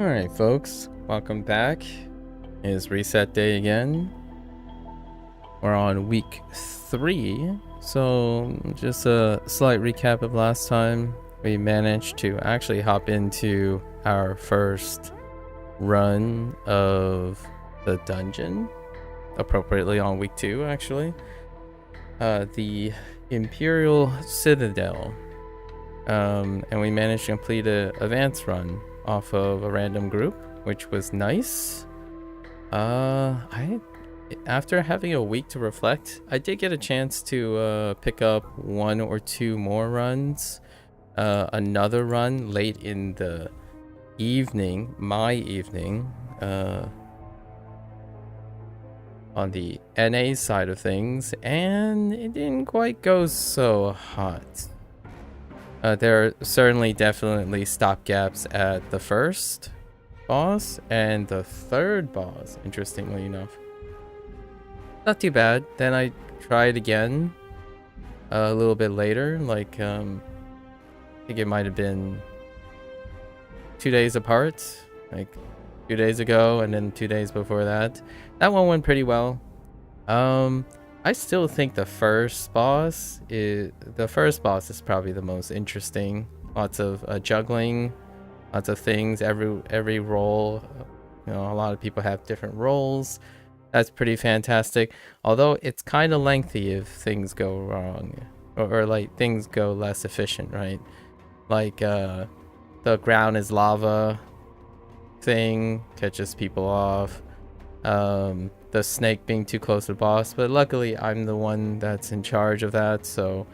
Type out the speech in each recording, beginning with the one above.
Alright folks, welcome back. It's reset day again. We're on week 3. So just a slight recap of last time. We managed to actually hop into our first run of the dungeon. Appropriately on week 2 actually. The Imperial Citadel. And we managed to complete an advanced run off of a random group, which was nice. After having a week to reflect, I did get a chance to pick up 1 or 2 more runs. Another run late in the evening, my evening, on the NA side of things, and it didn't quite go so hot. There are certainly definitely stopgaps at the first boss and the third boss, interestingly enough. Not too bad. Then I tried again a little bit later, like I think it might have been 2 days apart, like 2 days ago and then 2 days before that. That one went pretty well. I still think the first boss is probably the most interesting. Lots of juggling, lots of things. Every role, you know, a lot of people have different roles. That's pretty fantastic. Although it's kind of lengthy if things go wrong, or like things go less efficient, right? Like the ground is lava thing catches people off. The snake being too close to the boss, but luckily I'm the one that's in charge of that, so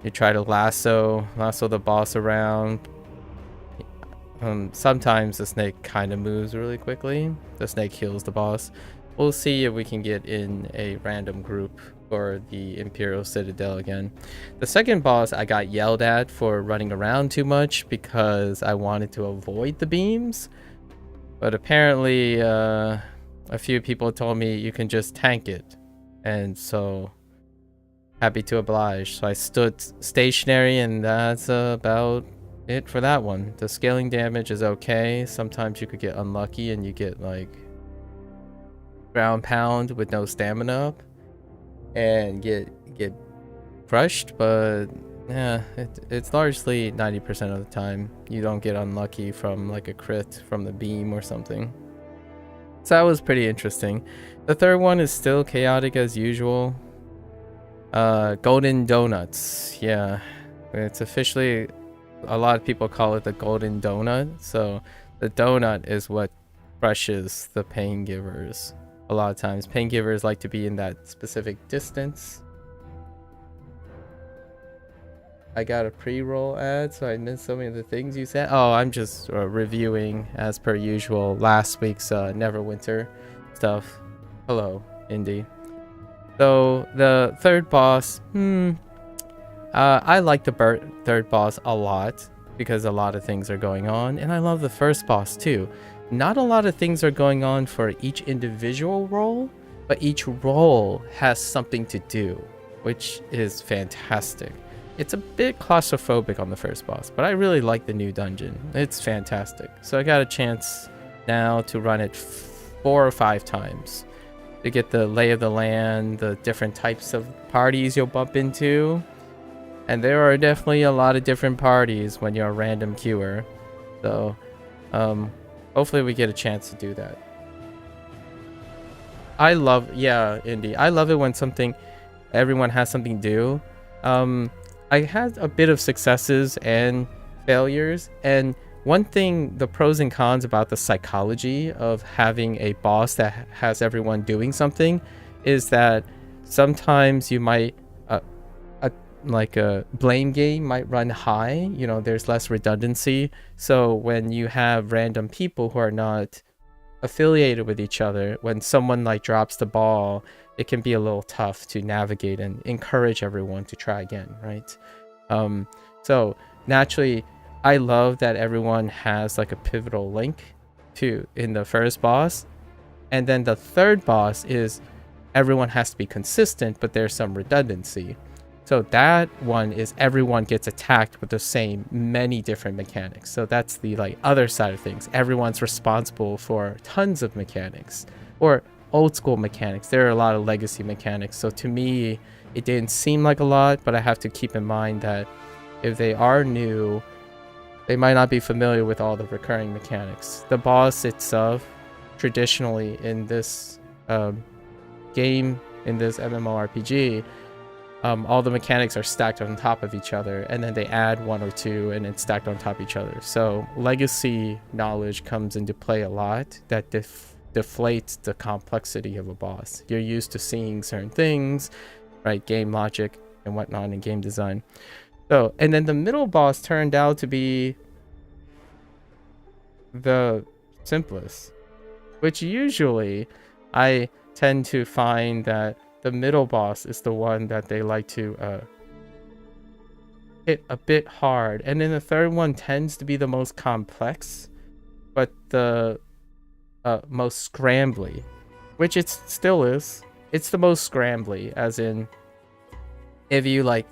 you try to lasso the boss around. Sometimes the snake kind of moves really quickly. The snake heals the boss. We'll see if we can get in a random group for the Imperial Citadel again. The second boss I got yelled at for running around too much because I wanted to avoid the beams, but apparently a few people told me you can just tank it, and so happy to oblige. So I stood stationary, and that's about it for that one. The scaling damage is okay. Sometimes you could get unlucky and you get like ground pound with no stamina up and get crushed, but yeah, it's largely 90% of the time you don't get unlucky from like a crit from the beam or something. So that was pretty interesting. The third one is still chaotic as usual. Golden Donuts. Yeah, it's officially, a lot of people call it the Golden Donut. So the donut is what crushes the pain givers. A lot of times pain givers like to be in that specific distance. I got a pre-roll ad, so I missed so many of the things you said. Oh, I'm just reviewing, as per usual, last week's Neverwinter stuff. Hello, Indy. So, the third boss, I like the third boss a lot, because a lot of things are going on, and I love the first boss too. Not a lot of things are going on for each individual role, but each role has something to do, which is fantastic. It's a bit claustrophobic on the first boss, but I really like the new dungeon. It's fantastic. So I got a chance now to run it 4 or 5 times to get the lay of the land, the different types of parties you'll bump into. And there are definitely a lot of different parties when you're a random queuer. So hopefully we get a chance to do that. Yeah, Indy. I love it when everyone has something to do. I had a bit of successes and failures, and one thing, the pros and cons about the psychology of having a boss that has everyone doing something is that sometimes you might like a blame game might run high. You know, there's less redundancy, so when you have random people who are not affiliated with each other, when someone like drops the ball, it can be a little tough to navigate and encourage everyone to try again, right? So naturally, I love that everyone has like a pivotal link in the first boss, and then the third boss is everyone has to be consistent, but there's some redundancy. So that one is everyone gets attacked with the same many different mechanics. So that's the like other side of things. Everyone's responsible for tons of mechanics or old school mechanics. There are a lot of legacy mechanics. So to me, it didn't seem like a lot, but I have to keep in mind that if they are new, they might not be familiar with all the recurring mechanics. The boss itself, traditionally in this game, in this MMORPG, all the mechanics are stacked on top of each other, and then they add one or two and it's stacked on top of each other. So legacy knowledge comes into play a lot that deflates the complexity of a boss. You're used to seeing certain things, right? Game logic and whatnot in game design. So, and then the middle boss turned out to be the simplest, which usually I tend to find that the middle boss is the one that they like to hit a bit hard. And then the third one tends to be the most complex, but the most scrambly, which it still is. It's the most scrambly, as in if you like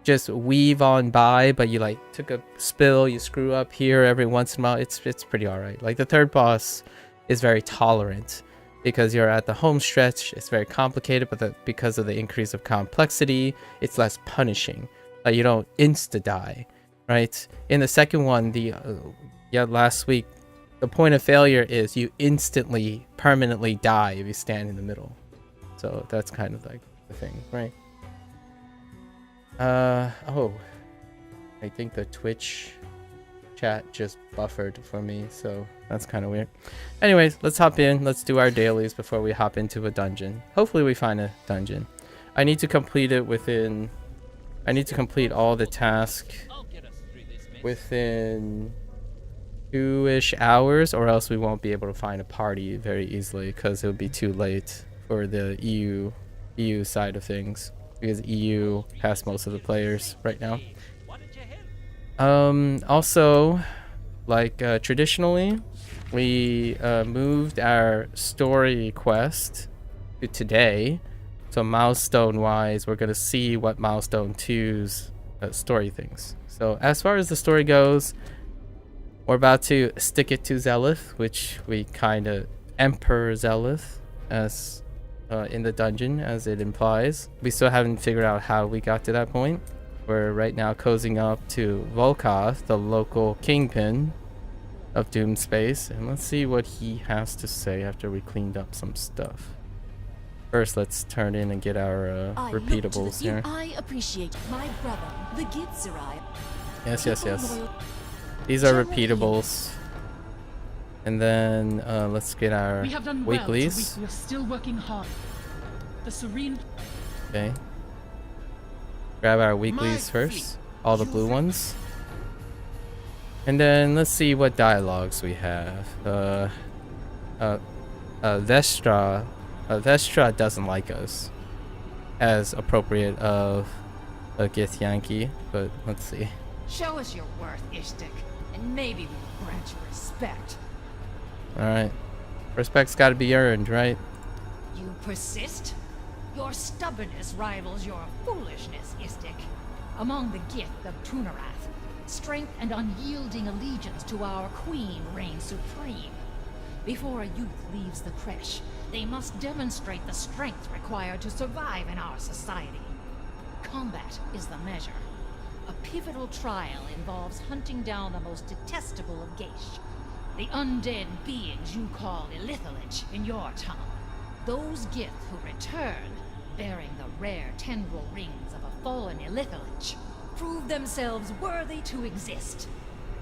just weave on by, but you like took a spill, you screw up here every once in a while, it's pretty all right. Like the third boss is very tolerant because you're at the home stretch. It's very complicated, but because of the increase of complexity, it's less punishing. Like you don't insta die, right? In the second one, last week, the point of failure is you instantly, permanently die if you stand in the middle. So that's kind of like the thing, right? Oh, I think the Twitch chat just buffered for me, so that's kind of weird. Anyways, let's hop in. Let's do our dailies before we hop into a dungeon. Hopefully we find a dungeon. I need to complete it within... I need to complete all the tasks within 2-ish hours, or else we won't be able to find a party very easily because it'll be too late for the EU side of things, because EU has most of the players right now. Also, like traditionally, we moved our story quest to today. So milestone wise, we're gonna see what milestone 2's story things. So as far as the story goes, we're about to stick it to Zelith, which we kind of Emperor Zelith as in the dungeon, as it implies. We still haven't figured out how we got to that point. We're right now cozying up to Volkoth, the local kingpin of Doomspace, and let's see what he has to say after we cleaned up some stuff. First, let's turn in and get our repeatables here. I appreciate my brother, the Gitzerai. Yes. These are repeatables. And then let's get our weeklies. We are still working hard. The serene. Okay. Grab our weeklies first. All the blue ones. And then let's see what dialogues we have. Vestra. Vestra doesn't like us, as appropriate of a Githyanki, but let's see. Show us your worth, Ishtik, and maybe we'll grant you respect. Alright. Respect's gotta be earned, right? You persist? Your stubbornness rivals your foolishness, Istik. Among the Gith of Tunarath, strength and unyielding allegiance to our queen reign supreme. Before a youth leaves the creche, they must demonstrate the strength required to survive in our society. Combat is the measure. A pivotal trial involves hunting down the most detestable of Geish, the undead beings you call Illithalich in your tongue. Those Gith who return, bearing the rare tendril rings of a fallen Illithalich, prove themselves worthy to exist.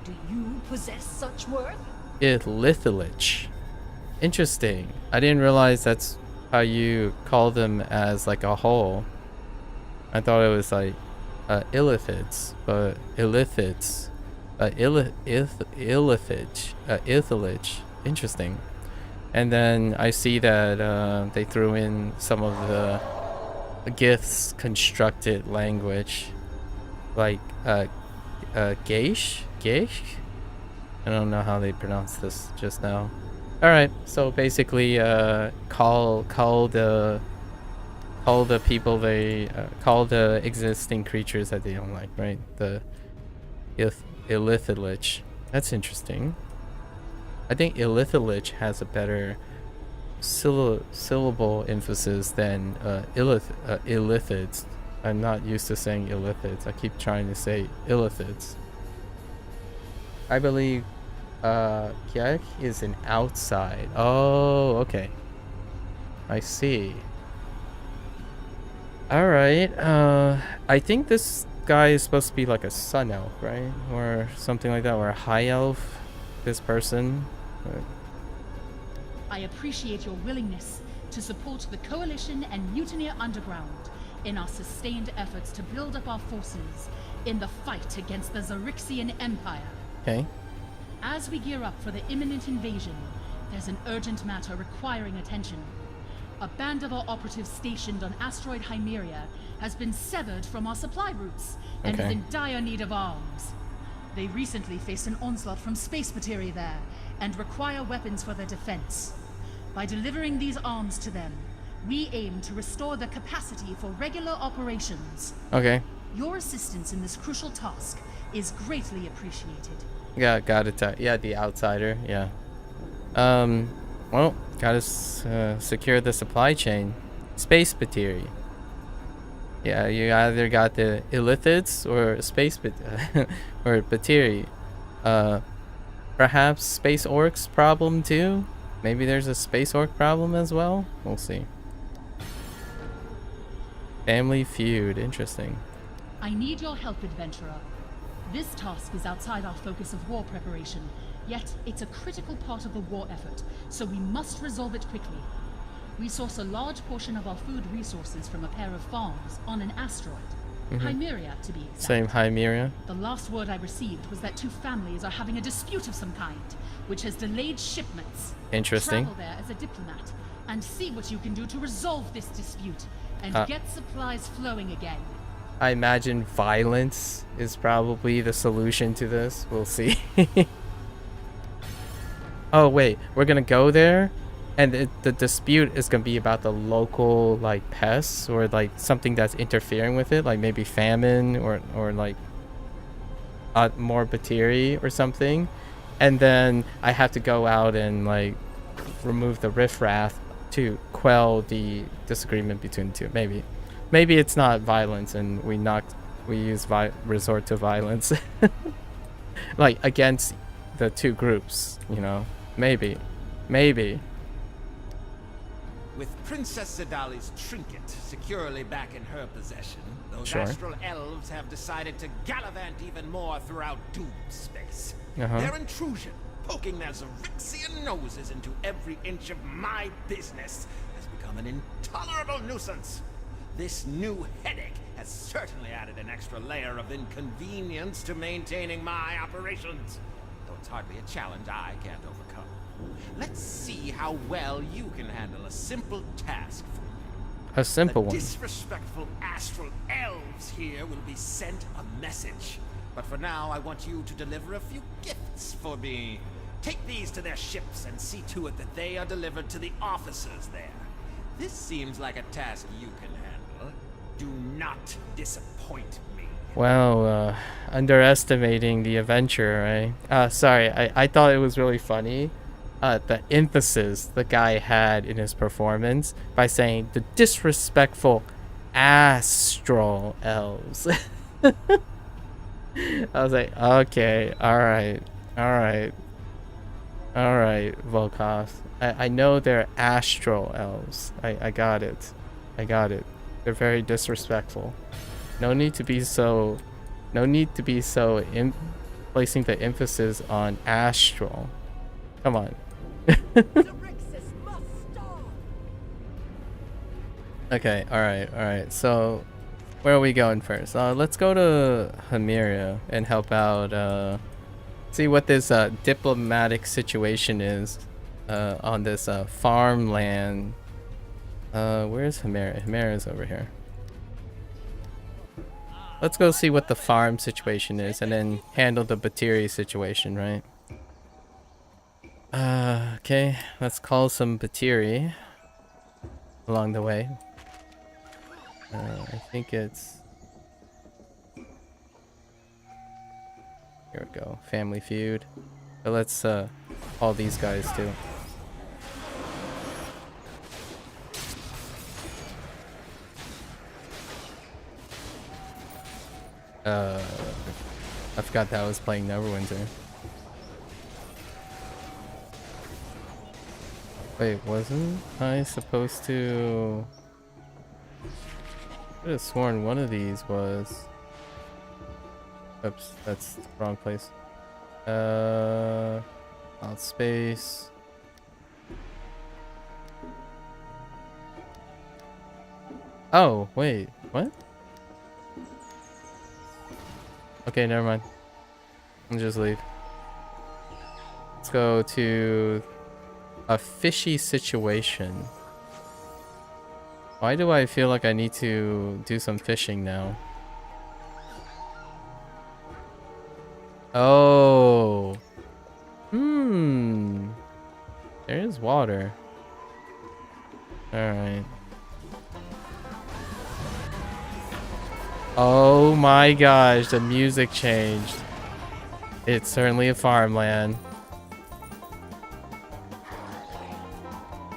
Do you possess such worth? Illithalich. Interesting. I didn't realize that's how you call them as like a whole. I thought it was like illithids, but illithids. Illithalich. Interesting. And then I see that they threw in some of the Gith's constructed language, like Geish? I don't know how they pronounce this just now. All right, so basically, call call the people they call the existing creatures that they don't like, right? The Illithilich. That's interesting. I think Illithilich has a better syllable emphasis than illithids. I'm not used to saying illithids. I keep trying to say illithids. I believe Kiek is an outside. Oh, okay. I see. Alright, I think this guy is supposed to be like a sun elf, right? Or something like that, or a high elf, this person. I appreciate your willingness to support the Coalition and Mutineer Underground in our sustained efforts to build up our forces in the fight against the Zarixian Empire. Okay. As we gear up for the imminent invasion, there's an urgent matter requiring attention. A band of our operatives stationed on asteroid Hymeria has been severed from our supply routes and is in dire need of arms. They recently faced an onslaught from space materia there and require weapons for their defense. By delivering these arms to them, we aim to restore their capacity for regular operations. Okay. Your assistance in this crucial task is greatly appreciated. Yeah, got it. Yeah, the outsider. Yeah. Well, gotta secure the supply chain. Space Battery. Yeah, you either got the Illithids or space or Battery. Perhaps space orcs problem too. Maybe there's a space orc problem as well. We'll see. Family feud. Interesting. I need your help, adventurer. This task is outside our focus of war preparation, yet it's a critical part of the war effort, so we must resolve it quickly. We source a large portion of our food resources from a pair of farms on an asteroid. Hymeria, to be exact. Same Hymeria. The last word I received was that two families are having a dispute of some kind, which has delayed shipments. Interesting. Travel there as a diplomat, and see what you can do to resolve this dispute, and get supplies flowing again. I imagine violence is probably the solution to this. We'll see. Oh wait, we're gonna go there, and the dispute is gonna be about the local like pests or like something that's interfering with it, like maybe famine or like more bacteria or something, and then I have to go out and like remove the riffraff to quell the disagreement between the two. Maybe it's not violence and we resort to violence like against the two groups, you know. Maybe. With Princess Zidali's trinket securely back in her possession, those Sure. astral elves have decided to gallivant even more throughout Doom space. Uh-huh. Their intrusion, poking their Zarixian noses into every inch of my business, has become an intolerable nuisance. This new headache has certainly added an extra layer of inconvenience to maintaining my operations. Though it's hardly a challenge I can't overcome. Let's see how well you can handle a simple task for me. A simple The one. disrespectful astral elves here will be sent a message. But for now, I want you to deliver a few gifts for me. Take these to their ships and see to it that they are delivered to the officers there. This seems like a task you can handle. Do not disappoint me. Well, underestimating the adventure, right? Sorry, I thought it was really funny. The emphasis the guy had in his performance by saying the disrespectful astral elves. I was like, okay, alright, Volkov. I know they're astral elves. I got it. They're very disrespectful. No need to be so placing the emphasis on astral. Come on. Okay, alright. So, where are we going first? Let's go to Hymeria and help out, see what this diplomatic situation is on this farmland. Where's Hymeria? Hymeria's over here. Let's go see what the farm situation is and then handle the Batiri situation, right? Okay, let's call some Batiri along the way. I think it's... Here we go. Family Feud. But let's call these guys too. I forgot that I was playing Neverwinter. Wait, wasn't I supposed to... I could have sworn one of these was... Oops, that's the wrong place. Wildspace. Oh, wait, what? Okay, never mind. I'll just leave. Let's go to a fishy situation. Why do I feel like I need to do some fishing now? Oh. There is water. Alright. Oh my gosh, the music changed. It's certainly a farmland.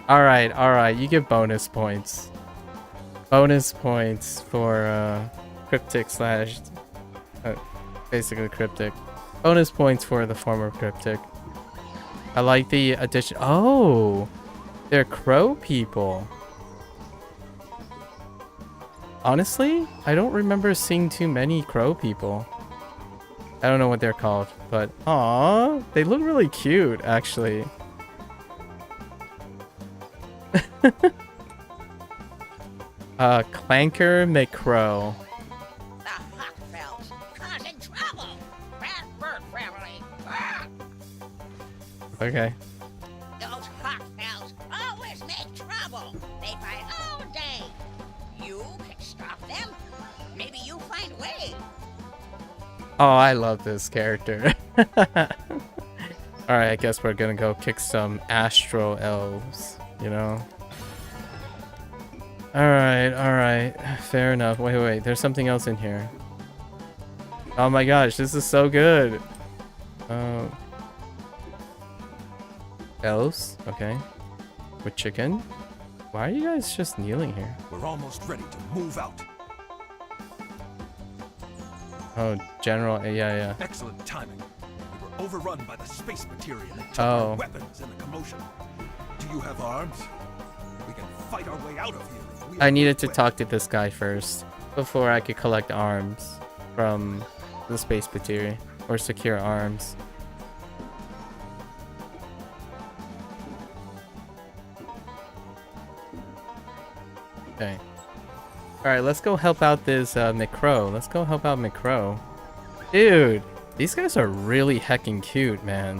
Alright, you get bonus points. Bonus points for Cryptic slash... basically Cryptic. Bonus points for the former Cryptic. I like the addition. Oh! They're crow people. Honestly, I don't remember seeing too many crow people. I don't know what they're called, but aw, they look really cute, actually. Clanker McCrow. The Huckfells causing trouble. Bad bird family. Ah! Okay. Those Huckfells always make trouble. They fight all day. You can stop them. Maybe you find a way. Oh, I love this character. Alright, I guess we're gonna go kick some astral elves, you know? Alright. Fair enough. Wait. There's something else in here. Oh my gosh, this is so good. Elves? Okay. With chicken? Why are you guys just kneeling here? We're almost ready to move out. Oh, general. Yeah. Excellent timing. We were overrun by the space material and took Oh. our weapons in the commotion. Do you have arms? We can fight our way out of here. If we I are needed to equipped. talk to this guy first before I could collect arms from the space material or secure arms. Okay. Alright, let's go help out this McCrow. Let's go help out McCrow. Dude, these guys are really heckin' cute, man.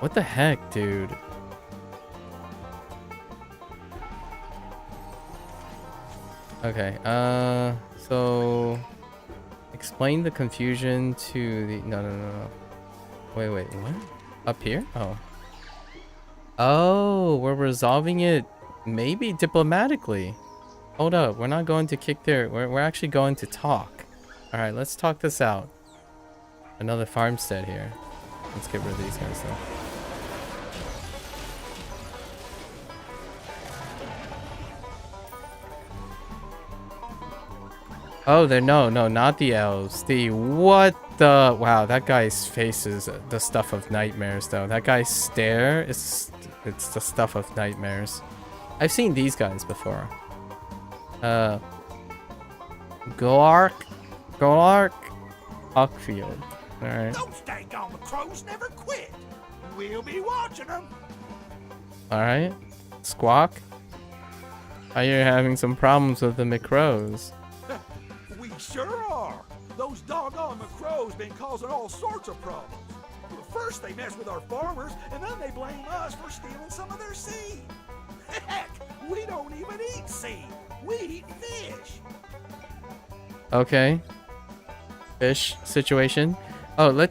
What the heck, dude? Okay, so... Explain the confusion to the... No. Wait, what? Up here? Oh, we're resolving it maybe diplomatically. Hold up, we're not going to kick their... We're actually going to talk. Alright, let's talk this out. Another farmstead here. Let's get rid of these guys though. Oh, they're... No, not the elves. The... What the... Wow, that guy's face is the stuff of nightmares though. That guy's stare is... It's the stuff of nightmares. I've seen these guys before. Gork Huckfield. Alright. Those daggone crows never quit. We'll be watching them. Alright. Squawk. I hear you're having some problems with the McCrows. We sure are. Those doggone McCrows been causing all sorts of problems. Well, first they mess with our farmers, and then they blame us for stealing some of their seed. Heck, we don't even eat seed. We eat fish. Okay. Fish situation. Oh,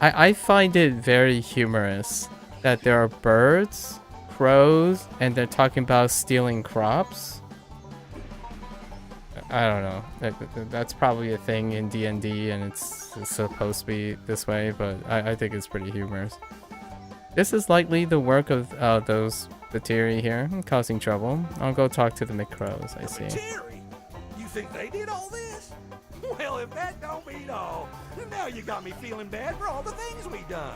I find it very humorous that there are birds, crows, and they're talking about stealing crops. I don't know. That's probably a thing in D&D, and it's supposed to be this way, but I think it's pretty humorous. This is likely the work of those Batiri here, causing trouble. I'll go talk to the McCrows, I see. Batiri? You think they did all this? Well, if that don't beat all, now you got me feeling bad for all the things we done.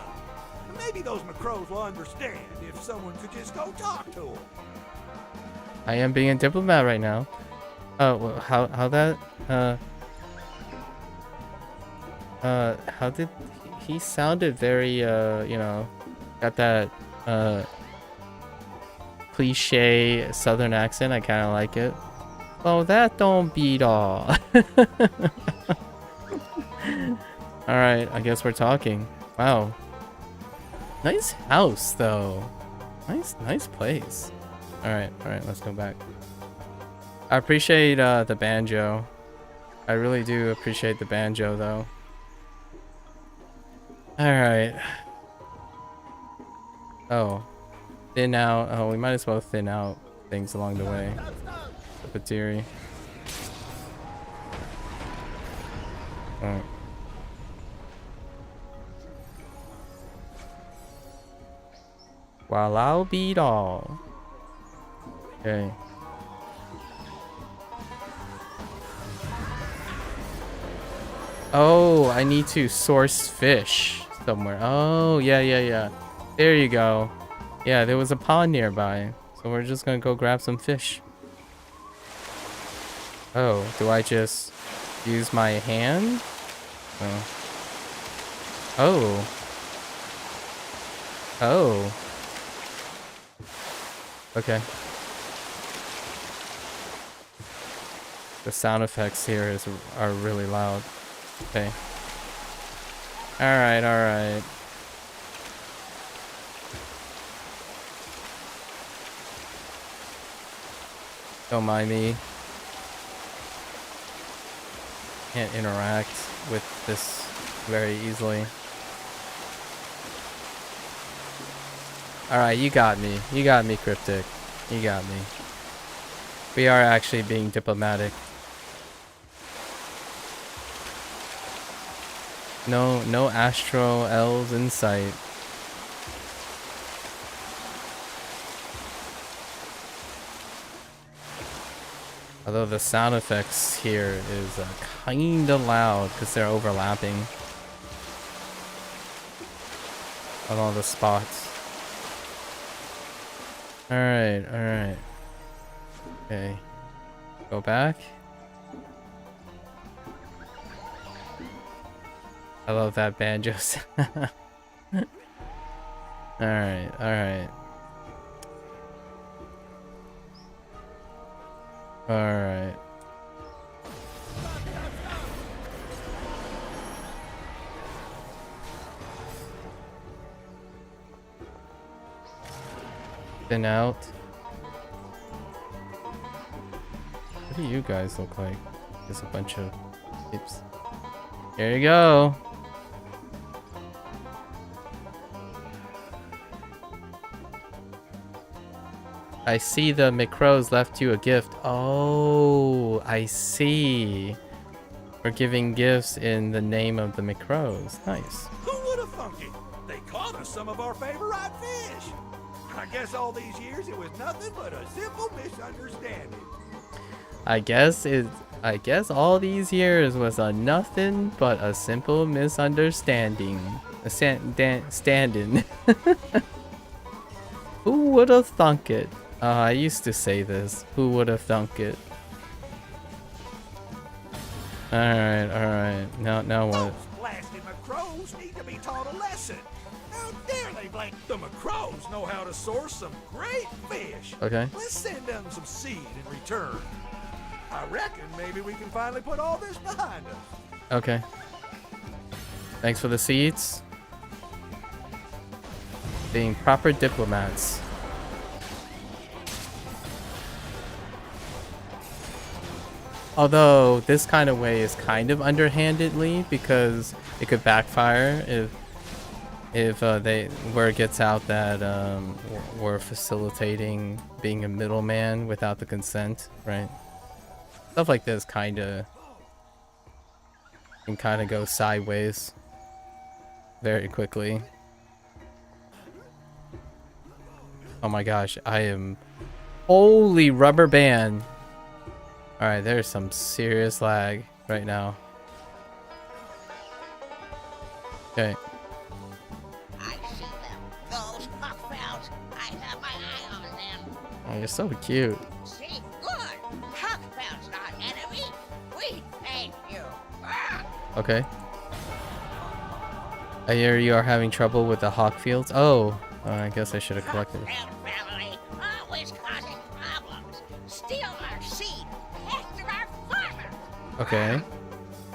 Maybe those McCrows will understand if someone could just go talk to them. I am being a diplomat right now. Well, how that how did he sounded very you know, got that cliche southern accent. I kind of like it. Oh, that don't beat all. All right, I guess we're talking. Wow, nice house though. Nice place. All right, let's go back. I appreciate the banjo. I really do appreciate the banjo though. Alright. Oh. Thin out. Oh, we might as well thin out things along the way. The Batiri. Oh. Well, I'll beat all. Okay. Oh, I need to source fish somewhere. Oh, yeah. There you go. Yeah, there was a pond nearby. So we're just gonna go grab some fish. Oh, do I just use my hand? Oh. Okay. The sound effects here are really loud. Okay. Alright. Don't mind me. Can't interact with this very easily. Alright, you got me. You got me, Cryptic. You got me. We are actually being diplomatic. No astro elves in sight. Although the sound effects here is kinda loud because they're overlapping on all the spots. Alright. Okay. Go back. I love that banjo sound. Alright. Thin out. What do you guys look like? Just a bunch of tips. Here you go. I see the McCrows left you a gift. Oh, I see. We're giving gifts in the name of the McCrows. Nice. Who would have thunk it? They caught us some of our favorite fish. I guess all these years it was nothing but a simple misunderstanding. I guess all these years was a nothing but a simple misunderstanding. Standing. Who would have thunk it? I used to say this. Who would have thunk it? Alright. Now what? Those blasted McCrows need to be taught a lesson. How dare they blame the McCrows know how to source some great fish. Okay. Let's send them some seed in return. I reckon maybe we can finally put all this behind us. Okay. Thanks for the seeds. Being proper diplomats. Although this kind of way is kind of underhandedly because it could backfire if word gets out that we're facilitating being a middleman without the consent, right? Stuff like this can kind of go sideways very quickly. Oh my gosh, I am... Holy rubber band. Alright, there's some serious lag right now. Okay. I see them. Those Huckfells. I have my eye on them. Oh, you're so cute. See? Good. Huckfells not enemy. We thank you. Ah! Okay. I hear you are having trouble with the hawk fields. Oh, I guess I should have collected it. Huckfell family. Always causing problems. Steal our seed. Pester our farmers. Okay.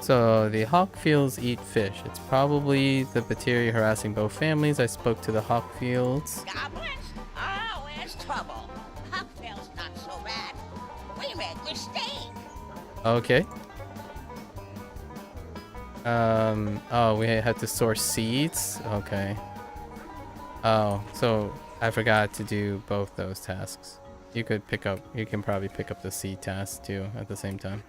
So the hawk fields eat fish. It's probably the bacteria harassing both families. I spoke to the hawk fields. Goblins? Always trouble. Huckfell's not so bad. We make mistakes. Okay. Oh, we had to source seeds? Okay. Oh, so I forgot to do both those tasks. You can probably pick up the seed task too at the same time.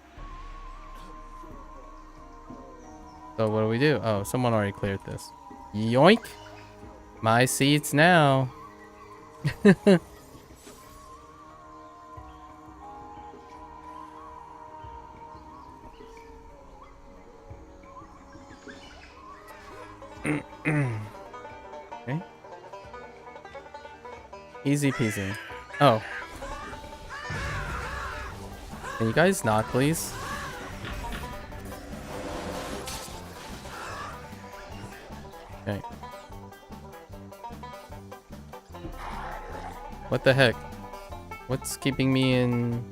So what do we do? Oh, someone already cleared this. Yoink! My seeds now. Okay. Easy peasy. Oh. Can you guys not, please? Okay. What the heck? What's keeping me in...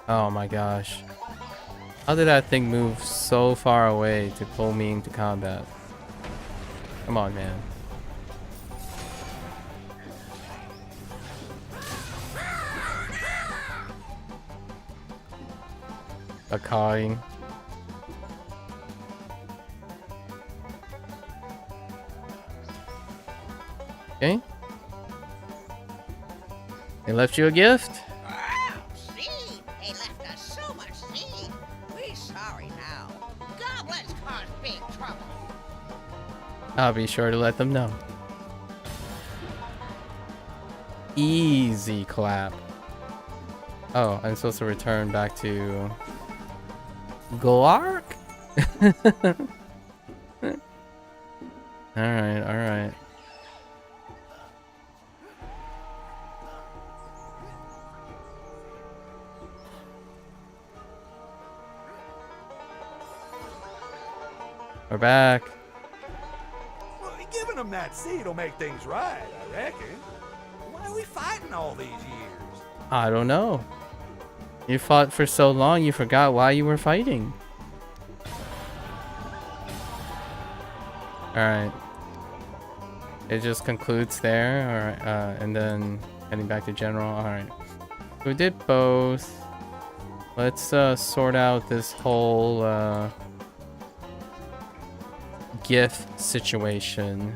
Oh my gosh. How did that thing move so far away to pull me into combat? Come on, man. A cawing. Okay. They left you a gift? Oh, seed. They left us so much seed. We're sorry now. Goblins cause big trouble. I'll be sure to let them know. Easy clap. Oh, I'm supposed to return back to Glark? Alright, alright. We're back. Well, giving them that seed will make things right, I reckon. Why are we fighting all these years? I don't know. You fought for so long, you forgot why you were fighting. Alright. It just concludes there, alright, and then heading back to general, alright. We did both. Let's sort out this whole gift situation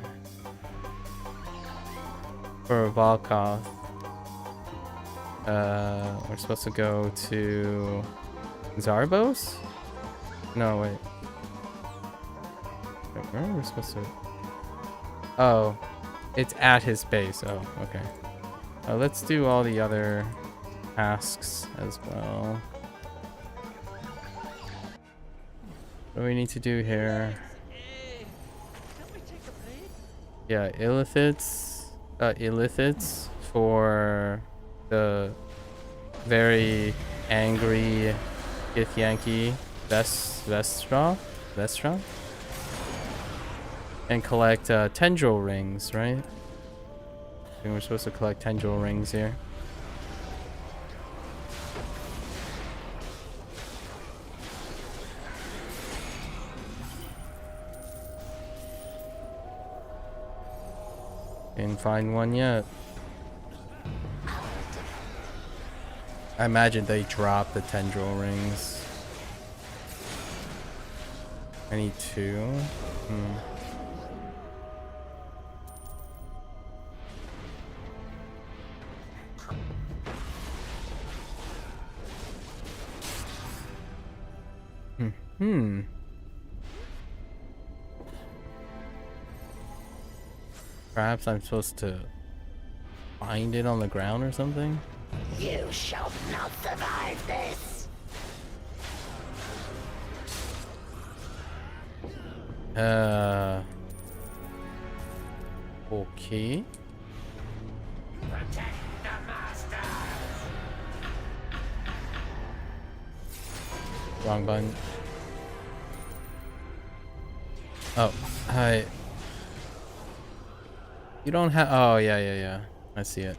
for Volkov. We're supposed to go to Zarbos? No, wait. Where are we supposed to? Oh, it's at his base. Oh, okay. Let's do all the other tasks as well. What do we need to do here? Yeah, illithits for the very angry Githyanki Vestra? And collect tendril rings, right? I think we're supposed to collect tendril rings here. Didn't find one yet. I imagine they drop the tendril rings. I need two. Hmm. Perhaps I'm supposed to find it on the ground or something? You shall not survive this. Okay. Protect the master. Wrong button. Oh, hi. You don't have. Oh, yeah. I see it.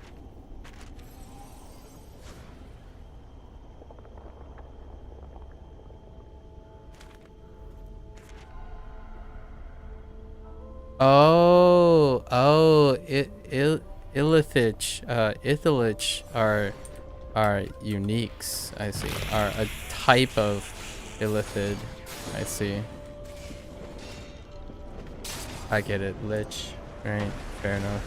Ithelich are uniques. I see. Are a type of illithid. I see. I get it. Lich. Right. Fair enough.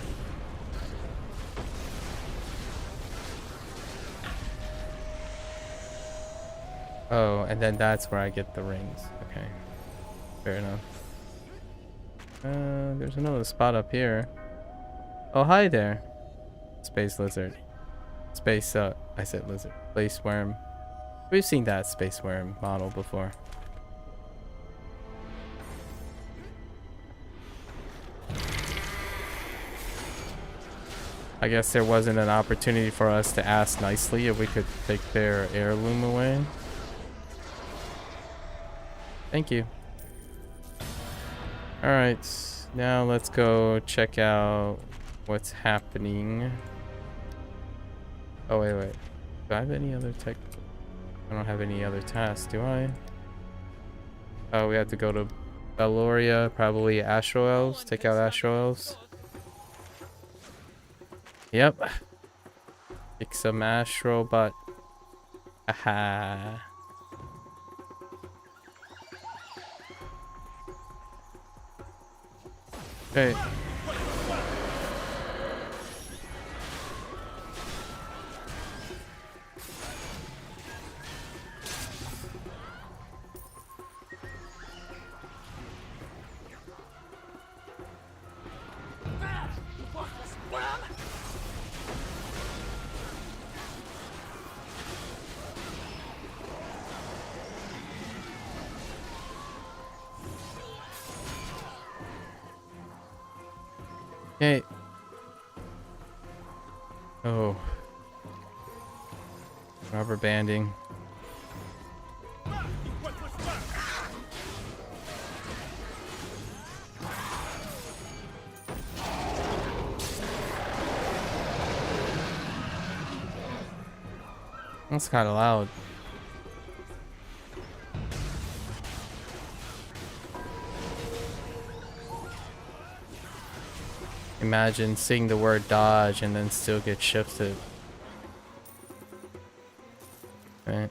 Oh, and then that's where I get the rings. Okay. Fair enough. There's another spot up here. Oh, hi there. Space lizard. Space, I said lizard. Space worm. We've seen that space worm model before. I guess there wasn't an opportunity for us to ask nicely if we could take their heirloom away. Thank you. Alright, now let's go check out what's happening. Oh, wait. Do I have any other tech? I don't have any other tasks, do I? Oh, we have to go to Belloria, probably Astro Elves. Take out Astro Elves. Yep. Kick some Astro butt. Aha. Okay. Okay. Oh. Rubber banding. That's kind of loud. Imagine seeing the word dodge and then still get shifted. Right.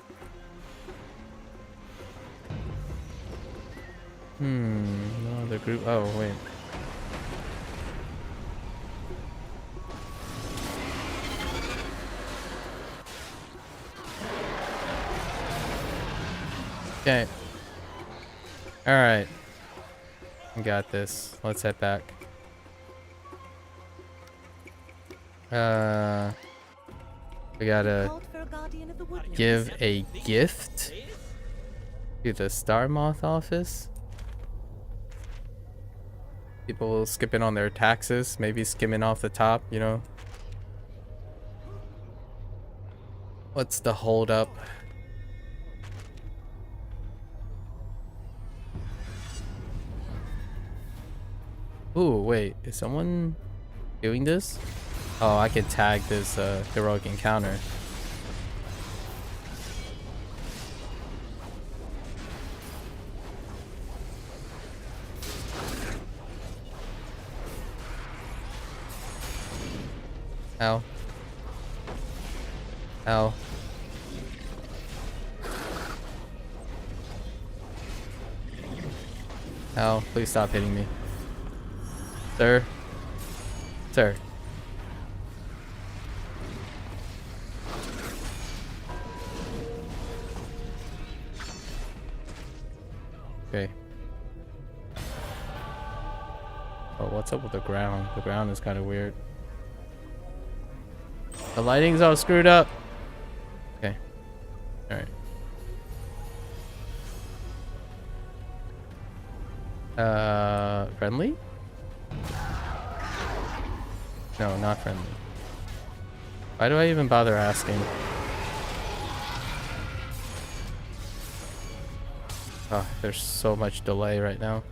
No other group. Oh, wait. Okay. Alright. We got this. Let's head back. We gotta give a gift to the Star Moth office. People skipping on their taxes, maybe skimming off the top, you know. What's the hold up? Ooh, wait, is someone doing this? Oh, I can tag this heroic encounter. Ow. Ow. Ow, please stop hitting me. Sir? Sir. Okay. Oh, what's up with the ground? The ground is kind of weird. The lighting's all screwed up. Okay. Alright. Friendly? No, not friendly. Why do I even bother asking? Oh, there's so much delay right now.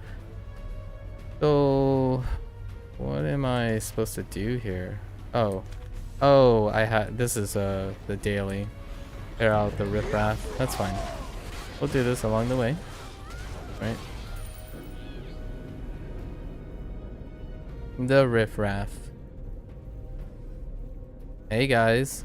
So, what am I supposed to do here? Oh, I had. This is the daily. Clear out the riffraff. That's fine. We'll do this along the way, right? The riffraff. Hey guys.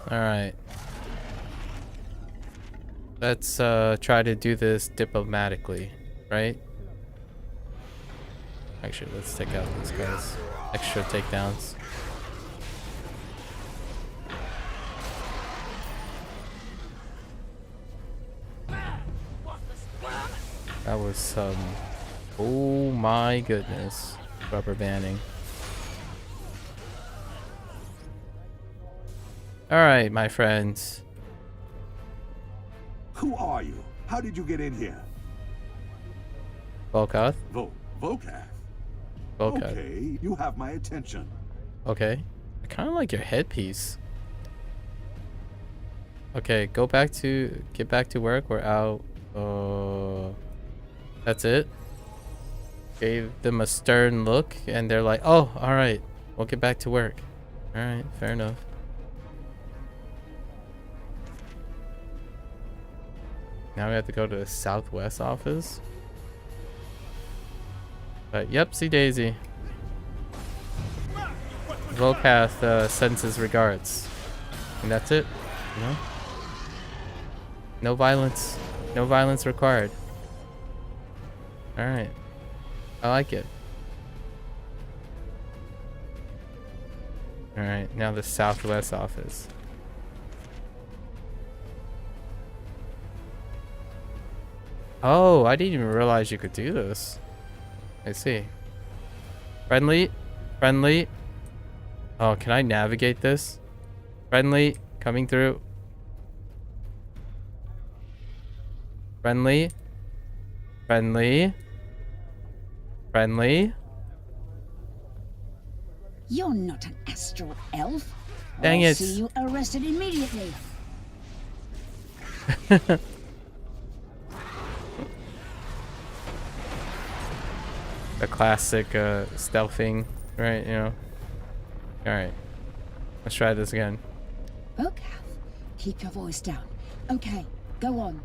All right. Let's try to do this diplomatically, right? Actually, let's take out these guys. Extra takedowns. That was some... oh my goodness. Rubber banding. Alright, my friends. Who are you? How did you get in here? Volkoth? Volkath? Volkoth. Okay, you have my attention. Okay. I kind of like your headpiece. Okay, get back to work. We're out. That's it. Gave them a stern look and they're like, oh, alright, we'll get back to work. Alright, fair enough. Now we have to go to the Southwest office. But yepsy daisy. Volkath sends his regards. And that's it. You know? No violence. No violence required. Alright. I like it. Alright, now the Southwest office. Oh, I didn't even realize you could do this. I see. Friendly? Friendly? Oh, can I navigate this? Friendly? Coming through. Friendly? Friendly? Friendly? You're not an astral elf. Dang I'll it. see you arrested immediately. The classic stealthing, right? You know. All right, let's try this again. Volkath, keep your voice down. Okay, go on.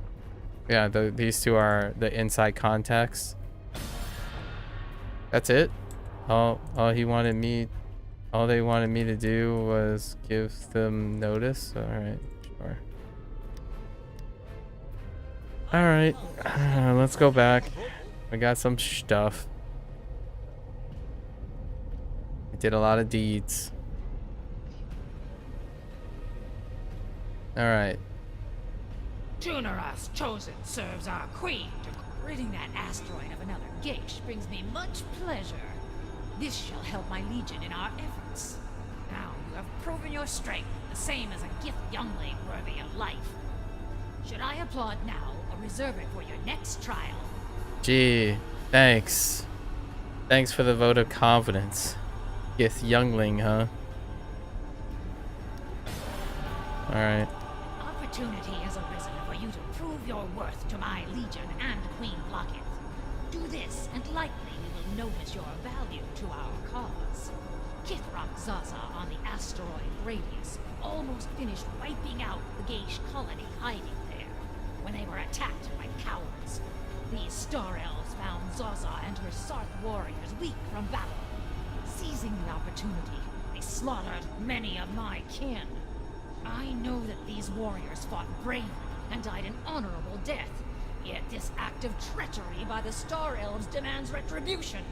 Yeah, these two are the inside contacts. That's it. All they wanted me to do was give them notice. All right, sure. All right, let's go back. We got some stuff. I did a lot of deeds. All right. Tuneras chosen serves our queen. Ridding that asteroid of another Geish brings me much pleasure. This shall help my legion in our efforts. Now you have proven your strength, the same as a gift youngling worthy of life. Should I applaud now or reserve it for your next trial? Gee, thanks. Thanks for the vote of confidence. Gift youngling, huh? All right. Opportunity has arisen for you to prove your worth to my legion and Queen Blocketh. Do this, and likely we will notice your value to our cause. Kithrak Zaza on the asteroid Radius almost finished wiping out the Geish colony hiding there when they were attacked by cowards. These Star Elves found Zaza and her Sarth warriors weak from battle. Seizing the opportunity, they slaughtered many of my kin. I know that these warriors fought bravely and died an honorable death, yet this act of treachery by the Star Elves demands retribution.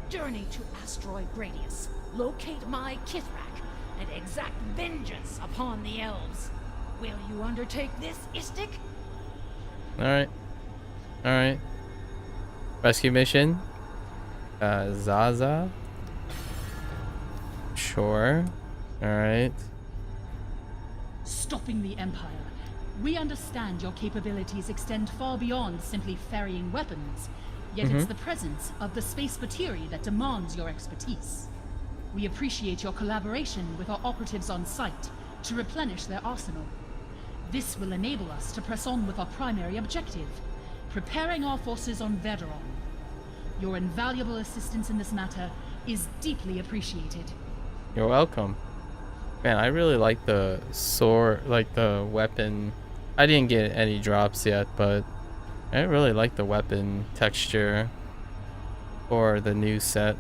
Journey to asteroid Gradius, locate my Kithrak, and exact vengeance upon the elves. Will you undertake this, Istik? Alright. Alright. Rescue mission. Zaza. Sure. Alright. Stopping the Empire. We understand your capabilities extend far beyond simply ferrying weapons, yet it's the presence of the space materia that demands your expertise. We appreciate your collaboration with our operatives on site to replenish their arsenal. This will enable us to press on with our primary objective, preparing our forces on Verderon. Your invaluable assistance in this matter is deeply appreciated. You're welcome. Man, I really like the sword, like the weapon. I didn't get any drops yet, but I really like the weapon texture for the new set.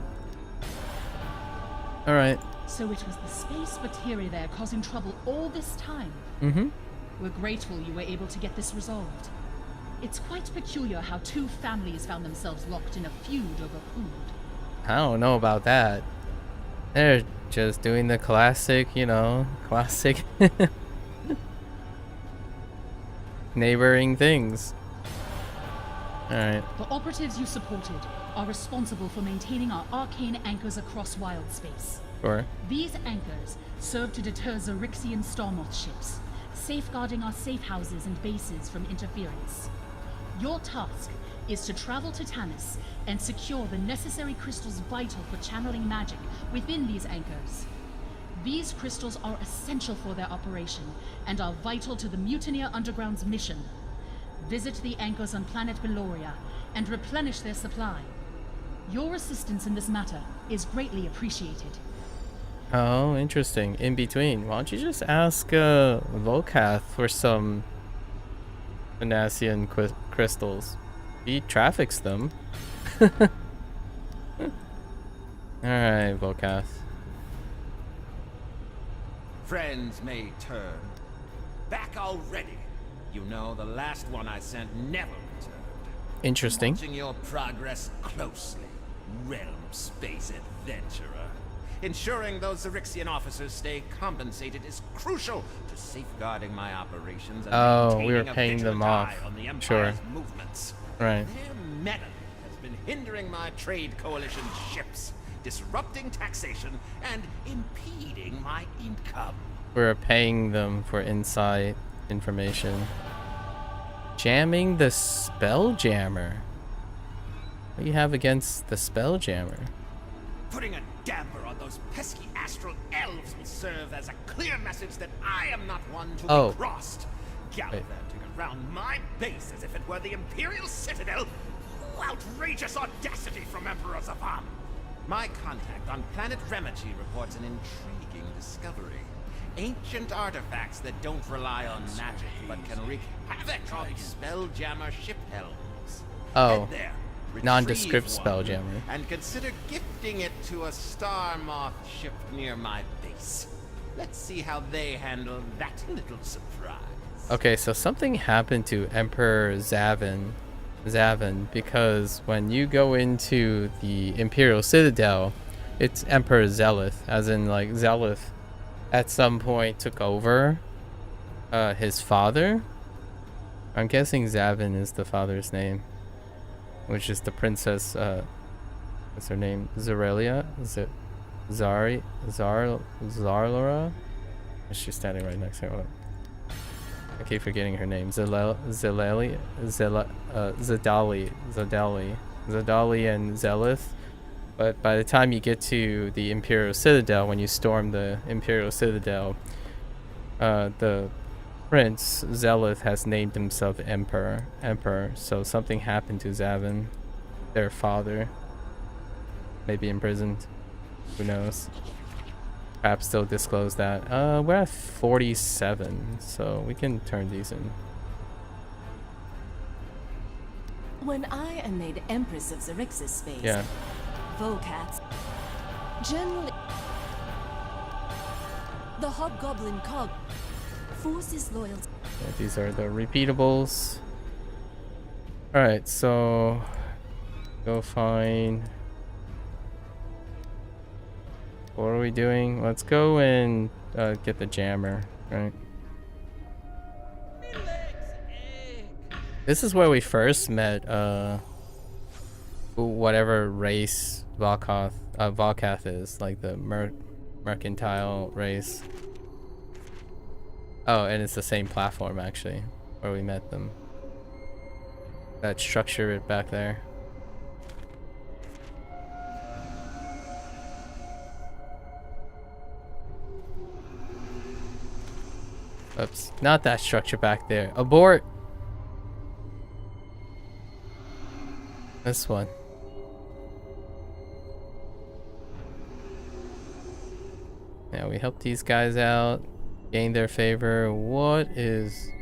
Alright. So it was the space materia there causing trouble all this time. We're grateful you were able to get this resolved. It's quite peculiar how two families found themselves locked in a feud over food. I don't know about that. They're just doing the classic, you know, classic neighboring things. Alright. The operatives you supported are responsible for maintaining our arcane anchors across Wildspace. Sure. These anchors serve to deter Xerixian Starmoth ships, safeguarding our safe houses and bases from interference. Your task is to travel to Tanis and secure the necessary crystals vital for channeling magic within these anchors. These crystals are essential for their operation and are vital to the Mutineer Underground's mission. Visit the anchors on planet Beloria and replenish their supply. Your assistance in this matter is greatly appreciated. Oh, interesting. In between, why don't you just ask Volcath for some Venasian crystals? He traffics them. Alright, Volcath. Friends may turn. Back already. You know, the last one I sent never returned. Interesting. Watching your progress closely, realm space adventurer. Ensuring those Xerixian officers stay compensated is crucial to safeguarding my operations and we were maintaining a paying them vigilant off. eye on the Empire's Sure. movements. Right. Their meddling has been hindering my trade coalition ships, disrupting taxation, and impeding my income. We're paying them for inside information. Jamming the Spelljammer. What do you have against the Spelljammer? Putting a damper on those pesky astral elves will serve as a clear message that I am not one to be crossed. Gallivanting around my base as if it were the Imperial Citadel. Outrageous audacity from Emperor Zavan. My contact on planet Remedy reports an intriguing discovery. Ancient artifacts that don't rely on magic but can wreak havoc on Spelljammer ship helms. Oh. Head there. Nondescript Retrieve one, Spelljammer. and consider gifting it to a Starmoth ship near my base. Let's see how they handle that little surprise. Okay, so something happened to Emperor Zavin, because when you go into the Imperial Citadel, it's Emperor Zelith, as in like Zelith at some point took over his father. I'm guessing Zavin is the father's name, which is the princess, what's her name? Zarelia? Is it Zarlora? She's standing right next to her. Hold on. I keep forgetting her name. Zadali and Zelith. But by the time you get to the Imperial Citadel, when you storm the Imperial Citadel, the Prince Zelith has named himself Emperor. So something happened to Zavin, their father. Maybe imprisoned. Who knows? Perhaps they'll disclose that. We're at 47, so we can turn these in. When I am made Empress of Xerixis space, Yeah. Volcats generally the Hobgoblin Cog forces loyalty. Yeah, these are the repeatables. Alright, so go find What are we doing? Let's go and get the jammer, right? This is where we first met whatever race Volcath is, like the mercantile race. Oh, and it's the same platform actually where we met them. That structure back there. Oops, not that structure back there. Abort! This one. Yeah, we helped these guys out, gained their favor. What is...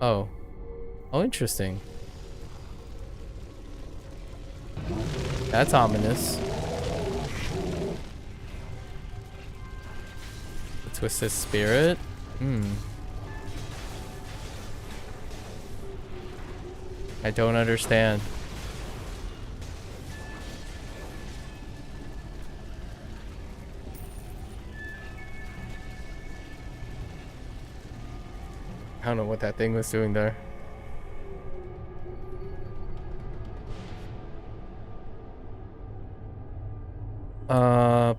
Oh. Oh, interesting. That's ominous. The Twisted Spirit? I don't understand. I don't know what that thing was doing there.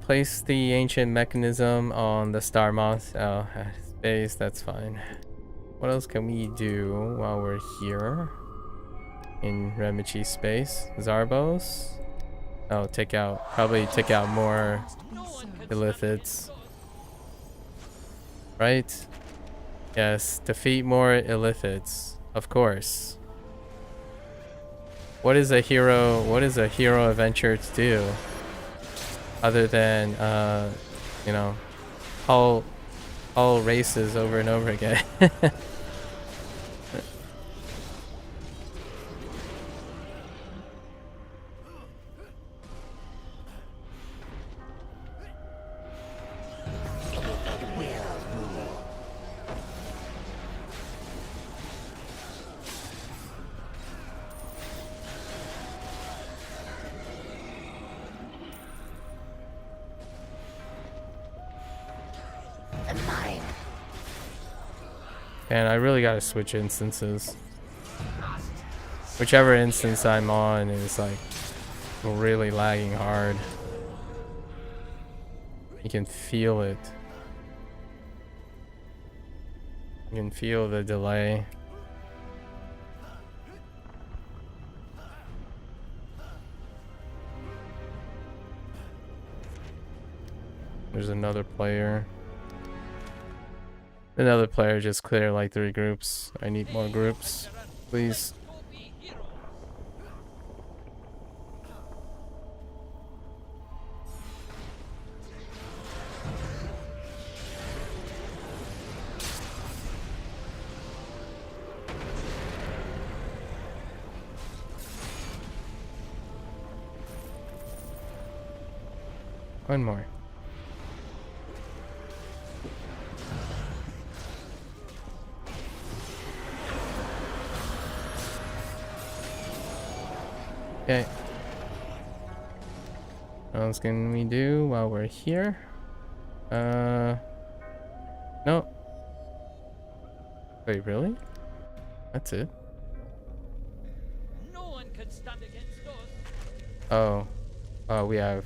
Place the ancient mechanism on the star moth. Oh, space, that's fine. What else can we do while we're here? In Remichi space? Zarbos? Oh, probably take out more illithids. Right? Yes, defeat more illithids. Of course. What is a hero adventure to do? Other than, you know, all races over and over again. And I really gotta switch instances. Whichever instance I'm on is like really lagging hard. You can feel it. You can feel the delay. There's another player. Another player just cleared like 3 groups. I need more groups, please. One more. Okay. What else can we do while we're here? No. Wait, really? That's it? No one can stand against us. Oh. Oh, we have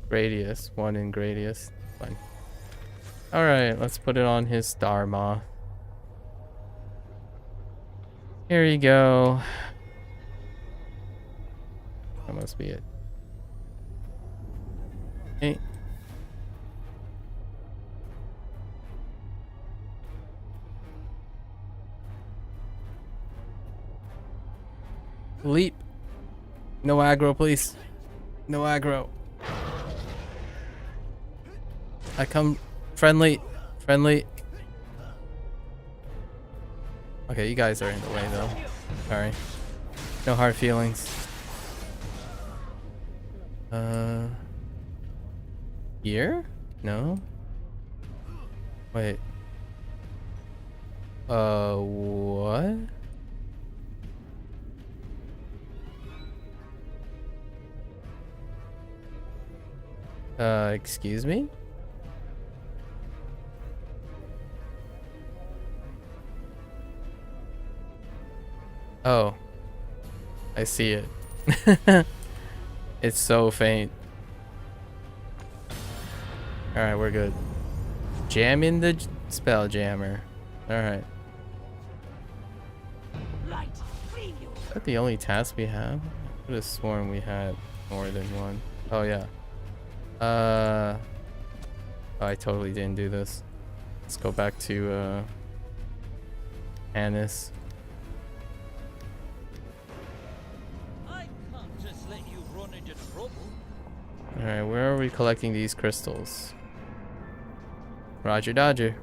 Gradius. 1 in Gradius. Fine. Alright, let's put it on his star moth. Here you go. That must be it. Hey. Leap. No aggro, please. No aggro. I come friendly. Friendly. Okay, you guys are in the way though. Sorry. No hard feelings. Here? No? Wait. What? Excuse me? Oh. I see it. It's so faint. Alright, we're good. Jam in the spell jammer. Alright. Is that the only task we have? I could have sworn we had more than one. Oh yeah. Oh, I totally didn't do this. Let's go back to Annis. I can't just let you run into trouble. Alright, where are we collecting these crystals? Roger Dodger.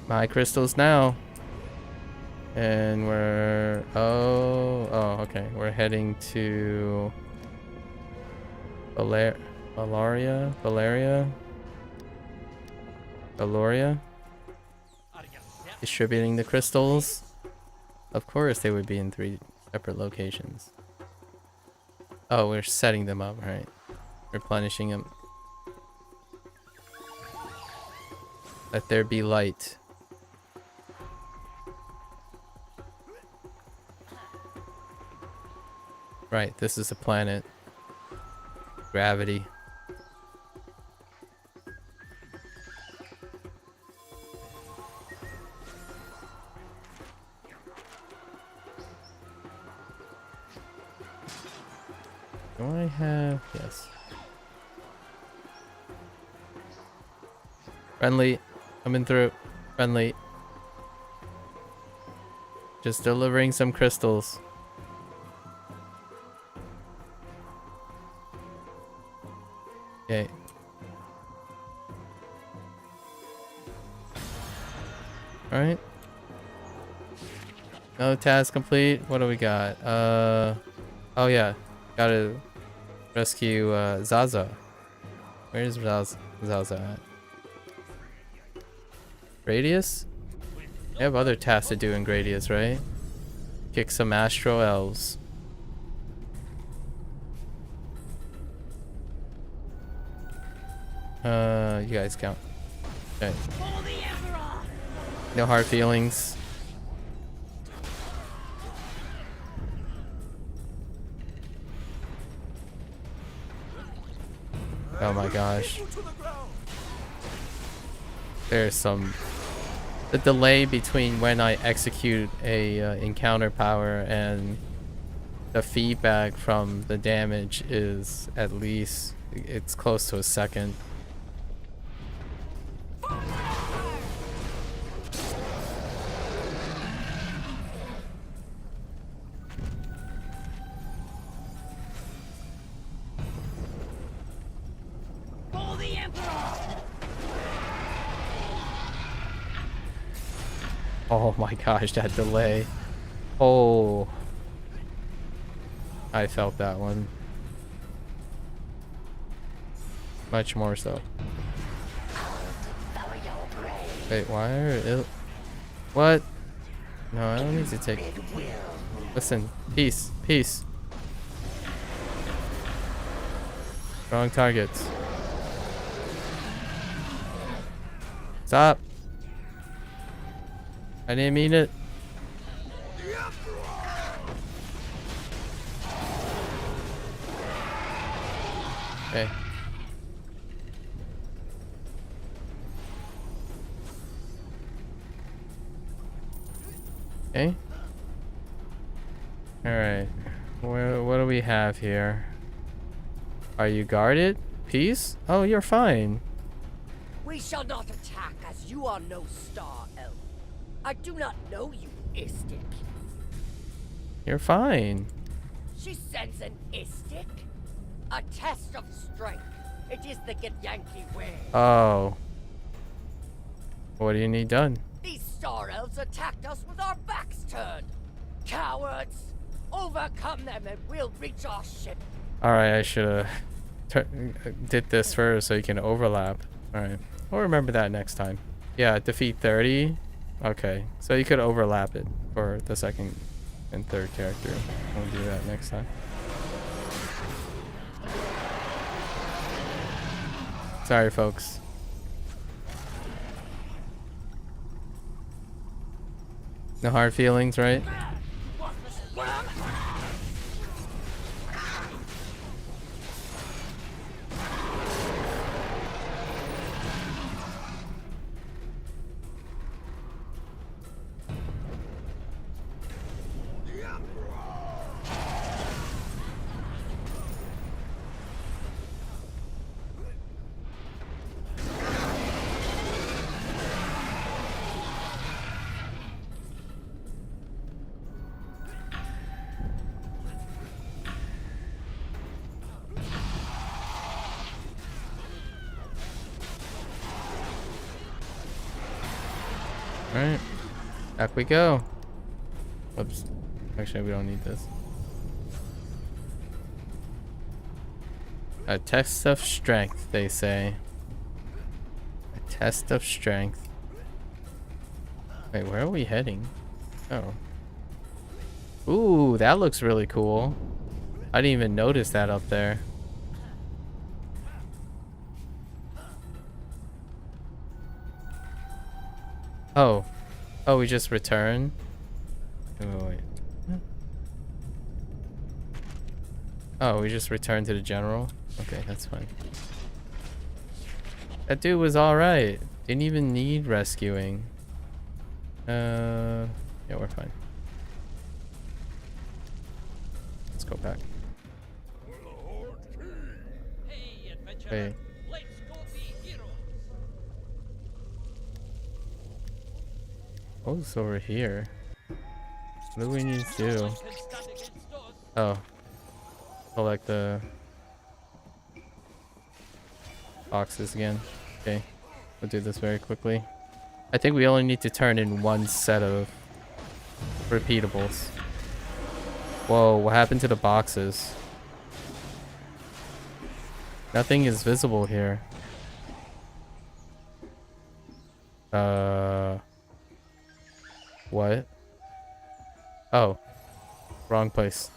My crystals now. And we're okay. We're heading to Valeria. Distributing the crystals. Of course they would be in 3 separate locations. Oh, we're setting them up, right? Replenishing them. Let there be light. Right, this is a planet. Gravity. Do I have... Yes. Friendly. Coming through. Friendly. Just delivering some crystals. Okay. Alright. No task complete. What do we got? Oh yeah. Gotta rescue Zaza. Where's Zaza at? Gradius? I have other tasks to do in Gradius, right? Kick some Astro Elves. You guys count. Okay. No hard feelings. Oh my gosh. There's some... The delay between when I execute a encounter power and the feedback from the damage is at least... It's close to a second. Oh my gosh, that delay. Oh. I felt that one. Much more so. Wait, why are what? No, I don't need to take... Listen, peace, peace. Wrong targets. Stop. I didn't mean it. Okay. Okay. Alright. What do we have here? Are you guarded? Peace? Oh, you're fine. We shall not attack, as you are no star elf. I do not know you, Istik. You're fine. She sends an Istik? A test of strength. It is the Githyanki way. Oh. What do you need done? These star elves attacked us with our backs turned. Cowards! Overcome them and we'll reach our ship. Alright, I should have did this first so you can overlap. Alright. We'll remember that next time. Yeah, defeat 30. Okay. So you could overlap it for the second and third character. We'll do that next time. Sorry, folks. No hard feelings, right? Alright, back we go. Oops. Actually, we don't need this. A test of strength, they say. A test of strength. Wait, where are we heading? Oh. Ooh, that looks really cool. I didn't even notice that up there. Oh. Oh, we just return? Wait. Oh, we just returned to the general? Okay, that's fine. That dude was alright. Didn't even need rescuing. Yeah, we're fine. Let's go back. Hey, adventurer. Hey. Let's go be heroes. What's over here? What do we need to do? Oh. Collect the boxes again. Okay. We'll do this very quickly. I think we only need to turn in one set of repeatables. Whoa, what happened to the boxes? Nothing is visible here. What? Oh. Wrong place.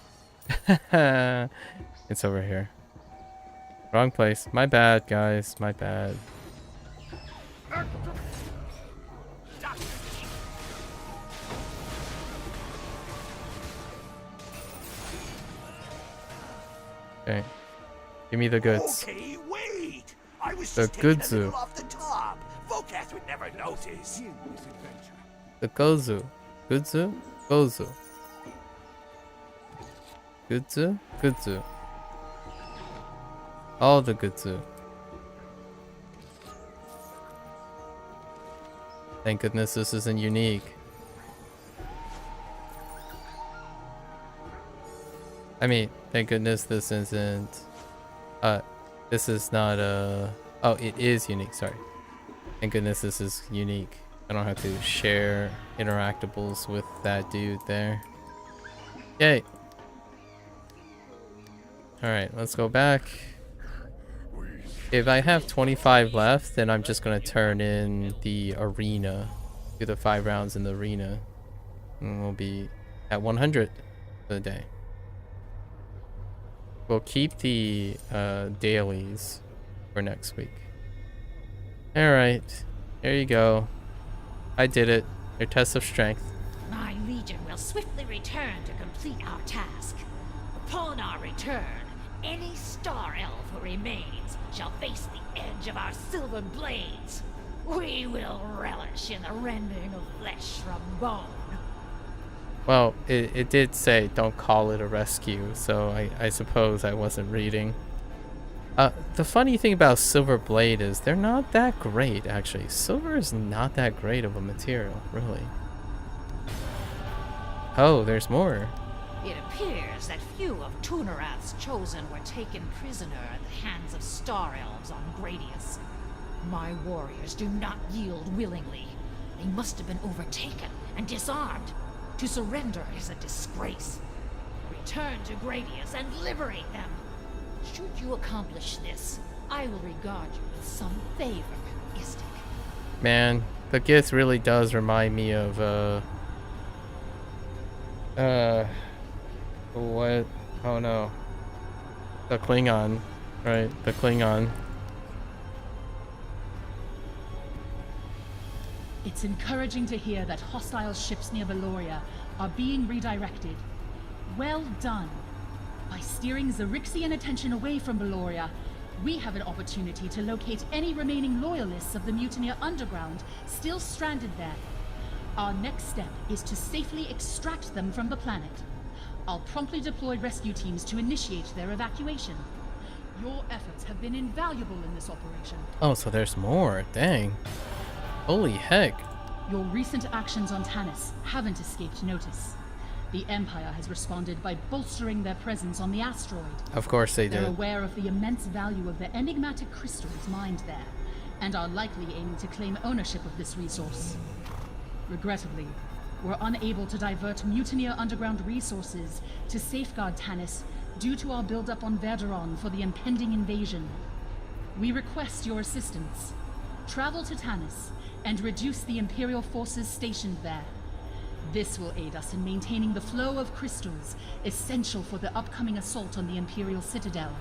It's over here. Wrong place. My bad, guys. My bad. Okay. Give me the goods. Okay, wait. I was The just taking a goodzu. little off the top. Volcath would never notice. The gozu. Goodzu? Gozu. Goodzu? Goodzu. All the goodzu. Thank goodness this isn't unique. I mean, thank goodness this isn't... this is not a... Oh, it is unique, sorry. Thank goodness this is unique. I don't have to share interactables with that dude there. Yay! Alright, let's go back. If I have 25 left, then I'm just gonna turn in the arena. Do the 5 rounds in the arena. And we'll be at 100 for the day. We'll keep the dailies for next week. Alright, there you go. I did it. Your test of strength. My legion will swiftly return to complete our task. Upon our return, any star elf who remains shall face the edge of our silver blades. We will relish in the rending of flesh from bone. Well, it did say don't call it a rescue, so I suppose I wasn't reading. The funny thing about Silver Blade is they're not that great, actually. Silver is not that great of a material, really. Oh, there's more. It appears that few of Tunarath's chosen were taken prisoner at the hands of Star Elves on Gradius. My warriors do not yield willingly. They must have been overtaken and disarmed. To surrender is a disgrace. Return to Gradius and liberate them. Should you accomplish this, I will regard you with some favor, Istik. Man, the gift really does remind me of what? Oh no. The Klingon, right? The Klingon. It's encouraging to hear that hostile ships near Valoria are being redirected. Well done. By steering Xerixian attention away from Valoria, we have an opportunity to locate any remaining loyalists of the Mutineer Underground still stranded there. Our next step is to safely extract them from the planet. I'll promptly deploy rescue teams to initiate their evacuation. Your efforts have been invaluable in this operation. Oh, so there's more. Dang. Holy heck. Your recent actions on Tanis haven't escaped notice. The Empire has responded by bolstering their presence on the asteroid. Of course they They're did. aware of the immense value of the enigmatic crystals mined there, and are likely aiming to claim ownership of this resource. Regrettably, we're unable to divert Mutineer Underground resources to safeguard Tanis due to our buildup on Verderon for the impending invasion. We request your assistance. Travel to Tanis and reduce the Imperial forces stationed there. This will aid us in maintaining the flow of crystals essential for the upcoming assault on the Imperial Citadel.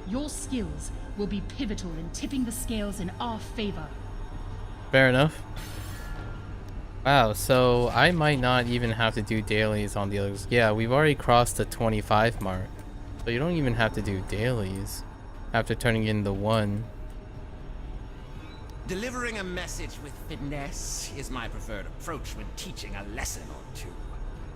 Your skills will be pivotal in tipping the scales in our favor. Fair enough. Wow, so I might not even have to do dailies on the others. Yeah, we've already crossed the 25 mark. So you don't even have to do dailies after turning in the 1. Delivering a message with finesse is my preferred approach when teaching a lesson or two.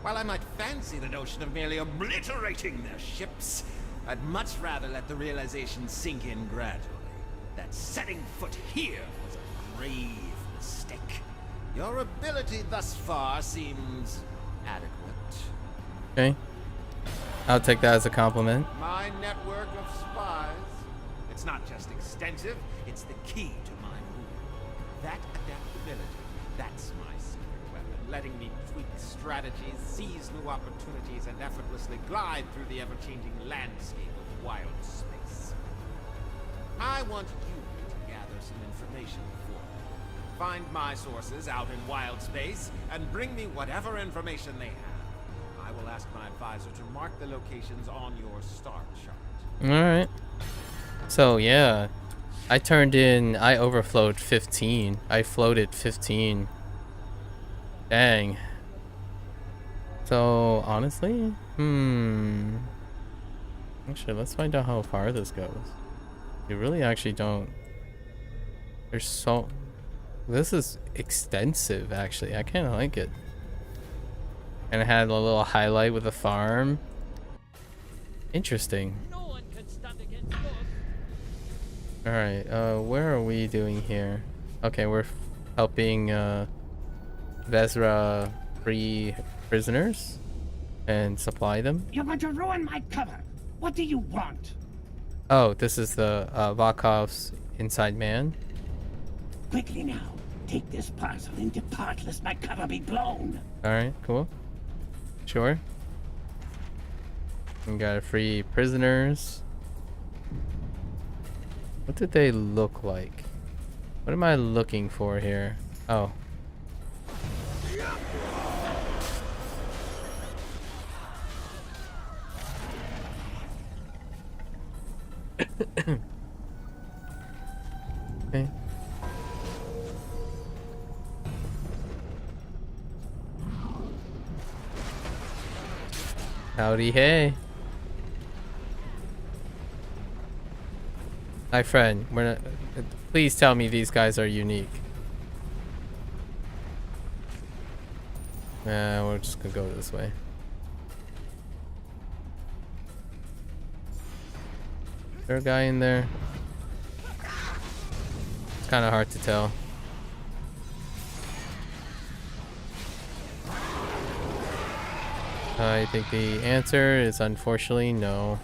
While I might fancy the notion of merely obliterating their ships, I'd much rather let the realization sink in gradually. That setting foot here was a grave mistake. Your ability thus far seems adequate. Okay. I'll take that as a compliment. My network of spies, it's not just extensive, it's the key to my rule. That adaptability, that's my secret weapon, letting me tweak strategies, seize new opportunities, and effortlessly glide through the ever-changing landscape of Wildspace. I want you to gather some information for me. Find my sources out in Wildspace and bring me whatever information they have. I will ask my advisor to mark the locations on your star chart. Alright. So, yeah. I overflowed 15. I floated 15. Dang. So, honestly? Actually, let's find out how far this goes. You really actually don't... This is extensive, actually. I kind of like it. And it had a little highlight with a farm. Interesting. No one can stand against us. Alright, where are we doing here? Okay, we're helping Vezra free prisoners and supply them. You're going to ruin my cover. What do you want? Oh, this is the Vakov's inside man. Quickly now. Take this parcel and depart lest my cover be blown. Alright, cool. Sure. We got free prisoners. What did they look like? What am I looking for here? Oh. Okay. Howdy, hey. My friend, we're not, please tell me these guys are unique. Nah, we're just gonna go this way. Is there a guy in there? It's kind of hard to tell. I think the answer is unfortunately no.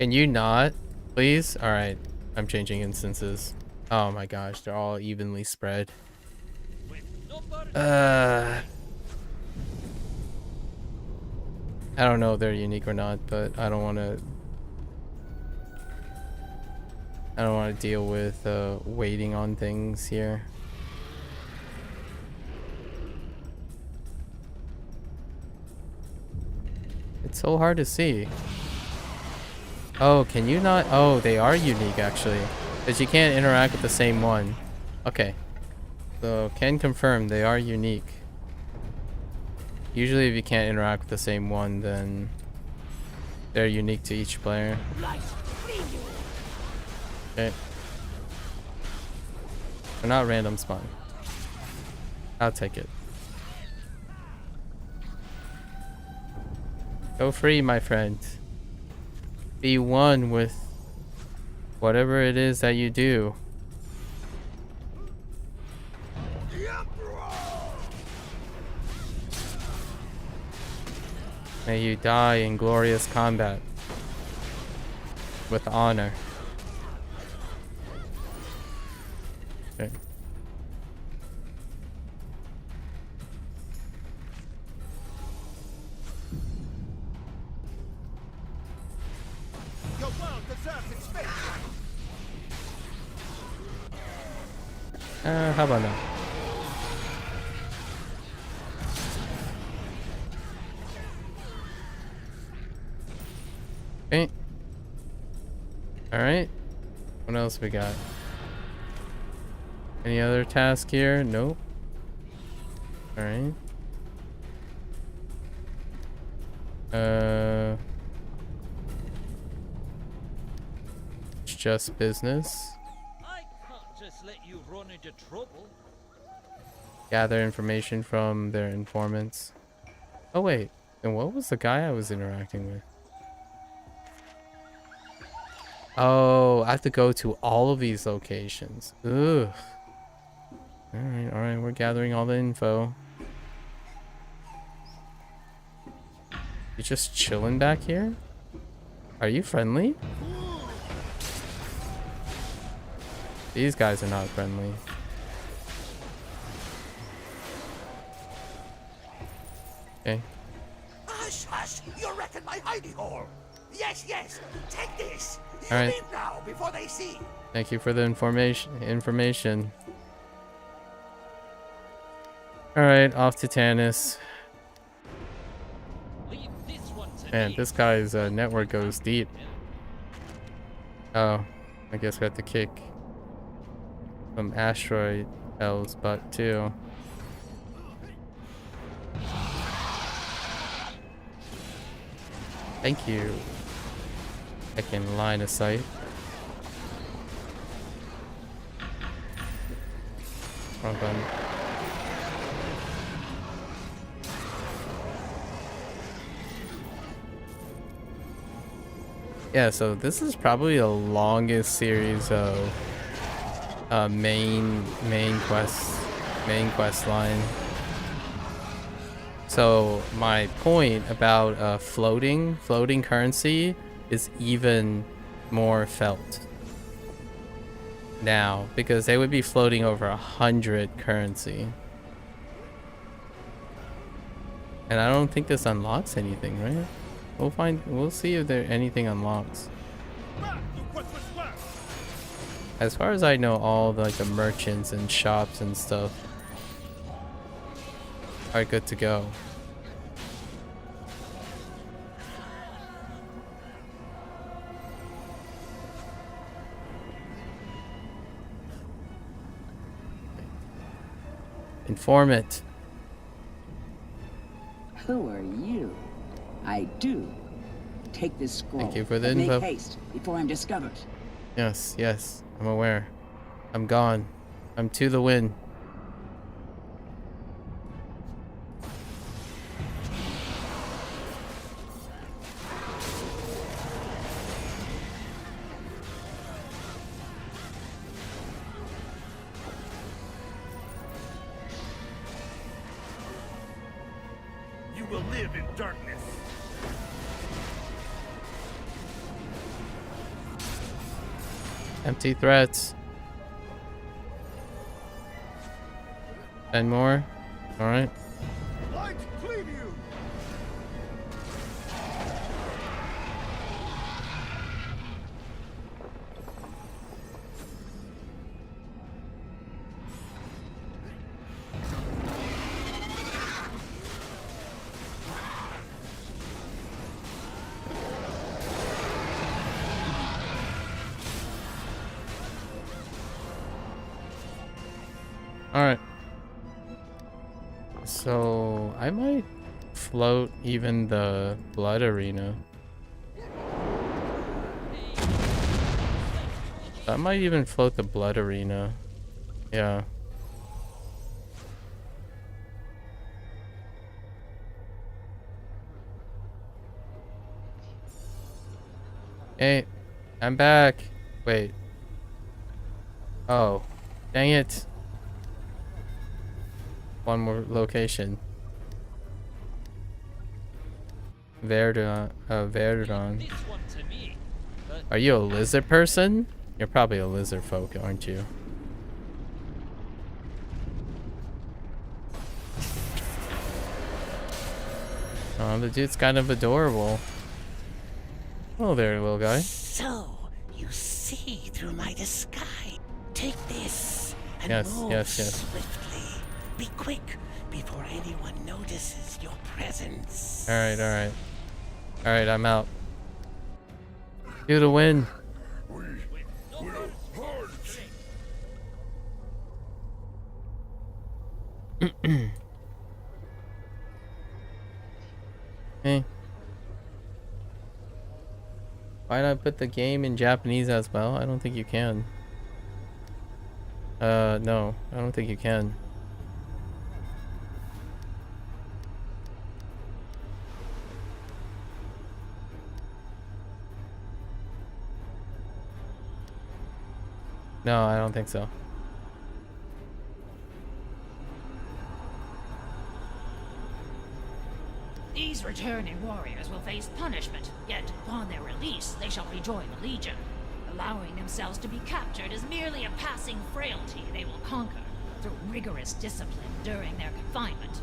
Can you not, please? Alright, I'm changing instances. Oh my gosh, they're all evenly spread. With I don't know if they're unique or not, but I don't want to deal with waiting on things here. It's so hard to see. Oh, can you not? Oh, they are unique actually, because you can't interact with the same one. Okay, so can confirm they are unique. Usually if you can't interact with the same one, then they're unique to each player. Okay. They're not random spawn. I'll take it. Go free, my friend. Be one with whatever it is that you do. May you die in glorious combat with honor. Okay. Your world deserves its fate. How about now? Okay. Alright. What else we got? Any other task here? Nope. Alright. It's just business. I can't just let you run into trouble. Gather information from their informants. Oh wait, then what was the guy I was interacting with? Oh, I have to go to all of these locations. Ugh. Alright, we're gathering all the info. You just chilling back here? Are you friendly? These guys are not friendly. Okay. Hush, hush! You're wrecking my hidey hole! Yes, yes! Take this! You All right. leave now before they see! Thank you for the information. Alright, off to Tanis. Man, this guy's network goes deep. Oh, I guess we have to kick some asteroid L's butt too. Thank you. I can line of sight. Wrong button. Yeah, so this is probably the longest series of main quest line. So my point about floating currency is even more felt now, because they would be floating over 100 currency, and I don't think this unlocks anything, right? We'll see if there anything unlocks. As far as I know, all the merchants and shops and stuff are good to go. Informant. Who are you? I do. Take this scroll. Thank you for the But info. make haste before I'm discovered. Yes, I'm aware. I'm gone. I'm to the wind. You will live in darkness. Empty threats. 10 more. All right. Light cleave you. All right. So I might float even the blood arena. I might even float the blood arena. Yeah. Hey, I'm back. Wait. Oh, dang it. One more location. Verdun. Verdun. Are you a lizard person? You're probably a lizard folk, aren't you? Oh, the dude's kind of adorable. Oh, there, little guy. So, you see through my disguise. Take this and move yes. swiftly. Be quick before anyone notices your presence. Alright. Alright, I'm out. Do the win. Hey. Why not put the game in Japanese as well? I don't think you can. No, I don't think you can. No, I don't think so. These returning warriors will face punishment, yet upon their release they shall rejoin the Legion. Allowing themselves to be captured is merely a passing frailty they will conquer through rigorous discipline during their confinement.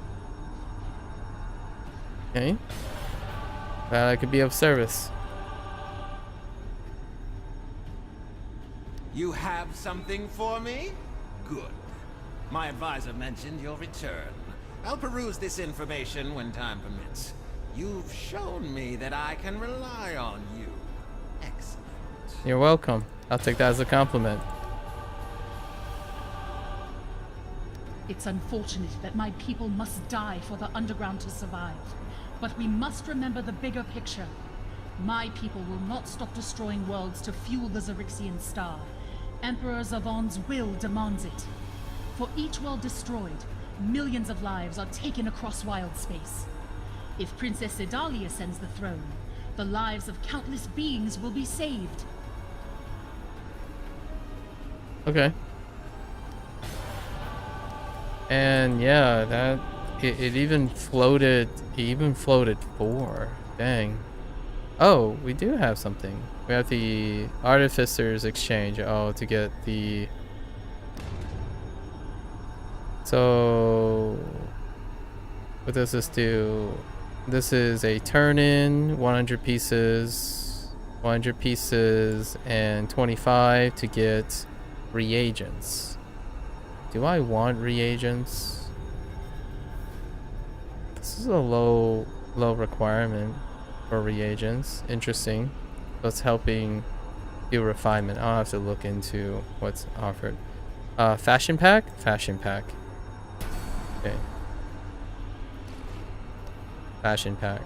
Okay. Glad I could be of service. You have something for me? Good. My advisor mentioned your return. I'll peruse this information when time permits. You've shown me that I can rely on you. Excellent. You're welcome. I'll take that as a compliment. It's unfortunate that my people must die for the underground to survive. But we must remember the bigger picture. My people will not stop destroying worlds to fuel the Xerixian star. Emperor Zavon's will demands it. For each world destroyed, millions of lives are taken across Wildspace. If Princess Sedalia ascends the throne, the lives of countless beings will be saved. Okay. And yeah, that it even floated. It even floated 4. Dang. Oh, we do have something. We have the Artificer's Exchange. Oh, to get the. So, what does this do? This is a turn-in, 100 pieces, and 25 to get reagents. Do I want reagents? This is a low requirement for reagents. Interesting. So it's helping do refinement. I'll have to look into what's offered. Fashion pack? Fashion pack. Okay. Fashion pack.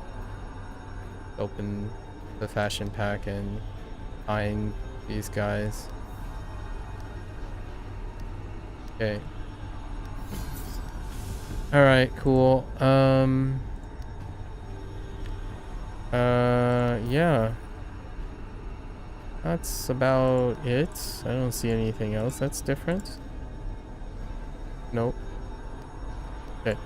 Open the fashion pack and find these guys. Okay. Alright, cool. Yeah. That's about it. I don't see anything else that's different. Nope. Okay.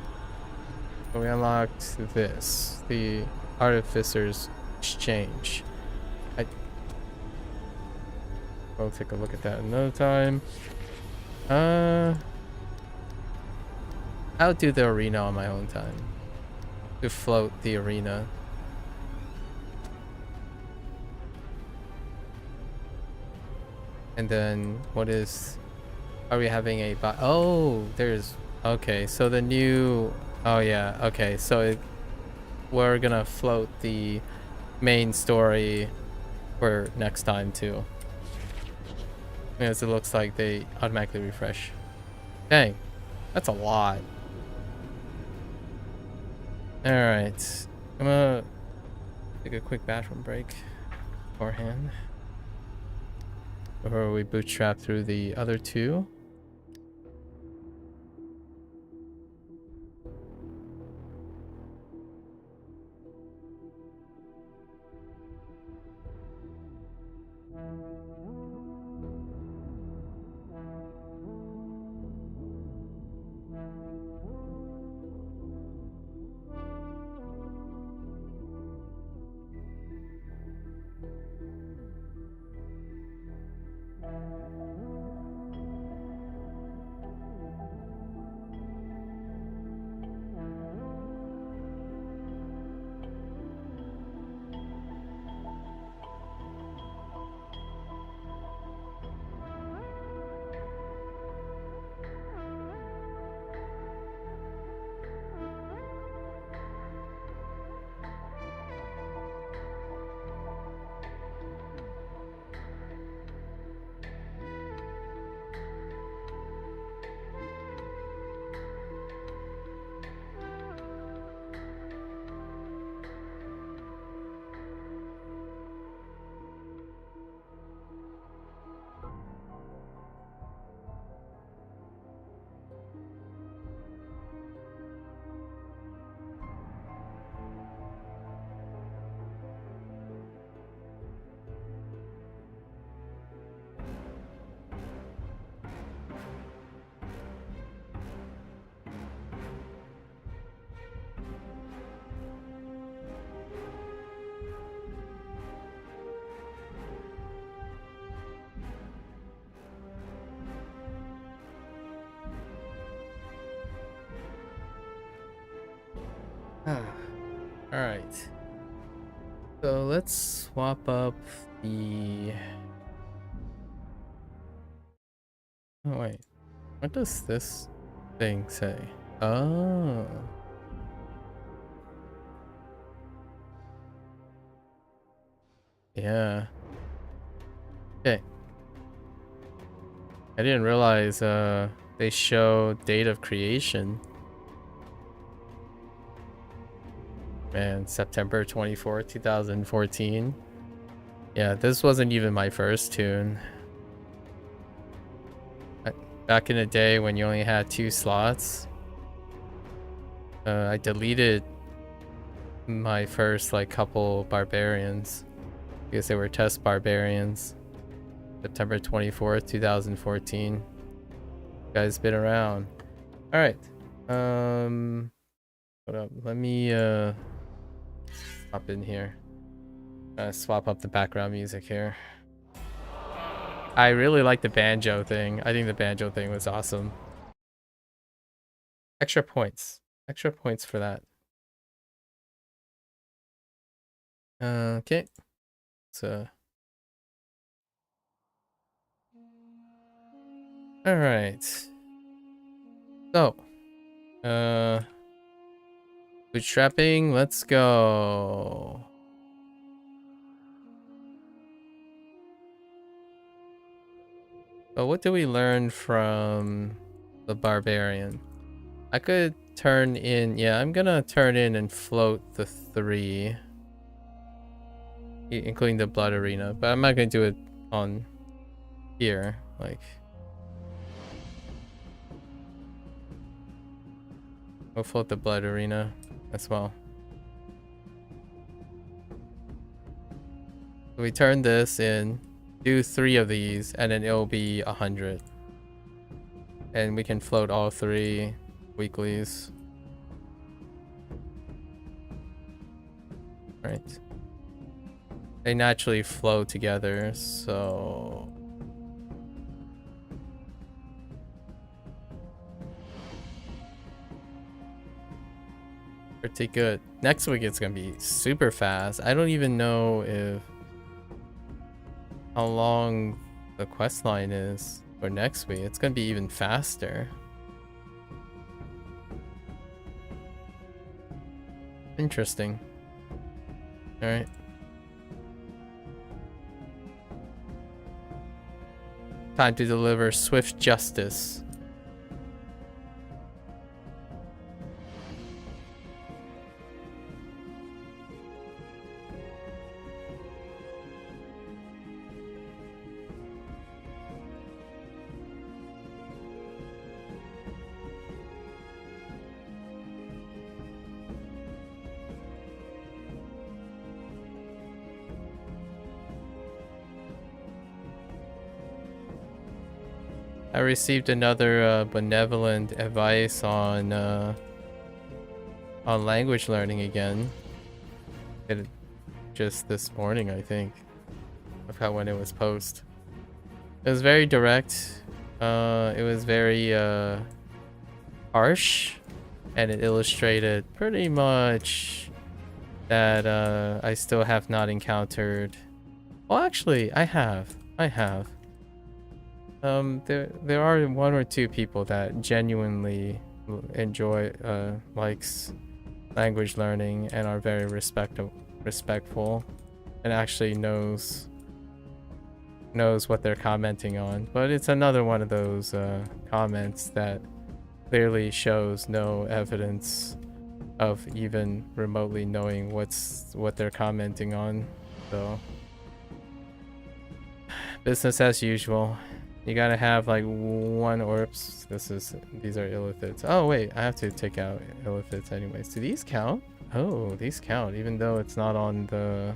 So we unlocked this. The Artificer's Exchange. I'll take a look at that another time. I'll do the arena on my own time. To float the arena. And then what is... Are we having a... Oh, there's... Okay, so the new... Oh yeah, okay, so we're gonna float the main story for next time too. Because it looks like they automatically refresh. Dang, that's a lot. Alright, I'm gonna take a quick bathroom break beforehand. Before we bootstrap through the other two. Alright. So let's swap up the... Oh wait. What does this thing say? Oh. Yeah. Okay. I didn't realize they show date of creation. Man, September 24th, 2014. Yeah, this wasn't even my first tune. Back in the day when you only had 2 slots, I deleted my first like couple barbarians because they were test barbarians. September 24th, 2014. You guys been around. All right. Hold up. Let me hop in here. Swap up the background music here. I really like the banjo thing. I think the banjo thing was awesome. Extra points. Extra points for that. Okay. So. All right. So. Bootstrapping. Let's go. So what do we learn from the barbarian? I could turn in, yeah, I'm gonna turn in and float the 3, including the blood arena, but I'm not gonna do it on here, like. We'll float the blood arena as well. So we turn this in, do 3 of these, and then it'll be 100. And we can float all 3 weeklies. Right. They naturally flow together, so... pretty good. Next week it's gonna be super fast. I don't even know if how long the quest line is for next week. It's gonna be even faster. Interesting. All right. Time to deliver swift justice. I received another benevolent advice on language learning again. Just this morning, I think. I forgot when it was posted. It was very direct. It was very harsh, and it illustrated pretty much that I still have not encountered. Well, actually, I have. There are one or two people that genuinely enjoy likes language learning and are very respectful and actually knows what they're commenting on. But it's another one of those comments that clearly shows no evidence of even remotely knowing what they're commenting on. So business as usual. You gotta have like one oops. These are illithits. Oh wait, I have to take out illithits anyways. Do these count? Oh, these count even though it's not on the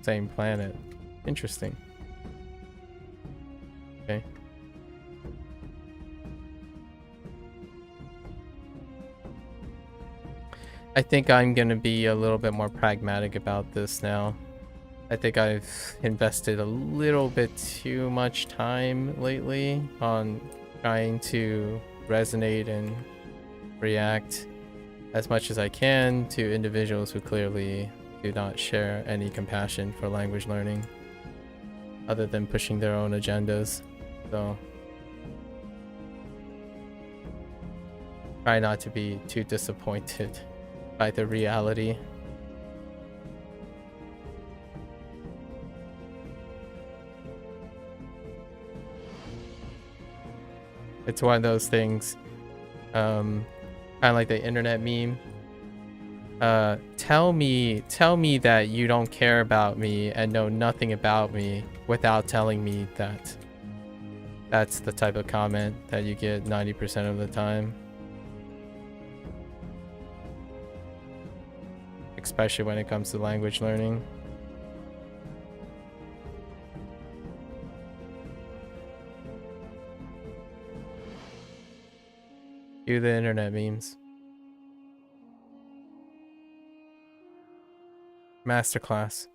same planet. Interesting. Okay. I think I'm gonna be a little bit more pragmatic about this now. I think I've invested a little bit too much time lately on trying to resonate and react as much as I can to individuals who clearly do not share any compassion for language learning other than pushing their own agendas. So try not to be too disappointed by the reality. It's one of those things, kind of like the internet meme. Tell me that you don't care about me and know nothing about me without telling me that. That's the type of comment that you get 90% of the time. Especially when it comes to language learning. Do the internet memes. Masterclass.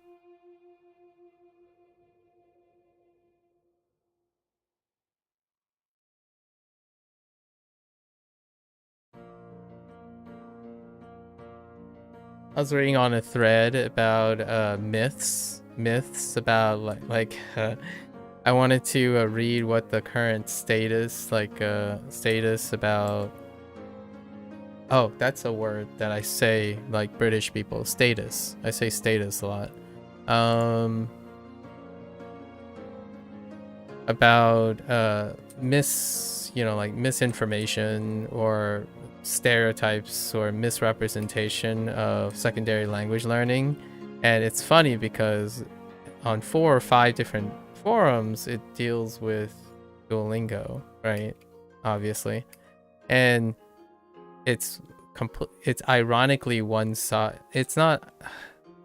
I was reading on a thread about myths about I wanted to read what the current status about. Oh, that's a word that I say like British people. Status. I say status a lot. About misinformation or stereotypes or misrepresentation of secondary language learning. And it's funny because on 4 or 5 different forums it deals with Duolingo, right? Obviously. And it's ironically one side. It's not,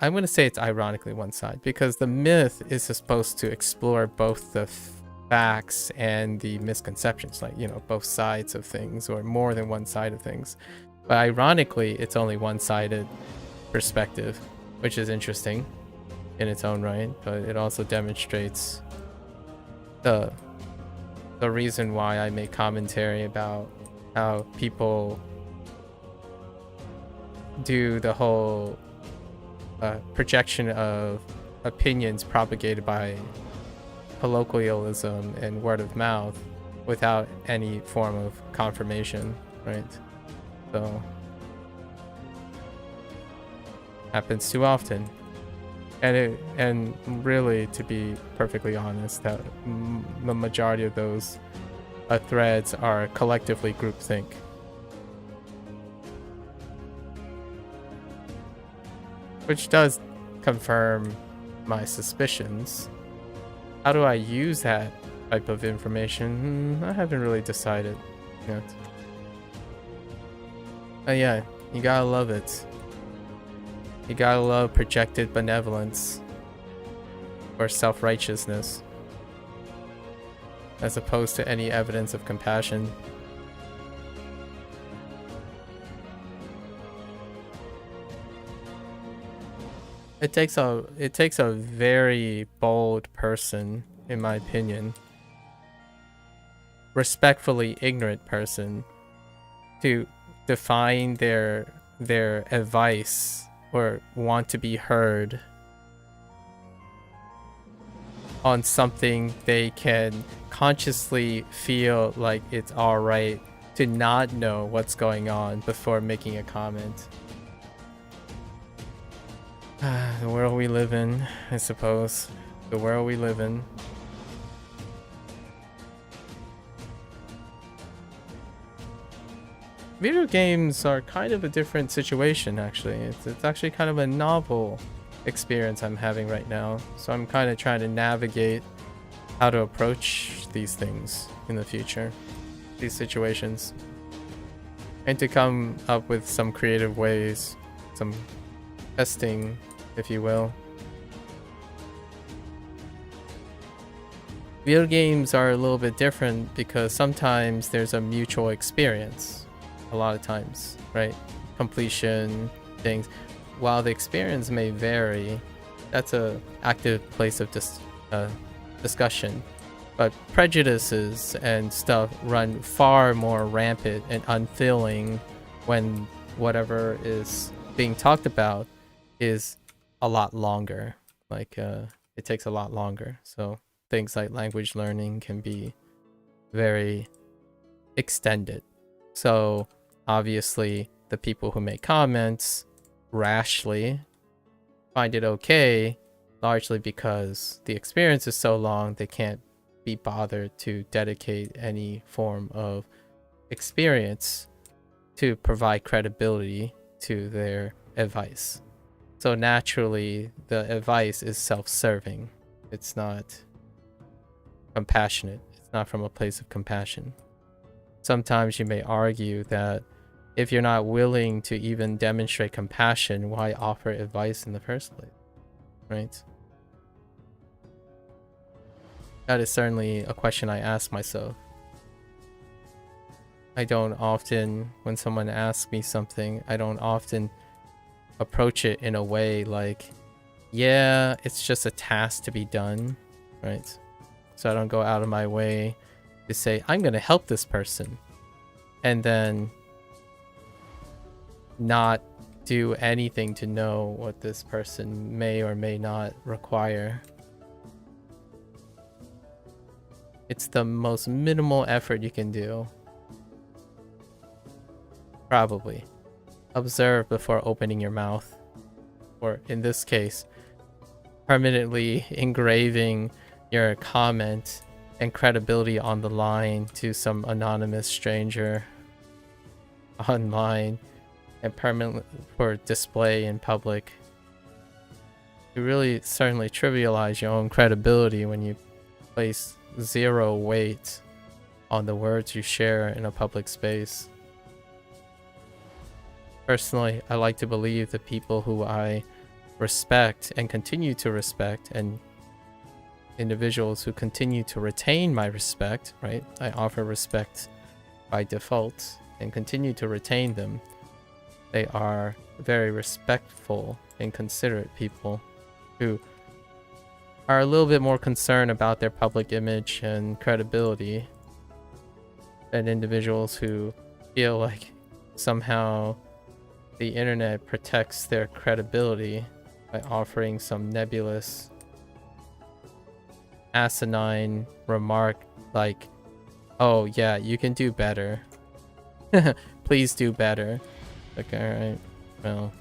I'm going to say it's ironically one side because the myth is supposed to explore both the facts and the misconceptions, like, both sides of things or more than one side of things. But ironically, it's only one-sided perspective, which is interesting in its own right, but it also demonstrates the reason why I make commentary about how people do the whole projection of opinions propagated by colloquialism and word of mouth without any form of confirmation, right? So happens too often. And really, to be perfectly honest, that the majority of those threads are collectively groupthink. Which does confirm my suspicions. How do I use that type of information? I haven't really decided yet. Oh yeah, you gotta love it. You gotta love projected benevolence or self-righteousness as opposed to any evidence of compassion. It takes a very bold person, in my opinion, respectfully ignorant person, to define their advice or want to be heard on something they can consciously feel like it's alright to not know what's going on before making a comment. The world we live in, I suppose. The world we live in. Video games are kind of a different situation, actually. It's actually kind of a novel experience I'm having right now. So I'm kind of trying to navigate how to approach these things in the future. These situations. And to come up with some creative ways. Some testing, if you will. Video games are a little bit different because sometimes there's a mutual experience. A lot of times, right? Completion, things. While the experience may vary, that's a active place of discussion. But prejudices and stuff run far more rampant and unfeeling when whatever is being talked about is a lot longer. Like it takes a lot longer. So things like language learning can be very extended. So obviously the people who make comments rashly find it okay, largely because the experience is so long they can't be bothered to dedicate any form of experience to provide credibility to their advice. So naturally the advice is self-serving. It's not compassionate. It's not from a place of compassion. Sometimes you may argue that if you're not willing to even demonstrate compassion, why offer advice in the first place? Right? That is certainly a question I ask myself. I don't often, when someone asks me something, I don't often approach it in a way like, yeah, it's just a task to be done, right? So I don't go out of my way to say, I'm going to help this person, and then not do anything to know what this person may or may not require. It's the most minimal effort you can do. Probably. Observe before opening your mouth. Or in this case, permanently engraving your comment and credibility on the line to some anonymous stranger online and permanently for display in public. You really certainly trivialize your own credibility when you place zero weight on the words you share in a public space. Personally, I like to believe the people who I respect and continue to respect, and individuals who continue to retain my respect, right? I offer respect by default and continue to retain them. They are very respectful and considerate people who are a little bit more concerned about their public image and credibility than individuals who feel like somehow the internet protects their credibility by offering some nebulous, asinine remark like, oh yeah, you can do better. Please do better. Okay, alright. Well.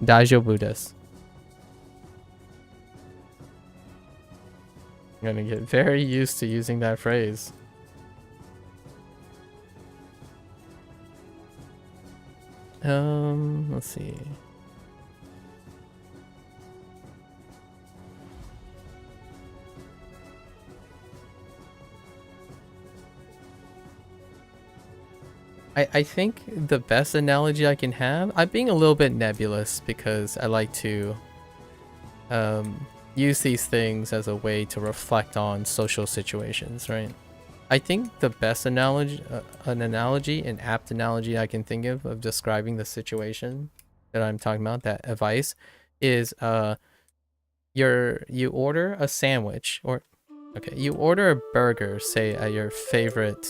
Daijoubu desu. I'm gonna get very used to using that phrase. Let's see. I think the best analogy I can have, I'm being a little bit nebulous because I like to use these things as a way to reflect on social situations, right? I think the best analogy, an apt analogy I can think of describing the situation that I'm talking about, that advice, is you order a sandwich, or okay, you order a burger, say at your favorite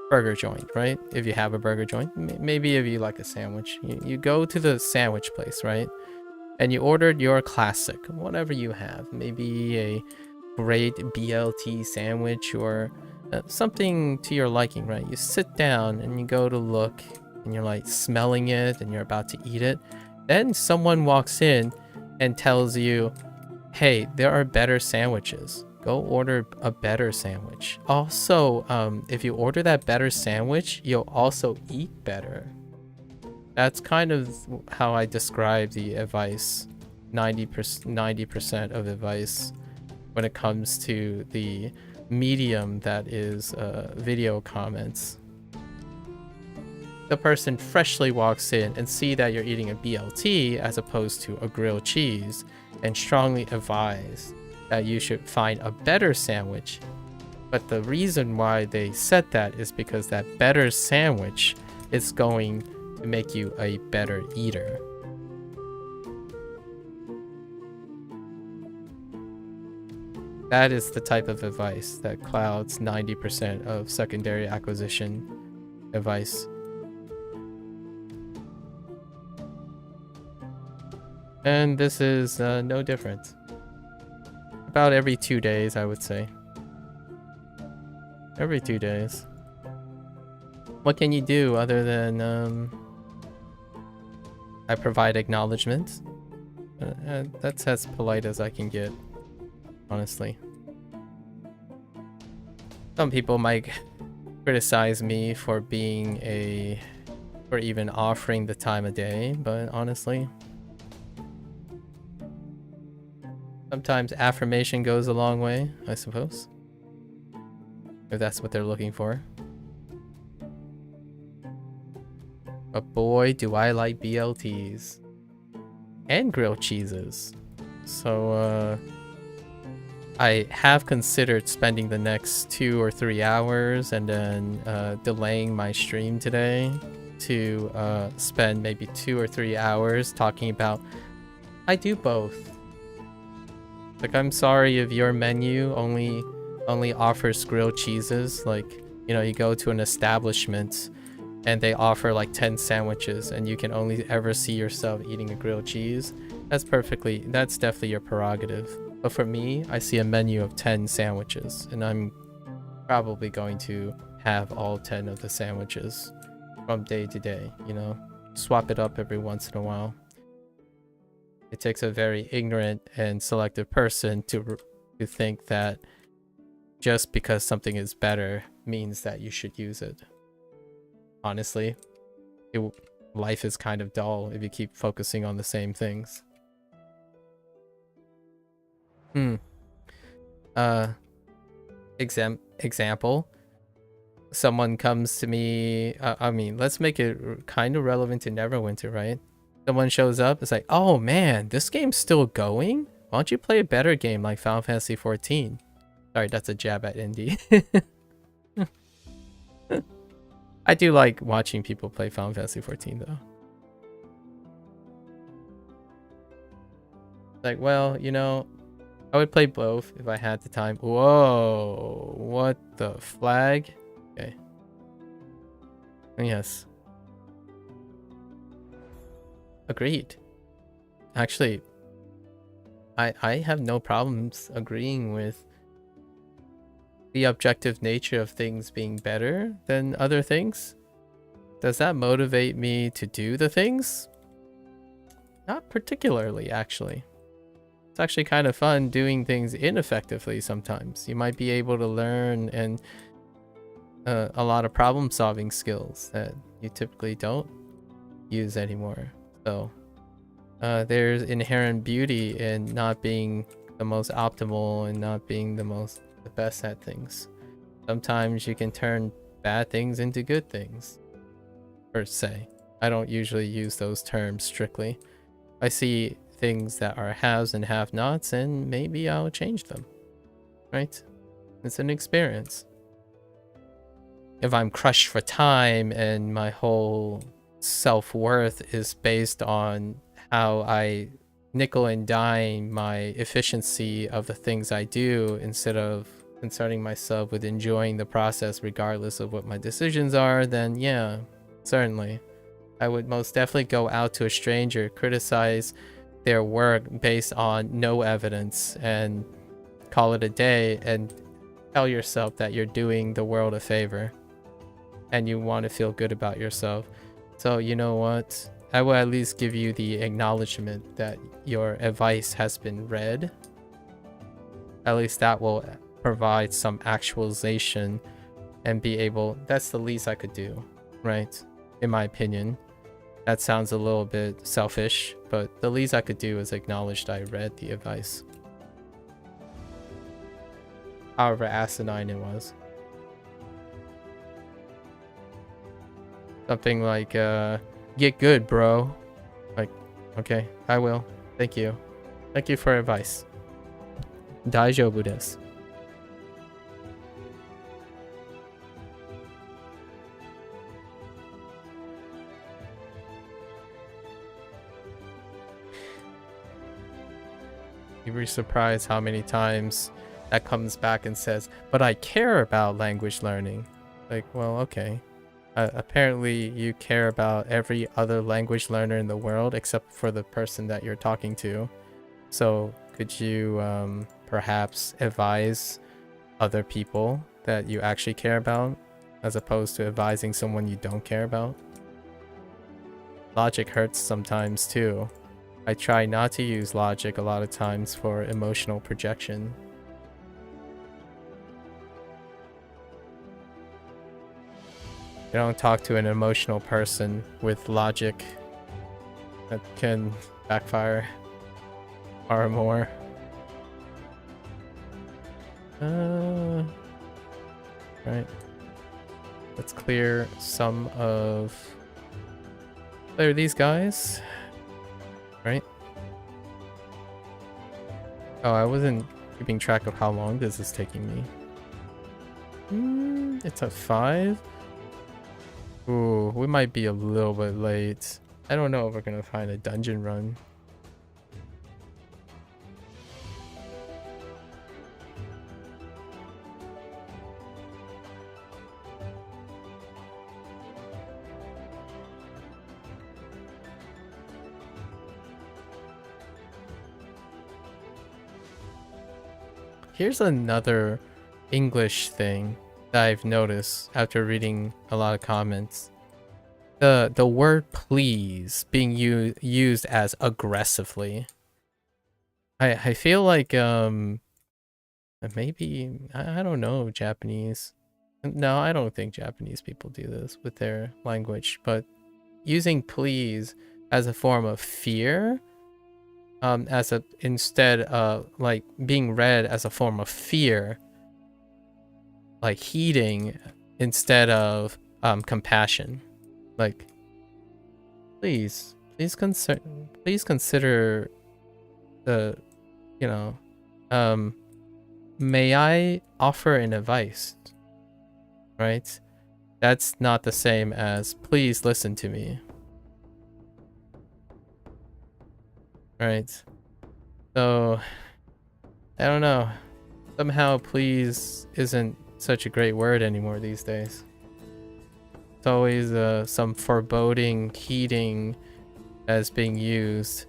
burger joint, right? If you have a burger joint, maybe if you like a sandwich, you go to the sandwich place, right? And you ordered your classic, whatever you have, maybe a great BLT sandwich or something to your liking, right? You sit down and you go to look and you're like smelling it and you're about to eat it. Then someone walks in and tells you, hey, there are better sandwiches. Go order a better sandwich. Also, if you order that better sandwich, you'll also eat better. That's kind of how I describe the advice, 90% of advice when it comes to the medium that is video comments. The person freshly walks in and see that you're eating a BLT as opposed to a grilled cheese and strongly advise that you should find a better sandwich. But the reason why they said that is because that better sandwich is going to make you a better eater. That is the type of advice that clouds 90% of secondary acquisition advice. And this is no different. About every 2 days, I would say. Every 2 days. What can you do other than I provide acknowledgement? That's as polite as I can get, honestly. Some people might criticize me for for even offering the time of day, but honestly, sometimes affirmation goes a long way, I suppose. If that's what they're looking for. But boy, do I like BLTs. And grilled cheeses. So, I have considered spending the next 2 or 3 hours and then delaying my stream today to spend maybe 2 or 3 hours talking about I do both. Like, I'm sorry if your menu only offers grilled cheeses. Like, you know, you go to an establishment and they offer like 10 sandwiches and you can only ever see yourself eating a grilled cheese. That's definitely your prerogative. But for me, I see a menu of 10 sandwiches and I'm probably going to have all 10 of the sandwiches from day to day, you know, swap it up every once in a while. It takes a very ignorant and selective person to think that just because something is better means that you should use it. Honestly, life is kind of dull if you keep focusing on the same things. Example. Someone comes to me, I mean, let's make it kind of relevant to Neverwinter, right? Someone shows up, it's like, oh man, this game's still going? Why don't you play a better game like Final Fantasy 14? Sorry, that's a jab at indie. I do like watching people play Final Fantasy 14 though. Like, well, you know, I would play both if I had the time. Whoa, what the flag? Okay. Yes. Agreed. Actually, I have no problems agreeing with the objective nature of things being better than other things. Does that motivate me to do the things? Not particularly, actually. It's actually kind of fun doing things ineffectively sometimes. You might be able to learn and a lot of problem solving skills that you typically don't use anymore. So there's inherent beauty in not being the most optimal and not being the best at things. Sometimes you can turn bad things into good things, per se. I don't usually use those terms strictly. I see things that are haves and have-nots, and maybe I'll change them, right? It's an experience. If I'm crushed for time and my whole self-worth is based on how I nickel and dime my efficiency of the things I do instead of concerning myself with enjoying the process regardless of what my decisions are, then yeah, certainly. I would most definitely go out to a stranger, criticize their work based on no evidence, and call it a day, and tell yourself that you're doing the world a favor and you want to feel good about yourself. So you know what? I will at least give you the acknowledgement that your advice has been read. At least that will provide some actualization and be able... That's the least I could do, right? In my opinion. That sounds a little bit selfish, but the least I could do is acknowledge that I read the advice. However asinine it was. Something like, get good, bro. Like, okay, I will. Thank you. Thank you for advice. Daijoubu desu. You'd be surprised how many times that comes back and says, but I care about language learning. Like, well, okay. Apparently you care about every other language learner in the world except for the person that you're talking to. So could you perhaps advise other people that you actually care about as opposed to advising someone you don't care about? Logic hurts sometimes too. I try not to use logic a lot of times for emotional projection. You don't talk to an emotional person with logic. That can backfire far more. Right. Let's clear some of... Clear these guys. Right? Oh, I wasn't keeping track of how long this is taking me. It's a 5. Ooh, we might be a little bit late. I don't know if we're gonna find a dungeon run. Here's another English thing that I've noticed after reading a lot of comments. The word please being used as aggressively. I feel like maybe I don't know Japanese. No, I don't think Japanese people do this with their language, but using please as a form of fear, instead of like being read as a form of fear, like heeding instead of compassion. Like, please consider the, you know, may I offer an advice, right? That's not the same as please listen to me. Right. So, I don't know. Somehow please isn't such a great word anymore these days. It's always some foreboding, heeding, that is being used,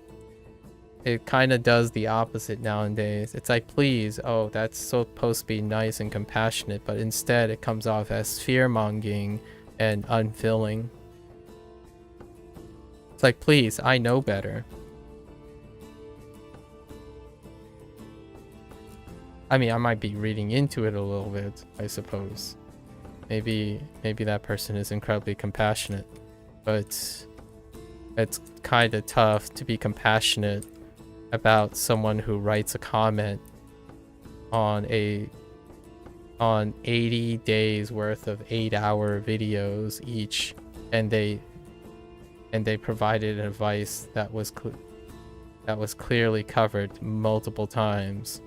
it kind of does the opposite nowadays. It's like, please, oh, that's supposed to be nice and compassionate, but instead it comes off as fear-mongering and unfilling. It's like, please, I know better. I mean, I might be reading into it a little bit, I suppose. Maybe that person is incredibly compassionate, but it's kind of tough to be compassionate about someone who writes a comment on 80 days worth of 8-hour videos each, and they provided advice that was clearly covered multiple times,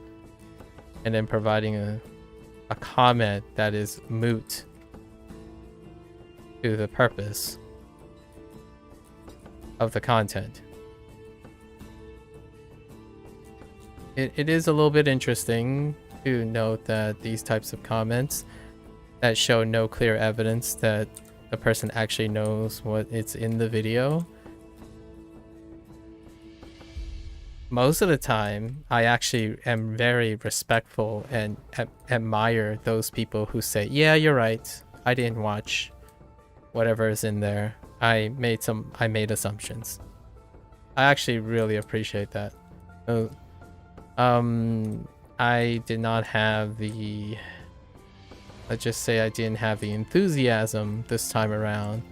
and then providing a comment that is moot to the purpose of the content. It is a little bit interesting to note that these types of comments that show no clear evidence that the person actually knows what it's in the video, most of the time I actually am very respectful and admire those people who say, yeah, you're right, I didn't watch whatever is in there, I made assumptions. I actually really appreciate that. I did not have the, let's just say I didn't have the enthusiasm this time around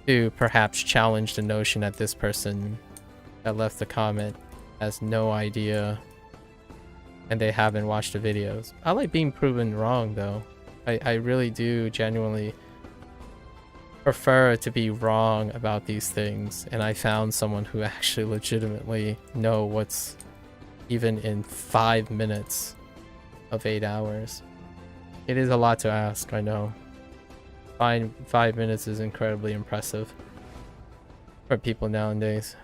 to perhaps challenge the notion that this person that left the comment has no idea and they haven't watched the videos. I like being proven wrong though. I really do genuinely prefer to be wrong about these things, and I found someone who actually legitimately know what's even in 5 minutes of 8 hours. It is a lot to ask, I know. 5 minutes is incredibly impressive for people nowadays.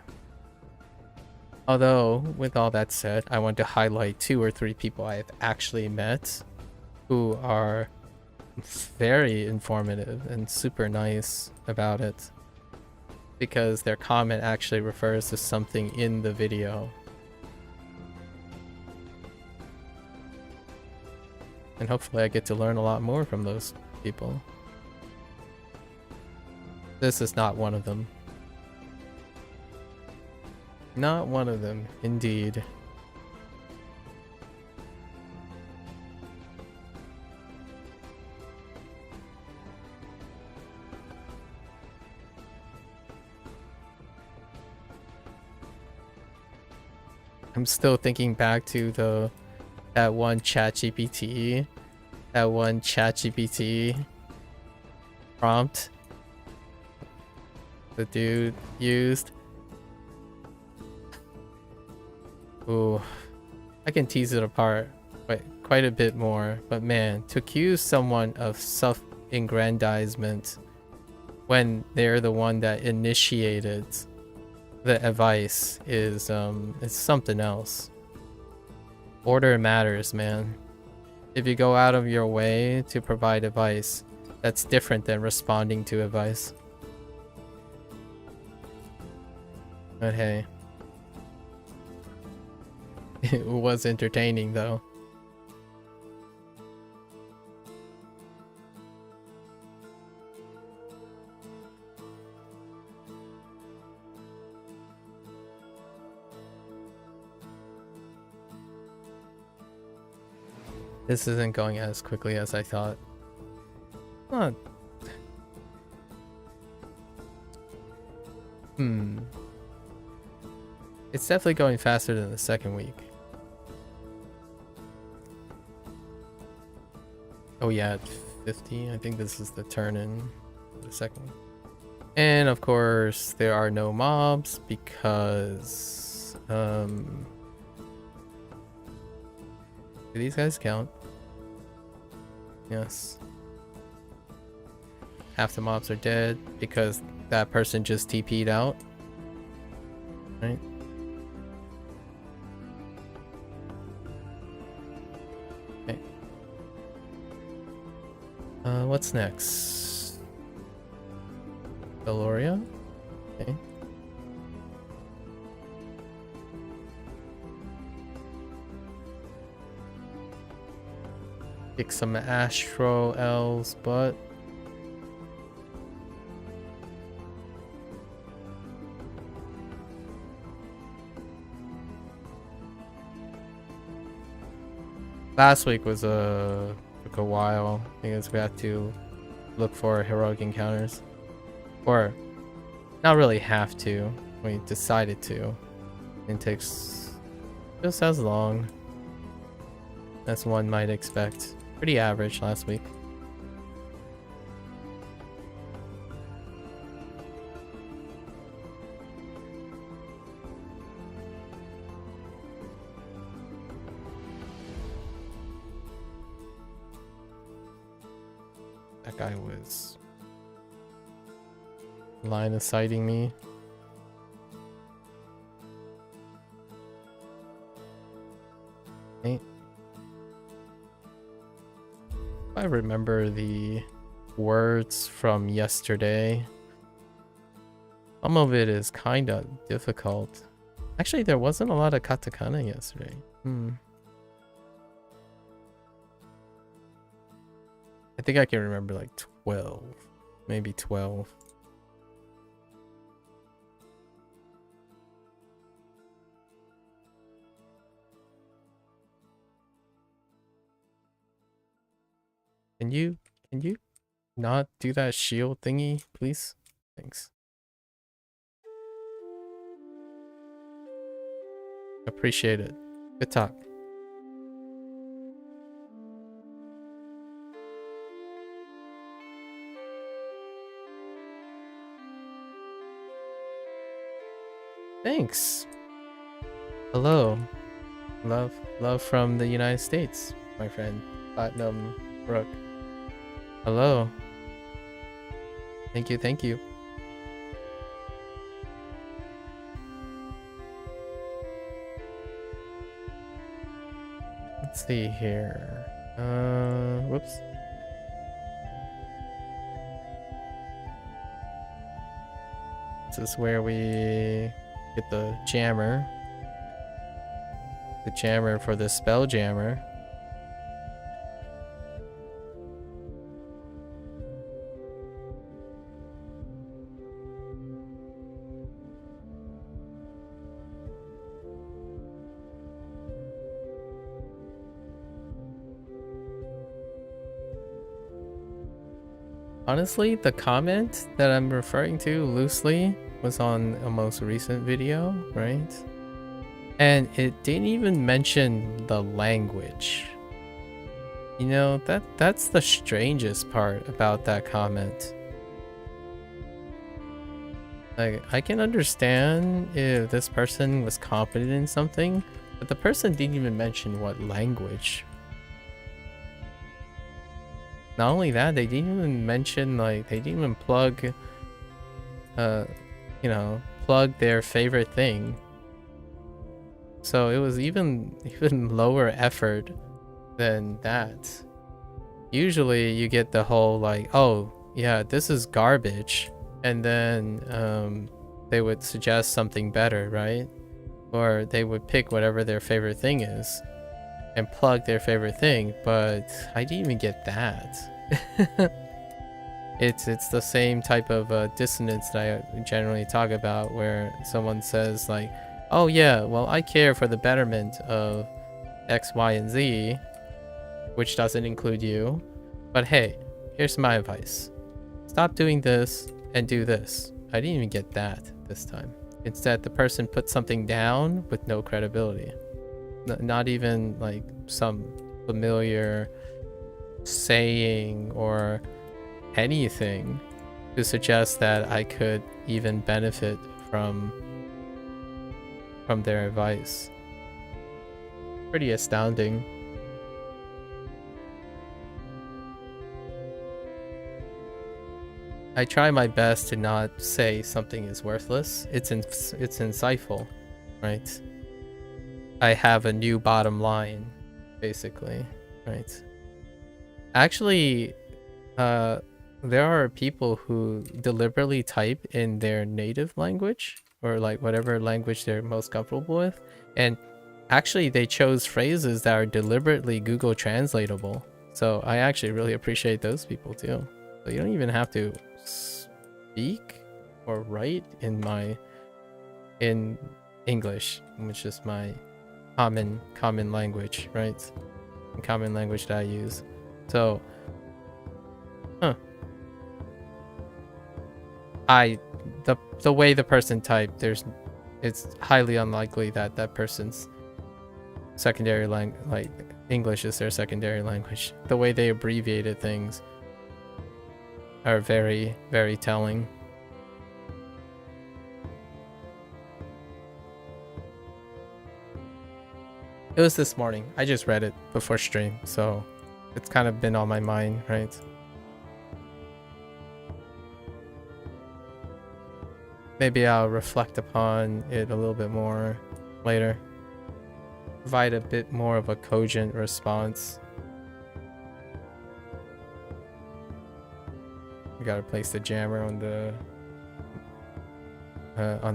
Although, with all that said, I want to highlight 2 or 3 people I have actually met who are very informative and super nice about it, because their comment actually refers to something in the video. And hopefully I get to learn a lot more from those people. This is not one of them. Not one of them, indeed. I'm still thinking back to that one ChatGPT prompt the dude used. Ooh, I can tease it apart quite a bit more, but man, to accuse someone of self-aggrandizement when they're the one that initiated the advice is something else. Order matters, man. If you go out of your way to provide advice, that's different than responding to advice. But hey, it was entertaining though. This isn't going as quickly as I thought. Huh. It's definitely going faster than the second week. Oh yeah, at 50. I think this is the turn in the second one. And of course, there are no mobs because do these guys count? Yes. Half the mobs are dead because that person just TP'd out. Right? Okay. What's next? Deloria? Okay. Kick some Astro Elves butt. Last week was took a while because we had to look for heroic encounters, or not really have to. We decided to. It takes just as long as one might expect. Pretty average last week. That guy was line of sighting me. Hey. I remember the words from yesterday. Some of it is kind of difficult. Actually, there wasn't a lot of katakana yesterday. I think I can remember like 12, maybe 12. Can you not do that shield thingy, please? Thanks. Appreciate it. Good talk. Thanks. Hello. Love from the United States, my friend. Platinum Brook. Hello. Thank you, thank you. Let's see here. Whoops. This is where we get the jammer. The jammer for the spell jammer. Honestly, the comment that I'm referring to loosely was on a most recent video, right? And it didn't even mention the language. You know, that's the strangest part about that comment. Like, I can understand if this person was competent in something, but the person didn't even mention what language. Not only that, they didn't even mention, like, they didn't even plug, you know, plug their favorite thing. So it was even lower effort than that. Usually you get the whole, like, oh, yeah, this is garbage. And then they would suggest something better, right? Or they would pick whatever their favorite thing is and plug their favorite thing, but I didn't even get that. It's the same type of dissonance that I generally talk about, where someone says like, oh yeah, well, I care for the betterment of X, Y, and Z, which doesn't include you, but hey, here's my advice. Stop doing this and do this. I didn't even get that this time. Instead, the person put something down with no credibility. Not even like some familiar saying or anything to suggest that I could even benefit from their advice. Pretty astounding. I try my best to not say something is worthless. It's insightful, right? I have a new bottom line, basically, right? Actually, there are people who deliberately type in their native language, or like whatever language they're most comfortable with, and actually they chose phrases that are deliberately Google translatable. So I actually really appreciate those people too. So you don't even have to speak or write in English, which is my common language, right? The common language that I use. So, the way the person typed, it's highly unlikely that that person's secondary language, like English is their secondary language. The way they abbreviated things are very, very telling. It was this morning. I just read it before stream, so it's kind of been on my mind, right? Maybe I'll reflect upon it a little bit more later. Provide a bit more of a cogent response. We gotta place the jammer on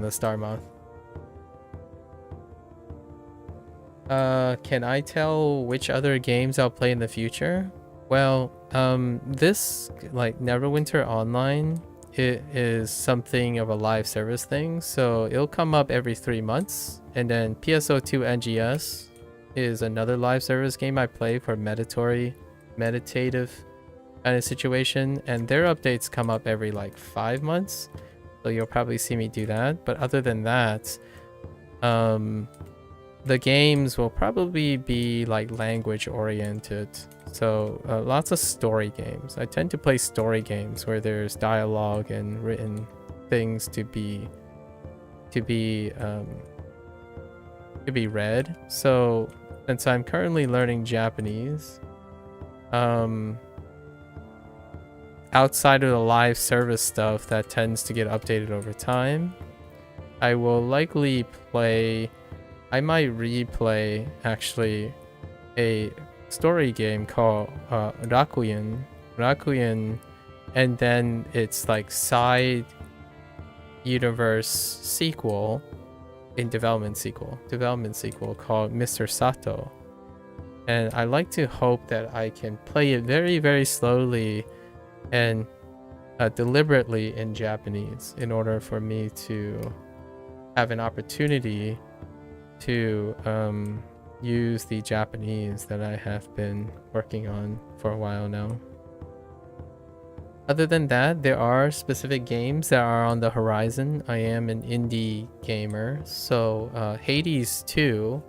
the star moth. Can I tell which other games I'll play in the future? Well, this like Neverwinter Online, it is something of a live service thing, so it'll come up every 3 months. And then PSO2 NGS is another live service game I play for meditative kind of situation, and their updates come up every like 5 months, so you'll probably see me do that. But other than that, the games will probably be like language oriented, so lots of story games. I tend to play story games where there's dialogue and written things to be read. So since I'm currently learning Japanese, outside of the live service stuff that tends to get updated over time, I will likely play, I might replay actually a story game called Rakuin, and then it's like side universe sequel in development sequel called Mr. Sato. And I like to hope that I can play it very, very slowly and deliberately in Japanese in order for me to have an opportunity to use the Japanese that I have been working on for a while now. Other than that, there are specific games that are on the horizon. I am an indie gamer, so Hades 2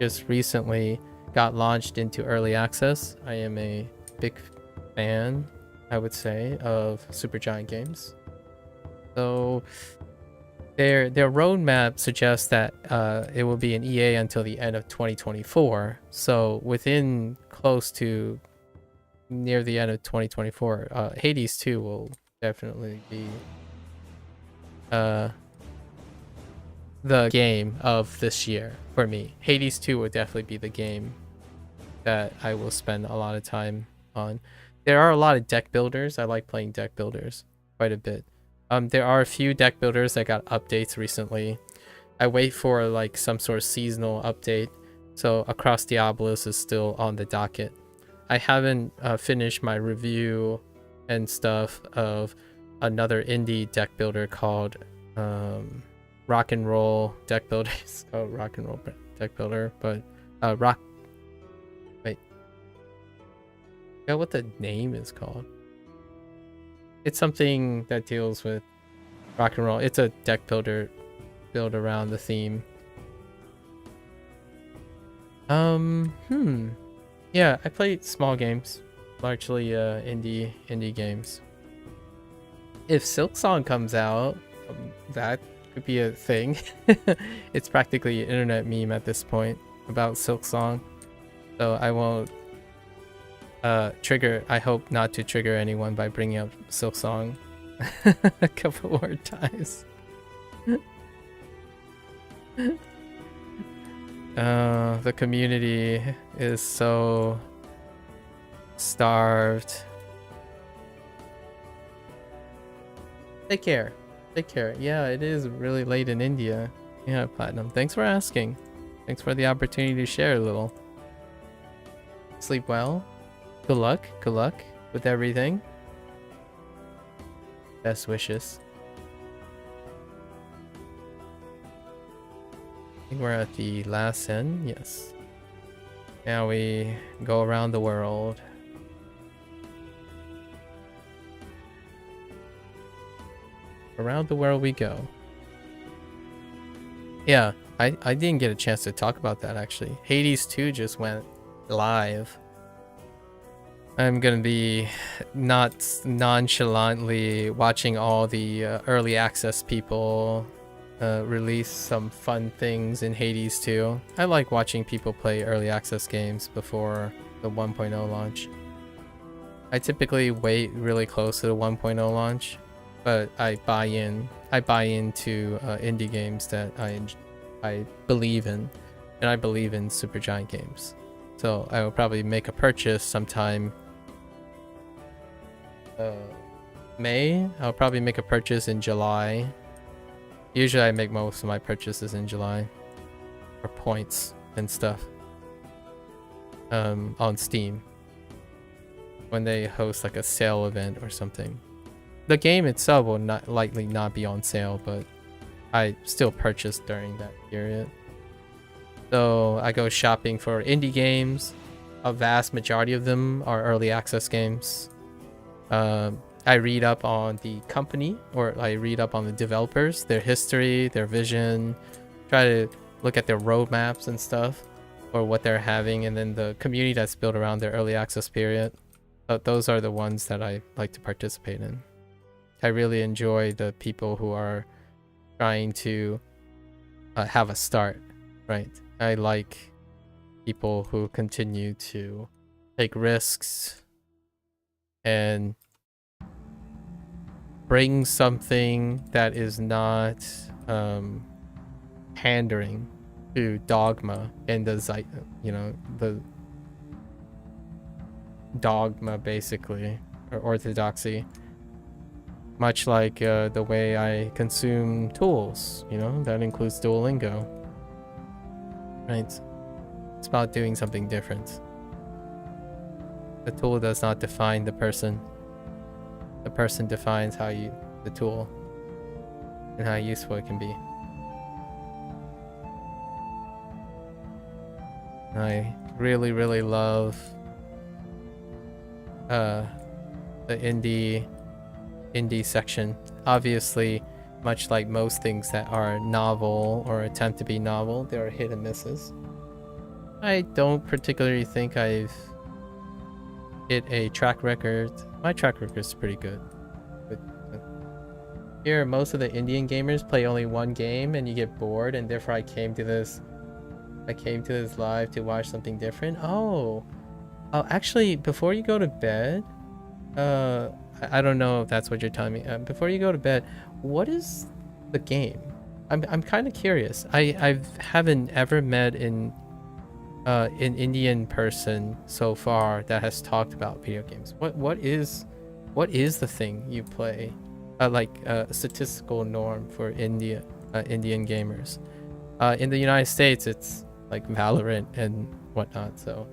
just recently got launched into early access. I am a big fan, I would say, of Supergiant Games. So their roadmap suggests that it will be an EA until the end of 2024. So within close to near the end of 2024, Hades 2 will definitely be the game of this year for me. Hades 2 will definitely be the game that I will spend a lot of time on. There are a lot of deck builders. I like playing deck builders quite a bit. There are a few deck builders that got updates recently. I wait for like some sort of seasonal update. So Across Diabolos is still on the docket. I haven't finished my review and stuff of another indie deck builder called Rock and Roll Deck Builder. It's called Rock and Roll Deck Builder, but wait. I forgot what the name is called. It's something that deals with rock and roll. It's a deck builder built around the theme. Yeah, I play small games, largely indie games. If Silksong comes out, that could be a thing. It's practically an internet meme at this point about Silksong, so I won't I hope not to trigger anyone by bringing up Silksong a couple more times. The community is so starved. Take care. Yeah, it is really late in India. Yeah, Platinum, thanks for asking. Thanks for the opportunity to share a little. Sleep well. Good luck. Good luck with everything. Best wishes. I think we're at the last end. Yes. Now we go around the world. Around the world we go. Yeah, I didn't get a chance to talk about that actually. Hades 2 just went live. I'm gonna be not nonchalantly watching all the early access people release some fun things in Hades 2. I like watching people play early access games before the 1.0 launch. I typically wait really close to the 1.0 launch, but I buy into indie games that I believe in, and I believe in Supergiant games. So I will probably make a purchase sometime May. I'll probably make a purchase in July. Usually I make most of my purchases in July for points and stuff on Steam when they host like a sale event or something. The game itself will likely not be on sale, but I still purchase during that period. So I go shopping for indie games. A vast majority of them are early access games. I read up on the company, or I read up on the developers, their history, their vision, try to look at their roadmaps and stuff, or what they're having, and then the community that's built around their early access period. But those are the ones that I like to participate in. I really enjoy the people who are trying to have a start, right? I like people who continue to take risks and bring something that is not pandering to dogma and the the dogma basically, or orthodoxy. Much like the way I consume tools, that includes Duolingo. Right? It's about doing something different. The tool does not define the person. The person defines the tool and how useful it can be. I really, really love the indie section. Obviously, much like most things that are novel or attempt to be novel, there are hit and misses. I don't particularly think I've hit a track record. My track record is pretty good. But here, most of the Indian gamers play only one game and you get bored, and therefore I came to this live to watch something different. Oh, actually, before you go to bed, I don't know if that's what you're telling me. Before you go to bed, what is the game? I'm kind of curious. I haven't ever met an Indian person so far that has talked about video games. What is the thing you play? Like a statistical norm for Indian gamers. In the United States, it's like Valorant and whatnot. So,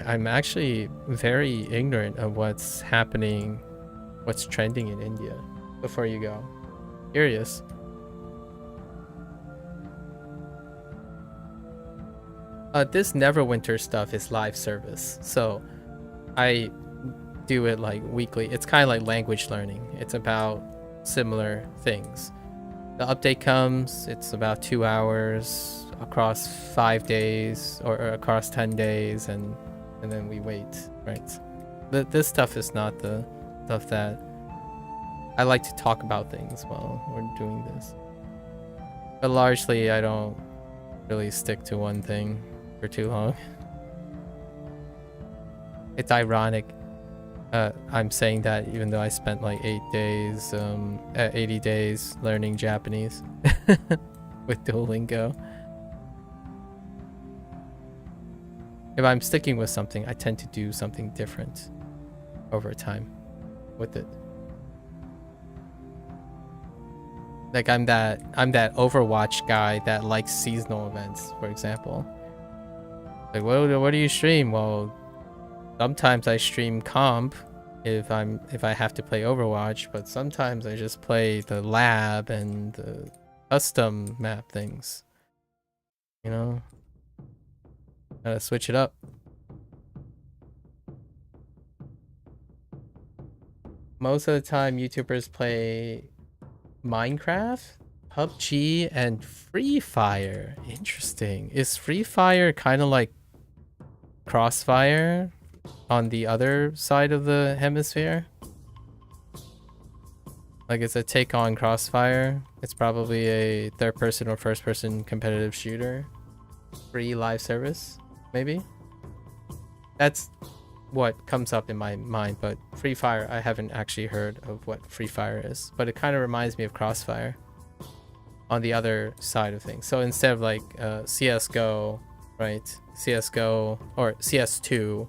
I'm actually very ignorant of what's happening, what's trending in India. Before you go, curious. This Neverwinter stuff is live service, so I do it like weekly. It's kind of like language learning. It's about similar things. The update comes, it's about 2 hours across 5 days or across 10 days, and then we wait, right? This stuff is not the stuff that I like to talk about things while we're doing this. But largely, I don't really stick to one thing for too long. It's ironic. I'm saying that even though I spent like 80 days learning Japanese with Duolingo. If I'm sticking with something, I tend to do something different over time with it. Like I'm that Overwatch guy that likes seasonal events, for example. Like, what do you stream? Well, sometimes I stream comp if I have to play Overwatch, but sometimes I just play the lab and the custom map things. You know? Gotta switch it up. Most of the time YouTubers play Minecraft, PUBG, and Free Fire. Interesting. Is Free Fire kind of like Crossfire on the other side of the hemisphere? Like, it's a take on Crossfire. It's probably a third person or first person competitive shooter. Free live service, maybe? That's what comes up in my mind, but Free Fire, I haven't actually heard of what Free Fire is, but it kind of reminds me of Crossfire on the other side of things. So instead of like CSGO, right? CSGO or CS2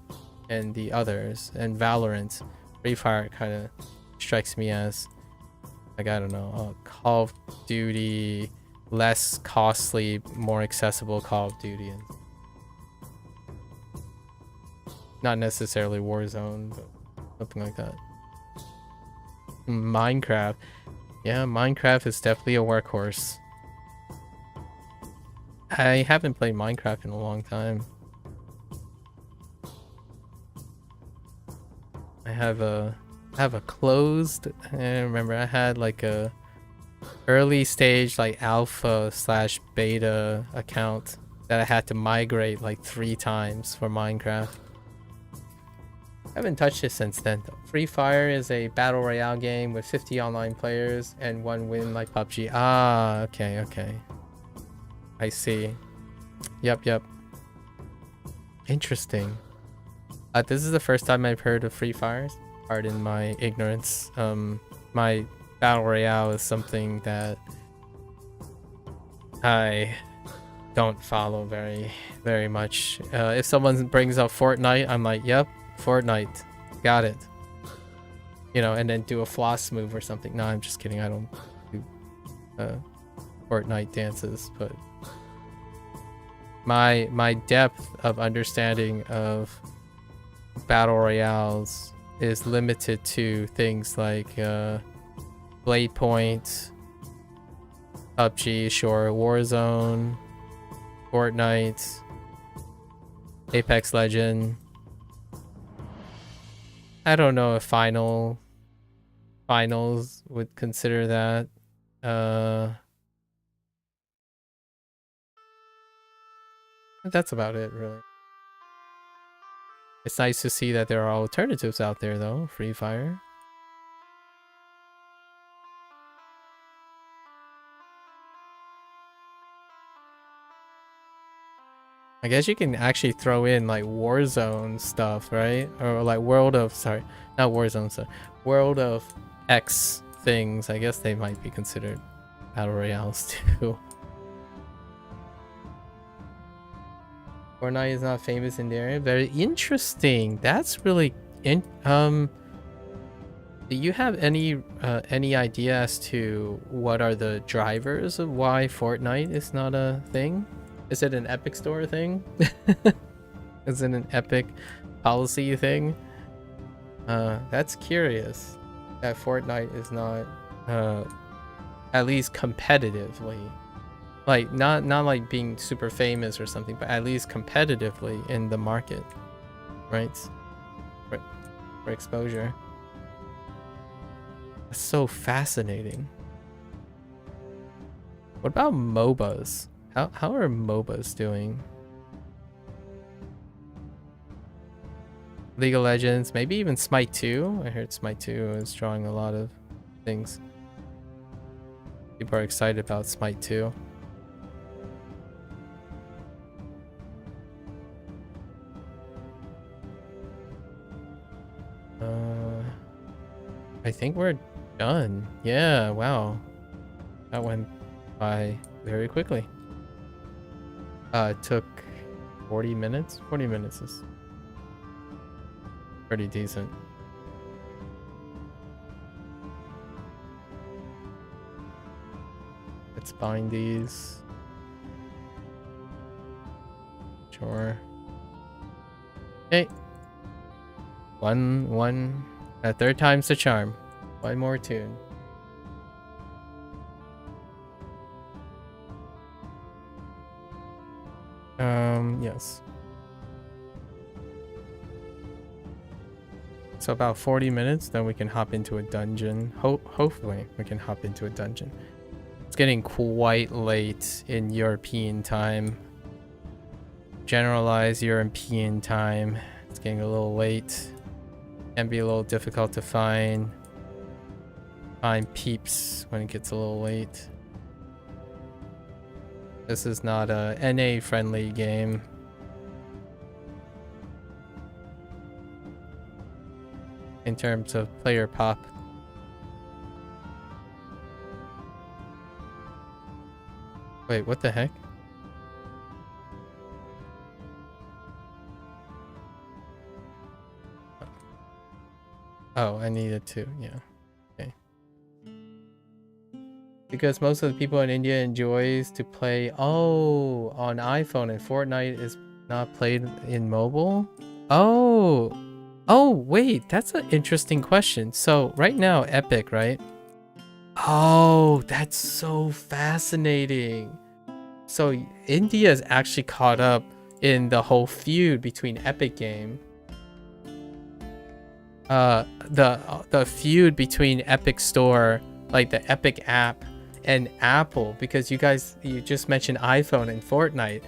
and the others, and Valorant, Free Fire kind of strikes me as, like, I don't know, Call of Duty, less costly, more accessible Call of Duty, and not necessarily Warzone, but something like that. Minecraft. Yeah, Minecraft is definitely a workhorse. I haven't played Minecraft in a long time. I have a closed, I remember I had like a early stage like alpha / beta account that I had to migrate like 3 times for Minecraft. I haven't touched it since then though. Free Fire is a battle royale game with 50 online players and 1 win like PUBG. Ah, okay. I see. Yep. Interesting. This is the first time I've heard of Free Fire. Pardon my ignorance. My battle royale is something that I don't follow very much. If someone brings up Fortnite, I'm like, yep, Fortnite, got it. You know, and then do a floss move or something. No, I'm just kidding. I don't do Fortnite dances, but my depth of understanding of battle royales is limited to things like Blade Point, PUBG, sure, Warzone, Fortnite, Apex Legend. I don't know if finals would consider that. That's about it, really. It's nice to see that there are alternatives out there, though. Free Fire. I guess you can actually throw in like Warzone stuff, right? Or like World of X things. I guess they might be considered battle royales too. Fortnite is not famous in the area. Very interesting. That's really do you have any idea as to what are the drivers of why Fortnite is not a thing? Is it an Epic Store thing? Is it an Epic policy thing? That's curious that Fortnite is not at least competitively, like not like being super famous or something, but at least competitively in the market, right? For exposure. That's so fascinating. What about MOBAs? How are MOBAs doing? League of Legends, maybe even Smite 2. I heard Smite 2 is drawing a lot of things. People are excited about Smite 2. I think we're done. Yeah, wow. That went by very quickly. It took 40 minutes. 40 minutes is pretty decent. Let's bind these. Sure. Okay. A third time's the charm. One more tune. Yes. So about 40 minutes, then we can hop into a dungeon. Hopefully we can hop into a dungeon. It's getting quite late in European time. Generalized European time. It's getting a little late. Can be a little difficult to find peeps when it gets a little late. This is not a NA friendly game. In terms of player pop. Wait, what the heck? Oh, I needed to, yeah. Okay. Because most of the people in India enjoys to play on iPhone, and Fortnite is not played in mobile? Oh, wait, that's an interesting question. So right now, Epic, right? Oh, that's so fascinating. So India is actually caught up in the whole feud between Epic Game. The feud between Epic Store, like the Epic app, and Apple, because you just mentioned iPhone and Fortnite.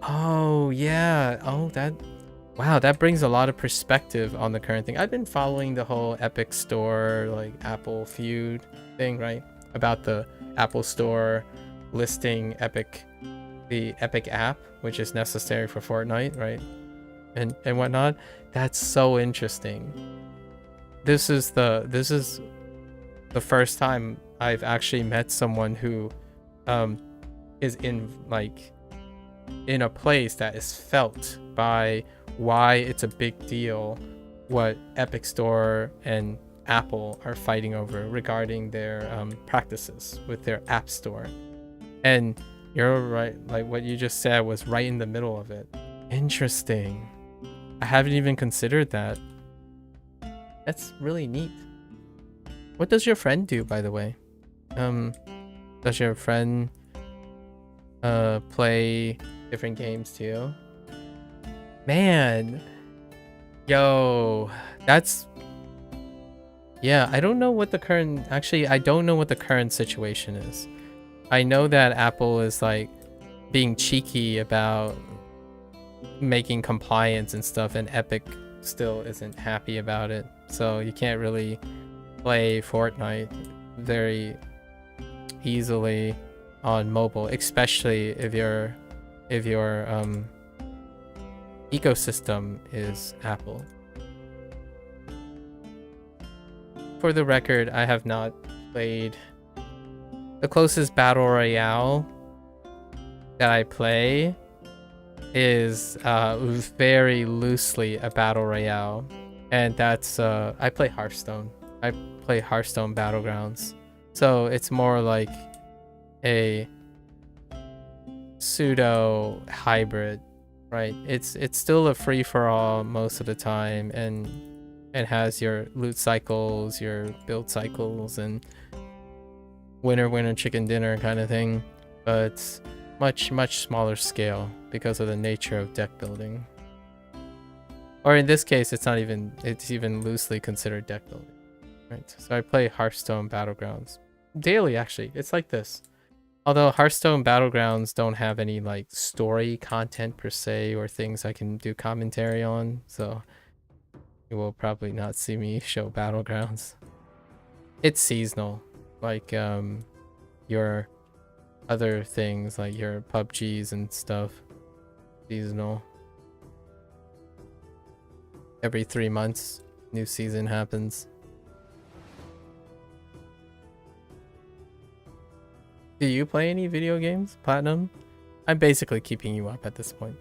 Oh yeah. Wow, that brings a lot of perspective on the current thing. I've been following the whole Epic Store, like Apple feud thing, right? About the Apple Store listing the Epic app, which is necessary for Fortnite, right? And whatnot. That's so interesting. This is the first time I've actually met someone who is in a place that is felt by why it's a big deal what Epic Store and Apple are fighting over regarding their practices with their app store. And you're right, like what you just said was right in the middle of it. Interesting. I haven't even considered that. That's really neat. What does your friend do, by the way? Does your friend play different games too? Man, yo, that's, yeah, I don't know what the current, actually, I don't know what the current situation is. I know that Apple is like being cheeky about making compliance and stuff, and Epic still isn't happy about it. So you can't really play Fortnite very easily on mobile, especially if your ecosystem is Apple. For the record, I have not played. The closest battle royale that I play is very loosely a battle royale, and that's I play Hearthstone. I play Hearthstone Battlegrounds, so it's more like a pseudo hybrid, right? It's still a free-for-all most of the time, and it has your loot cycles, your build cycles, and winner chicken dinner kind of thing, but much smaller scale because of the nature of deck building. Or in this case, it's even loosely considered deck building, right? So I play Hearthstone Battlegrounds daily, actually. It's like this. Although Hearthstone Battlegrounds don't have any like story content per se or things I can do commentary on, so you will probably not see me show Battlegrounds. It's seasonal, like your other things like your PUBGs and stuff. Seasonal. Every 3 months, new season happens. Do you play any video games, Platinum? I'm basically keeping you up at this point.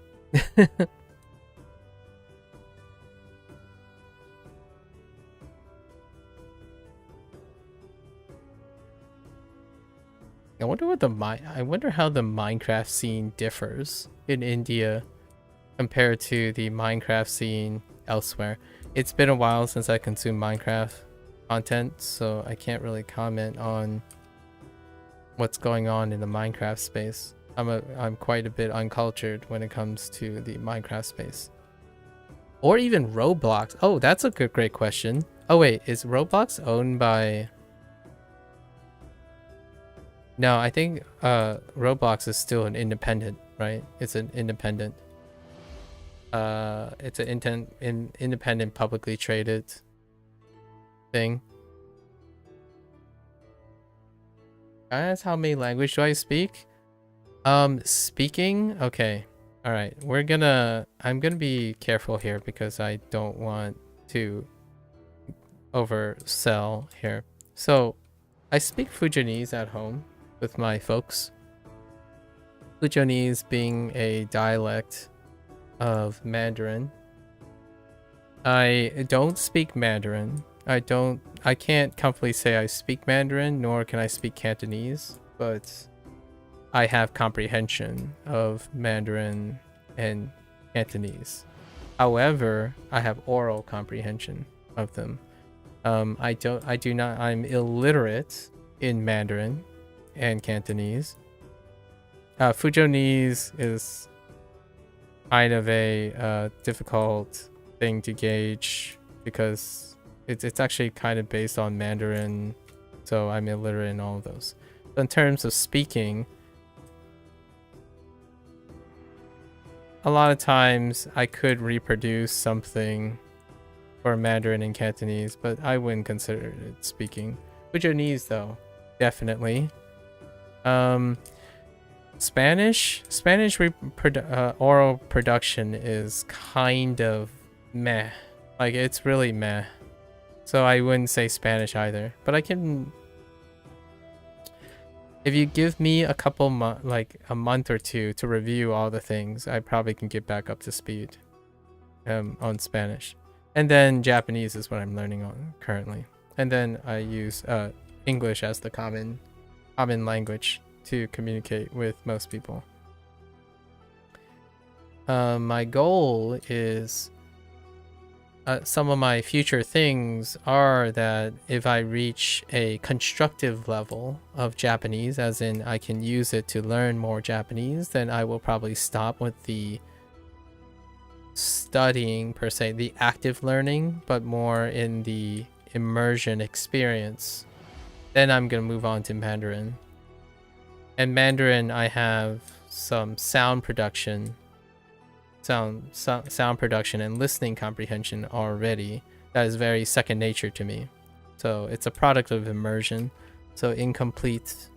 I wonder how the Minecraft scene differs in India compared to the Minecraft scene elsewhere. It's been a while since I consumed Minecraft content, so I can't really comment on what's going on in the Minecraft space. I'm quite a bit uncultured when it comes to the Minecraft space. Or even Roblox. Oh, that's a great question. Oh wait, is Roblox owned by... No, I think Roblox is still an independent, right? It's an independent. It's an independent publicly traded thing. That's how many languages do I speak? Speaking? Okay. All right. I'm gonna be careful here because I don't want to oversell here. So I speak Fujianese at home with my folks. Fujianese being a dialect of Mandarin. I don't speak Mandarin. I can't comfortably say I speak Mandarin, nor can I speak Cantonese, but I have comprehension of Mandarin and Cantonese. However, I have oral comprehension of them. I'm illiterate in Mandarin and Cantonese. Fujianese is kind of a difficult thing to gauge because it's actually kind of based on Mandarin, so I'm illiterate in all of those. But in terms of speaking, a lot of times I could reproduce something for Mandarin and Cantonese, but I wouldn't consider it speaking. Fujianese though, definitely. Spanish oral production is kind of meh. Like, it's really meh. So I wouldn't say Spanish either. But I can... If you give me a couple like a month or two to review all the things, I probably can get back up to speed on Spanish. And then Japanese is what I'm learning on currently. And then I use English as the common language to communicate with most people. My goal is some of my future things are that if I reach a constructive level of Japanese, as in I can use it to learn more Japanese, then I will probably stop with the studying per se, the active learning, but more in the immersion experience. Then I'm gonna move on to Mandarin. And Mandarin, I have some sound production and listening comprehension already. That is very second nature to me. So it's a product of immersion. So incomplete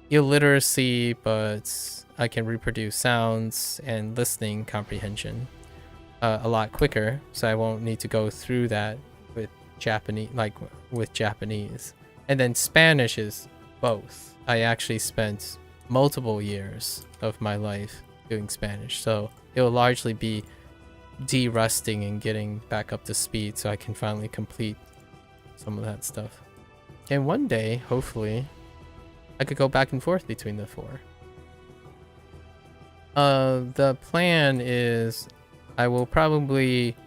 illiteracy, but I can reproduce sounds and listening comprehension a lot quicker. So I won't need to go through that with Japanese. And then Spanish is both. I actually spent multiple years of my life doing Spanish, so it will largely be de-rusting and getting back up to speed so I can finally complete some of that stuff. And one day, hopefully, I could go back and forth between the four. The plan is I will probably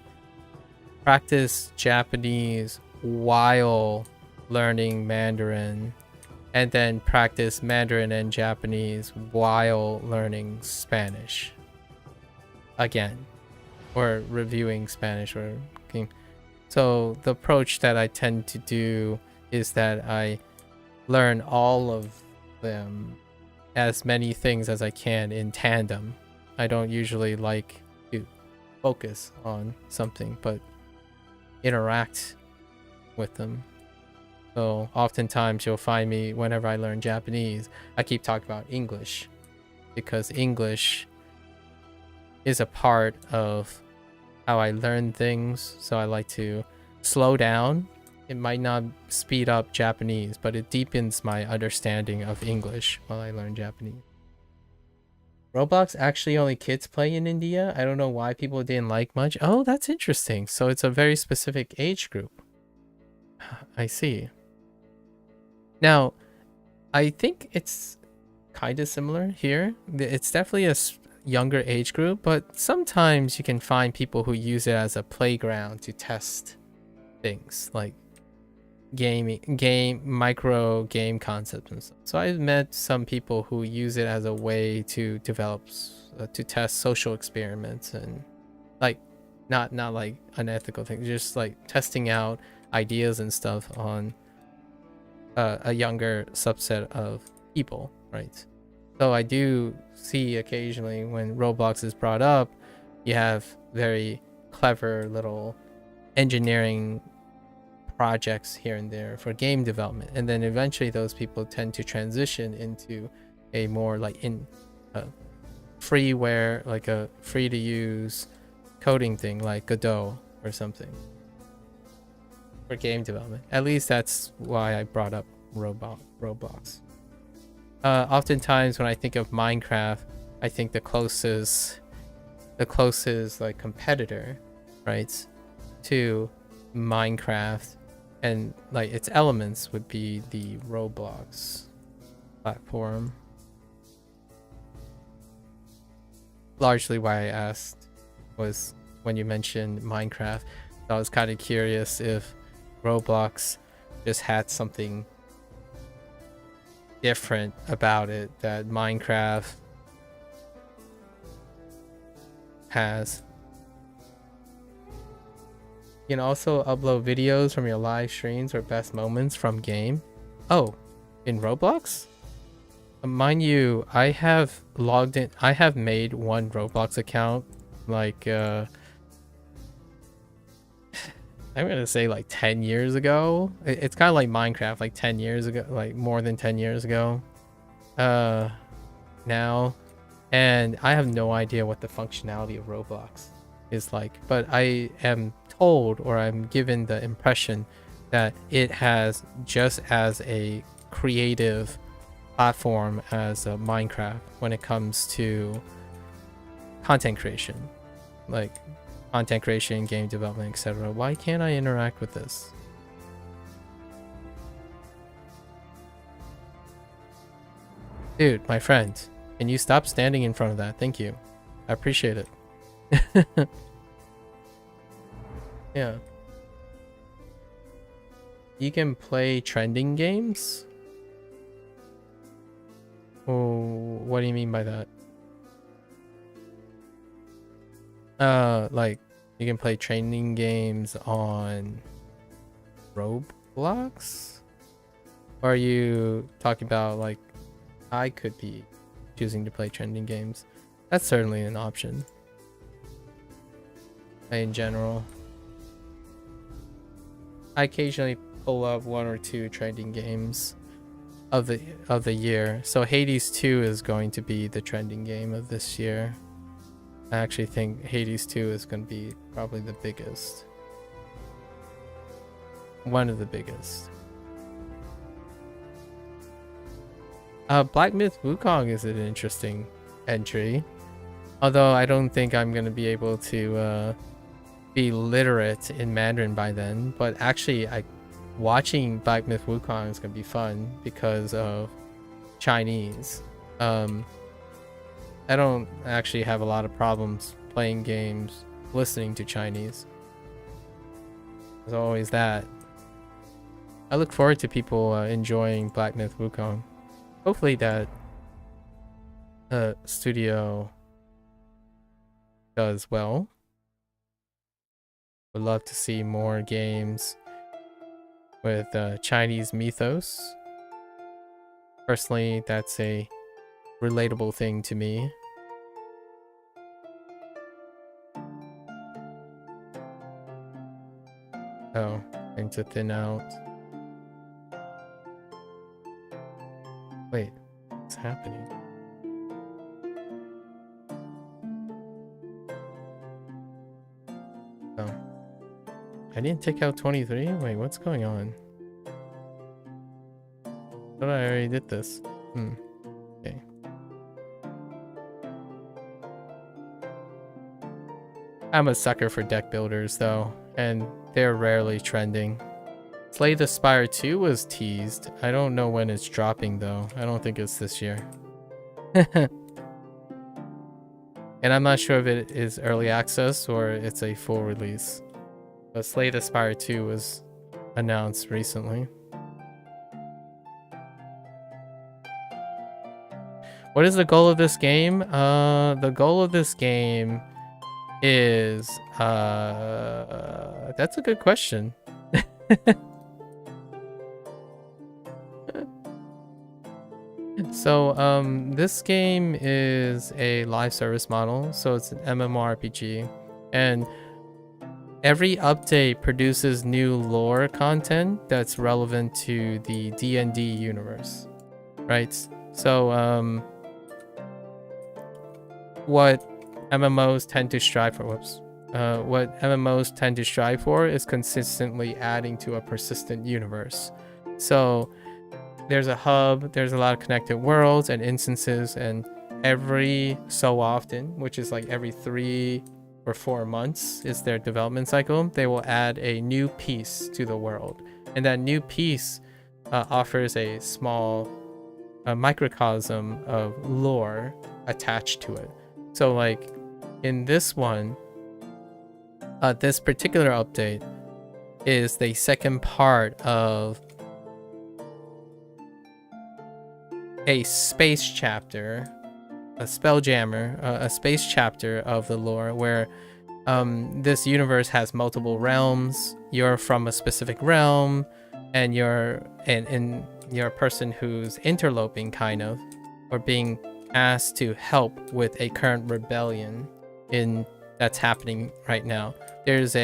practice Japanese while learning Mandarin, and then practice Mandarin and Japanese while learning Spanish again, or reviewing Spanish. So the approach that I tend to do is that I learn all of them, as many things as I can, in tandem. I don't usually like to focus on something, but interact with them. So oftentimes you'll find me, whenever I learn Japanese, I keep talking about English, because English is a part of how I learn things. So I like to slow down. It might not speed up Japanese, but it deepens my understanding of English while I learn Japanese. Roblox actually only kids play in India. I don't know why people didn't like much. Oh, that's interesting. So it's a very specific age group. I see. Now, I think it's kind of similar here. It's definitely younger age group, but sometimes you can find people who use it as a playground to test things like micro game concepts and stuff. So I've met some people who use it as a way to develop to test social experiments and like not like unethical things, just like testing out ideas and stuff on a younger subset of people, right? So I do see occasionally when Roblox is brought up, you have very clever little engineering projects here and there for game development, and then eventually those people tend to transition into a more like freeware, like a free to use coding thing like Godot or something for game development. At least that's why I brought up Roblox. Oftentimes when I think of Minecraft, I think the closest like competitor, right, to Minecraft and like its elements would be the Roblox platform. Largely why I asked was when you mentioned Minecraft, I was kind of curious if Roblox just had something different about it that Minecraft has. You can also upload videos from your live streams or best moments from game. Oh, in Roblox? Mind you, I have logged in. I have made one Roblox account like I'm gonna say like 10 years ago. It's kind of like Minecraft, like 10 years ago, like more than 10 years ago now, and I have no idea what the functionality of Roblox is like, but I am told, or I'm given the impression that it has just as a creative platform as Minecraft when it comes to content creation, like content creation, game development, etc. Why can't I interact with this? Dude, my friend, can you stop standing in front of that? Thank you. I appreciate it. Yeah. You can play trending games? Oh, what do you mean by that? Like you can play trending games on Roblox? Or are you talking about like I could be choosing to play trending games? That's certainly an option. In general, I occasionally pull up one or two trending games of the year. So Hades 2 is going to be the trending game of this year. I actually think Hades 2 is going to be probably the biggest. One of the biggest. Black Myth Wukong is an interesting entry. Although I don't think I'm going to be able to be literate in Mandarin by then. But actually, watching Black Myth Wukong is going to be fun because of Chinese. I don't actually have a lot of problems playing games listening to Chinese. There's always that. I look forward to people enjoying Black Myth Wukong. Hopefully that studio does well. Would love to see more games with Chinese mythos. Personally, that's a relatable thing to me. Oh, and to thin out. Wait, what's happening? Oh. I didn't take out 23? Wait, what's going on? I thought I already did this. Okay. I'm a sucker for deck builders though, and they're rarely trending. Slay the Spire 2 was teased. I don't know when it's dropping though. I don't think it's this year. And I'm not sure if it is early access or it's a full release. But Slay the Spire 2 was announced recently. What is the goal of this game? The goal of this game is that's a good question. So this game is a live service model, so it's an MMORPG, and every update produces new lore content that's relevant to the D&D universe, right? So what MMOs tend to strive for, what MMOs tend to strive for is consistently adding to a persistent universe. So there's a hub, there's a lot of connected worlds and instances, and every so often, which is like every 3 or 4 months is their development cycle, they will add a new piece to the world. And that new piece offers a small microcosm of lore attached to it. So like in this one, this particular update is the second part of a space chapter, a Spelljammer, a space chapter of the lore where this universe has multiple realms. You're from a specific realm, and you're a person who's interloping, kind of, or being asked to help with a current rebellion that's happening right now. There's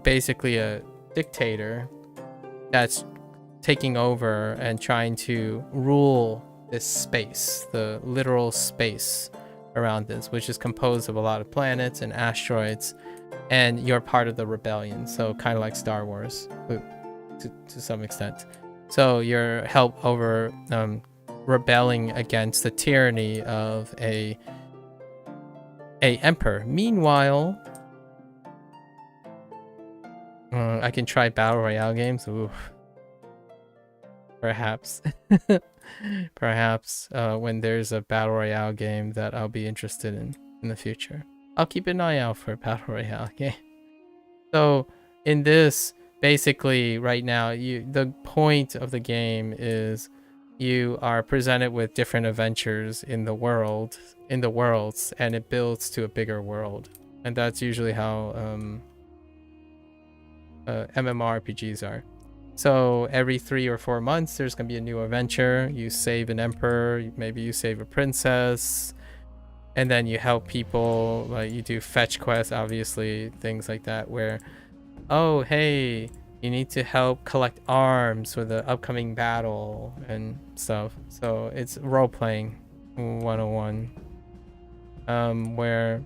basically a dictator that's taking over and trying to rule this space, the literal space around this, which is composed of a lot of planets and asteroids, and you're part of the rebellion, so kind of like Star Wars to some extent. So you're help over rebelling against the tyranny of a emperor. Meanwhile, I can try battle royale games. Ooh. Perhaps. Perhaps when there's a battle royale game that I'll be interested in the future. I'll keep an eye out for a battle royale game. So in this, basically right now, the point of the game is you are presented with different adventures in the worlds, and it builds to a bigger world. And that's usually how MMORPGs are. So every 3 or 4 months, there's going to be a new adventure. You save an emperor, maybe you save a princess, and then you help people. Like you do fetch quests, obviously, things like that, where, oh, hey, you need to help collect arms for the upcoming battle and stuff. So it's role-playing 101, where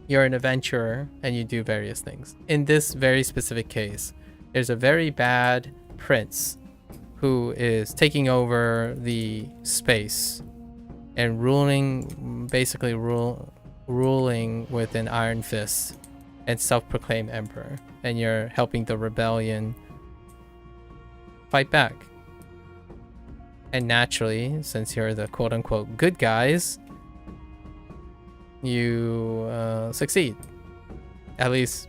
you're an adventurer and you do various things. In this very specific case, there's a very bad prince who is taking over the space and ruling with an iron fist and self-proclaimed emperor. And you're helping the rebellion fight back. And naturally, since you're the quote-unquote good guys, you succeed. At least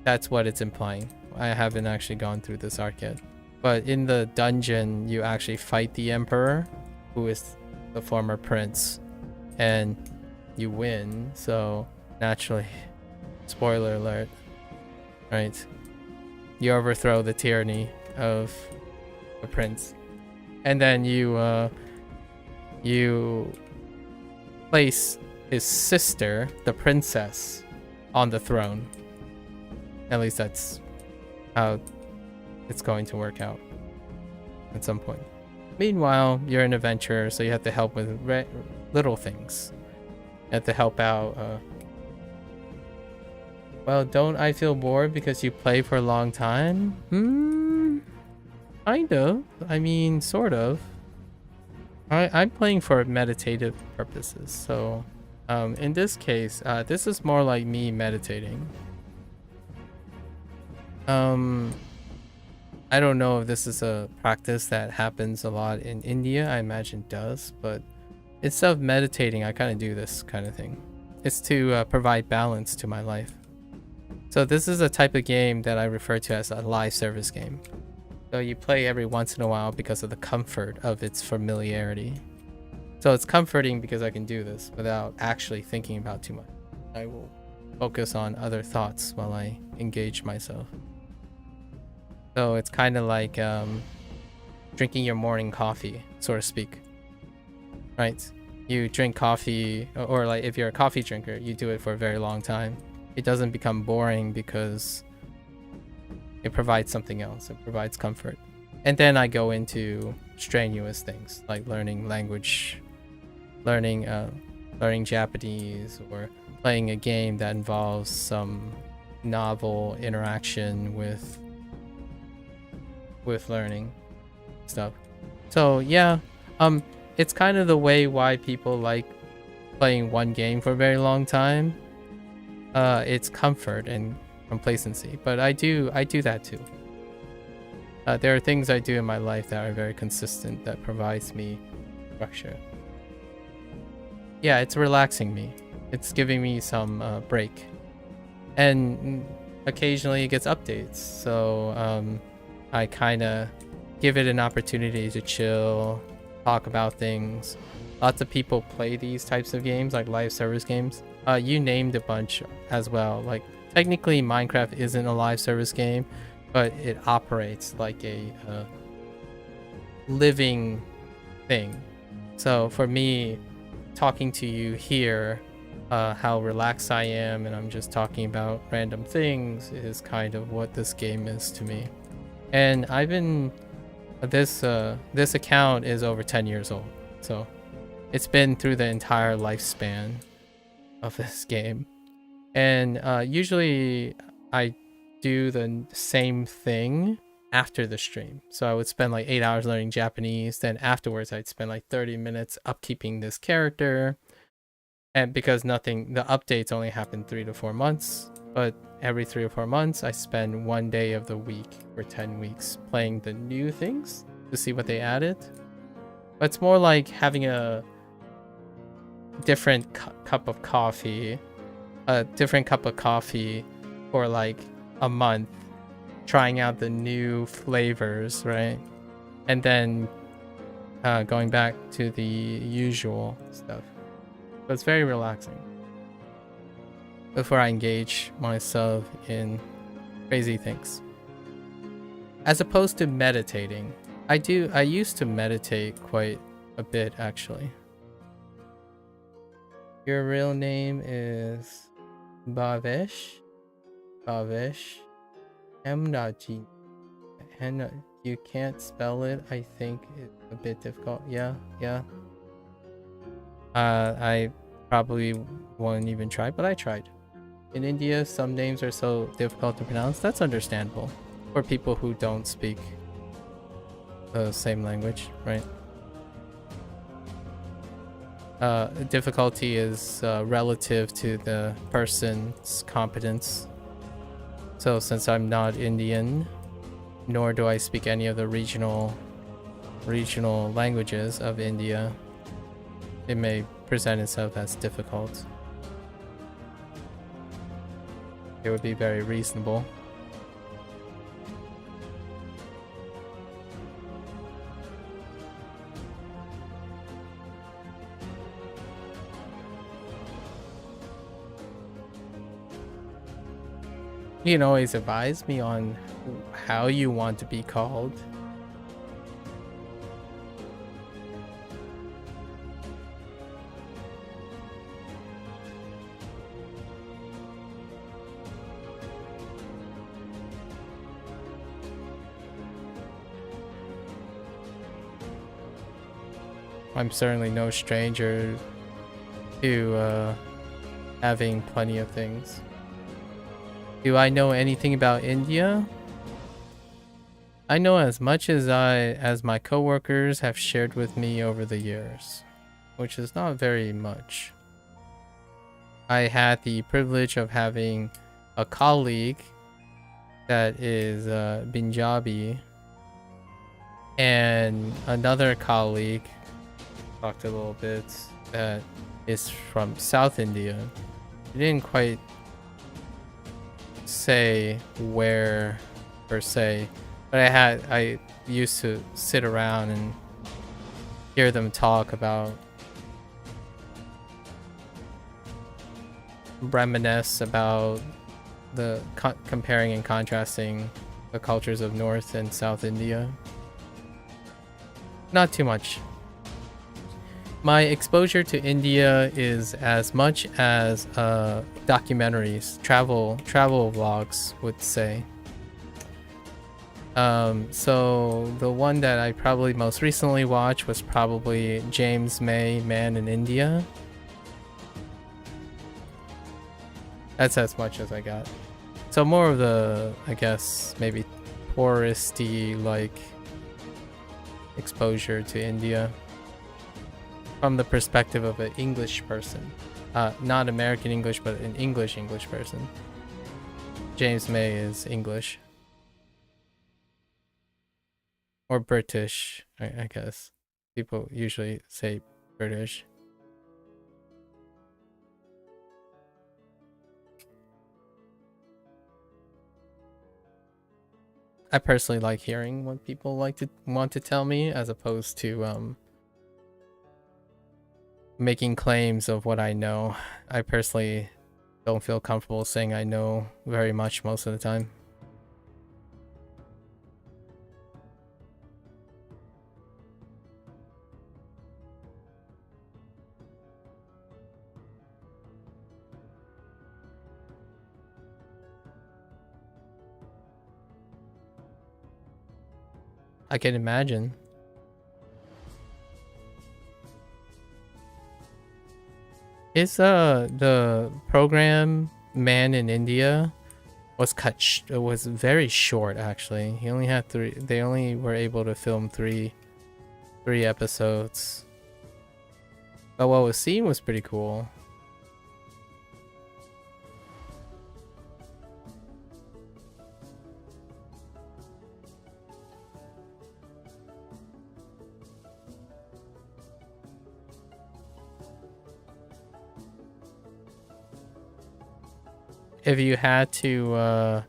that's what it's implying. I haven't actually gone through this arc yet. But in the dungeon, you actually fight the emperor, who is the former prince, and you win. So naturally, spoiler alert, right? You overthrow the tyranny of the prince, and then you place his sister, the princess, on the throne. At least that's how it's going to work out at some point. Meanwhile, you're an adventurer, so you have to help with little things. You have to help out. Well, don't I feel bored because you play for a long time? Kind of. I mean, sort of. I'm playing for meditative purposes, so in this case, this is more like me meditating. I don't know if this is a practice that happens a lot in India. I imagine it does, but instead of meditating, I kind of do this kind of thing. It's to provide balance to my life. So this is a type of game that I refer to as a live service game. So you play every once in a while because of the comfort of its familiarity. So it's comforting because I can do this without actually thinking about too much. I will focus on other thoughts while I engage myself. So it's kind of like drinking your morning coffee, so to speak. Right? You drink coffee, or like if you're a coffee drinker, you do it for a very long time. It doesn't become boring because it provides something else. It provides comfort. And then I go into strenuous things like learning language, learning Japanese, or playing a game that involves some novel interaction with learning stuff. So yeah, it's kind of the way why people like playing one game for a very long time. It's comfort and complacency, but I do that too. There are things I do in my life that are very consistent, that provides me structure. Yeah, it's relaxing me. It's giving me some break, and occasionally it gets updates. So I kind of give it an opportunity to chill, talk about things. Lots of people play these types of games, like live service games. You named a bunch as well. Like technically Minecraft isn't a live service game, but it operates like a living thing. So for me, talking to you here, how relaxed I am and I'm just talking about random things is kind of what this game is to me. And I've been this account is over 10 years old, so it's been through the entire lifespan of this game. And usually I do the same thing after the stream. So I would spend like 8 hours learning Japanese, then afterwards I'd spend like 30 minutes upkeeping this character. And because the updates only happen 3 to 4 months, but every 3 or 4 months I spend 1 day of the week for 10 weeks playing the new things to see what they added. But it's more like having a different cup of coffee for like a month, trying out the new flavors, right? And then going back to the usual stuff. So it's very relaxing before I engage myself in crazy things. As opposed to meditating. I used to meditate quite a bit, actually. Your real name is Bhavesh? Bhavesh? Hemnaji. You can't spell it. I think it's a bit difficult. Yeah. I probably won't even try, but I tried. In India, some names are so difficult to pronounce. That's understandable for people who don't speak the same language, right? Difficulty is relative to the person's competence. So since I'm not Indian, nor do I speak any of the regional languages of India, it may present itself as difficult. It would be very reasonable. You can always advise me on how you want to be called. I'm certainly no stranger to having plenty of things. Do I know anything about India? I know as much as my coworkers have shared with me over the years, which is not very much. I had the privilege of having a colleague that is Punjabi, and another colleague talked a little bit that is from South India. He didn't quite say where per se, but I used to sit around and hear them talk about, reminisce about the comparing and contrasting the cultures of North and South India. Not too much. My exposure to India is as much as documentaries, travel vlogs would say. So the one that I probably most recently watched was probably James May, Man in India. That's as much as I got. So more of the, I guess, maybe touristy like exposure to India from the perspective of an English person. Not American English, but an English person. James May is English. Or British, I guess. People usually say British. I personally like hearing what people want to tell me, as opposed to making claims of what I know. I personally don't feel comfortable saying I know very much most of the time. I can imagine. Is the program Man in India was it was very short actually. He only had they only were able to film three episodes. But what was seen was pretty cool. If you had to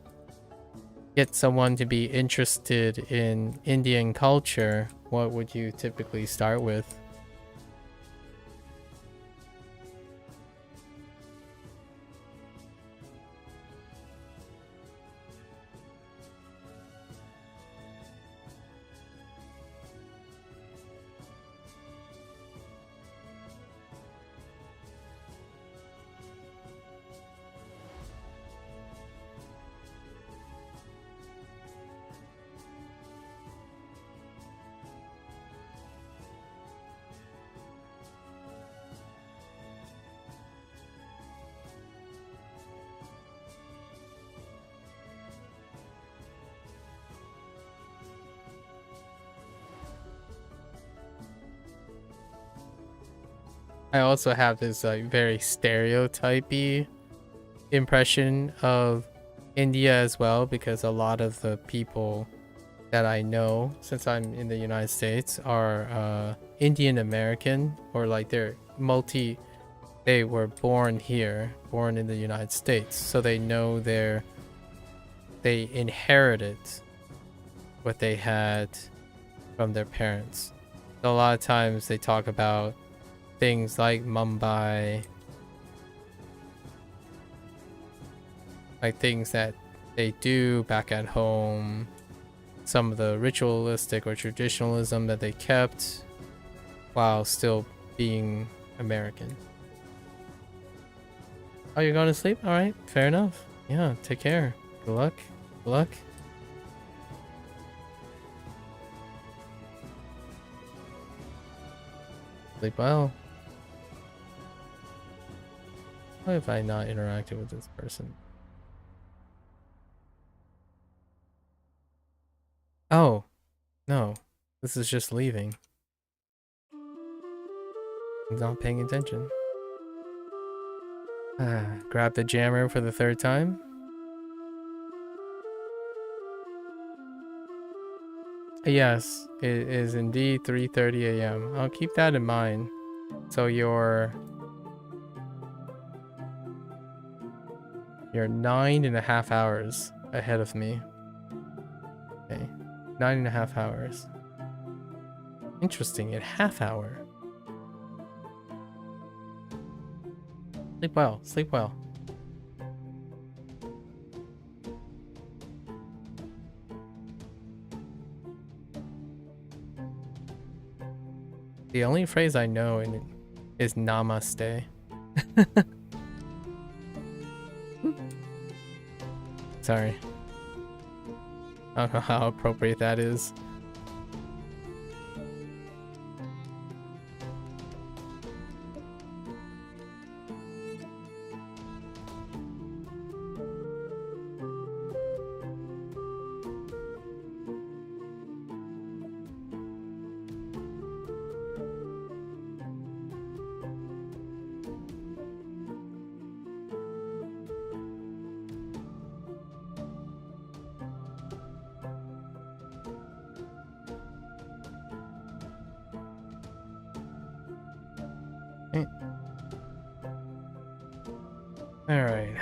get someone to be interested in Indian culture, what would you typically start with? I also have this like very stereotypy impression of India as well, because a lot of the people that I know, since I'm in the United States, are Indian American, or like they were born here, born in the United States, so they know they inherited what they had from their parents. So a lot of times they talk about things like Mumbai, like things that they do back at home, some of the ritualistic or traditionalism that they kept while still being American. Oh, you're going to sleep? All right, fair enough. Yeah, take care. Good luck. Good luck. Sleep well. Why have I not interacted with this person? Oh, no. This is just leaving. I'm not paying attention. Grab the jammer for the third time. Yes, it is indeed 3:30 a.m. I'll keep that in mind. So you're 9.5 hours ahead of me. Okay, 9.5 hours. Interesting, a half hour. Sleep well, sleep well. The only phrase I know in it is namaste. Sorry. I don't know how appropriate that is. Alright.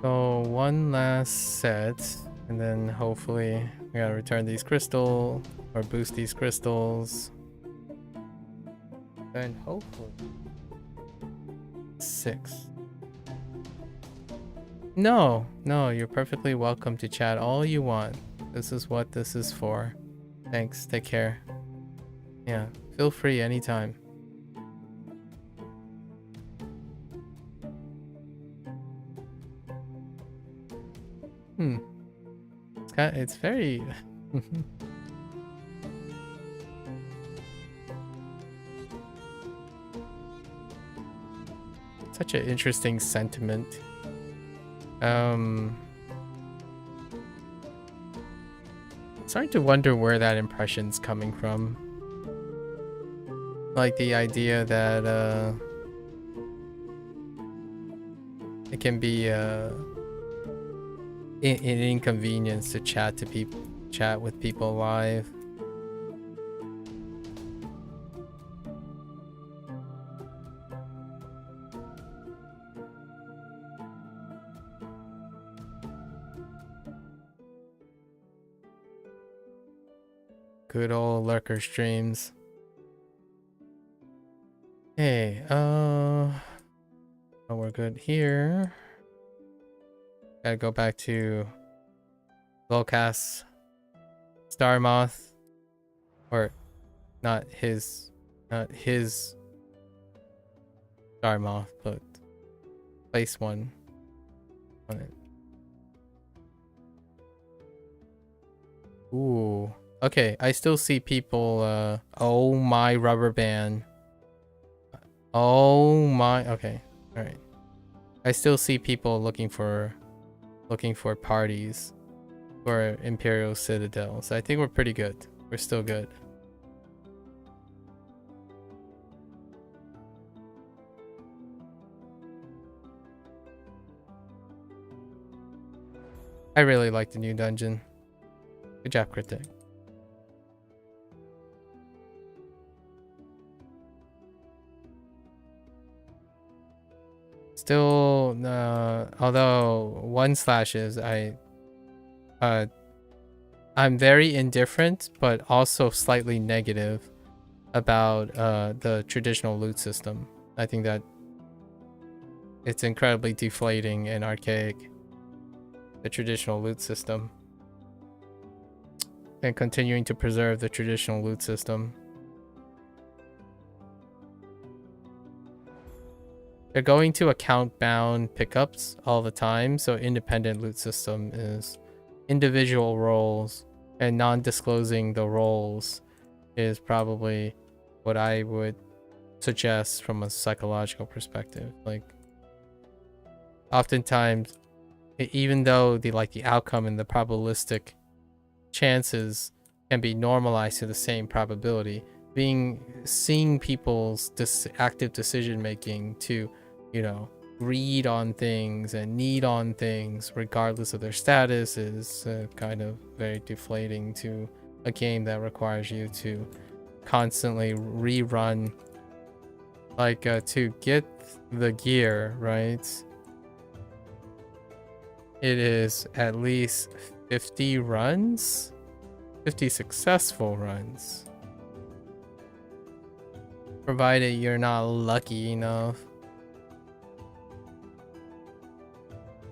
So one last set, and then hopefully we gotta return these crystals, or boost these crystals. And hopefully 6. No, you're perfectly welcome to chat all you want. This is what this is for. Thanks, take care. Yeah, feel free anytime. It's very such an interesting sentiment. Starting to wonder where that impression's coming from. Like the idea that it can be an inconvenience to chat with people live. Good old lurker streams. Hey, oh, we're good here. Gotta go back to Volcas Star Moth, or not his Star Moth, but place one on it. Ooh, okay. I still see people. Oh my rubber band. Oh my. Okay, all right. I still see people looking for parties for Imperial Citadel. So I think we're pretty good. We're still good. I really like the new dungeon. Good job, Cryptic. Still, although 1/is, I'm very indifferent, but also slightly negative about the traditional loot system. I think that it's incredibly deflating and archaic, the traditional loot system, and continuing to preserve the traditional loot system. They're going to account-bound pickups all the time, so independent loot system is individual roles, and non-disclosing the roles is probably what I would suggest from a psychological perspective. Like, oftentimes, even though the outcome and the probabilistic chances can be normalized to the same probability, seeing people's active decision making to, you know, greed on things and need on things regardless of their status is kind of very deflating to a game that requires you to constantly rerun Like, to get the gear, right? It is at least 50 runs? 50 successful runs. Provided you're not lucky enough.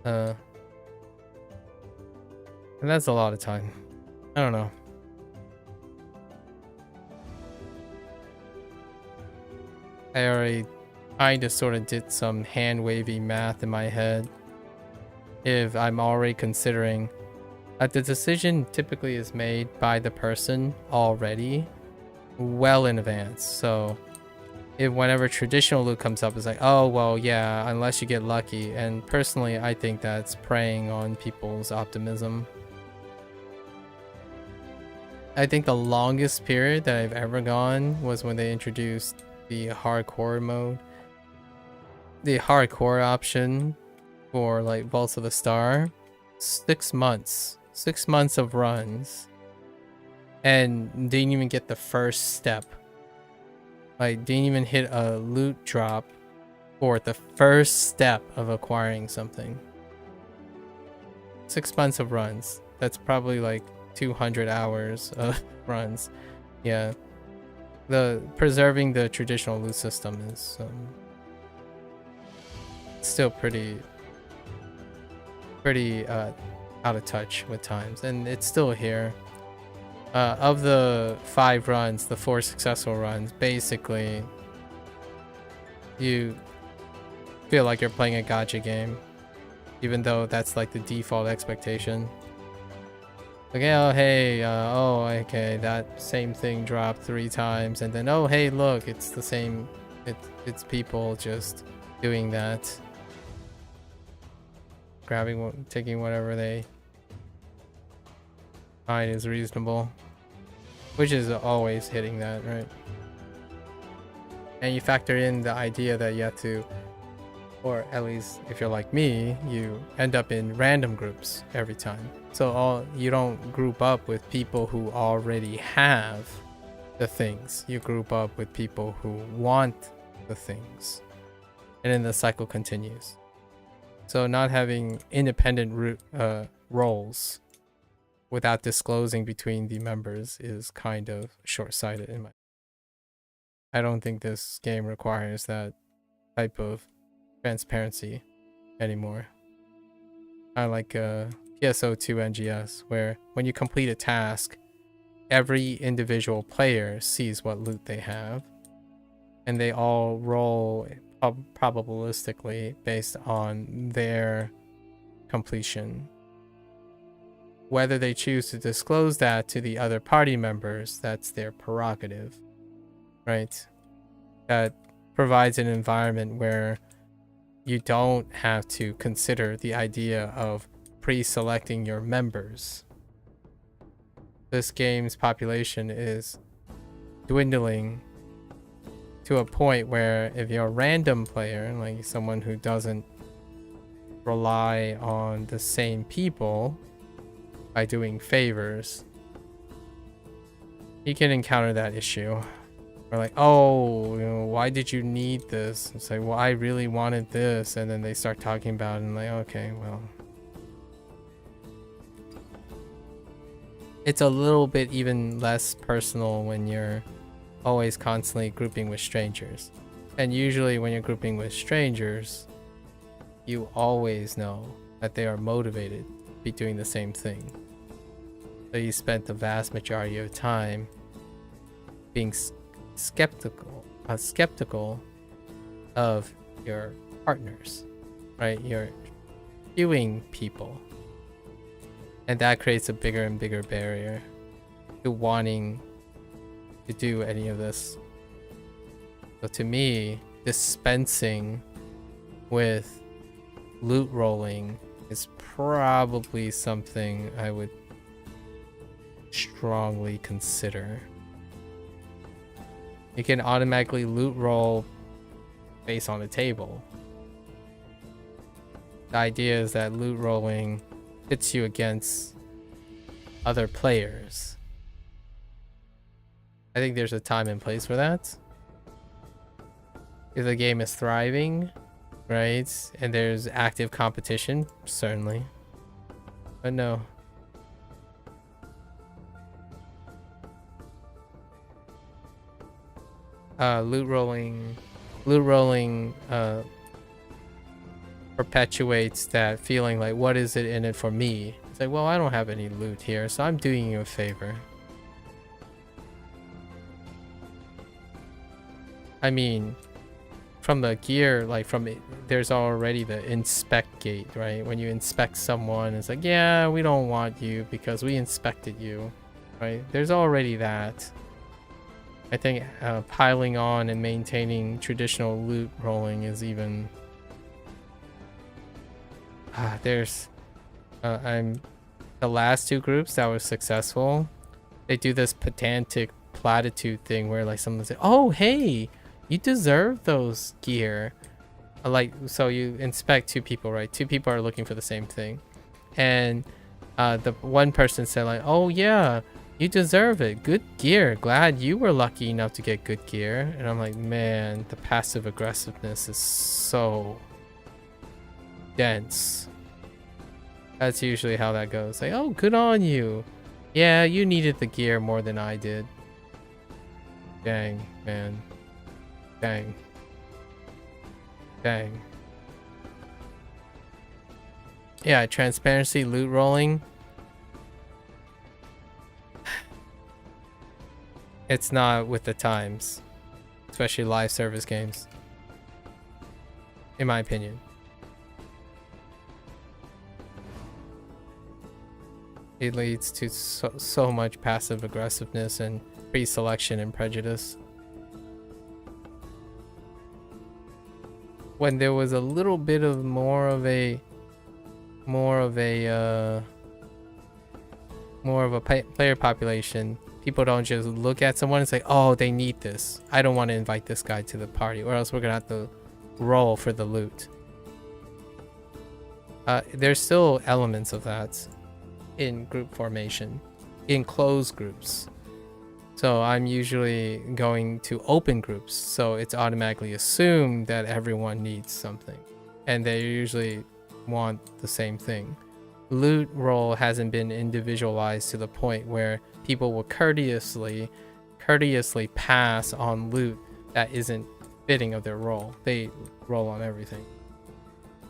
And that's a lot of time. I don't know. I already kind of sort of did some hand-wavy math in my head. If I'm already considering that the decision typically is made by the person already well in advance. So if whenever traditional loot comes up, it's like, oh, well, yeah, unless you get lucky. And personally, I think that's preying on people's optimism. I think the longest period that I've ever gone was when they introduced the hardcore mode. The hardcore option for like Vaults of the Star. 6 months. 6 months of runs. And didn't even get the first step. Like, didn't even hit a loot drop for the first step of acquiring something. 6 months of runs. That's probably like 200 hours of runs. Yeah. The preserving the traditional loot system is still pretty out of touch with times, and it's still here. Of the 5 runs, the 4 successful runs, basically you feel like you're playing a gacha game, even though that's like the default expectation. Okay, oh hey, oh okay, that same thing dropped 3 times, and then oh hey, look, it's the same. It's people just doing that, taking whatever they find is reasonable, which is always hitting that, right? And you factor in the idea that you have to, or at least if you're like me, you end up in random groups every time. So you don't group up with people who already have the things. You group up with people who want the things. And then the cycle continues. So not having independent roles without disclosing between the members is kind of short-sighted in my. I don't think this game requires that type of transparency anymore. I like PSO2 NGS, where when you complete a task, every individual player sees what loot they have, and they all roll probabilistically based on their completion. Whether they choose to disclose that to the other party members, that's their prerogative, right? That provides an environment where you don't have to consider the idea of pre-selecting your members. This game's population is dwindling to a point where if you're a random player, like someone who doesn't rely on the same people by doing favors, you can encounter that issue. Or like, oh, you know, why did you need this? It's like, well, I really wanted this, and then they start talking about it, and like, okay, well, it's a little bit even less personal when you're always constantly grouping with strangers. And usually when you're grouping with strangers, you always know that they are motivated to be doing the same thing. So you spent the vast majority of time being skeptical of your partners, right? You're viewing people, and that creates a bigger and bigger barrier to wanting to do any of this. So to me, dispensing with loot rolling is probably something I would strongly consider. You can automatically loot roll based on the table. The idea is that loot rolling pits you against other players. I think there's a time and place for that. If the game is thriving, right, and there's active competition, certainly. But no. Loot rolling perpetuates that feeling like, what is it in it for me? It's like, well, I don't have any loot here, so I'm doing you a favor. I mean, from the gear, like from it, there's already the inspect gate, right? When you inspect someone, it's like, yeah, we don't want you because we inspected you, right? There's already that. I think piling on and maintaining traditional loot rolling is even... there's... I'm... The last two groups that were successful, they do this pedantic platitude thing where like someone say, oh, hey, you deserve those gear. Like, so you inspect two people, right? Two people are looking for the same thing. And the one person said like, oh yeah, you deserve it. Good gear. Glad you were lucky enough to get good gear. And I'm like, man, the passive aggressiveness is so dense. That's usually how that goes. Like, oh, good on you. Yeah, you needed the gear more than I did. Dang, man. Dang. Dang. Yeah, transparency, loot rolling. It's not with the times, especially live service games, in my opinion. It leads to so much passive aggressiveness and pre-selection and prejudice. When there was a little bit of more of a player population, people don't just look at someone and say, oh, they need this, I don't want to invite this guy to the party, or else we're gonna have to roll for the loot. There's still elements of that in group formation, in closed groups. So I'm usually going to open groups, so it's automatically assumed that everyone needs something, and they usually want the same thing. Loot roll hasn't been individualized to the point where people will courteously pass on loot that isn't fitting of their role. They roll on everything,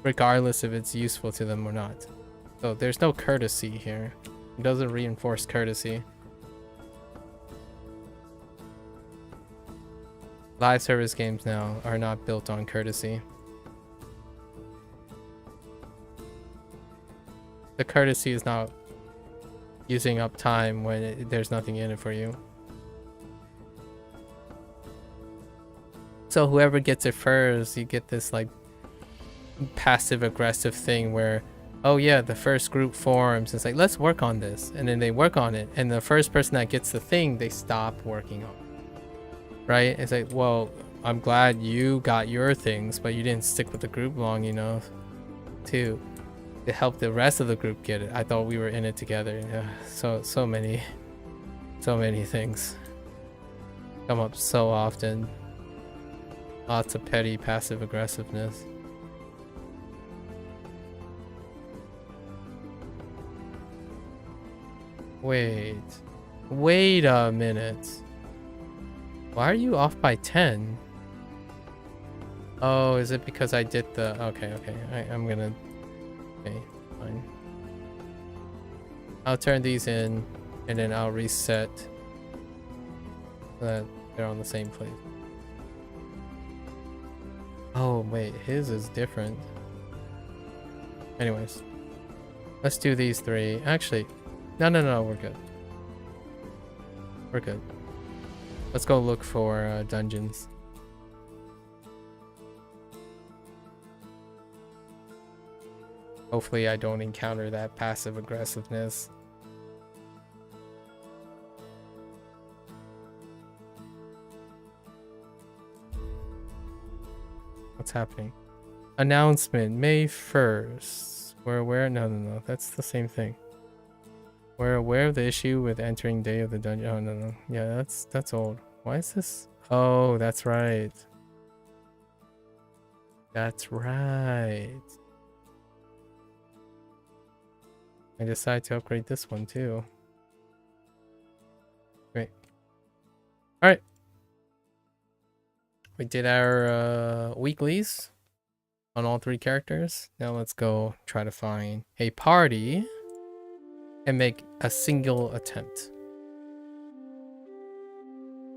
regardless if it's useful to them or not. So there's no courtesy here. It doesn't reinforce courtesy. Live service games now are not built on courtesy. The courtesy is not using up time when there's nothing in it for you. So whoever gets it first, you get this like passive aggressive thing where, oh yeah, the first group forms, it's like, let's work on this, and then they work on it, and the first person that gets the thing, they stop working on it. Right? It's like, well, I'm glad you got your things, but you didn't stick with the group long enough to help the rest of the group get it. I thought we were in it together. Yeah, so many things come up so often. Lots of petty passive aggressiveness. Wait a minute. Why are you off by 10? Oh, is it because I did the... Okay. I'm gonna... Okay, fine. I'll turn these in, and then I'll reset so that they're on the same place. Oh, wait. His is different. Anyways. Let's do these three. Actually, no. We're good. We're good. Let's go look for dungeons. Hopefully I don't encounter that passive aggressiveness. What's happening? Announcement, May 1st. We're aware? No. That's the same thing. We're aware of the issue with entering day of the dungeon. Oh, no. Yeah, that's old. Why is this? Oh, that's right. That's right. I decided to upgrade this one too. Great. Alright. We did our weeklies on all 3 characters. Now let's go try to find a party and make a single attempt.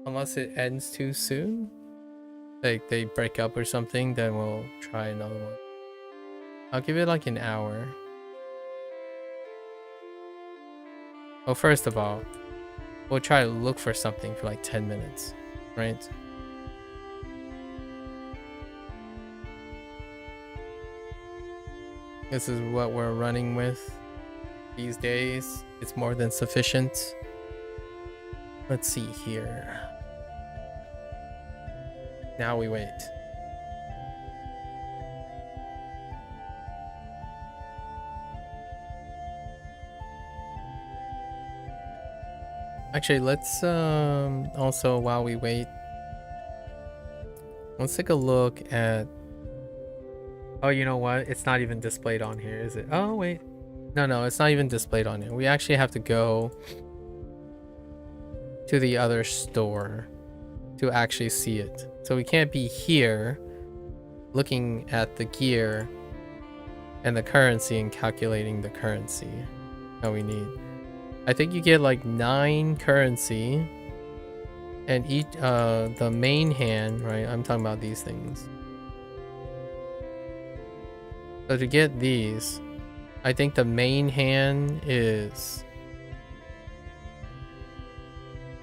Unless it ends too soon. Like they break up or something, then we'll try another one. I'll give it like an hour. Well, first of all, we'll try to look for something for like 10 minutes, right? This is what we're running with these days. It's more than sufficient. Let's see here. Now we wait. Actually, let's also, while we wait, let's take a look at... Oh, you know what? It's not even displayed on here, is it? Oh, wait. No, it's not even displayed on here. We actually have to go to the other store to actually see it. So we can't be here looking at the gear and the currency and calculating the currency that we need. I think you get like 9 currency and each the main hand, right? I'm talking about these things. So to get these, I think the main hand is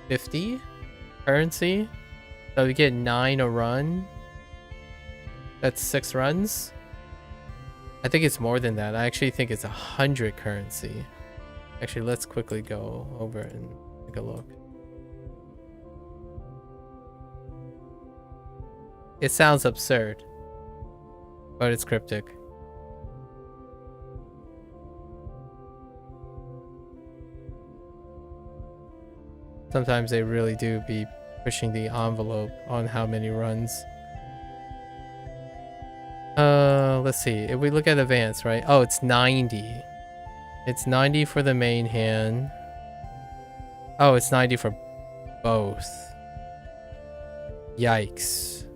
50 currency. So we get 9 a run. That's 6 runs. I think it's more than that. I actually think it's 100 currency. Actually, let's quickly go over and take a look. It sounds absurd, but it's Cryptic. Sometimes they really do be pushing the envelope on how many runs. Let's see. If we look at advance, right? Oh, it's 90. It's 90 for the main hand. Oh, it's 90 for both. Yikes.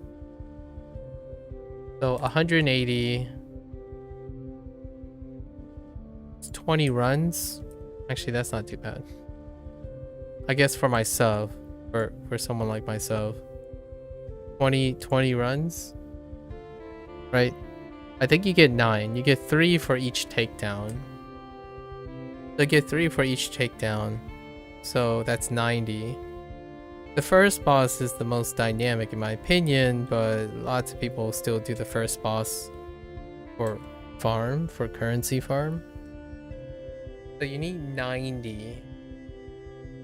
So 180. It's 20 runs. Actually, that's not too bad. I guess for myself, for someone like myself, 20 runs, right? I think you get 9. You get 3 for each takedown. So you get 3 for each takedown. So that's 90. The first boss is the most dynamic in my opinion, but lots of people still do the first boss for farm, for currency farm. So you need 90.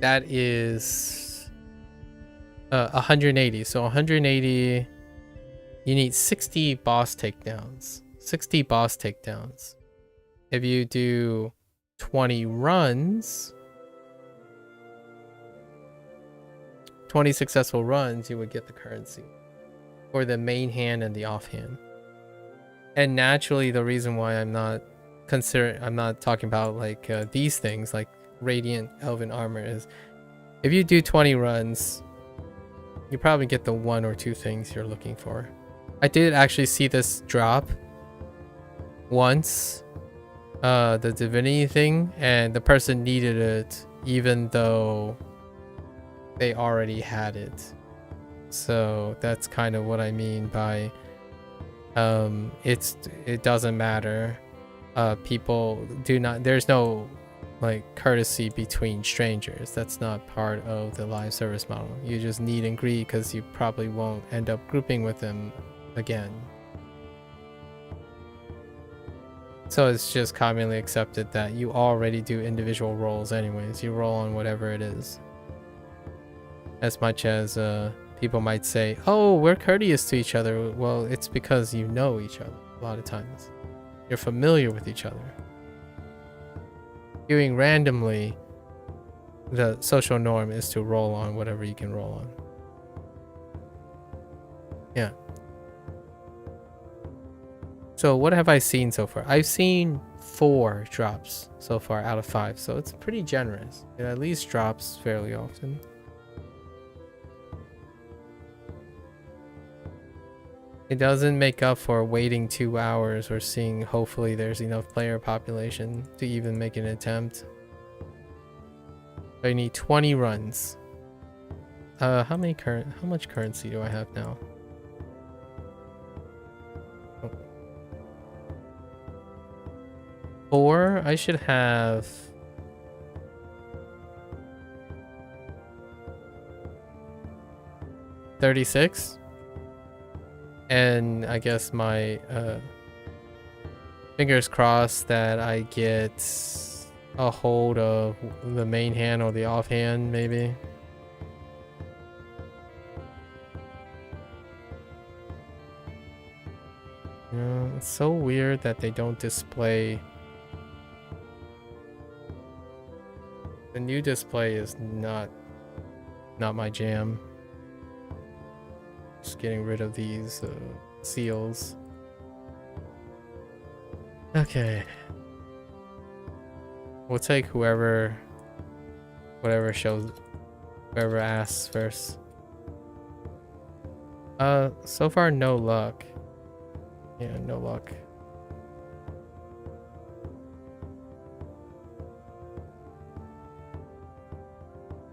That is 180. So 180, you need 60 boss takedowns. 60 boss takedowns. If you do 20 runs, 20 successful runs, you would get the currency for the main hand and the offhand. And naturally, the reason why I'm not talking about like these things like Radiant Elven Armor is if you do 20 runs, you probably get the 1 or 2 things you're looking for. I did actually see this drop once, the divinity thing, and the person needed it even though they already had it. So that's kind of what I mean by it doesn't matter. People do not, there's no like courtesy between strangers. That's not part of the live service model. You just need and greet because you probably won't end up grouping with them again. So it's just commonly accepted that you already do individual rolls anyways. You roll on whatever it is. As much as people might say, oh, we're courteous to each other. Well, it's because you know each other a lot of times. You're familiar with each other. Doing randomly, the social norm is to roll on whatever you can roll on. Yeah. So what have I seen so far? I've seen 4 drops so far out of 5, so it's pretty generous. It at least drops fairly often. It doesn't make up for waiting 2 hours or seeing hopefully there's enough player population to even make an attempt. I need 20 runs. How much currency do I have now? Oh. 4? I should have 36. And I guess my fingers crossed that I get a hold of the main hand or the offhand, maybe. It's so weird that they don't display. The new display is not my jam. Just getting rid of these seals. Okay. We'll take whoever asks first. So far no luck. Yeah, no luck.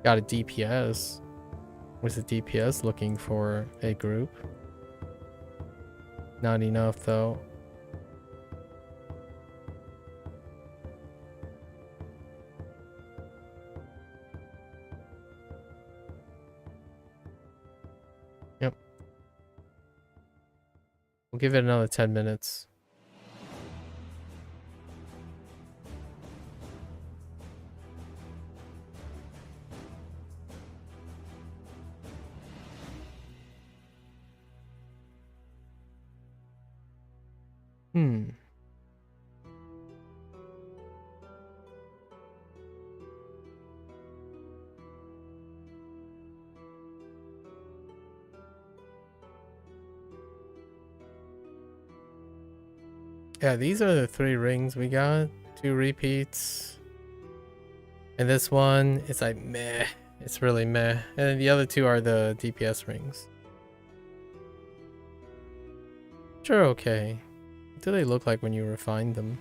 Got a DPS. Was the DPS looking for a group? Not enough though. Yep. We'll give it another 10 minutes. Yeah, these are the 3 rings we got. 2 repeats. And this one is like meh. It's really meh. And then the other 2 are the DPS rings. Sure, okay. What do they look like when you refine them?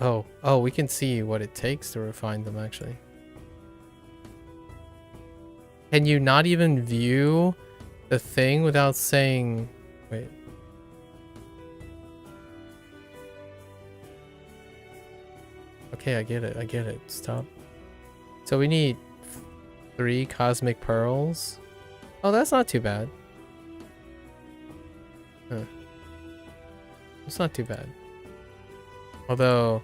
Oh, we can see what it takes to refine them actually. Can you not even view the thing without saying... Wait. Okay, I get it. Stop. So we need 3 cosmic pearls. Oh, that's not too bad. Huh. It's not too bad. Although,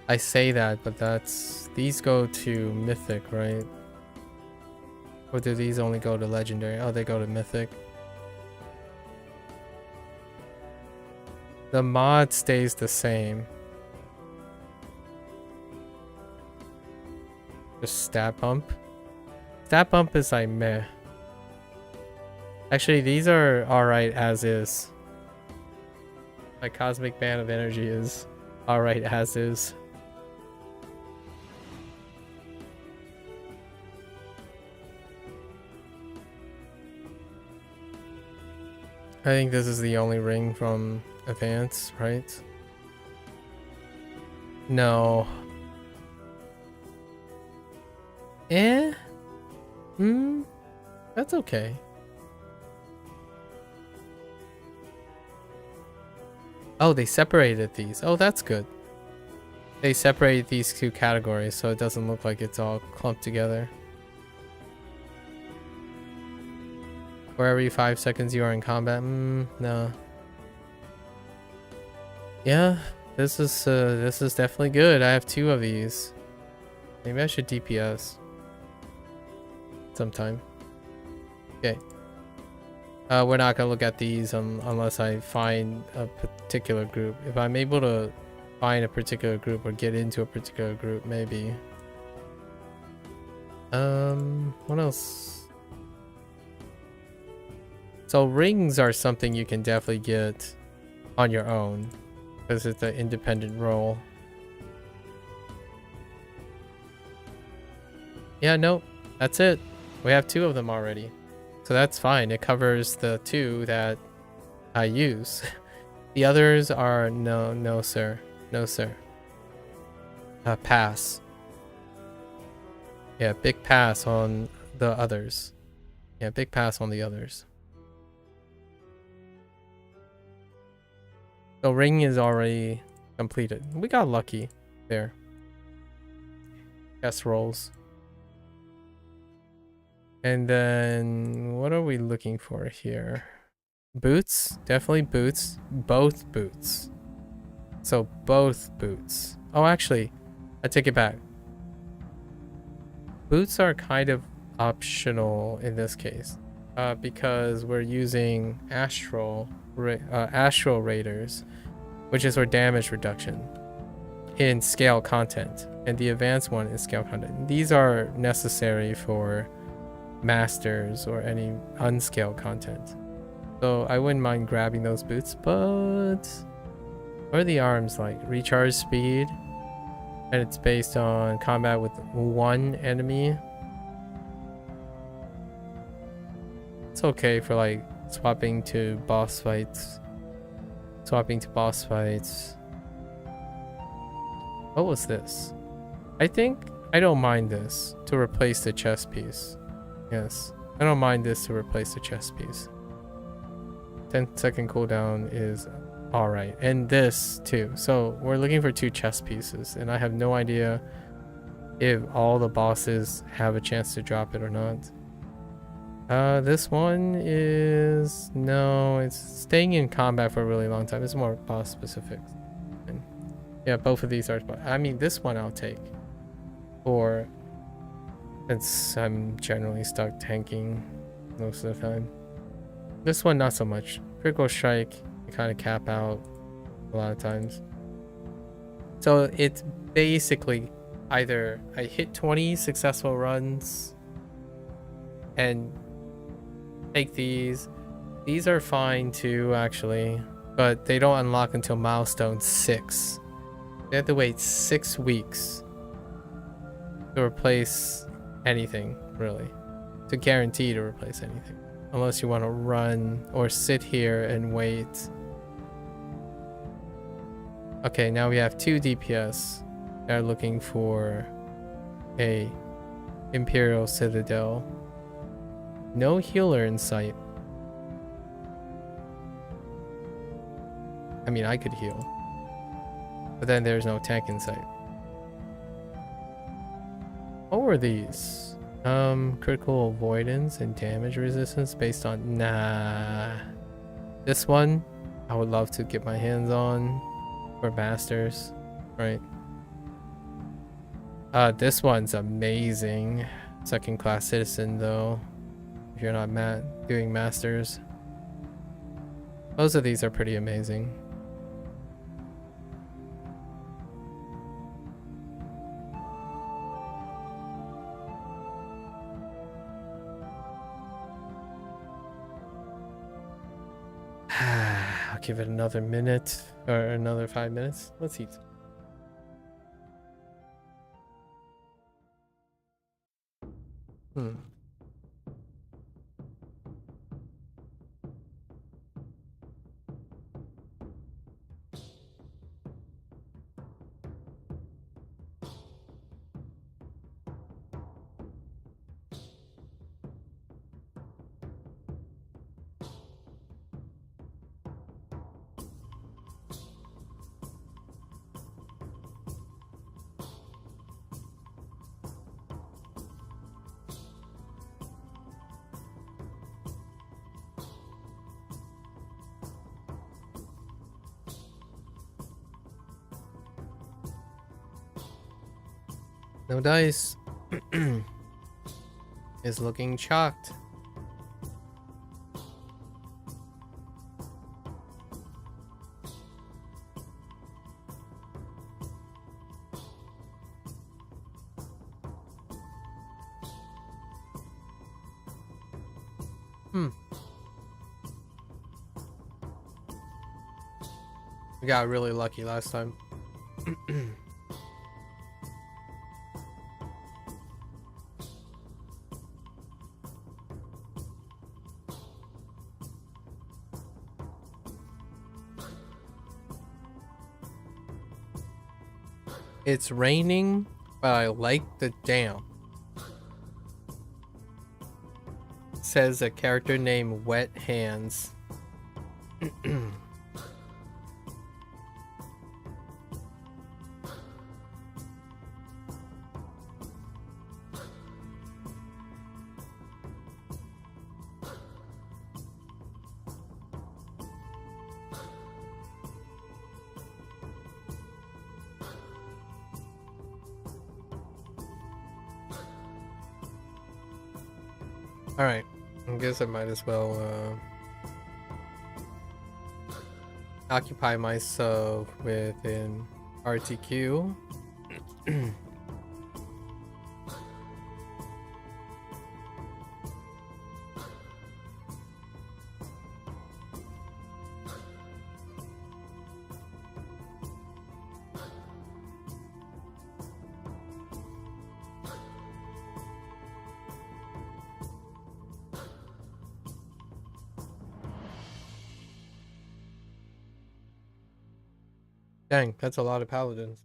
I say that, but these go to mythic, right? Or do these only go to legendary? Oh, they go to mythic. The mod stays the same. Just stat bump. Stat bump is like meh. Actually, these are alright as is. My cosmic band of energy is alright as is. I think this is the only ring from Advance, right? No. That's okay. Oh, they separated these. Oh, that's good. They separated these 2 categories so it doesn't look like it's all clumped together. For every 5 seconds you are in combat? No. Yeah, this is definitely good. I have 2 of these. Maybe I should DPS sometime. Okay. We're not gonna look at these unless I find a particular group. If I'm able to find a particular group or get into a particular group, maybe. What else? So rings are something you can definitely get on your own, because it's an independent role. Yeah, nope, that's it. We have 2 of them already, so that's fine. It covers the 2 that I use. The others are no sir, no sir. Pass. Yeah, big pass on the others. Yeah, big pass on the others. So ring is already completed. We got lucky there. Guess rolls. And then what are we looking for here? Boots? Definitely boots. Both boots. So both boots. Oh, actually, I take it back. Boots are kind of optional in this case, because we're using astral raiders, which is for damage reduction in scale content, and the advanced one is scale content. These are necessary for masters or any unscaled content, so I wouldn't mind grabbing those boots. But what are the arms like? Recharge speed, and it's based on combat with 1 enemy. It's okay for like swapping to boss fights. What was this? I think I don't mind this to replace the chest piece. Yes, I don't mind this to replace the chest piece. 10-second cooldown is alright, and this too. So we're looking for 2 chest pieces, and I have no idea if all the bosses have a chance to drop it or not. This one is... no, it's staying in combat for a really long time. It's more boss specific. And yeah, both of these are... I mean, this one I'll take. Or... since I'm generally stuck tanking most of the time. This one, not so much. Critical strike, you kind of cap out a lot of times. So it's basically either I hit 20 successful runs and take these. These are fine too, actually, but they don't unlock until milestone 6. You have to wait 6 weeks to replace anything, really. To guarantee to replace anything. Unless you want to run or sit here and wait. Okay, now we have 2 DPS that are looking for a Imperial Citadel. No healer in sight. I mean, I could heal, but then there's no tank in sight. What were these? Critical avoidance and damage resistance based on... nah. This one, I would love to get my hands on for masters, right? This one's amazing. 2nd class citizen though, if you're not doing masters. Both of these are pretty amazing. I'll give it another minute or another 5 minutes. Let's eat. No dice. Is looking chalked. We got really lucky last time. It's raining, but I like the dam. Says a character named Wet Hands. Alright, I guess I might as well occupy myself with an RTQ. Dang, that's a lot of paladins.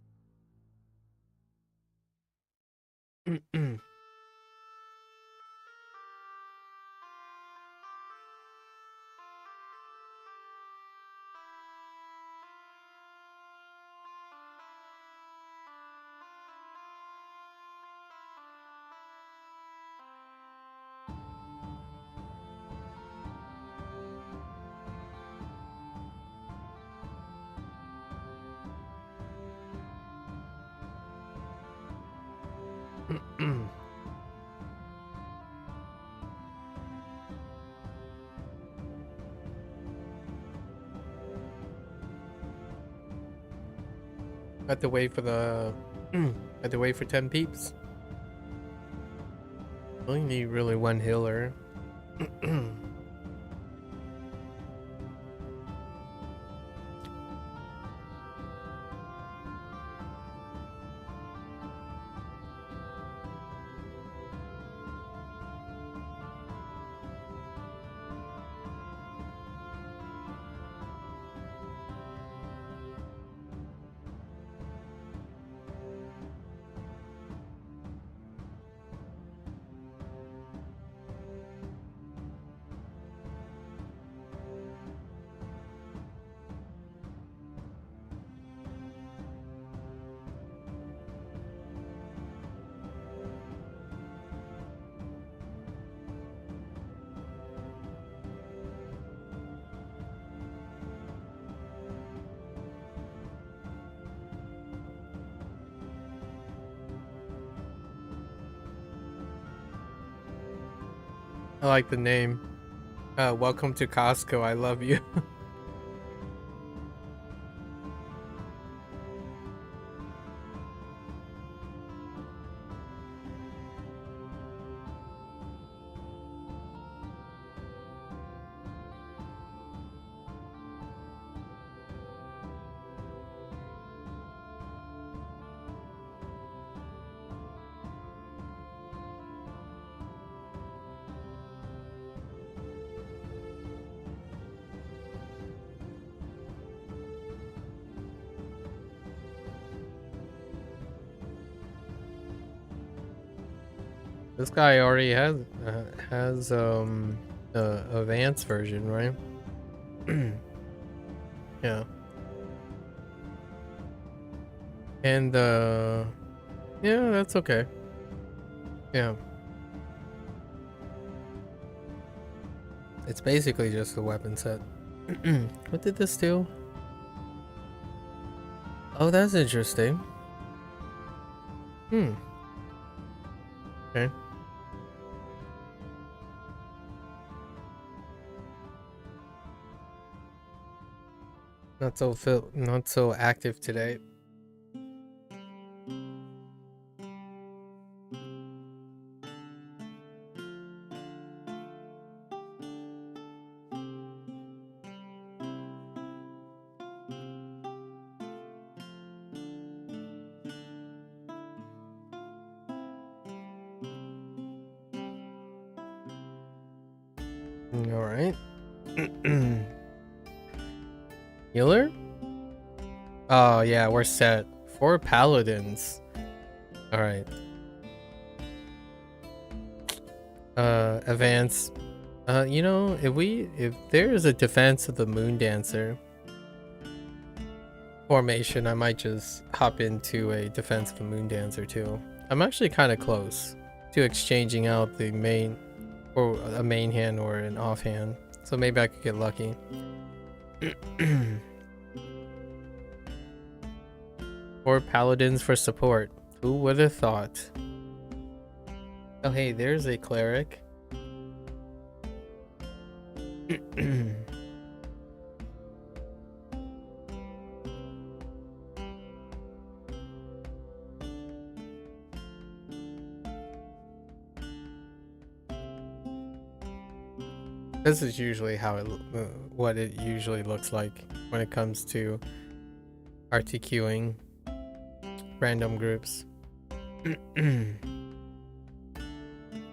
Had to wait for the had to wait for 10 peeps. Only need really one healer. I like the name. Welcome to Costco. I love you. This guy already has advanced version, right? Yeah. And yeah, that's okay. Yeah. It's basically just a weapon set. What did this do? Oh, that's interesting. Okay. Not so active today. Alright. Healer? Oh yeah, we're set. 4 paladins. Alright. Advance. You know, if there is a defense of the Moon Dancer formation, I might just hop into a defense of the Moon Dancer too. I'm actually kind of close to exchanging out the main, or a main hand or an offhand, so maybe I could get lucky. 4 paladins for support. Who would have thought? Oh hey, there's a cleric. This is usually how what it usually looks like when it comes to RTQing random groups. And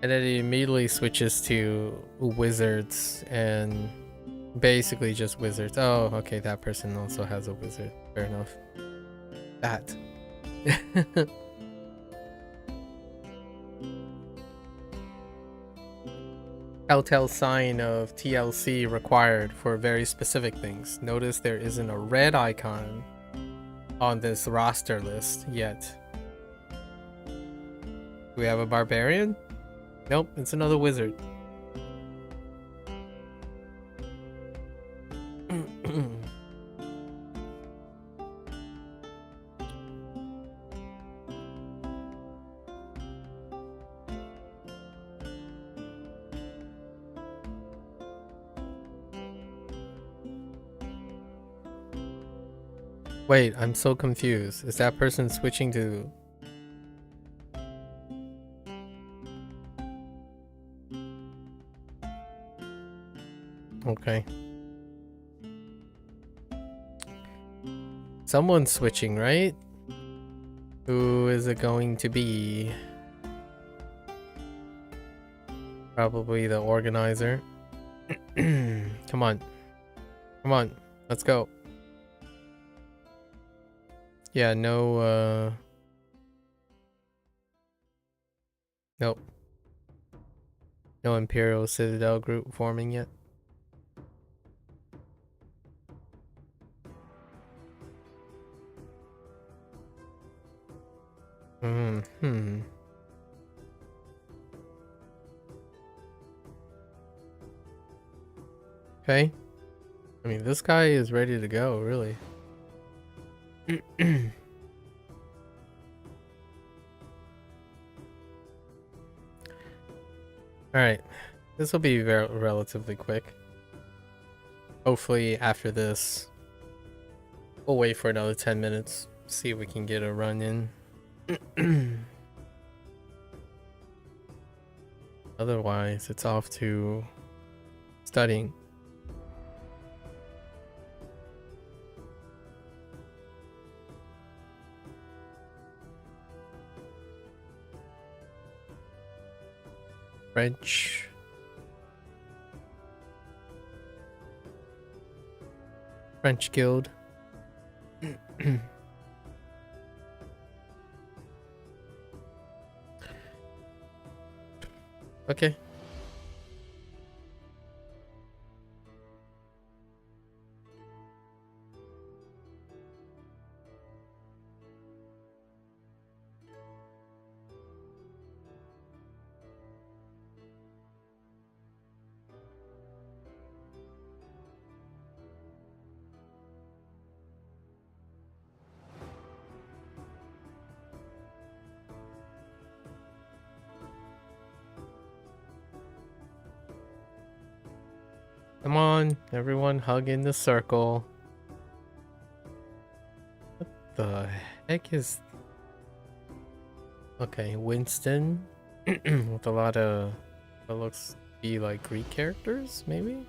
then it immediately switches to wizards and basically just wizards. Oh, okay, that person also has a wizard. Fair enough. That. Telltale sign of TLC required for very specific things. Notice there isn't a red icon on this roster list yet. Do we have a barbarian? Nope, it's another wizard. Wait, I'm so confused. Is that person switching to... Okay. Someone's switching, right? Who is it going to be? Probably the organizer. Come on. Come on. Let's go. Yeah, no, nope. No Imperial Citadel group forming yet. Okay. I mean, this guy is ready to go, really. Alright, this will be relatively quick. Hopefully after this, we'll wait for another 10 minutes, see if we can get a run in. Otherwise, it's off to studying. French Guild. Okay. Come on, everyone hug in the circle. What the heck is... Okay, Winston with a lot of what looks to be like Greek characters, maybe?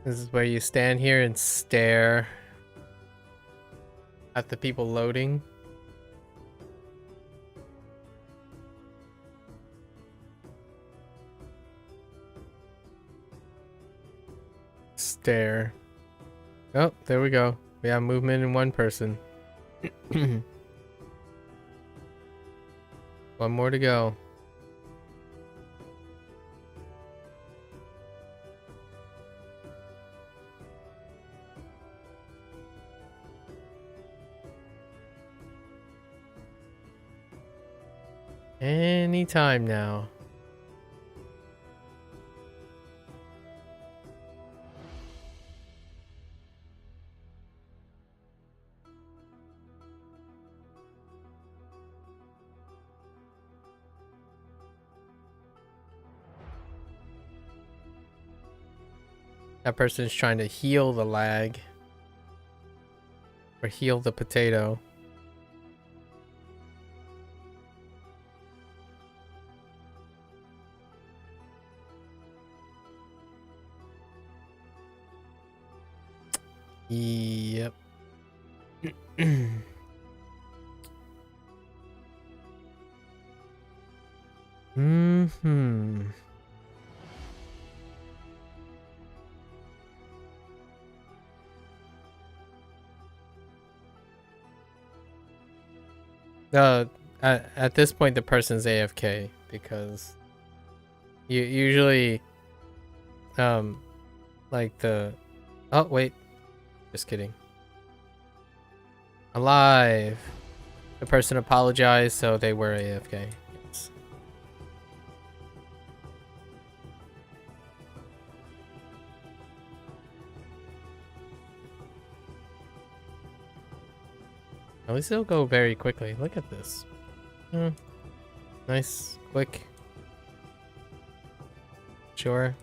This is where you stand here and stare at the people loading. there. Oh, there we go. We have movement in one person. One more to go. Anytime now. That person's trying to heal the lag. Or heal the potato. Yep. Mm-hmm. At this point, the person's AFK because you usually, like the, oh wait, just kidding. Alive. The person apologized, so they were AFK. Yes. At least it'll go very quickly. Look at this. Nice, quick. Sure.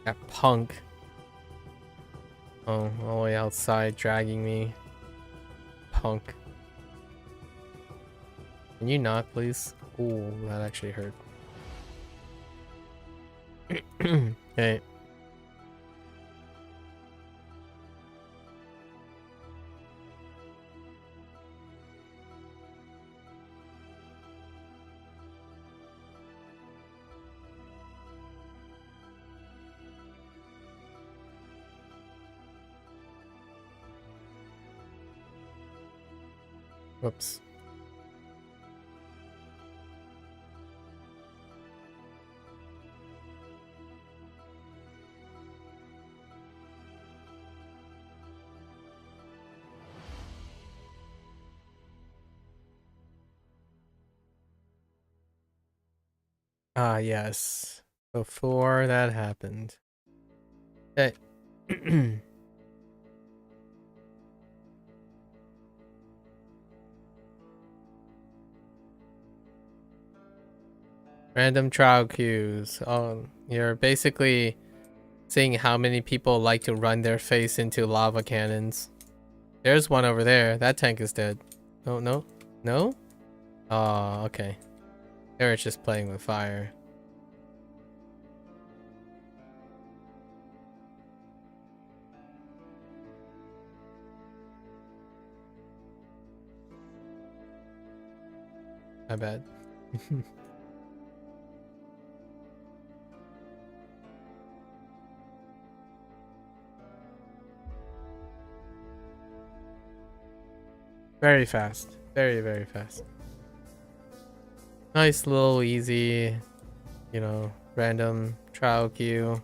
That punk. Oh, all the way outside dragging me. Punk. Can you not, please? Ooh, that actually hurt. Okay. Whoops. Ah, yes. Before that happened. Okay. Random trial queues. You're basically seeing how many people like to run their face into lava cannons. There's one over there. That tank is dead. Oh, no. No? Oh, okay. They're just playing with fire. My bad. Very fast. Very, very fast. Nice little easy, you know, random trial queue.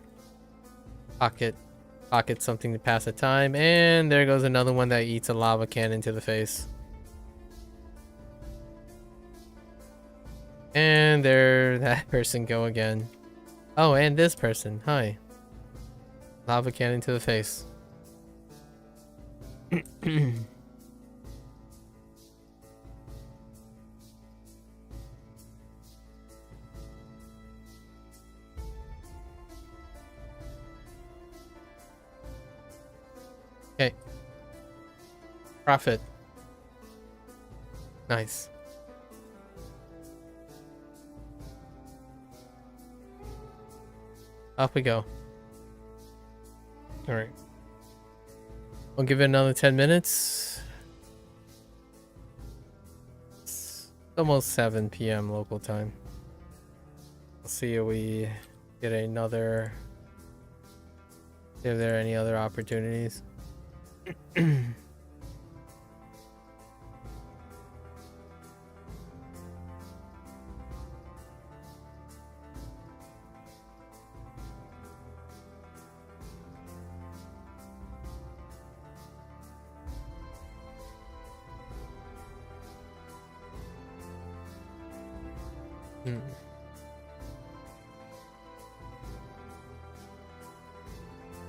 Pocket something to pass the time. And there goes another one that eats a lava cannon to the face. And there that person go again. Oh, and this person. Hi. Lava cannon to the face. Okay. Profit. Nice. Off we go. Alright. We'll give it another 10 minutes. almost 7 p.m. local time. Let's see if we get another. If there are any other opportunities.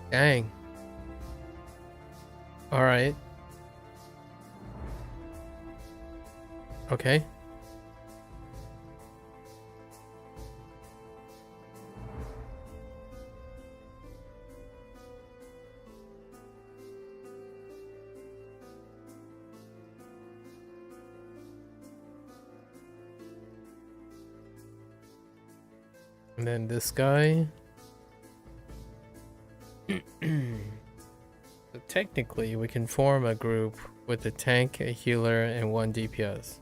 Dang. All right. Okay. And then this guy. So technically, we can form a group with a tank, a healer, and 1 DPS.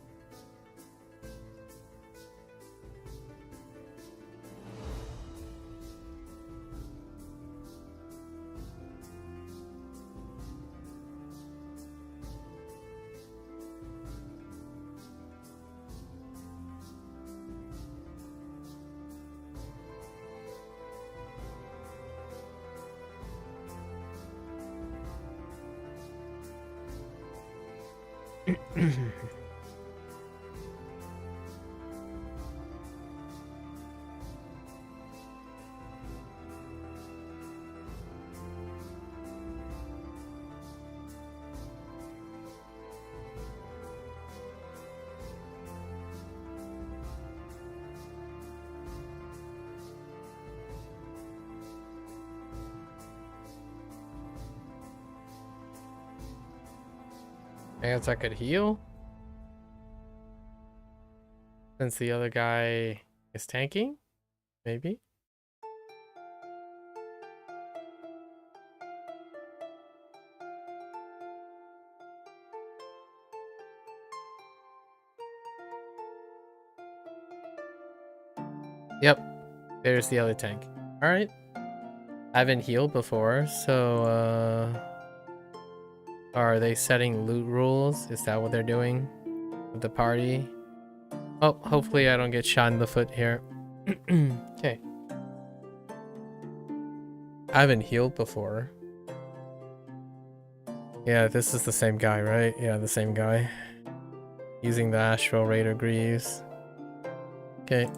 I guess I could heal? Since the other guy is tanking? Maybe? Yep. There's the other tank. Alright. I haven't healed before, so are they setting loot rules? Is that what they're doing with the party? Oh, hopefully I don't get shot in the foot here. Okay. I haven't healed before. Yeah, this is the same guy, right? Yeah, the same guy. Using the Astral Raider Greaves. Okay.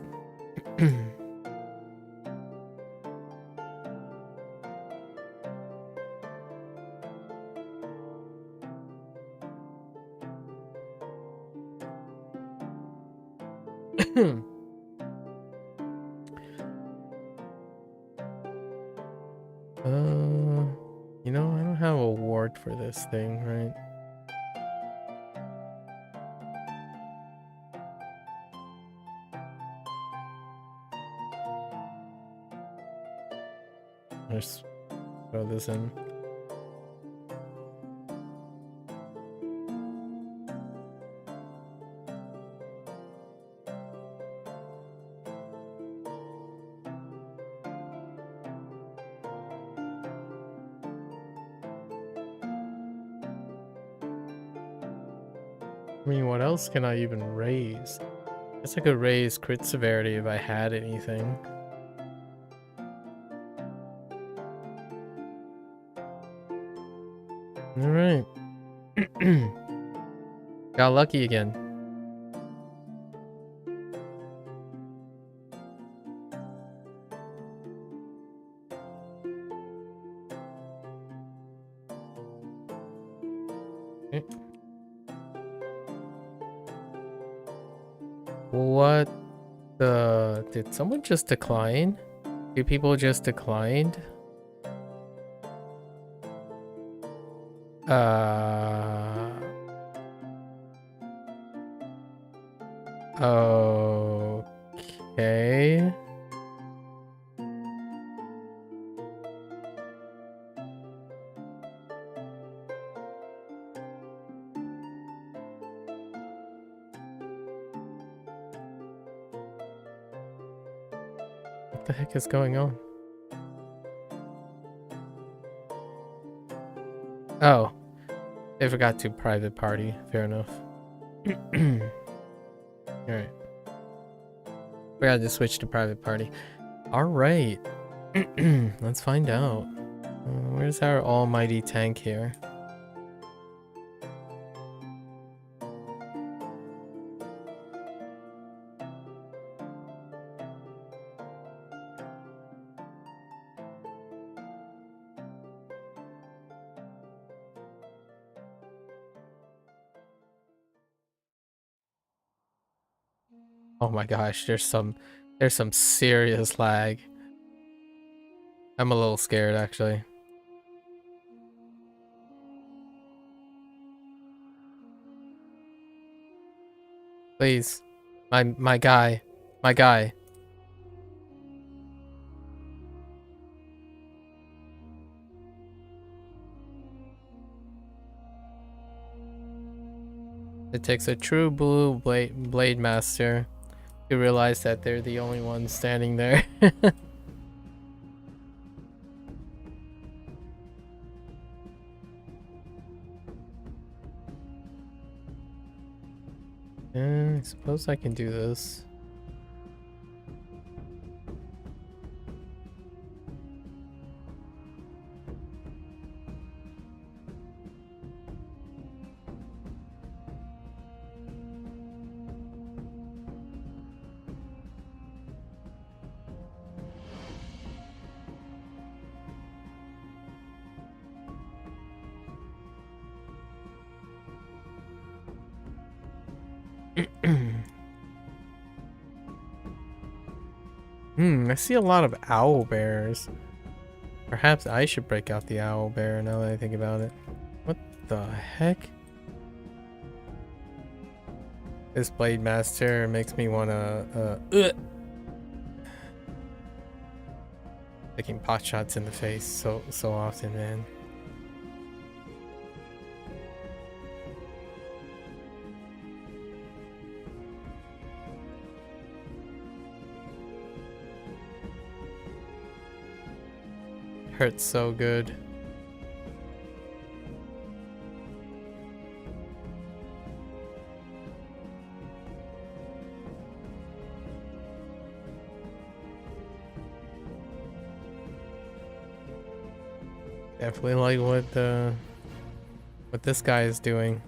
You know, I don't have a ward for this thing, right? Let's throw this in. I mean, what else can I even raise? I guess I could raise crit severity if I had anything. Alright. Got lucky again. Okay. What the... Did someone just decline? Two people just declined? Okay. the heck is going on? Oh, they forgot to private party. Fair enough. Alright. Forgot to switch to private party. Alright. Let's find out. Where's our almighty tank here? Oh my gosh, there's some serious lag. I'm a little scared actually. Please. My guy. My guy. It takes a true blue blade master to realize that they're the only ones standing there. I suppose I can do this. I see a lot of owl bears. Perhaps I should break out the owl bear now that I think about it. What the heck? This blade master makes me wanna taking pot shots in the face so often, man. Hurts so good. Definitely like what this guy is doing.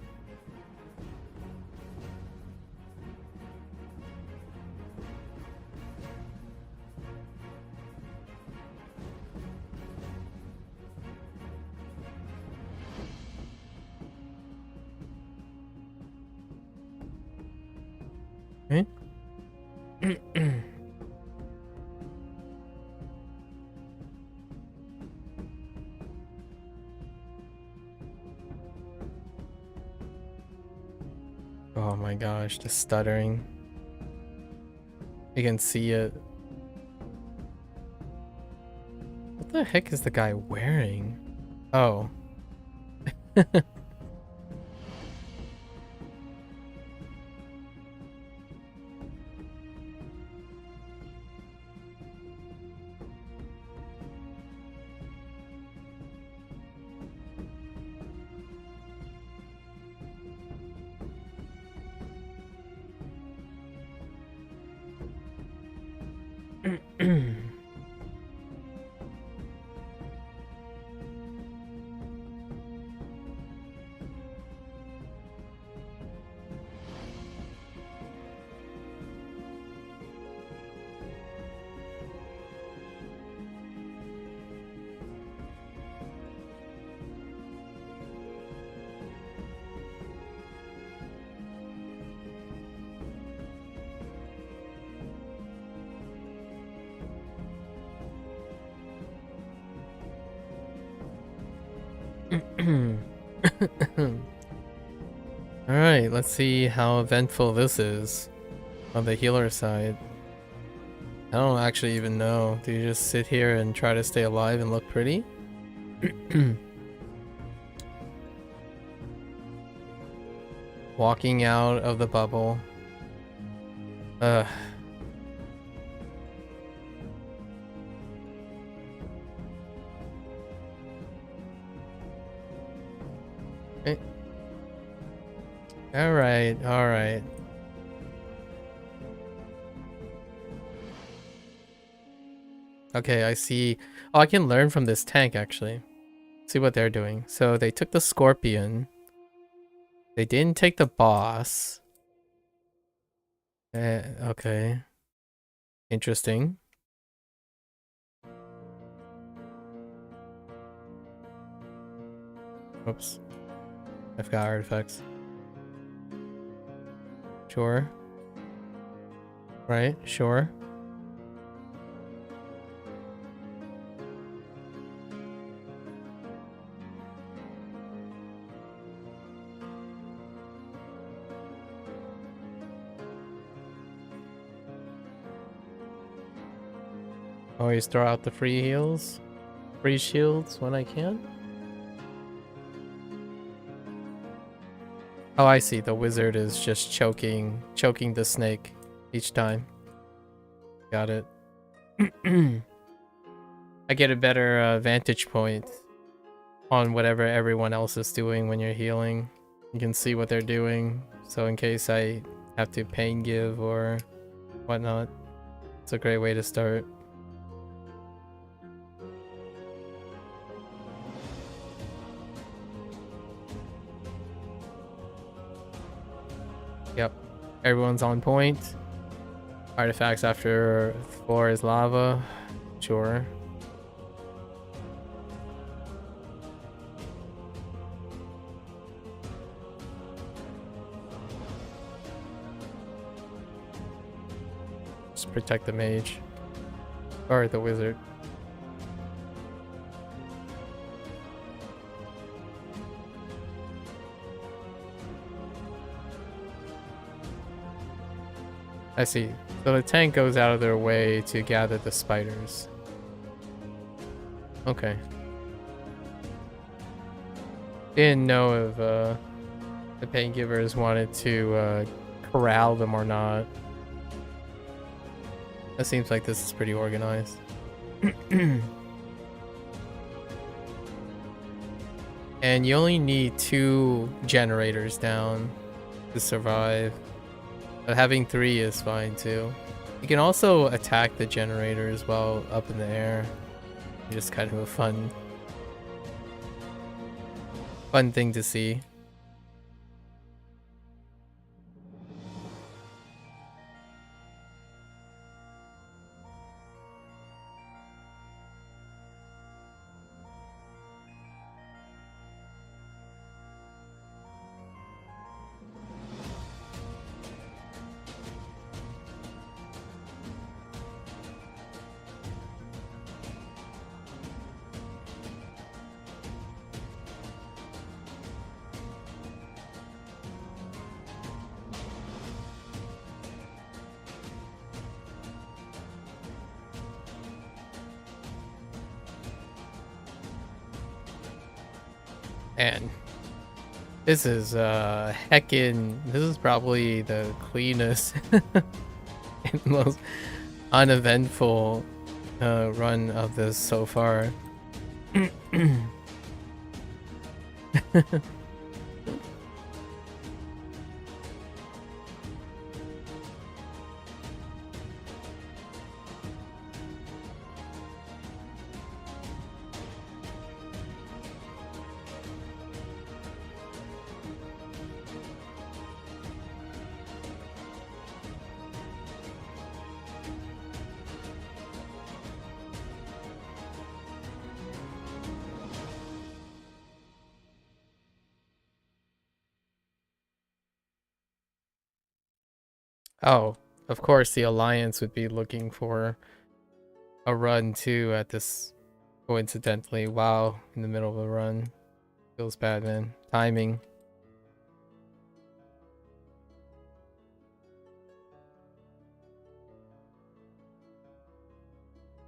Okay. Oh my gosh, the stuttering. You can see it. What the heck is the guy wearing? Oh. Alright, let's see how eventful this is on the healer side. I don't actually even know. Do you just sit here and try to stay alive and look pretty? Walking out of the bubble. Alright, alright. Okay, I see. Oh, I can learn from this tank, actually. See what they're doing. So they took the Scorpion. They didn't take the boss. Okay. Interesting. Oops. I've got artifacts. Sure. Right, sure. Always throw out the free heals. Free shields when I can. Oh, I see. The wizard is just choking the snake each time. Got it. I get a better vantage point on whatever everyone else is doing when you're healing. You can see what they're doing. So in case I have to pain give or whatnot, it's a great way to start. Yep, everyone's on point. Artifacts after floor is lava. Sure. Just protect the mage. Or the wizard. I see. So the tank goes out of their way to gather the spiders. Okay. Didn't know if the pain givers wanted to corral them or not. It seems like this is pretty organized. And you only need 2 generators down to survive. But having 3 is fine too. You can also attack the generators while up in the air. Just kind of a fun thing to see. And this is this is probably the cleanest and most uneventful run of this so far. Oh, of course the Alliance would be looking for a run too at this, coincidentally. Wow, in the middle of a run. Feels bad, man. Timing.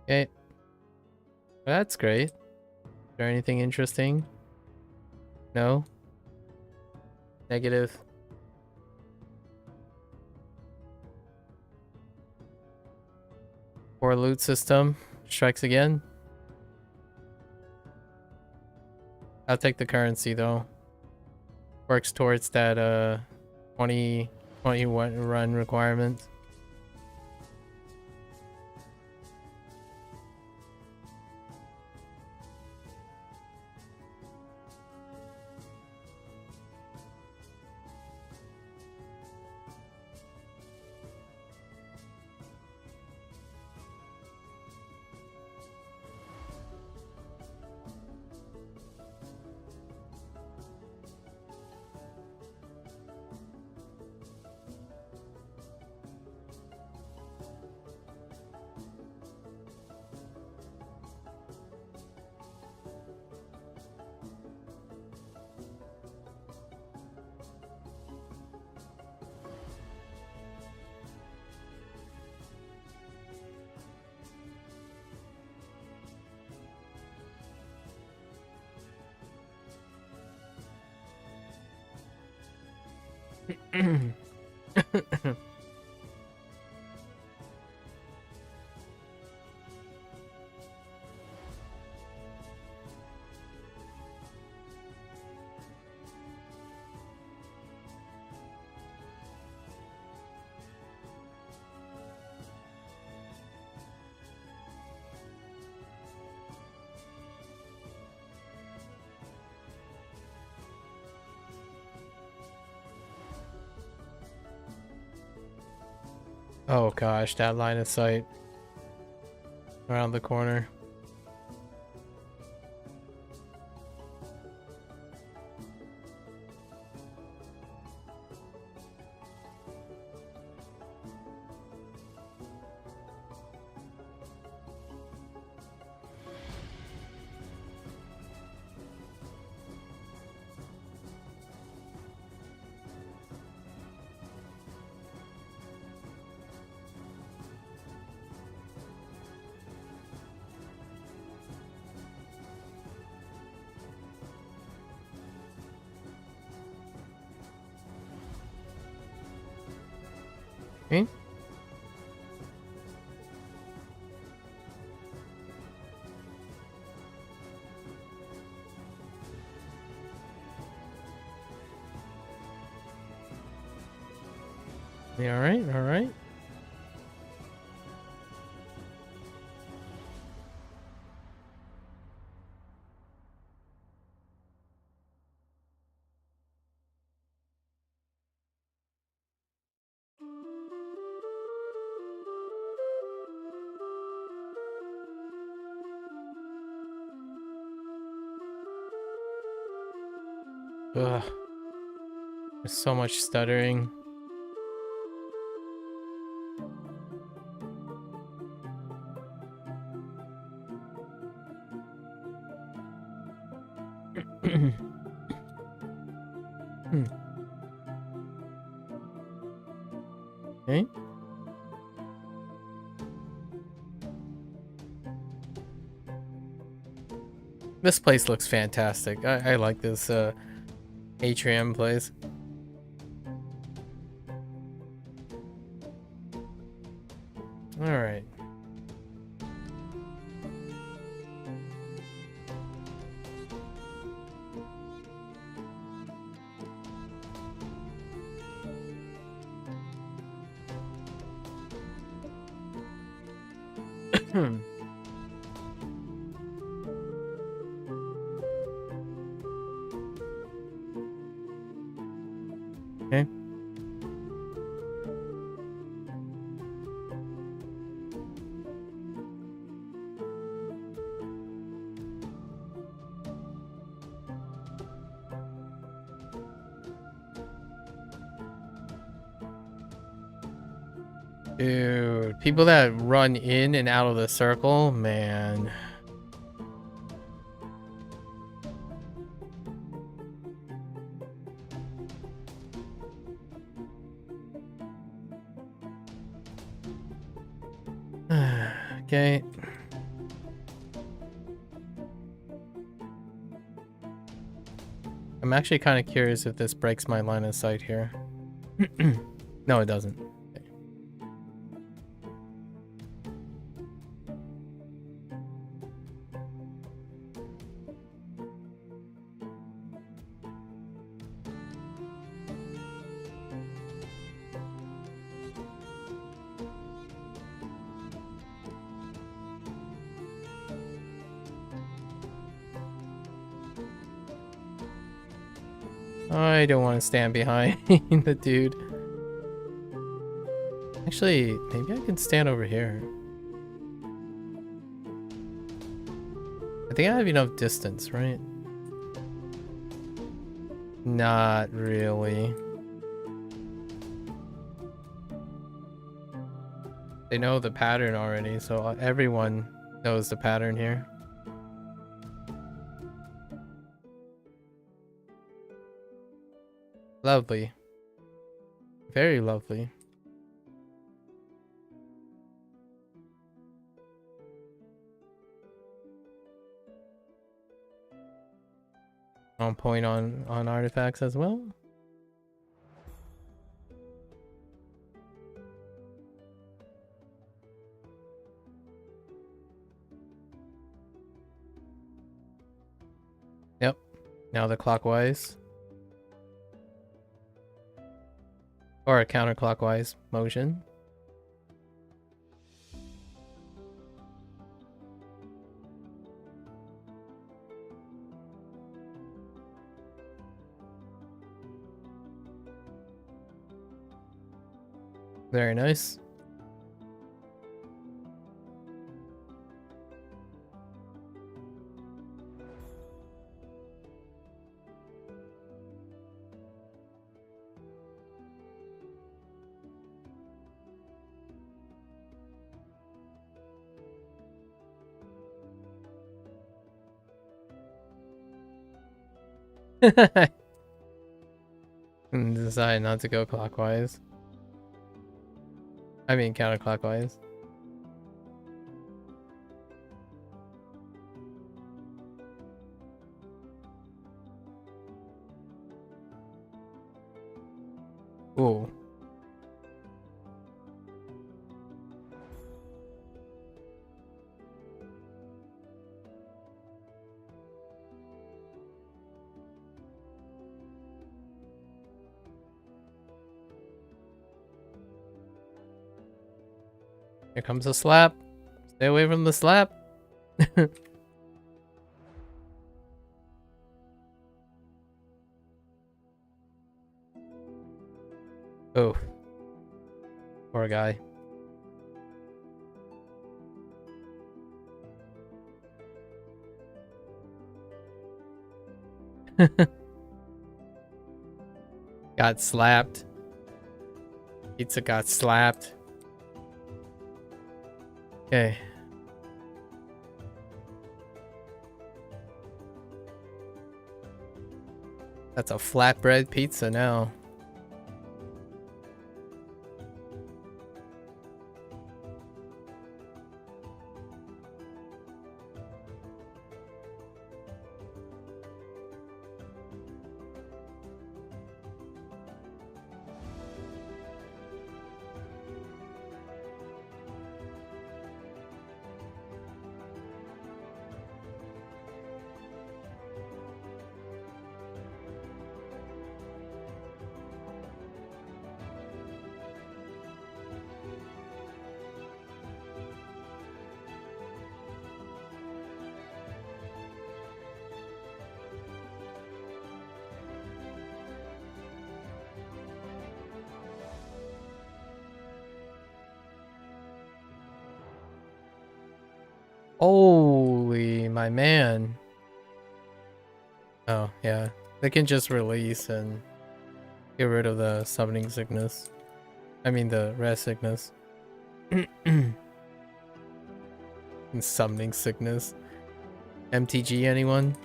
Okay. Well, that's great. Is there anything interesting? No? Negative? Poor loot system. Strikes again. I'll take the currency though. Works towards that 20 run requirement. Oh gosh, that line of sight around the corner. Okay. Yeah, all right, all right. Ugh. There's so much stuttering. Okay. This place looks fantastic. I like this atrium place. All right. Okay. Dude, people that run in and out of the circle, man. Okay. I'm actually kind of curious if this breaks my line of sight here. No, it doesn't. Okay. I don't want to stand behind the dude. Actually, maybe I can stand over here. I think I have enough distance, right? Not really. They know the pattern already, so everyone knows the pattern here. Lovely. Very lovely. On point on artifacts as well. Yep. Now the clockwise. Or a counterclockwise motion. Very nice. And decide not to go clockwise. I mean counterclockwise. Ooh. Here comes a slap. Stay away from the slap. Oh. Poor guy. Got slapped. Pizza got slapped. Okay. That's a flatbread pizza now. Holy, my man. Oh, yeah. They can just release and get rid of the summoning sickness. I mean, the rest sickness. And summoning sickness. MTG, anyone?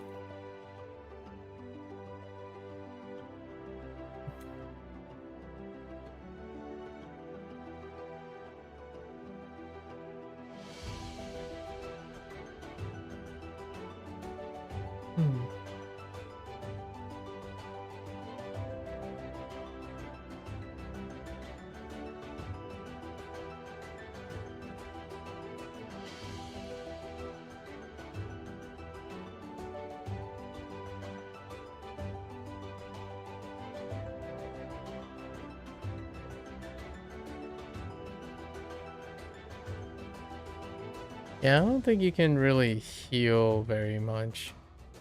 Yeah, I don't think you can really heal very much.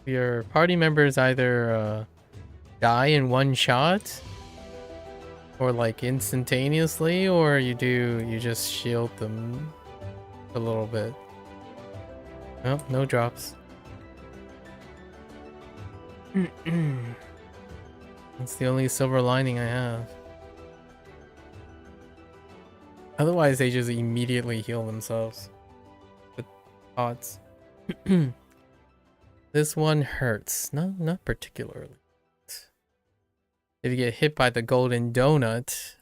Your party members either die in one shot? Or like instantaneously, or you just shield them a little bit. Oh, no drops. That's the only silver lining I have. Otherwise, they just immediately heal themselves with pots. This one hurts. No, not particularly. If you get hit by the golden donut,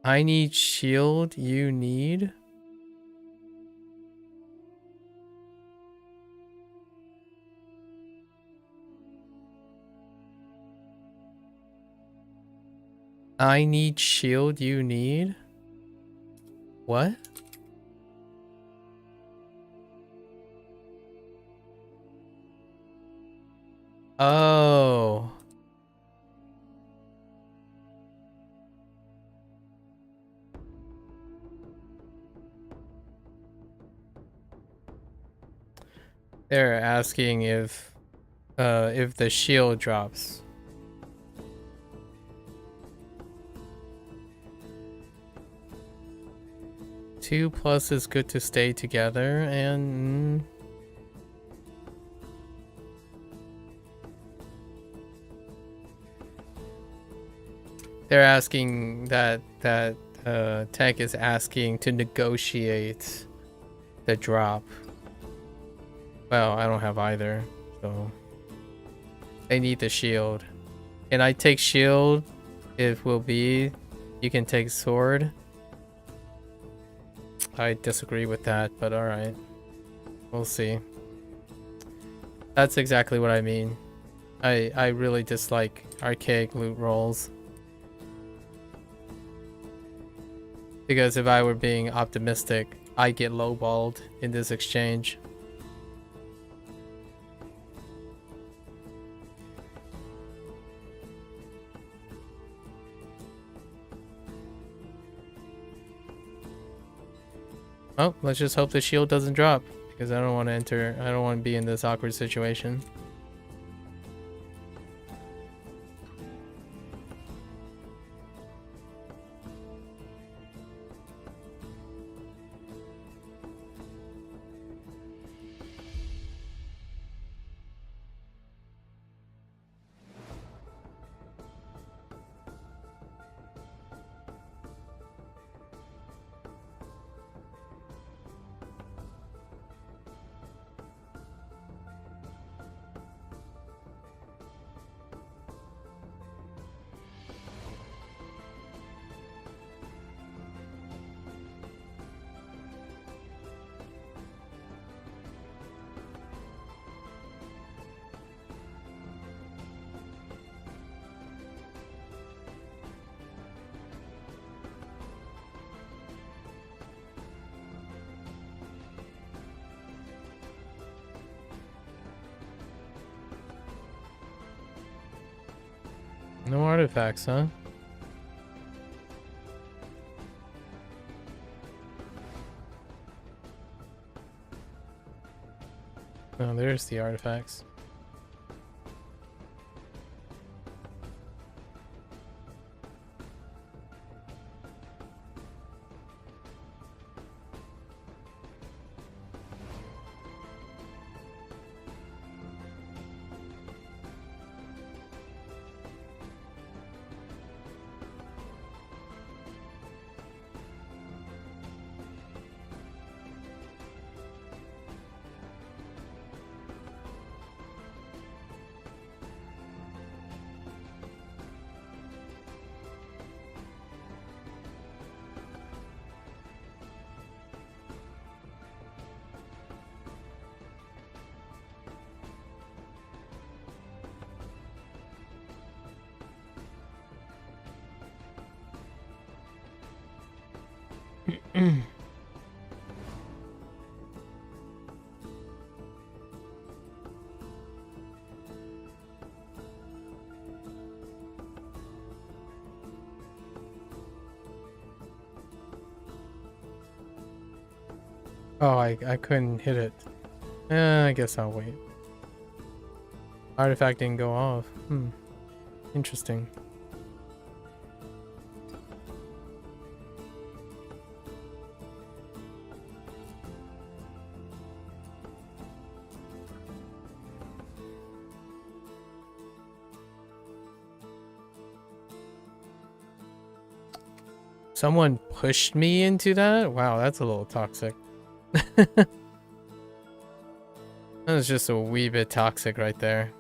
I need shield, you need. I need shield, you need. What? Oh. They're asking if the shield drops. Two plus is good to stay together, and they're asking that Tech is asking to negotiate the drop. Well, I don't have either, so they need the shield. Can I take shield? If will be, you can take sword. I disagree with that, but alright. We'll see. That's exactly what I mean. I really dislike archaic loot rolls. Because if I were being optimistic, I get lowballed in this exchange. Oh, let's just hope the shield doesn't drop, because I don't want to be in this awkward situation. No artifacts, huh? Oh, there's the artifacts. Oh, I couldn't hit it. I guess I'll wait. Artifact didn't go off. Interesting. Someone pushed me into that? Wow, that's a little toxic. That was just a wee bit toxic right there.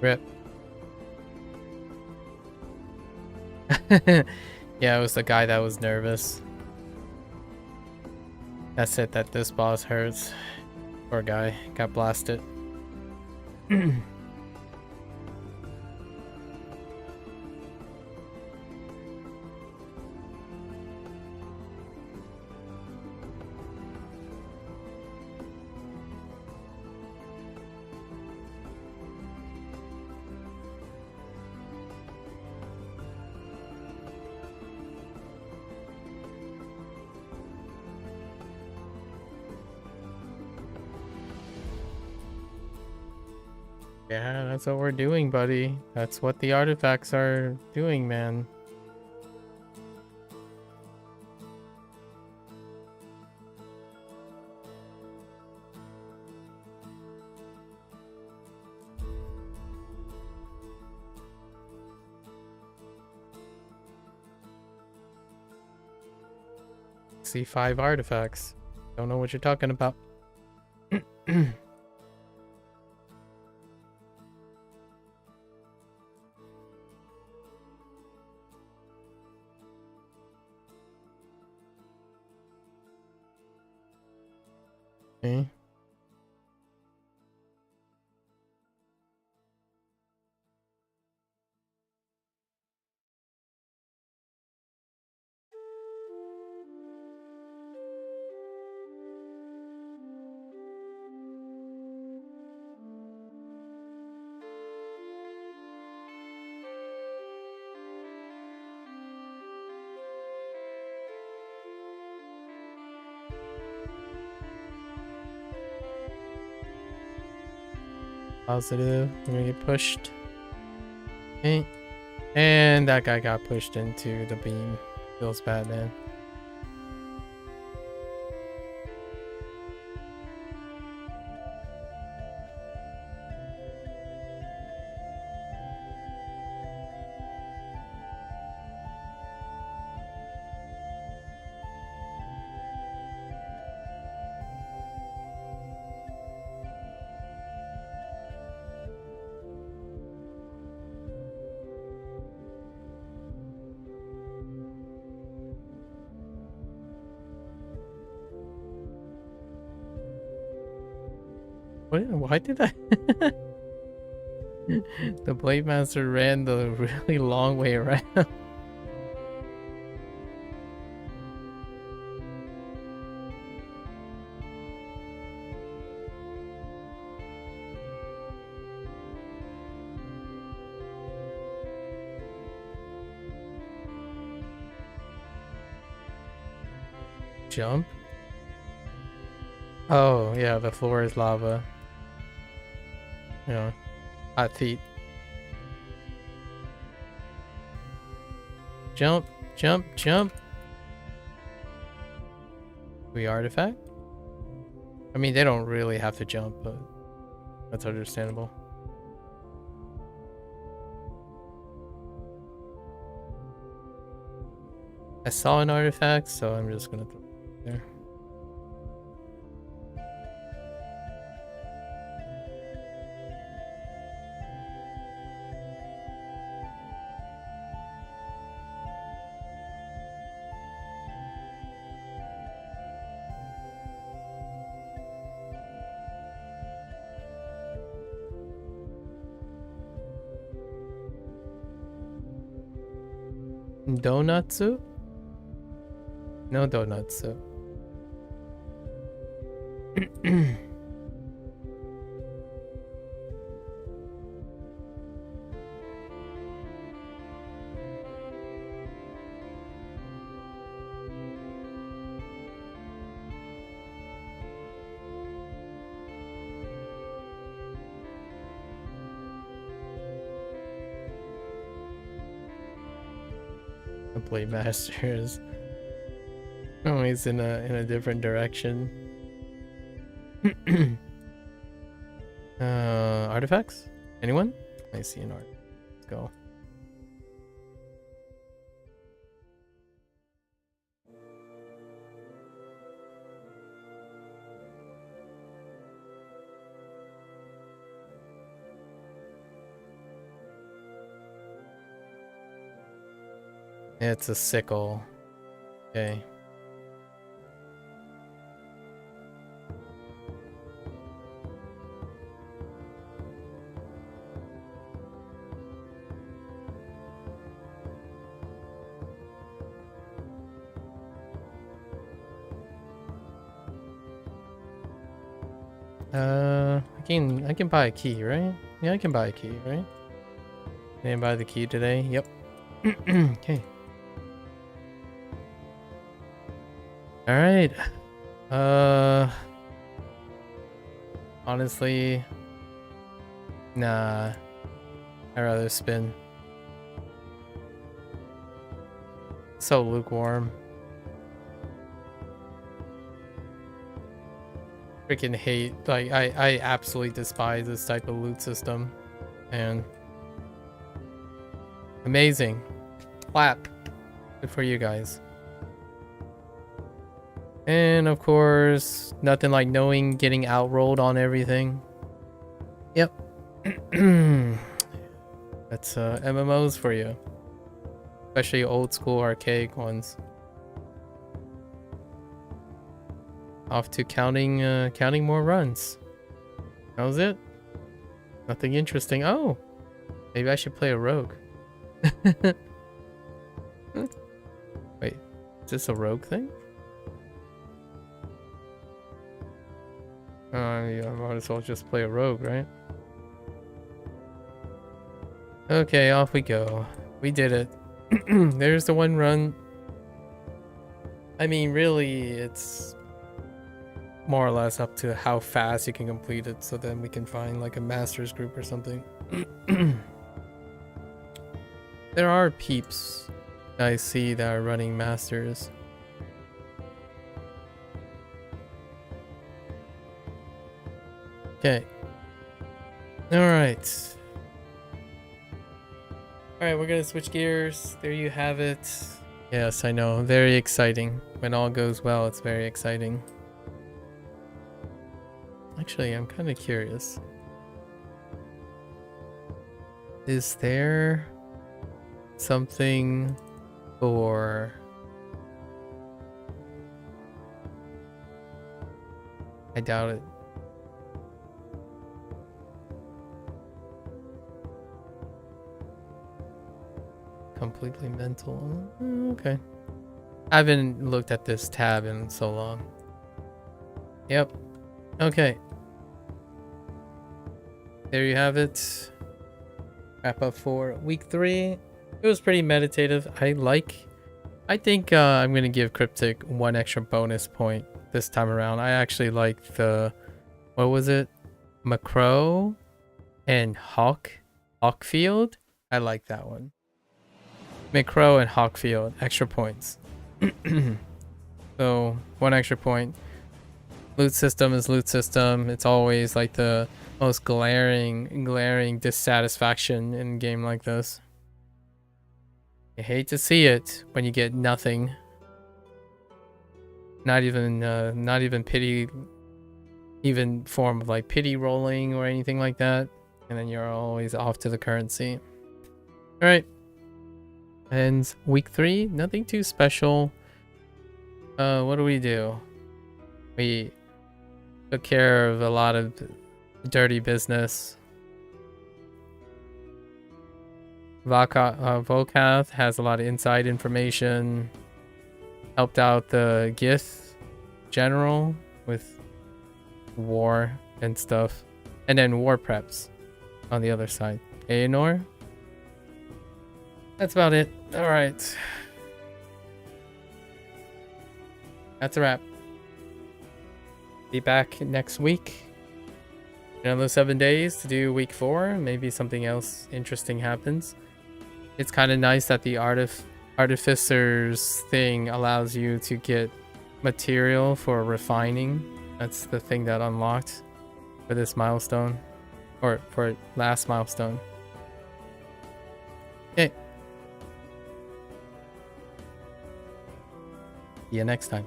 Rip. Yeah, it was the guy that was nervous. That's it, that this boss hurts. Poor guy, got blasted. Yeah, that's what we're doing, buddy. That's what the artifacts are doing, man. See 5 artifacts. Don't know what you're talking about. Okay. Positive. We're gonna get pushed. Okay. And that guy got pushed into the beam. Feels bad, man. What? Why did I? The Blade Master ran the really long way around. Jump? Oh, yeah, the floor is lava. Yeah, hot feet. Jump, jump, jump. We artifact? I mean, they don't really have to jump, but that's understandable. I saw an artifact, so I'm just gonna throw it there. Donutsu? No donutsu. Play masters. Oh, he's in a different direction. Artifacts? Anyone? I see an art. Let's go. It's a sickle. Okay. I can buy a key, right? Yeah, I can buy a key, right? Didn't buy the key today. Yep. Okay. All right. Honestly, nah. I'd rather spin. So lukewarm. Freaking hate, like, I absolutely despise this type of loot system. And amazing. Clap. Good for you guys. And of course, nothing like knowing getting outrolled on everything. Yep. That's MMOs for you. Especially old school archaic ones. Off to counting counting more runs. That was it. Nothing interesting. Oh, maybe I should play a rogue. Wait, is this a rogue thing? Yeah, I might as well just play a rogue, right? Okay, off we go. We did it. There's the one run. I mean, really, it's more or less up to how fast you can complete it, so then we can find like a master's group or something. There are peeps I see that are running masters. Okay. Alright. Alright, we're gonna switch gears. There you have it. Yes, I know. Very exciting. When all goes well, it's very exciting. Actually, I'm kind of curious. Is there something for... I doubt it. Completely mental. Okay. I haven't looked at this tab in so long. Yep. Okay. There you have it. Wrap up for week 3. It was pretty meditative. I think I'm gonna give Cryptic one extra bonus point this time around. I actually like the, what was it? Macro and Hawkfield. I like that one. Macro and Hawkfield, extra points. So 1 extra point. Loot system is loot system. It's always like the most glaring dissatisfaction in a game like this. You hate to see it when you get nothing. Not even pity, even form of like pity rolling or anything like that. And then you're always off to the currency. All right. And week 3, nothing too special. What do? We took care of a lot of dirty business. Volkath has a lot of inside information. Helped out the Gith general with war and stuff. And then war preps on the other side. Aenor? That's about it. Alright. That's a wrap. Be back next week. Another 7 days to do week 4. Maybe something else interesting happens. It's kind of nice that the artificers thing allows you to get material for refining. That's the thing that unlocked for this milestone. Or for last milestone. Okay. See you next time.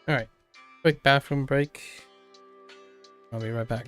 Alright, quick bathroom break. I'll be right back.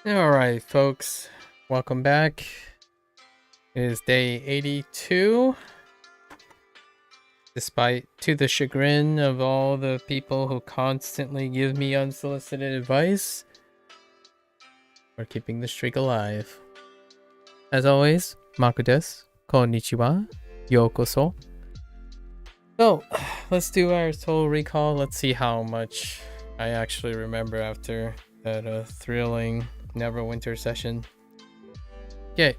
Alright, folks. Welcome back. It is day 82. Despite to the chagrin of all the people who constantly give me unsolicited advice, we're keeping the streak alive. As always, Maku desu, konnichiwa, yokoso. So, let's do our total recall. Let's see how much I actually remember after that thrilling Neverwinter session. Okay.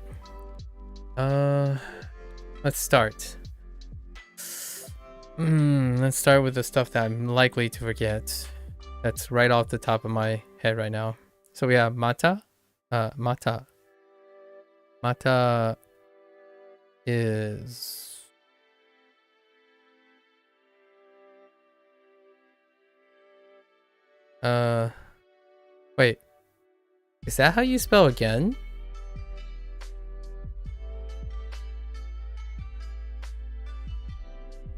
Let's start. Let's start with the stuff that I'm likely to forget. That's right off the top of my head right now. So we have Mata. Mata is... Wait. Is that how you spell again?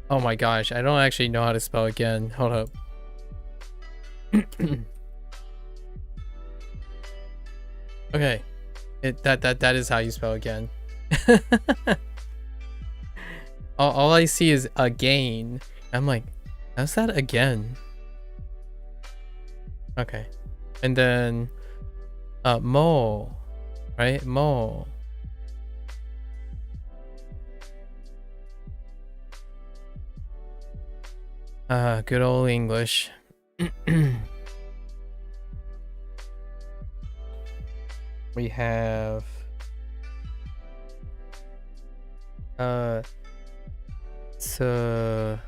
Oh my gosh, I don't actually know how to spell again. Hold up. Okay. That is how you spell again. all I see is again. I'm like, how's that again? Okay. And then mo, right? Mo. Good old English. We have tsukareru?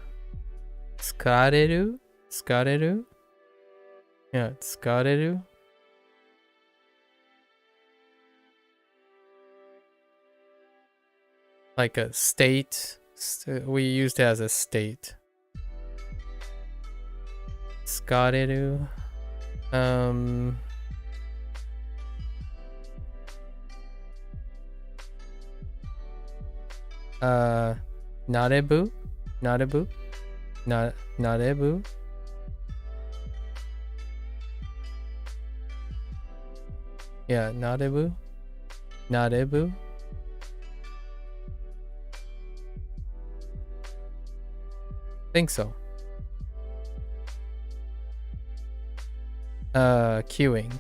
Tsukareru? Yeah, tsukareru. Like a state. We used it as a state. Tsukareru. Narebu? Narebu? Narebu? Yeah, Narebu? Narebu? Think so. Queuing.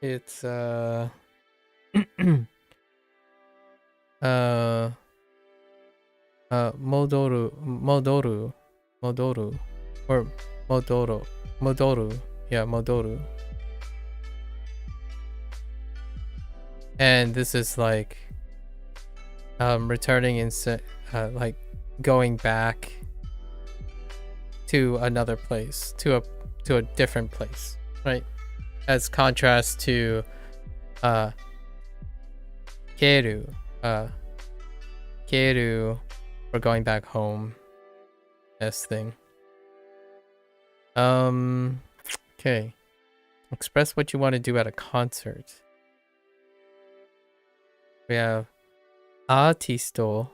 It's modoru, or modoru, yeah, modoru. And this is like returning instead, like going back to another place, to a different place, right? As contrast to keru, or going back home, S thing. Okay. Express what you want to do at a concert. We have artisto,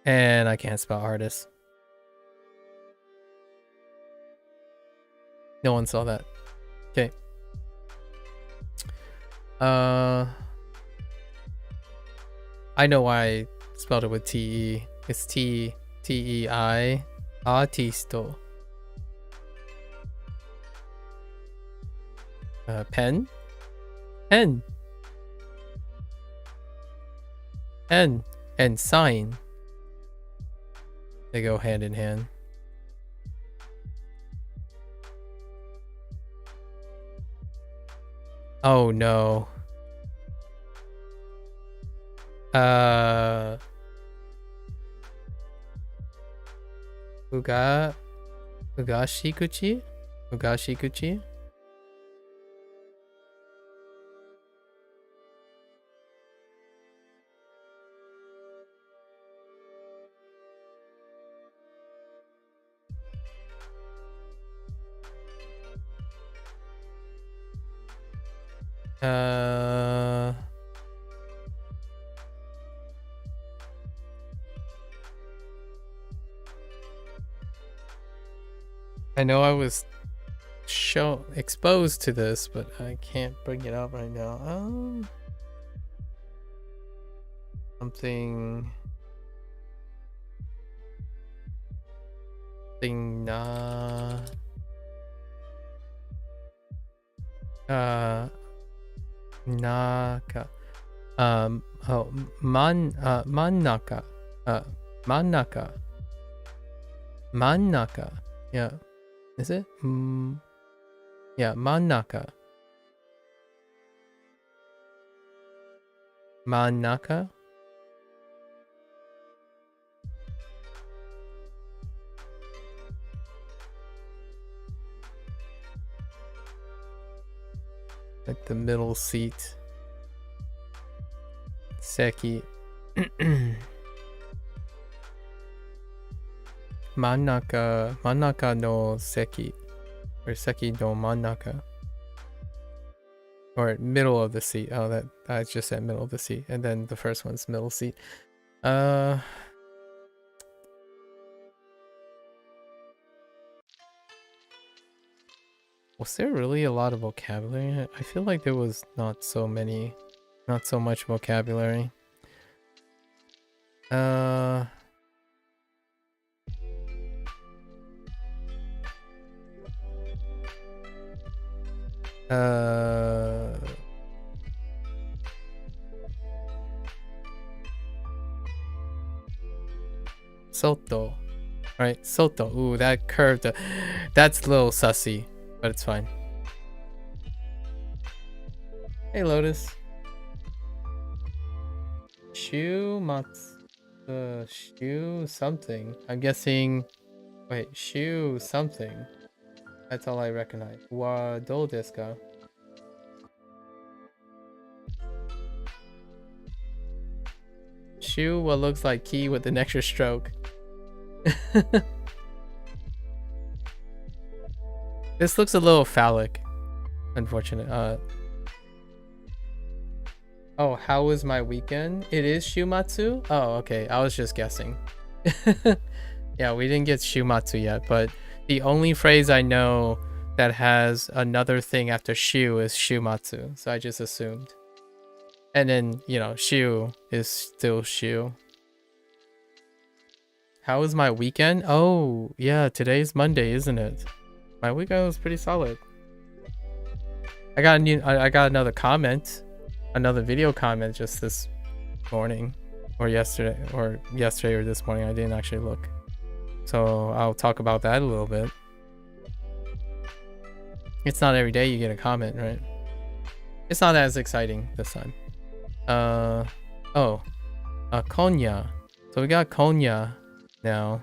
and I can't spell artist. No one saw that. Okay. I know why I spelled it with T-E. It's T-E-I. Artisto. Pen? Pen. Pen. And sign. They go hand in hand. Oh no. Ugashikuchi? Ugashikuchi? I know I was exposed to this, but I can't bring it up right now. Something naka mannaka mannaka, yeah, is it yeah, mannaka like the middle seat. Seki. Mannaka no seki. Or seki no mannaka. Or middle of the seat. Oh, that I just said middle of the seat. And then the first one's middle seat. Was there really a lot of vocabulary? I feel like there was not so much vocabulary. Soto. Right, Soto. Ooh, that curved. That's a little sussy, but it's fine. Hey, Lotus. Shu something. I'm guessing. Wait, Shu something. That's all I recognize. Wa do desu ka? Shu, what looks like key with an extra stroke. This looks a little phallic. Unfortunate. Oh, how was my weekend? It is Shumatsu? Oh, okay. I was just guessing. Yeah, we didn't get Shumatsu yet, but the only phrase I know that has another thing after Shu is Shumatsu, so I just assumed. And then, you know, Shu is still Shu. How was my weekend? Oh, yeah, today's Monday, isn't it? My weekend was pretty solid. I got another comment, another video comment just this morning, or yesterday or this morning. I didn't actually look, so I'll talk about that a little bit. It's not every day you get a comment, right? It's not as exciting this time. Konya. So we got Konya now.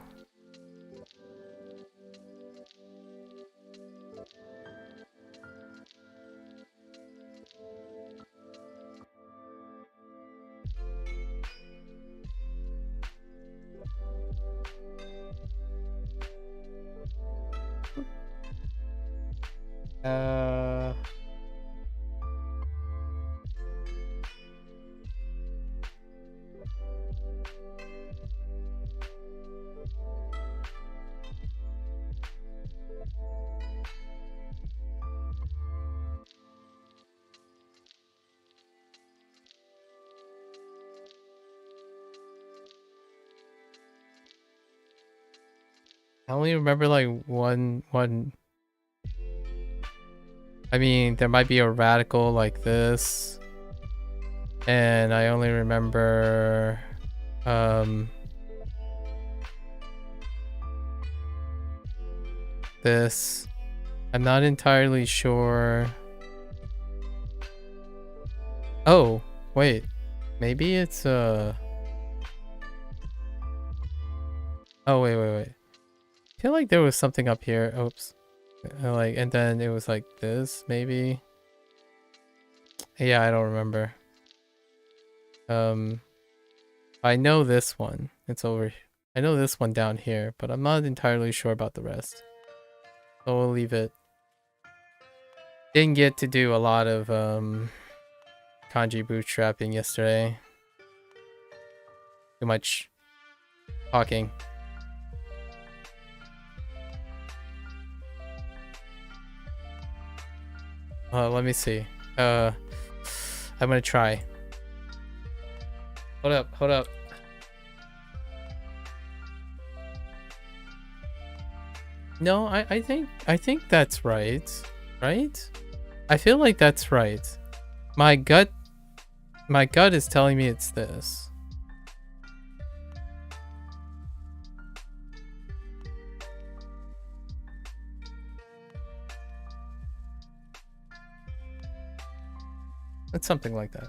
I only remember like one. I mean, there might be a radical like this, and I only remember this. I'm not entirely sure. Oh, wait. Maybe it's oh, wait. I feel like there was something up here. Oops. Like, and then it was like this, maybe. Yeah, I don't remember. I know this one. It's over. I know this one down here, but I'm not entirely sure about the rest. So we'll leave it. Didn't get to do a lot of kanji bootstrapping yesterday. Too much talking. Let me see. I'm gonna try. Hold up. No, I think that's right. Right? I feel like that's right. My gut is telling me it's this. It's something like that.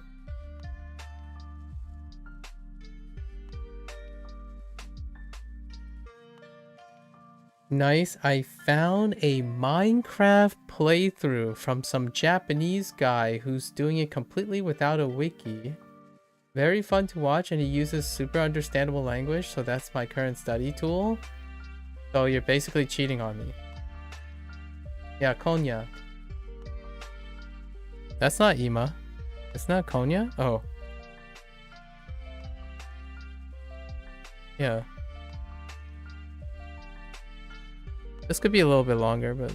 Nice. I found a Minecraft playthrough from some Japanese guy who's doing it completely without a wiki. Very fun to watch, and he uses super understandable language, so that's my current study tool. So you're basically cheating on me. Yeah, Konya. That's not Ima. It's not Konya? Oh. Yeah. This could be a little bit longer, but...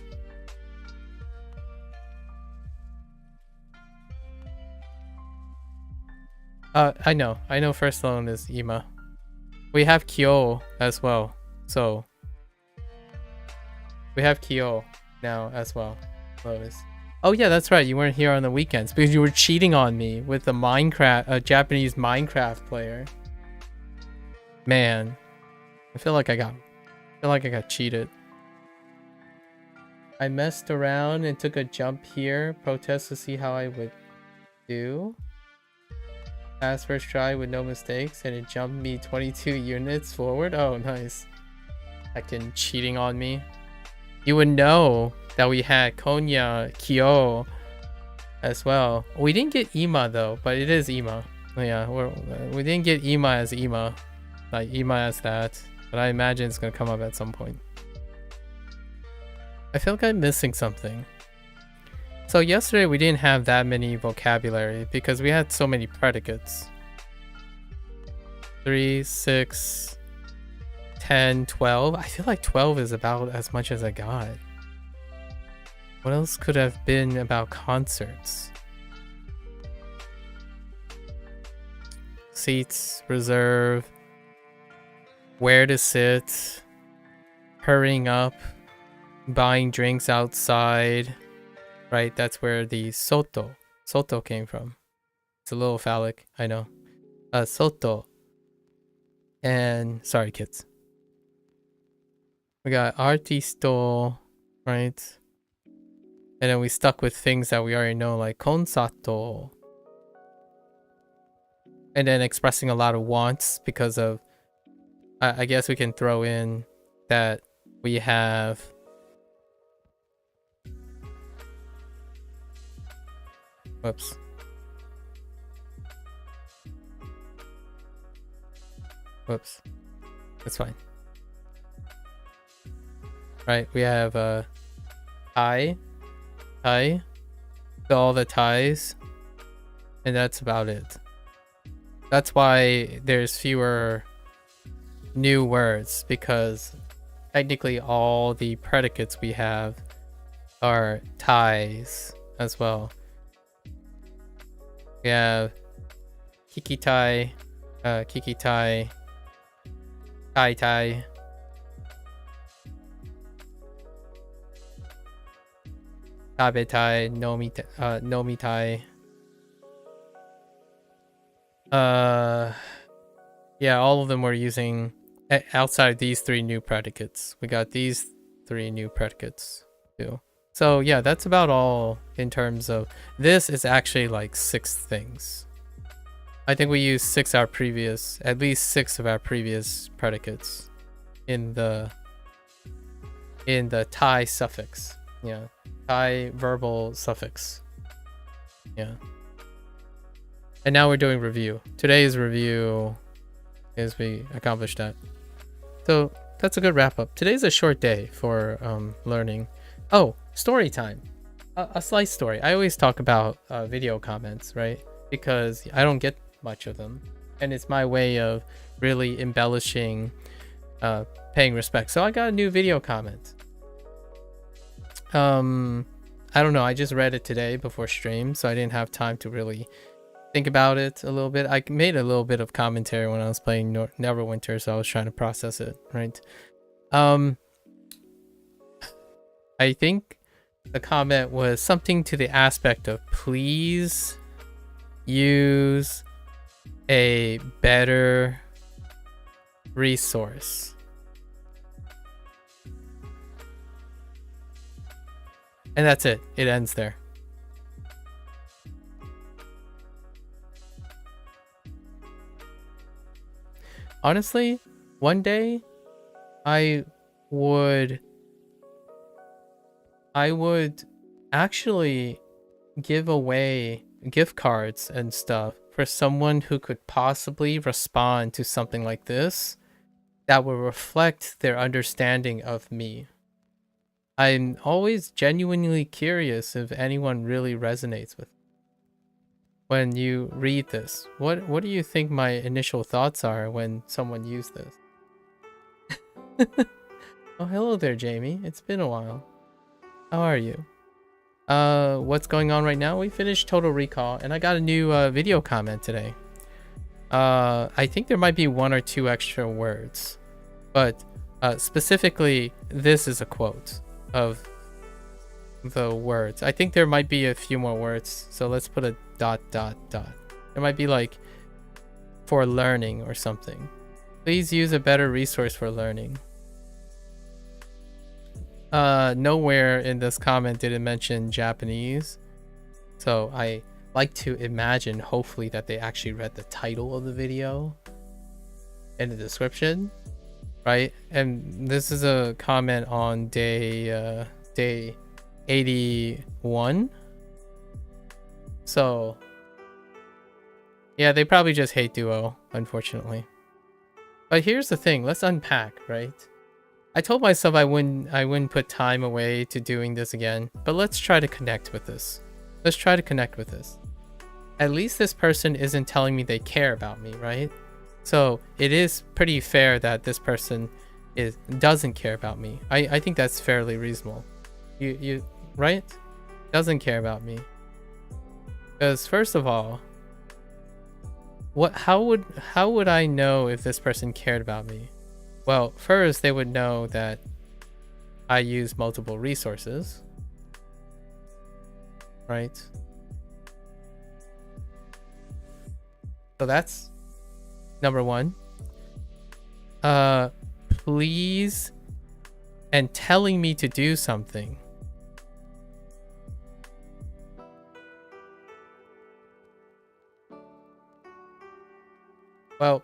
I know first loan is Ima. We have Kyo as well, so... We have Kyo now as well, Lotus. Oh yeah, that's right, you weren't here on the weekends because you were cheating on me with a Japanese Minecraft player. Man, I feel like I got cheated. I messed around and took a jump here, protest to see how I would do. Passed first try with no mistakes, and it jumped me 22 units forward. Oh, nice. Acting cheating on me. You would know that we had Konya Kyo as well. We didn't get Ima though, but it is Ima. Yeah, we didn't get Ima as Ima. Like Ima as that. But I imagine it's gonna come up at some point. I feel like I'm missing something. So yesterday we didn't have that many vocabulary because we had so many predicates. 3, 6, 10, 12. I feel like 12 is about as much as I got. What else could have been about concerts? Seats, reserve, where to sit, hurrying up, buying drinks outside, right? That's where the soto came from. It's a little phallic, I know. Soto. And sorry, kids. We got artisto, right? And then we stuck with things that we already know, like consato. And then expressing a lot of wants because of, I guess we can throw in that we have whoops. Whoops. That's fine. Right, we have tie, all the ties, and that's about it. That's why there's fewer new words, because technically all the predicates we have are ties as well. We have kikitai, kikitai, tai, tabetai, nomitai. Yeah, all of them were using outside these 3 new predicates. We got these 3 new predicates too. So yeah, that's about all in terms of this is actually like 6 things. I think we used at least 6 of our previous predicates in the Thai suffix. Yeah, Thai verbal suffix. Yeah. And now we're doing review. Today's review is we accomplished that. So that's a good wrap up. Today's a short day for learning. Oh, story time. A slice story. I always talk about video comments, right? because I don't get much of them, and it's my way of really embellishing, paying respect. So I got a new video comment. I don't know, I just read it today before stream, so I didn't have time to really think about it a little bit. I made a little bit of commentary when I was playing Neverwinter, so I was trying to process it, right? I think the comment was something to the aspect of, please use a better resource. And that's it. It ends there. Honestly, one day I would actually give away gift cards and stuff for someone who could possibly respond to something like this that will reflect their understanding of me. I'm always genuinely curious if anyone really resonates with me. When you read this, what do you think my initial thoughts are when someone used this? Oh, hello there, Jamie. It's been a while. How are you? What's going on right now? We finished Total Recall, and I got a new video comment today. I think there might be 1 or 2 extra words, but specifically, this is a quote of the words. I think there might be a few more words, so let's put a ... There might be like for learning or something. Please use a better resource for learning. Nowhere in this comment did it mention Japanese, so I like to imagine, hopefully, that they actually read the title of the video and the description, right? And this is a comment on day 81. So yeah, they probably just hate Duo, unfortunately. But here's the thing, let's unpack, right? I told myself I wouldn't put time away to doing this again, but let's try to connect with this. Let's try to connect with this. At least this person isn't telling me they care about me, right? So it is pretty fair that this person doesn't care about me. I think that's fairly reasonable. You right? Doesn't care about me. Because first of all, how would I know if this person cared about me? Well, first they would know that I use multiple resources, right? So that's number 1. Please, and telling me to do something. Well,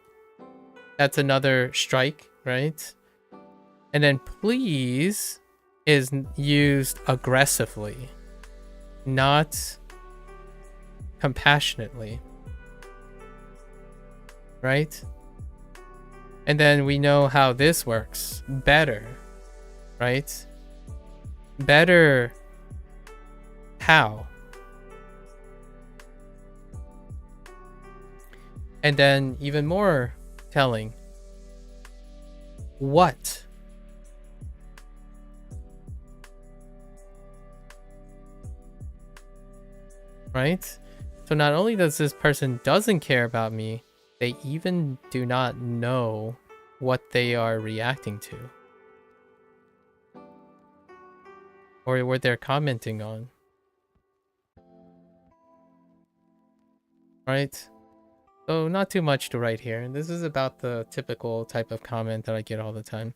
that's another strike, right? And then please is used aggressively, not compassionately, right? And then we know how this works. Better, right? Better how? And then even more telling, what? Right? So not only does this person doesn't care about me, they even do not know what they are reacting to or what they're commenting on. Right? So not too much to write here. This is about the typical type of comment that I get all the time.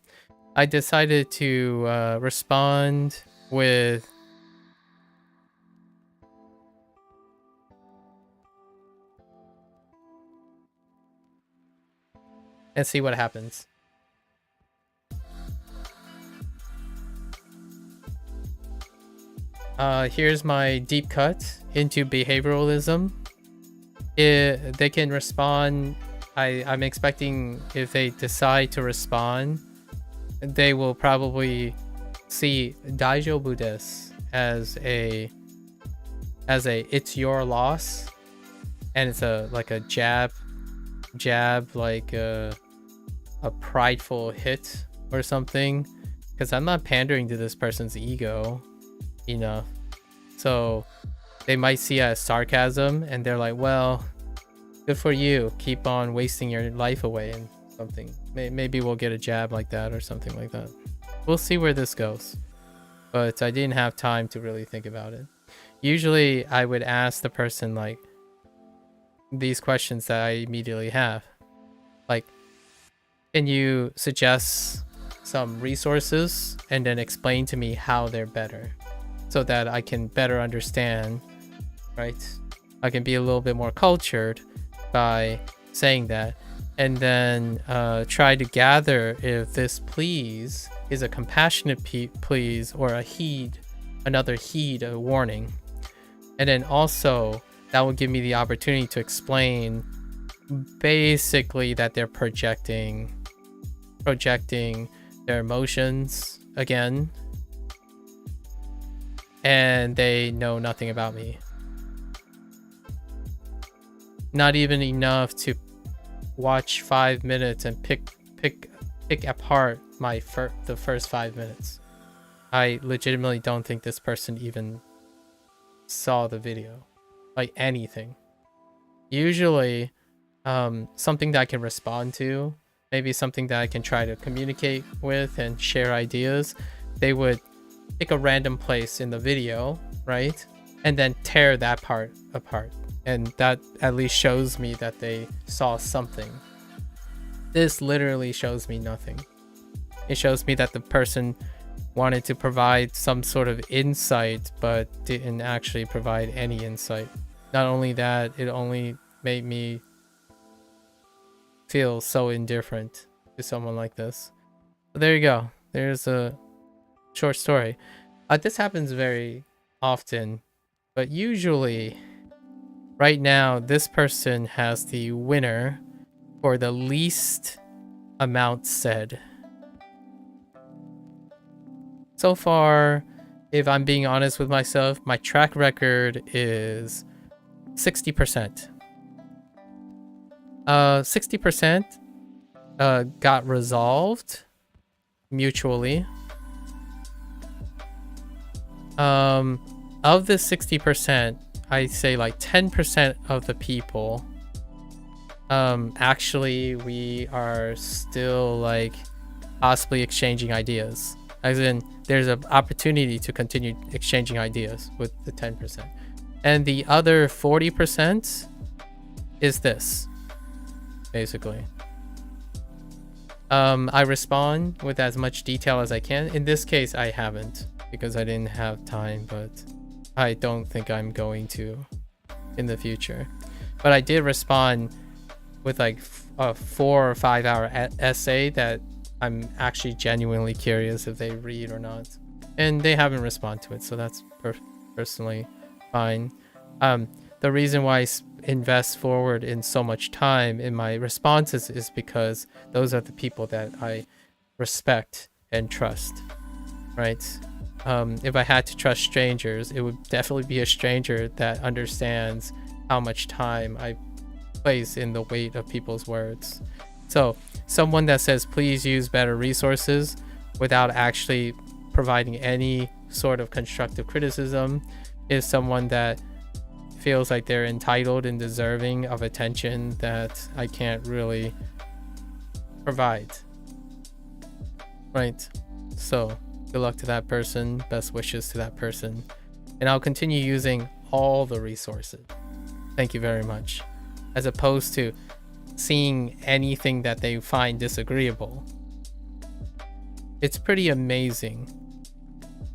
I decided to respond with and see what happens. Here's my deep cut into behavioralism. They can respond. I'm expecting if they decide to respond, they will probably see Daijobu desu as a it's your loss and it's like a jab, like a prideful hit or something, because I'm not pandering to this person's ego enough. So they might see it as sarcasm, and they're like, well, good for you, keep on wasting your life away, and something. Maybe we'll get a jab like that or something like that. We'll see where this goes. But I didn't have time to really think about it. Usually I would ask the person like these questions that I immediately have. Like, can you suggest some resources and then explain to me how they're better, so that I can better understand, right? I can be a little bit more cultured by saying that, and then try to gather if this please is a compassionate please or a heed, a warning. And then also that will give me the opportunity to explain basically that they're projecting their emotions again, and they know nothing about me. Not even enough to watch 5 minutes and pick apart the first 5 minutes. I legitimately don't think this person even saw the video, like anything. Usually something that I can respond to, maybe something that I can try to communicate with and share ideas, they would pick a random place in the video, right? And then tear that part apart. And that at least shows me that they saw something. This literally shows me nothing. It shows me that the person wanted to provide some sort of insight, but didn't actually provide any insight. Not only that, it only made me feel so indifferent to someone like this. But there you go. There's a short story. This happens very often, but usually right now this person has the winner for the least amount said. So far, if I'm being honest with myself, my track record is 60%. 60% got resolved mutually. Of the 60%, I say like 10% of the people, actually we are still like possibly exchanging ideas. As in, there's an opportunity to continue exchanging ideas with the 10%. And the other 40% is this, basically. I respond with as much detail as I can. In this case, I haven't, because I didn't have time, but I don't think I'm going to in the future. But I did respond with like a 4 or 5 hour essay that I'm actually genuinely curious if they read or not. And they haven't responded to it, so that's personally fine. The reason why I invest forward in so much time in my responses is because those are the people that I respect and trust, right? If I had to trust strangers, it would definitely be a stranger that understands how much time I place in the weight of people's words. So someone that says please use better resources without actually providing any sort of constructive criticism is someone that feels like they're entitled and deserving of attention that I can't really provide, right? So good luck to that person, best wishes to that person, and I'll continue using all the resources. Thank you very much. As opposed to seeing anything that they find disagreeable. It's pretty amazing.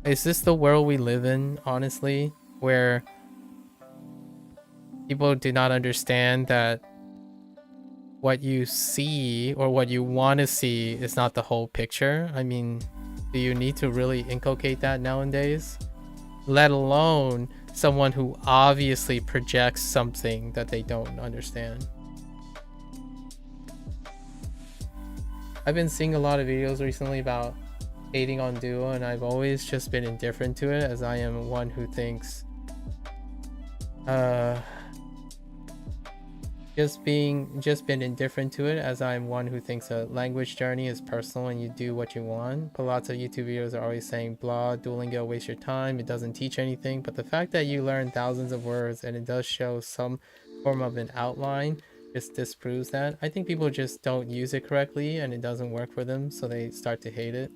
Is this the world we live in, honestly, where people do not understand that what you see or what you want to see is not the whole picture? I mean, do you need to really inculcate that nowadays? Let alone someone who obviously projects something that they don't understand. I've been seeing a lot of videos recently about hating on Duo, and I've always just been indifferent to it, as I am one who thinks just been indifferent to it, as I'm one who thinks a language journey is personal and you do what you want. But lots of YouTube videos are always saying blah, Duolingo waste your time, it doesn't teach anything. But the fact that you learn thousands of words and it does show some form of an outline just disproves that. I think people just don't use it correctly and it doesn't work for them, so they start to hate it.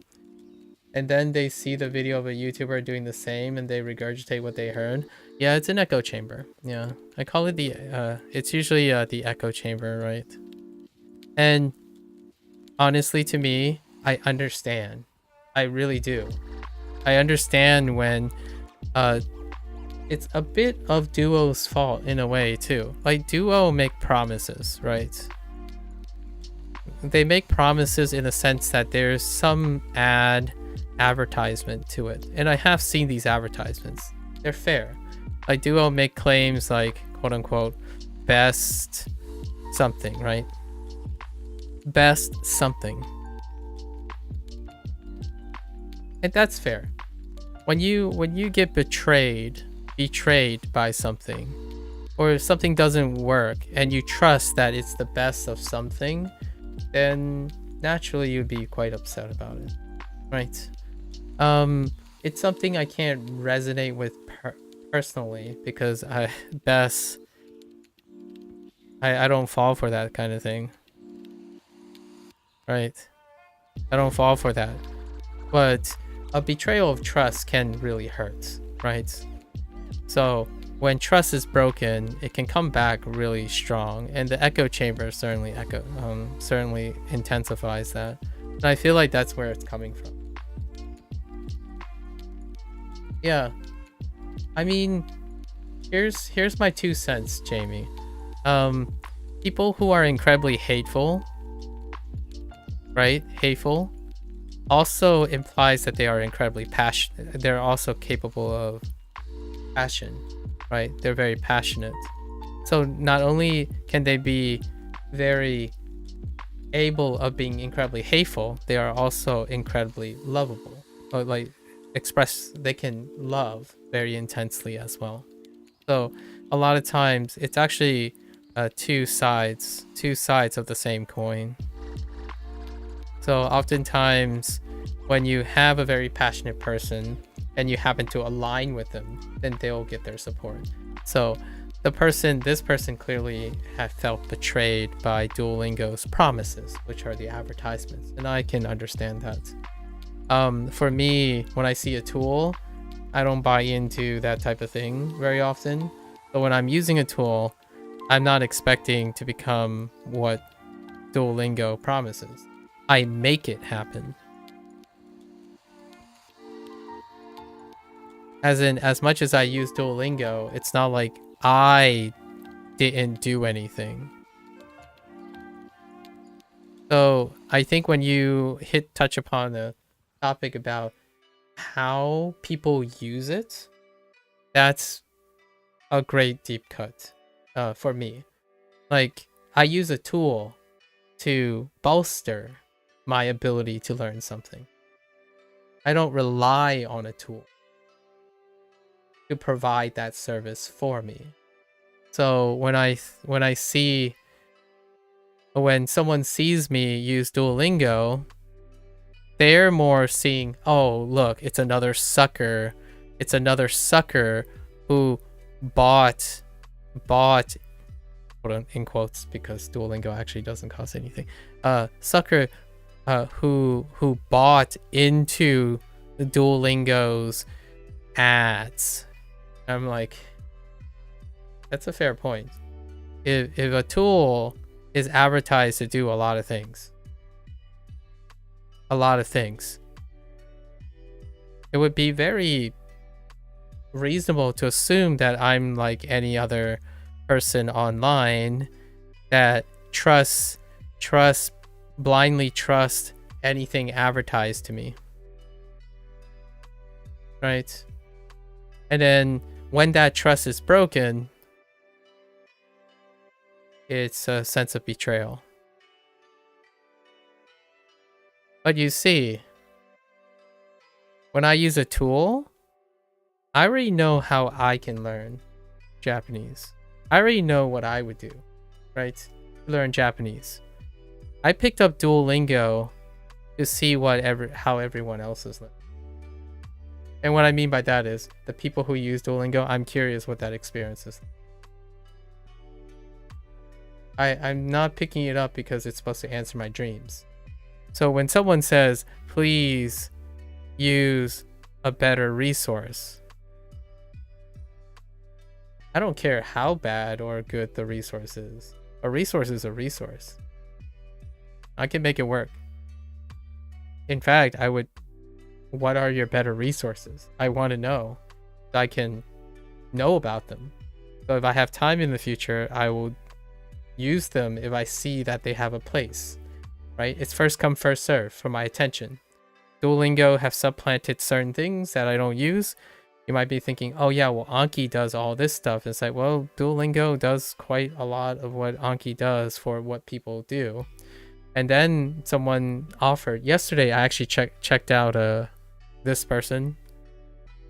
And then they see the video of a YouTuber doing the same and they regurgitate what they heard. Yeah, it's an echo chamber. Yeah, I call it the, it's usually the echo chamber, right? And honestly, to me, I understand. I really do. I understand when it's a bit of Duo's fault in a way too. Like, Duo make promises, right? They make promises in the sense that there's some advertisement to it, and I have seen these advertisements. They're fair. Like, Duo make claims like, quote unquote, best something, right? Best something. And that's fair. When you get betrayed by something, or if something doesn't work and you trust that it's the best of something, then naturally you'd be quite upset about it, right? It's something I can't resonate with personally, because I don't fall for that kind of thing, right? I don't fall for that. But a betrayal of trust can really hurt, right? So when trust is broken, it can come back really strong, and the echo chamber certainly intensifies that. And I feel like that's where it's coming from. Yeah, I mean, here's my 2 cents, Jamie. People who are incredibly hateful, right? Hateful also implies that they are incredibly passionate. They're also capable of passion, right? They're very passionate. So not only can they be very able of being incredibly hateful, they are also incredibly lovable. Or like they can love very intensely as well. So a lot of times it's actually two sides of the same coin. So oftentimes when you have a very passionate person and you happen to align with them, then they'll get their support. So this person clearly had felt betrayed by Duolingo's promises, which are the advertisements, and I can understand that. For me, when I see a tool, I don't buy into that type of thing very often. But when I'm using a tool, I'm not expecting to become what Duolingo promises. I make it happen. As in, as much as I use Duolingo, it's not like I didn't do anything. So I think when you touch upon a topic about how people use it, that's a great deep cut for me. Like, I use a tool to bolster my ability to learn something. I don't rely on a tool to provide that service for me. So when someone sees me use Duolingo, they're more seeing, oh look, it's another sucker who bought, hold on, in quotes, because Duolingo actually doesn't cost anything, sucker who bought into Duolingo's ads. I'm like, that's a fair point. If a tool is advertised to do a lot of things, it would be very reasonable to assume that I'm like any other person online that blindly trust anything advertised to me, right? And then when that trust is broken, it's a sense of betrayal. But you see, when I use a tool, I already know how I can learn Japanese. I already know what I would do. right? Learn Japanese. I picked up Duolingo to see how everyone else is learning. And what I mean by that is the people who use Duolingo, I'm curious what that experience is. I'm not picking it up because it's supposed to answer my dreams. So when someone says, please use a better resource, I don't care how bad or good the resource is. A resource is a resource. I can make it work. In fact, what are your better resources? I want to know so I can know about them. So if I have time in the future, I will use them if I see that they have a place, right? It's first come, first serve for my attention. Duolingo have supplanted certain things that I don't use. You might be thinking, oh yeah, well, Anki does all this stuff. It's like, well, Duolingo does quite a lot of what Anki does for what people do. And then someone offered, yesterday I actually checked out this person,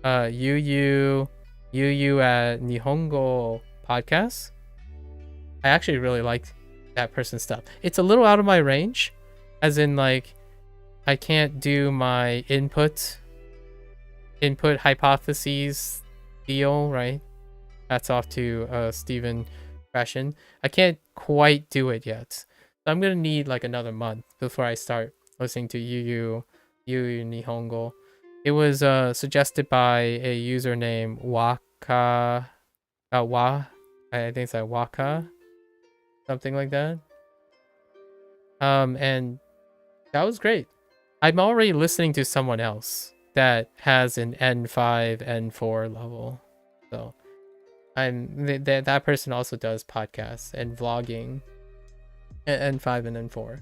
Yu at Nihongo podcast. I actually really liked that person's stuff. It's a little out of my range, as in like I can't do my input hypotheses deal, right? That's off to Stephen Grashin. I can't quite do it yet. So I'm gonna need like another month before I start listening to Yu Nihongo. It was suggested by a user named Waka, I think it's like Waka, something like that. And that was great. I'm already listening to someone else that has an N5, N4 level. So that person also does podcasts and vlogging at N5 and N4.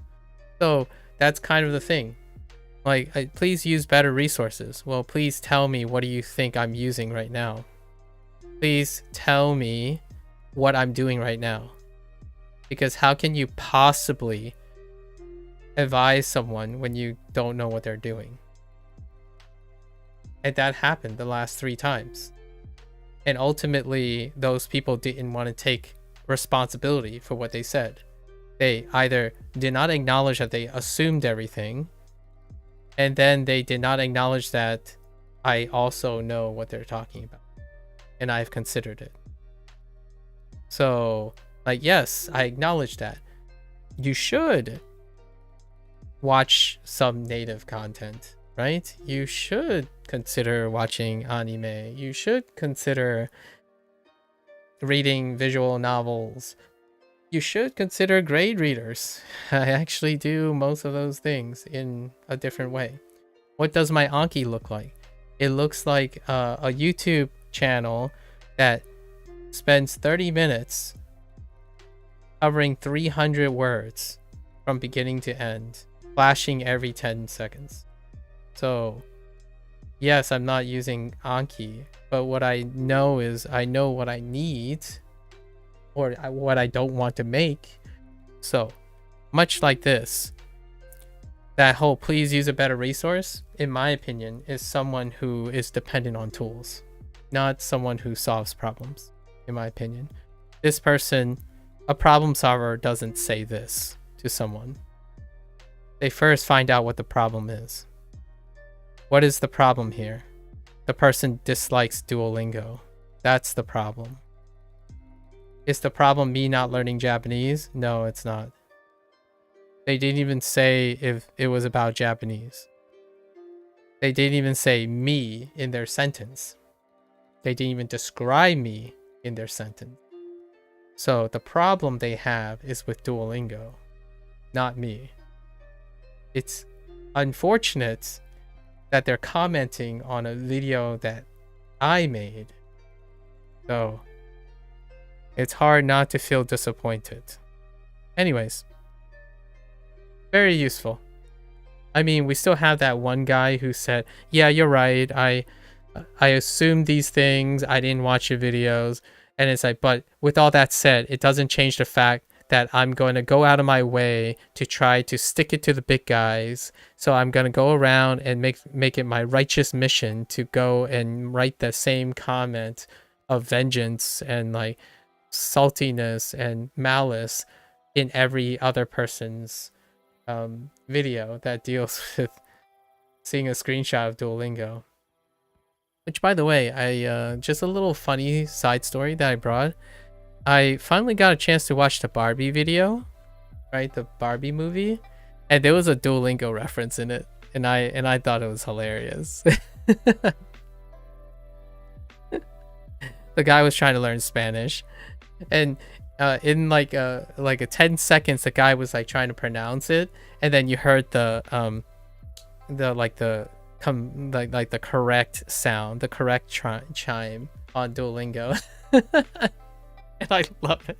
So that's kind of the thing. Like, please use better resources. Well, please tell me, what do you think I'm using right now? Please tell me what I'm doing right now. Because how can you possibly advise someone when you don't know what they're doing? And that happened the last 3 times. And ultimately, those people didn't want to take responsibility for what they said. They either did not acknowledge that they assumed everything, and then they did not acknowledge that I also know what they're talking about, and I've considered it. So, like, yes, I acknowledge that. You should watch some native content, right? You should consider watching anime. You should consider reading visual novels. You should consider grade readers. I actually do most of those things in a different way. What does my Anki look like? It looks like a YouTube channel that spends 30 minutes covering 300 words from beginning to end, flashing every 10 seconds. So, yes, I'm not using Anki, but what I know is I know what I need or what I don't want to make. So, much like this, that whole please use a better resource, in my opinion, is someone who is dependent on tools, not someone who solves problems, in my opinion. This person, a problem solver, doesn't say this to someone. They first find out what the problem is. What is the problem here? The person dislikes Duolingo. That's the problem. Is the problem me not learning Japanese? No, it's not. They didn't even say if it was about Japanese. They didn't even say me in their sentence. They didn't even describe me in their sentence. So the problem they have is with Duolingo, not me. It's unfortunate that they're commenting on a video that I made. So it's hard not to feel disappointed. Anyways, very useful. I mean, we still have that one guy who said, yeah, you're right. I assumed these things. I didn't watch your videos. And it's like, but with all that said, it doesn't change the fact that I'm going to go out of my way to try to stick it to the big guys. So I'm going to go around and make it my righteous mission to go and write the same comment of vengeance and like saltiness and malice in every other person's video that deals with seeing a screenshot of Duolingo. Which, by the way, I just a little funny side story that I brought. I finally got a chance to watch the Barbie video, right? The Barbie movie, and there was a Duolingo reference in it, and I thought it was hilarious. The guy was trying to learn Spanish, and in like a 10 seconds, the guy was like trying to pronounce it, and then you heard the correct sound, the correct chime on Duolingo. And I love it.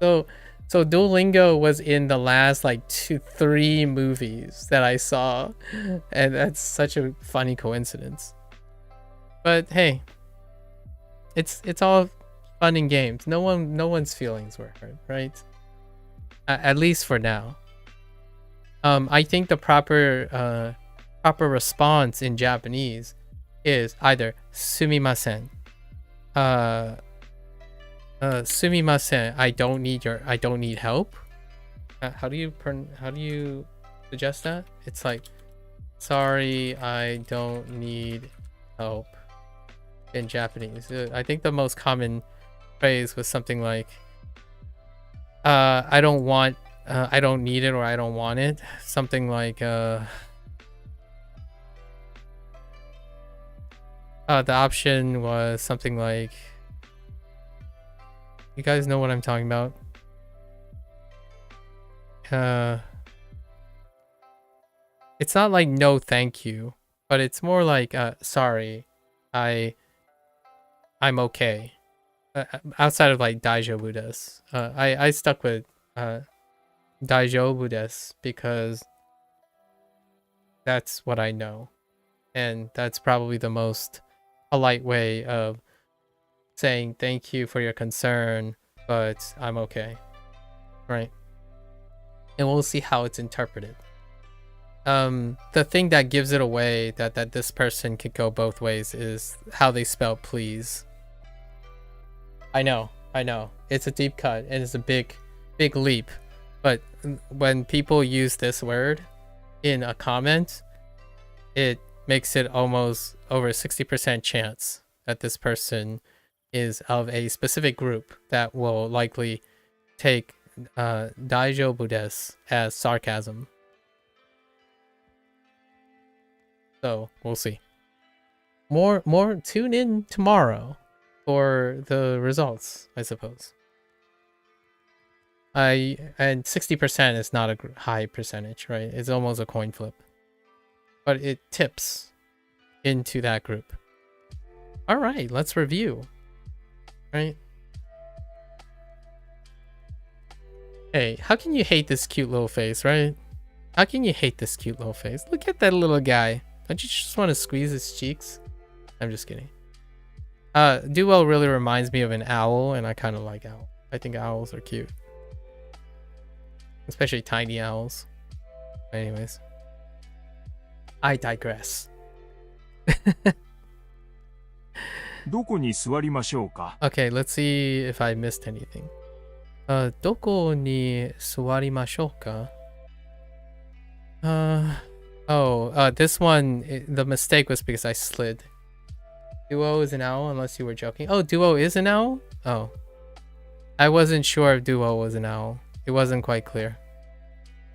So Duolingo was in the last like 2-3 movies that I saw, and that's such a funny coincidence. But hey, it's all fun and games. No one's feelings were hurt, right? At least for now. I think the proper response in Japanese is either sumimasen. Sumimasen, I don't need help. How do you suggest that? It's like, sorry, I don't need help in Japanese. I think the most common phrase was something like, I don't need it, or I don't want it. Something like, the option was something like, you guys know what I'm talking about. It's not like no thank you, but it's more like, sorry, I'm okay. Outside of like Daijoubu desu. I stuck with Daijoubu desu because that's what I know, and that's probably the most polite way of saying thank you for your concern, but I'm okay, right? And we'll see how it's interpreted. The thing that gives it away that this person could go both ways is how they spell please. I know it's a deep cut and it's a big leap, but when people use this word in a comment, it makes it almost over a 60% chance that this person is of a specific group that will likely take Daijoubu desu as sarcasm. So we'll see. More tune in tomorrow for the results, I suppose. And 60% is not a high percentage, right? It's almost a coin flip, but it tips into that group. All right, let's review. Right? Hey, how can you hate this cute little face, right? How can you hate this cute little face? Look at that little guy. Don't you just want to squeeze his cheeks? I'm just kidding. Duo really reminds me of an owl, and I kind of like owls. I think owls are cute. Especially tiny owls. Anyways. I digress. Okay, let's see if I missed anything. どこに座りましょうか? This one, the mistake was because I slid. Duo is an owl, unless you were joking. Oh, Duo is an owl? Oh. I wasn't sure if Duo was an owl. It wasn't quite clear.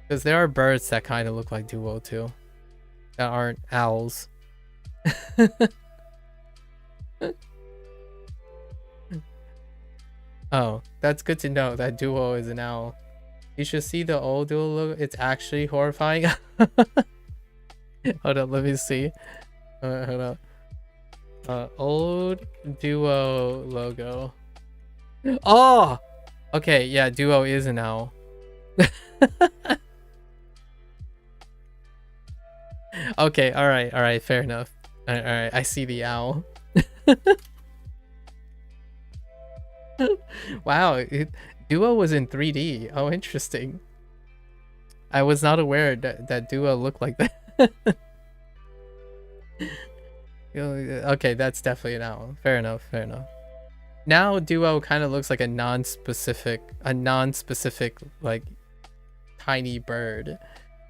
Because there are birds that kind of look like Duo too. That aren't owls. Oh, that's good to know that Duo is an owl. You should see the old Duo logo. It's actually horrifying. Hold up, let me see. Hold up. Old Duo logo. Oh! Okay, yeah, Duo is an owl. Okay, alright, fair enough. Alright, I see the owl. Wow, Duo was in 3D. Oh, interesting. I was not aware that Duo looked like that. Okay, that's definitely an owl. Fair enough. Now Duo kind of looks like a non-specific like tiny bird.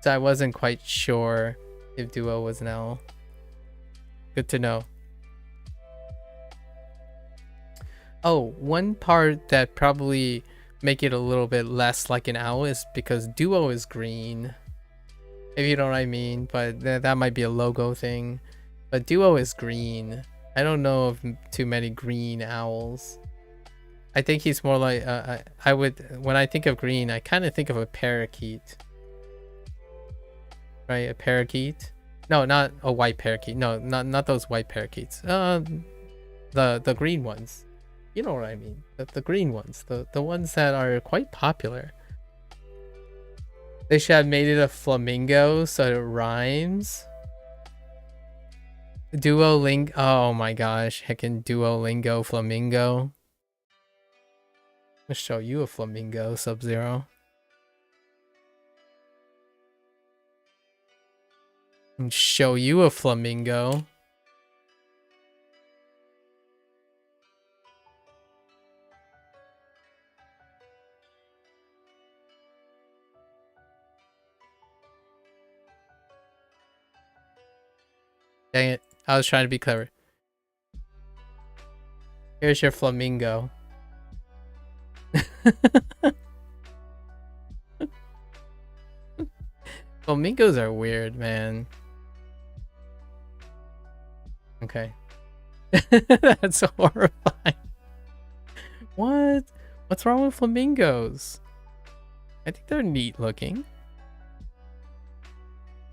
So I wasn't quite sure if Duo was an owl. Good to know. Oh, one part that probably make it a little bit less like an owl is because Duo is green. If you know what I mean, but that might be a logo thing. But Duo is green. I don't know of too many green owls. I think he's more like I would, when I think of green, I kind of think of a parakeet. Right, a parakeet? No, not a white parakeet. No, not those white parakeets. The green ones. You know what I mean? The green ones, the ones that are quite popular. They should have made it a flamingo so it rhymes. Duolingo. Oh my gosh, heckin' Duolingo flamingo. I'll show you a flamingo, Sub-Zero. And show you a flamingo. Dang it. I was trying to be clever. Here's your flamingo. Flamingos are weird, man. Okay. That's horrifying. What? What's wrong with flamingos? I think they're neat looking.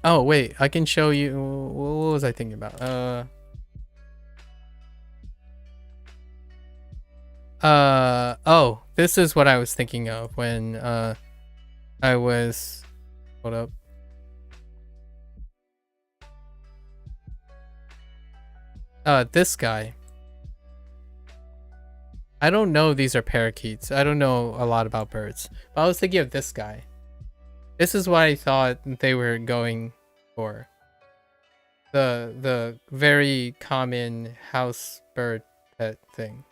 Oh, wait. I can show you. What was I thinking about? Oh, this is what I was thinking of when I was, hold up. This guy. I don't know these are parakeets. I don't know a lot about birds. But I was thinking of this guy. This is what I thought they were going for. The very common house bird pet thing.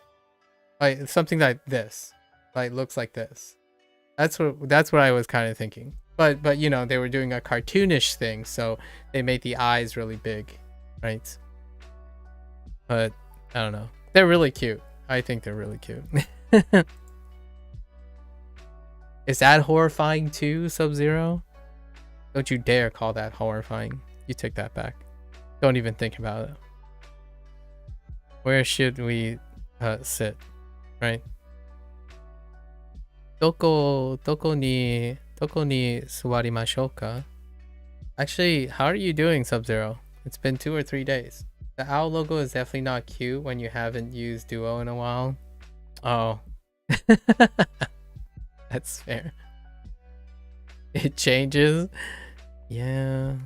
Like something like this. Like looks like this. That's what I was kind of thinking. But you know, they were doing a cartoonish thing, so they made the eyes really big, right? But I don't know. They're really cute. I think they're really cute. Is that horrifying too, Sub-Zero? Don't you dare call that horrifying. You take that back. Don't even think about it. Where should we sit? Right? Doko ni suwarimashou ka? Actually, how are you doing, Sub-Zero? It's been 2 or 3 days. The owl logo is definitely not cute when you haven't used Duo in a while. Oh. That's fair. It changes. Yeah.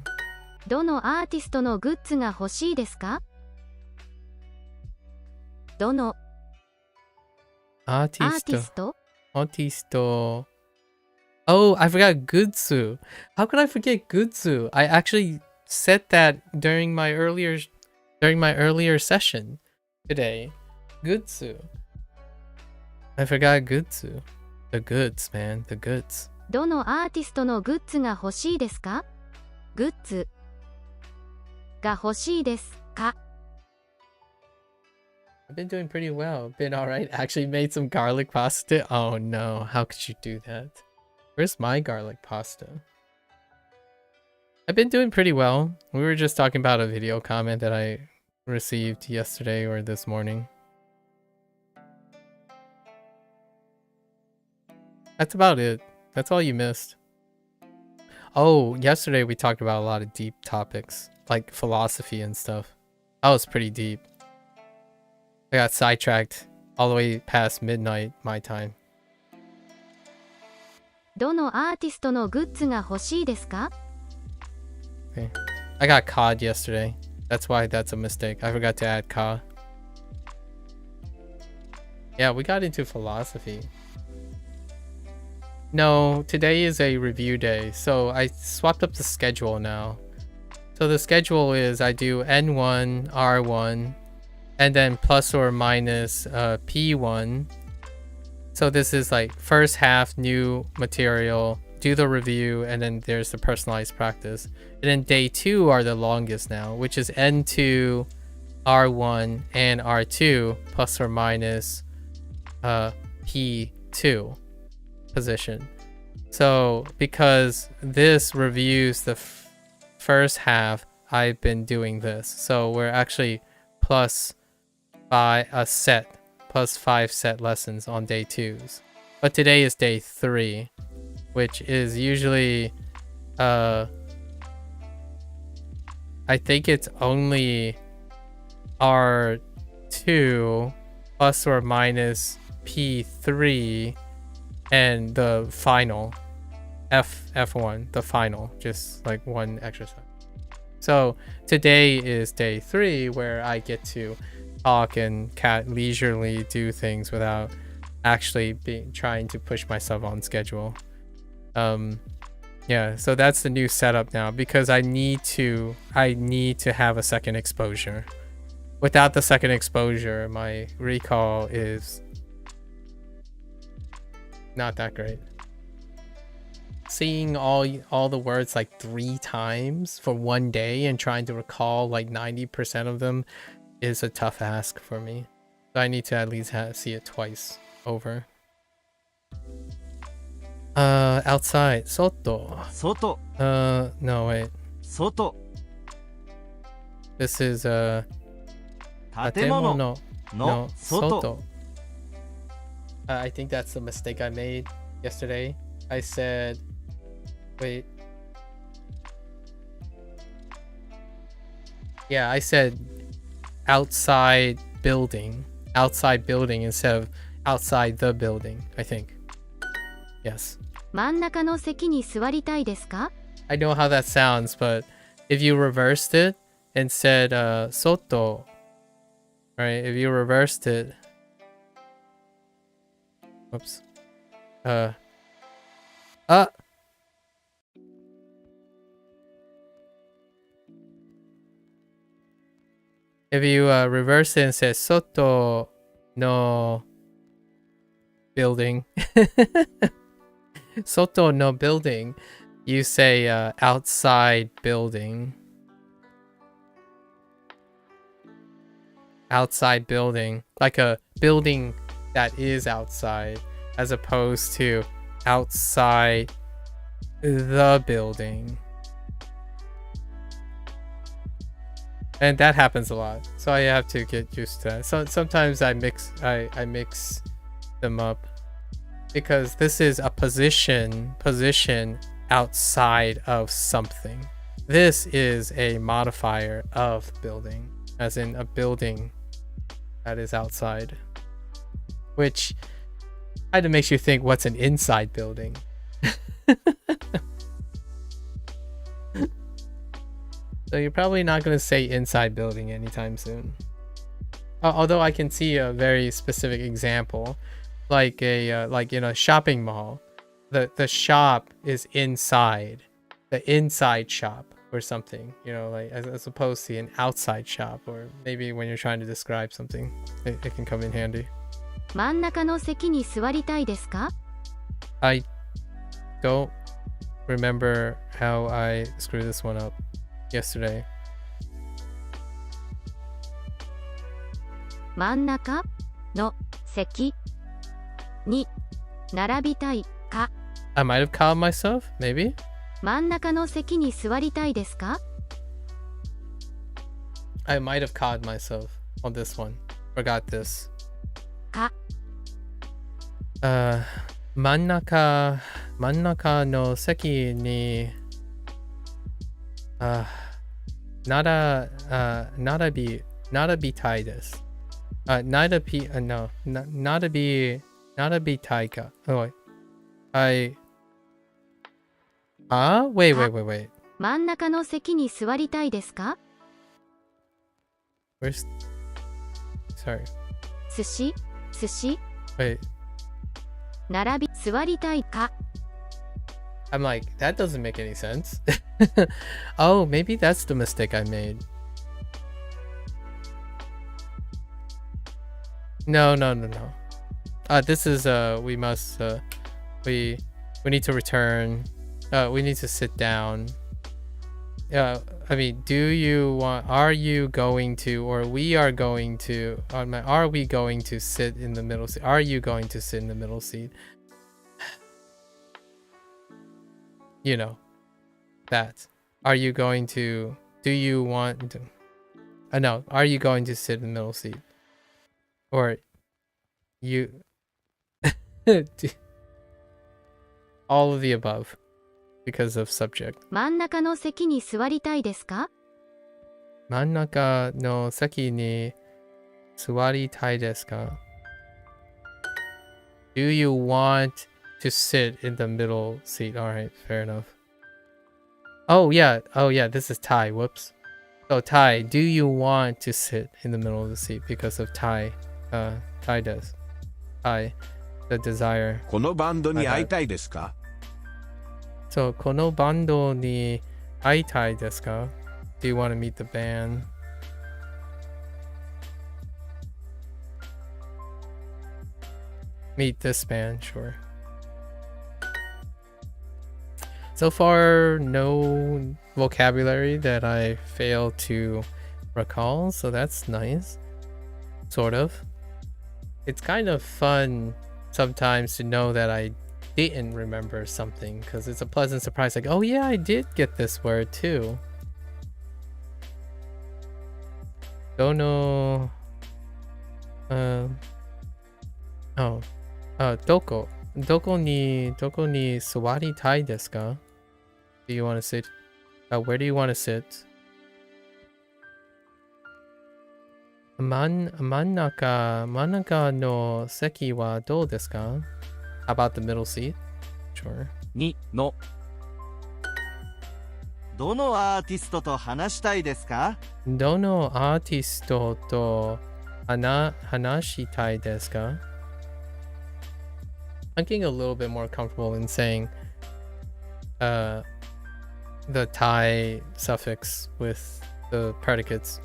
どのアーティストのグッズが欲しいですか? どの Artisto. Oh, I forgot Gutsu. How could I forget Gutsu? I actually said that during my earlier session today. Gutsu. I forgot Gutsu. The goods, man. The goods. どのアーティストのグッズが欲しいですか? グッズが欲しいですか? I've been doing pretty well. Been alright. Actually made some garlic pasta. Oh no, how could you do that? Where's my garlic pasta? I've been doing pretty well. We were just talking about a video comment that I received yesterday or this morning. That's about it. That's all you missed. Oh, yesterday we talked about a lot of deep topics, like philosophy and stuff. That was pretty deep. I got sidetracked all the way past midnight, my time. どのアーティストのグッズが欲しいですか? Okay. I got COD yesterday. That's why that's a mistake. I forgot to add COD. Yeah, we got into philosophy. No, today is a review day, so I swapped up the schedule now. So the schedule is I do N1, R1, and then plus or minus P1. So this is like first half new material, do the review, and then there's the personalized practice. And then day 2 are the longest now, which is N2, R1, and R2 plus or minus P2 position. So because this reviews the first half, I've been doing this. So we're actually plus by a set, plus 5 set lessons on day 2s. But today is day 3, which is usually, I think it's only R2 plus or minus P3 and the final F1, the final, just like one exercise. So today is day 3 where I get to talk and leisurely do things without actually trying to push myself on schedule. Yeah, so that's the new setup now, because I need to have a second exposure. Without the second exposure, my recall is not that great. Seeing all the words like 3 times for one day and trying to recall like 90% of them is a tough ask for me. So I need to at least see it twice over. Outside, soto. Soto. No, wait. Soto. This is Tatemono no soto. I think that's the mistake I made yesterday. I said, wait. Yeah, I said outside building instead of outside the building, I think. Yes. 真ん中の席に座りたいですか? I know how that sounds, but if you reversed it and said soto, right? If you reversed it, whoops. If you reverse it and say soto no building, soto no building, you say outside building. Outside building, like a building that is outside, as opposed to outside the building. And that happens a lot, so I have to get used to that. So sometimes I mix them up, because this is a position outside of something. This is a modifier of building, as in a building that is outside, which kind of makes you think, what's an inside building? So you're probably not going to say inside building anytime soon. Although I can see a very specific example, like like in a shopping mall, the shop is inside, the inside shop or something, you know, like as opposed to an outside shop, or maybe when you're trying to describe something, it can come in handy. 真ん中の席に座りたいですか? I don't remember how I screwed this one up yesterday. 真ん中の席に並びたいか? I might have called myself, maybe. 真ん中の席に座りたいですか? I might have called myself on this one. Forgot this. か. 真ん中の席に並びたいです。並びたいか。Oh, wait. 真ん中の席に座りたいですか? Where's... Sorry. 寿司 Wait. 並び座りたいか? I'm like, that doesn't make any sense. Oh, maybe that's the mistake I made. No. This is we must we need to return. We need to sit down. I mean, are you going to, or we are going to, are we going to sit in the middle seat? Are you going to sit in the middle seat? You know, that. Are you going to, do you want to, no, are you going to sit in the middle seat? Or you, all of the above. Because of subject. 真ん中の席に座りたいですか？真ん中の席に座りたいですか? Do you want to sit in the middle seat? Alright, fair enough. Oh yeah, this is Thai. Whoops. So Thai, do you want to sit in the middle of the seat because of Thai? Thai does. Thai, the desire. このバンドに会いたいですか? So, このバンドに会いたいですか? Do you want to meet the band? Meet this band, sure. So far, no vocabulary that I fail to recall, so that's nice. Sort of. It's kind of fun sometimes to know that I didn't remember something, because it's a pleasant surprise, like, oh yeah, I did get this word too. Dono Doko ni suwaritai desu ka? Do you want to sit? Where do you want to sit? Mannaka no seki wa dou desu ka? How about the middle seat? Sure. 2のどのアーティストと話したいですか? どのアーティストと話したいですか? I'm getting a little bit more comfortable in saying the Thai suffix with the predicates.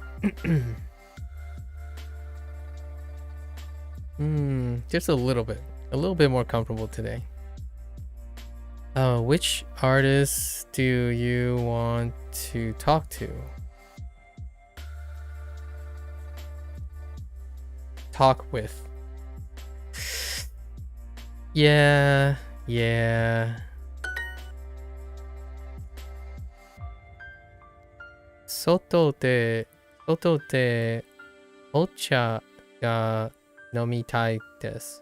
Just a little bit more comfortable today. Which artists do you want to talk to? Talk with. Yeah. Soto de ocha ga nomitai desu.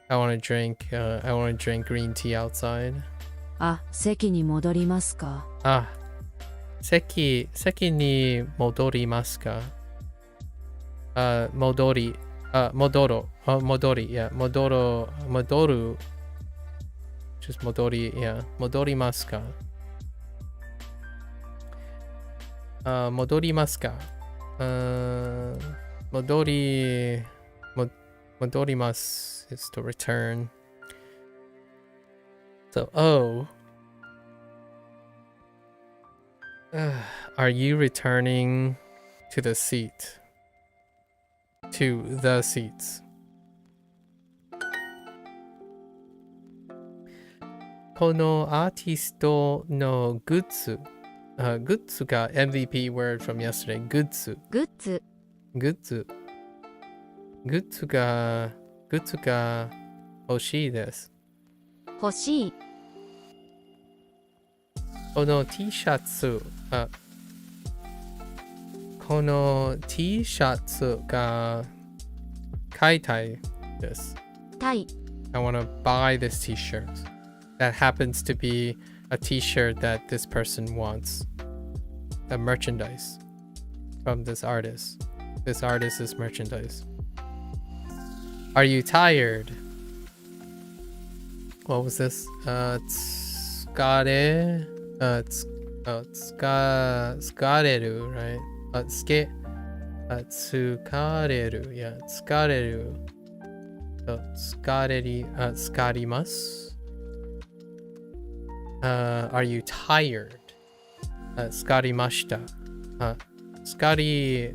I want to drink green tea outside. 席に戻りますか? 席に戻りますか? Modori. Modoro. Modori, yeah. Modoru. Just modori, yeah. Modorimasu ka? Modorimasu ka? Modorimasu is to return. So, are you returning to the seat? To the seats. このアーティストのグッズ。グッズが MVP word from yesterday. グッズが欲しいです。欲しい。この T シャツが買いたいです。I want to buy this t-shirt. That happens to be a t-shirt that this person wants. A merchandise from this artist. This artist's merchandise. Are you tired? What was this? Tsukareru, right? Tsukareru, yeah, tsukareru. Tsukarimasu. Are you tired? Tsukarimashita. Scotty,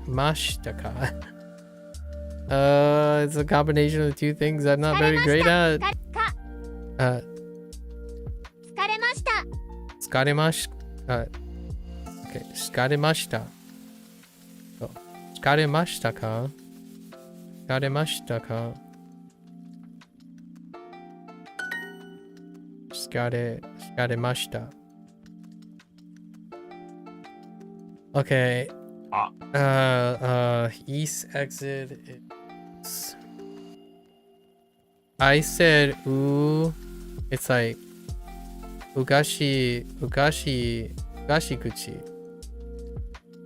mashtaka. It's a combination of the two things I'm not very great at. Okay, skaremashita. Oh, skaremashita ka? Skaremashita. Okay. East exit is... I said ooh. It's like ugashi guchi.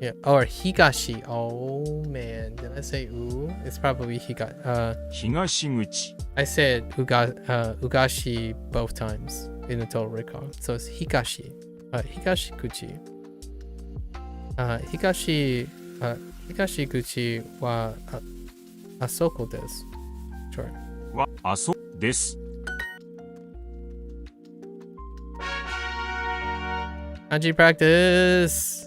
Yeah, or higashi. Oh man, did I say ooh? It's probably Higashiguchi. I said ugashi both times in the total recall. So it's higashi. Higashi guchi. Higashi guchi wa asoko desu. Sure. Wa aso desu. Kanji practice.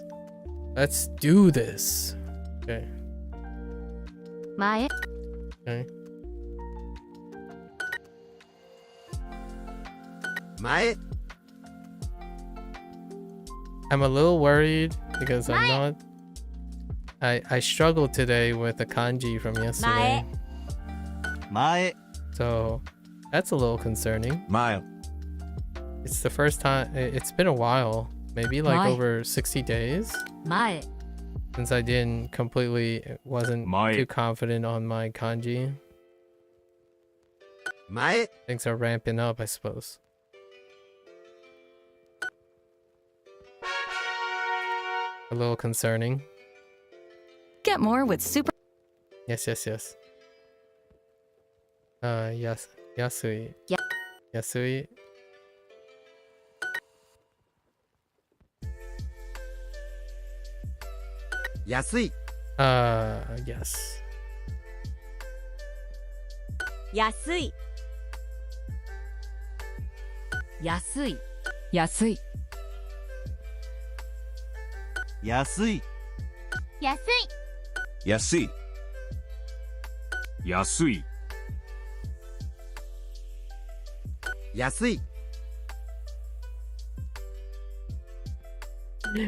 Let's do this. Okay. Mae. Okay. Mae. I'm a little worried because I'm not. I struggled today with the kanji from yesterday. Mae. So that's a little concerning. Mae. It's the first time. It's been a while. Maybe like over 60 days. Mae. Since I wasn't too confident on my kanji. Mae. Things are ramping up, I suppose. A little concerning. Get more with super. Yes. Yasui. Yeah. Yasui. Yasui. Yes. Yasui. Yasui. Yasui. Yasui. Yasui. Yasui. Yasui. Yasui.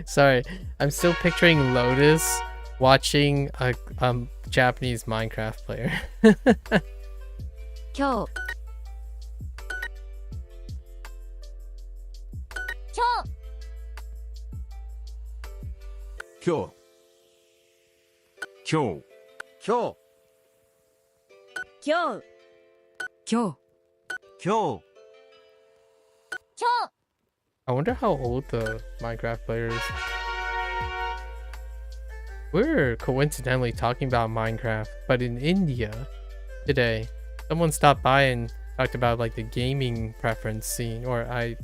Sorry, I'm still picturing Lotus watching a Japanese Minecraft player. Kyo. Kyo. Kyo. Kyo. Kyo. Kyo. Kyo. I wonder how old the Minecraft player is. We're coincidentally talking about Minecraft, but in India today, someone stopped by and talked about like the gaming preference scene, or I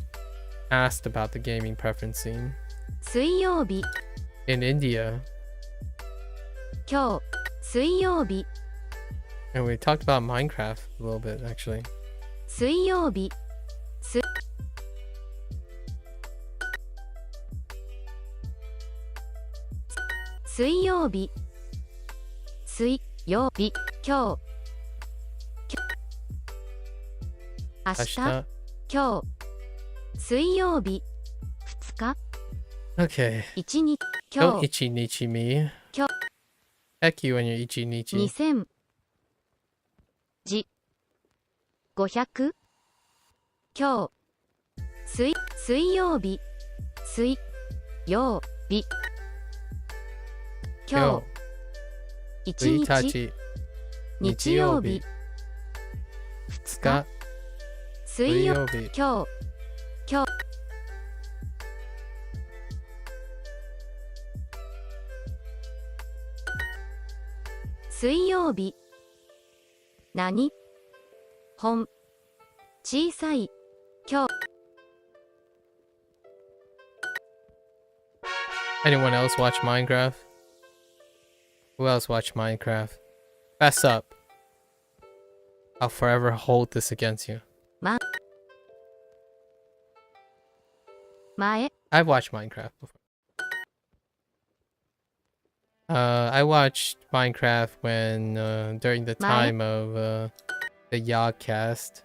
asked about the gaming preference scene. 水曜日 In India. 今日水曜日 And we talked about Minecraft a little bit actually. 水曜日す水曜日水曜日今日明日今日水曜日2日 Okay. 1日 Don't 今日 ichi nichi me. 今日 Heck you and your ichi nichi. 2000時500今日水曜日水曜日今日1日日曜日2日水曜日今日水曜日何本小さい今日 Anyone else watch Minecraft? Who else watch Minecraft? Fess up. I'll forever hold this against you. 前 I've watched Minecraft before. I watched Minecraft when during the time of the Yogcast.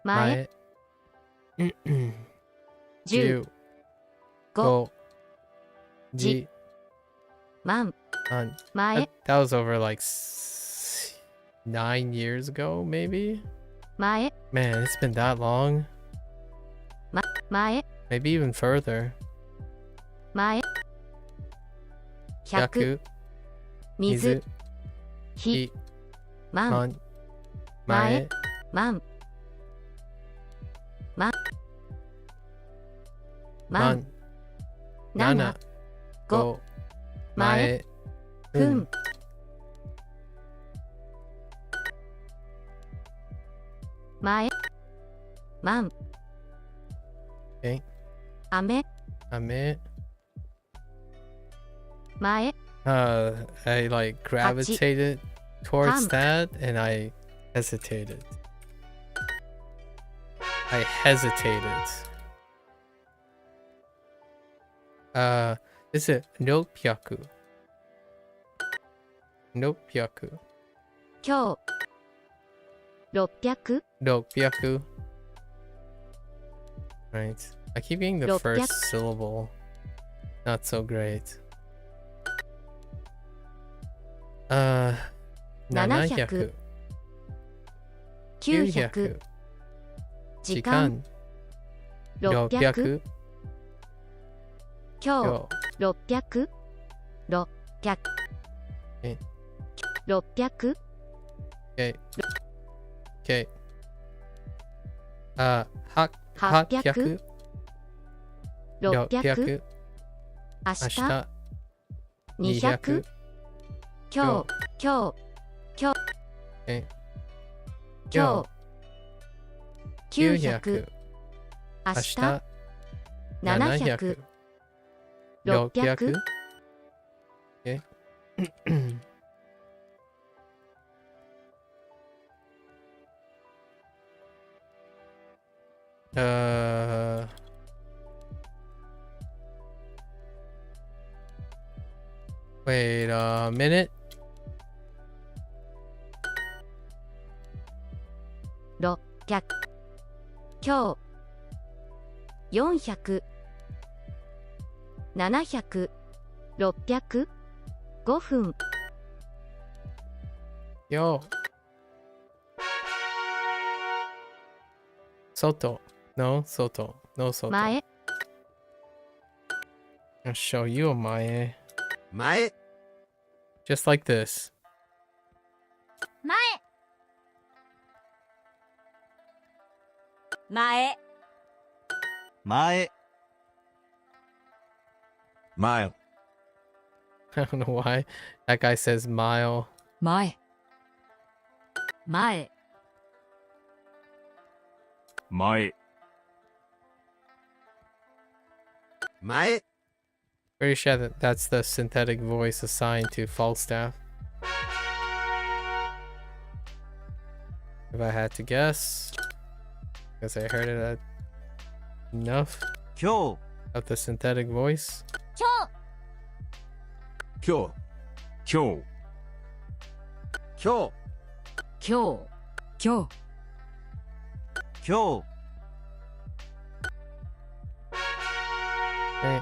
前 10 5 G 万 前 That was over like 9 years ago, maybe? 前 Man, it's been that long. 前 Maybe even further. 前100 水 火 万 前 万 万 7 5 前 分 前万 Okay. 雨 Ame. 前 I like gravitated towards that and I hesitated. Is it Nopyaku? Nopyaku. 今日600 Nopyaku. Right. I keep getting the first 600 syllable. Not so great. 700 900 時間 600 今日600 600 600 Okay. Okay. 800 600 600明日明日200今日え今日900明明日日700 600 Okay. Wait a minute. 600今日400 700 600 5分 Yo. Soto. No, Soto. No Soto. 前 I'll show you a Mae. 前 Just like this. 前前前 Mile. I don't know why. That guy says mile. 前前前 前 Pretty sure that that's the synthetic voice assigned to Falstaff. If I had to guess. Because I heard it enough 今日 of the synthetic voice. 今日今日今日今日今日今日 Okay.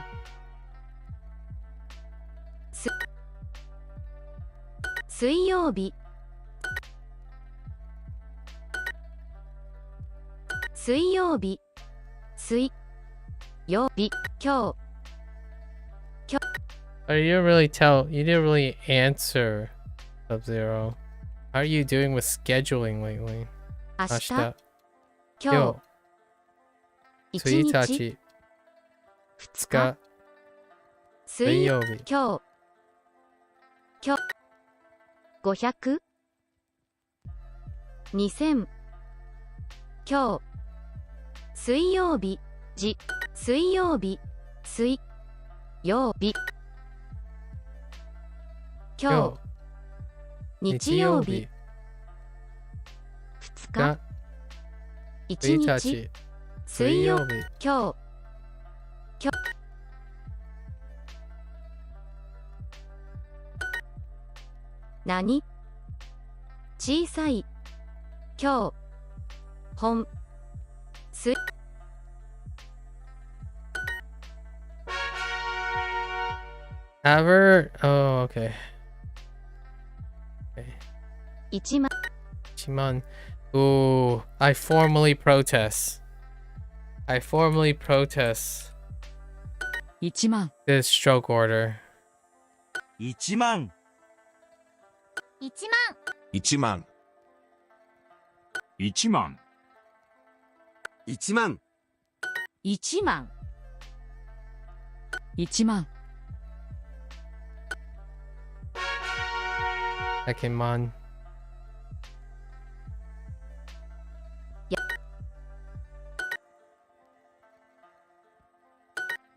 水曜日水曜日水曜日今日 But you didn't really tell, you didn't really answer Sub-Zero. How are you doing with scheduling lately? 明日明日今日11日日2日水水曜日今日500 2000今日水曜日水曜日水曜日今日日曜日2日1日水曜日今日何小さい今日本すEver? Oh, okay. Okay. 1万1万 Ooh, I formally protest. I formally protest 1万 this stroke order. 1万1万1万1万1万1万 Second man.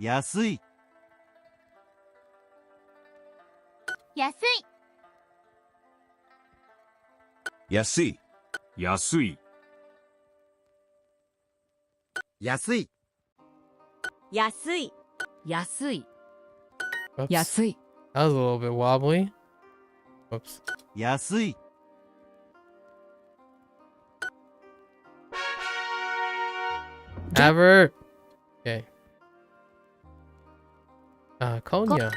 安い安い安い安い安い安い安い Oops. 安い That was a little bit wobbly. Whoops. 安い Ever? Okay. Konya.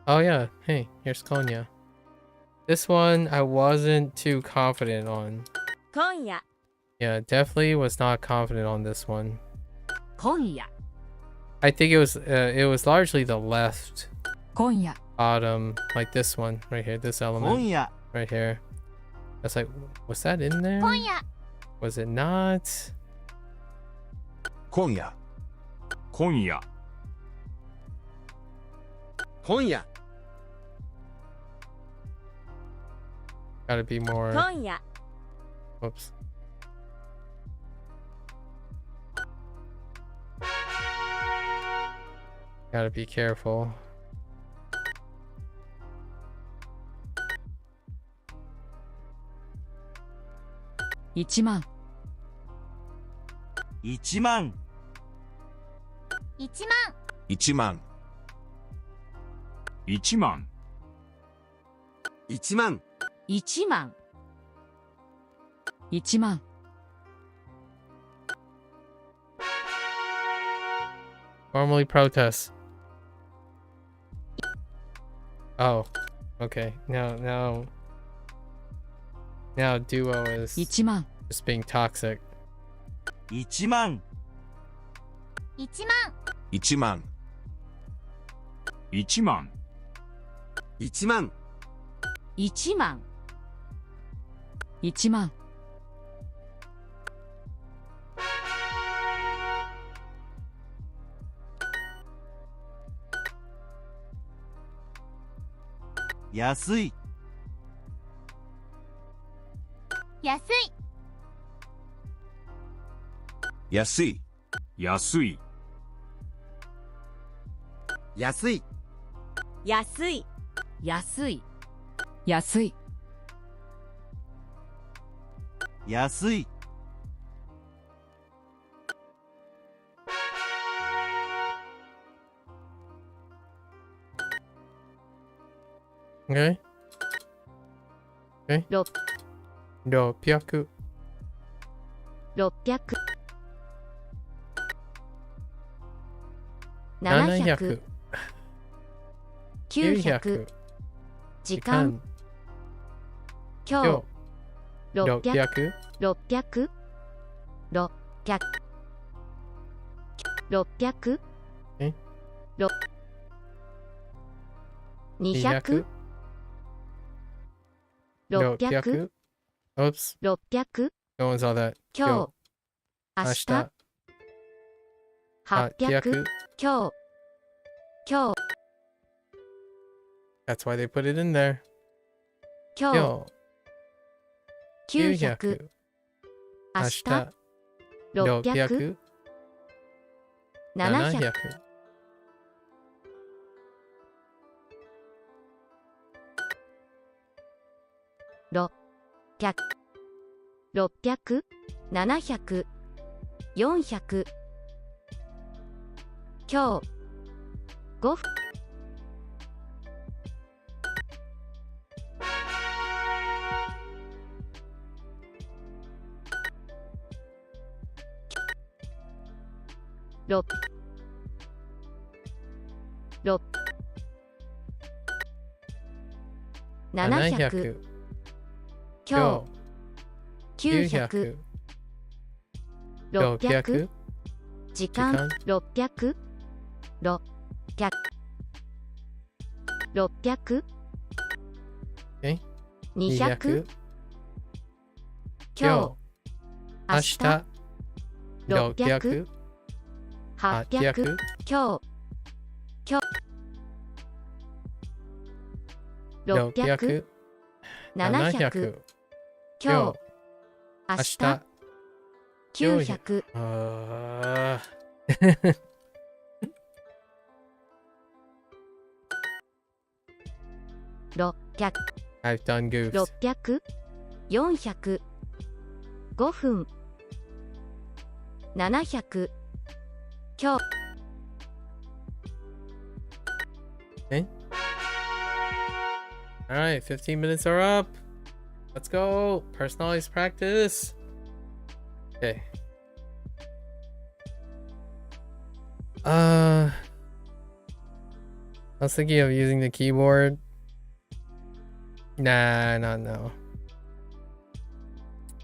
Oh yeah. Hey, here's Konya. This one I wasn't too confident on. 今夜 Yeah, definitely was not confident on this one. 今夜 I think it was largely the left 今夜 bottom, like this one right here, this 今 element 夜 right here. That's like, was that in there? 今夜 Was it not? 今夜今夜今夜 Gotta be more. 今夜 Whoops. Gotta be careful. 1万1万1万1万1万1万1万1万 Formally protest. Oh, okay. Now Duo is 1万 just being toxic. 1万1万1万1万1万1万1万 安い安い安い安い安い安い安い安い安い Okay. Okay. 600 600 700 700 900 900時間今日600 600 600 600え200 600 Oops. 600 No one saw that. 今日明日800 今日 That's why they put it in there. 今日900 900明日600 700 600 600、700、400。今日、5分。6、6、700、今日、900、600、時間、600、600、600、200、今日、明日、600、800、今日、600、700、今日、明日、900。600、I've done goofs. 600、400、5分、700、今日。Alright, 15 minutes are up. Let's go. Personalized practice. Okay. I was thinking of using the keyboard. Nah, not now.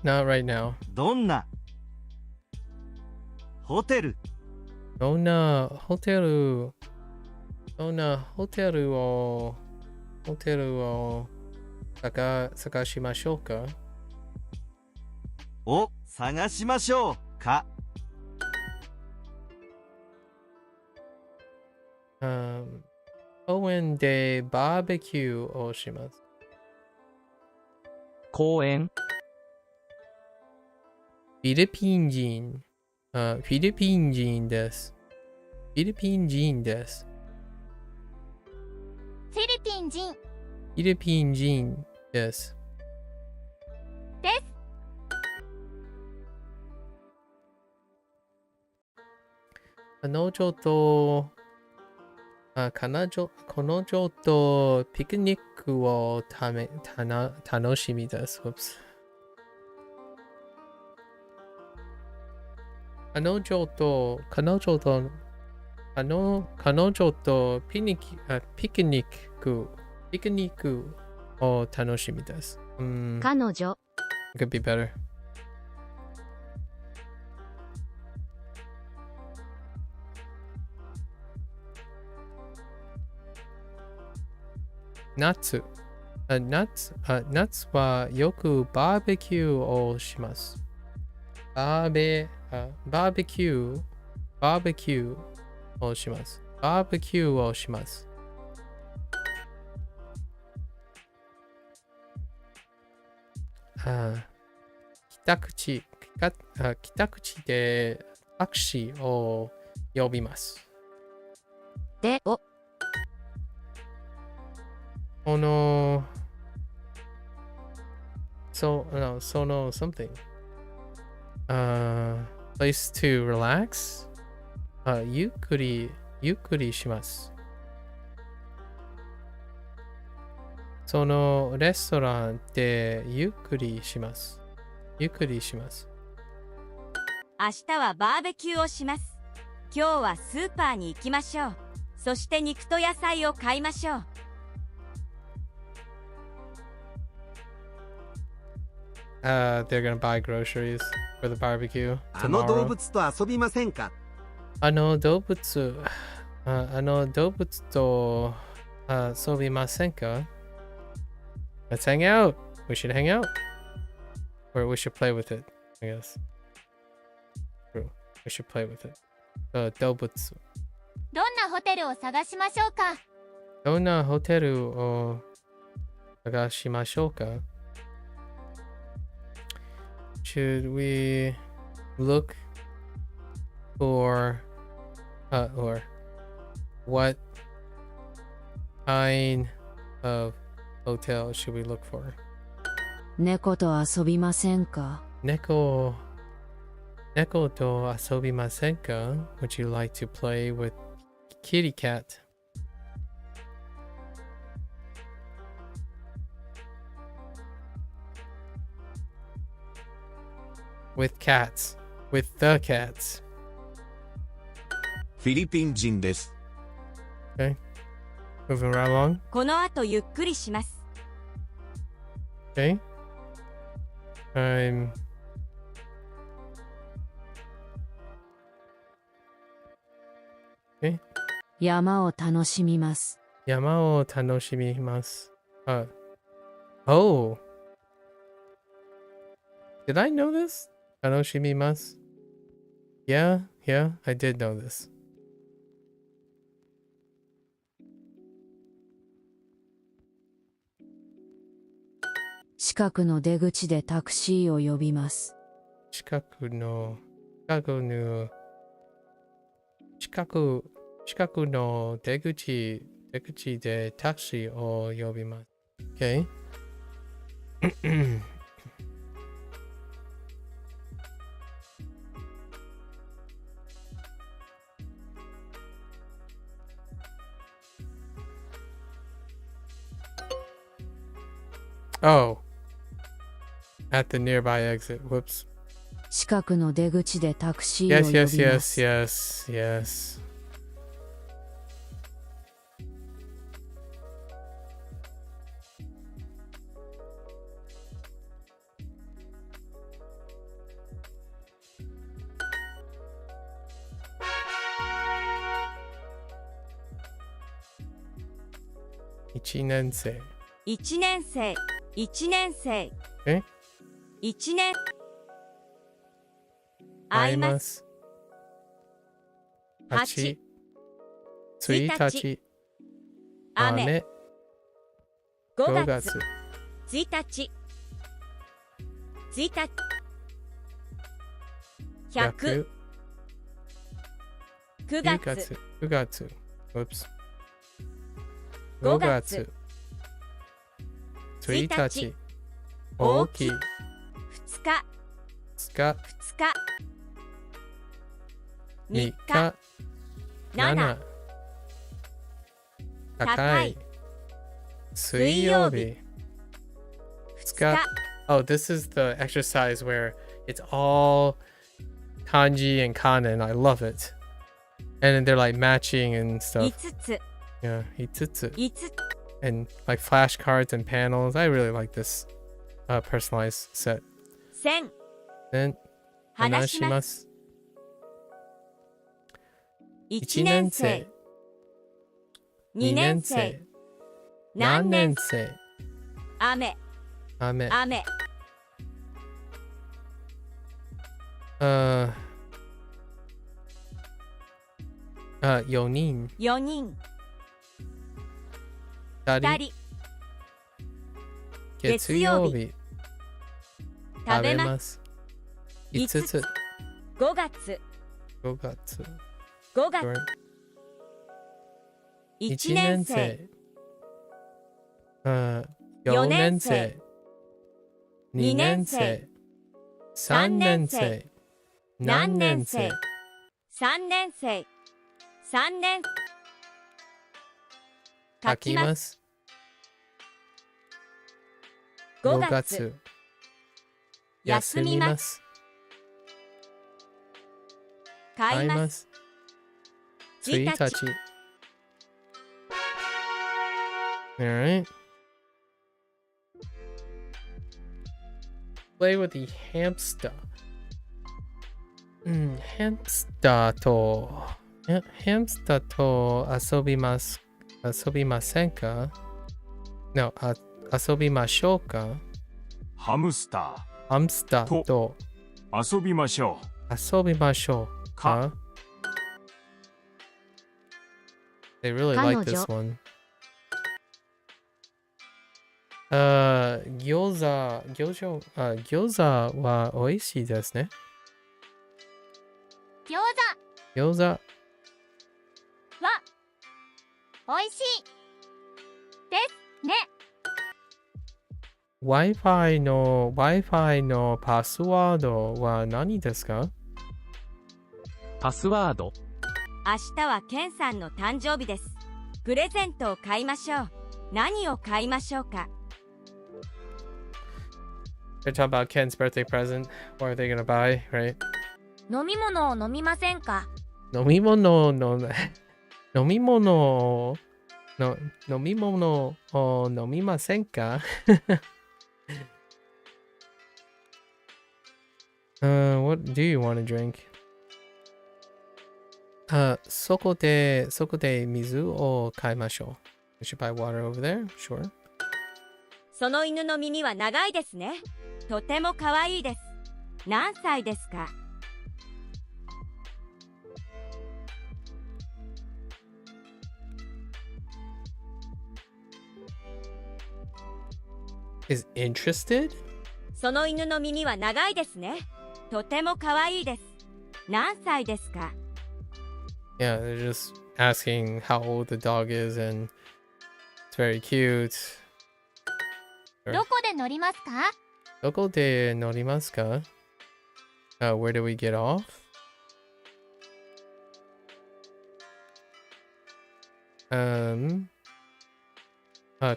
Not right now. どんなホテルどんなホテルを探しましょうか。を探しましょうか。公園でバーベキューをします。公園。フィリピン人。フィリピン人です。フィリピン人です。フィリピン人。フィリピン人です。です。彼女とピクニックを楽しみです。彼女とピクニックを楽しみです。彼女。Could be better. Nuts はよくバーベキューをします。バーベキューをします。バーベキューをします。北口でタクシーを呼びます。で、something. Place to relax. ゆっくりします。そのレストランでゆっくりします。明日はバーベキューをします。今日はスーパーに行きましょう。そして肉と野菜を買いましょう。They're gonna buy groceries for the barbecue あの動物と遊びませんか。あの動物と遊びませんか。Let's hang out. We should hang out. Or we should play with it, I guess. True. We should play with it. 動物。どんなホテルを探しましょうか。どんなホテルを探しましょうか。Should we look for or what kind of hotel should we look for? 猫と遊びませんか。Neko to asobimasen ka? Would you like to play with kitty cat? With cats. With the cats. フィリピン人です。Okay. Moving right along. この後ゆっくりします。Okay. I'm... Okay. 山を楽しみます。山を楽しみます。Oh. Did I know this? 楽しみます。Yeah, I did know this. 近くの出口でタクシーを呼びます。近くの出口でタクシーを呼びます。Okay. Oh. At the nearby exit. Whoops. 近くの出口でタクシーを呼びます。Yes. 1年生。1年生。え ?1 年。会います。8、1日、雨、5月、1日、100、9月、Oops。5月、1日、大きい、2日、3日、7、高い、水曜日、2日。Oh, this is the exercise where it's all kanji and kana, and I love it. And then they're like matching and stuff. 5つ。Yeah, 5つ. And like flashcards and panels. I really like this personalized set. 1000. 話します。1年生。2年生。何年生。雨。4人。2人。月曜日。食べます。5つ。5月。1年生。4年生。2年生。3年生。何年生。3年生。書きます。5月。休みます。買います。1日。Alright. Play with the hamster. ハムスターと遊びませんか？ No, 遊びましょうか？ハムスターと遊びましょうか？ They really like this one. 餃子は美味しいですね。餃子は美味しいですね。Wi-Fi のパスワードは何ですか？パスワード。明日はケンさんの誕生日です。プレゼントを買いましょう。何を買いましょうか？ They're talking about Ken's birthday present. What are they gonna buy, right? 飲み物を飲みませんか？飲み物を飲みませんか？What do you want to drink? そこで水を買いましょう。We should buy water over there? Sure. その犬の耳は長いですね。とても可愛いです。何歳ですか？Is interested? その犬の耳は長いですね。とても可愛いです。何歳ですか？ Yeah, they're just asking how old the dog is and it's very cute. どこで乗りますか？どこで乗りますか？ Where do we get off?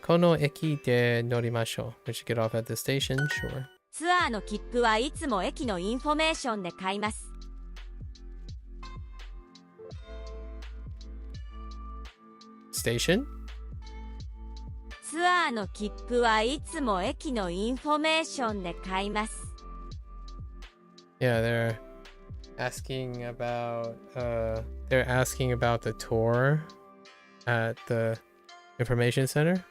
この駅で乗りましょう。We should get off at the station, sure. ツアーの切符はいつも駅のインフォメーションで買います。Station? ツアーの切符はいつも駅のインフォメーションで買います。Yeah, they're asking about the tour at the information center.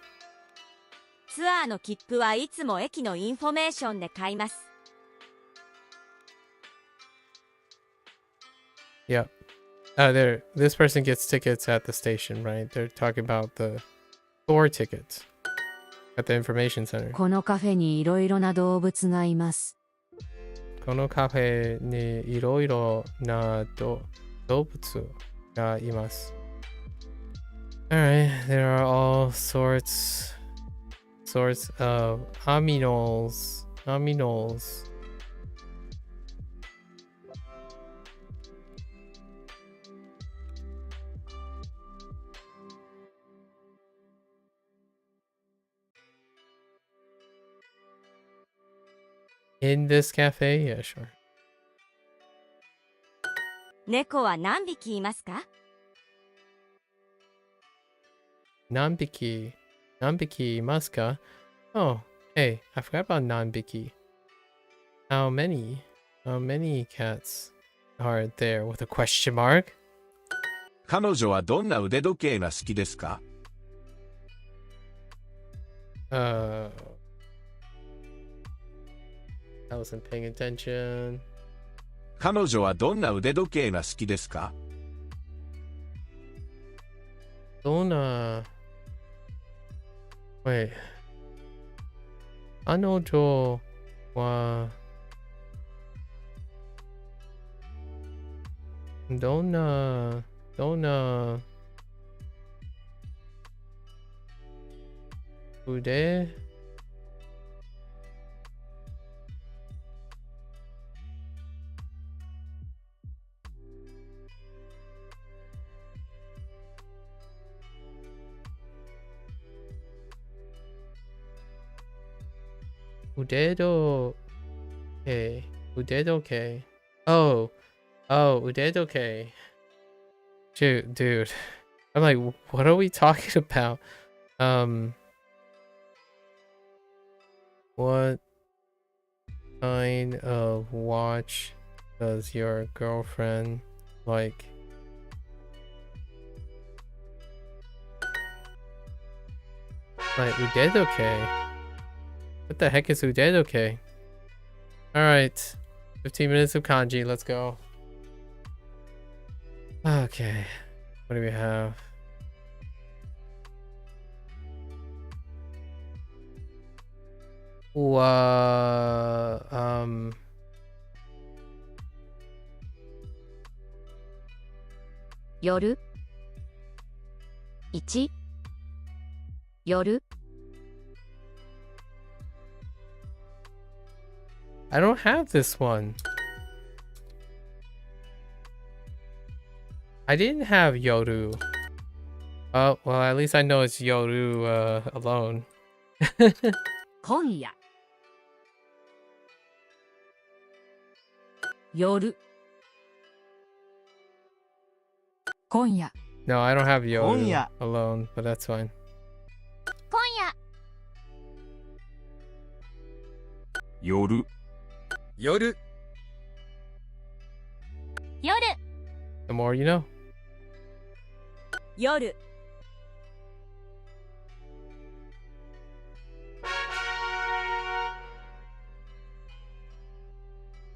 ツアーの切符はいつも駅のインフォメーションで買います。Yeah. This person gets tickets at the station, right? They're talking about the tour tickets at the information center. このカフェにいろいろな動物がいます。このカフェにいろいろな動物がいます。Alright, there are all sorts of aminals. In this cafe? Yeah, sure. 猫は何匹いますか？何匹いますか？ Oh, hey, I forgot about 何匹. How many cats are there with a question mark? 彼女はどんな腕時計が好きですか？ I wasn't paying attention. 彼女はどんな腕時計が好きですか？どんな Wait. 彼女はどんな腕腕時計 Oh,腕時計 Dude. I'm like, what are we talking about? What kind of watch does your girlfriend like? Like,腕時計 What the heck is udedoke? Alright. 15 minutes of kanji. Let's go. Okay. What do we have? Yoru 1夜 I don't have this one. I didn't have Yoru. Oh, well, at least I know it's Yoru alone. 今夜夜今夜 No, I don't have Yoru 今夜 alone, but that's fine. 今夜夜夜夜 The more you know. 夜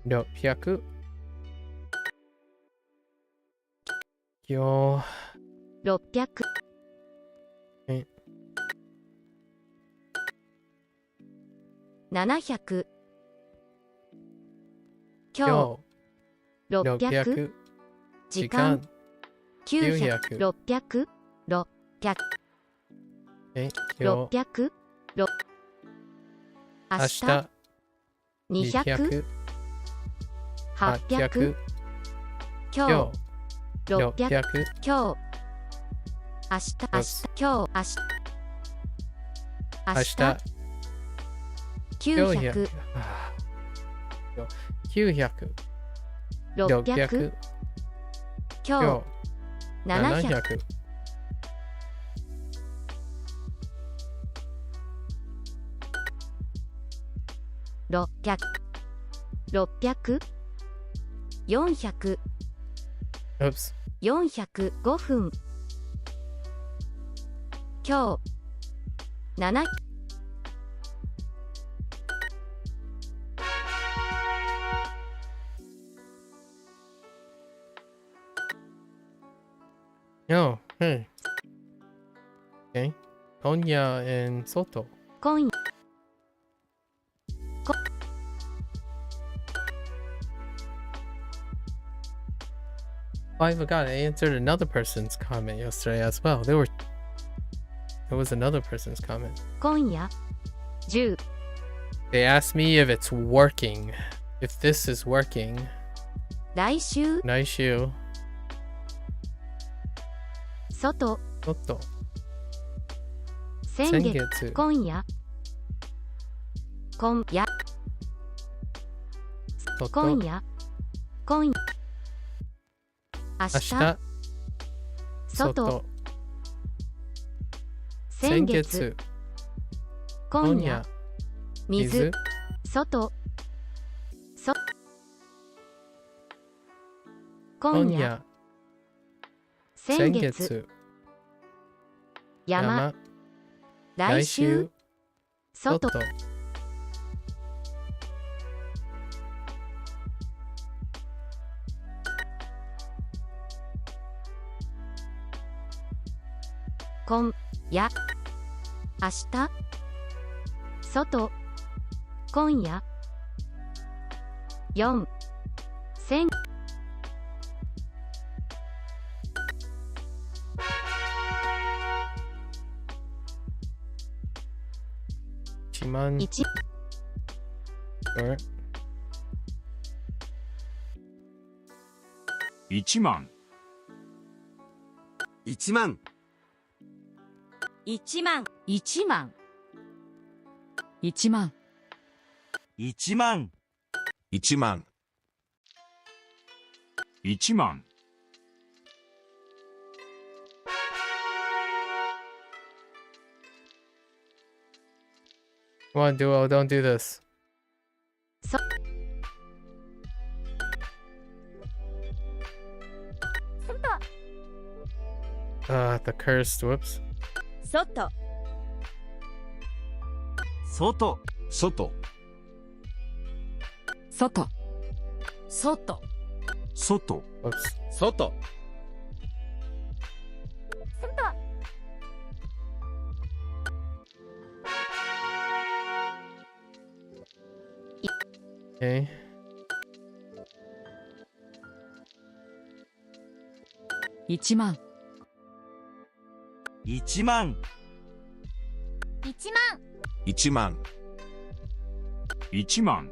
600 よ600え700今日600時間900 600 600え今日600 6明明日日200 800 800今日600 600今日明日明日今日明日明日900 900 600今日700 600 600 400 Oops. 405分今日7 Oh, hey. Okay. Konya and Soto. 今夜 Oh, I forgot. I answered another person's comment yesterday as well. There was another person's comment. 今夜10 They asked me if it's working. If this is working. 来週 Nice shoe. 外 Soto. 先月先月今夜今夜 Soto. 今夜今夜明日明日外先月今夜水外今夜先月山来週外今夜明日外今夜4千1万1 Sure. 1万1万1万1万1万1万1万1万 Come on, Duo, don't do this. The cursed, whoops. 外外外外外外 Whoops. 外 Okay. 1万1万1万1万1万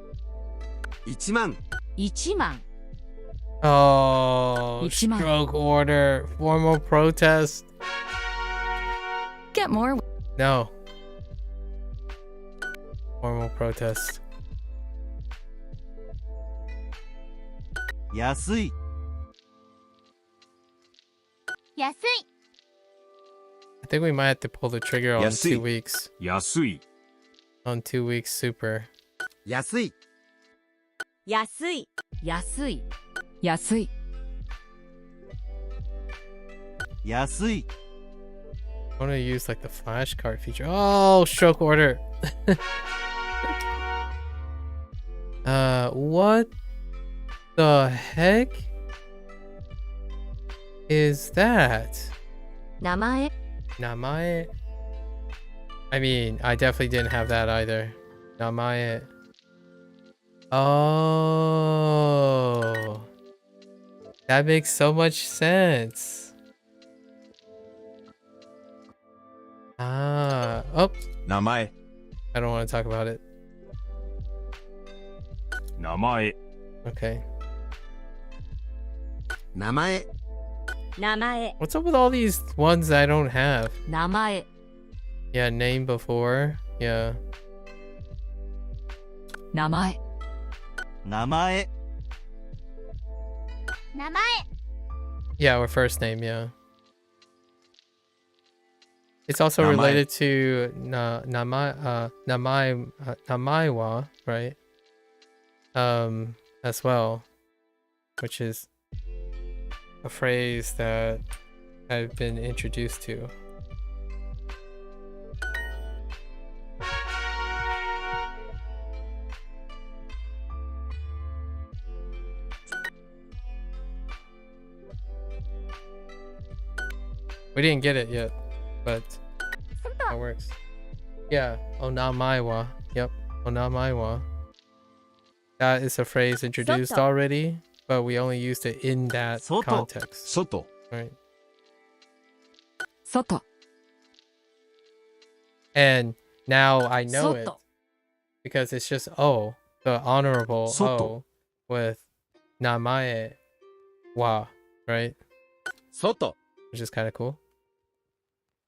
1万1万 Oh, 1万 stroke order, formal protest. Get more. No. Formal protest. 安い 安い I think we might have to pull the trigger on 安い 2 weeks. 安い On 2 weeks super. 安い安い安い安い安い I want to use like the flashcard feature. Oh, stroke order. What the heck is that? 名前 Namae? I mean, I definitely didn't have that either. Namae. Oh. That makes so much sense. Ah. Oh. 名前 I don't want to talk about it. 名前 Okay. 名前名前 What's up with all these ones I don't have? 名前 Yeah, name before. Yeah. 名前名前 名前 Yeah, our first name, yeah. It's also Namae. related to namaiwa, right? As well, which is a phrase that I've been introduced to. We didn't get it yet, but that works. Yeah, onamaiwa. Yep, onamaiwa. That is a phrase introduced Soto. already, but we only used it in that Soto. context. 外 Right. 外 And now I know it 外 because it's just O, the honorable Soto. O with namae wa, right? 外 Which is kind of cool.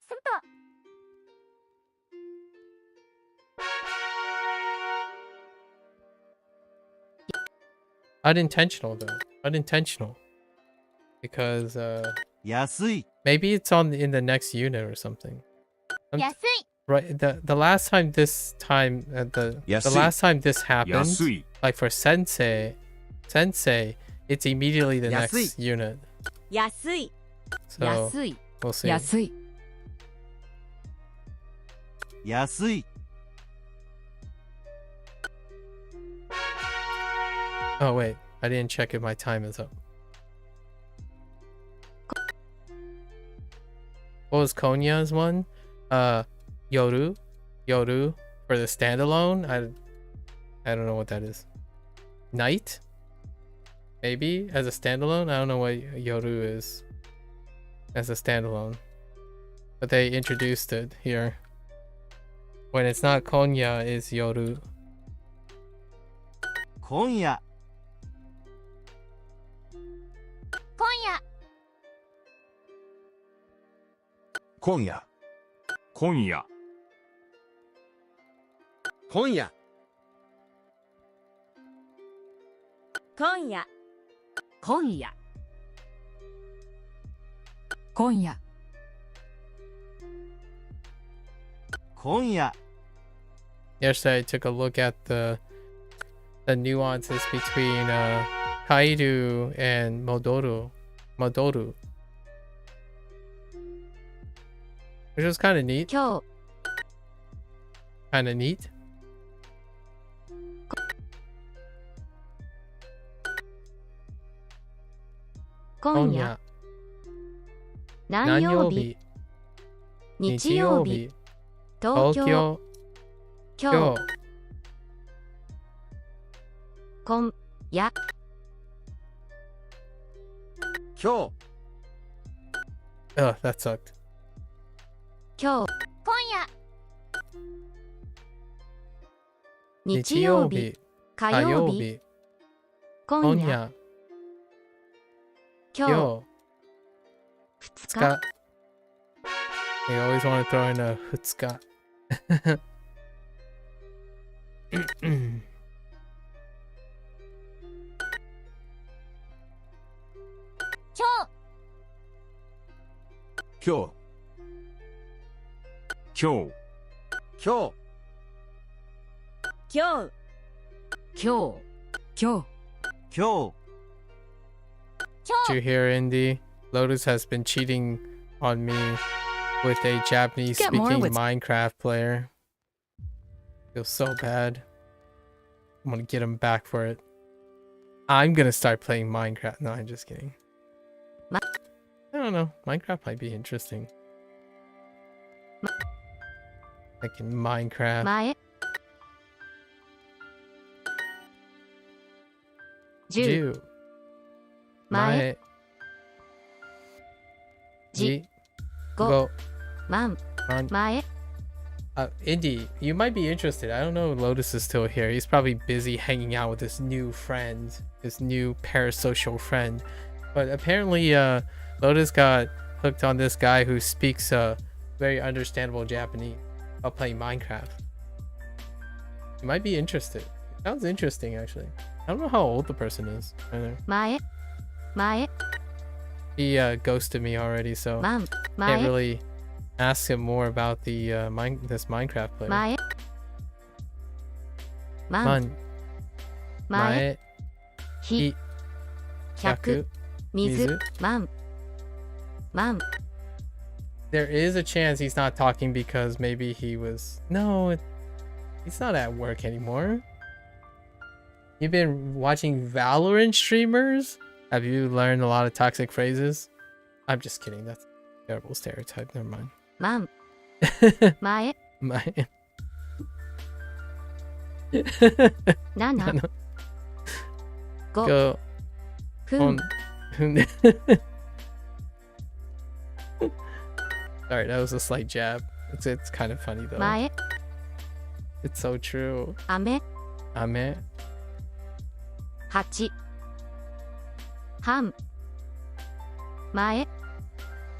外 Unintentional though. Unintentional. Because 安い maybe it's in the next unit or something. 安い Right, the last time this Yasui. last time this happened, 安い like for sensei, it's immediately the Yasui. next unit. 安い So 安い we'll see. 安い安い Oh wait, I didn't check if my time is up. What was Konya's one? Yoru for the standalone. I don't know what that is. Night? Maybe as a standalone. I don't know what Yoru is as a standalone, but they introduced it here. When it's not Konya, it's Yoru. 今夜今夜今夜今夜今夜今夜今夜今夜今夜 Yesterday I took a look at the nuances between Kairu and Modoru, which was kind of neat. 今日 Kind of neat. 今夜何曜日日曜日東京今日今夜今日 Oh, that sucked. 今日今夜日曜日火曜日今夜 Konya. 今日 Yo. 2日 They always want to throw in a hutsuka. 今日今日今日今日今日今日今日今日 Did you hear, Indy? Lotus has been cheating on me with a Japanese Get more speaking with- Minecraft player. Feels so bad. I'm gonna get him back for it. I'm gonna start playing Minecraft. No, I'm just kidding. Ma- I don't know. Minecraft might be interesting. Like in Minecraft. 前 10 Jew. 前 Ji. 5 Go. 万 On. 前 Indy, you might be interested. I don't know if Lotus is still here. He's probably busy hanging out with this new friend, this new parasocial friend. But apparently, Lotus got hooked on this guy who speaks very understandable Japanese while playing Minecraft. You might be interested. Sounds interesting, actually. I don't know how old the person is either. 前前 He ghosted me already, so 万 can't 前 really ask him more about the this Minecraft player. 前万 Man. 前 Hi. 100 水万万 There is a chance he's not talking because maybe he was... No, he's not at work anymore. You've been watching Valorant streamers? Have you learned a lot of toxic phrases? I'm just kidding. That's a terrible stereotype. Never mind. 万前 My... 7 5 Go 分 on. Sorry, that was a slight jab. It's kind of funny though. 前 It's so true. 雨 Ame. 8半前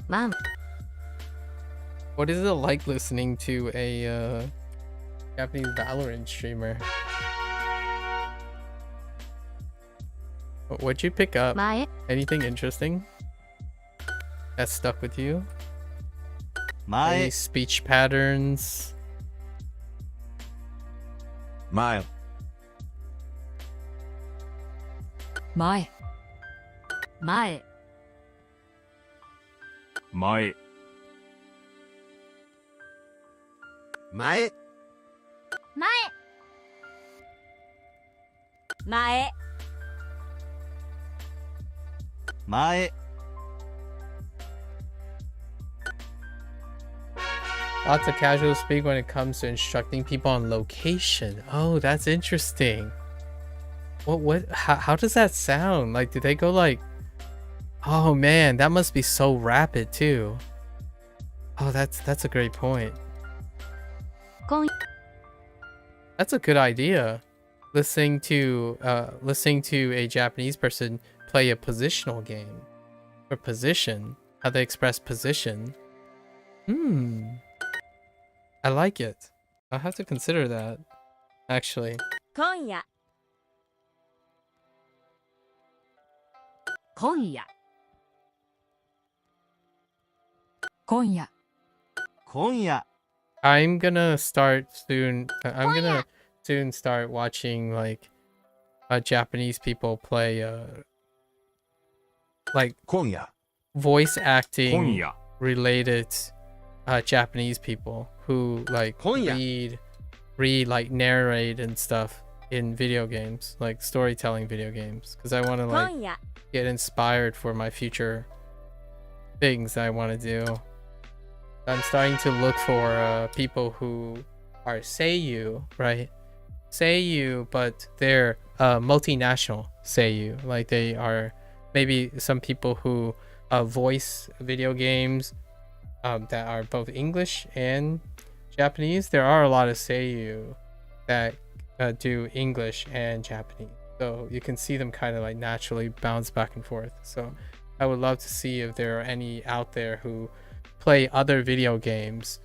万 What is it like listening to a Japanese Valorant streamer? What'd you pick up? 前 Anything interesting that stuck with you? Mae. Any speech patterns? Mile. 前前前前前前 Lots of casual speak when it comes to instructing people on location. Oh, that's interesting. How does that sound? Like, do they go like, oh man, that must be so rapid too. Oh, that's a great point. 今 That's a good idea. Listening to a Japanese person play a positional game. Or position. How they express position. I like it. I'll have to consider that. Actually. 今夜今夜今夜今夜 I'm gonna start soon. I'm gonna soon start watching like Japanese people play like 今夜 voice 今 acting 夜 related Japanese people who like 今夜 read like narrate and stuff in video games, like storytelling video games, because I want to like 今夜 get inspired for my future things I want to do. I'm starting to look for people who are seiyu, right? Seiyu, but they're multinational seiyu. Like they are maybe some people who voice video games that are both English and Japanese. There are a lot of seiyu that do English and Japanese. so you can see them kind of like naturally bounce back and forth. So I would love to see if there are any out there who play other video games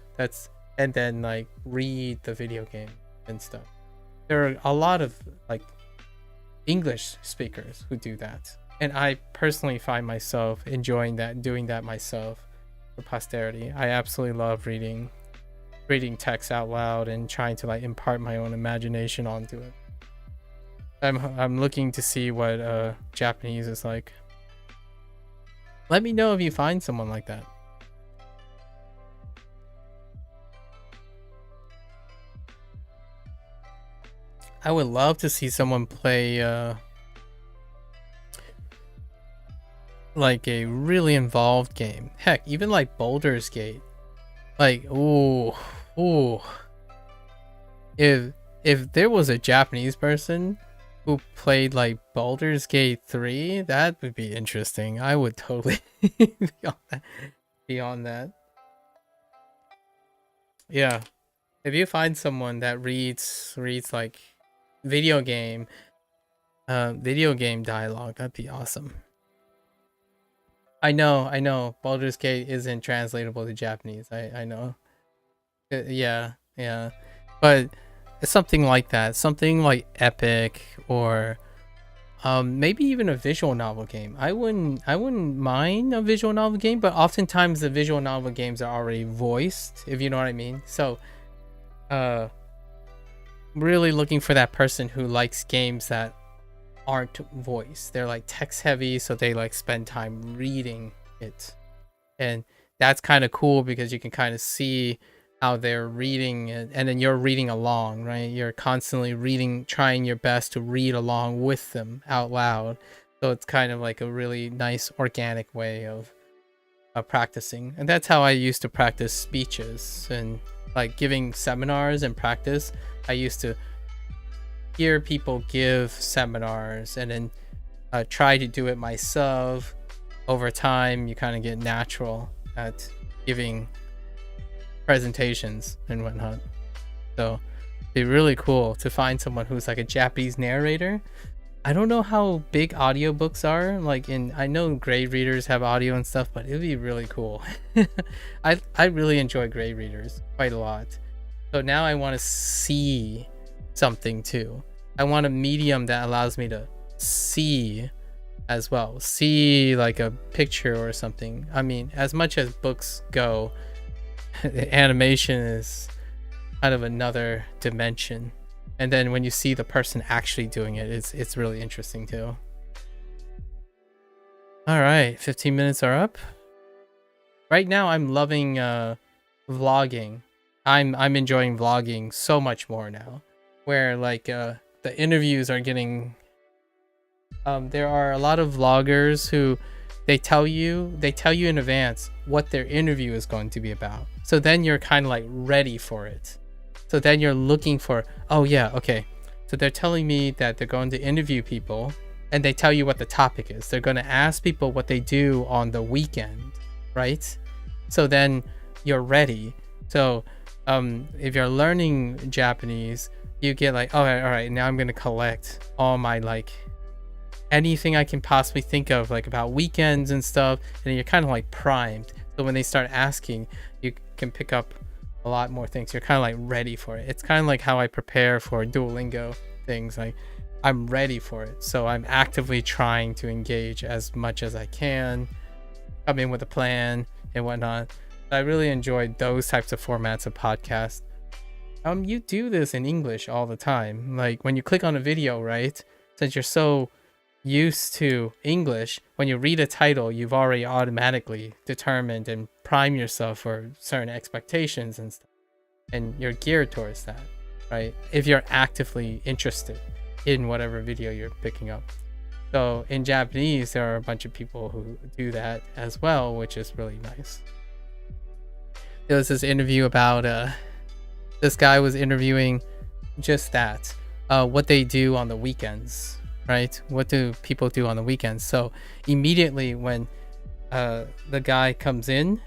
and then like read the video game and stuff. There are a lot of like English speakers who do that, and I personally find myself enjoying that, doing that myself for posterity. I absolutely love reading text out loud and trying to like impart my own imagination onto it. I'm looking to see what Japanese is like. Let me know if you find someone like that. I would love to see someone play like a really involved game. Heck, even like Baldur's Gate. Like, ooh. If there was a Japanese person who played like Baldur's Gate 3, that would be interesting. I would totally be on that. Yeah. If you find someone that reads like video game dialogue, that'd be awesome. I know Baldur's Gate isn't translatable to Japanese. I know. Yeah. But it's something like that, something like epic, or maybe even a visual novel game. I wouldn't mind a visual novel game, but oftentimes the visual novel games are already voiced, if you know what I mean. So really looking for that person who likes games that aren't voiced. They're like text heavy, so they like spend time reading it, and that's kind of cool because you can kind of see how they're reading it, and then you're reading along, right? You're constantly reading, trying your best to read along with them out loud. So it's kind of like a really nice organic way of practicing. And that's how I used to practice speeches and like giving seminars and practice. I used to hear people give seminars and then try to do it myself. Over time, you kind of get natural at giving presentations and whatnot. So it'd be really cool to find someone who's like a Japanese narrator. I don't know how big audiobooks are, like I know grade readers have audio and stuff, but it'd be really cool. I really enjoy grade readers quite a lot. So now I want to see something too. I want a medium that allows me to see as well. See like a picture or something. I mean, as much as books go, animation is kind of another dimension. And then when you see the person actually doing it, it's really interesting too. All right, 15 minutes are up. Right now I'm loving vlogging. I'm enjoying vlogging so much more now, where like the interviews are getting there are a lot of vloggers who they tell you in advance what their interview is going to be about. So then you're kind of like ready for it. So then you're looking for, oh yeah, okay. So they're telling me that they're going to interview people, and they tell you what the topic is. They're going to ask people what they do on the weekend, right? So then you're ready. So if you're learning Japanese, you get like, all right, now I'm going to collect all my like anything I can possibly think of like about weekends and stuff, and you're kind of like primed. So when they start asking, you can pick up a lot more things. You're kind of like ready for it. It's kind of like how I prepare for Duolingo things. Like I'm ready for it, so I'm actively trying to engage as much as I can, come in with a plan and whatnot. I really enjoyed those types of formats of podcasts. You do this in English all the time. Like when you click on a video, right? Since you're so used to English, when you read a title, you've already automatically determined and prime yourself for certain expectations and stuff, and you're geared towards that, right? If you're actively interested in whatever video you're picking up. So in Japanese, there are a bunch of people who do that as well, which is really nice. There was this interview about this guy was interviewing just that, what they do on the weekends, right? What do people do on the weekends? So immediately when the guy comes in,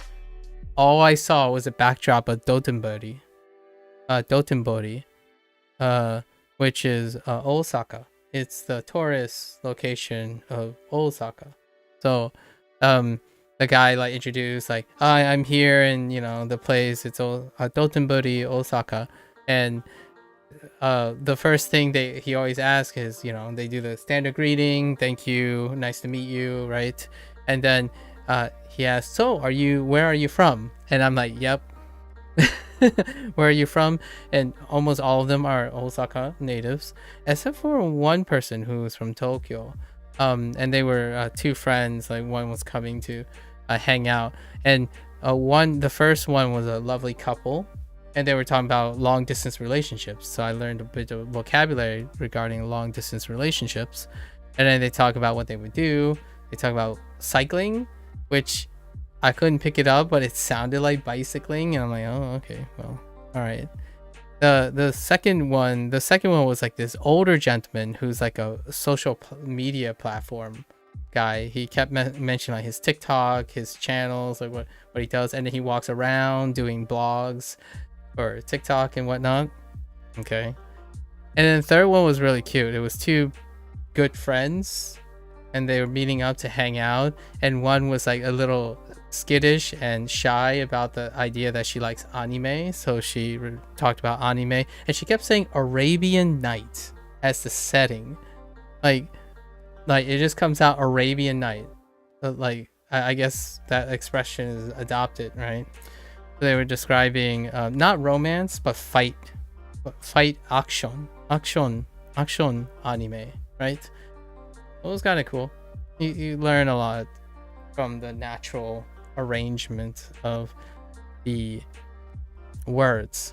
all I saw was a backdrop of Dotonbori, which is Osaka, it's the tourist location of Osaka. So the guy like introduced like, I'm here in, you know, the place, it's Dotonbori, Osaka. And the first thing he always asks is, you know, they do the standard greeting, thank you, nice to meet you, right? And then he asks, so where are you from? And I'm like, yep. Where are you from? And almost all of them are Osaka natives, except for one person who was from Tokyo. And they were two friends. Like one was coming to hang out, and the first one was a lovely couple, and they were talking about long distance relationships. So I learned a bit of vocabulary regarding long distance relationships. And then they talk about what they would do. They talk about cycling, which I couldn't pick it up, but it sounded like bicycling, and I'm like, oh, okay, well, all right. The second one was like this older gentleman who's like a social media platform guy. He kept mentioning like his TikTok, his channels, like what he does, and then he walks around doing blogs or TikTok and whatnot. Okay. And then the third one was really cute. It was two good friends, and they were meeting up to hang out, and one was like a little skittish and shy about the idea that she likes anime, so she talked about anime, and she kept saying Arabian Night as the setting, like it just comes out Arabian Night, like I guess that expression is adopted, right? So they were describing not romance but fight action anime, right? It was kind of cool. You learn a lot from the natural arrangement of the words.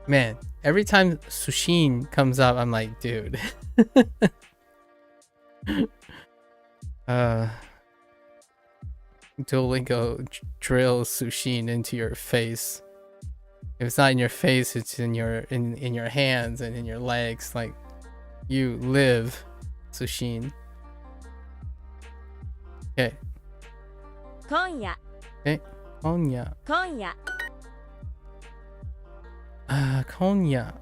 Man, every time Sushin comes up, I'm like, dude. Duolingo drills Sushin into your face. If it's not in your face, it's in your hands and in your legs. Like, you live, Sushin. Okay. 今夜 Okay. 今夜。今夜。今夜。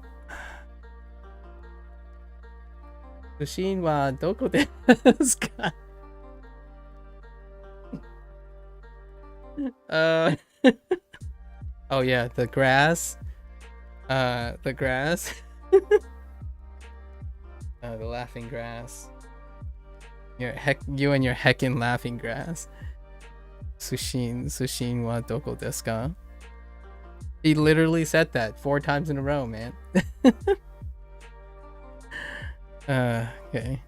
Sushin はどこですか? Oh yeah, the grass. The grass. The laughing grass. You and your heckin' laughing grass. Sushin wa doko desu ka? He literally said that 4 times in a row, man. Okay.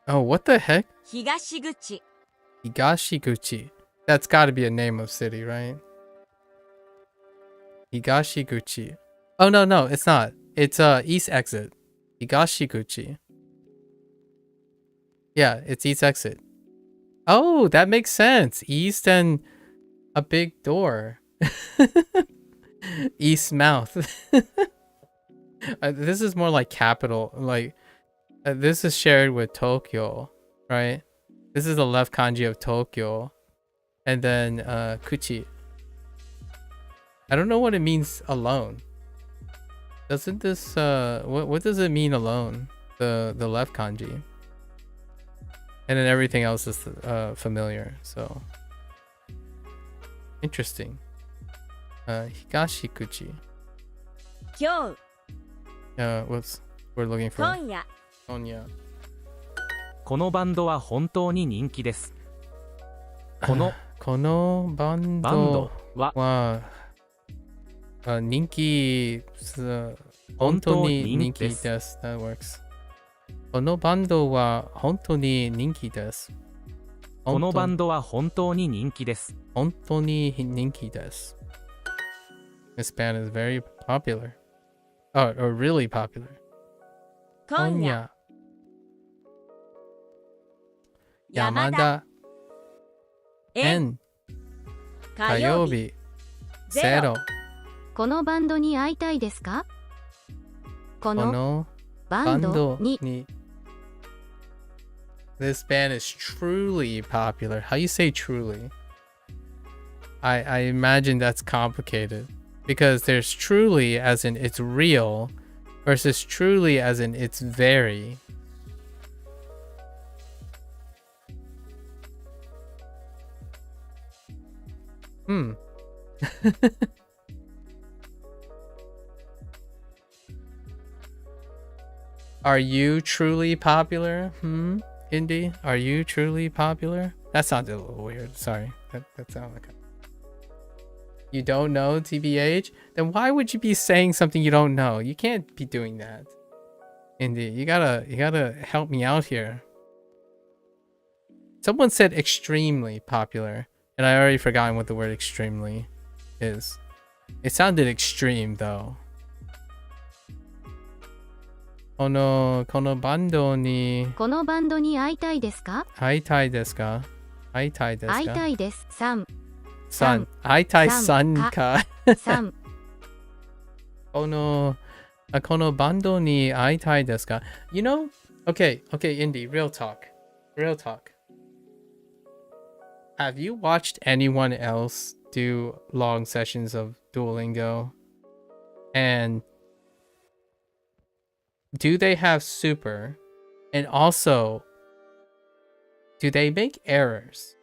Oh, what the heck? 東口 Higashiguchi. That's gotta be a name of city, right? Higashiguchi. Oh, no, it's not. It's east exit. Higashiguchi. Yeah, it's east exit. Oh, that makes sense. East and a big door. East mouth. This is more like capital. Like, this is shared with Tokyo, right? This is the left kanji of Tokyo. And then Kuchi. I don't know what it means alone. Doesn't this what does it mean alone? The left kanji. And then everything else is familiar, so interesting. Higashikuchi. 今日 What's we're looking for? 今夜 Konya. このバンドは本当に人気です。このバンドは人気本当に人気です。That works. このバンドは本当に人気です。このバンドは本当に人気です。本当に人気です。This band is very popular. Oh, or really popular. 今夜山田 N 火曜日0このバンドに会いたいですか？このバンドに This band is truly popular. How you say truly? I imagine that's complicated. Because there's truly as in it's real versus truly as in it's very. Are you truly popular? Indie? Are you truly popular? That sounded a little weird. Sorry. That sounded like You don't know, TBH? Then why would you be saying something you don't know? You can't be doing that. Indie, you gotta help me out here. Someone said extremely popular, and I already forgotten what the word extremely is. It sounded extreme though. このバンドに会いたいですか？会いたいですか？会いたいですか？会いたいです。3。会いたいさんか。3。このバンドに会いたいですか？ You know? Okay, Indie, real talk. Have you watched anyone else do long sessions of Duolingo? And do they have super? And also, do they make errors?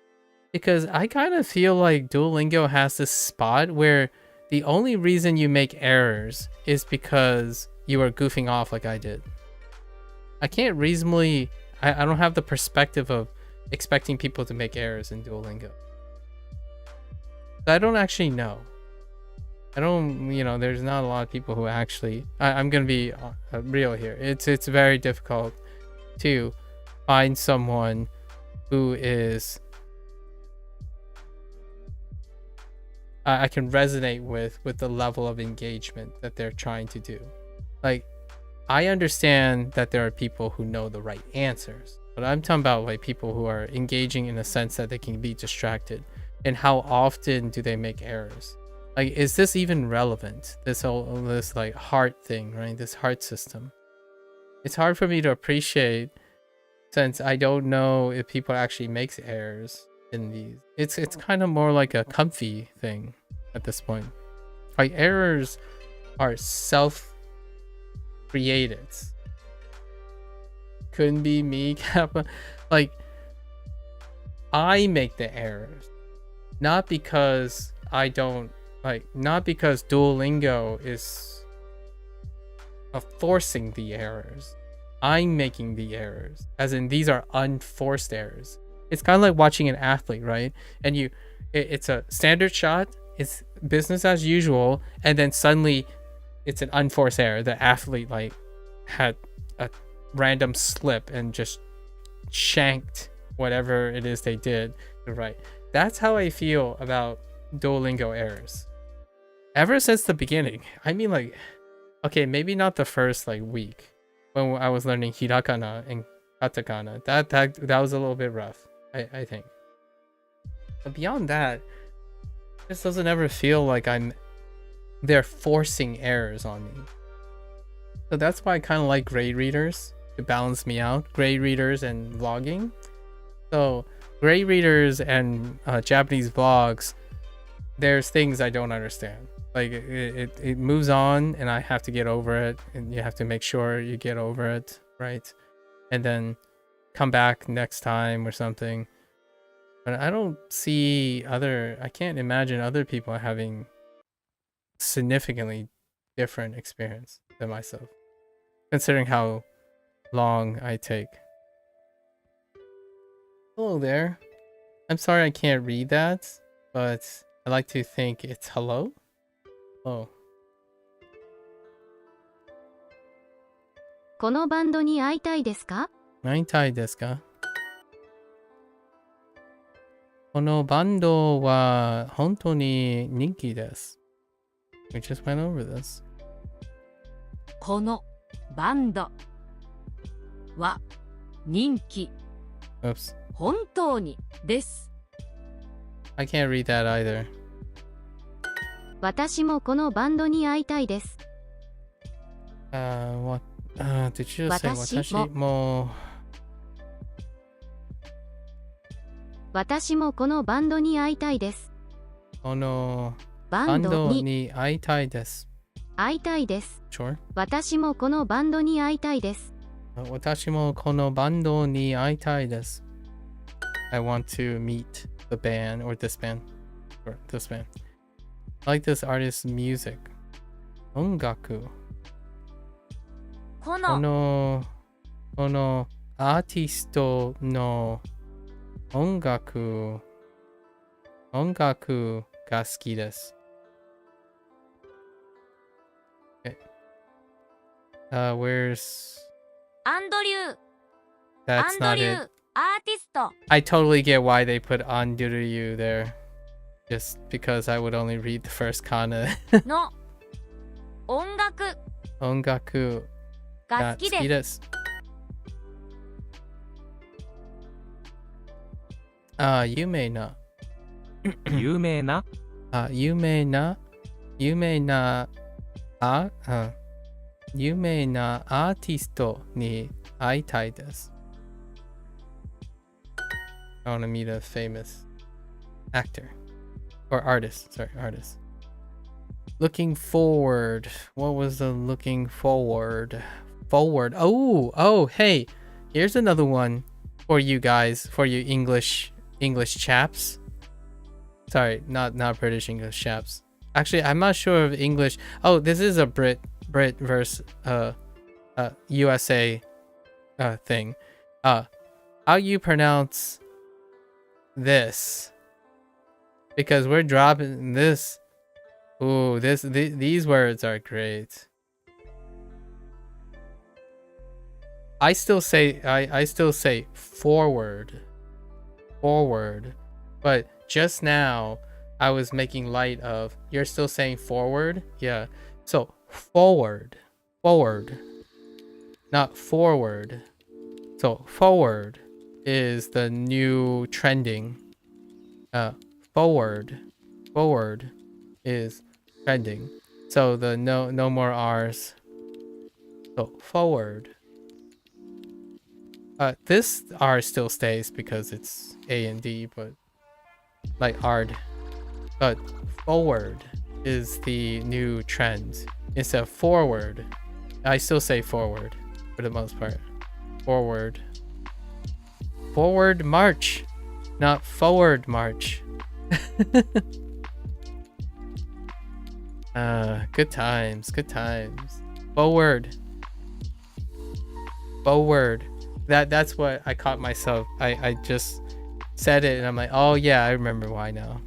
Because I kind of feel like Duolingo has this spot where the only reason you make errors is because you are goofing off like I did. I can't reasonably... I don't have the perspective of expecting people to make errors in Duolingo. I don't actually know. I don't, there's not a lot of people who actually... I'm going to be real here. It's very difficult to find someone who is... I can resonate with the level of engagement that they're trying to do. Like, I understand that there are people who know the right answers, but I'm talking about like people who are engaging in a sense that they can be distracted. And how often do they make errors? Like, is this even relevant? This like heart thing, right? This heart system. It's hard for me to appreciate since I don't know if people actually makes errors in these. It's kind of more like a comfy thing at this point. Like, errors are self-created. Couldn't be me, Kappa. Like, I make the errors, not because I don't not because Duolingo is forcing the errors. I'm making the errors, as in these are unforced errors. It's kind of like watching an athlete, right? And it's a standard shot, it's business as usual, and then suddenly it's an unforced error. The athlete like had a random slip and just shanked whatever it is they did, right? That's how I feel about Duolingo errors. Ever since the beginning. I mean, like, okay, maybe not the first like week when I was learning Hirakana and Katakana. That was a little bit rough, I think. But beyond that, this doesn't ever feel like they're forcing errors on me. So that's why I kind of like grade readers to balance me out. Grade readers and vlogging. So grade readers and Japanese vlogs, there's things I don't understand. Like it moves on and I have to get over it, and you have to make sure you get over it, right? And then come back next time or something. But I don't see I can't imagine other people having significantly different experience than myself, considering how long I take. Hello there. I'm sorry I can't read that, but I like to think it's hello. Oh. このバンドに会いたいですか？会いたいですか？このバンドは本当に人気です。We just went over this. このバンドは人気 Oops. 本当にです。I can't read that either. 私もこのバンドに会いたいです。What? Did you say 私もこのバンドに会いたいです。このババンドンドにに会いたいです。会いたいです。 Sure. 私もこのバンドに会いたいです。私もこのバンドに会いたいです。I want to meet the band or this band. Or this band. I like this artist's music. 音楽。ここののアーティストの音楽が好きです。Where's アンドリュー that's アンド not リュー it. アーティスト I totally get why they put Anduryu there. Just because I would only read the first kana. の音楽音楽がが好好きできですす。有名な。有名な有名なアーティストに会いたいです。I want to meet a famous actor or artist. Sorry, artist. Looking forward. What was the looking forward? Oh, hey. Here's another one for you guys, for you English chaps. Sorry, not British English chaps. Actually, I'm not sure of English. Oh, this is a Brit versus USA thing. How you pronounce this? Because we're dropping this. Ooh, these words are great. I still say forward, but just now I was making light of you're still saying forward. Yeah, so forward, not forward. So forward is the new trending. Forward is trending. So the no more R's. So forward. This R still stays because it's A and D, but like hard. But forward is the new trend. Instead of forward, I still say forward for the most part. Forward march, not forward march. Good times. Forward. That's what I caught myself. I just said it and I'm like, oh yeah, I remember why now.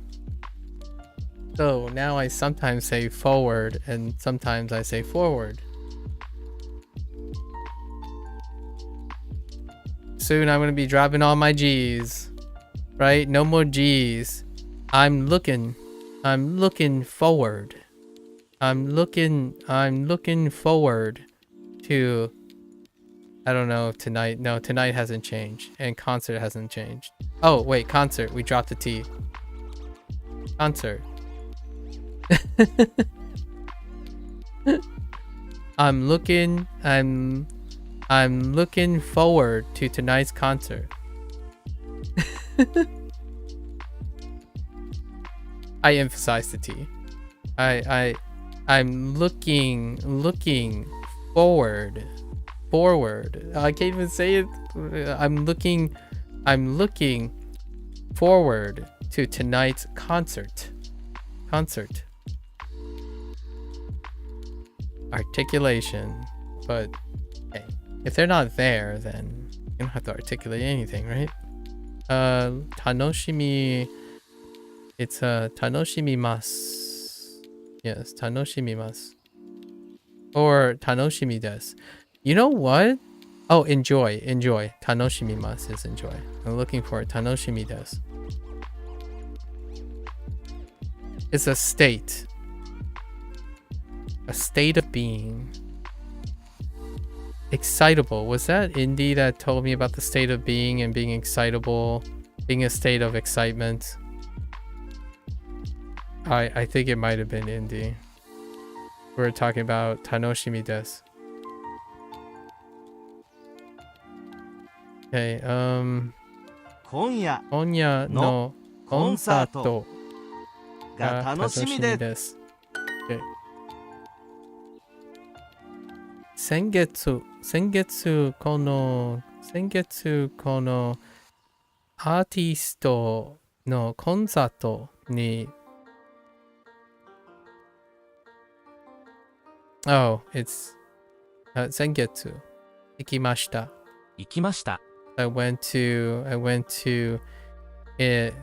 So now I sometimes say forward and sometimes I say forward. Soon I'm gonna be dropping all my G's. Right? No more G's. I'm looking forward. I'm looking forward to, I don't know if tonight. No, tonight hasn't changed. And concert hasn't changed. Oh, wait, concert. We dropped the T. Concert. I'm looking forward to tonight's concert. I emphasize the T. I'm looking forward. I can't even say it. I'm looking forward to tonight's concert. Articulation. But hey, if they're not there, then you don't have to articulate anything, right? Tanoshimi. It's tanoshimimasu. Yes, tanoshimimasu. Or tanoshimi desu. You know what? Oh, enjoy. Tanoshimimasu is enjoy. I'm looking for tanoshimi desu. It's a state. A state of being. Excitable. Was that Indie that told me about the state of being and being excitable? Being a state of excitement? I think it might have been Indie. We were talking about tanoshimi desu. Okay, 今夜のコンサートが楽しみです。Okay. 先月このアーティストのコンサートに Oh, it's 先月行きました。I went to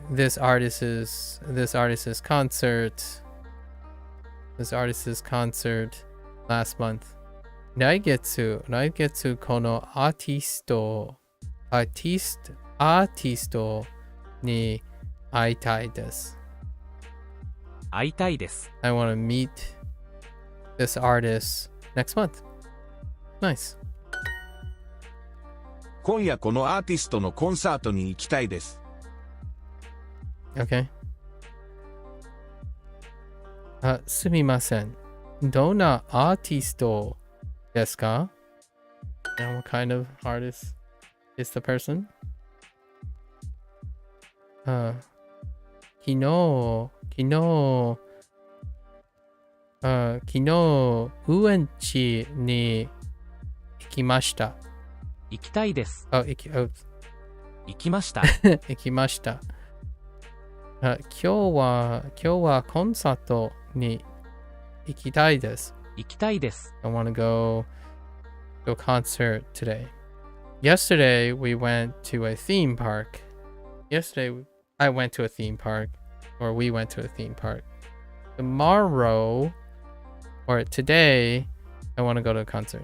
this artist's concert last month. 来月このアーティストに会いたいです。会いたいです。I want to meet this artist next month. Nice. 今夜このアーティストのコンサートに行きたいです。Okay. すみません。どんなアーティストですか? And what kind of artist is the person? 昨日ウエンチに行きました。行きたいです。行きました。行きました。今日はコンサートに行きたいです。行きたいです。I want to go to a concert today. Yesterday we went to a theme park. Yesterday I went to a theme park, or we went to a theme park. Tomorrow, or today, I want to go to a concert.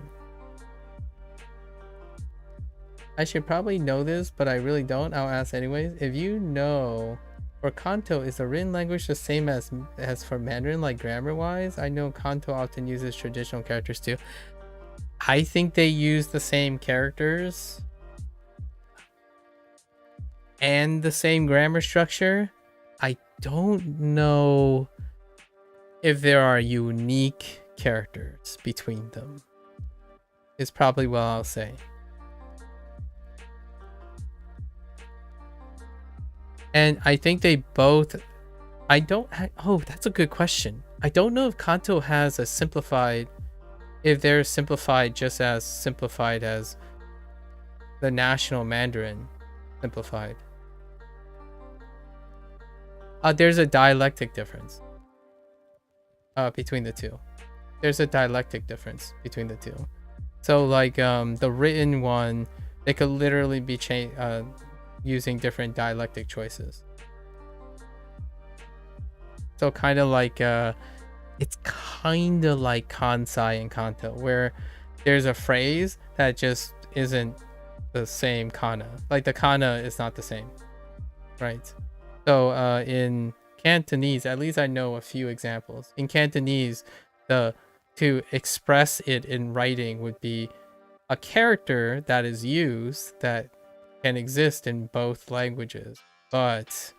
I should probably know this, but I really don't. I'll ask anyways. If you know, for Kanto, is the written language the same as for Mandarin, like grammar-wise? I know Kanto often uses traditional characters too. I think they use the same characters and the same grammar structure. I don't know if there are unique characters between them. Is probably what I'll say. And I think they both... Oh, that's a good question. I don't know if Kanto has a simplified... If they're simplified just as simplified as the national Mandarin simplified. There's a dialectic difference between the two. There's a dialectic difference between the two. So like the written one, they could literally be using different dialectic choices. So kind of like it's kind of like Kansai and Kanto, where there's a phrase that just isn't the same kana. Like the kana is not the same, right? So in Cantonese, at least I know a few examples. In Cantonese, to express it in writing would be a character that is used that can exist in both languages, but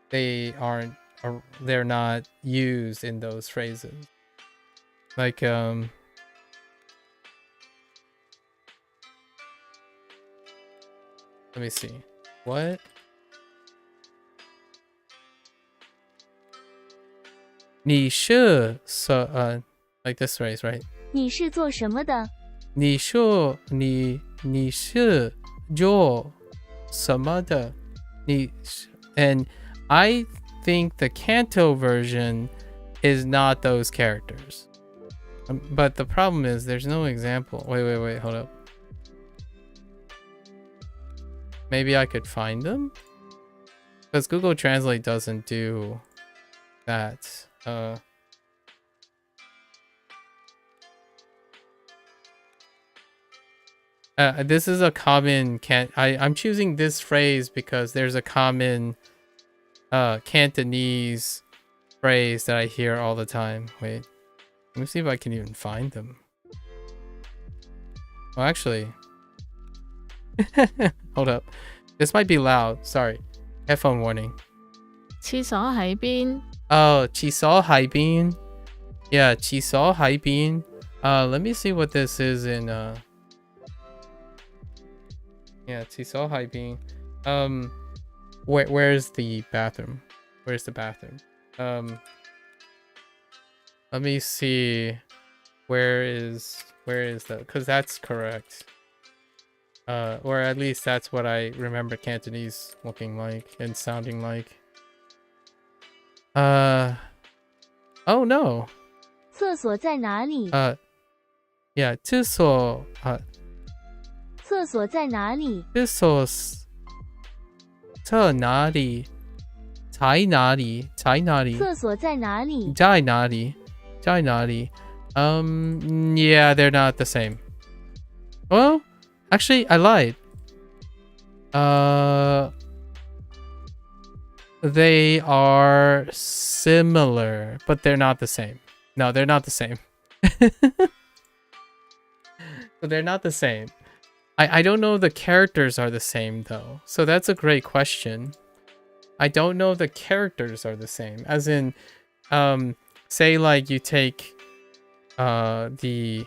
they're not used in those phrases. Like let me see. What? Like this phrase, right? 你是做什么的? 你是做什么的? And I think the Kanto version is not those characters. But the problem is there's no example. Wait, hold up. Maybe I could find them? Because Google Translate doesn't do that. This is a common I'm choosing this phrase because there's a common Cantonese phrase that I hear all the time. Wait, let me see if I can even find them. Well, actually, hold up. This might be loud. Sorry. Headphone warning. 廁所喺邊? Oh, 廁所喺邊? Yeah, 廁所喺邊? Let me see what this is in yeah, 廁所喺邊? Where's the bathroom? Where's the bathroom? Let me see. Where is that? Because that's correct. Or at least that's what I remember Cantonese looking like and sounding like. Oh no. 厕所在哪里？ Yeah, 厕所厕所在哪里？厕所在哪里？在哪里？在哪里？厕所在哪里？在哪里？在哪里？Yeah, they're not the same. Well, actually, I lied. They are similar, but they're not the same. No, they're not the same. So they're not the same. I don't know if the characters are the same though. So that's a great question. I don't know if the characters are the same. As in, say like you take the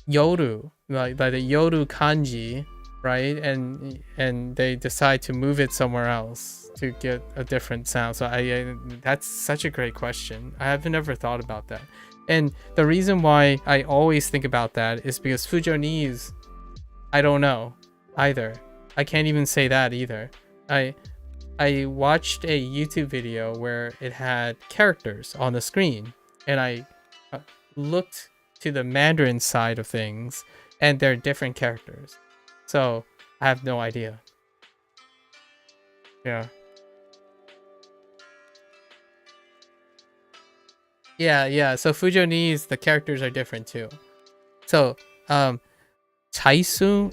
yoru, like the yoru kanji, right? And they decide to move it somewhere else to get a different sound. So that's such a great question. I have never thought about that. And the reason why I always think about that is because Fujonese, I don't know either. I can't even say that either. I watched a YouTube video where it had characters on the screen, and I looked to the Mandarin side of things, and they're different characters. So I have no idea. Yeah. Yeah. So Fujonese, the characters are different too. So, Chaisun,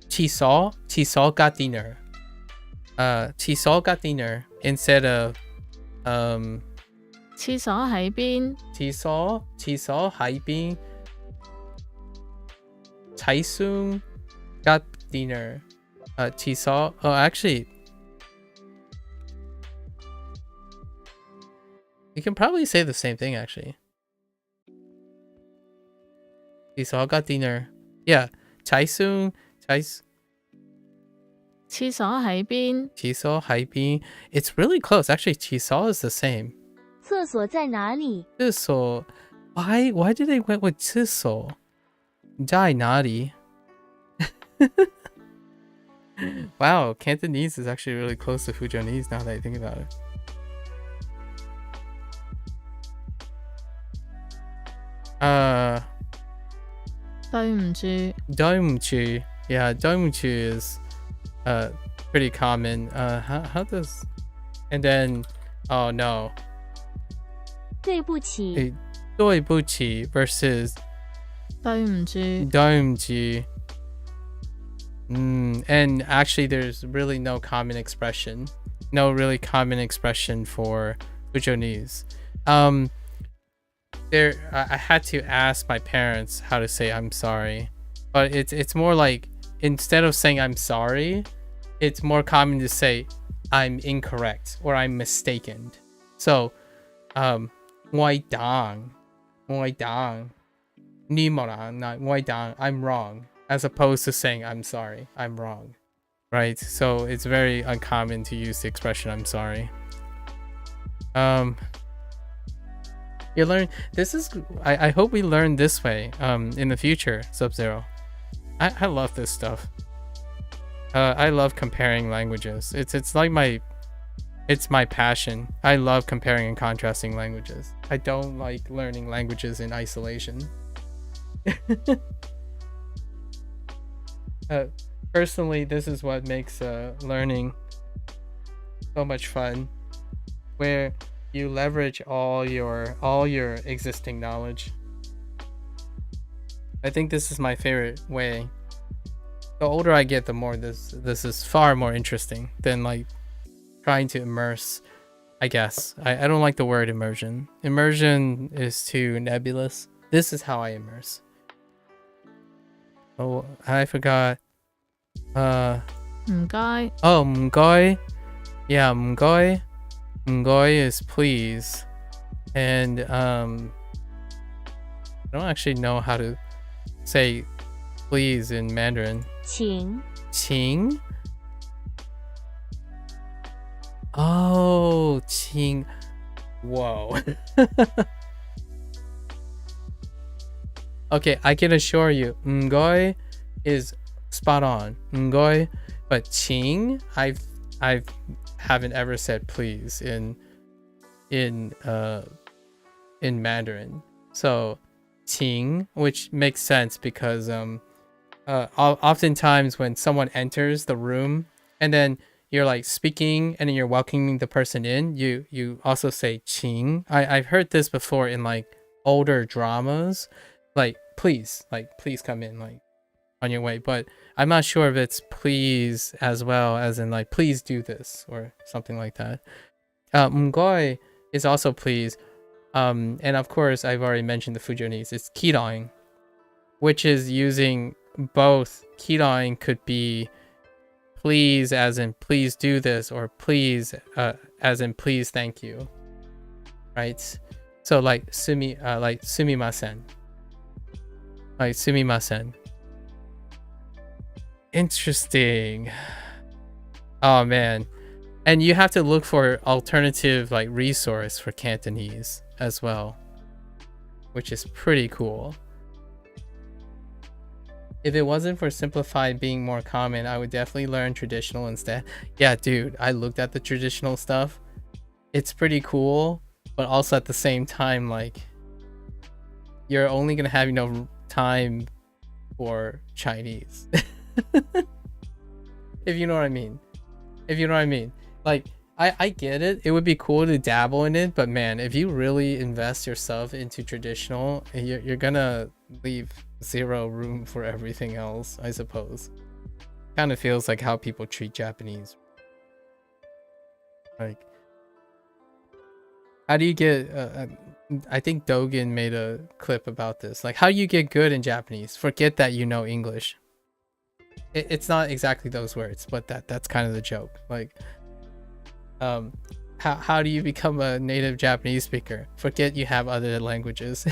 Chisol got dinner. Chisol got dinner instead of, 廁所喺邊？廁所喺邊？Chaisun got dinner. Chisol, oh, actually, you can probably say the same thing, actually. Chisol got dinner. Yeah. Chaisun,廁所喺邊？ Chisol喺邊? It's really close. Actually, Chisol is the same. 厕所在哪里？厕所. Why did they went with 厕所? 在哪里? Wow, Cantonese is actually really close to Fujonese now that I think about it.對唔住。 Yeah, 對唔住 is pretty common. How does, and then, oh no. 对不起。对不起 versus 對唔住。對唔住. And actually there's really no common expression. No really common expression for Fujonese. I had to ask my parents how to say I'm sorry. But it's more like, instead of saying I'm sorry, it's more common to say I'm incorrect or I'm mistaken. So, 我當 你冇啦，not 我當 I'm wrong, as opposed to saying I'm sorry, I'm wrong, right? So it's very uncommon to use the expression I'm sorry. You learn this is, I hope we learn this way in the future, Sub-Zero. I love this stuff. I love comparing languages. It's like it's my passion. I love comparing and contrasting languages. I don't like learning languages in isolation. Personally, this is what makes learning so much fun, where you leverage all your existing knowledge. I think this is my favorite way. The older I get, the more this is far more interesting than like trying to immerse, I guess. I don't like the word immersion. Immersion is too nebulous. This is how I immerse. Oh, I forgot. 唔該. Oh, 唔該. Yeah, 唔該. 唔該 is please. And I don't actually know how to say please in Mandarin. 请. 请? Oh, 请. Whoa. Okay, I can assure you, ngoi is spot on. Ngoi, but ching, I haven't ever said please in Mandarin. So qing, which makes sense because oftentimes when someone enters the room and then you're like speaking and then you're welcoming the person in, you also say qing. I've heard this before in like older dramas, like please come in, like on your way, but I'm not sure if it's please as well as in like please do this or something like that. Ngoi is also please. And of course, I've already mentioned the Fujonese. It's kirang, which is using both. Kirang could be please as in please do this, or please as in please thank you. Right? So like sumimasen. Like sumimasen. Interesting. Oh man. And you have to look for alternative like resource for Cantonese as well, which is pretty cool. If it wasn't for simplified being more common, I would definitely learn traditional instead. Yeah, dude, I looked at the traditional stuff. It's pretty cool, but also at the same time, like, you're only gonna have time for Chinese. If you know what I mean. Like, I get it. It would be cool to dabble in it, but man, if you really invest yourself into traditional, you're gonna leave zero room for everything else, I suppose. Kind of feels like how people treat Japanese. Like, how do you get... I think Dogen made a clip about this. Like, how do you get good in Japanese? Forget that you know English. It's not exactly those words, but that's kind of the joke. Like, how do you become a native Japanese speaker? Forget you have other languages.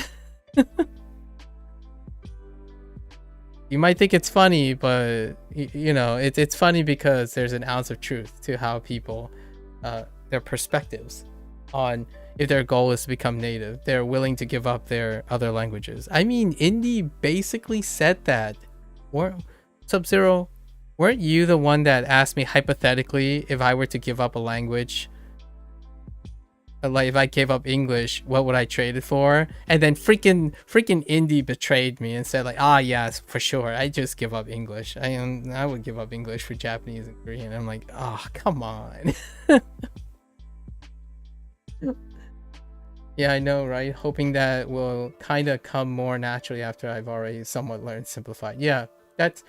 You might think it's funny, but you know, it's funny because there's an ounce of truth to how people, their perspectives on if their goal is to become native, they're willing to give up their other languages. I mean, Indy basically said that. Sub-Zero, weren't you the one that asked me hypothetically if I were to give up a language? Like, if I gave up English, what would I trade it for? And then freaking Indy betrayed me and said like, yes, for sure, I just give up English. I would give up English for Japanese and Korean. I'm like, come on. Yeah, I know, right? Hoping that will kind of come more naturally after I've already somewhat learned simplified. Yeah, that's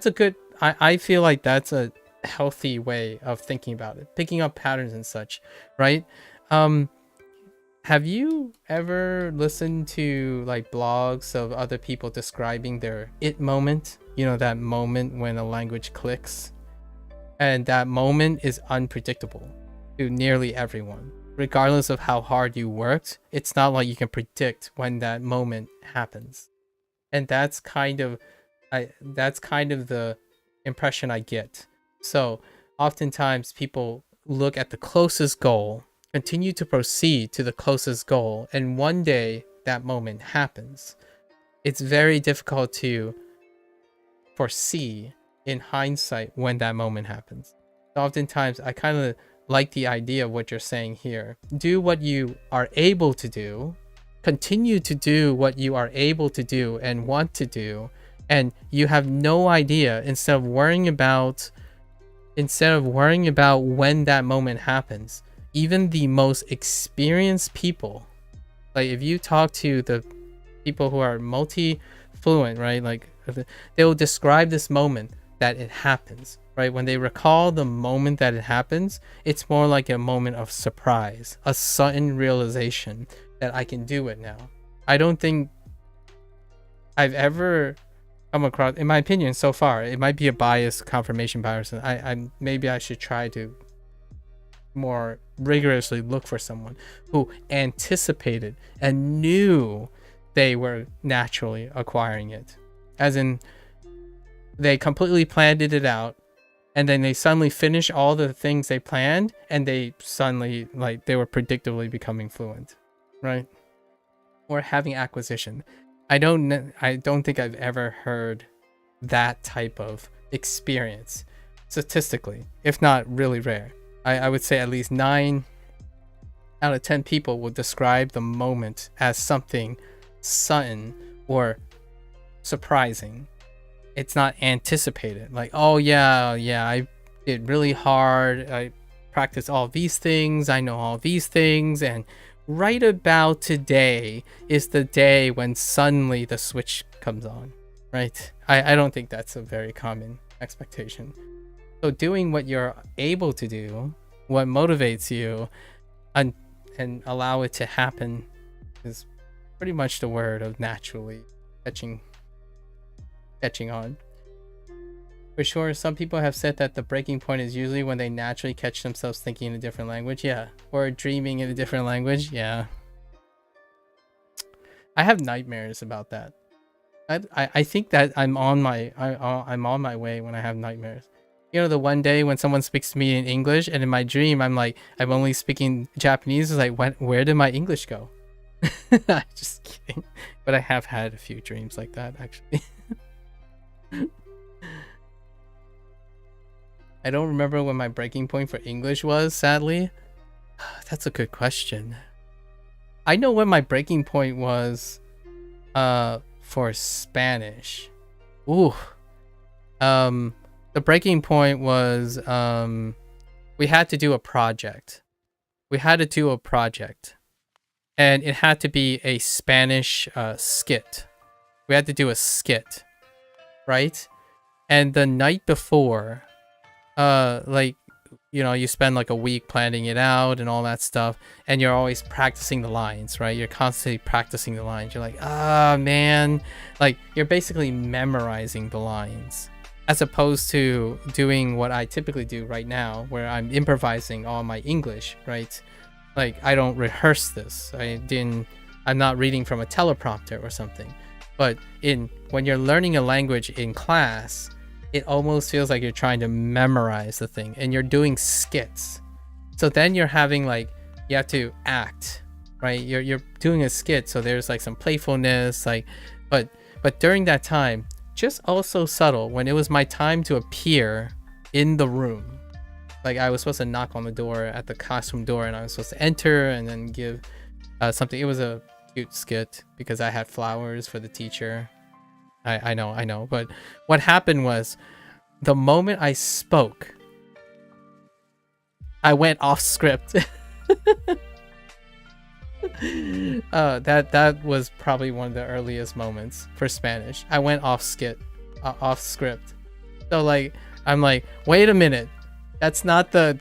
a good... I feel like that's a healthy way of thinking about it. Picking up patterns and such, right? Have you ever listened to like blogs of other people describing their it moment? You know, that moment when a language clicks. And that moment is unpredictable to nearly everyone. Regardless of how hard you worked, it's not like you can predict when that moment happens. And that's kind of the impression I get. So oftentimes people look at the closest goal, continue to proceed to the closest goal, and one day that moment happens. It's very difficult to foresee in hindsight when that moment happens. So oftentimes I kind of like the idea of what you're saying here. Do what you are able to do, continue to do what you are able to do and want to do, and you have no idea, instead of worrying about when that moment happens. Even the most experienced people, like if you talk to the people who are multi-fluent, right, like they will describe this moment that it happens, right? When they recall the moment that it happens, it's more like a moment of surprise, a sudden realization that I can do it now. I don't think I've ever come across, in my opinion so far, it might be a bias, confirmation bias, and maybe I should try to more rigorously look for someone who anticipated and knew they were naturally acquiring it, as in they completely planned it out and then they suddenly finish all the things they planned, and they suddenly, like, they were predictably becoming fluent, right? Or having acquisition. I don't think I've ever heard that type of experience statistically, if not really rare. I would say at least 9 out of 10 people will describe the moment as something sudden or surprising. It's not anticipated. Like, oh yeah, I did really hard. I practiced all these things. I know all these things. And right about today is the day when suddenly the switch comes on, right? I don't think that's a very common expectation. So doing what you're able to do, what motivates you, and allow it to happen is pretty much the word of naturally catching on. For sure, some people have said that the breaking point is usually when they naturally catch themselves thinking in a different language, yeah, or dreaming in a different language, yeah. I have nightmares about that. I think that I'm on my way when I have nightmares. You know, the one day when someone speaks to me in English, and in my dream I'm like, I'm only speaking Japanese. It's like, where did my English go? I'm just kidding, but I have had a few dreams like that actually. I don't remember when my breaking point for English was, sadly. That's a good question. I know when my breaking point was for Spanish. Ooh. The breaking point was we had to do a project. And it had to be a Spanish skit. We had to do a skit, right? And the night before, like, you know, you spend like a week planning it out and all that stuff, and you're always practicing the lines, right? You're constantly practicing the lines. You're like, man, like, you're basically memorizing the lines, as opposed to doing what I typically do right now, where I'm improvising all my English, right? Like, I don't rehearse this. I'm not reading from a teleprompter or something. But when you're learning a language in class, it almost feels like you're trying to memorize the thing, and you're doing skits. So then you're having, like, you have to act, right? You're doing a skit, so there's like some playfulness, like, but during that time, just also subtle, when it was my time to appear in the room, like, I was supposed to knock on the door at the classroom door, and I was supposed to enter and then give something. It was a cute skit because I had flowers for the teacher. I know, but what happened was, the moment I spoke, I went off script. That was probably one of the earliest moments for Spanish. I went off script. So, like, I'm like, wait a minute, that's not the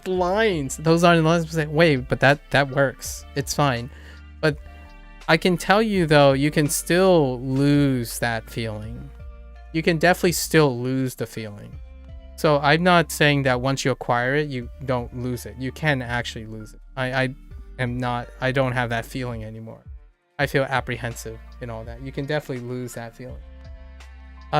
lines. Those aren't the lines. Wait, but that works. It's fine. But I can tell you though, you can still lose that feeling. You can definitely still lose the feeling. So I'm not saying that once you acquire it, you don't lose it. You can actually lose it. I don't have that feeling anymore. I feel apprehensive and all that. You can definitely lose that feeling.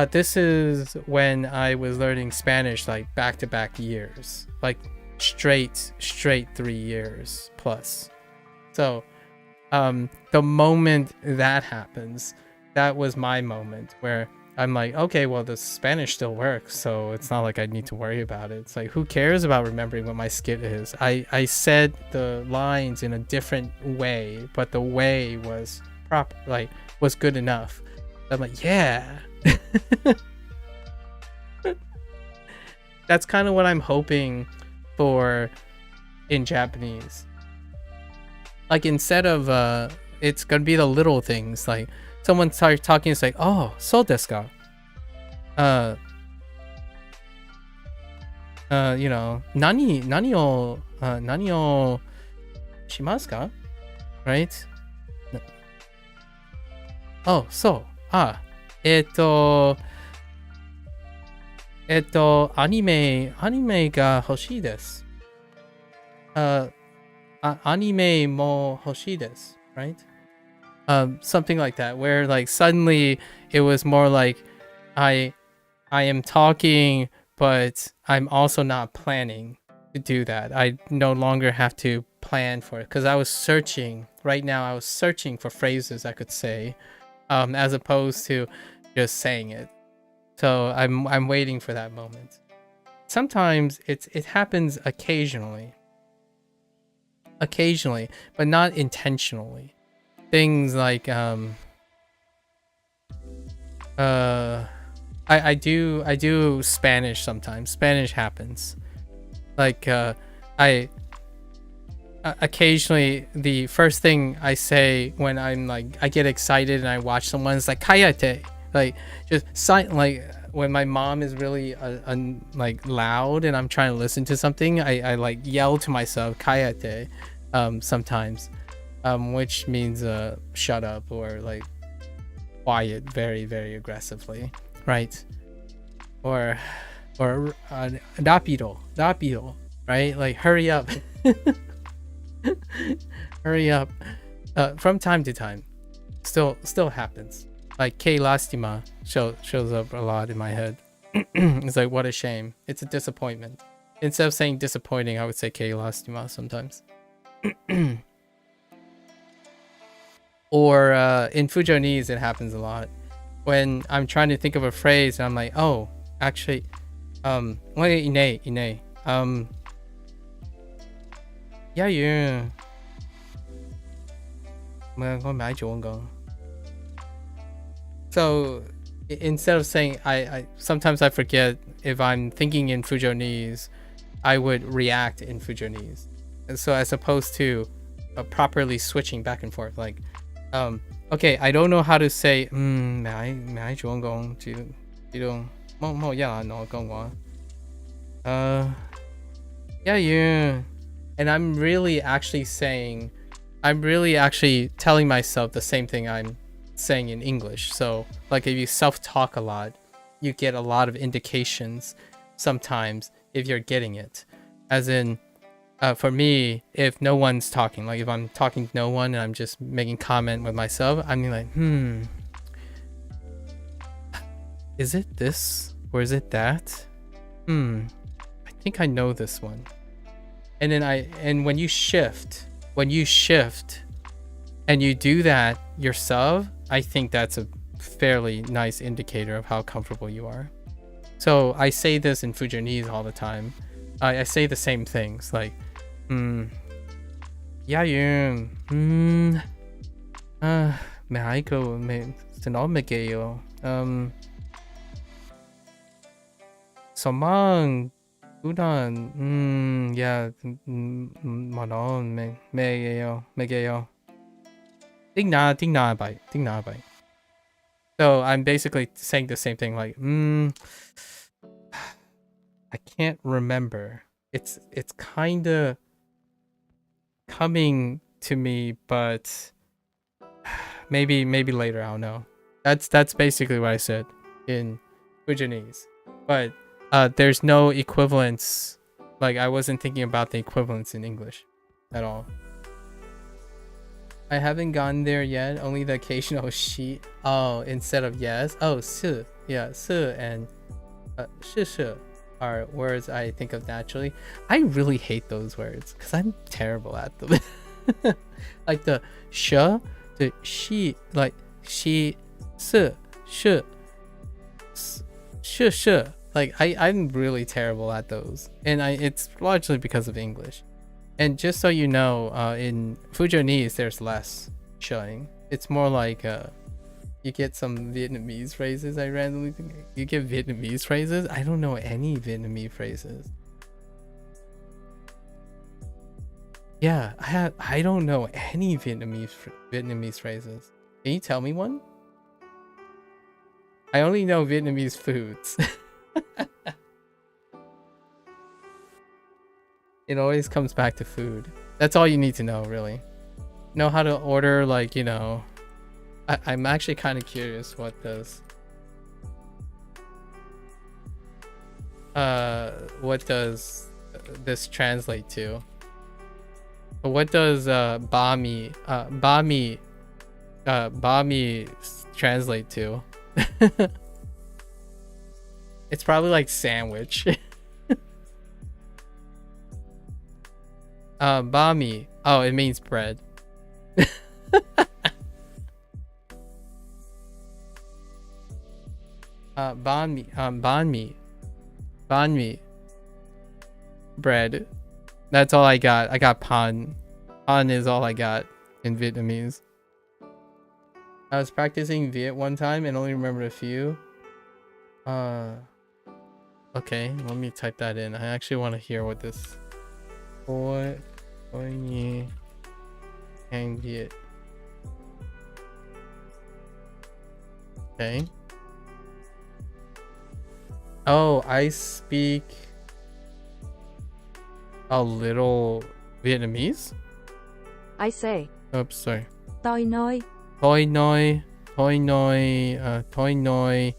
This is when I was learning Spanish, like, back-to-back years, like straight 3 years plus. So the moment that happens, that was my moment where I'm like, okay, well, the Spanish still works, so it's not like I need to worry about it. It's like, who cares about remembering what my skit is? I said the lines in a different way, but the way was proper, like, was good enough. I'm like, yeah. That's kind of what I'm hoping for in Japanese. Like, instead of it's gonna be the little things, like someone starts talking, it's like, oh, so desu ka? You know, nani o shimasu ka? Right? Oh, so, anime ga hoshii desu. Anime mo hoshii desu, right? Something like that, where, like, suddenly it was more like I am talking but I'm also not planning to do that. I no longer have to plan for it because I was searching for phrases I could say, as opposed to just saying it. So I'm waiting for that moment. Sometimes it happens occasionally, but not intentionally. Things like I do Spanish sometimes. Spanish happens. Like I occasionally the first thing I say when I'm like I get excited and I watch someone is like "Cállate," like just silent. Like when my mom is really like loud and I'm trying to listen to something, I like yell to myself "Cállate," sometimes, which means shut up or like quiet very, very aggressively, right? Or rápido, right? Like hurry up. Hurry up. From time to time, still happens. Like "Qué lástima" shows up a lot in my head. It's like, what a shame. It's a disappointment. Instead of saying disappointing, I would say "Qué lástima" sometimes. Or in Fujonese, it happens a lot. When I'm trying to think of a phrase, and I'm like, oh, actually, ine. Yeah, yeah. So instead of saying I sometimes I forget if I'm thinking in Fujonese, I would react in Fujonese. And so as opposed to properly switching back and forth, like okay, I don't know how to say yeah, yeah. And I'm really actually telling myself the same thing I'm saying in English. So like if you self-talk a lot, you get a lot of indications sometimes if you're getting it. As in, for me, if no one's talking, like if I'm talking to no one and I'm just making comment with myself, I'm like, is it this or is it that? I think I know this one. And then when you shift and you do that yourself, I think that's a fairly nice indicator of how comfortable you are. So I say this in Fujonese all the time. I say the same things like, yeah, you, Somang Udan, yeah, Manon, Megayo. Ding na bai. So I'm basically saying the same thing, like, I can't remember. It's kind of coming to me, but maybe later, I don't know. That's basically what I said in Fujonese. But there's no equivalence. Like I wasn't thinking about the equivalence in English at all. I haven't gotten there yet. Only the occasional she. Oh, instead of yes. Oh, su. Yeah, su and shi are words I think of naturally. I really hate those words because I'm terrible at them. Like the sh, the she, like she, su, sh, sh. Like I'm really terrible at those, and it's largely because of English. And just so you know, in Fujonese there's less showing. It's more like you get some Vietnamese phrases. I randomly think you get Vietnamese phrases. I don't know any Vietnamese phrases. Yeah, I don't know any Vietnamese phrases. Can you tell me one? I only know Vietnamese foods. It always comes back to food. That's all you need to know, really. Know how to order, like, you know. I'm actually kind of curious what does this translate to? What does bami translate to? It's probably like sandwich. Bami. Oh, it means bread. Banh mi. Bread. That's all I got. I got pan. Pan is all I got in Vietnamese. I was practicing Viet one time and only remembered a few. Okay, let me type that in. I actually want to hear what this. Oi Nhi Hang Viet. Okay. Oh, I speak a little Vietnamese? I say. Oops, sorry. Tôi nói. Tôi nói. Tôi nói. Tôi nói.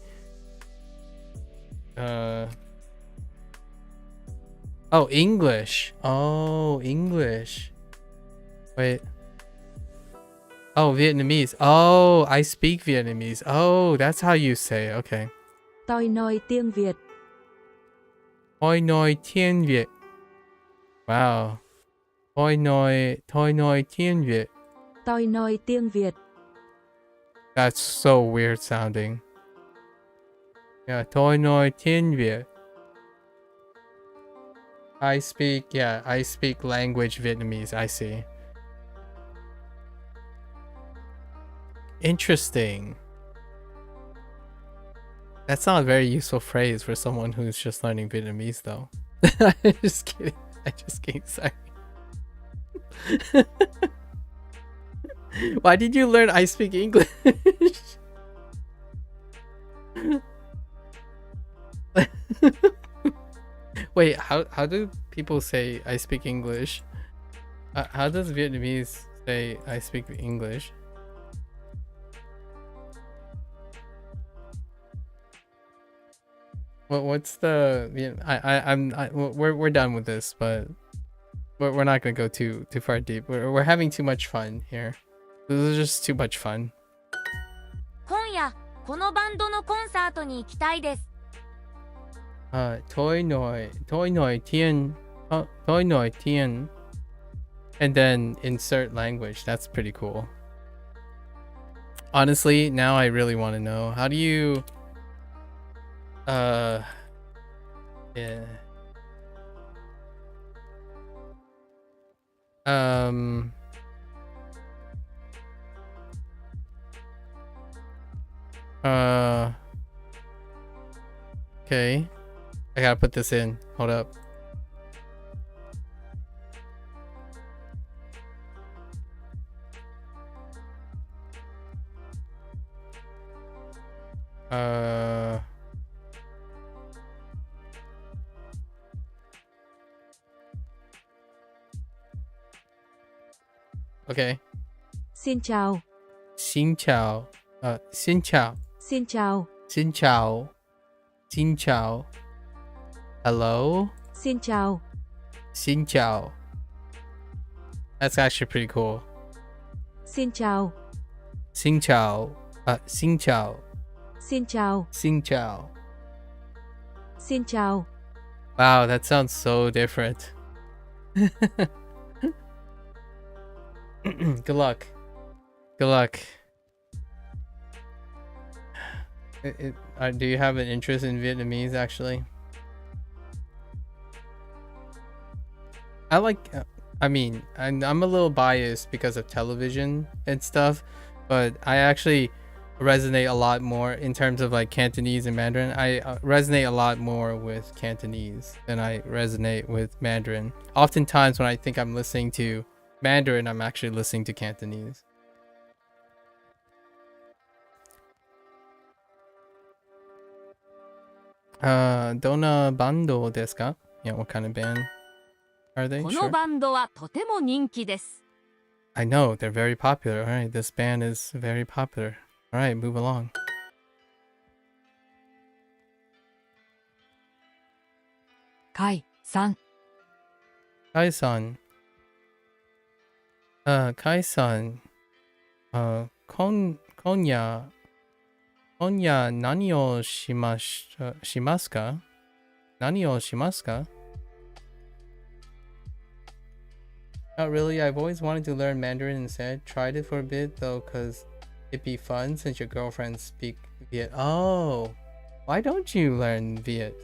Oh, English. Oh, English. Wait. Oh, Vietnamese. Oh, I speak Vietnamese. Oh, that's how you say. Okay. Tôi nói tiếng Việt. Tôi nói tiếng Việt. Wow. Tôi nói tiếng Việt. Tôi nói tiếng Việt. That's so weird sounding. Yeah, tôi nói tiếng Việt. I speak language Vietnamese. I see. Interesting. That's not a very useful phrase for someone who's just learning Vietnamese, though. I'm just kidding. Sorry. Why did you learn I speak English? Wait, how do people say I speak English? How does Vietnamese say I speak English? What's the we're done with this, but we're not gonna go too far deep. We're having too much fun here. This is just too much fun. 今夜このバンドのコンサートに行きたいです。Toi noi tien, and then insert language. That's pretty cool. Honestly, now I really want to know, how do you yeah. Okay. I gotta put this in. Hold up. Okay. Xin chào. Xin chào. Xin chào. Xin chào. Xin chào. Xin chào. Hello? Xin chào. Xin chào. That's actually pretty cool. Xin chào. Xin chào. Xin chào. Xin chào. Xin chào. Xin chào. Wow, that sounds so different. Good luck. Good luck. Do you have an interest in Vietnamese, actually? I mean, I'm a little biased because of television and stuff, but I actually resonate a lot more in terms of like Cantonese and Mandarin. I resonate a lot more with Cantonese than I resonate with Mandarin. Oftentimes when I think I'm listening to Mandarin, I'm actually listening to Cantonese. Dona bando desu ka? Yeah, what kind of band are they? このバンドはとても人気です。I know, they're very popular. Alright, this band is very popular. Alright, move along. Kai-san. Kai-san. Kai-san. Konya. Onya nani o shimasu ka? Nani o shimasu ka? Not really. I've always wanted to learn Mandarin instead. Tried it for a bit though, cause it'd be fun since your girlfriends speak Viet. Oh, why don't you learn Viet?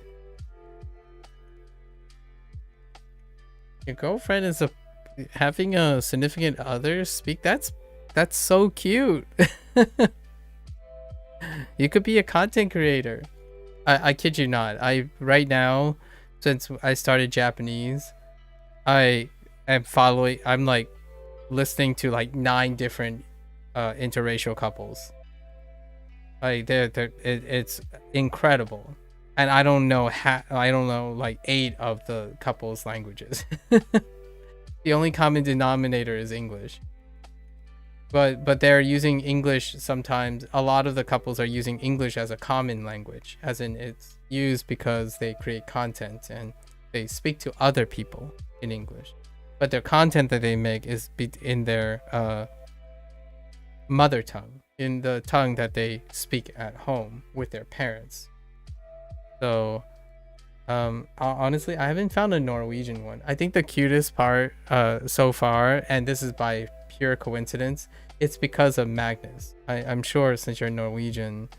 Your girlfriend is having a significant other speak. That's so cute. You could be a content creator. I kid you not. Right now, since I started Japanese, I'm like listening to like 9 different interracial couples. Like it's incredible. And I don't know like 8 of the couple's languages. The only common denominator is English. But they're using English sometimes. A lot of the couples are using English as a common language, as in it's used because they create content and they speak to other people in English. But their content that they make is in their mother tongue, in the tongue that they speak at home with their parents. So honestly, I haven't found a Norwegian one. I think the cutest part so far, and this is by pure coincidence, it's because of Magnus. I'm sure since you're Norwegian,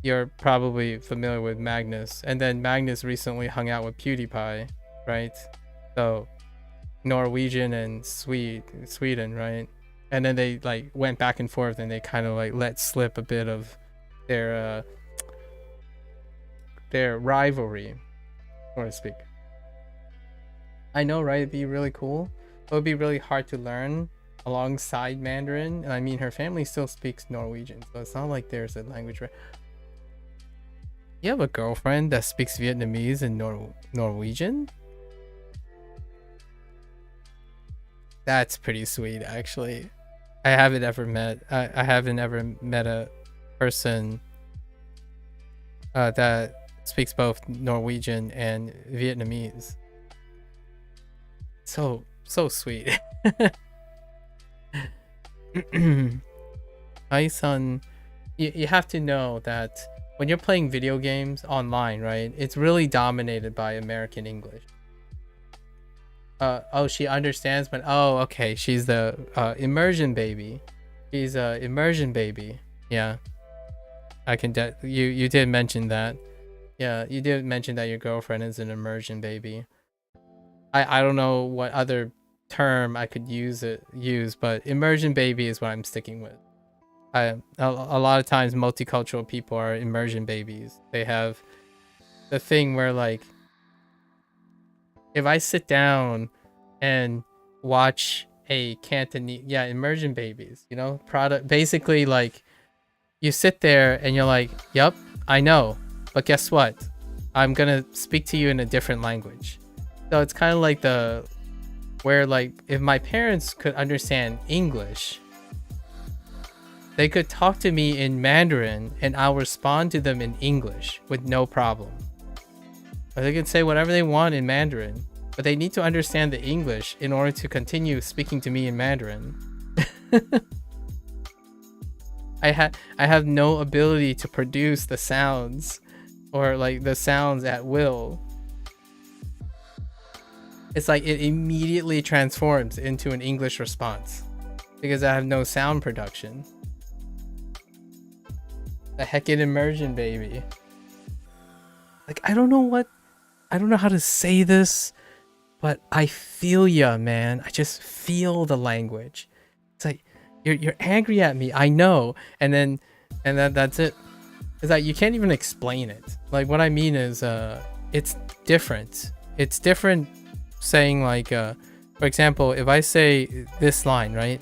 you're probably familiar with Magnus. And then Magnus recently hung out with PewDiePie, right? So Norwegian and Sweden, right? And then they like went back and forth, and they kind of like let slip a bit of their rivalry, so to speak. I know, right? It'd be really cool. It would be really hard to learn alongside Mandarin. And I mean, her family still speaks Norwegian, so it's not like there's a language. You have a girlfriend that speaks Vietnamese and Norwegian? That's pretty sweet, actually. I haven't ever met a person that speaks both Norwegian and Vietnamese. So sweet. Ai-san, you have to know that when you're playing video games online, right, it's really dominated by American English. Oh, she understands, but oh, okay, she's the immersion baby. She's a immersion baby. Yeah, I can. You did mention that. Yeah, you did mention that your girlfriend is an immersion baby. I don't know what other term I could use, but immersion baby is what I'm sticking with. A lot of times multicultural people are immersion babies. They have the thing where, like, if I sit down and watch a Cantonese, immersion babies, you know, basically, like, you sit there and you're like, yep, I know, but guess what? I'm gonna speak to you in a different language. So it's kind of like where like if my parents could understand English, they could talk to me in Mandarin and I'll respond to them in English with no problem. Or they could say whatever they want in Mandarin, but they need to understand the English in order to continue speaking to me in Mandarin. I have no ability to produce the sounds or like the sounds at will. It's like it immediately transforms into an English response because I have no sound production. The heckin' immersion baby. Like, I don't know how to say this, but I feel ya, man. I just feel the language. It's like you're angry at me, I know, and then that's it. It's like you can't even explain it. Like, what I mean is it's different. It's different saying, like, for example, if I say this line, right?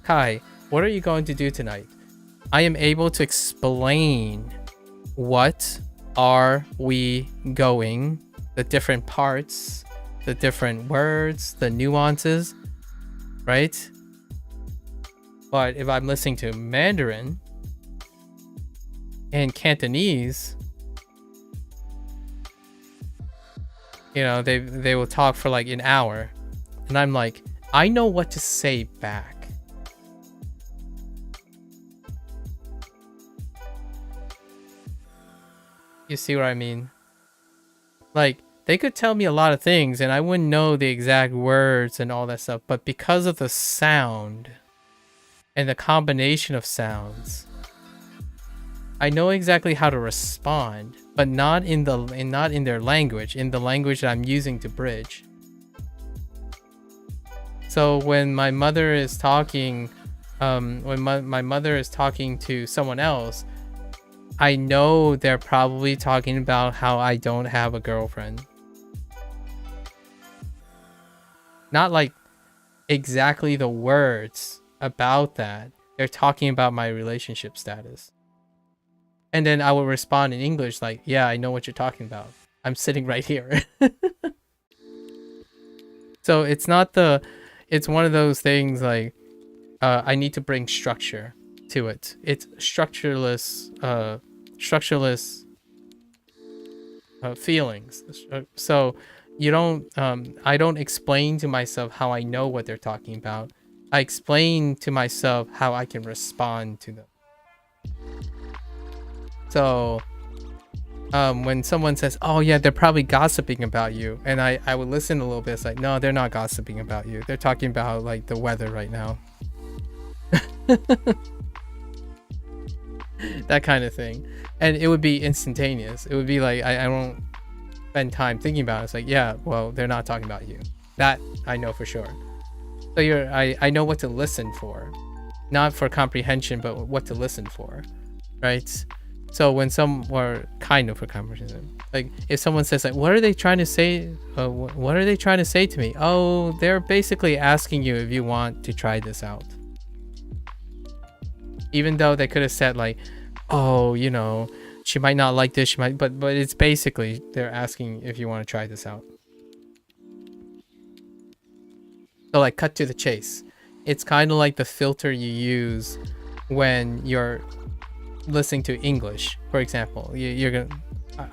Kai, what are you going to do tonight? I am able to explain what are we going, the different parts, the different words, the nuances, right? But if I'm listening to Mandarin and Cantonese, you know, they will talk for like an hour, and I'm like, I know what to say back. You see what I mean? Like, they could tell me a lot of things and I wouldn't know the exact words and all that stuff, but because of the sound and the combination of sounds, I know exactly how to respond, but not in their language, in the language that I'm using to bridge. So when my mother is talking, my mother is talking to someone else, I know they're probably talking about how I don't have a girlfriend. Not like exactly the words about that. They're talking about my relationship status. And then I will respond in English like, yeah, I know what you're talking about. I'm sitting right here. So it's one of those things like, I need to bring structure to it. It's structureless feelings. So you don't, I don't explain to myself how I know what they're talking about. I explain to myself how I can respond to them. So when someone says, oh yeah, they're probably gossiping about you, and I would listen a little bit, it's like, no, they're not gossiping about you. They're talking about like the weather right now. That kind of thing. And it would be instantaneous. It would be like, I won't spend time thinking about it. It's like, yeah, well, they're not talking about you. That I know for sure. So I know what to listen for. Not for comprehension, but what to listen for. Right? So when or kind of for comprehension. Like if someone says like, what are they trying to say? What are they trying to say to me? Oh, they're basically asking you if you want to try this out. Even though they could have said like, oh, you know, she might not like this, she might, but it's basically they're asking if you want to try this out. So like cut to the chase. It's kind of like the filter you use when you're listening to English, for example.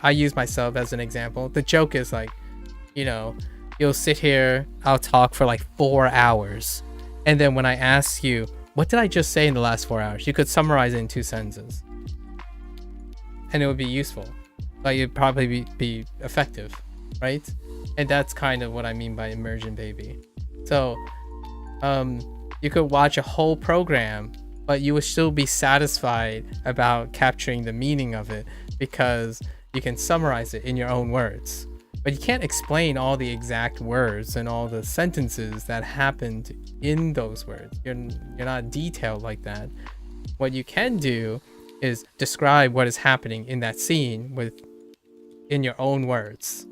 I use myself as an example. The joke is like, you know, you'll sit here, I'll talk for like 4 hours, and then when I ask you, what did I just say in the last 4 hours? You could summarize it in 2 sentences. And it would be useful. Like it'd probably be effective, right? And that's kind of what I mean by immersion, baby. So, you could watch a whole program, but you would still be satisfied about capturing the meaning of it because you can summarize it in your own words. But you can't explain all the exact words and all the sentences that happened in those words. You're not detailed like that. What you can do is describe what is happening in that scene in your own words.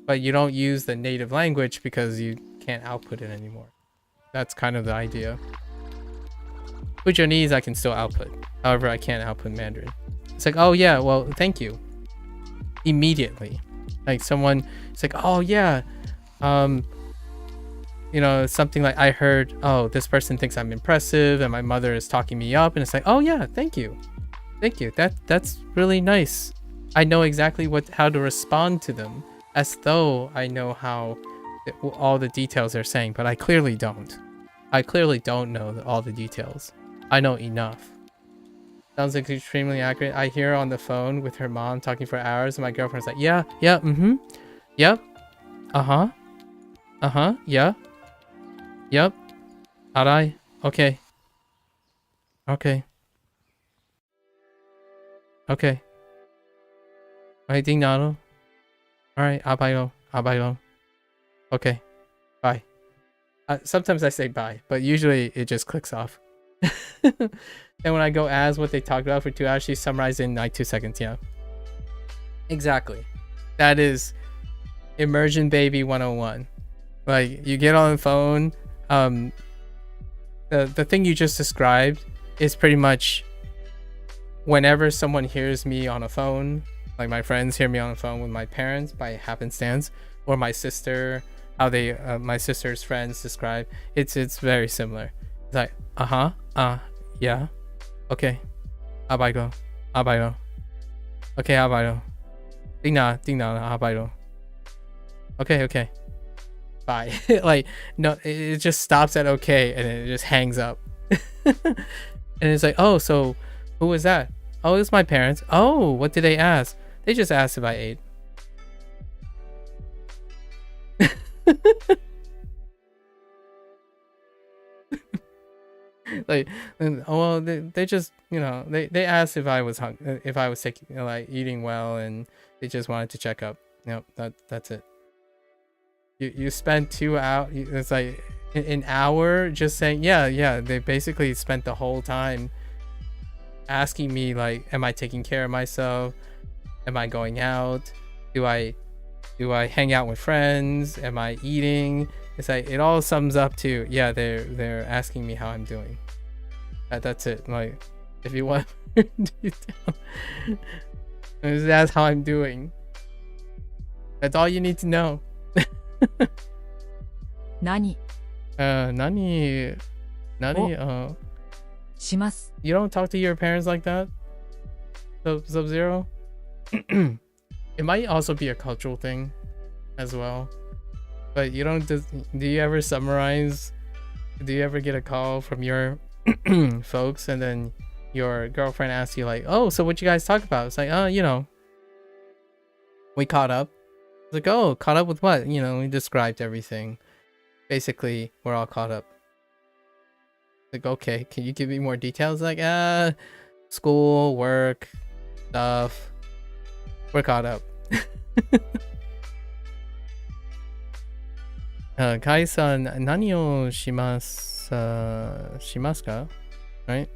But you don't use the native language because you can't output it anymore. That's kind of the idea. Fujonese I can still output. However, I can't output Mandarin. It's like, oh yeah, well, thank you. Immediately. Like someone, it's like, oh yeah, you know, something like I heard, oh, this person thinks I'm impressive and my mother is talking me up, and it's like, oh yeah, thank you. Thank you. That's really nice. I know exactly how to respond to them, as though I know how all the details they're saying, but I clearly don't. I clearly don't know all the details. I know enough. Sounds like extremely accurate. I hear her on the phone with her mom talking for hours, and my girlfriend's like, yeah, mm-hmm, yep, uh-huh, yeah, yep, arai, okay, waiting now. Alright, abayo, okay, bye. Sometimes I say bye, but usually it just clicks off. And when I go as what they talked about for 2 hours, she summarized in like 2 seconds. Yeah, exactly. That is immersion baby 101. Like you get on the phone, the thing you just described is pretty much whenever someone hears me on a phone, like my friends hear me on the phone with my parents by happenstance, or my sister, how they my sister's friends describe, it's very similar. It's like yeah, okay, abayo, okay, abayo, ding na, abayo, okay, bye. Like no, it just stops at okay, and it just hangs up. And it's like, oh, so who was that? Oh, it's my parents. Oh, what did they ask? They just asked if I ate. Like, well, they just, you know, they asked if I was if I was taking, you know, like eating well, and they just wanted to check up. Yep, that's it. You spent 2 hours. It's like an hour just saying yeah. They basically spent the whole time asking me like, am I taking care of myself? Am I going out? Do I hang out with friends? Am I eating? It's like it all sums up to, yeah, they're asking me how I'm doing. That's it. Like, if you want detail, just ask how I'm doing. That's all you need to know. Nani? Nani? Shimasu. You don't talk to your parents like that? Sub-Zero? It might also be a cultural thing as well. But you don't do you ever summarize? Do you ever get a call from your folks and then your girlfriend asks you like, oh, so what you guys talk about? It's like, oh, you know, we caught up. It's like, oh, caught up with what? You know, we described everything. Basically, we're all caught up. Like, okay, can you give me more details? Like, school, work, stuff. We're caught up. Kai-san, nani o shimasu ka? Right?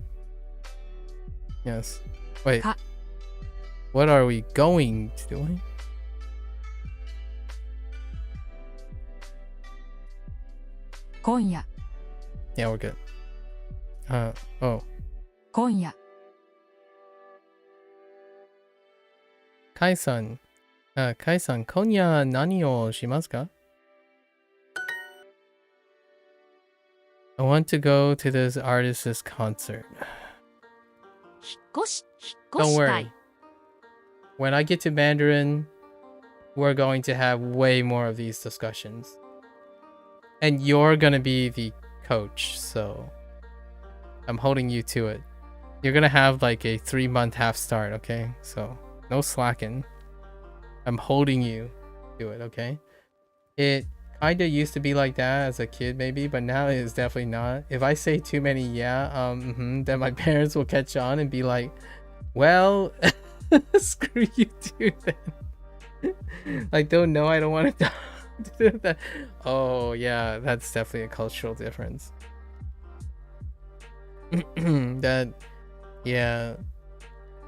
Yes. Wait. What are we going to do? Konya. Yeah, we're good. Oh. Konya. Kai-san, konya nani o shimasu ka? I want to go to this artist's concert. Don't worry. When I get to Mandarin, we're going to have way more of these discussions. And you're gonna be the coach, so I'm holding you to it. You're gonna have like a 3-month half start, okay? So no slacking. I'm holding you to it, okay? It kinda used to be like that as a kid maybe, but now it is definitely not. If I say too many then my parents will catch on and be like, well, screw you too then. Like, don't know, I don't want to do that. Oh yeah, that's definitely a cultural difference. Yeah,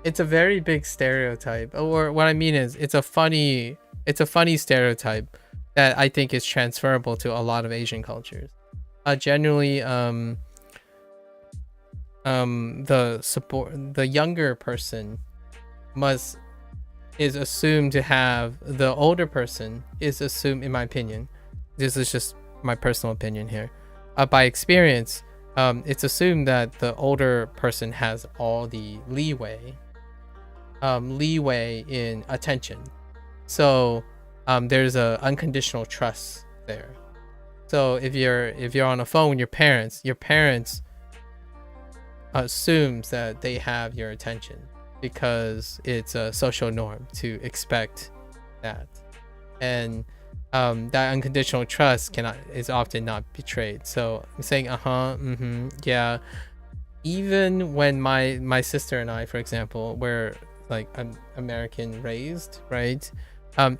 it's a very big stereotype, or what I mean is it's a funny stereotype that I think is transferable to a lot of Asian cultures. Generally, the younger person is assumed to have, the older person is assumed, in my opinion, this is just my personal opinion here, by experience, it's assumed that the older person has all the leeway in attention. So there's a unconditional trust there. So if you're on a phone with your parents assumes that they have your attention because it's a social norm to expect that, and that unconditional trust is often not betrayed. So I'm saying yeah, even when my sister and I, for example, were like American raised, right?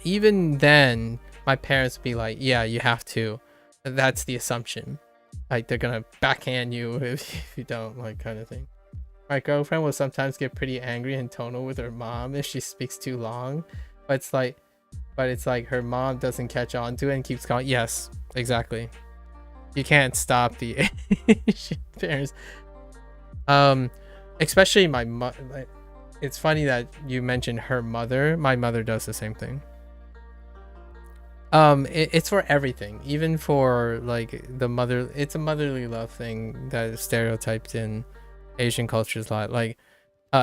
Even then my parents would be like, yeah, you have to, that's the assumption, like they're gonna backhand you if you don't, like, kind of thing. My girlfriend will sometimes get pretty angry and tonal with her mom if she speaks too long, but it's like her mom doesn't catch on to it and keeps going. Yes, exactly. You can't stop the Asian parents. Especially my mother. It's funny that you mentioned her mother. My mother does the same thing. It's for everything, even for like the mother. It's a motherly love thing that is stereotyped in Asian cultures a lot. Like,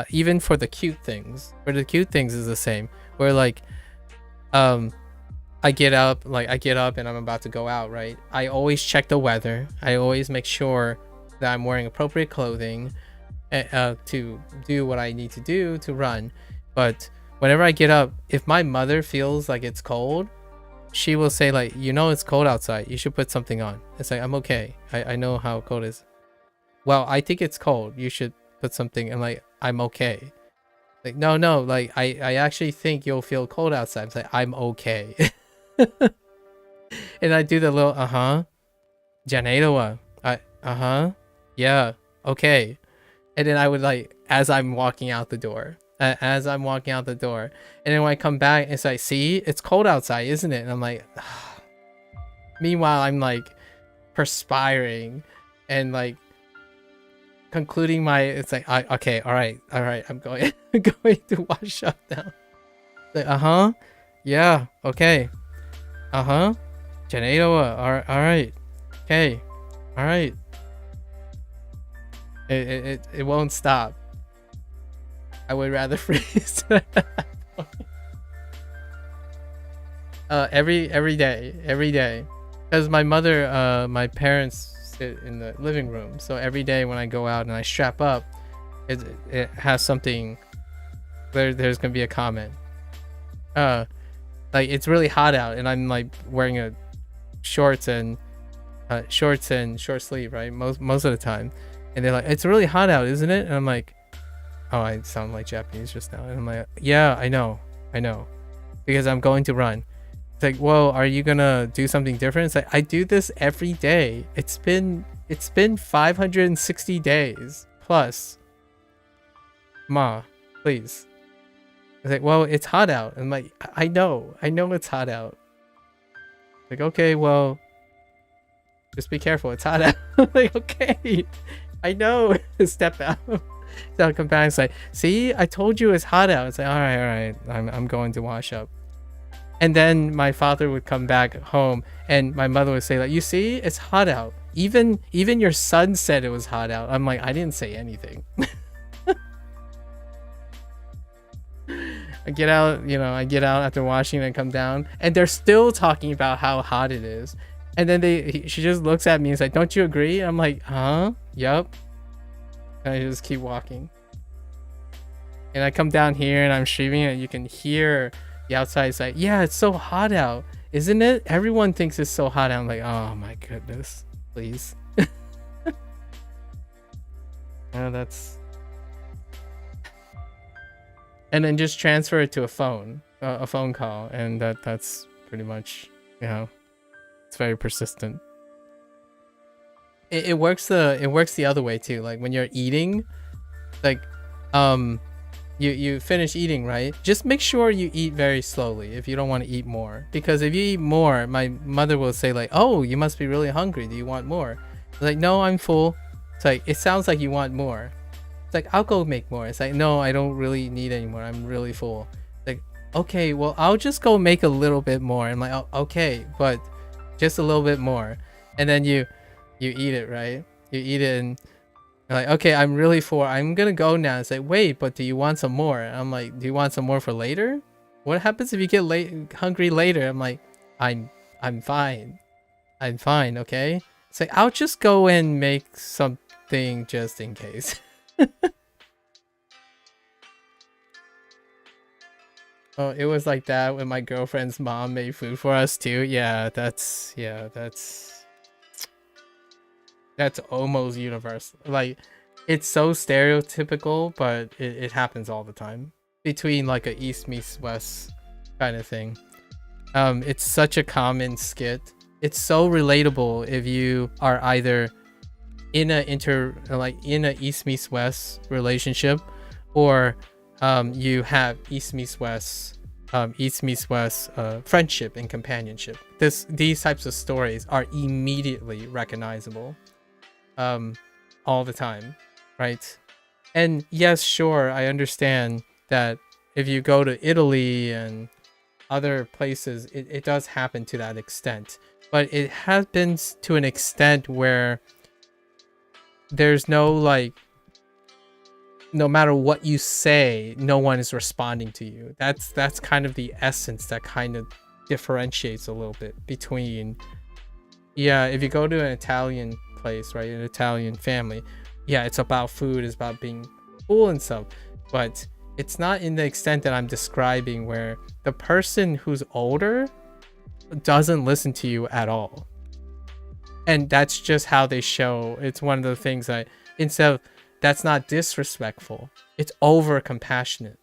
even for the cute things, where the cute things is the same. Where like, I get up and I'm about to go out, right? I always check the weather. I always make sure that I'm wearing appropriate clothing to do what I need to do to run. But whenever I get up, if my mother feels like it's cold, she will say like, you know, it's cold outside, you should put something on. It's like, I'm okay, I know how cold it is. Well, I think it's cold, you should put something. And like, I'm okay. Like, no, like I actually think you'll feel cold outside. I'm like, I'm okay. And I do the little Janeiro wa yeah, okay. And then I would like, as I'm walking out the door, and then when I come back, it's like, see, it's cold outside, isn't it? And I'm like, ugh. Meanwhile, I'm like perspiring and like concluding my, it's like, okay, all right, I'm going to wash up now. Like, yeah, okay, Janeiro, all right, okay, all right. It won't stop. I would rather freeze. Every day, because my mother, my parents sit in the living room, so every day when I go out and I strap up, it has something. There's gonna be a comment. Like, it's really hot out, and I'm like wearing a shorts and short sleeve, right? Most of the time, and they're like, it's really hot out, isn't it? And I'm like, oh, I sound like Japanese just now. And I'm like, yeah, I know, because I'm going to run. It's like, well, are you gonna do something different? It's like, I do this every day. It's been 560 days plus. Ma, please. It's like, well, it's hot out. I'm like, I know it's hot out. Like, okay, well, just be careful, it's hot out. I'm like, okay, I know. Step out. So I'll come back and say, see, I told you it's hot out. It's like, all right, I'm going to wash up. And then my father would come back home and my mother would say, like, you see, it's hot out. Even your son said it was hot out. I'm like, I didn't say anything. I get out after washing and come down, and they're still talking about how hot it is. And then she just looks at me and is like, don't you agree? I'm like, huh? Yup. And I just keep walking. And I come down here and I'm streaming and you can hear the outside. It's like, yeah, it's so hot out, isn't it? Everyone thinks it's so hot out. I'm like, oh my goodness, please. That's... And then just transfer it to a phone call, and that's pretty much, it's very persistent. It works the other way too. Like when you're eating, like you finish eating, right? Just make sure you eat very slowly if you don't want to eat more, because if you eat more, my mother will say like, oh, you must be really hungry, do you want more? Like, no, I'm full. It's like, it sounds like you want more. It's like, I'll go make more. It's like, no, I don't really need any more, I'm really full. Like, okay, well, I'll just go make a little bit more. I'm like, oh, okay, but just a little bit more. And then you eat it, right? You eat it and you're like, okay, I'm really full, I'm gonna go now. It's like, wait, but do you want some more? I'm like, do you want some more for later? What happens if you get hungry later? I'm like, I'm fine, okay? It's like, I'll just go and make something just in case. Oh, it was like that when my girlfriend's mom made food for us too. Yeah, that's almost universal. Like, it's so stereotypical, but it happens all the time between like a East meets West kind of thing. It's such a common skit. It's so relatable if you are either in a East meets West relationship, or you have East meets West friendship and companionship. These types of stories are immediately recognizable all the time, right? And yes, sure, I understand that if you go to Italy and other places, it does happen to that extent, but it happens to an extent where there's no, like, no matter what you say, no one is responding to you. That's kind of the essence that kind of differentiates a little bit between, yeah, if you go to an Italian place, right, an Italian family, yeah, it's about food, it's about being full and stuff. But it's not in the extent that I'm describing, where the person who's older doesn't listen to you at all. And that's just how they show. It's one of the things that, instead of, that's not disrespectful, it's over compassionate.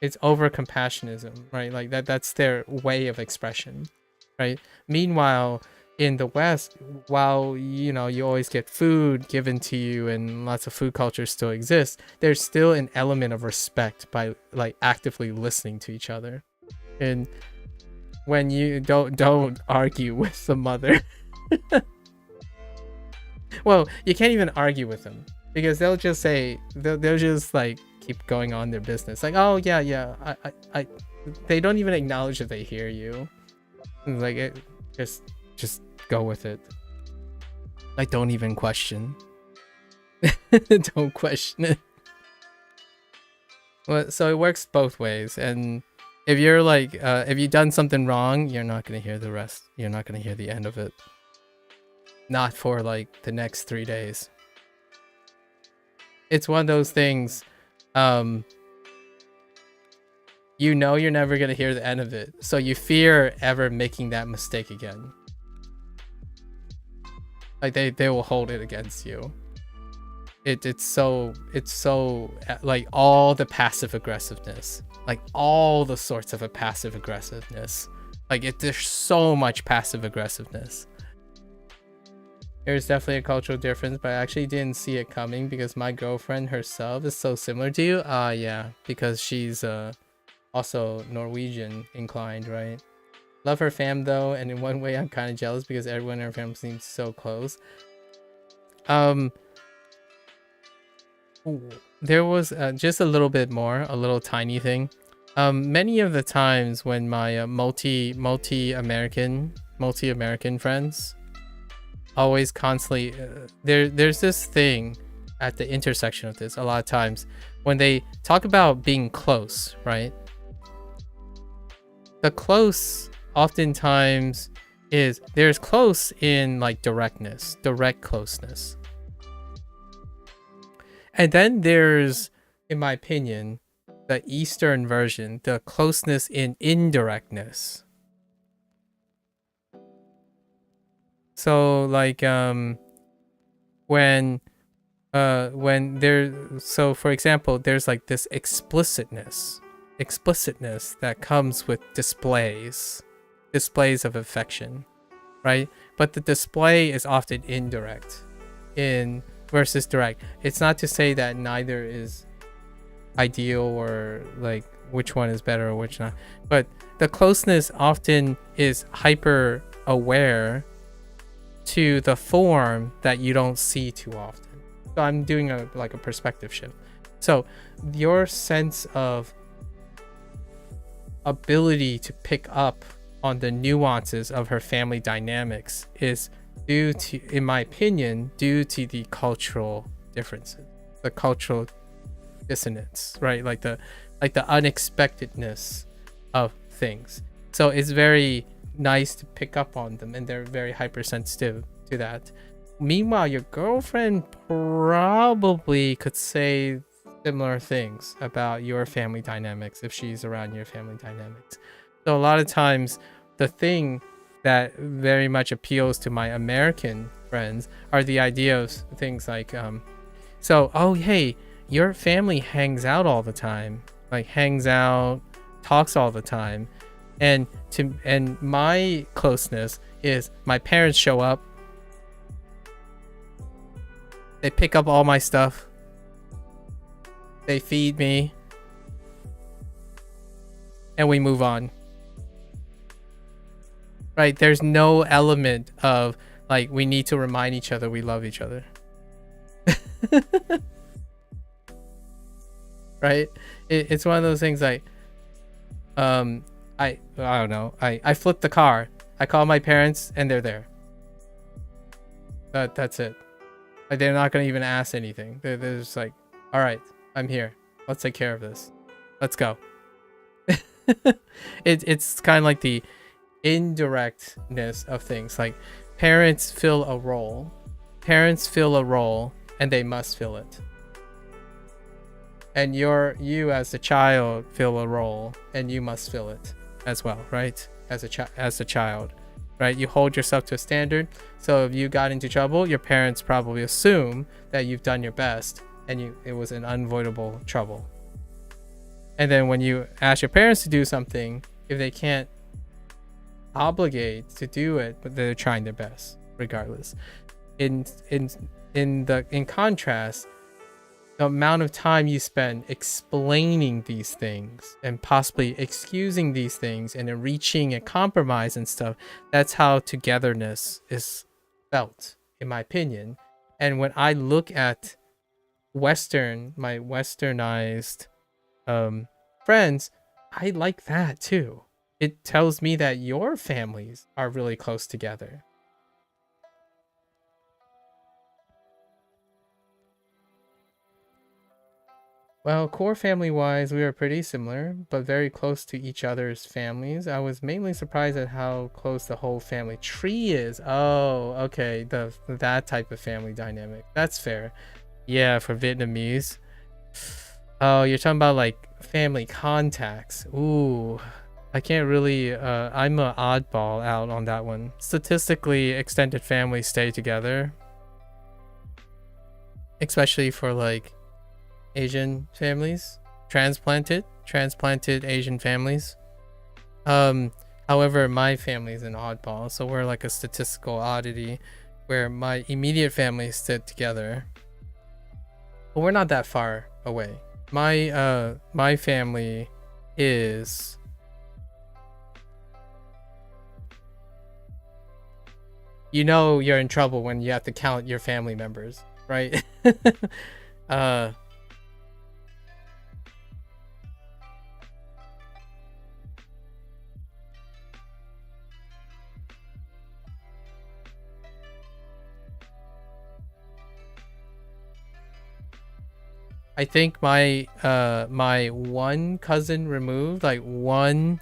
It's over compassionism, right? Like that's their way of expression, right? Meanwhile, in the West, while you know you always get food given to you and lots of food cultures still exist, there's still an element of respect by like actively listening to each other. And when you don't argue with the mother. Well, you can't even argue with them, because they'll just say, they'll just like keep going on their business, like, oh yeah, I they don't even acknowledge that they hear you. Like, just go with it. Like, don't even question. Don't question it. Well, so it works both ways. And if you're like, if you've done something wrong, you're not gonna hear the rest. You're not gonna hear the end of it. Not for like the next 3 days. It's one of those things, you know you're never gonna hear the end of it, so you fear ever making that mistake again. Like they will hold it against you. It's so like all the passive aggressiveness, like all the sorts of a passive aggressiveness. Like there's so much passive aggressiveness. There's definitely a cultural difference, but I actually didn't see it coming because my girlfriend herself is so similar to you. Yeah, because she's also Norwegian inclined, right? Love her fam though, and in one way I'm kind of jealous because everyone in her family seems so close. There was just a little bit more, a little tiny thing. Many of the times when my multi-American friends always constantly there's this thing at the intersection of this a lot of times when they talk about being close, right? The close oftentimes is, there's close in like directness, direct closeness. And then there's, in my opinion, the Eastern version, the closeness in indirectness. So like when there, so for example, there's like this explicitness that comes with displays of affection, right? But the display is often indirect in versus direct. It's not to say that neither is ideal or like which one is better or which not, but the closeness often is hyper aware to the form that you don't see too often. So I'm doing a perspective shift. So your sense of ability to pick up on the nuances of her family dynamics is due to, in my opinion, due to the cultural differences, the cultural dissonance, right? Like the unexpectedness of things. So it's very nice to pick up on them, and they're very hypersensitive to that. Meanwhile, your girlfriend probably could say similar things about your family dynamics if she's around your family dynamics. So a lot of times the thing that very much appeals to my American friends are the idea of things like oh hey, your family hangs out all the time, like hangs out, talks all the time. And my closeness is my parents show up, they pick up all my stuff, they feed me, and we move on. Right? There's no element of like we need to remind each other we love each other. Right? It's one of those things like I don't know. I flip the car. I call my parents and they're there. That's it. Like, they're not gonna even ask anything. They're just like, all right, I'm here. Let's take care of this. Let's go. It's kind of like the indirectness of things. Like parents fill a role. Parents fill a role and they must fill it. and you as a child fill a role, and you must fill it as well, right? As a child, right? You hold yourself to a standard. So if you got into trouble, your parents probably assume that you've done your best, and it was an unavoidable trouble. And then when you ask your parents to do something, if they can't obligate to do it, but they're trying their best regardless. In contrast, the amount of time you spend explaining these things and possibly excusing these things and then reaching a compromise and stuff, that's how togetherness is felt, in my opinion. And when I look at my westernized friends, I like that too. It tells me that your families are really close together. Well, core family-wise, we are pretty similar, but very close to each other's families. I was mainly surprised at how close the whole family tree is. Oh, okay, that type of family dynamic. That's fair. Yeah, for Vietnamese. Oh, you're talking about like family contacts. Ooh, I can't really, I'm an oddball out on that one. Statistically, extended families stay together. Especially for like Asian families, transplanted Asian families. However, my family is an oddball, so we're like a statistical oddity where my immediate family sit together, but we're not that far away. My family is you're in trouble when you have to count your family members, right? I think my one cousin removed, like one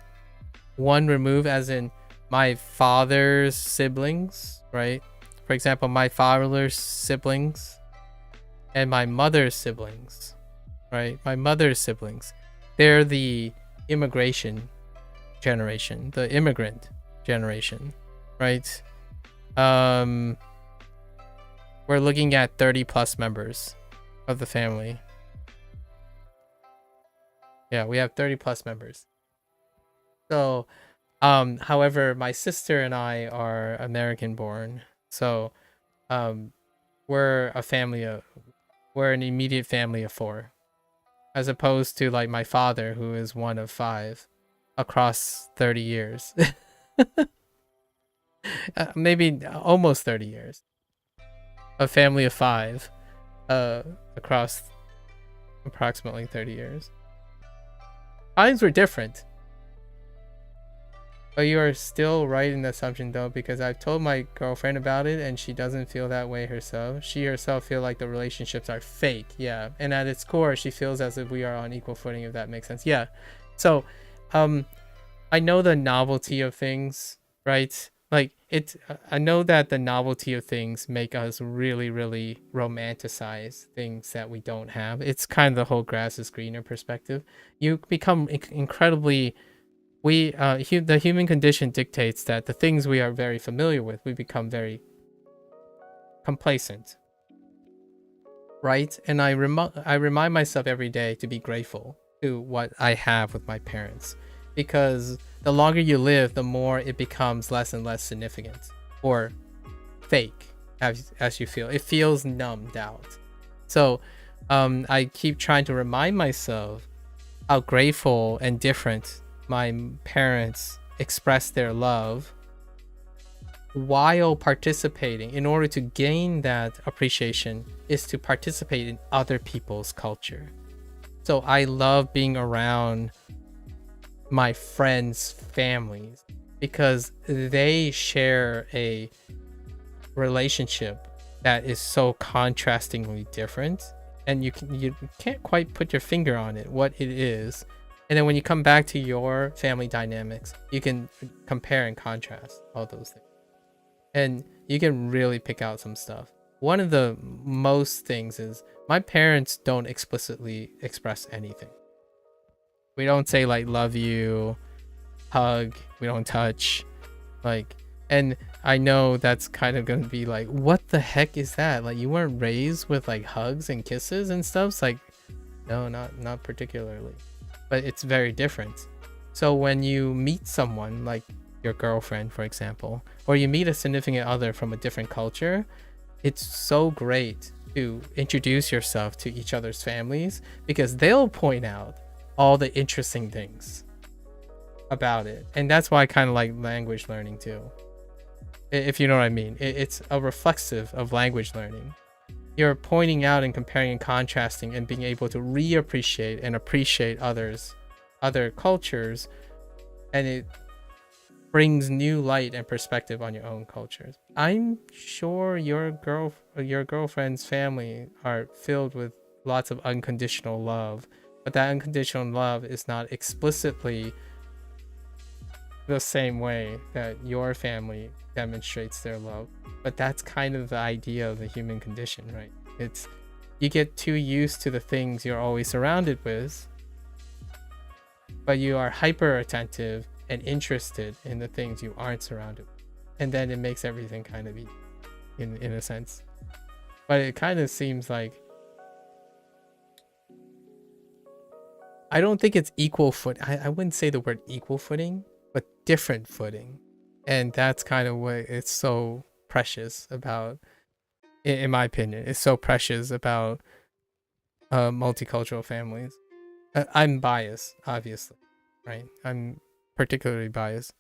remove as in my father's siblings, right? For example, my father's siblings and my mother's siblings, right? My mother's siblings, they're the immigration generation, the immigrant generation, right? We're looking at 30 plus members of the family. Yeah, we have 30 plus members. So, however, my sister and I are American born. So, we're an immediate family of 4. As opposed to like my father, who is one of 5 across 30 years. Maybe almost 30 years. A family of 5 across approximately 30 years. Times were different. But you are still right in the assumption though, because I've told my girlfriend about it and she doesn't feel that way herself. She herself feels like the relationships are fake. Yeah. And at its core, she feels as if we are on equal footing, if that makes sense. Yeah. So, I know the novelty of things, right? Like I know that the novelty of things make us really, really romanticize things that we don't have. It's kind of the whole grass is greener perspective. You become incredibly, the human condition dictates that the things we are very familiar with, we become very complacent, right? And I remind myself every day to be grateful to what I have with my parents, because the longer you live, the more it becomes less and less significant or fake as you feel. It feels numbed out. So I keep trying to remind myself how grateful and different my parents express their love while participating. In order to gain that appreciation is to participate in other people's culture. So I love being around my friends' families because they share a relationship that is so contrastingly different, and you can't quite put your finger on it, what it is. And then when you come back to your family dynamics, you can compare and contrast all those things, and you can really pick out some stuff. one of the most things is my parents don't explicitly express anything. We don't say like love you, hug, we don't touch, like, and I know that's kind of gonna be like, what the heck is that? Like, you weren't raised with like hugs and kisses and stuff? It's like, no, not particularly, but it's very different. So when you meet someone like your girlfriend, for example, or you meet a significant other from a different culture, it's so great to introduce yourself to each other's families, because they'll point out all the interesting things about it. And that's why I kind of like language learning too, if you know what I mean. It's a reflexive of language learning. You're pointing out and comparing and contrasting and being able to reappreciate and appreciate other cultures, and it brings new light and perspective on your own cultures. I'm sure your girlfriend's family are filled with lots of unconditional love, but that unconditional love is not explicitly the same way that your family demonstrates their love. But that's kind of the idea of the human condition, right? It's, you get too used to the things you're always surrounded with, but you are hyper attentive and interested in the things you aren't surrounded with. And then it makes everything kind of easy, in a sense. But it kind of seems like, I don't think it's equal foot. I wouldn't say the word equal footing, but different footing. And that's kind of what it's so precious about, in my opinion, it's so precious about multicultural families. I'm biased, obviously, right? I'm particularly biased.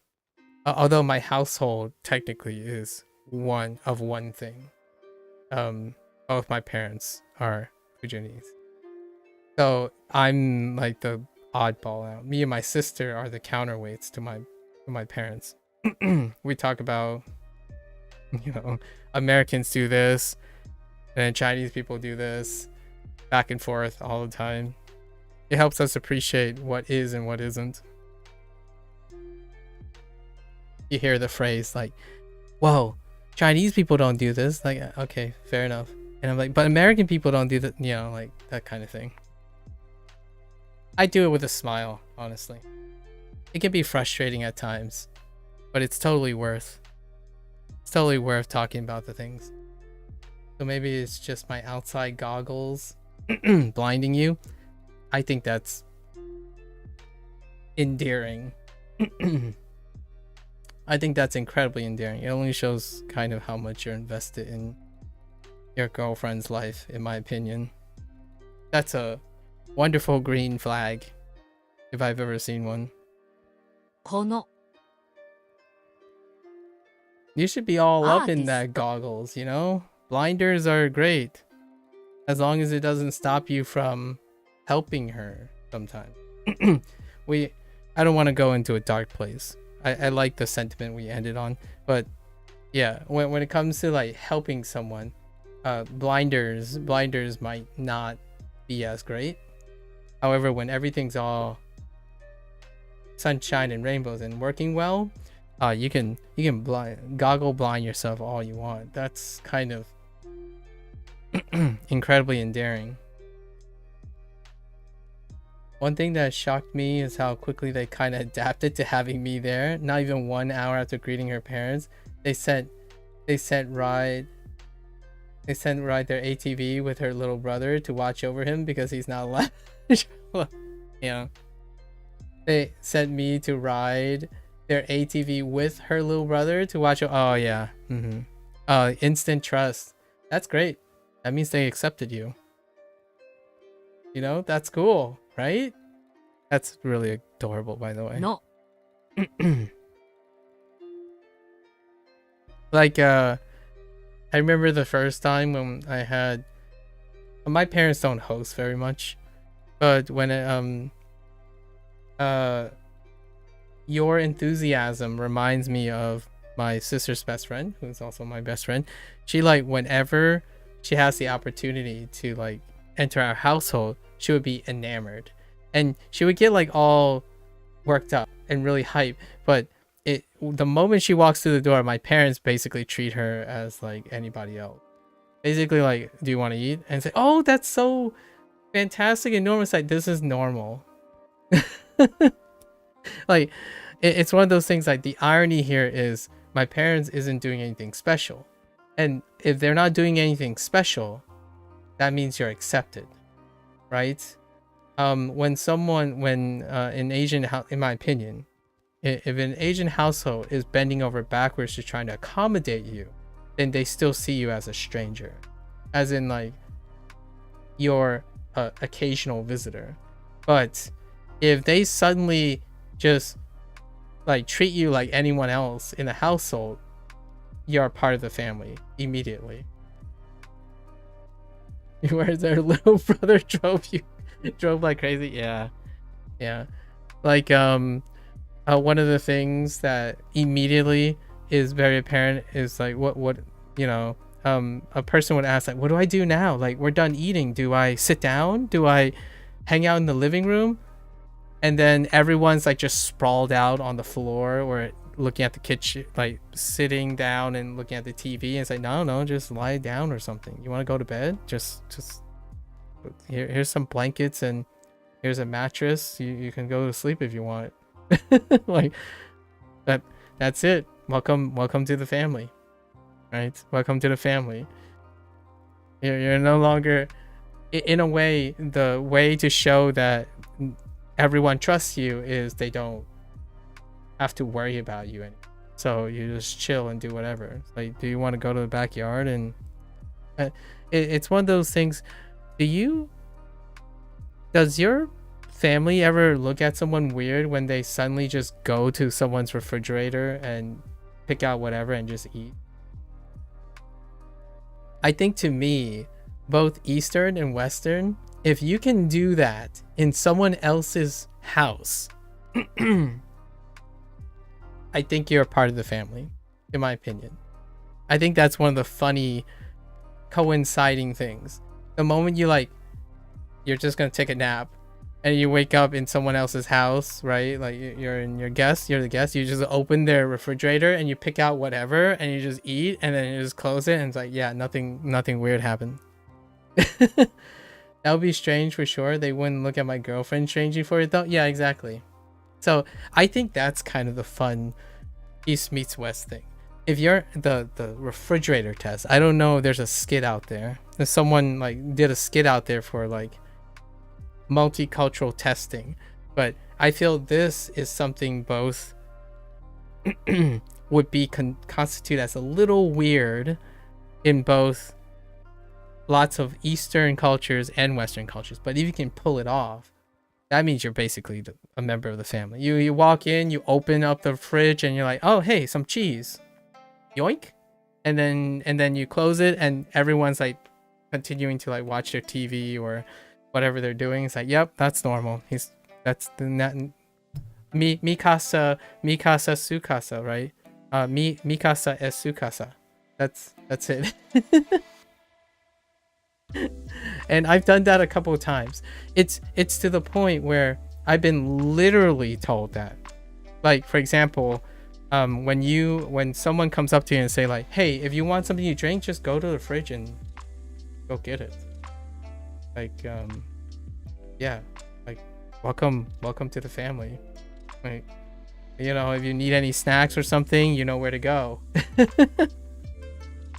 Although my household technically is one thing. Both my parents are Fujianese. So I'm like the oddball out. Me and my sister are the counterweights to my parents. We talk about, you know, Americans do this, and then Chinese people do this, back and forth all the time. It helps us appreciate what is and what isn't. You hear the phrase like, whoa, Chinese people don't do this. Like, okay, fair enough. And I'm like, but American people don't do that, you know, like that kind of thing. I do it with a smile, honestly. It can be frustrating at times, but it's totally worth talking about the things. So maybe it's just my outside goggles blinding you. I think that's endearing. I think that's incredibly endearing. It only shows kind of how much you're invested in your girlfriend's life, in my opinion. That's a wonderful green flag, if I've ever seen one. You should be all up in that goggles, you know? Blinders are great, as long as it doesn't stop you from helping her sometimes. I don't want to go into a dark place. I like the sentiment we ended on, but yeah, when it comes to like helping someone, blinders might not be as great. However, when everything's all sunshine and rainbows and working well, you can goggle blind yourself all you want. That's kind of incredibly endearing. One thing that shocked me is how quickly they kind of adapted to having me there. Not even 1 hour after greeting her parents, they sent Ride their ATV with her little brother to watch over him because he's not allowed. Yeah. They sent me to ride their ATV with her little brother to watch. Oh yeah. Instant trust. That's great. That means they accepted you. You know, that's cool, right? That's really adorable, by the way. No. Like, I remember the first time when I had, my parents don't host very much, but when your enthusiasm reminds me of my sister's best friend, who's also my best friend. She, like, whenever she has the opportunity to like enter our household, she would be enamored, and she would get like all worked up and really hype. But the moment she walks through the door, my parents basically treat her as like anybody else. Basically, like, do you want to eat? And say, oh, that's so fantastic and normal. It's like, this is normal. Like, it's one of those things, like, the irony here is my parents isn't doing anything special. And if they're not doing anything special, that means you're accepted, right? When in Asian, in my opinion, if an Asian household is bending over backwards to trying to accommodate you, then they still see you as a stranger, as in like you're an occasional visitor. But if they suddenly just like treat you like anyone else in the household, you're part of the family immediately. Where their little brother drove like crazy. Yeah. Like one of the things that immediately is very apparent is like what you know, a person would ask, like, what do I do now? Like, we're done eating. Do I sit down? Do I hang out in the living room? And then everyone's like just sprawled out on the floor or looking at the kitchen, like sitting down and looking at the TV. And it's like, no, just lie down or something. You want to go to bed? Just here's some blankets and here's a mattress. You can go to sleep if you want. Like that's it. Welcome to the family, right? Welcome to the family. You're no longer, in a way, the way to show that everyone trusts you is they don't have to worry about you anymore. So you just chill and do whatever. Like, do you want to go to the backyard? And it's one of those things. Does your family ever look at someone weird when they suddenly just go to someone's refrigerator and pick out whatever and just eat? I think, to me, both Eastern and Western, if you can do that in someone else's house, I think you're a part of the family, in my opinion. I think that's one of the funny coinciding things. The moment you're just gonna take a nap and you wake up in someone else's house, right? Like, you're the guest, you just open their refrigerator and you pick out whatever and you just eat, and then you just close it, and it's like, yeah, nothing weird happened. That would be strange for sure. They wouldn't look at my girlfriend strangely for it though. Yeah, exactly. So I think that's kind of the fun East meets West thing. If you're the refrigerator test, I don't know if there's a skit out there. If someone like did a skit out there for like multicultural testing, but I feel this is something both would be constitute as a little weird in both lots of Eastern cultures and Western cultures. But if you can pull it off, that means you're basically a member of the family. You walk in, you open up the fridge, and you're like, oh, hey, some cheese. Yoink. And then you close it, and everyone's like continuing to like watch their TV or whatever they're doing. It's like, yep, that's normal. Mi casa su casa, right? Mi casa es su casa. That's it. And I've done that a couple of times. It's to the point where I've been literally told that. Like, for example, when someone comes up to you and say like, hey, if you want something to drink, just go to the fridge and go get it. Like, yeah, like, welcome to the family. Like, you know, if you need any snacks or something, you know where to go.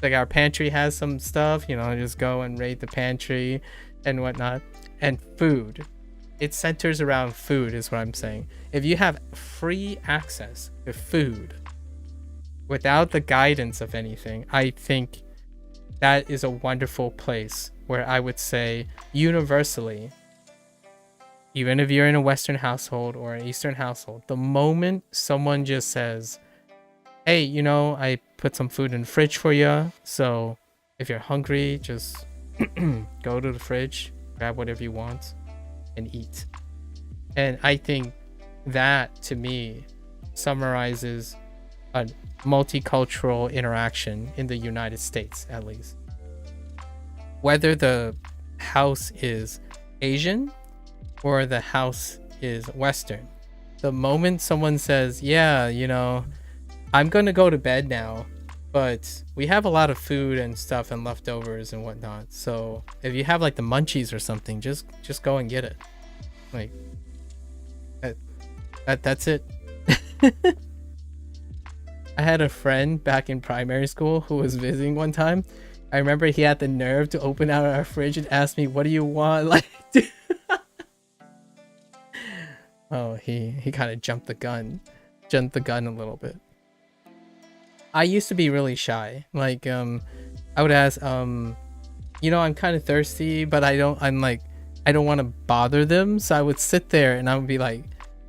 Like, our pantry has some stuff, you know, just go and raid the pantry and whatnot. And food, it centers around food is what I'm saying. If you have free access to food without the guidance of anything, I think that is a wonderful place where I would say universally, even if you're in a Western household or an Eastern household, the moment someone just says, hey, you know, I put some food in the fridge for you, so if you're hungry, just go to the fridge, grab whatever you want, and eat. And I think that, to me, summarizes a multicultural interaction in the United States, at least. Whether the house is Asian or the house is Western, the moment someone says, yeah, you know, I'm gonna go to bed now, but we have a lot of food and stuff and leftovers and whatnot. So if you have like the munchies or something, just go and get it. Like that's it. I had a friend back in primary school who was visiting one time. I remember he had the nerve to open out our fridge and ask me, "What do you want?" Like, oh, he kind of jumped the gun a little bit. I used to be really shy. Like, I would ask, I'm kind of thirsty, but I don't want to bother them. So I would sit there and I would be like,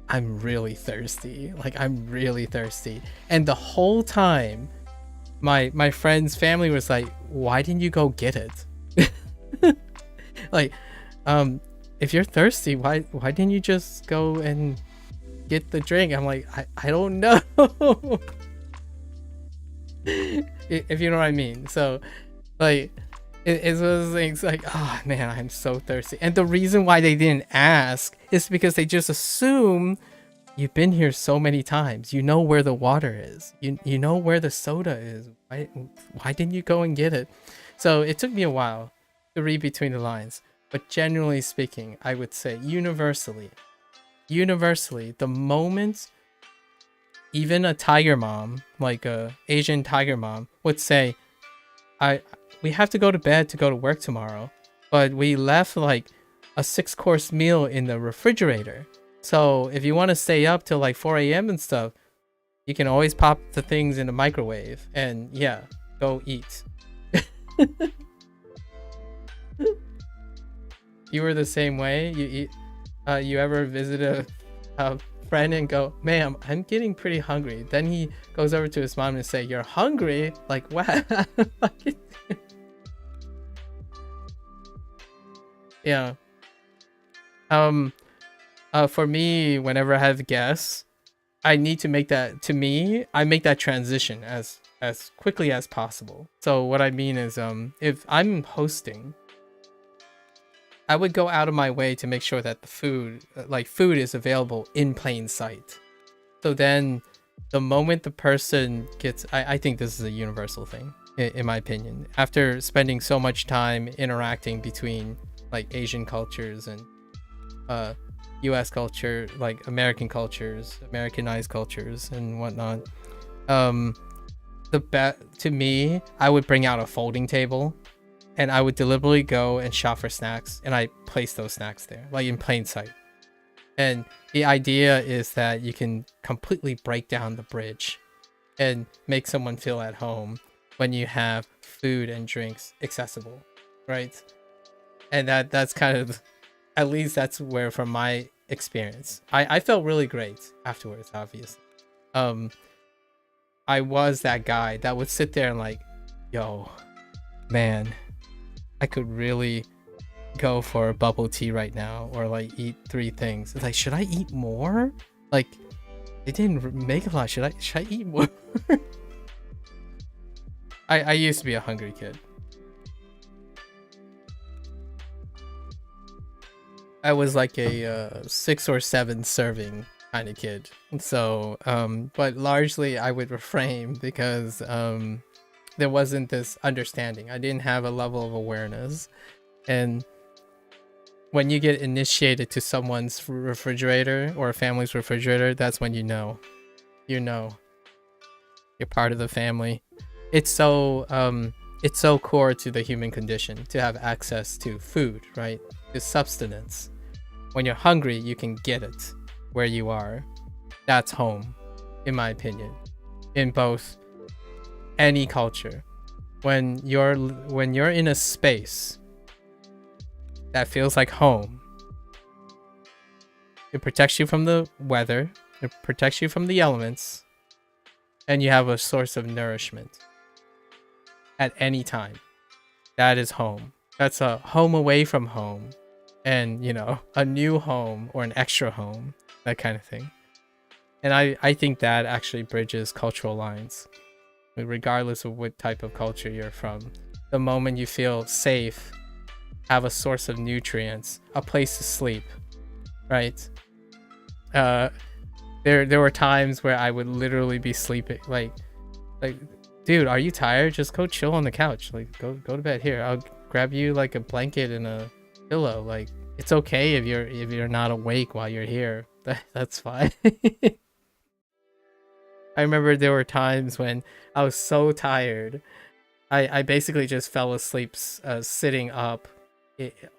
I'm really thirsty. Like, I'm really thirsty. And the whole time, my friend's family was like, why didn't you go get it? Like, if you're thirsty, why didn't you just go and get the drink? I'm like, I don't know. If you know what I mean. So like it's one of those things like, oh man, I'm so thirsty. And the reason why they didn't ask is because they just assume you've been here so many times, you know where the water is, you know where the soda is. Why didn't you go and get it? So it took me a while to read between the lines, but generally speaking, I would say universally, the moment even a tiger mom, like a Asian tiger mom, would say, we have to go to bed to go to work tomorrow, but we left like a 6-course meal in the refrigerator. So if you want to stay up till like 4 a.m. and stuff, you can always pop the things in the microwave and yeah, go eat. You were the same way? You ever visit a friend and go, ma'am, I'm getting pretty hungry. Then he goes over to his mom and say, you're hungry? Like, what? Yeah. For me, whenever I have guests, I need to make that, I make that transition as quickly as possible. So what I mean is, if I'm hosting, I would go out of my way to make sure that the food is available in plain sight. So then the moment the person gets, I think this is a universal thing, in my opinion. After spending so much time interacting between like Asian cultures and US culture, like American cultures, Americanized cultures and whatnot, to me, I would bring out a folding table. And I would deliberately go and shop for snacks, and I place those snacks there, like in plain sight. And the idea is that you can completely break down the bridge and make someone feel at home when you have food and drinks accessible, right? And that's kind of, at least that's where, from my experience, I felt really great afterwards, obviously. I was that guy that would sit there and like, yo, man, I could really go for a bubble tea right now, or like eat 3 things. It's like, should I eat more? Like, it didn't make a lot. Should I eat more? I used to be a hungry kid. I was like a 6 or 7 serving kind of kid. So, but largely I would refrain because there wasn't this understanding. I didn't have a level of awareness. And when you get initiated to someone's refrigerator or a family's refrigerator, that's when you know you're part of the family. It's so core to the human condition to have access to food, right? To sustenance. When you're hungry, you can get it where you are. That's home, in my opinion, in both any culture. When you're in a space that feels like home, it protects you from the weather, it protects you from the elements, and you have a source of nourishment at any time. That is home. That's a home away from home, and a new home or an extra home, that kind of thing. And I think that actually bridges cultural lines. Regardless of what type of culture you're from, the moment you feel safe, have a source of nutrients, a place to sleep, right? There were times where I would literally be sleeping, like dude, are you tired? Just go chill on the couch. Like, go to bed. Here, I'll grab you like a blanket and a pillow. Like, it's okay if you're not awake while you're here. That's fine. I remember there were times when I was so tired, I basically just fell asleep sitting up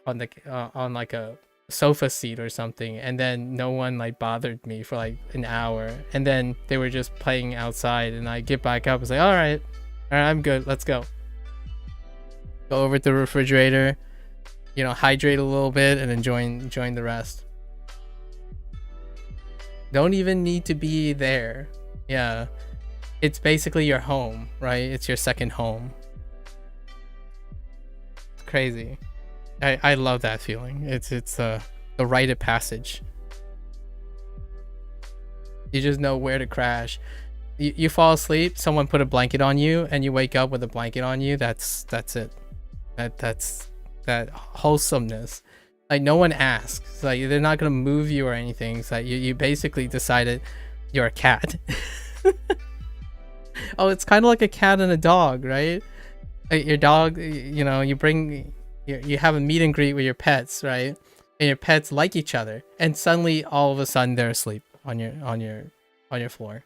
on like a sofa seat or something, and then no one like bothered me for like an hour, and then they were just playing outside, and I get back up and say, all right, I'm good, let's go over to the refrigerator, you know, hydrate a little bit, and then join the rest. Don't even need to be there. Yeah, it's basically your home, right? It's your second home. It's crazy. I love that feeling. It's the rite of passage. You just know where to crash. You fall asleep, someone put a blanket on you, and you wake up with a blanket on you. That's it. That's that wholesomeness. Like, no one asks. Like, they're not gonna move you or anything. It's like you basically decided you're a cat. Oh, it's kind of like a cat and a dog, right? Like your dog, you know, you have a meet and greet with your pets, right? And your pets like each other, and suddenly all of a sudden they're asleep on your floor.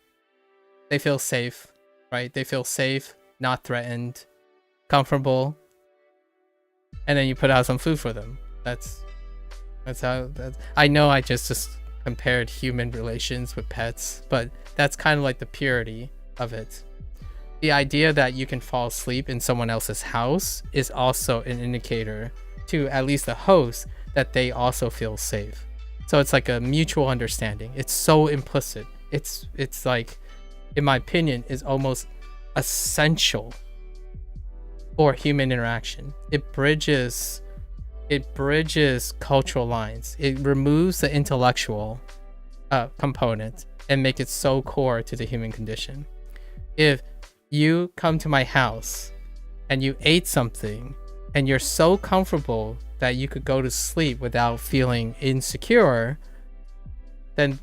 They feel safe, right? They feel safe, not threatened, comfortable, and then you put out some food for them. That's how. I know I just compared human relations with pets, but that's kind of like the purity of it. The idea that you can fall asleep in someone else's house is also an indicator to at least the host that they also feel safe. So it's like a mutual understanding. It's so implicit. It's like, in my opinion, is almost essential for human interaction. It bridges cultural lines. It removes the intellectual component and make it so core to the human condition. If you come to my house and you ate something and you're so comfortable that you could go to sleep without feeling insecure, then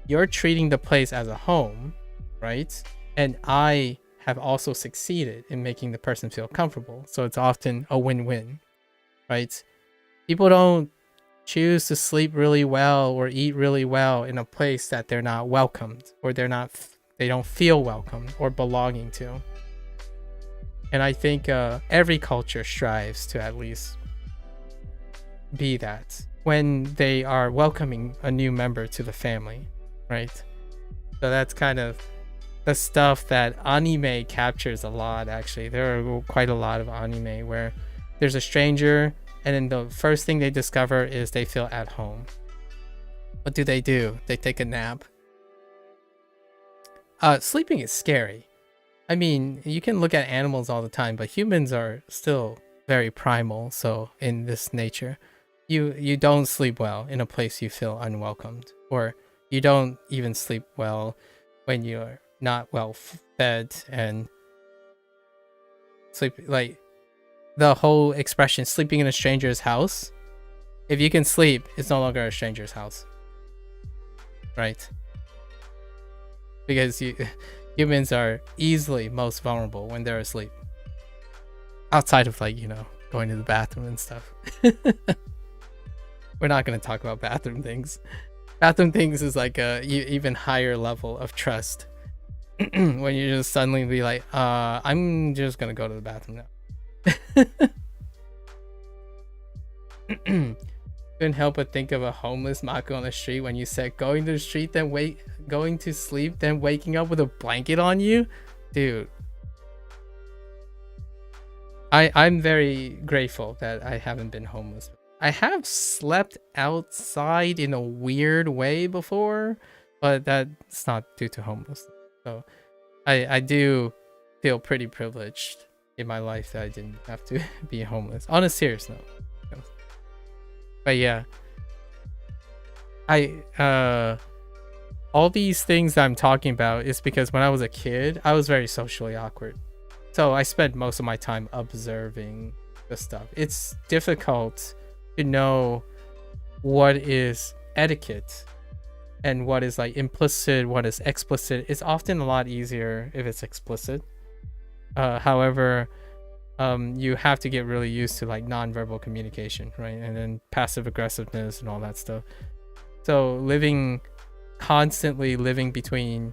you're treating the place as a home, right? And I have also succeeded in making the person feel comfortable. So it's often a win-win, right? People don't choose to sleep really well or eat really well in a place that they're not welcomed, or they don't feel welcome or belonging to. And I think every culture strives to at least be that when they are welcoming a new member to the family, right? So that's kind of the stuff that anime captures a lot, actually. There are quite a lot of anime where there's a stranger, and then the first thing they discover is they feel at home. What do? They take a nap. Sleeping is scary. I mean, you can look at animals all the time, but humans are still very primal. So in this nature, you don't sleep well in a place you feel unwelcomed, or you don't even sleep well when you're not well fed and sleep. Like the whole expression sleeping in a stranger's house, if you can sleep, it's no longer a stranger's house, right? Because humans are easily most vulnerable when they're asleep, outside of, like, you know, going to the bathroom and stuff. We're not going to talk about bathroom things. Bathroom things is like a even higher level of trust. When you just suddenly be like, I'm just going to go to the bathroom now. Couldn't help but think of a homeless Mako on the street when you said going to the street, then going to sleep, then waking up with a blanket on you. Dude, I'm very grateful that I haven't been homeless. I have slept outside in a weird way before, but that's not due to homelessness. So I do feel pretty privileged in my life that I didn't have to be homeless. On a serious note. But yeah, all these things that I'm talking about is because when I was a kid, I was very socially awkward. So I spent most of my time observing the stuff. It's difficult to know what is etiquette and what is like implicit, what is explicit. It's often a lot easier if it's explicit. However, you have to get really used to like nonverbal communication, right? And then passive aggressiveness and all that stuff. So constantly living between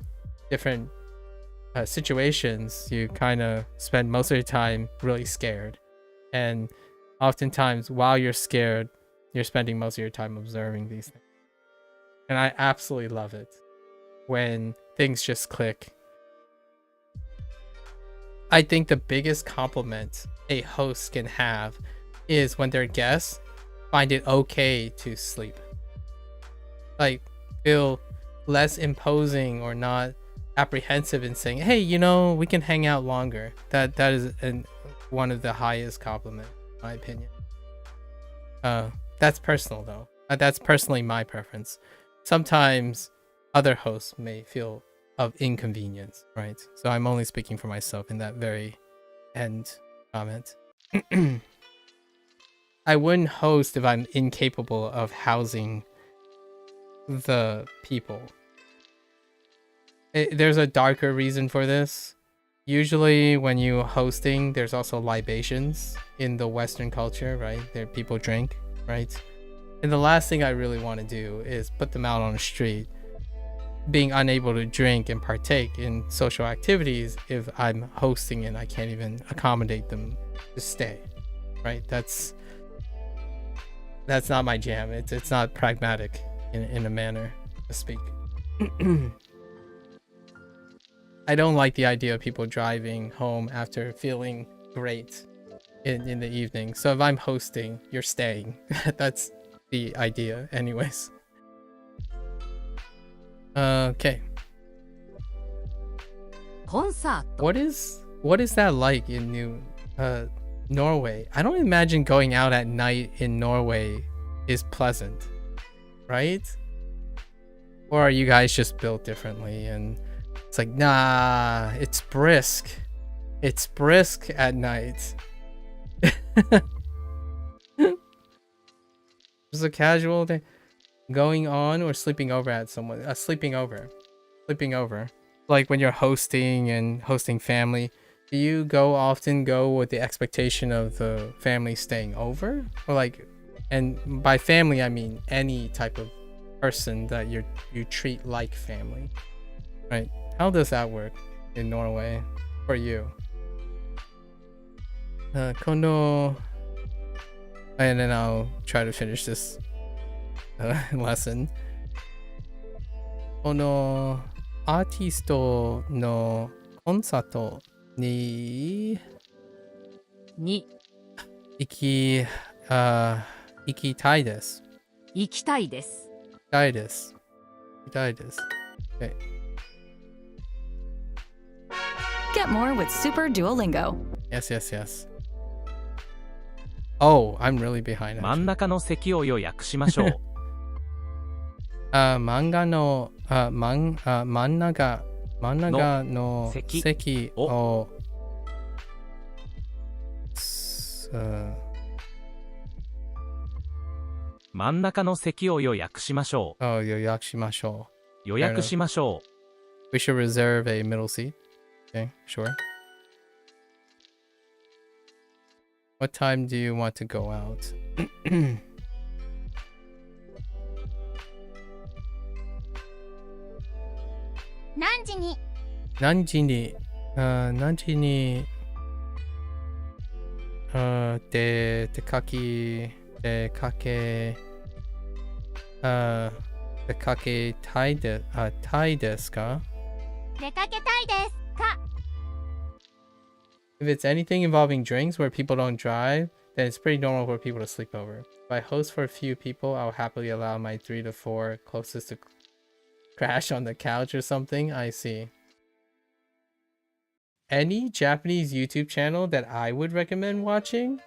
different situations, you kind of spend most of your time really scared. And oftentimes while you're scared, you're spending most of your time observing these things. And I absolutely love it when things just click. I think the biggest compliment a host can have is when their guests find it okay to sleep. Like, feel less imposing or not apprehensive in saying, hey, we can hang out longer. That is one of the highest compliments, in my opinion. That's personal, though. That's personally my preference. Sometimes other hosts may feel of inconvenience, right? So I'm only speaking for myself in that very end comment. I wouldn't host if I'm incapable of housing the people. There's a darker reason for this. Usually when you hosting, there's also libations in the Western culture, right? There people drink, right? And the last thing I really want to do is put them out on the street, being unable to drink and partake in social activities if I'm hosting and I can't even accommodate them to stay, right? That's not my jam. It's not pragmatic in a manner to speak. I don't like the idea of people driving home after feeling great in the evening. So if I'm hosting, you're staying. That's the idea anyways. Okay. What is that like in Norway? I don't imagine going out at night in Norway is pleasant, right? Or are you guys just built differently and it's like, nah, it's brisk. It's brisk at night. Just a casual thing. Going on or sleeping over at someone. Sleeping over. Like when you're hosting and hosting family, do you often go with the expectation of the family staying over? Or like, and by family I mean any type of person that you treat like family, right? How does that work in Norway for you? Kono, and then I'll try to finish this lesson. このアーティストのコンサートに行きたいです。行きたいです。Okay. Get more with Super Duolingo. Yes. Oh, I'm really behind. 真ん中の席を予約しましょう。真ん中の席を真ん中の席を予約しましょう。予約しましょう。予約しましょう。We should reserve a middle seat. Okay, sure. What time do you want to go out? 何時に出かけたいですか? If it's anything involving drinks where people don't drive, then it's pretty normal for people to sleep over. If I host for a few people, I'll happily allow my 3 to 4 closest to crash on the couch or something. I see. Any Japanese YouTube channel that I would recommend watching?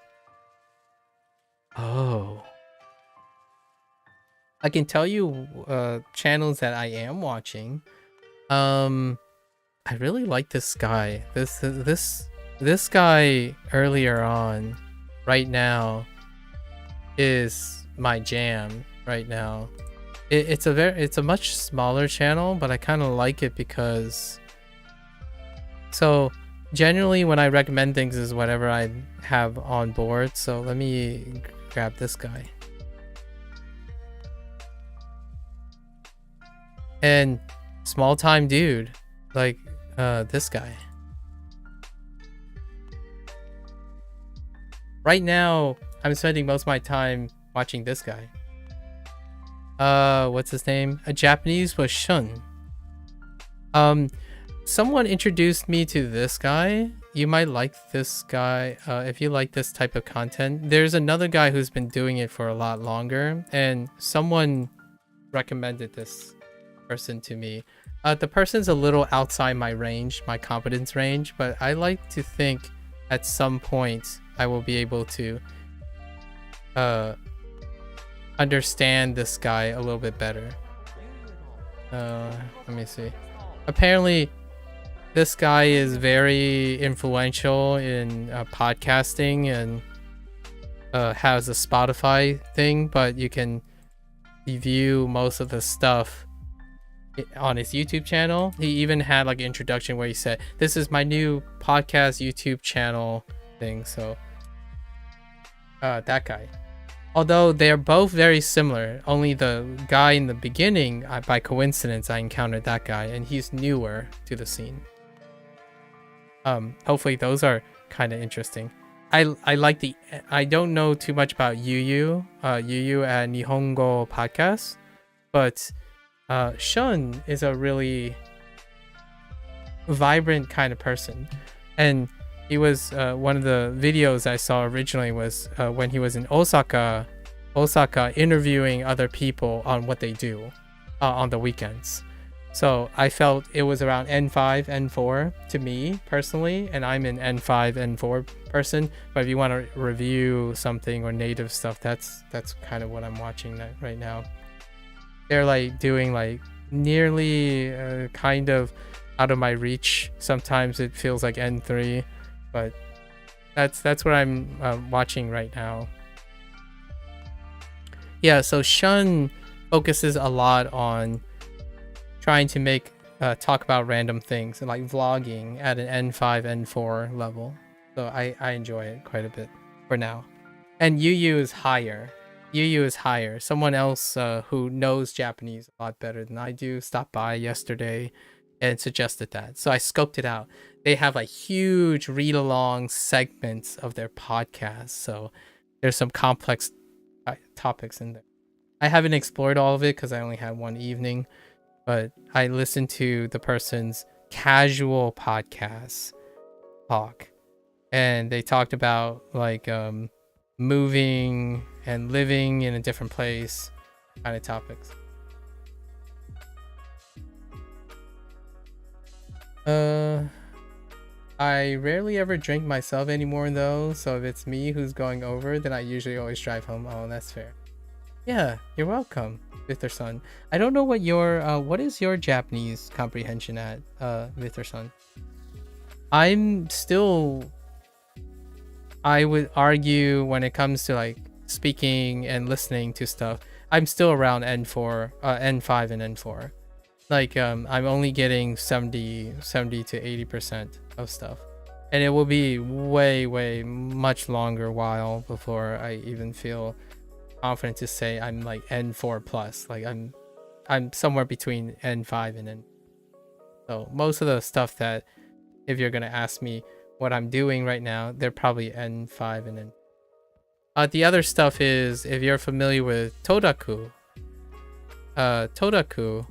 Oh. I can tell you channels that I am watching. I really like this guy. This guy earlier on, right now, is my jam right now. It's a much smaller channel, but I kind of like it because, so generally when I recommend things is whatever I have on board. So let me grab this guy. And small time dude, like this guy. Right now, I'm spending most of my time watching this guy. What's his name? A Japanese was Shun. Someone introduced me to this guy. You might like this guy if you like this type of content. There's another guy who's been doing it for a lot longer, and someone recommended this person to me. The person's a little outside my range, my competence range, but I like to think at some point I will be able to understand this guy a little bit better. Let me see. Apparently this guy is very influential in podcasting and has a Spotify thing, but you can view most of the stuff on his YouTube channel. He even had like an introduction where he said, "This is my new podcast YouTube channel thing." So that guy. Although they're both very similar, only the guy in the beginning, by coincidence, I encountered that guy, and he's newer to the scene. Hopefully those are kind of interesting. I like the. I don't know too much about Yuyu at Nihongo Podcast, but Shun is a really vibrant kind of person, and he was one of the videos I saw originally was when he was in Osaka interviewing other people on what they do on the weekends. So I felt it was around N5, N4 to me personally, and I'm an N5, N4 person. But if you want to review something or native stuff, that's kind of what I'm watching right now. They're like doing like nearly kind of out of my reach. Sometimes it feels like N3, but that's what I'm watching right now. Yeah, so Shun focuses a lot on trying to make talk about random things and like vlogging at an N5, N4 level. So I enjoy it quite a bit for now. And Yuyu is higher. Someone else who knows Japanese a lot better than I do stopped by yesterday and suggested that. So I scoped it out. They have like huge read-along segments of their podcast. So there's some complex topics in there. I haven't explored all of it because I only had one evening, but I listened to the person's casual podcast talk, and they talked about like moving and living in a different place kind of topics. I rarely ever drink myself anymore though, so if it's me who's going over, then I usually always drive home. Oh, that's fair. Yeah, you're welcome, Vither-san. I don't know what your what is your Japanese comprehension at, Vither-san? I'm still, I would argue when it comes to like speaking and listening to stuff, I'm still around N4, N5 and N4. Like I'm only getting 70 to 80% of stuff, and it will be way much longer while before I even feel confident to say I'm like N4 plus. Like I'm somewhere between N5 and N. So most of the stuff that, if you're gonna ask me what I'm doing right now, they're probably N5 and N. The other stuff is, if you're familiar with Tadoku. Tadoku.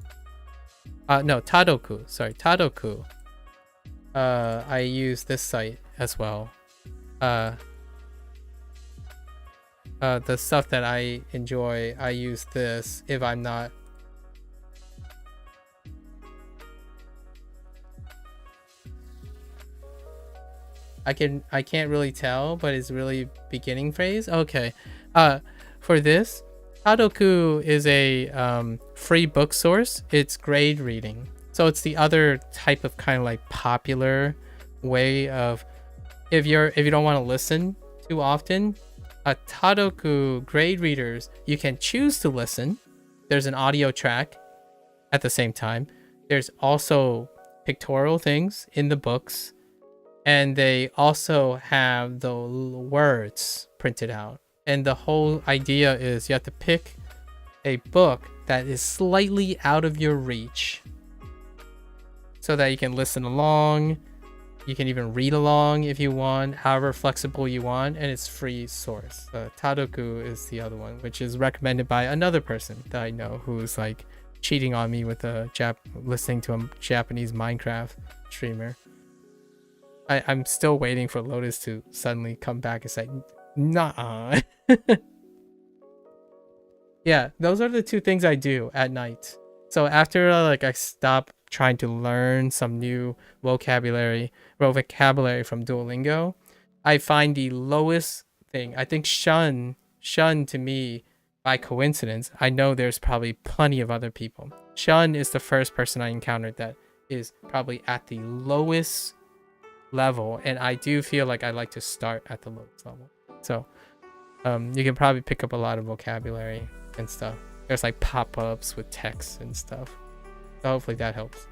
I use this site as well. The stuff that I enjoy, I use this if I'm not. I can't really tell, but it's really beginning phrase. Okay. For this, Tadoku is a free book source. It's grade reading. So it's the other type of kind of like popular way of, if you don't want to listen too often, Tadoku grade readers, you can choose to listen. There's an audio track at the same time. There's also pictorial things in the books. And they also have the words printed out. And the whole idea is you have to pick a book that is slightly out of your reach so that you can listen along. You can even read along if you want, however flexible you want, and it's free source. Tadoku is the other one, which is recommended by another person that I know who's like cheating on me with listening to a Japanese Minecraft streamer. I'm still waiting for Lotus to suddenly come back and say, nah. Yeah, those are the two things I do at night. So after I stop trying to learn some new vocabulary from Duolingo, I find the lowest thing. I think shun to me, by coincidence, I know there's probably plenty of other people. Shun is the first person I encountered that is probably at the lowest level, and I do feel like I like to start at the lowest level. So you can probably pick up a lot of vocabulary and stuff. There's like pop-ups with text and stuff. So hopefully that helps.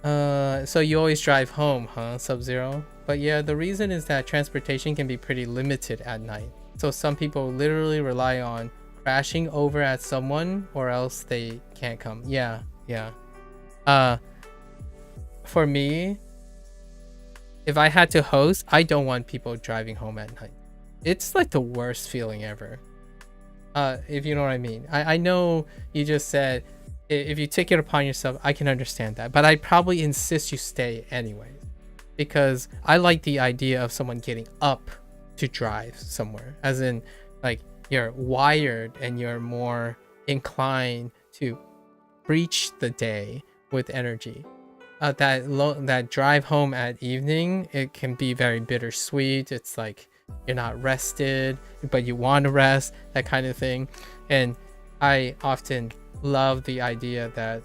So you always drive home, huh, Sub-Zero? But yeah, the reason is that transportation can be pretty limited at night. So some people literally rely on crashing over at someone or else they can't come. Yeah. For me, if I had to host, I don't want people driving home at night. It's like the worst feeling ever. If you know what I mean. I know you just said, if you take it upon yourself, I can understand that. But I'd probably insist you stay anyway. Because I like the idea of someone getting up to drive somewhere. As in, like, you're wired and you're more inclined to reach the day with energy. That drive home at evening, it can be very bittersweet. It's like you're not rested, but you want to rest, that kind of thing. And I often love the idea that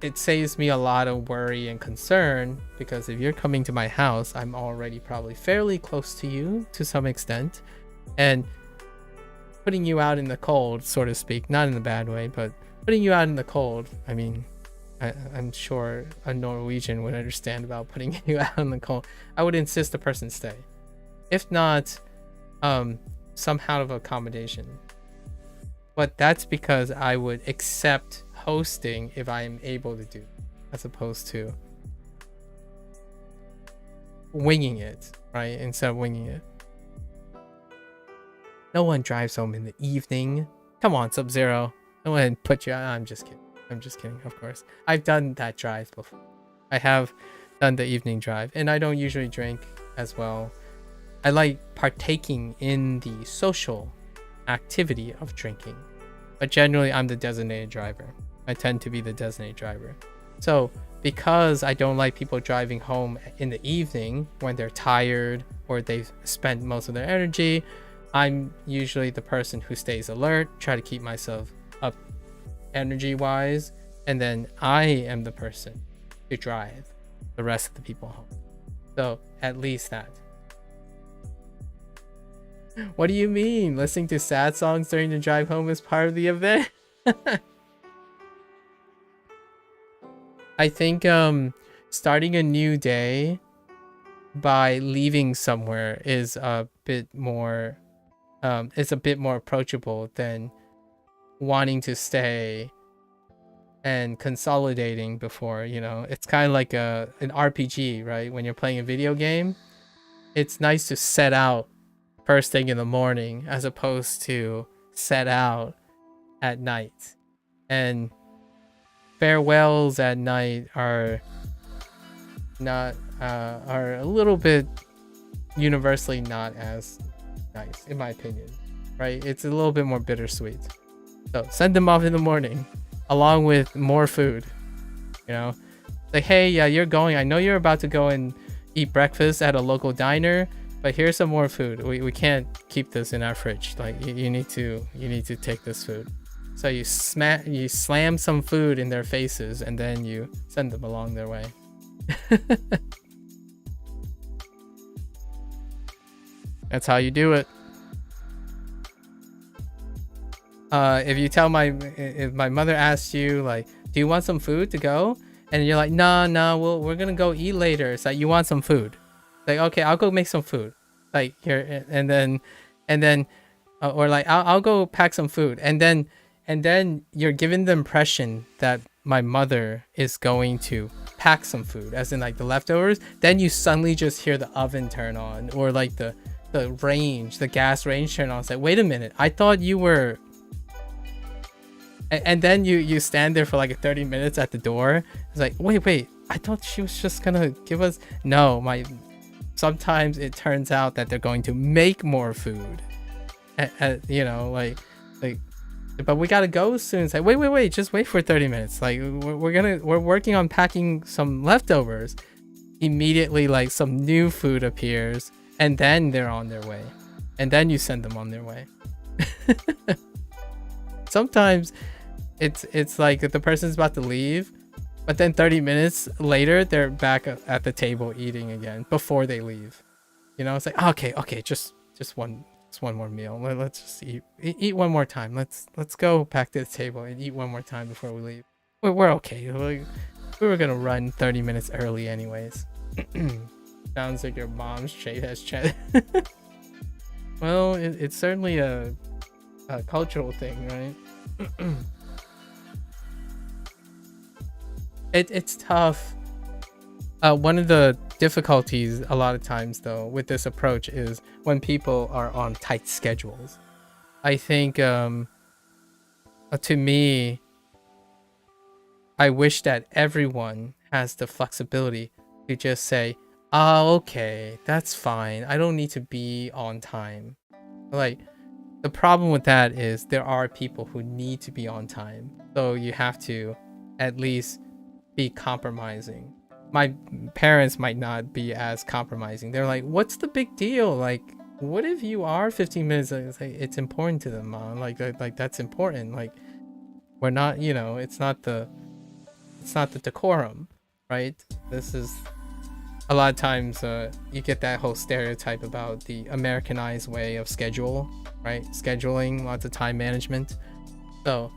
it saves me a lot of worry and concern, because if you're coming to my house, I'm already probably fairly close to you to some extent, and putting you out in the cold, so to speak, not in a bad way, but putting you out in the cold, I mean, I'm sure a Norwegian would understand about putting you out in the cold. I would insist the person stay. If not, some kind of accommodation. But that's because I would accept hosting if I am able to do, as opposed to winging it, right? Instead of winging it. No one drives home in the evening. Come on, Sub-Zero. I want to put you out. I'm just kidding, of course. I've done that drive before. I have done the evening drive, and I don't usually drink as well. I like partaking in the social activity of drinking, but generally I'm the designated driver. I tend to be the designated driver. So because I don't like people driving home in the evening when they're tired or they've spent most of their energy, I'm usually the person who stays alert, try to keep myself up energy wise, and then I am the person to drive the rest of the people home. So at least that. What do you mean? Listening to sad songs during the drive home is part of the event? I think starting a new day by leaving somewhere is a bit more approachable than wanting to stay and consolidating before, you know. It's kind of like an RPG, right? When you're playing a video game, it's nice to set out first thing in the morning as opposed to set out at night. And farewells at night are not are a little bit universally not as nice, in my opinion, right? It's a little bit more bittersweet. So send them off in the morning along with more food, you know, like, hey, yeah, you're going, I know you're about to go and eat breakfast at a local diner, but here's some more food. We can't keep this in our fridge. Like, you need to take this food. So you slam some food in their faces and then you send them along their way. That's how you do it. If my mother asks you, like, do you want some food to go? and you're like, nah, we're gonna go eat later. It's like, you want some food? Like, okay, I'll go make some food. Like here, and then, or like, I'll go pack some food, and then you're given the impression that my mother is going to pack some food, as in like the leftovers. Then you suddenly just hear the oven turn on, or like the gas range turn on. It's like, wait a minute, I thought you were. And then you stand there for like 30 minutes at the door. It's like, wait, I thought she was just gonna give us. No, sometimes it turns out that they're going to make more food. You know, like, but we gotta go soon. It's like, wait, just wait for 30 minutes. Like, we're working on packing some leftovers. Immediately, like, some new food appears, and then they're on their way, and then you send them on their way. Sometimes it's like the person's about to leave, but then 30 minutes later they're back at the table eating again before they leave. You know, it's like, okay, just one more meal. Let's just eat one more time. Let's go back to the table and eat one more time before we leave. We're okay. We were gonna run 30 minutes early anyways. Sounds like your mom's trait has chat. Well, it's certainly a cultural thing, right? It's tough. One of the difficulties a lot of times though with this approach is when people are on tight schedules. I think to me, I wish that everyone has the flexibility to just say, okay, that's fine, I don't need to be on time. Like, the problem with that is there are people who need to be on time, so you have to at least be compromising. My parents might not be as compromising. They're like, what's the big deal? Like, what if you are 15 minutes? It's important to them, Mom. Like that's important. Like, we're not, you know, it's not the decorum, right? This is a lot of times you get that whole stereotype about the Americanized way of schedule, right? Scheduling, lots of time management. So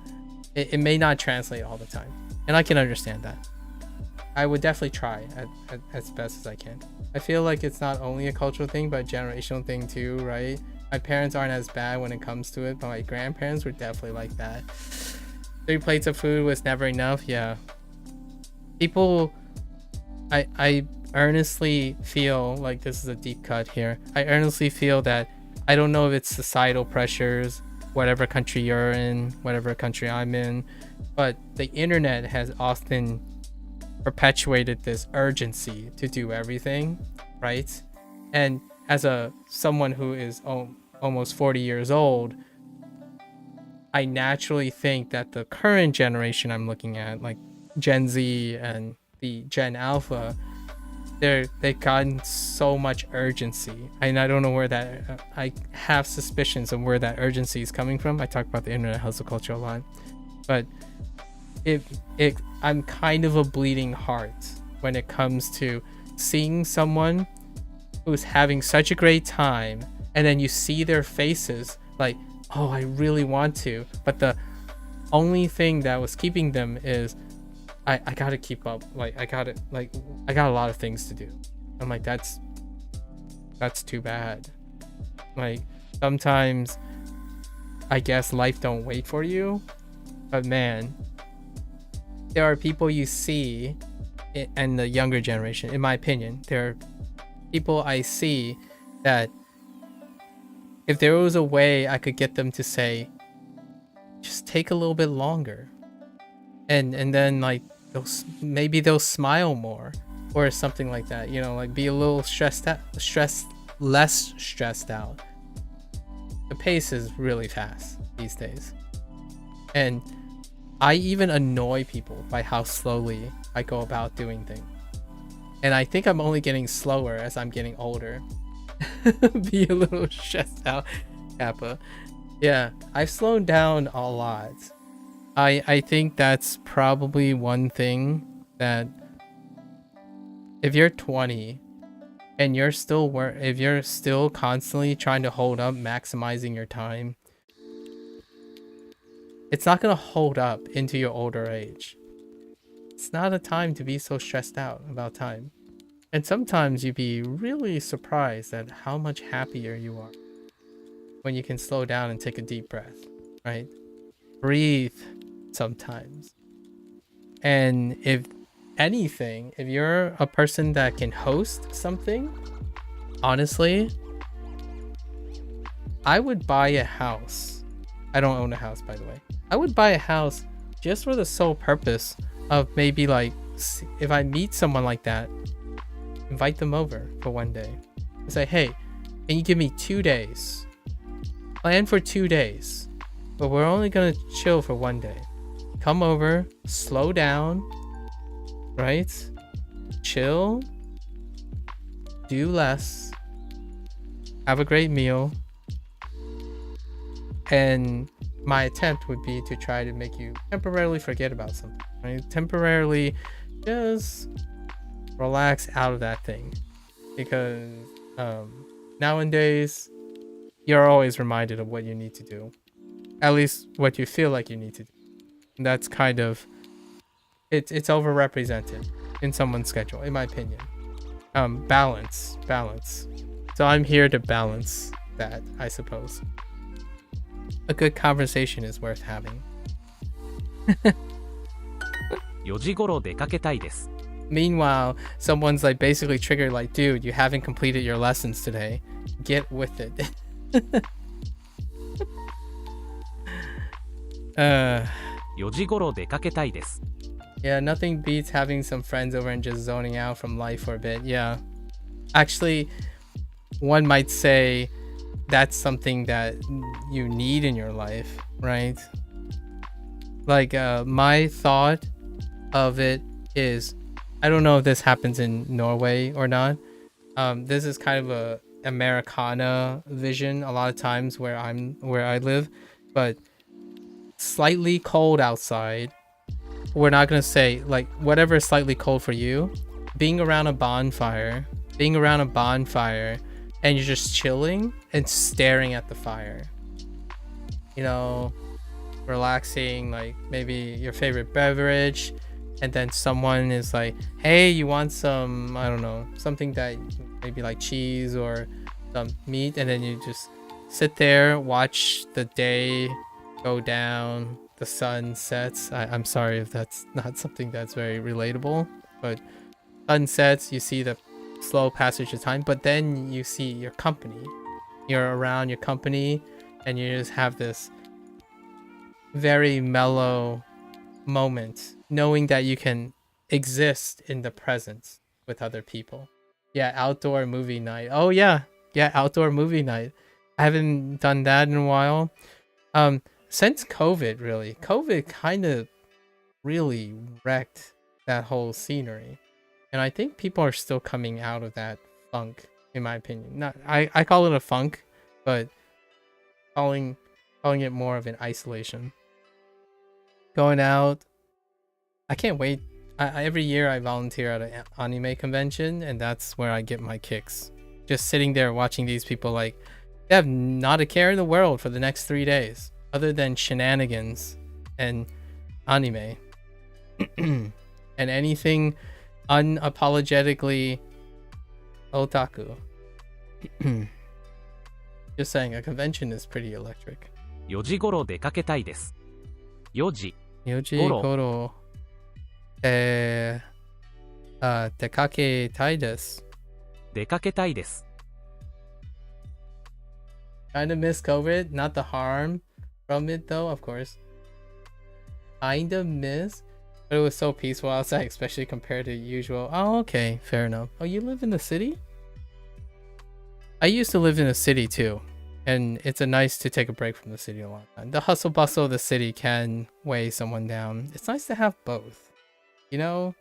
it may not translate all the time, and I can understand that. I would definitely try as best as I can. I feel like it's not only a cultural thing, but a generational thing too, right? My parents aren't as bad when it comes to it, but my grandparents were definitely like that. 3 plates of food was never enough. Yeah. People, I earnestly feel like, this is a deep cut here. I earnestly feel that, I don't know if it's societal pressures, whatever country you're in, whatever country I'm in, but the internet has often perpetuated this urgency to do everything, right? And as someone who is almost 40 years old, I naturally think that the current generation I'm looking at, like Gen Z and the Gen Alpha, they've gotten so much urgency, and I don't know where that I have suspicions of where that urgency is coming from. I talk about the internet hustle culture a lot, but I'm kind of a bleeding heart when it comes to seeing someone who's having such a great time, and then you see their faces like, oh, I really want to, but the only thing that was keeping them is, I gotta keep up. Like, I got a lot of things to do. I'm like, that's too bad. Like, sometimes I guess life don't wait for you, but man, there are people you see in the younger generation, in my opinion, there are people I see that if there was a way I could get them to say, just take a little bit longer, and then like maybe they'll smile more or something like that, you know, like be a little less stressed out. The pace is really fast these days, and I even annoy people by how slowly I go about doing things. And I think I'm only getting slower as I'm getting older. Be a little stressed out, Kappa. Yeah, I've slowed down a lot. I think that's probably one thing that if you're 20 and if you're still constantly trying to hold up maximizing your time, it's not gonna hold up into your older age. it's not a time to be so stressed out about time. And sometimes you'd be really surprised at how much happier you are when you can slow down and take a deep breath, right? Breathe sometimes. And if anything, if you're a person that can host something, honestly, I would buy a house. I don't own a house, by the way. I would buy a house just for the sole purpose of maybe like, if I meet someone like that, invite them over for one day. And say, hey, can you give me 2 days? Plan for 2 days, but we're only gonna chill for one day. Come over, slow down, right? Chill, do less, have a great meal, and my attempt would be to try to make you temporarily forget about something, right? Temporarily just relax out of that thing, because nowadays you're always reminded of what you need to do, at least what you feel like you need to do. And that's kind of it's overrepresented in someone's schedule, in my opinion. Balance. So I'm here to balance that, I suppose. A good conversation is worth having. 4時頃出かけたいです。 Meanwhile, someone's like basically triggered like, dude, you haven't completed your lessons today. Get with it. 4時頃出かけたいです。 Yeah, nothing beats having some friends over and just zoning out from life for a bit. Yeah. Actually, one might say that's something that you need in your life, right? Like, my thought of it is, I don't know if this happens in Norway or not. This is kind of a Americana vision a lot of times where I live, but slightly cold outside. We're not gonna say like whatever is slightly cold for you. Being around a bonfire, and you're just chilling and staring at the fire. You know, relaxing, like maybe your favorite beverage, and then someone is like, hey, you want some, I don't know, something that maybe like cheese or some meat, and then you just sit there, watch the day go down, the sun sets. I'm sorry if that's not something that's very relatable, but sun sets, you see the slow passage of time, but then you see your company. You're around your company, and you just have this very mellow moment, knowing that you can exist in the present with other people. Yeah, outdoor movie night. Oh yeah, outdoor movie night. I haven't done that in a while. Since COVID, really. COVID kind of really wrecked that whole scenery. And I think people are still coming out of that funk, in my opinion. Not, I call it a funk, but calling it more of an isolation. Going out. I can't wait. Every year I volunteer at an anime convention, and that's where I get my kicks. Just sitting there watching these people, like, they have not a care in the world for the next 3 days, other than shenanigans and anime. And anything unapologetically otaku. Just saying, a convention is pretty electric. 4時頃出かけたいです。4時頃出かけたいです。出かけたいです。 Kinda miss COVID, not the harm from it though, of course. Kinda miss, but it was so peaceful outside, especially compared to usual. Oh, okay, fair enough. Oh, you live in the city? I used to live in a city too, and it's nice to take a break from the city a lot of time. The hustle bustle of the city can weigh someone down. It's nice to have both. You know,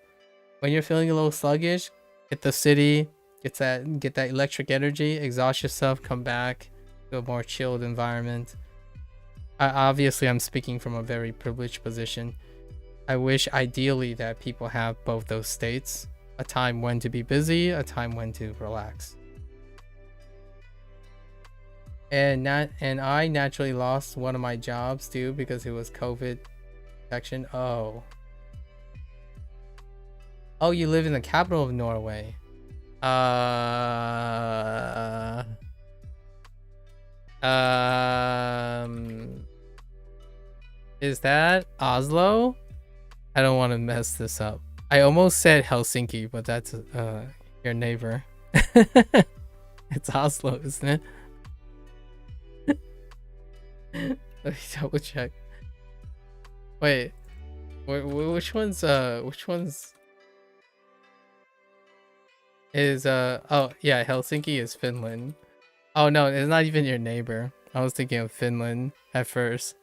when you're feeling a little sluggish, hit the city, get that electric energy, exhaust yourself, come back to a more chilled environment. Obviously, I'm speaking from a very privileged position. I wish ideally that people have both those states. A time when to be busy, a time when to relax. And I naturally lost one of my jobs too because it was COVID protection. Oh. Oh, you live in the capital of Norway. Is that Oslo? I don't want to mess this up. I almost said Helsinki, but that's your neighbor. It's Oslo, isn't it? Let me double check. Wait, which one's is oh yeah, Helsinki is Finland. Oh no, it's not even your neighbor. I was thinking of Finland at first.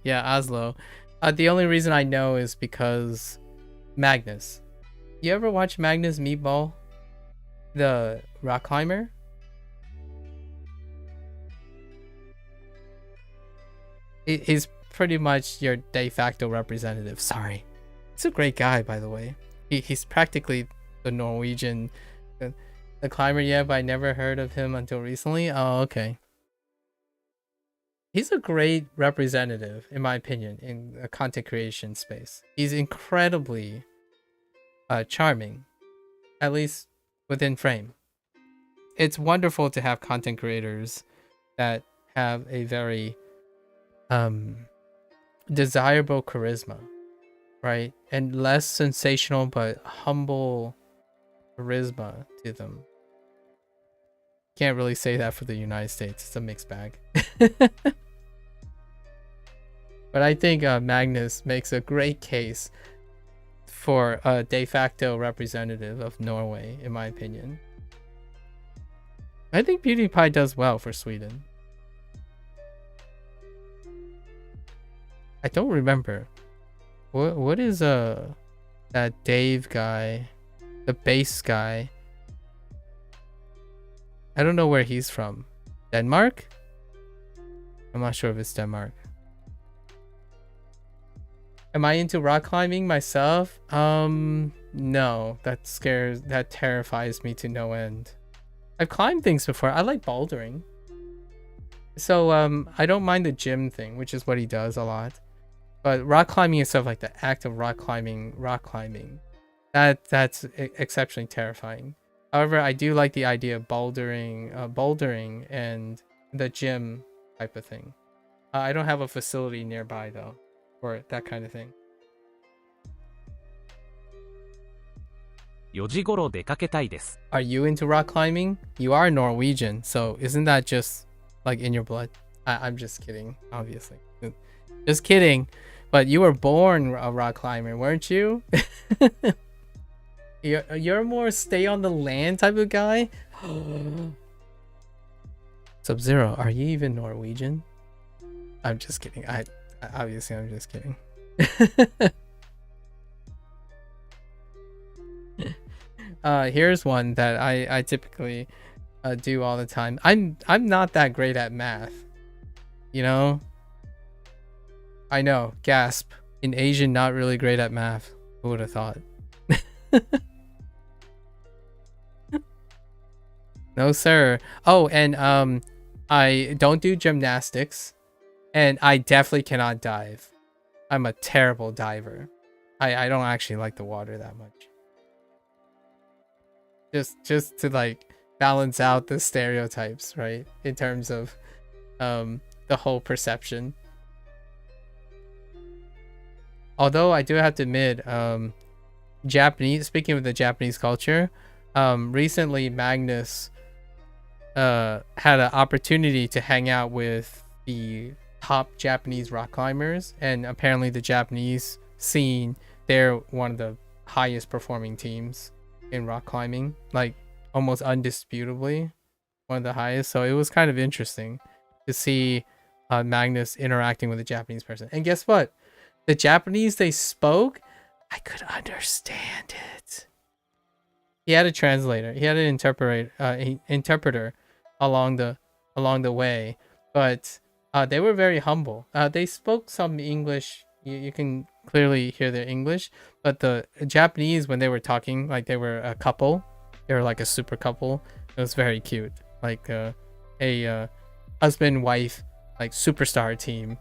Yeah, Oslo. The only reason I know is because Magnus. You ever watch Magnus Meatball? The rock climber? He's pretty much your de facto representative. Sorry. He's a great guy, by the way. He's practically the Norwegian the climber, yeah, but I never heard of him until recently. Oh, okay. He's a great representative, in my opinion, in the content creation space. He's incredibly charming, at least within frame. It's wonderful to have content creators that have a very desirable charisma, right? And less sensational but humble charisma to them. Can't really say that for the United States. It's a mixed bag. But I think Magnus makes a great case for a de facto representative of Norway, in my opinion. I think PewDiePie does well for Sweden. I don't remember. What is that Dave guy, the bass guy? I don't know where he's from. Denmark? I'm not sure if it's Denmark. Am I into rock climbing myself? No. That terrifies me to no end. I've climbed things before. I like bouldering. So I don't mind the gym thing, which is what he does a lot. But rock climbing itself, like the act of rock climbing, that's exceptionally terrifying. However, I do like the idea of bouldering and the gym type of thing. I don't have a facility nearby though for that kind of thing. 4時頃出かけたいです。 Are you into rock climbing? You are Norwegian, so isn't that just like in your blood? I'm just kidding, obviously. Just kidding. But you were born a rock climber, weren't you? You're more stay on the land type of guy? Sub-Zero, are you even Norwegian? I'm just kidding. Obviously I'm just kidding. Here's one that I typically do all the time. I'm not that great at math. You know? I know, gasp. An Asian not really great at math. Who would have thought? No, sir. Oh, and I don't do gymnastics, and I definitely cannot dive. I'm a terrible diver. I don't actually like the water that much. Just to like balance out the stereotypes, right? In terms of the whole perception. Although I do have to admit, speaking of the Japanese culture, recently Magnus had an opportunity to hang out with the top Japanese rock climbers, and apparently the Japanese scene, they're one of the highest performing teams in rock climbing, like almost undisputably one of the highest. So it was kind of interesting to see Magnus interacting with a Japanese person. And guess what? The Japanese they spoke, I could understand it. He had a translator. He had an interpreter along the way, but they were very humble. They spoke some English. You can clearly hear their English, but the Japanese, when they were talking, like they were a couple, they were like a super couple. It was very cute, like a husband wife, like superstar team.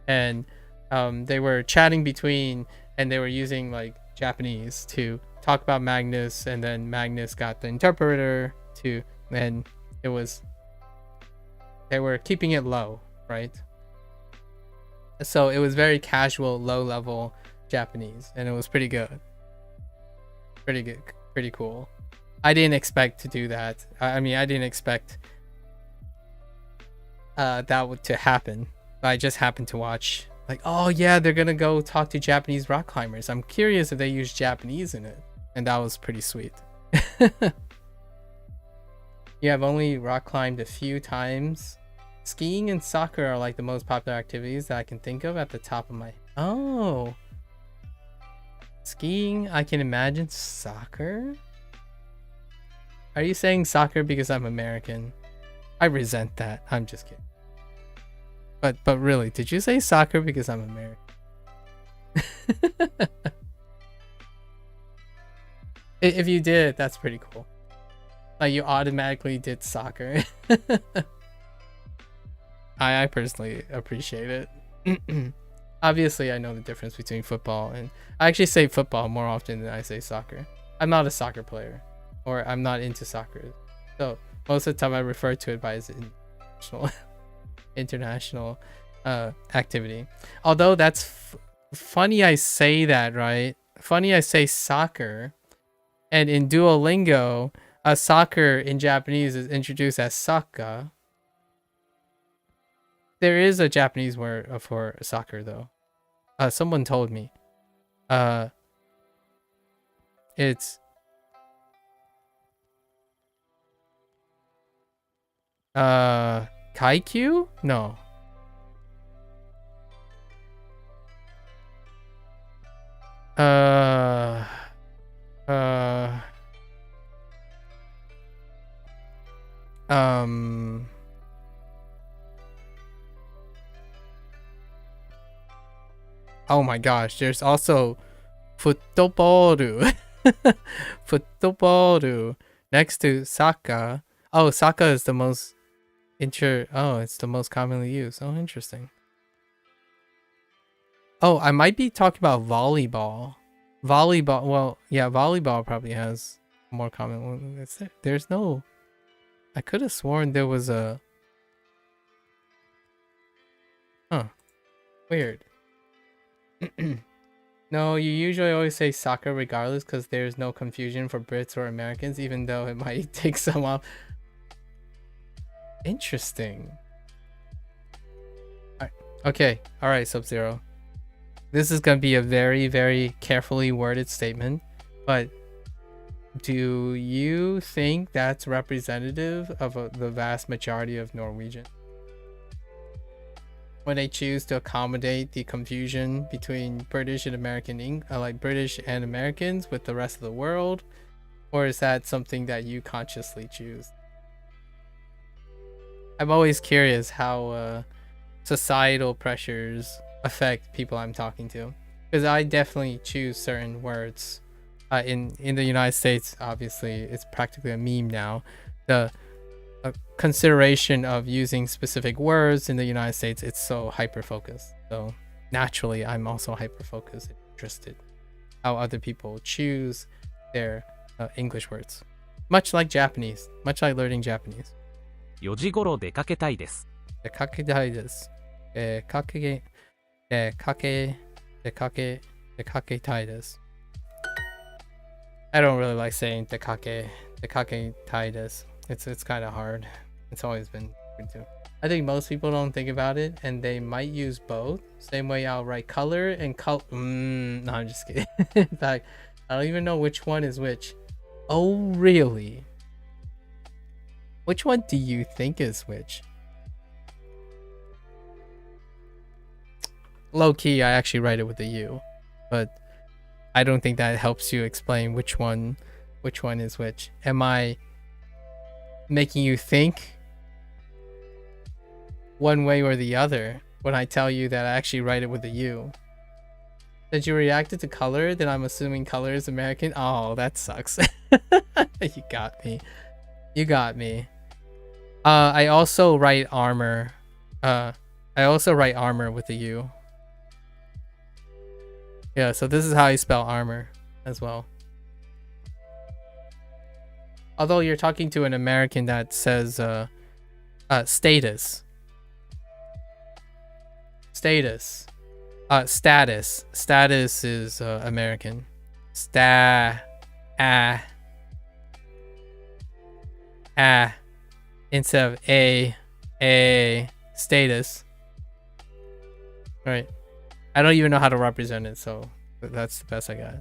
And they were chatting between, and they were using like Japanese to talk about Magnus, and then Magnus got the interpreter to, and it was, they were keeping it low, right? So it was very casual, low level Japanese, and it was pretty good. Pretty good, pretty cool. I didn't expect to do that. I mean, I didn't expect that to happen. I just happened to watch, like, oh yeah, they're gonna go talk to Japanese rock climbers. I'm curious if they use Japanese in it, and that was pretty sweet. You have only rock climbed a few times. Skiing and soccer are like the most popular activities that I can think of at the top of my head. Oh, skiing, I can imagine. Soccer? Are you saying soccer because I'm American? I resent that. I'm just kidding. But really, did you say soccer because I'm American? If you did, that's pretty cool. Like, you automatically did soccer. I personally appreciate it. Obviously, I know the difference between football and... I actually say football more often than I say soccer. I'm not a soccer player. Or I'm not into soccer. So, most of the time I refer to it by as international activity. Although that's funny I say that, right? Funny I say soccer. And in Duolingo, soccer in Japanese is introduced as saka. There is a Japanese word for soccer, though. Someone told me. It's... Kaikyu? No. Oh my gosh, there's also football. Football next to saka. Oh, saka is the most it's the most commonly used. Oh, interesting. Oh, I might be talking about volleyball. Volleyball, well, yeah, volleyball probably has more common. There's no... I could have sworn there was a... Huh. Weird. No, you usually always say soccer regardless because there's no confusion for Brits or Americans, even though it might take some off. Interesting. Okay, alright, Sub-Zero. This is going to be a very, very carefully worded statement, but do you think that's representative of the vast majority of Norwegian? When they choose to accommodate the confusion between British and American, like British and Americans with the rest of the world, or is that something that you consciously choose? I'm always curious how societal pressures affect people I'm talking to, because I definitely choose certain words. In the United States, obviously, it's practically a meme now. The consideration of using specific words in the United States, it's so hyper-focused. So naturally, I'm also hyper-focused and interested how other people choose their English words. Much like Japanese, much like learning Japanese. 4時頃出かけたいです。出かけたいです。出かけたいです。I don't really like saying 出かけたいです. It's kind of hard. It's always been weird too. I think most people don't think about it, and they might use both. Same way I'll write color and no, I'm just kidding. In fact, I don't even know which one is which. Oh, really? Which one do you think is which? Low key, I actually write it with a U, but I don't think that helps you explain which one is which. Am I making you think one way or the other when I tell you that I actually write it with a U? Since you reacted to color, then I'm assuming color is American. Oh, that sucks. You got me. You got me. I also write armor. I also write armor with a U. Yeah, so this is how you spell armor as well. Although you're talking to an American that says status. Status. Status. Status is American. Instead of a status. Right. I don't even know how to represent it, so that's the best I got.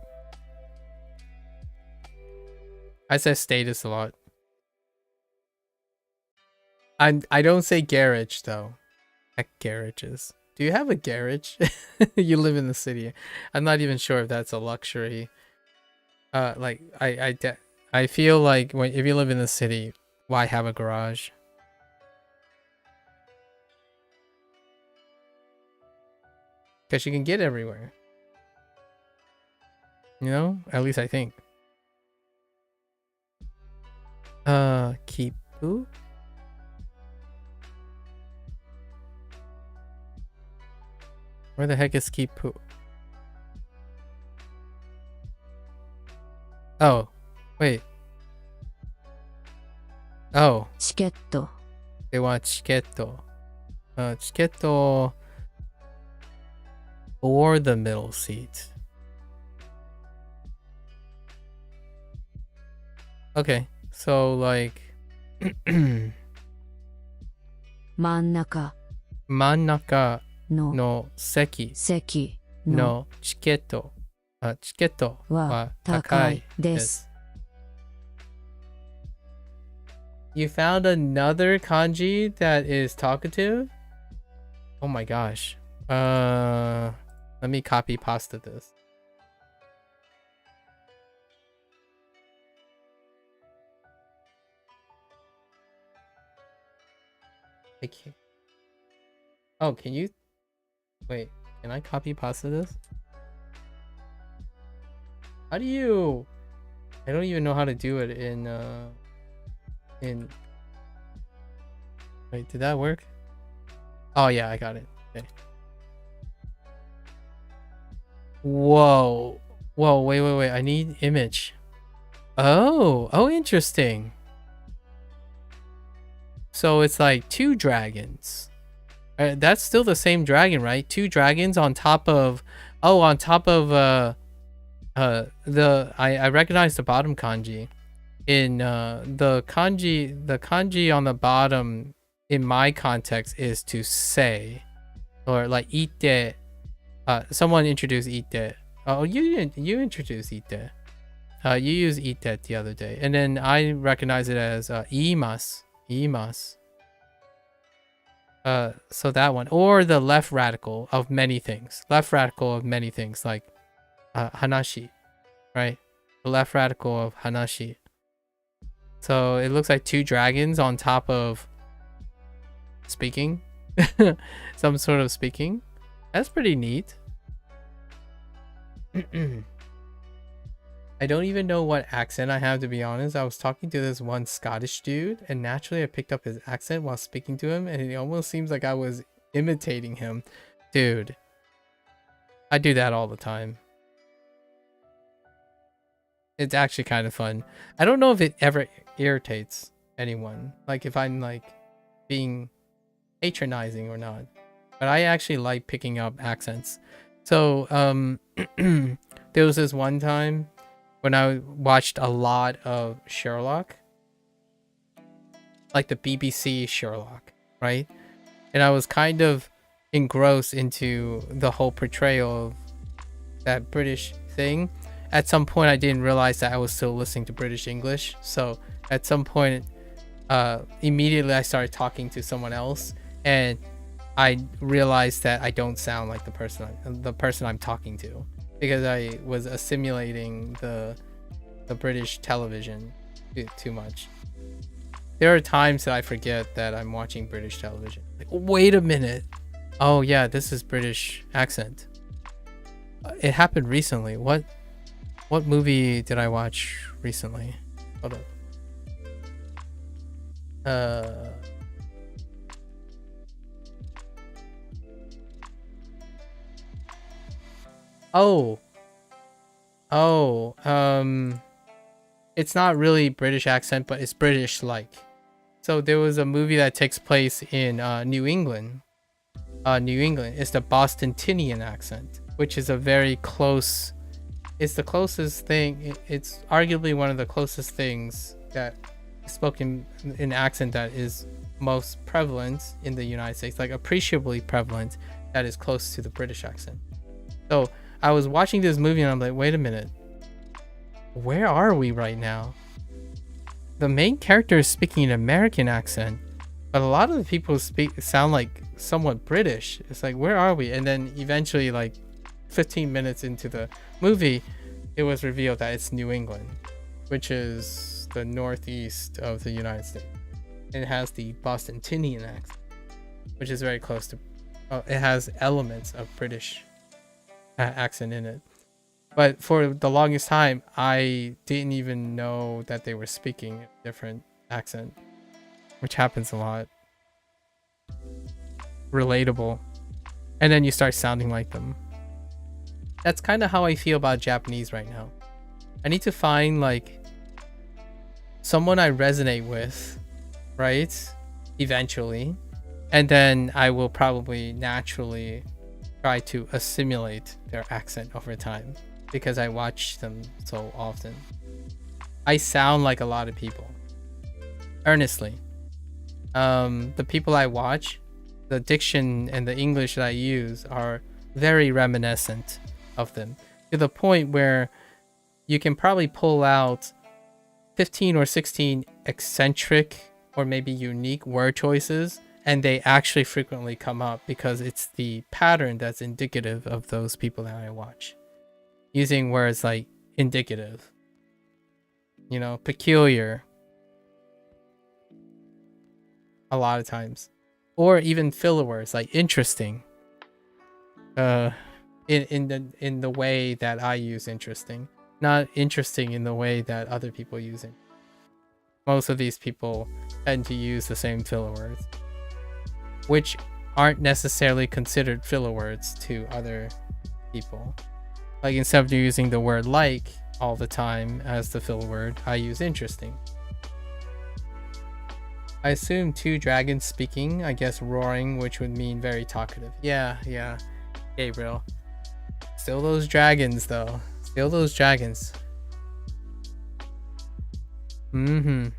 I say status a lot. I don't say garage though. Heck, garages. Do you have a garage? You live in the city. I'm not even sure if that's a luxury. Like I feel like if you live in the city, why have a garage? Because you can get everywhere. You know? At least I think. Kipu? Where the heck is Kipu? Oh, wait. Oh. Chiketto. They want chiketto. Chiketto or the middle seat. Okay, so like 真ん中 真ん中 の の席 席 の の チケット。チケットはは高高いいで。ですす。You found another kanji that is talkative? Oh my gosh. Let me copy pasta this. I can't. Oh, can you? Wait, can I copy pasta this? How do you? I don't even know how to do it in. Wait, did that work? Oh yeah, I got it. Okay. Whoa. Whoa, wait. I need image. Oh, interesting. So it's like two dragons. That's still the same dragon, right? Two dragons on top of I recognize the bottom kanji. In the kanji on the bottom in my context is to say, or like ite. Someone introduced ite. Oh, you introduced ite. You used ite the other day, and then I recognize it as iimasu. So that one, or the left radical of many things. Left radical of many things, like hanashi, right? The left radical of hanashi. So it looks like two dragons on top of speaking. Some sort of speaking. That's pretty neat. I don't even know what accent I have, to be honest. I was talking to this one Scottish dude, and naturally I picked up his accent while speaking to him, and it almost seems like I was imitating him. Dude, I do that all the time. It's actually kind of fun. I don't know if it ever irritates anyone, like if I'm like being patronizing or not, but I actually like picking up accents. So there was this one time when I watched a lot of Sherlock, like the BBC Sherlock, right? And I was kind of engrossed into the whole portrayal of that British thing. At some point I didn't realize that I was still listening to British English, so at some point immediately I started talking to someone else, and I realized that I don't sound like the person I'm talking to, because I was assimilating the British television too much. There are times that I forget that I'm watching British television. Like, wait a minute. Oh yeah, this is British accent. It happened recently. What movie did I watch recently? Hold up. Oh, it's not really British accent, but it's British-like. So there was a movie that takes place in New England. New England is the Bostonian accent, which is a very close. It's the closest thing. It's arguably one of the closest things that is spoken in accent that is most prevalent in the United States, like appreciably prevalent, that is close to the British accent. So I was watching this movie and I'm like, wait a minute, where are we right now? The main character is speaking an American accent, but a lot of the people sound like somewhat British. It's like, where are we? And then eventually, like 15 minutes into the movie, it was revealed that it's New England, which is the northeast of the United States. And it has the Bostonian accent, which is very close to, it has elements of British accent in it. But for the longest time, I didn't even know that they were speaking a different accent, which happens a lot. Relatable. And then you start sounding like them. That's kind of how I feel about Japanese right now. I need to find like someone I resonate with, right? Eventually. And then I will probably naturally try to assimilate their accent over time, because I watch them so often. I sound like a lot of people. Earnestly. The people I watch, the diction and the English that I use are very reminiscent of them, to the point where you can probably pull out 15 or 16 eccentric or maybe unique word choices, and they actually frequently come up because it's the pattern that's indicative of those people that I watch. Using words like indicative, you know, peculiar, a lot of times, or even filler words like interesting. In the way that I use interesting, not interesting in the way that other people use it. Most of these people tend to use the same filler words, which aren't necessarily considered filler words to other people. Like, instead of using the word like all the time as the filler word, I use interesting. I assume two dragons speaking, I guess roaring, which would mean very talkative. Yeah, Gabriel. Still those dragons though. Still those dragons. Mm-hmm.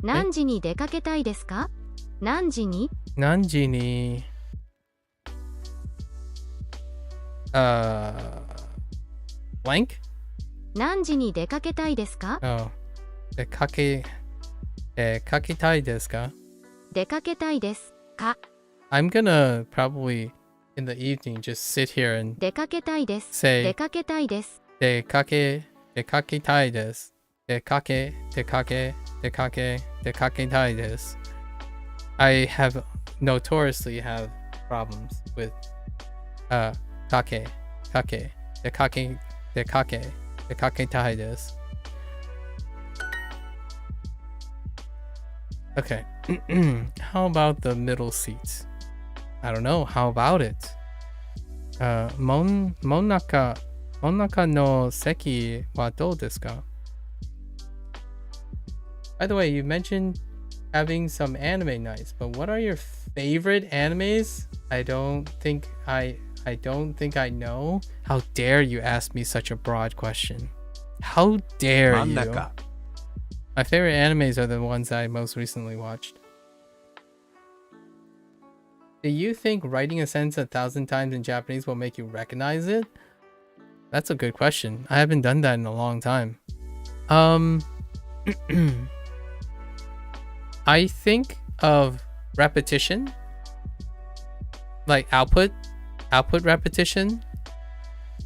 何時に出かけたいですか? 何時に? 何時に blank? 何時に出かけたいですか? Oh. 出かけたいですか? 出かけたいですか? I'm gonna probably in the evening just sit here and 出かけたいです say 出かけたいです 出かけたいです 出かけたいです I have notoriously have problems with 出かけたいです Okay. How about the middle seats? I don't know. How about it? 真ん中の席はどうですか? By the way, you mentioned having some anime nights, but what are your favorite animes? I don't think I know. How dare you ask me such a broad question? How dare you? My favorite animes are the ones I most recently watched. Do you think writing a sentence 1,000 times in Japanese will make you recognize it? That's a good question. I haven't done that in a long time. I think of repetition, like output repetition.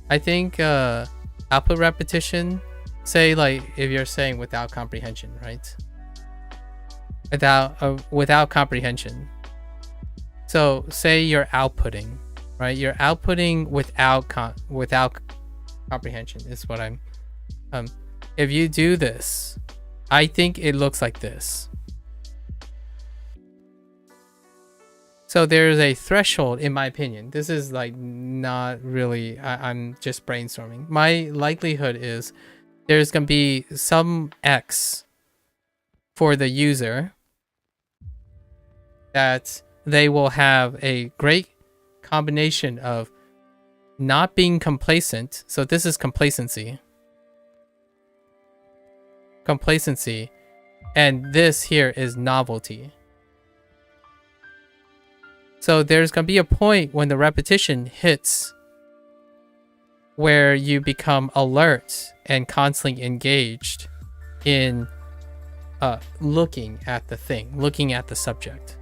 I think output repetition. Say, like, if you're saying without comprehension, right? Without comprehension. So say you're outputting, right? You're outputting without comprehension is what I'm. If you do this, I think it looks like this. So there's a threshold, in my opinion. This is like not really, I'm just brainstorming. My likelihood is there's going to be some X for the user that they will have a great combination of not being complacent. So this is complacency. Complacency. And this here is novelty. So there's going to be a point when the repetition hits where you become alert and constantly engaged in looking at the thing, looking at the subject,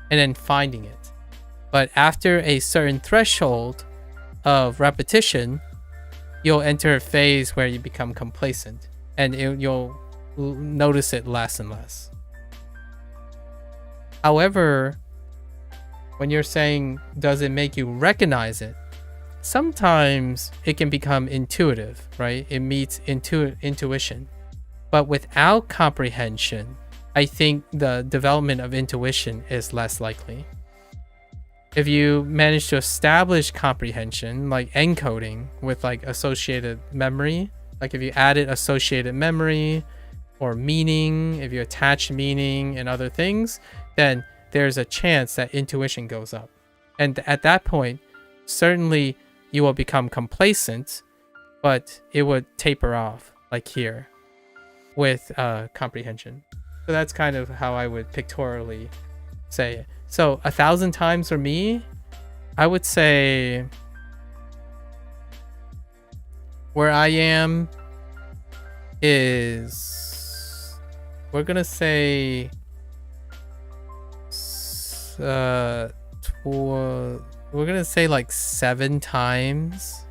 and then finding it. But after a certain threshold of repetition, you'll enter a phase where you become complacent, and you'll notice it less and less. However, when you're saying, does it make you recognize it? Sometimes it can become intuitive, right? It meets intuition. But without comprehension, I think the development of intuition is less likely. If you manage to establish comprehension, like encoding with like associated memory, like if you added associated memory or meaning, if you attach meaning and other things, then there's a chance that intuition goes up. And at that point, certainly you will become complacent, but it would taper off, like here, with comprehension. So that's kind of how I would pictorially say it. So 1,000 times for me, I would say where I am is, we're gonna say we're gonna say like 7 times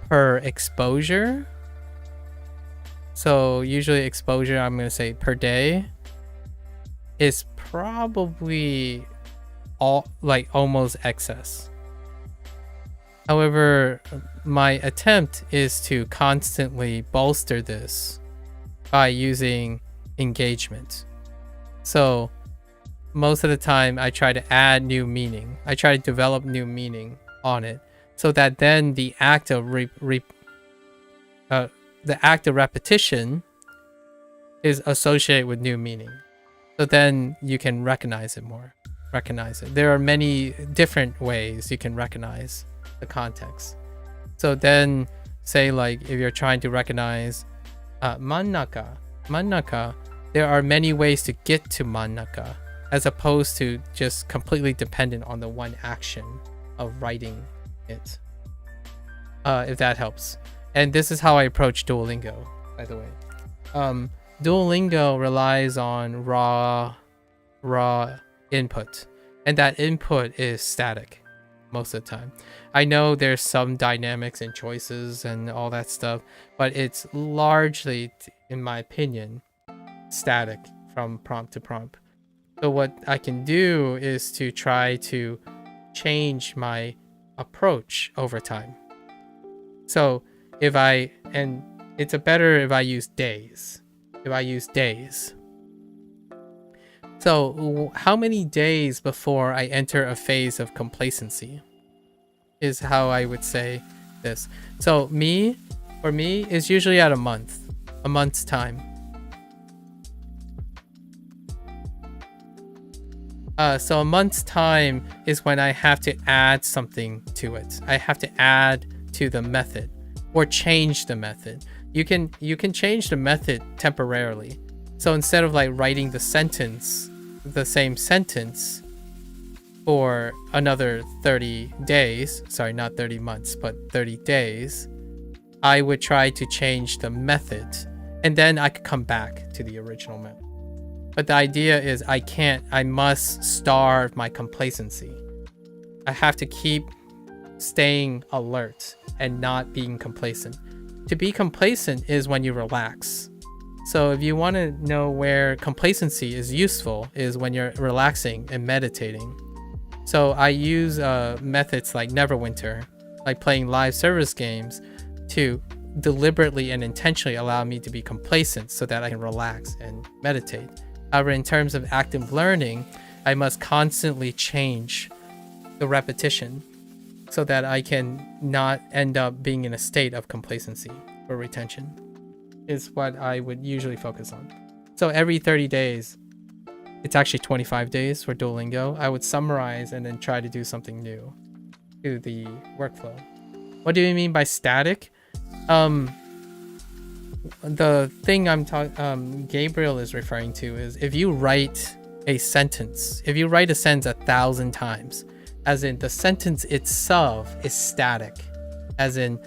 per exposure. So usually exposure, I'm gonna say per day, is probably almost excess. However, my attempt is to constantly bolster this by using engagement. So most of the time I try to add new meaning. I try to develop new meaning on it, so that then the act of repetition is associated with new meaning. So then you can recognize it more. There are many different ways you can recognize the context. So then say like if you're trying to recognize mannaka, there are many ways to get to mannaka, as opposed to just completely dependent on the one action of writing it. If that helps. And this is how I approach Duolingo, by the way. Duolingo relies on raw input, and that input is static most of the time. I know there's some dynamics and choices and all that stuff, but it's largely, in my opinion, static from prompt to prompt. So what I can do is to try to change my approach over time. So it's better if I use days. So how many days before I enter a phase of complacency is how I would say this. So for me, is usually at a month's time. So a month's time is when I have to add something to it. I have to add to the method or change the method. You can change the method temporarily. So instead of like writing the same sentence for another 30 days, sorry, not 30 months, but 30 days, I would try to change the method, and then I could come back to the original method. But the idea is I must starve my complacency. I have to keep staying alert and not being complacent. To be complacent is when you relax. So if you want to know where complacency is useful, is when you're relaxing and meditating. So I use methods like Neverwinter, like playing live service games, to deliberately and intentionally allow me to be complacent so that I can relax and meditate. However, in terms of active learning, I must constantly change the repetition so that I can not end up being in a state of complacency or retention, is what I would usually focus on. So every 30 days, it's actually 25 days for Duolingo, I would summarize and then try to do something new to the workflow. What do you mean by static? The thing Gabriel is referring to is if you write a sentence, if you write a sentence 1,000 times, as in the sentence itself is static, as in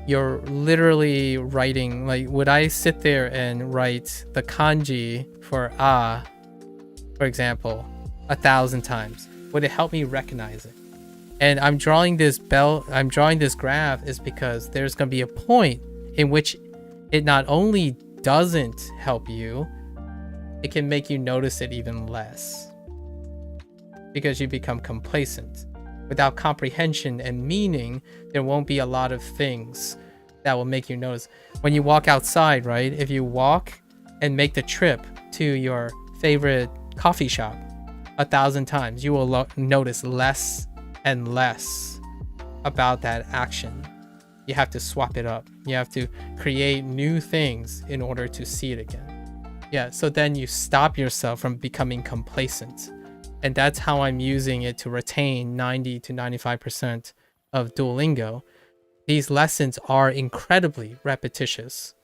you're literally writing, like, would I sit there and write the kanji for for example, 1,000 times? Would it help me recognize it? And I'm drawing this graph is because there's going to be a point in which it not only doesn't help you, it can make you notice it even less, because you become complacent. Without comprehension and meaning, there won't be a lot of things that will make you notice. When you walk outside, right? If you walk and make the trip to your favorite coffee shop 1,000 times, you will notice less and less about that action. You have to swap it up. You have to create new things in order to see it again. Yeah, so then you stop yourself from becoming complacent. And that's how I'm using it to retain 90 to 95% of Duolingo. These lessons are incredibly repetitious.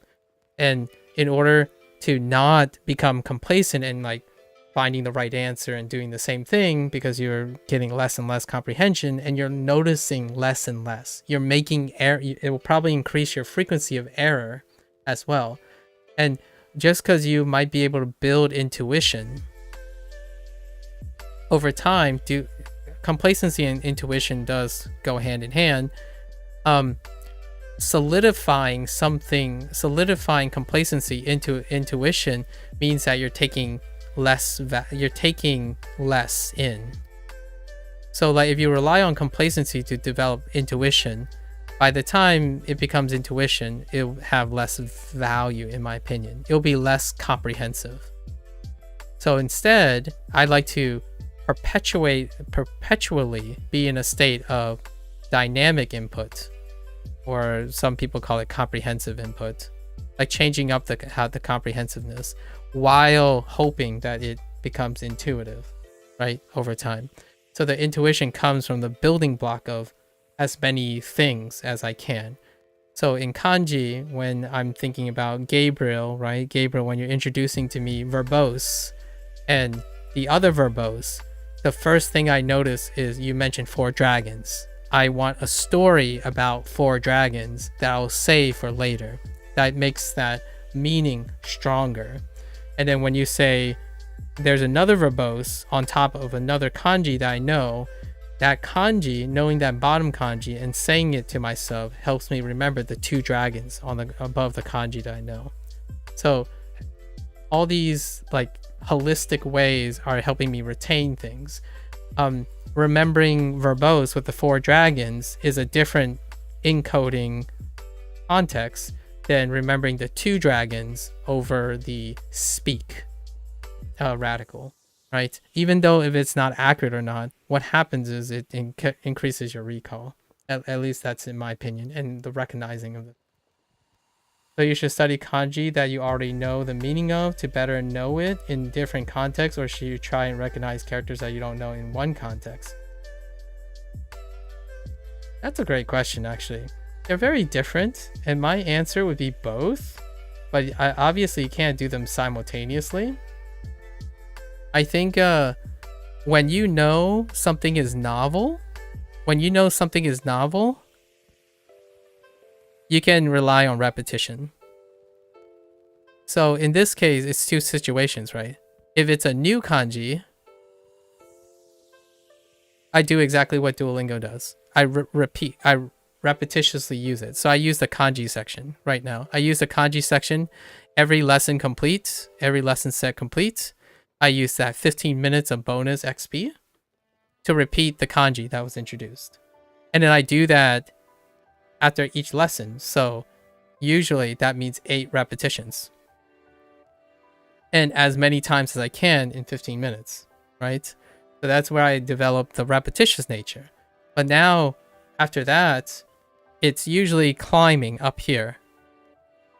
And in order to not become complacent and like finding the right answer and doing the same thing, because you're getting less and less comprehension and you're noticing less and less, you're making error. It will probably increase your frequency of error as well. And just because you might be able to build intuition over time, complacency and intuition does go hand in hand. Solidifying complacency into intuition means that you're taking less in. So like if you rely on complacency to develop intuition, by the time it becomes intuition, it'll have less value, in my opinion. It'll be less comprehensive. So instead, I'd like to perpetually be in a state of dynamic input, or some people call it comprehensive input, like changing up the comprehensiveness while hoping that it becomes intuitive, right, over time. So the intuition comes from the building block of as many things as I can. So in kanji, when I'm thinking about Gabriel, right, Gabriel, when you're introducing to me verbose and the other verbose, the first thing I notice is you mentioned 4 dragons. I want a story about 4 dragons that I'll save for later. That makes that meaning stronger. And then when you say there's another verbose on top of another kanji that I know, that kanji, knowing that bottom kanji and saying it to myself helps me remember the 2 dragons above the kanji that I know. So all these like holistic ways are helping me retain things. Remembering verbose with the 4 dragons is a different encoding context than remembering the 2 dragons over the speak radical, right? Even though if it's not accurate or not, what happens is it increases your recall. At least that's in my opinion, and the recognizing of it. So you should study kanji that you already know the meaning of to better know it in different contexts, or should you try and recognize characters that you don't know in one context? That's a great question, actually. They're very different, and my answer would be both, but obviously you can't do them simultaneously. I think when you know something is novel, you can rely on repetition. So in this case, it's 2 situations, right? If it's a new kanji, I do exactly what Duolingo does. I repetitiously use it. So I use the kanji section right now. I use the kanji section every lesson complete, every lesson set complete. I use that 15 minutes of bonus XP to repeat the kanji that was introduced. And then I do that after each lesson. So usually that means 8 repetitions. and as many times as I can in 15 minutes, right? So that's where I developed the repetitious nature. But now, after that, it's usually climbing up here.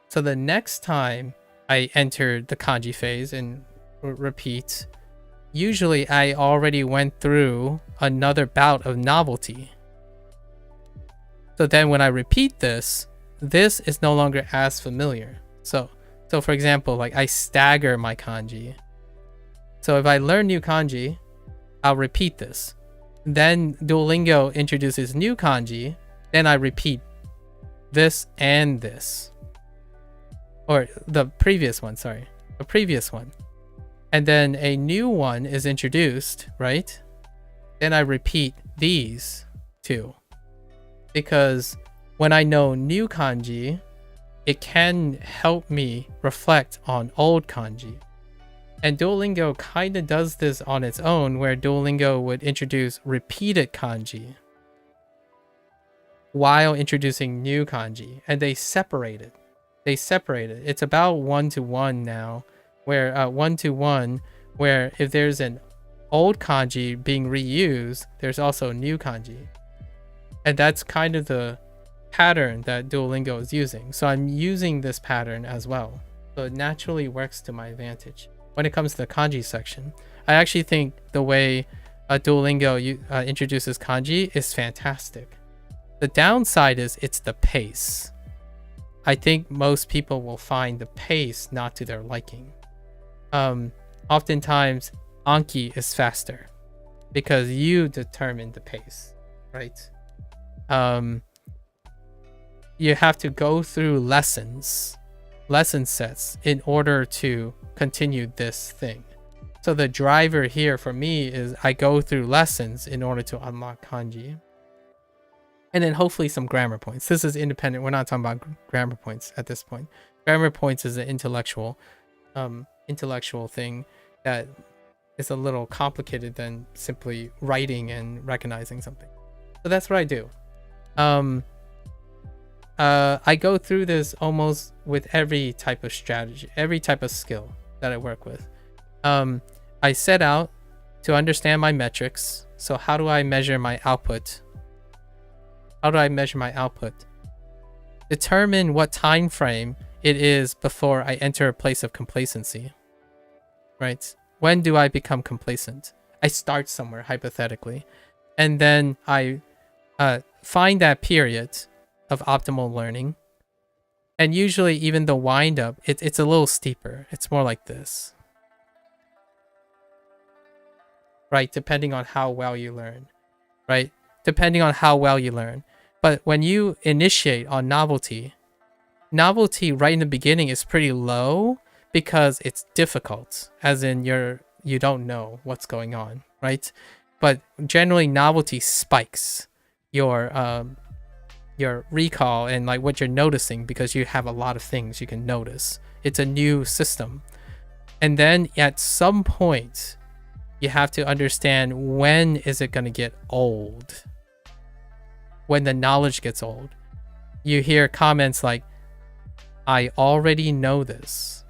So the next time I enter the kanji phase and repeat, usually I already went through another bout of novelty. So then when I repeat this, this is no longer as familiar. So for example, like I stagger my kanji. So if I learn new kanji, I'll repeat this. Then Duolingo introduces new kanji, then I repeat this and this. Or the previous one, sorry. The previous one. And then a new one is introduced, right? Then I repeat these two. Because when I know new kanji, it can help me reflect on old kanji. And Duolingo kind of does this on its own, where Duolingo would introduce repeated kanji while introducing new kanji, and they separate it. It's about 1-to-1 now, where 1-to-1, where if there's an old kanji being reused, there's also new kanji. And that's kind of the pattern that Duolingo is using. So I'm using this pattern as well. So it naturally works to my advantage. When it comes to the kanji section, I actually think the way Duolingo introduces kanji is fantastic. The downside is it's the pace. I think most people will find the pace not to their liking. Oftentimes, Anki is faster because you determine the pace, right? You have to go through lesson sets in order to continue this thing. So the driver here for me is I go through lessons in order to unlock kanji. And then hopefully some grammar points. This is independent. We're not talking about grammar points at this point. Grammar points is an intellectual thing that is a little complicated than simply writing and recognizing something. So that's what I do. I go through this almost with every type of strategy, every type of skill that I work with. I set out to understand my metrics. So how do I measure my output? Determine what time frame it is before I enter a place of complacency. Right? When do I become complacent? I start somewhere, hypothetically. And then I find that period of optimal learning. And usually even the wind up, it's a little steeper. It's more like this. Right? Depending on how well you learn. Right? Depending on how well you learn. But when you initiate on novelty right in the beginning is pretty low because it's difficult, as in you don't know what's going on, right? But generally novelty spikes your recall and like what you're noticing because you have a lot of things you can notice. It's a new system. And then at some point you have to understand, when is it going to get old? When the knowledge gets old. You hear comments like, I already know this.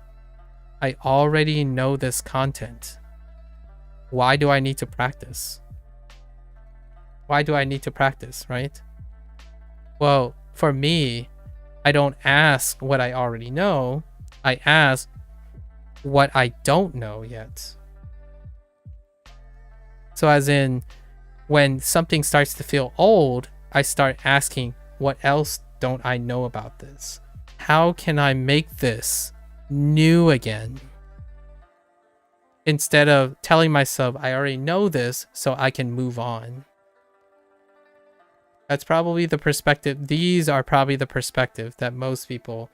I already know this content. Why do I need to practice? Why do I need to practice, right? Well, for me, I don't ask what I already know. I ask what I don't know yet. So as in, when something starts to feel old, I start asking, what else don't I know about this? How can I make this new again? Instead of telling myself, I already know this, so I can move on. That's probably the perspective. These are probably the perspective that most people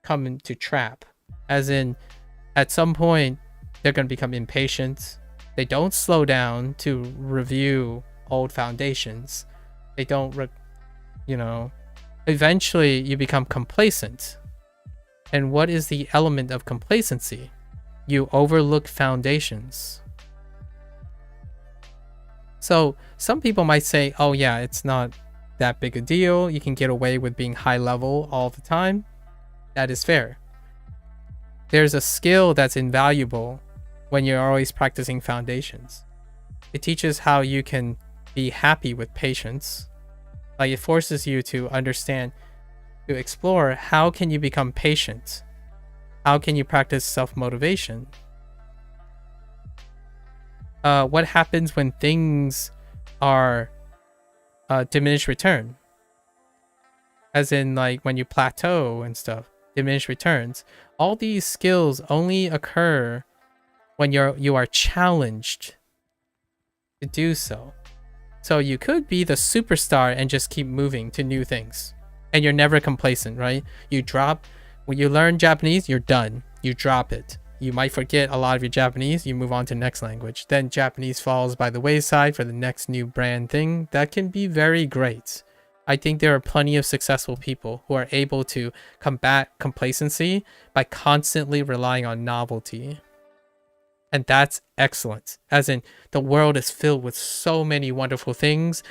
come into trap. As in, at some point, they're going to become impatient. They don't slow down to review old foundations. They don't, eventually you become complacent. And what is the element of complacency? You overlook foundations. So some people might say, oh yeah, it's not that big a deal. You can get away with being high level all the time. That is fair. there's a skill that's invaluable when you're always practicing foundations. It teaches how you can be happy with patience. Like, it forces you to understand, to explore how can you become patient? How can you practice self-motivation? What happens when things are diminished return? As in, like, when you plateau and stuff, diminished returns. All these skills only occur when you are challenged to do so. So you could be the superstar and just keep moving to new things. And you're never complacent, right? You drop, when you learn Japanese, you're done. You drop it. You might forget a lot of your Japanese, you move on to the next language. Then Japanese falls by the wayside for the next new brand thing. That can be very great. I think there are plenty of successful people who are able to combat complacency by constantly relying on novelty. And that's excellent. As in, the world is filled with so many wonderful things.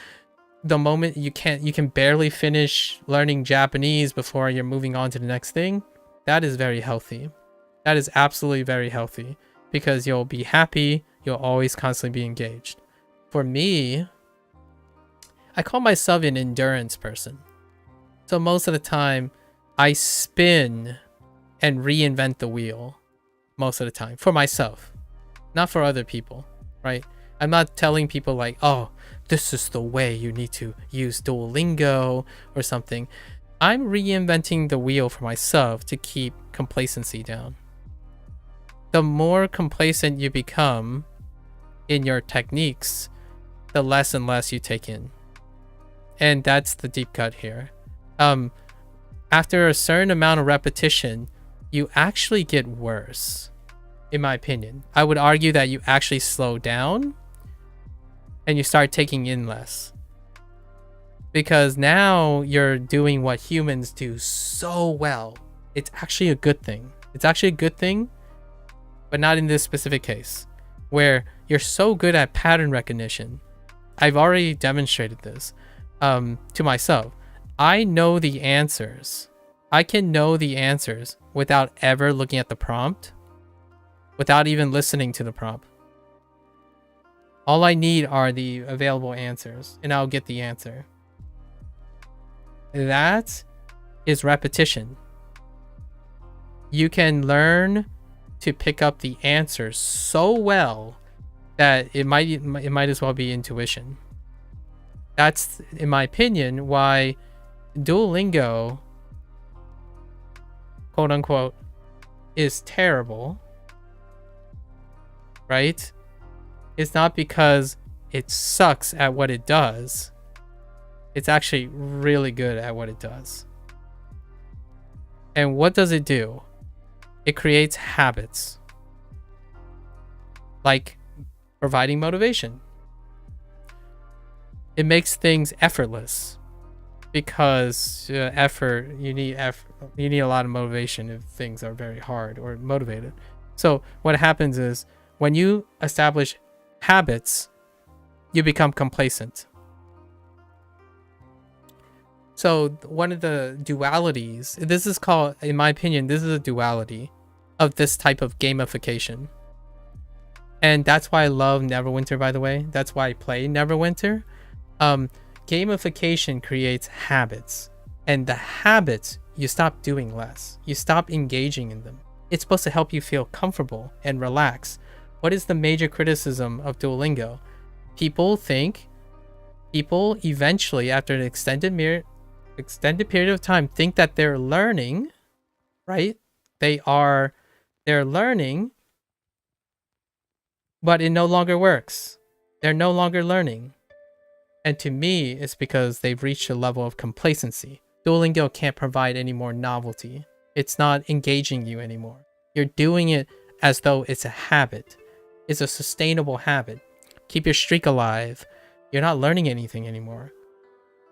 The moment you can barely finish learning Japanese before you're moving on to the next thing, that is very healthy. That is absolutely very healthy, because you'll be happy, you'll always constantly be engaged. For me, I call myself an endurance person. So most of the time, I spin and reinvent the wheel most of the time for myself, not for other people, right? I'm not telling people like, oh, this is the way you need to use Duolingo or something. I'm reinventing the wheel for myself to keep complacency down. The more complacent you become in your techniques, the less and less you take in. And that's the deep cut here. After a certain amount of repetition, you actually get worse, in my opinion. I would argue that you actually slow down and you start taking in less. Because now you're doing what humans do so well. It's actually a good thing. It's actually a good thing, but not in this specific case, where you're so good at pattern recognition. I've already demonstrated this to myself. I know the answers. I can know the answers without ever looking at the prompt, without even listening to the prompt. All I need are the available answers, and I'll get the answer. That is repetition. You can learn to pick up the answers so well that it might as well be intuition. That's, in my opinion, why Duolingo, quote unquote, is terrible, right? It's not because it sucks at what it does. It's actually really good at what it does. And what does it do? It creates habits, like providing motivation. It makes things effortless, because you need a lot of motivation if things are very hard or motivated. So what happens is, when you establish habits, you become complacent. So one of the dualities, this is called, in my opinion, this is a duality of this type of gamification. And that's why I love Neverwinter, by the way. That's why I play Neverwinter. Gamification creates habits. And the habits, you stop doing less. You stop engaging in them. It's supposed to help you feel comfortable and relax. What is the major criticism of Duolingo? People eventually, after an extended period of time, think that they're learning, right? They're learning, but it no longer works. They're no longer learning. And to me, it's because they've reached a level of complacency. Duolingo can't provide any more novelty. It's not engaging you anymore. You're doing it as though it's a habit. It's a sustainable habit. Keep your streak alive. You're not learning anything anymore.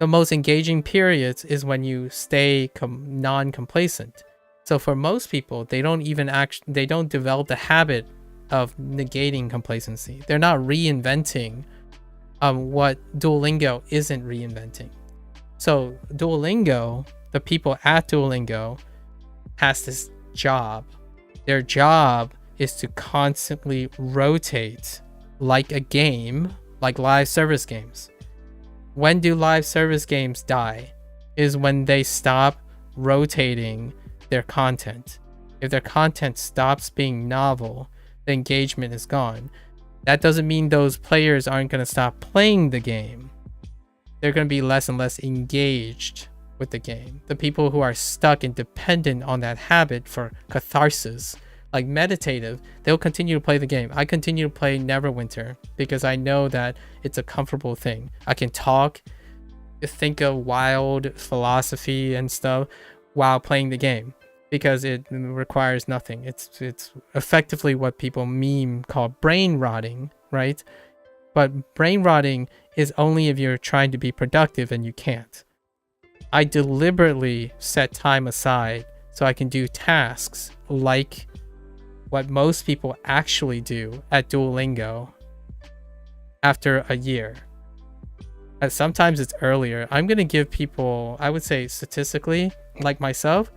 The most engaging periods is when you stay non-complacent. So for most people, they don't develop the habit of negating complacency. They're not reinventing what Duolingo isn't reinventing. So Duolingo, the people at Duolingo, has this job Their job is to constantly rotate like a game, like live service games. When do live service games die? Is when they stop rotating their content. If their content stops being novel, the engagement is gone. That doesn't mean those players aren't going to stop playing the game. They're going to be less and less engaged with the game. The people who are stuck and dependent on that habit for catharsis, like meditative, they'll continue to play the game. I continue to play Neverwinter because I know that it's a comfortable thing. I can talk, think of wild philosophy and stuff while playing the game because it requires nothing. It's effectively what people call brain rotting, right? But brain rotting is only if you're trying to be productive and you can't. I deliberately set time aside so I can do tasks like what most people actually do at Duolingo after a year. And sometimes it's earlier. I'm going to give people, I would say statistically, like myself,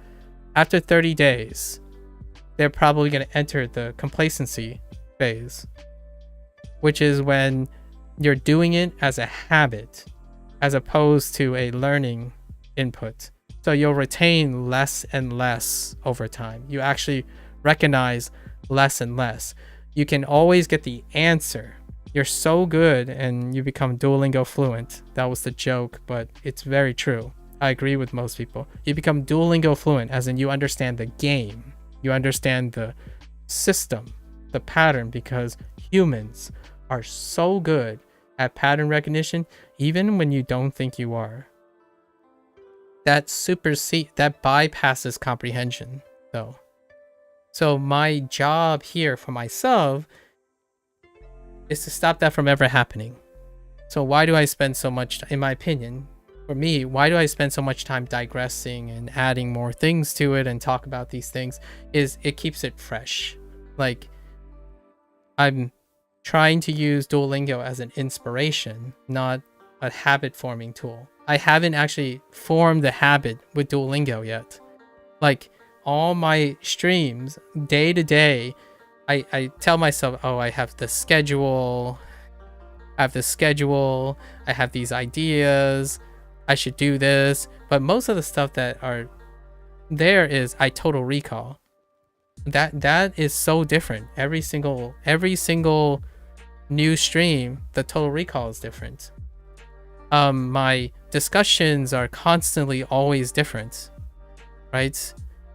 after 30 days, they're probably going to enter the complacency phase, which is when you're doing it as a habit as opposed to a learning input. So you'll retain less and less over time. You actually recognize less and less. You can always get the answer. You're so good and you become Duolingo fluent. That was the joke, but it's very true. I agree with most people. You become Duolingo fluent as in you understand the game. You understand the system, the pattern, because humans are so good at pattern recognition even when you don't think you are. That bypasses comprehension though. So my job here for myself is to stop that from ever happening. So why do I spend so much, in my opinion, for me, why do I spend so much time digressing and adding more things to it and talk about these things? Is it keeps it fresh. Like, I'm trying to use Duolingo as an inspiration, not a habit forming tool. I haven't actually formed the habit with Duolingo yet. Like, all my streams, day to day, I tell myself, oh, I have the schedule, I have these ideas, I should do this. But most of the stuff that are there is I total recall. That is so different. Every single new stream, the total recall is different. My discussions are constantly always different, right?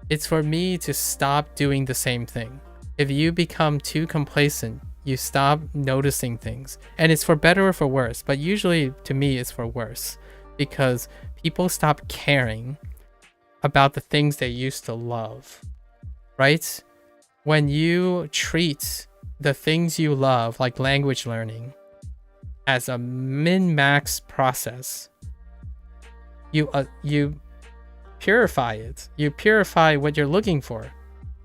It's for me to stop doing the same thing. If you become too complacent, you stop noticing things, and it's for better or for worse, but usually to me it's for worse because people stop caring about the things they used to love, right? When you treat the things you love, like language learning, as a min-max process, you purify it. You purify what you're looking for,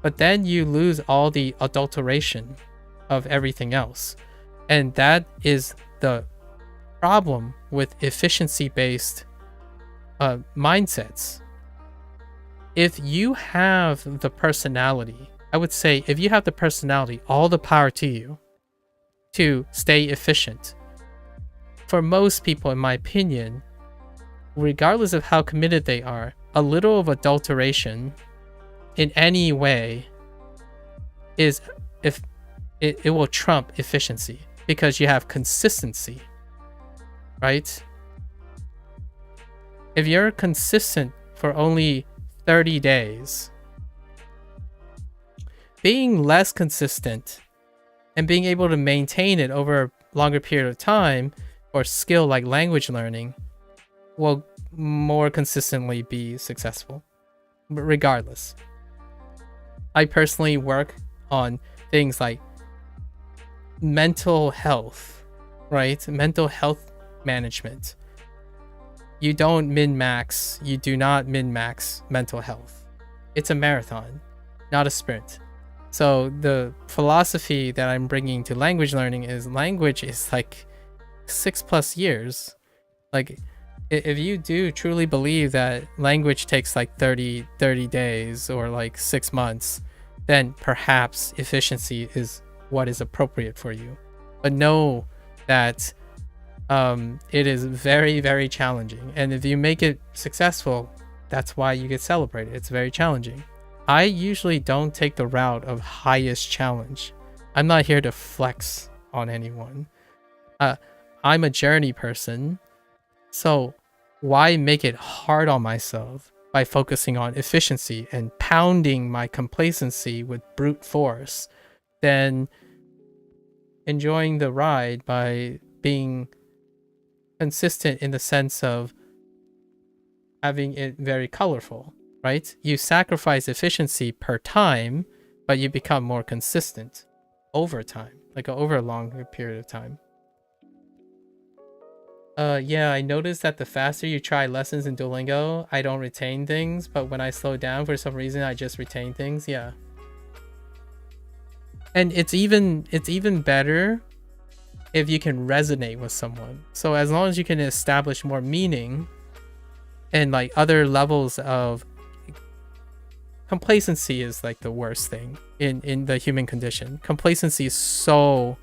but then you lose all the adulteration of everything else. And that is the problem with efficiency-based mindsets. If you have the personality, I would say if you have the personality, all the power to you to stay efficient. For most people, in my opinion, regardless of how committed they are, a little of adulteration in any way is, if it will trump efficiency because you have consistency, right? If you're consistent for only 30 days, being less consistent and being able to maintain it over a longer period of time, or skill like language learning, will more consistently be successful. But regardless, I personally work on things like mental health, right? Mental health management. You don't min-max, you do not min-max mental health. It's a marathon, not a sprint. So the philosophy that I'm bringing to language learning is language is like 6+ years. Like, if you do truly believe that language takes like 30 days or like 6 months, then perhaps efficiency is what is appropriate for you. But know that it is very, very challenging. And if you make it successful, that's why you get celebrated. It's very challenging. I usually don't take the route of highest challenge. I'm not here to flex on anyone. I'm a journey person. So why make it hard on myself by focusing on efficiency and pounding my complacency with brute force, than enjoying the ride by being consistent in the sense of having it very colorful, right? You sacrifice efficiency per time, but you become more consistent over time, like over a longer period of time. Yeah, I noticed that the faster you try lessons in Duolingo, I don't retain things, but when I slow down for some reason, I just retain things. Yeah. And it's even better if you can resonate with someone. So as long as you can establish more meaning and like other levels of complacency is like the worst thing in the human condition. Complacency is so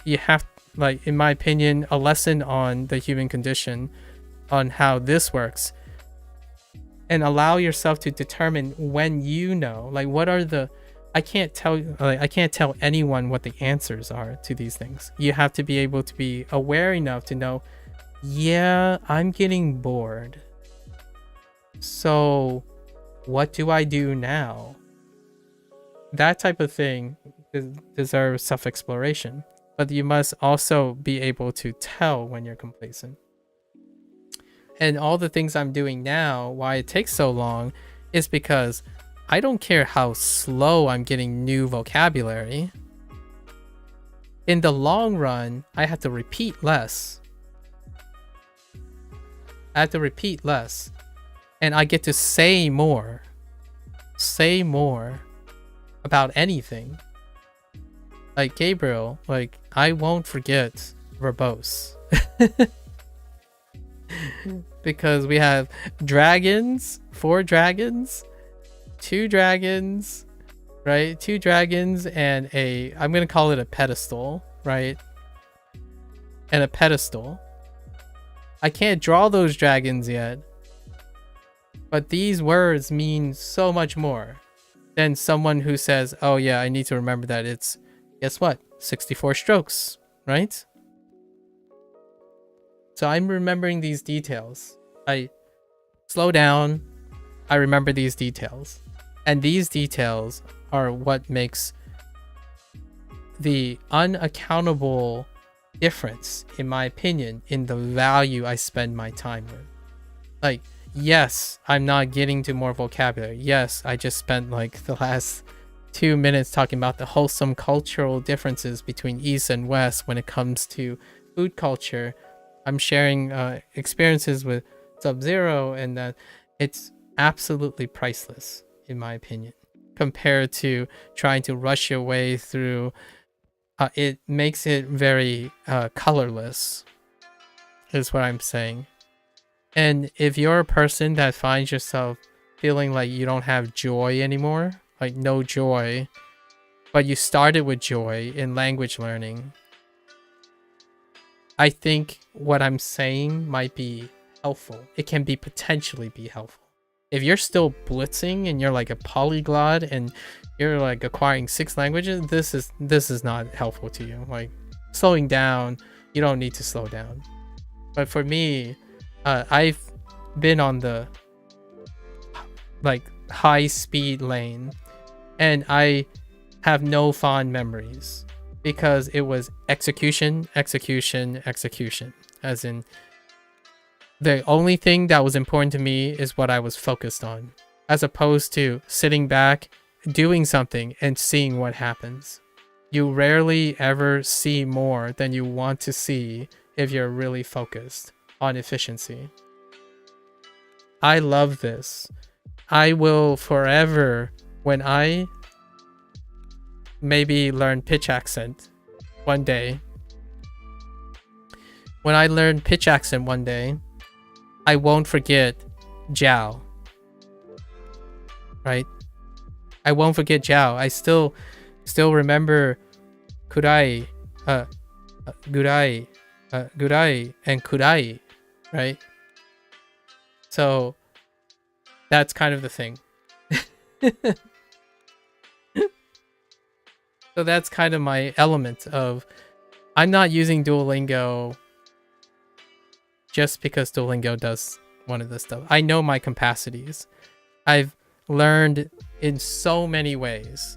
you have, like, in my opinion, a lesson on the human condition, on how this works, and allow yourself to determine when you know, like, what are the, I can't tell anyone what the answers are to these things. You have to be able to be aware enough to know, yeah, I'm getting bored. So what do I do now? That type of thing deserves self-exploration. But you must also be able to tell when you're complacent. And all the things I'm doing now, why it takes so long, is because I don't care how slow I'm getting new vocabulary. In the long run, I have to repeat less. I have to repeat less. And I get to say more. Say more about anything. Like Gabriel, like, I won't forget verbose. Because we have dragons, 4 dragons, 2 dragons, right? 2 dragons and a, I'm going to call it a pedestal, right? And a pedestal. I can't draw those dragons yet. But these words mean so much more than someone who says, oh yeah, I need to remember that it's, guess what? 64 strokes, right? So I'm remembering these details. I slow down, I remember these details. And these details are what makes the unaccountable difference, in my opinion, in the value I spend my time with. Like, yes, I'm not getting to more vocabulary. Yes, I just spent like the last 2 minutes talking about the wholesome cultural differences between East and West when it comes to food culture. I'm sharing experiences with Sub-Zero, and that it's absolutely priceless, in my opinion, compared to trying to rush your way through. It makes it very colorless, is what I'm saying. And if you're a person that finds yourself feeling like you don't have joy anymore, like no joy, but you started with joy in language learning, I think what I'm saying might be helpful. It can be potentially be helpful. If you're still blitzing and you're like a polyglot and you're like acquiring 6 languages, this is not helpful to you. Like, slowing down, you don't need to slow down. But for me, I've been on the like high speed lane, and I have no fond memories because it was execution, execution, execution. As in, the only thing that was important to me is what I was focused on, as opposed to sitting back, doing something and seeing what happens. You rarely ever see more than you want to see if you're really focused on efficiency. I love this. I will forever, when I maybe learn pitch accent one day, I won't forget Jiao. Right? I won't forget Jiao. I still remember Kurai, Gurai, Gurai, and Kurai, right? So that's kind of the thing. So that's kind of my element of, I'm not using Duolingo just because Duolingo does one of this stuff. I know my capacities. I've learned in so many ways.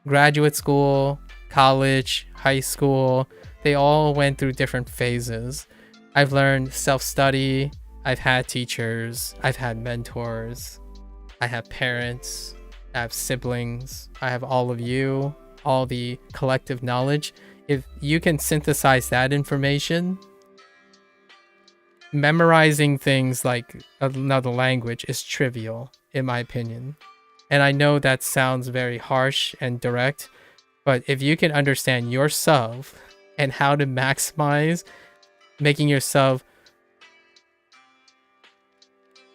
Graduate school, college, high school, they all went through different phases. I've learned self-study. I've had teachers. I've had mentors. I have parents. I have siblings. I have all of you, all the collective knowledge. If you can synthesize that information, memorizing things like another language is trivial, in my opinion. And I know that sounds very harsh and direct, but if you can understand yourself and how to maximize making yourself,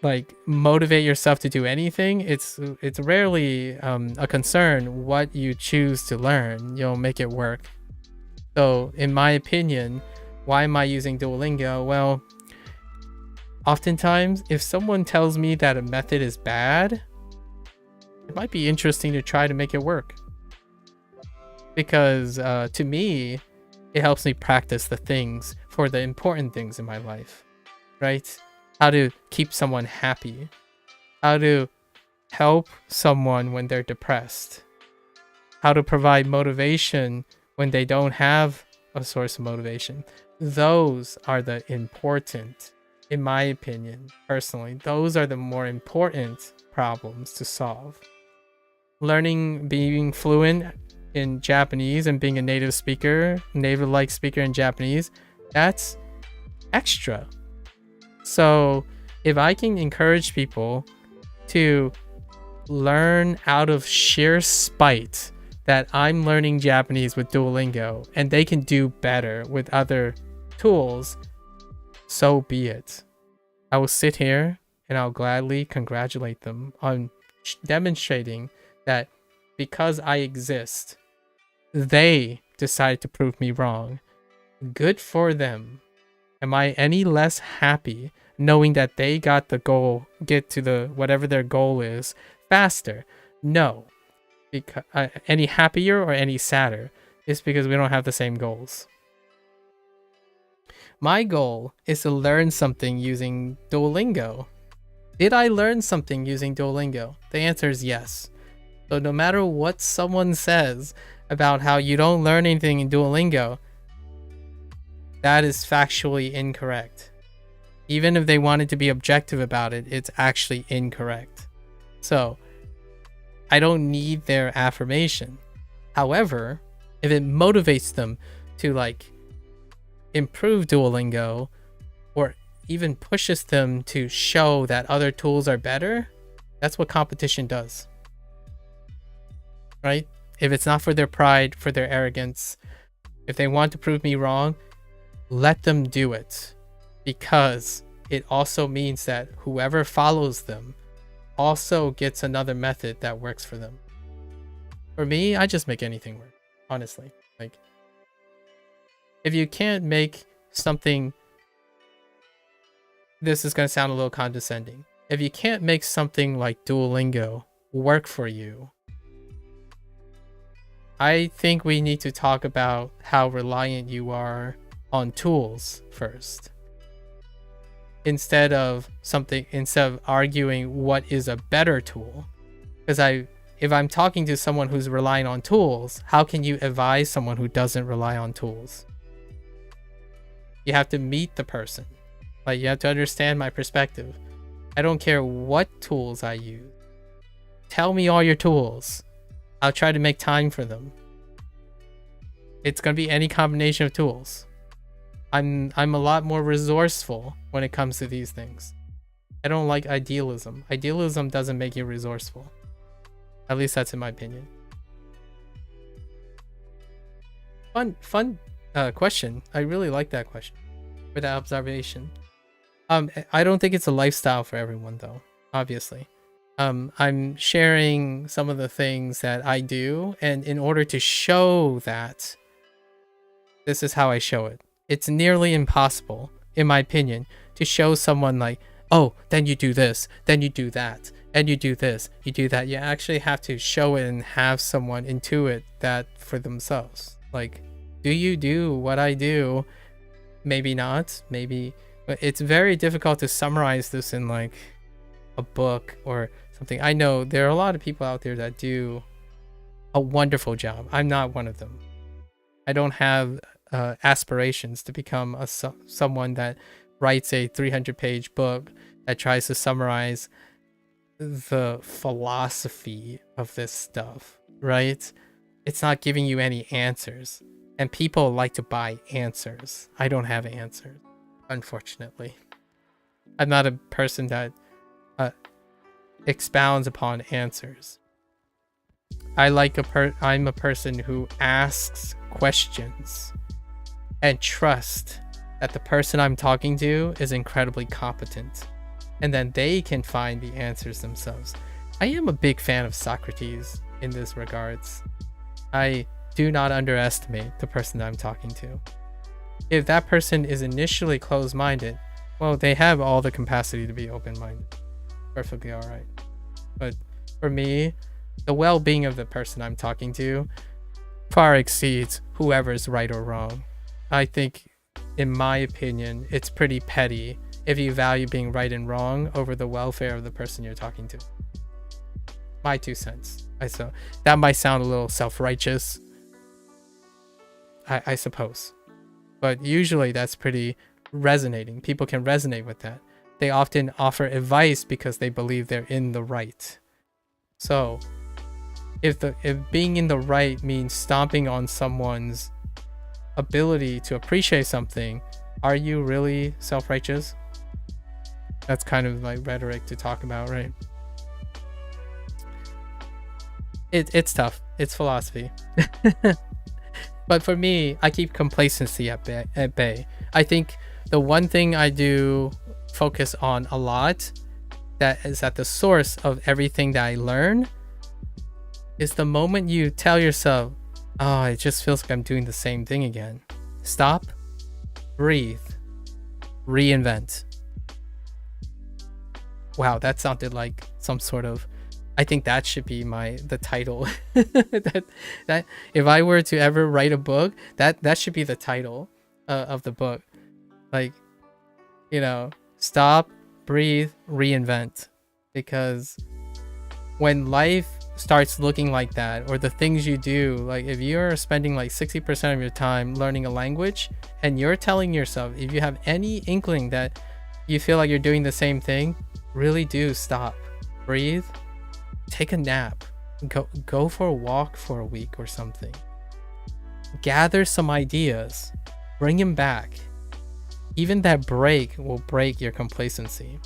like, motivate yourself to do anything, it's rarely a concern what you choose to learn. You'll make it work. So in my opinion, why am I using Duolingo? Well, oftentimes if someone tells me that a method is bad, it might be interesting to try to make it work, because to me it helps me practice the things for the important things in my life, right? How to keep someone happy, how to help someone when they're depressed, how to provide motivation when they don't have a source of motivation. Those are the important, in my opinion, personally, those are the more important problems to solve. Learning, being fluent in Japanese and being a native speaker, native-like speaker in Japanese, that's extra. So if I can encourage people to learn out of sheer spite that I'm learning Japanese with Duolingo and they can do better with other tools, so be it. I will sit here and I'll gladly congratulate them on demonstrating that because I exist, they decided to prove me wrong. Good for them. Am I any less happy knowing that they got the goal, get to the whatever their goal is faster? No. Because any happier or any sadder is because we don't have the same goals. My goal is to learn something using Duolingo. Did I learn something using Duolingo? The answer is yes. So no matter what someone says about how you don't learn anything in Duolingo, that is factually incorrect. Even if they wanted to be objective about it, it's actually incorrect. So I don't need their affirmation. However, if it motivates them to like improve Duolingo, or even pushes them to show that other tools are better, that's what competition does. Right? If it's not for their pride, for their arrogance, if they want to prove me wrong, let them do it, because it also means that whoever follows them also gets another method that works for them. For me, I just make anything work, honestly. Like, if you can't make something, this is going to sound a little condescending. If you can't make something like Duolingo work for you, I think we need to talk about how reliant you are on tools first. Instead of arguing what is a better tool. Because if I'm talking to someone who's relying on tools, how can you advise someone who doesn't rely on tools? You have to meet the person. Like, you have to understand my perspective. I don't care what tools I use. Tell me all your tools. I'll try to make time for them. It's going to be any combination of tools. I'm a lot more resourceful when it comes to these things. I don't like idealism. Idealism doesn't make you resourceful. At least that's in my opinion. Fun question. I really like that question. For that observation. I don't think it's a lifestyle for everyone though, obviously. I'm sharing some of the things that I do, and in order to show that, this is how I show it. It's nearly impossible, in my opinion, to show someone like, oh, then you do this, then you do that, and you do this, you do that. You actually have to show it and have someone intuit that for themselves. Like, do you do what I do? Maybe not, maybe. But it's very difficult to summarize this in like a book or something. I know there are a lot of people out there that do a wonderful job. I'm not one of them. I don't have aspirations to become someone that writes a 300-page book that tries to summarize the philosophy of this stuff, right? It's not giving you any answers, and people like to buy answers. I don't have answers, unfortunately. I'm not a person that expounds upon answers. I'm a person who asks questions and trust that the person I'm talking to is incredibly competent, and then they can find the answers themselves. I am a big fan of Socrates in this regards. I do not underestimate the person that I'm talking to. If that person is initially closed-minded, well, they have all the capacity to be open-minded. Perfectly all right. But for me, the well-being of the person I'm talking to far exceeds whoever's right or wrong. I think, in my opinion, it's pretty petty if you value being right and wrong over the welfare of the person you're talking to. My 2 cents. That might sound a little self-righteous, I suppose. But usually that's pretty resonating. People can resonate with that. They often offer advice because they believe they're in the right. So, if being in the right means stomping on someone's ability to appreciate something, are you really self-righteous? That's kind of like rhetoric to talk about, right? It's tough. It's philosophy. But for me, I keep complacency at bay. I think the one thing I do focus on a lot, that is at the source of everything that I learn, is the moment you tell yourself, oh, it just feels like I'm doing the same thing again. Stop, breathe, reinvent. Wow, that sounded like some sort of, I think that should be the title. that if I were to ever write a book, that should be the title of the book. Like, stop, breathe, reinvent. Because when life starts looking like that, or the things you do, like if you're spending like 60% of your time learning a language, and you're telling yourself, if you have any inkling that you feel like you're doing the same thing, really do stop, breathe, take a nap, go for a walk for a week or something, gather some ideas, bring them back. Even that break will break your complacency,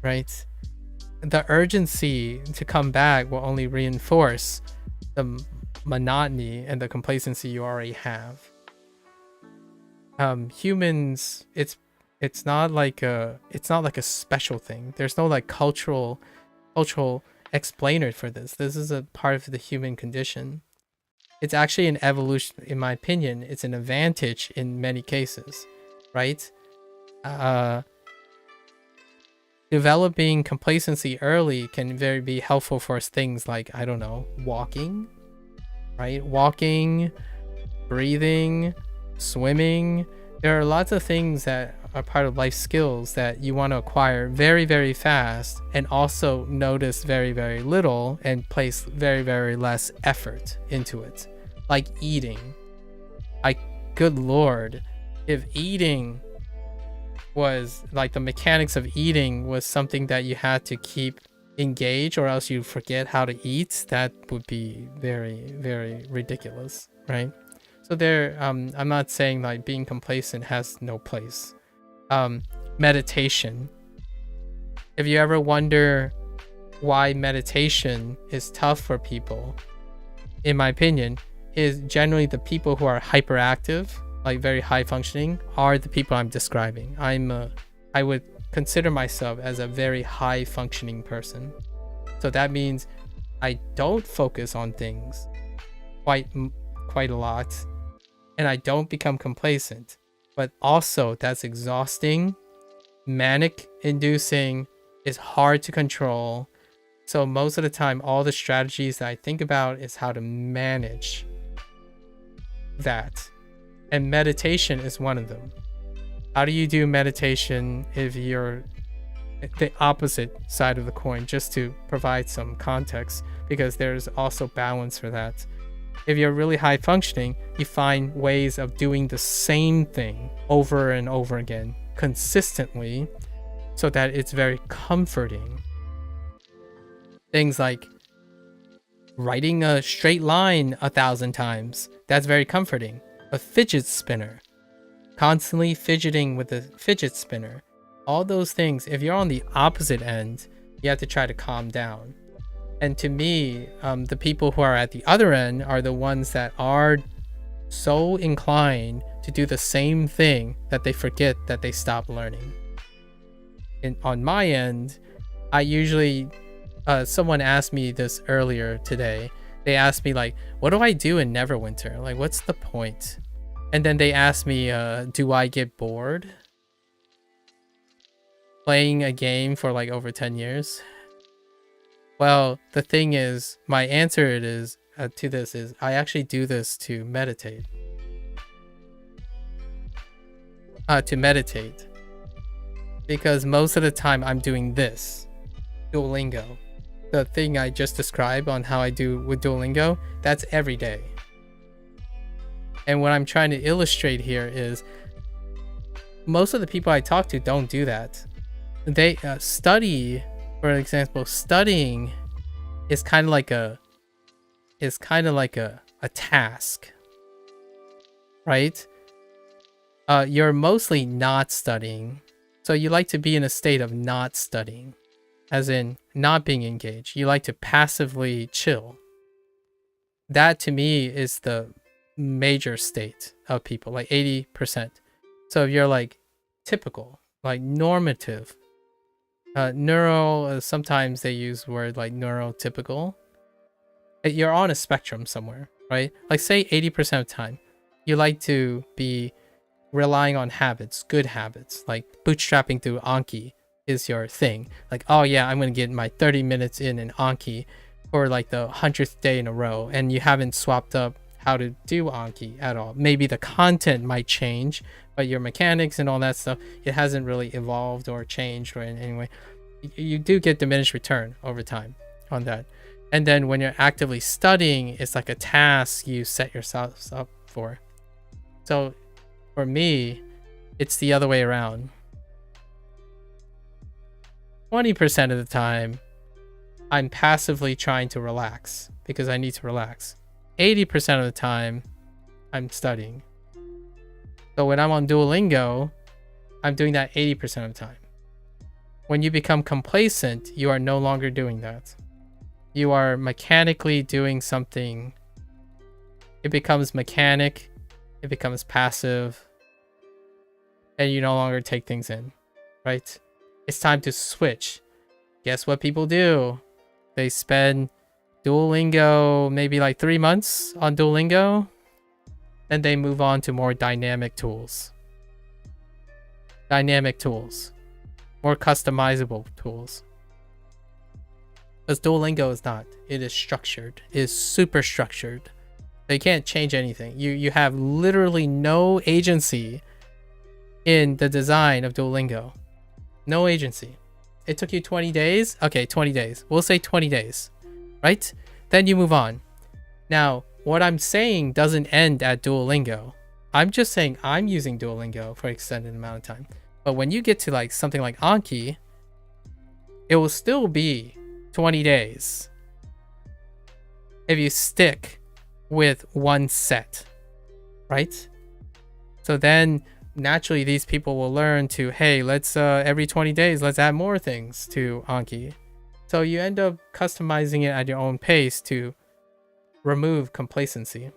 right? The urgency to come back will only reinforce the monotony and the complacency you already have. Humans, it's not like a special thing. There's no like cultural explainer for this. This is a part of the human condition. It's actually an evolution, in my opinion. It's an advantage in many cases, right? Developing complacency early can be helpful for things like, I don't know, walking, right? Walking, breathing, swimming. There are lots of things that are part of life skills that you want to acquire very, very fast, and also notice very, very little and place very, very less effort into it. Like eating. Good Lord, if eating was like the mechanics of eating was something that you had to keep engaged, or else you forget how to eat, that would be very, very ridiculous, right? So I'm not saying like being complacent has no place. Meditation. If you ever wonder why meditation is tough for people, in my opinion, is generally the people who are hyperactive, like very high functioning, are the people I'm describing. I would consider myself as a very high functioning person. So that means I don't focus on things quite a lot, and I don't become complacent. But also that's exhausting, manic inducing, is hard to control. So most of the time, all the strategies that I think about is how to manage that. And meditation is one of them. How do you do meditation if you're the opposite side of the coin, just to provide some context, because there's also balance for that. If you're really high functioning, you find ways of doing the same thing over and over again consistently so that it's very comforting. Things like writing a straight line 1,000 times, that's very comforting. A fidget spinner, constantly fidgeting with a fidget spinner, all those things, if you're on the opposite end, you have to try to calm down. And to me, the people who are at the other end are the ones that are so inclined to do the same thing that they forget that they stopped learning. And on my end, I usually, someone asked me this earlier today. They asked me, like, what do I do in Neverwinter? Like, what's the point? And then they asked me, do I get bored playing a game for like over 10 years? Well, the thing is, my answer to this is I actually do this to meditate. Because most of the time I'm doing this. Duolingo. The thing I just described on how I do with Duolingo, that's every day. And what I'm trying to illustrate here is most of the people I talk to don't do that. They study, for example, studying is kind of like a task, right? You're mostly not studying, so you like to be in a state of not studying, as in not being engaged. You like to passively chill. That to me is the major state of people, like 80%. So if you're like typical, like normative, sometimes they use word like neurotypical. You're on a spectrum somewhere, right? Like say 80% of the time, you like to be relying on habits, good habits, like bootstrapping through Anki is your thing. Like, oh yeah, I'm going to get my 30 minutes in Anki for like the 100th day in a row. And you haven't swapped up how to do Anki at all. Maybe the content might change, but your mechanics and all that stuff, it hasn't really evolved or changed or in any way. You do get diminished return over time on that. And then when you're actively studying, it's like a task you set yourself up for. So for me, it's the other way around. 20% of the time, I'm passively trying to relax because I need to relax. 80% of the time, I'm studying. So when I'm on Duolingo, I'm doing that 80% of the time. When you become complacent, you are no longer doing that. You are mechanically doing something. It becomes mechanic. It becomes passive. And you no longer take things in, right? It's time to switch. Guess what people do? They spend Duolingo, maybe like 3 months on Duolingo. Then they move on to more dynamic tools. More customizable tools. Because Duolingo is not. It is structured. It is super structured. They can't change anything. You have literally no agency in the design of Duolingo. No agency. It took you 20 days? Okay, 20 days. We'll say 20 days. Right? Then you move on. Now, what I'm saying doesn't end at Duolingo. I'm just saying I'm using Duolingo for an extended amount of time. But when you get to like something like Anki, it will still be 20 days if you stick with one set, right? So then naturally these people will learn to, hey, let's every 20 days, let's add more things to Anki. So you end up customizing it at your own pace to remove complacency.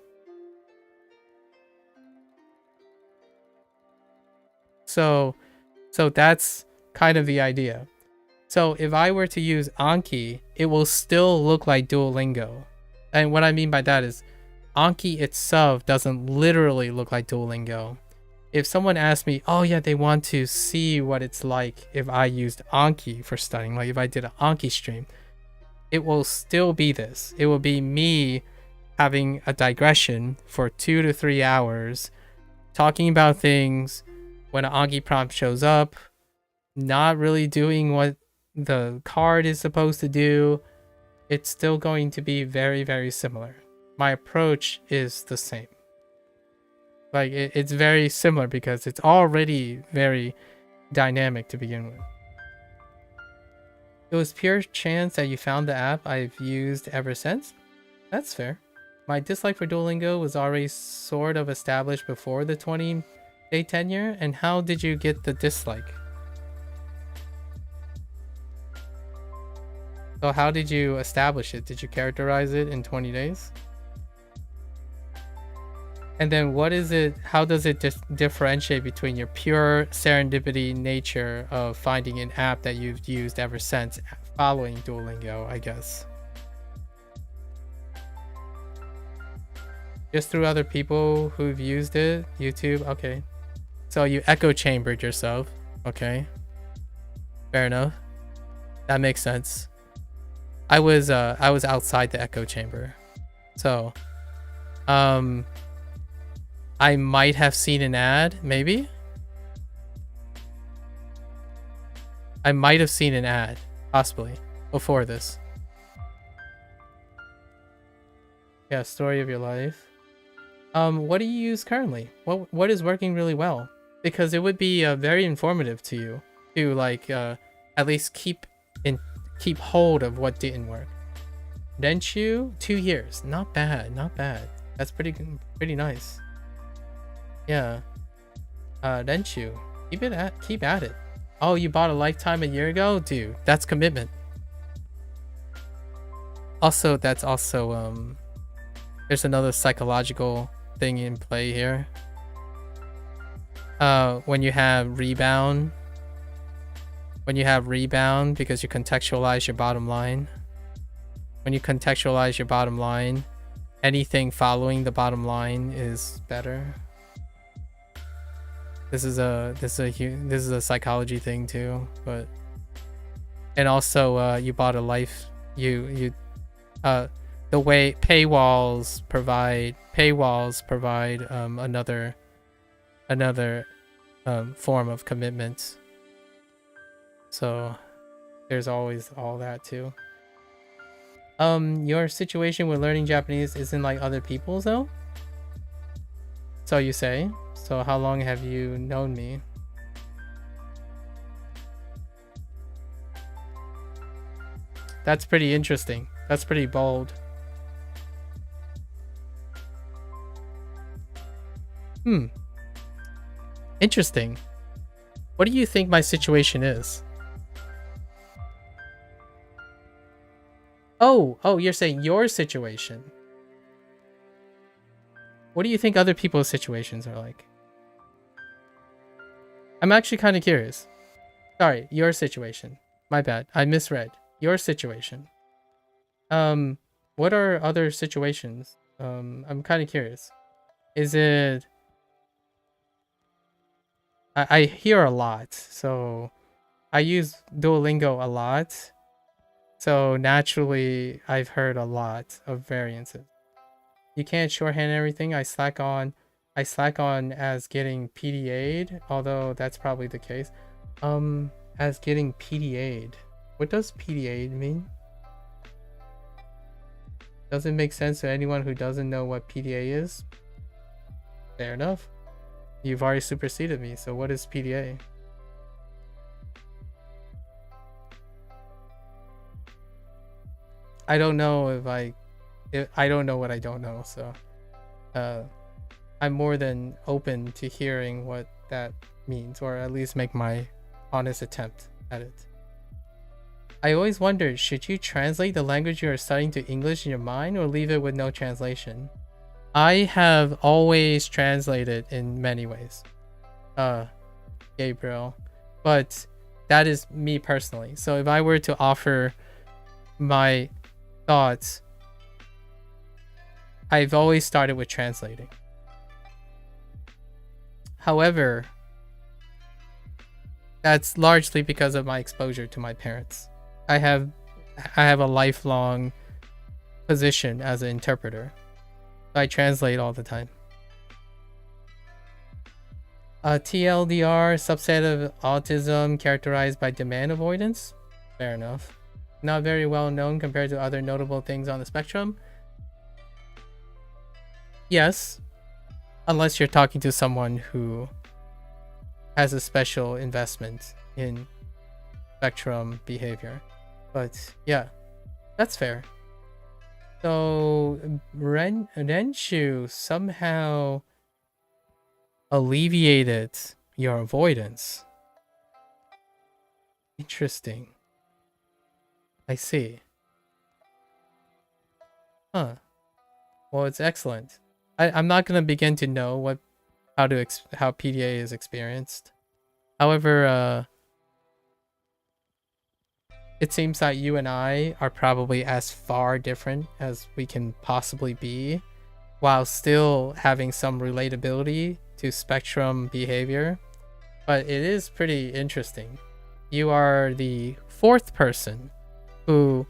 So that's kind of the idea. So if I were to use Anki, it will still look like Duolingo. And what I mean by that is Anki itself doesn't literally look like Duolingo. If someone asked me, oh yeah, they want to see what it's like if I used Anki for studying, like if I did an Anki stream, it will still be this. It will be me having a digression for 2 to 3 hours, talking about things. When an Anki prompt shows up, not really doing what the card is supposed to do, it's still going to be very, very similar. My approach is the same. Like, it's very similar because it's already very dynamic to begin with. It was pure chance that you found the app I've used ever since. That's fair. My dislike for Duolingo was already sort of established before the 20-day tenure. And how did you get the dislike? So how did you establish it? Did you characterize it in 20 days? And then what is it, how does it differentiate between your pure serendipity nature of finding an app that you've used ever since following Duolingo, I guess? Just through other people who've used it? YouTube? Okay. So you echo chambered yourself. Okay. Fair enough. That makes sense. I was outside the echo chamber. So, I might have seen an ad, maybe? I might have seen an ad, possibly, before this. Yeah, story of your life. What do you use currently? What is working really well? Because it would be very informative to you to like at least keep hold of what didn't work. Denshu, 2 years. Not bad, not bad. That's pretty nice. Yeah. Denshu, keep at it. Oh, you bought a lifetime a year ago? Dude, that's commitment. Also, that's also there's another psychological thing in play here. When you have rebound because you contextualize your bottom line. When you contextualize your bottom line, anything following the bottom line is better. This is a psychology thing too, but and also you bought a life the way paywalls provide another form of commitment. So there's always all that too. Your situation with learning Japanese isn't like other people's though? So you say? So how long have you known me? That's pretty interesting. That's pretty bold. Interesting. What do you think my situation is? Oh, you're saying your situation. What do you think other people's situations are like? I'm actually kind of curious. Sorry, your situation. My bad. I misread. Your situation. What are other situations? I'm kind of curious. Is it... I hear a lot, so I use Duolingo a lot. So naturally, I've heard a lot of variances. You can't shorthand everything. I slack on as getting PDA'd, although that's probably the case. As getting PDA'd. What does PDA'd mean? Does it make sense to anyone who doesn't know what PDA is? Fair enough. You've already superseded me, so what is PDA? I don't know I don't know what I don't know, so I'm more than open to hearing what that means, or at least make my honest attempt at it. I always wondered, should you translate the language you are studying to English in your mind or leave it with no translation? I have always translated in many ways, Gabriel, but That is me personally. So if I were to offer my thoughts, I've always started with translating. However, that's largely because of my exposure to my parents. I have a lifelong position as an interpreter. I translate all the time. TLDR, subset of autism characterized by demand avoidance. Fair enough. Not very well known compared to other notable things on the spectrum. Yes, unless you're talking to someone who has a special investment in spectrum behavior. But yeah, that's fair. So Renshu somehow alleviated your avoidance. Interesting. I see. Huh. Well, it's excellent. I'm not gonna begin to know how PDA is experienced. However, it seems that you and I are probably as far different as we can possibly be, while still having some relatability to spectrum behavior. But it is pretty interesting. You are the fourth person who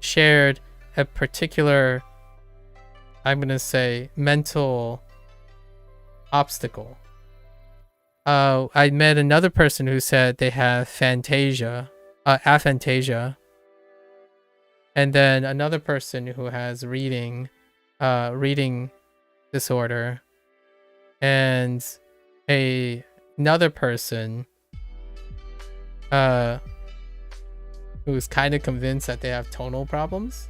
shared a particular, I'm gonna say, mental obstacle. I met another person who said they have aphantasia, and then another person who has reading disorder, and another person who's kind of convinced that they have tonal problems.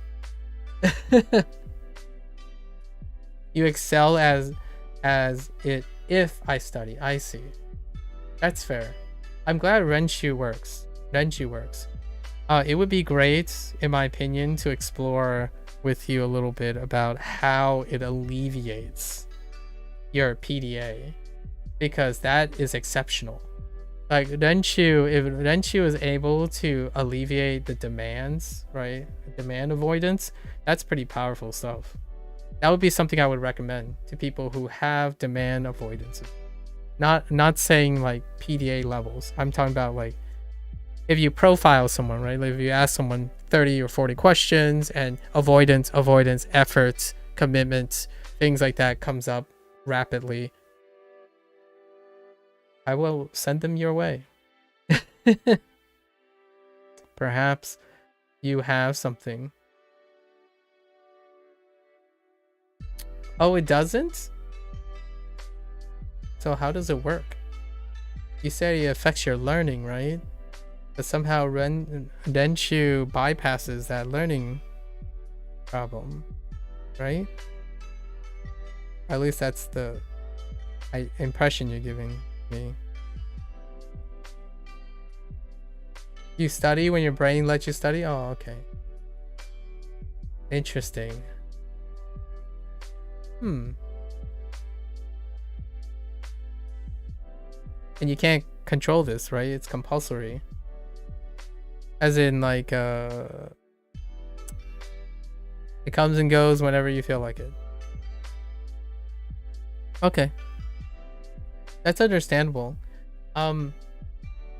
You excel as it if I study. I see. That's fair. I'm glad Renshu works. It would be great, in my opinion, to explore with you a little bit about how it alleviates your PDA, because that is exceptional. Like if Renshu is able to alleviate the demands, right? Demand avoidance, that's pretty powerful stuff. That would be something I would recommend to people who have demand avoidances. Not saying like PDA levels. I'm talking about like if you profile someone, right? Like if you ask someone 30 or 40 questions and avoidance, efforts, commitments, things like that comes up rapidly, I will send them your way. Perhaps you have something. Oh, it doesn't? So how does it work? You say it affects your learning, right? But somehow Renshu bypasses that learning problem, right? At least that's the impression you're giving me. You study when your brain lets you study? Oh, okay. Interesting. And you can't control this, right? It's compulsory. As in, like, it comes and goes whenever you feel like it. Okay. That's understandable.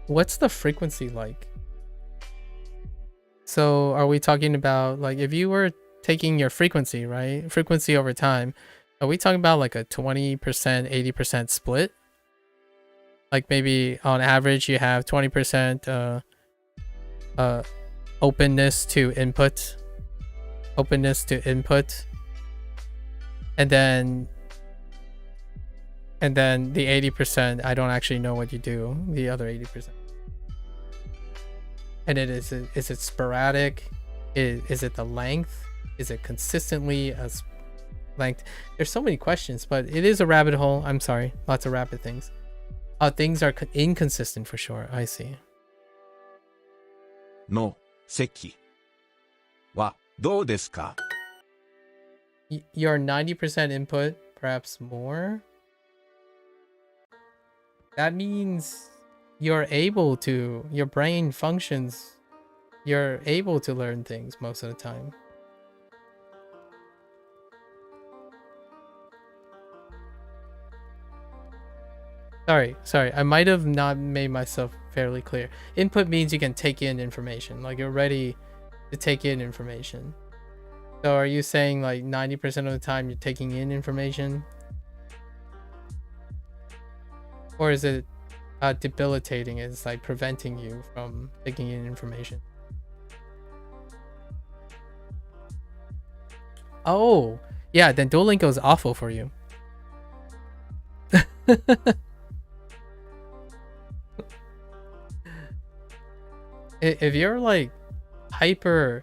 What's the frequency like? So are we talking about, like, if you were taking your frequency, right? Frequency over time, are we talking about like a 20%, 80% split? Like maybe on average you have 20% openness to input, and then the 80%, I don't actually know what you do, the other 80%. And is it sporadic? Is it the length? Is it consistently as length? There's so many questions, but it is a rabbit hole. I'm sorry, lots of rapid things. Things are inconsistent for sure. I see. No, seki wa dou desu ka? Your 90% input, perhaps more. That means you're able to, your brain functions, you're able to learn things most of the time. Sorry, I might have not made myself fairly clear. Input means you can take in information, like you're ready to take in information. So are you saying like 90% of the time you're taking in information? Or is it debilitating? It's like preventing you from taking in information. Oh, yeah, then Duolingo is awful for you. If you're like hyper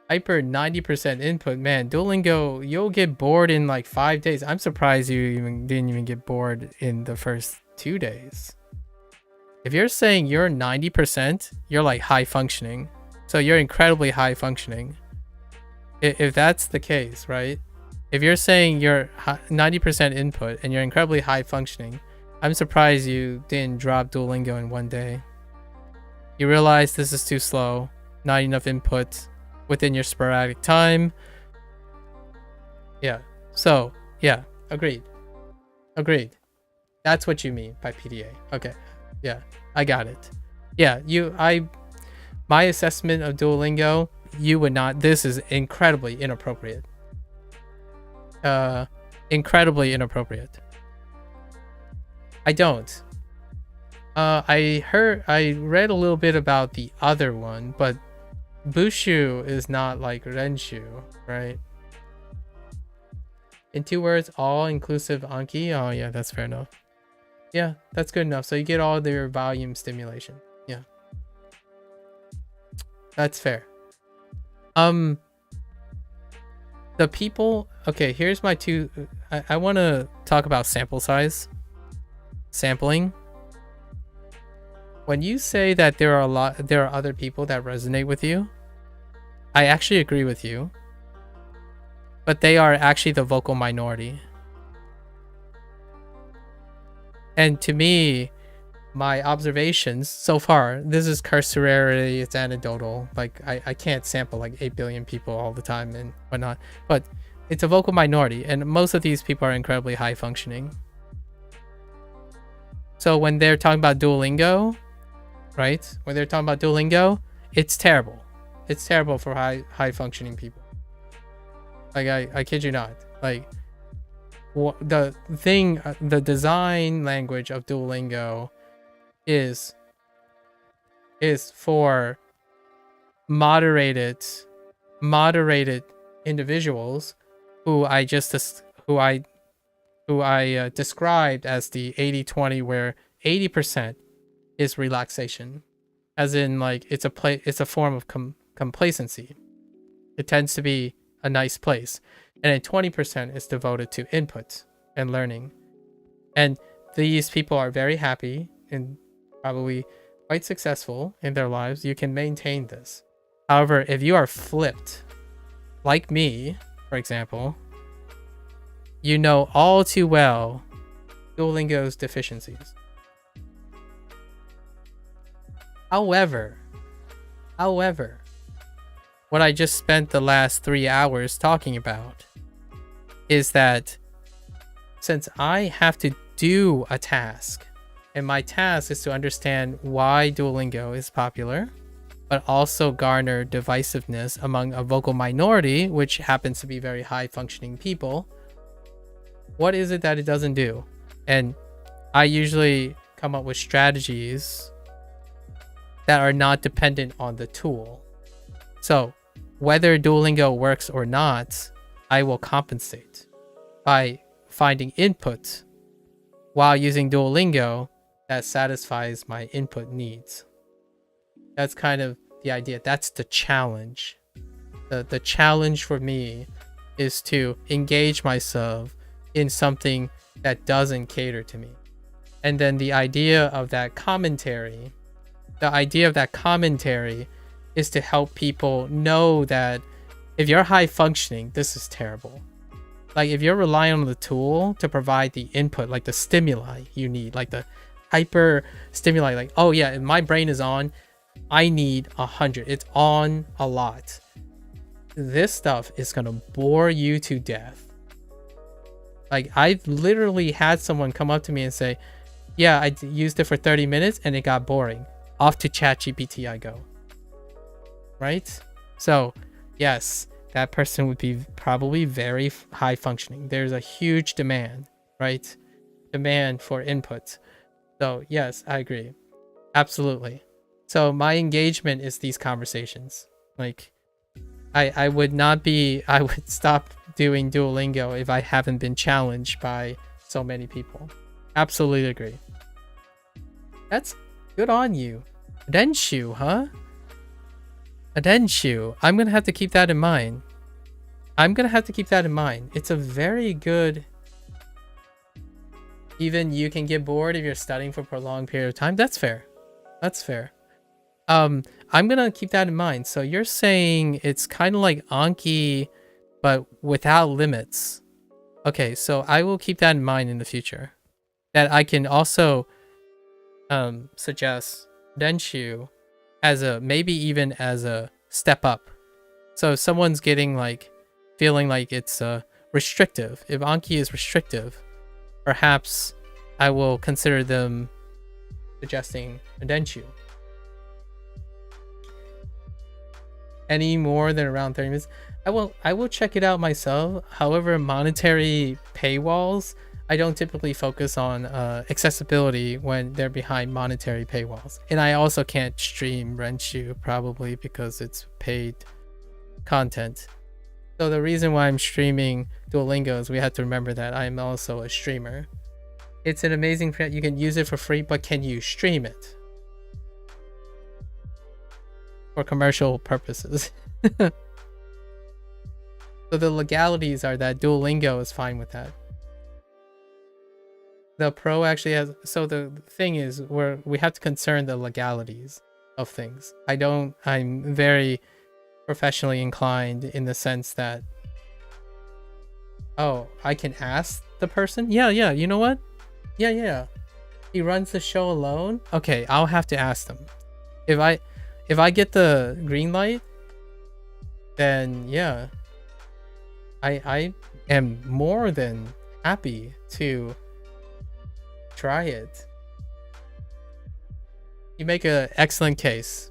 90% input, man, Duolingo, you'll get bored in like 5 days. I'm surprised you didn't even get bored in the first 2 days. If you're saying you're 90%, you're like high functioning. So you're incredibly high functioning. If that's the case, right? If you're saying you're 90% input and you're incredibly high functioning, I'm surprised you didn't drop Duolingo in 1 day. You realize this is too slow, not enough input within your sporadic time. Yeah. So, yeah, agreed. That's what you mean by PDA. Okay. Yeah, I got it. Yeah, my assessment of Duolingo, you would not, this is incredibly inappropriate. Incredibly inappropriate. I don't. I read a little bit about the other one, but Bushu is not like Renshu, right? In 2 words, all-inclusive Anki. Oh yeah, that's fair enough. Yeah, that's good enough. So you get all their volume stimulation. Yeah. That's fair. The people, okay, here's my two, I want to talk about sample size. Sampling. When you say that there are other people that resonate with you, I actually agree with you. But they are actually the vocal minority. And to me, my observations so far, this is cursory, it's anecdotal. Like I can't sample like 8 billion people all the time and whatnot, but it's a vocal minority, and most of these people are incredibly high functioning. So when they're talking about Duolingo, right? When they're talking about Duolingo, it's terrible. It's terrible for high functioning people. Like I kid you not. Like the design language of Duolingo is for moderated individuals who I described as the 80-20, where 80% is relaxation, as in like it's a form of complacency. It tends to be a nice place, and then 20% is devoted to input and learning. And these people are very happy and probably quite successful in their lives. You can maintain this. However, if you are flipped, like me, for example, you know all too well Duolingo's deficiencies. However, what I just spent the last 3 hours talking about is that since I have to do a task, and my task is to understand why Duolingo is popular, but also garner divisiveness among a vocal minority, which happens to be very high functioning people, what is it that it doesn't do? And I usually come up with strategies that are not dependent on the tool. So whether Duolingo works or not, I will compensate by finding input while using Duolingo that satisfies my input needs. That's kind of the idea. That's the challenge. The challenge for me is to engage myself in something that doesn't cater to me. And then the idea of that commentary is to help people know that if you're high functioning, this is terrible. Like if you're relying on the tool to provide the input, like the stimuli you need, like the hyper stimuli, like, oh yeah, if my brain is on, I need 100. It's on a lot. This stuff is gonna bore you to death. Like, I've literally had someone come up to me and say, yeah, I used it for 30 minutes and it got boring. Off to ChatGPT I go. Right? So, yes, that person would be probably very high functioning. There's a huge demand, right? Demand for input. So, yes, I agree. Absolutely. So, my engagement is these conversations. Like, I would stop doing Duolingo if I haven't been challenged by so many people. Absolutely agree. That's good on you. Denshu, huh? A Denshu. I'm gonna have to keep that in mind. It's a very good... Even you can get bored if you're studying for a prolonged period of time. That's fair. I'm gonna keep that in mind. So you're saying it's kind of like Anki, but without limits. Okay, so I will keep that in mind in the future. That I can also suggest Denshu as maybe even as a step up. So if someone's getting like, feeling like it's restrictive, if Anki is restrictive, perhaps I will consider them suggesting a Denshu. Any more than around 30 minutes, I will check it out myself. However, monetary paywalls, I don't typically focus on accessibility when they're behind monetary paywalls. And I also can't stream Renshu probably because it's paid content. So the reason why I'm streaming Duolingo is we have to remember that I'm also a streamer. It's an amazing, you can use it for free, but can you stream it? For commercial purposes. So the legalities are that Duolingo is fine with that. The pro actually has, so the thing is we have to concern the legalities of things. I'm very professionally inclined in the sense that, oh, I can ask the person? Yeah, you know what? Yeah. He runs the show alone? Okay, I'll have to ask them. If I get the green light, then yeah, I am more than happy to try it. You make an excellent case.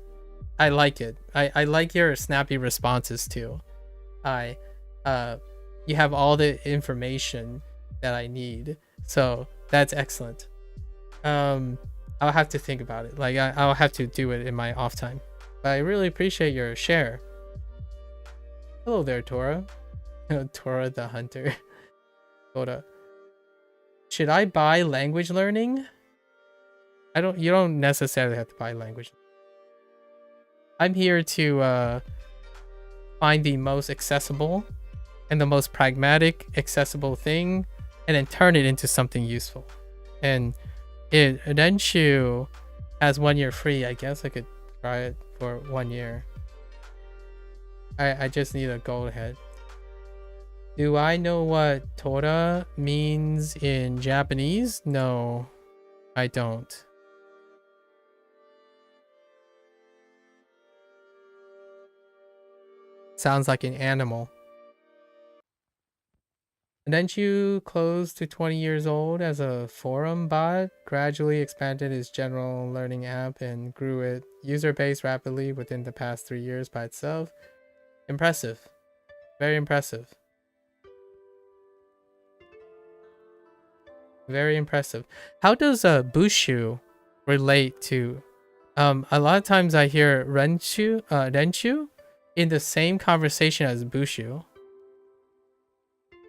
I like it. I like your snappy responses too. You have all the information that I need, so that's excellent. I'll have to think about it. Like I'll have to do it in my off time. But I really appreciate your share. Hello there, Tora. Tora the hunter. Tora. Should I buy language learning? You don't necessarily have to buy language. I'm here to find the most accessible and the most pragmatic accessible thing and then turn it into something useful. And Denshu has 1 year free. I guess I could try it for 1 year. I just need a go ahead. Do I know what Tora means in Japanese? No, I don't. Sounds like an animal. Denshu closed to 20 years old as a forum bot, gradually expanded its general learning app and grew its user base rapidly within the past 3 years by itself. Impressive. Very impressive. Very impressive. How does Bushu relate to... a lot of times I hear Denshu in the same conversation as Bushu.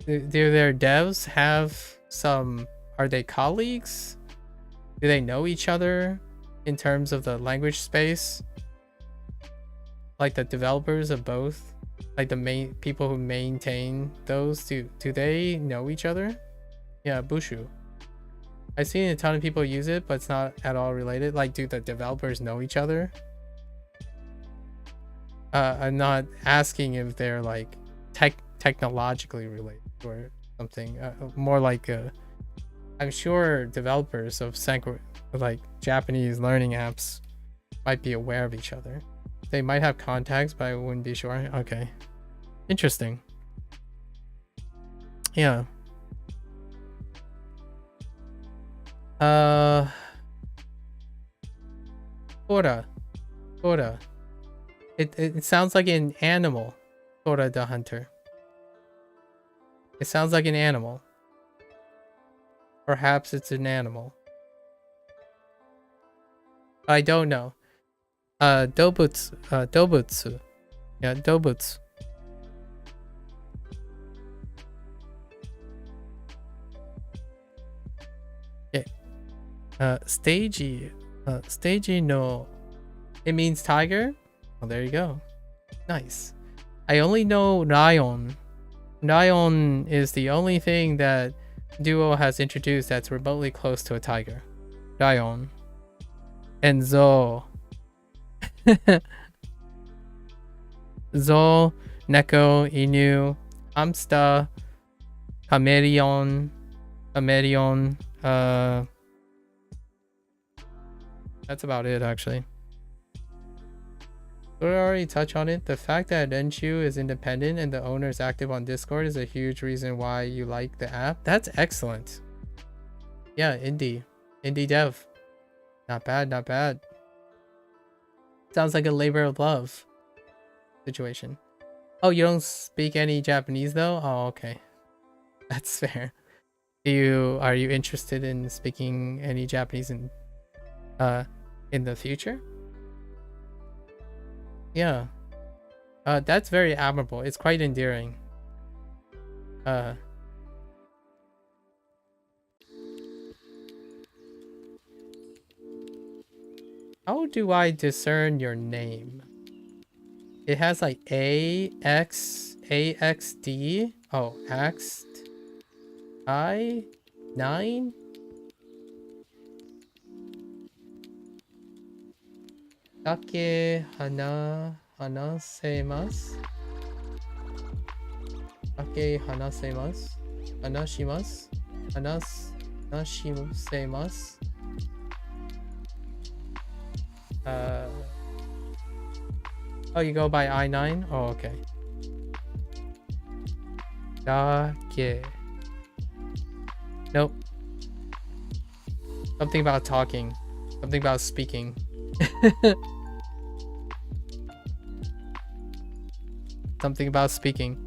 Do their devs have some... Are they colleagues? Do they know each other in terms of the language space? Like the developers of both? Like the main people who maintain those? Do they know each other? Yeah, Bushu. I've seen a ton of people use it, but it's not at all related. Like, do the developers know each other? I'm not asking if they're like technologically related or something. More like I'm sure developers of like Japanese learning apps might be aware of each other. They might have contacts, but I wouldn't be sure. Okay. Interesting. Yeah. Tora. It sounds like an animal. Tora the hunter. It sounds like an animal. Perhaps it's an animal. I don't know. Dobutsu. Yeah, dobutsu. Okay. Stagey no. It means tiger? Well, there you go. Nice. I only know Ryon. Ryon is the only thing that Duo has introduced that's remotely close to a tiger. Ryon. And Zo. Zo, Neko, Inu, Hamster, Chameleon. That's about it, actually. Did I already touch on it? The fact that Renshu is independent and the owner is active on Discord is a huge reason why you like the app. That's excellent. Yeah, indie dev. Not bad, not bad. Sounds like a labor of love situation. Oh, you don't speak any Japanese though? Oh, okay. That's fair. Are you interested in speaking any Japanese in the future? Yeah. That's very admirable. It's quite endearing. How do I discern your name? It has like AXD. Oh, axed. 9. Dake hanasemasu. Dake hanasemasu. Hanashimasu. Hanashimasu. Oh, you go by I9? Oh, okay. Dake. Nope. Something about talking. Something about speaking. Something about speaking.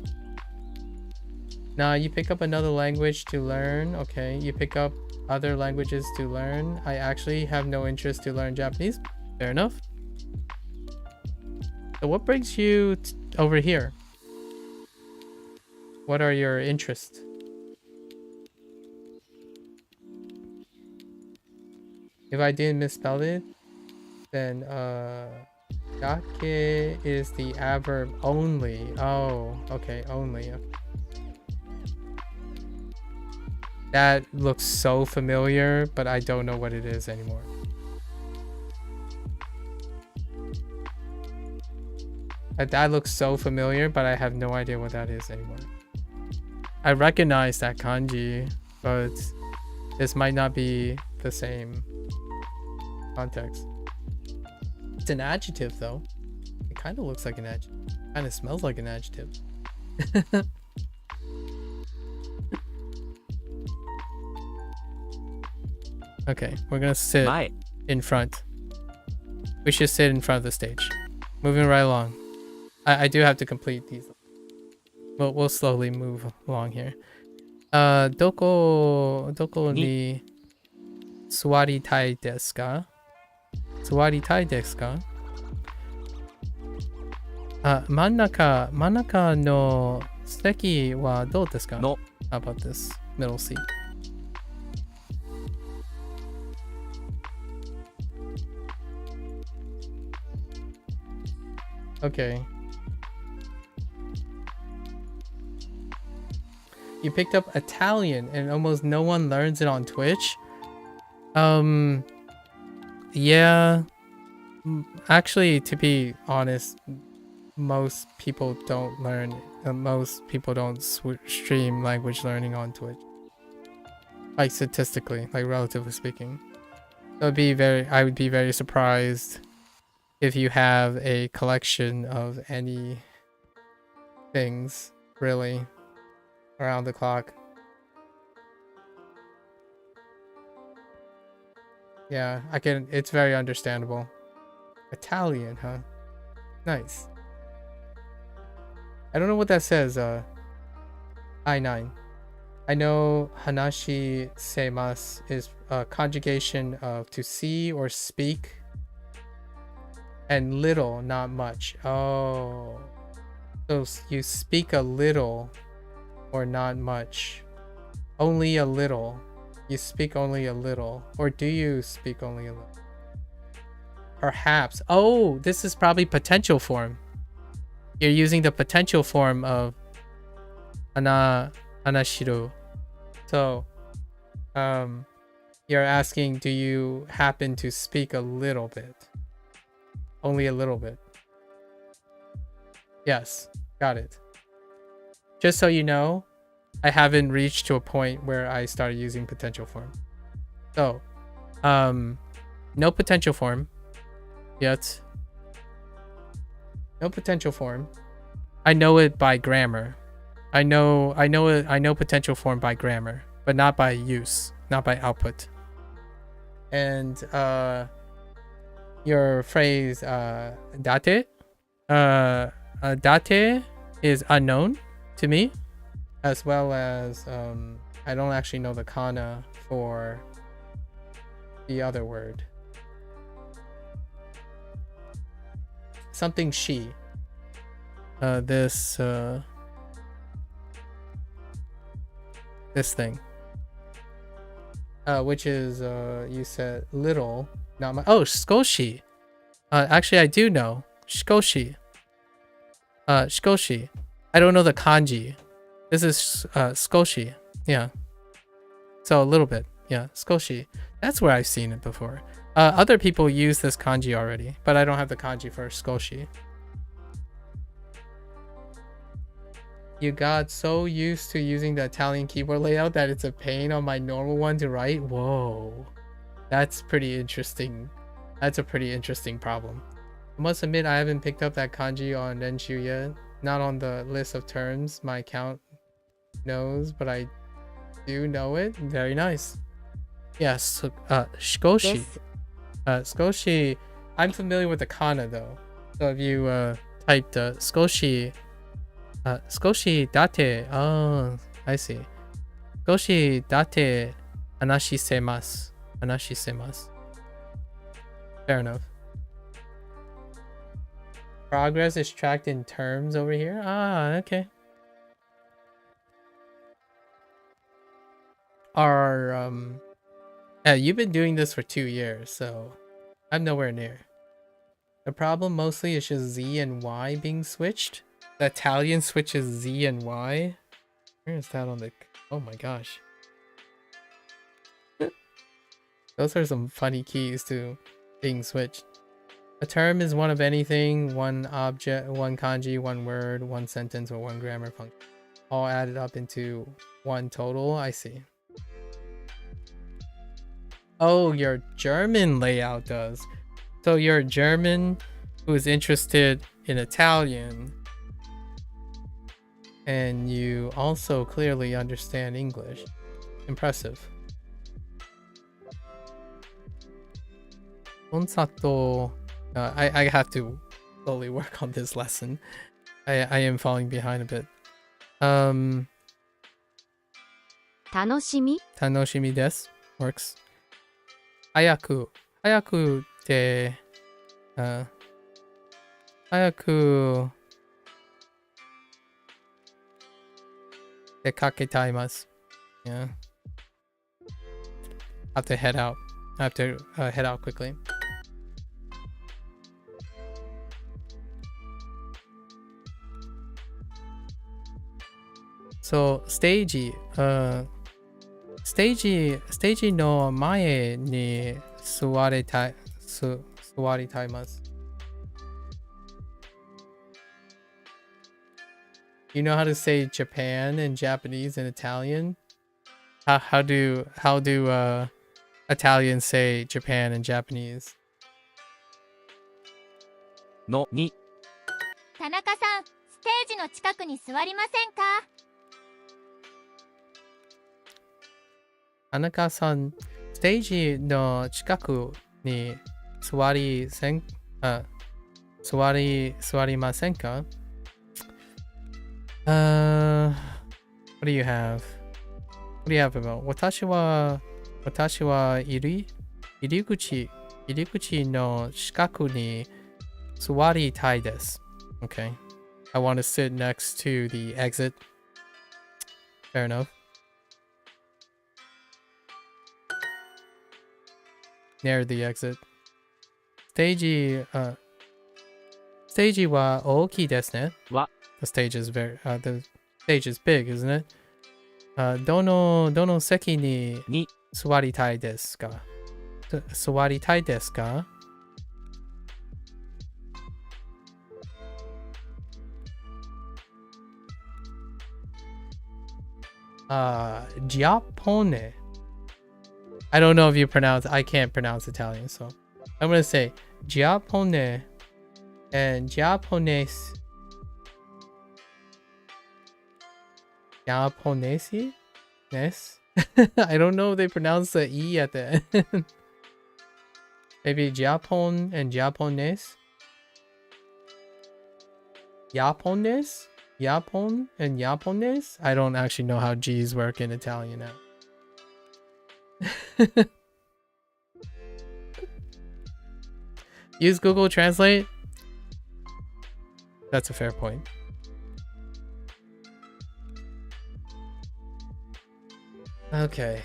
Nah, you pick up another language to learn. Okay, you pick up other languages to learn. I actually have no interest to learn Japanese. Fair enough. So what brings you over here? What are your interests? If I didn't misspell it, then dake is the adverb only. Oh, okay, only. That looks so familiar, but I don't know what it is anymore. That looks so familiar, but I have no idea what that is anymore. I recognize that kanji, but this might not be the same context. It's an adjective though. It kind of looks like an adjective. Kind of smells like an adjective. Okay, we're gonna sit in front. We should sit in front of the stage. Moving right along. I do have to complete these. We'll slowly move along here. Doko ni suwaritai desu ka? Suwaritai desu ka? Mannaka no seki wa dou desu ka? No. How about this middle seat? Okay. You picked up Italian and almost no one learns it on Twitch. Yeah. Actually, to be honest, most people don't learn. Most people don't stream language learning on Twitch. Like statistically, like relatively speaking. I would be very surprised if you have a collection of any things, really, around the clock. Yeah, it's very understandable. Italian, huh? Nice. I don't know what that says, I9. I know hanashi seimasu is a conjugation of to see or speak, and little, not much. Oh. So you speak a little or not much. Only a little. You speak only a little. Or do you speak only a little? Perhaps. Oh, this is probably potential form. You're using the potential form of anashiru. So, you're asking, do you happen to speak a little bit? Only a little bit. Yes, got it. Just so you know, I haven't reached to a point where I started using potential form. So, no potential form yet. No potential form. I know it by grammar. I know potential form by grammar, but not by use, not by output. And your phrase date, date is unknown to me, as well as I don't actually know the kana for the other word. Something she. This thing. Which is you said little, not my. Oh, skoshi. Actually, I do know shikoshi. Shikoshi. I don't know the kanji. This is skoshi. Yeah. So a little bit. Yeah, skoshi. That's where I've seen it before. Other people use this kanji already, but I don't have the kanji for skoshi. You got so used to using the Italian keyboard layout that it's a pain on my normal one to write? Whoa. That's pretty interesting. That's a pretty interesting problem. I must admit I haven't picked up that kanji on Renshu yet. Not on the list of terms my account knows, but I do know it. Very nice. Yes, shikoshi. Skoshi. I'm familiar with the kana though. So if you typed skoshi, skoshi date. Oh, I see. Skoshi date anashi seimasu. Anashi seimasu. Fair enough. Progress is tracked in terms over here. Ah, okay. You've been doing this for 2 years, so I'm nowhere near. The problem mostly is just Z and Y being switched. The Italian switches Z and Y. Where is that on the... Oh my gosh. Those are some funny keys to being switched. A term is one of anything, one object, one kanji, one word, one sentence, or one grammar function. All added up into one total. I see. Oh, your German layout does. So you're a German who is interested in Italian. And you also clearly understand English. Impressive. Onsato. I have to slowly work on this lesson. I am falling behind a bit. Tanoshimi? Tanoshimi desu. Works. Hayaku. Hayaku de... Hayaku... Dekaketaimasu. Yeah. I have to head out. I have to head out quickly. So, stage no mae ni suwaritaimasu. You know how to say Japan in Japanese and Italian? How do Italians say Japan in Japanese. の2。田中さん、ステージの近くに座りませんか？田中さん、ステージの近くに座りませんか？ What do you have? What do you have about? 私は入り口の近くに座りたいです。Okay. I want to sit next to the exit. Fair enough. Near the exit. ステージは大きいですね。The stage is the stage is big, isn't it? どの席に座りたいですか？座りたいですか？Giappone. I don't know if you I can't pronounce Italian, so I'm gonna say Giappone and Japanese. Japonese? Yes? I don't know if they pronounce the E at the end. Maybe Japon and Japonese? Japonese? Japon and Japonese? I don't actually know how G's work in Italian now. Use Google Translate? That's a fair point. Okay.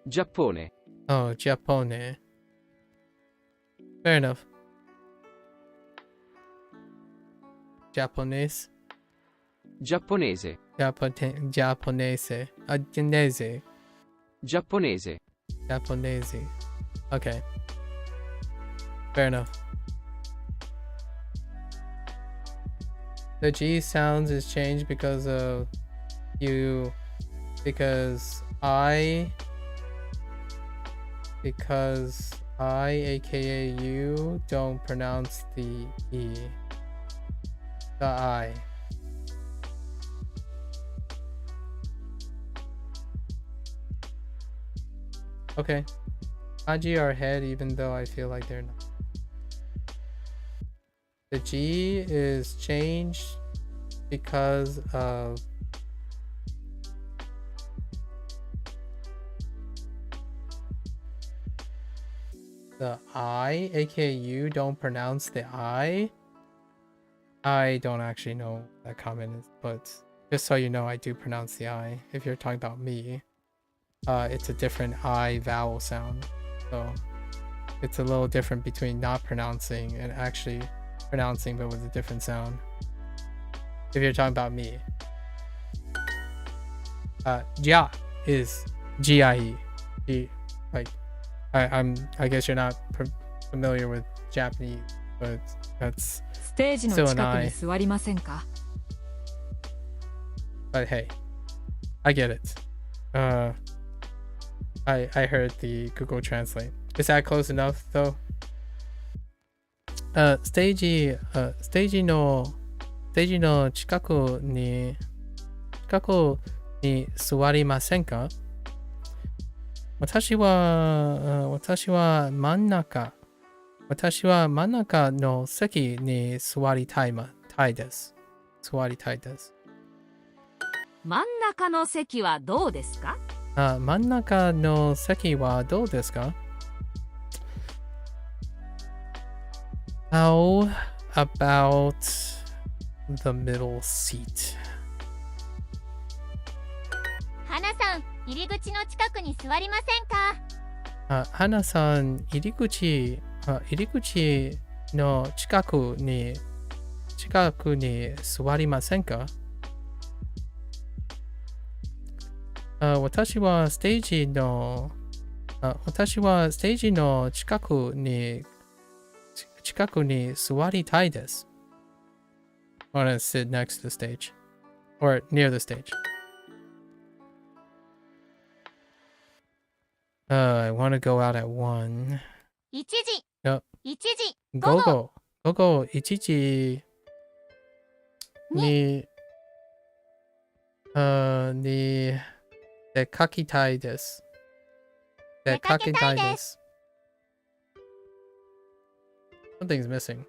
Giappone. Oh, Giappone. Fair enough. Japanese. Giapponese. Giapponese. Giapponese. Giapponese. Japanese. Okay. Fair enough. The G sounds is changed because of you. Because I, aka you, don't pronounce the E. The I. Okay. Kanji are head even though I feel like they're not. The G is changed because of the I, aka you, don't pronounce the I. I don't actually know what that comment is, but just so you know, I do pronounce the I. If you're talking about me, it's a different I vowel sound. So it's a little different between not pronouncing and actually pronouncing, but with a different sound. If you're talking about me, Jia is G-I-E. Like, I guess you're not familiar with Japanese, but that's still an I. But hey, I get it. I heard the Google Translate. Is that close enough though? ステージの近くに座りませんか？私は真ん中の席に座りたいです。座りたいです。真ん中の席はどうですか？真ん中の席はどうですか？ How about the middle seat? 花さん、入り口の近くに座りませんか？花さん、入り口の近くに座りませんか？私はステージの近くに座りたいです。I want to sit next to the stage. Or near the stage. I want to go out at 1. 1時。Yep. 1時。午後1時に出かけたいです。Something's missing.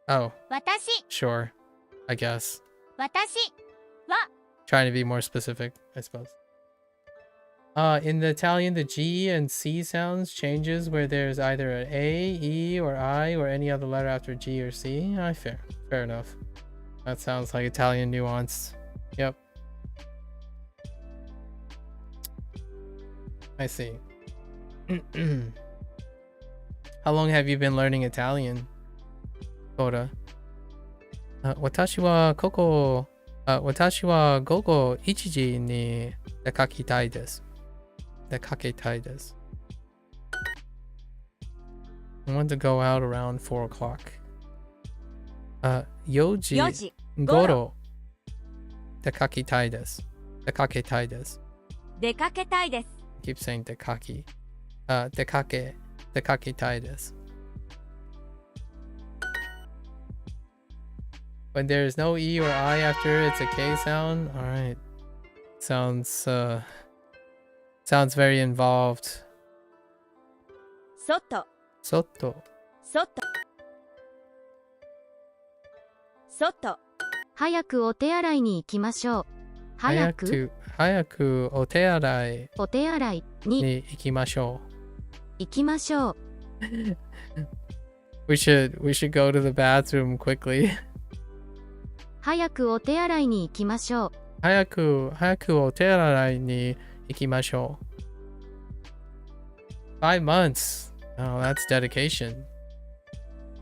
Oh. 私。 Sure. I guess. 私は Trying to be more specific, I suppose. In the Italian, the G and C sounds changes where there's either an A, E, or I, or any other letter after G or C. Fair enough. That sounds like Italian nuance. Yep. I see. How long have you been learning Italian, Koda? 私は午後1時に出かけたいです。I want to go out around 4 o'clock. 4時頃出かけたいです。Keep saying 出かけたいです。When there's no E or I after it's a K sound. Alright. Sounds very involved. 外。早くお手洗いに行きましょう。早くお手洗いに行きましょう。We should go to the bathroom quickly. 早くお手洗いに行きましょう。早くお手洗いに行きましょう。5 months. Oh, that's dedication.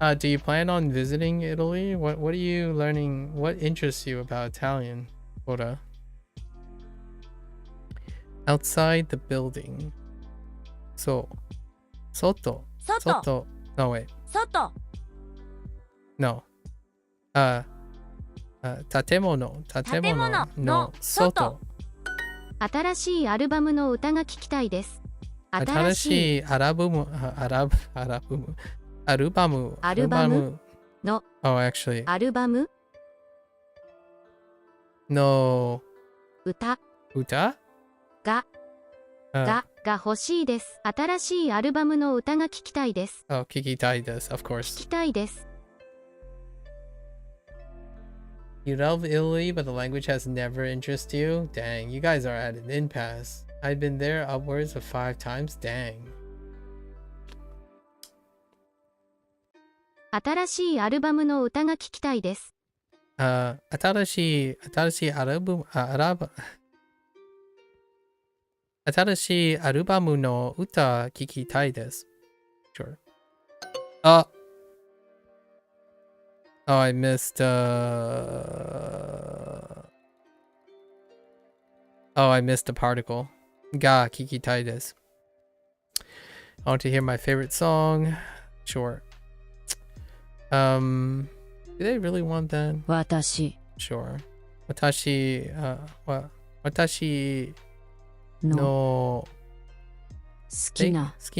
Do you plan on visiting Italy? What are you learning? What interests you about Italian? Koda? Outside the building. So. Soto. No, wait. No. 建物の外。新しいアルバムの歌が聴きたいです。新しいアルバムの Oh, actually. アルバム No. 歌が欲しいです。新しいアルバムの歌が聴きたいです。Oh, 聞きたいです。Of course. 聞きたいです。You love Italy, but the language has never interested you? Dang, you guys are at an impasse. I've been there upwards of 5 times. Dang. 新しいアルバムの歌が聴きたいです。新しいアルバムの歌聴きたいです。Sure. Oh, I missed a particle. Ga kikitai desu. I want to hear my favorite song. Sure. Do they really want that? 私 Sure. Watashi no 好き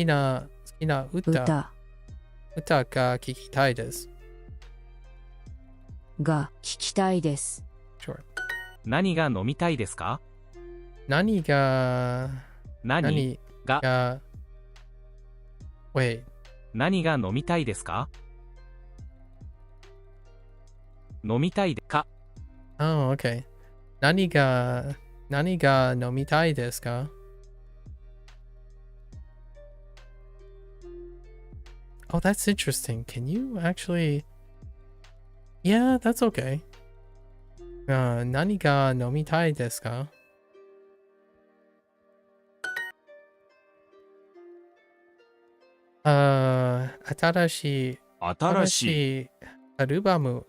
な歌が聞きたいです。が聞きたいです。Sure. 何が飲みたいですか？何が Wait. 何が飲みたいですか？飲みたいでか。Oh, okay. 何が飲みたいですか？ Oh, that's interesting. Can you actually... Yeah, that's okay. 何が飲みたいですか？新しいアルバム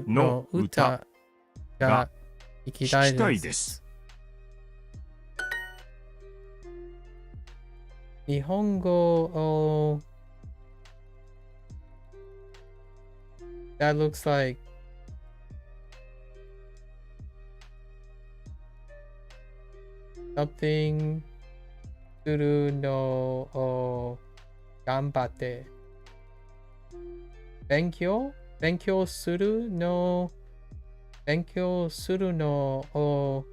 の歌が行きたいたいで。ですす。日本語を That looks like something するのを頑張って勉強するのを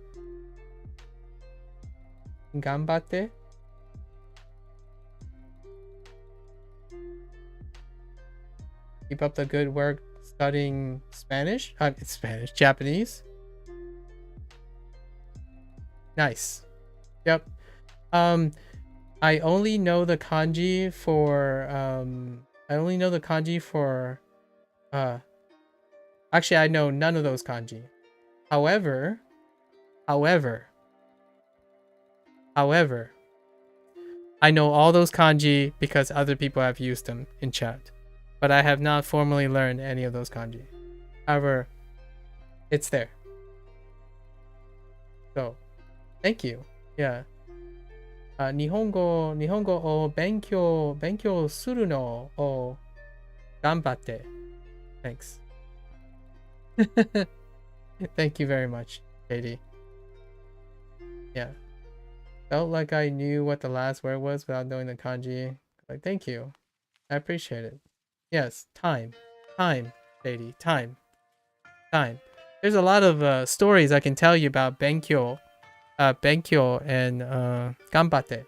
頑張って Keep up the good work studying Spanish? Spanish, Japanese. Nice. Yep. I only know the kanji for actually I know none of those kanji. However, I know all those kanji because other people have used them in chat. But I have not formally learned any of those kanji. However, it's there. So, thank you. Yeah. 日本語を勉強するのを頑張って。Thanks. Thank you very much, Katie. Yeah. Felt like I knew what the last word was without knowing the kanji. Like, thank you. I appreciate it. Yes, time, Katie, time. There's a lot of stories I can tell you about benkyo and ganbatte.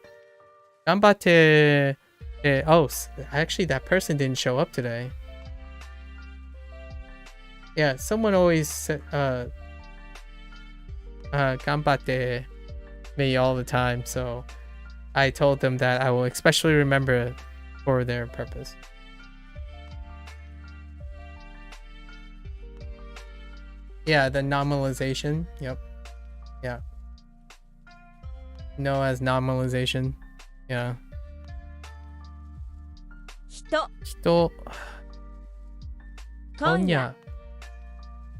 Ganbatte. Oh, actually, that person didn't show up today. Yeah, someone always said ganbatte me all the time, so I told them that I will especially remember for their purpose. Yeah, the normalization. Yep. Yeah. No as normalization. Yeah. 人今夜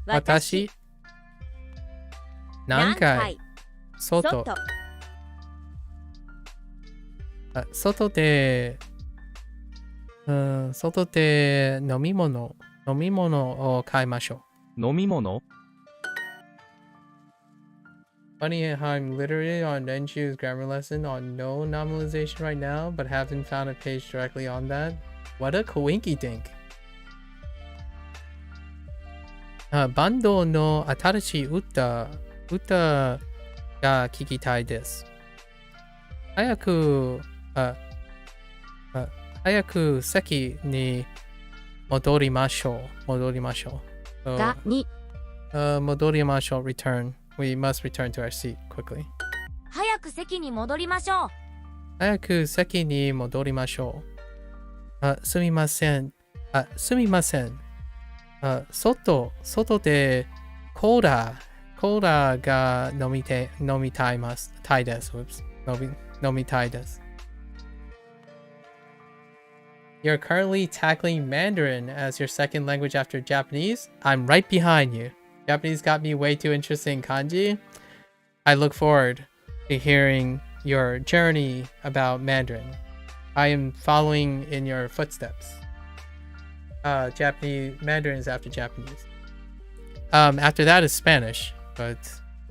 私何回外で飲み物を買いましょう。飲み物 Funny how I'm literally on Renju's grammar lesson on no normalization right now, but haven't found a page directly on that. What a coinky dink. バンドの新しい歌が聞きたいです。早く席に戻りましょう。戻りましょう。Return. We must return to our seat quickly. 早く席に戻りましょう。早く席に戻りましょう。すみません。外でコーラが飲みたいです。飲みたいです。You're currently tackling Mandarin as your second language after Japanese? I'm right behind you. Japanese got me way too interested in kanji. I look forward to hearing your journey about Mandarin. I am following in your footsteps. Mandarin is after Japanese. After that is Spanish, but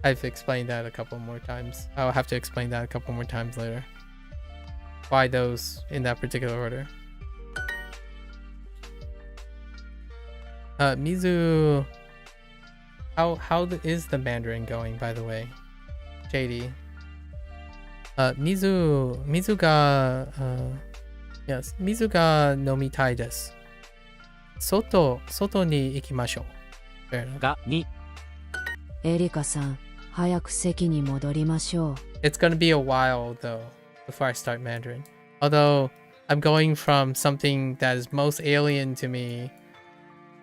I've explained that a couple more times. I'll have to explain that a couple more times later. Why those in that particular order. Mizu, how is the Mandarin going, by the way? JD. Mizu ga nomitai desu. Soto ni ikimashou. Fair enough. がに Erika-san, 早く席に戻りましょう。 It's gonna be a while though before I start Mandarin. Although I'm going from something that is most alien to me,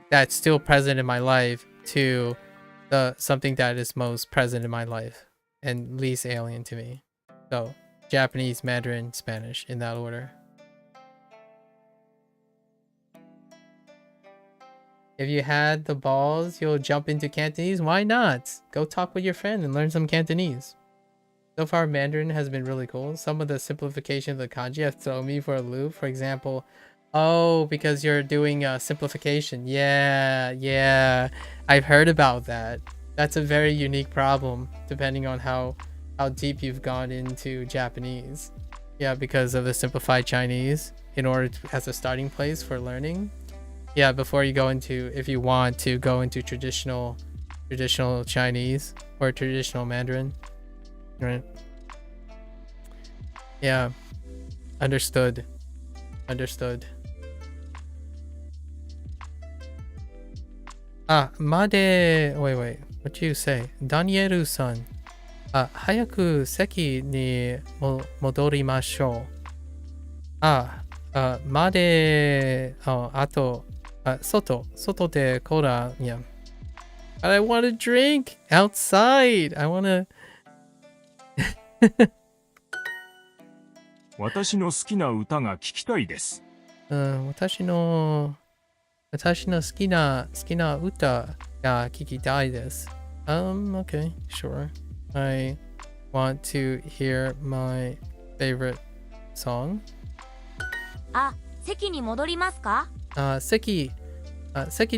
that's still present in my life, to something that is most present in my life and least alien to me. So Japanese, Mandarin, Spanish in that order. If you had the balls, you'll jump into Cantonese. Why not? Go talk with your friend and learn some Cantonese. So far, Mandarin has been really cool. Some of the simplification of the kanji have thrown me for a loop. For example, oh, because you're doing simplification. Yeah. I've heard about that. That's a very unique problem, depending on how deep you've gone into Japanese. Yeah, because of the simplified Chinese, in order to, as a starting place for learning. Yeah, before you go into, if you want to go into traditional Chinese or traditional Mandarin. Right. Yeah. Understood. Made... Wait. What do you say? Danielu-san. 早く席に戻りましょう。まで、あと、外でコーラ、yeah. But I want to drink outside. I want to... 私の好きな歌が聞きたいです。私の好きな歌が聞きたいです。Okay, sure. I want to hear my favorite song. 席に戻りますか？席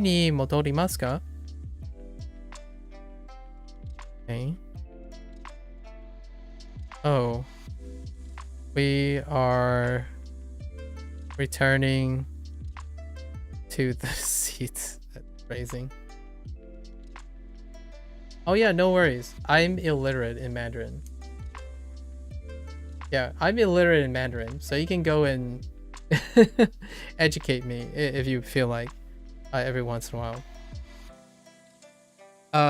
に戻りますか？ Okay. Oh. We are returning to the seats. That's phrasing. Oh yeah, no worries. I'm illiterate in Mandarin. Yeah, I'm illiterate in Mandarin, so you can go and educate me if you feel like every once in a while.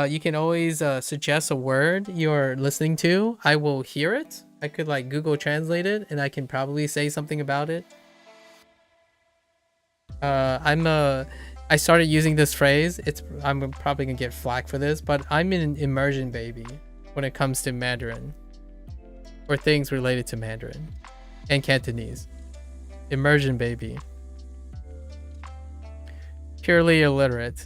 You can always suggest a word you're listening to. I will hear it. I could like Google Translate it and I can probably say something about it. I started using this phrase. I'm probably gonna get flack for this, but I'm an immersion baby when it comes to Mandarin or things related to Mandarin and Cantonese. Immersion baby. Purely illiterate.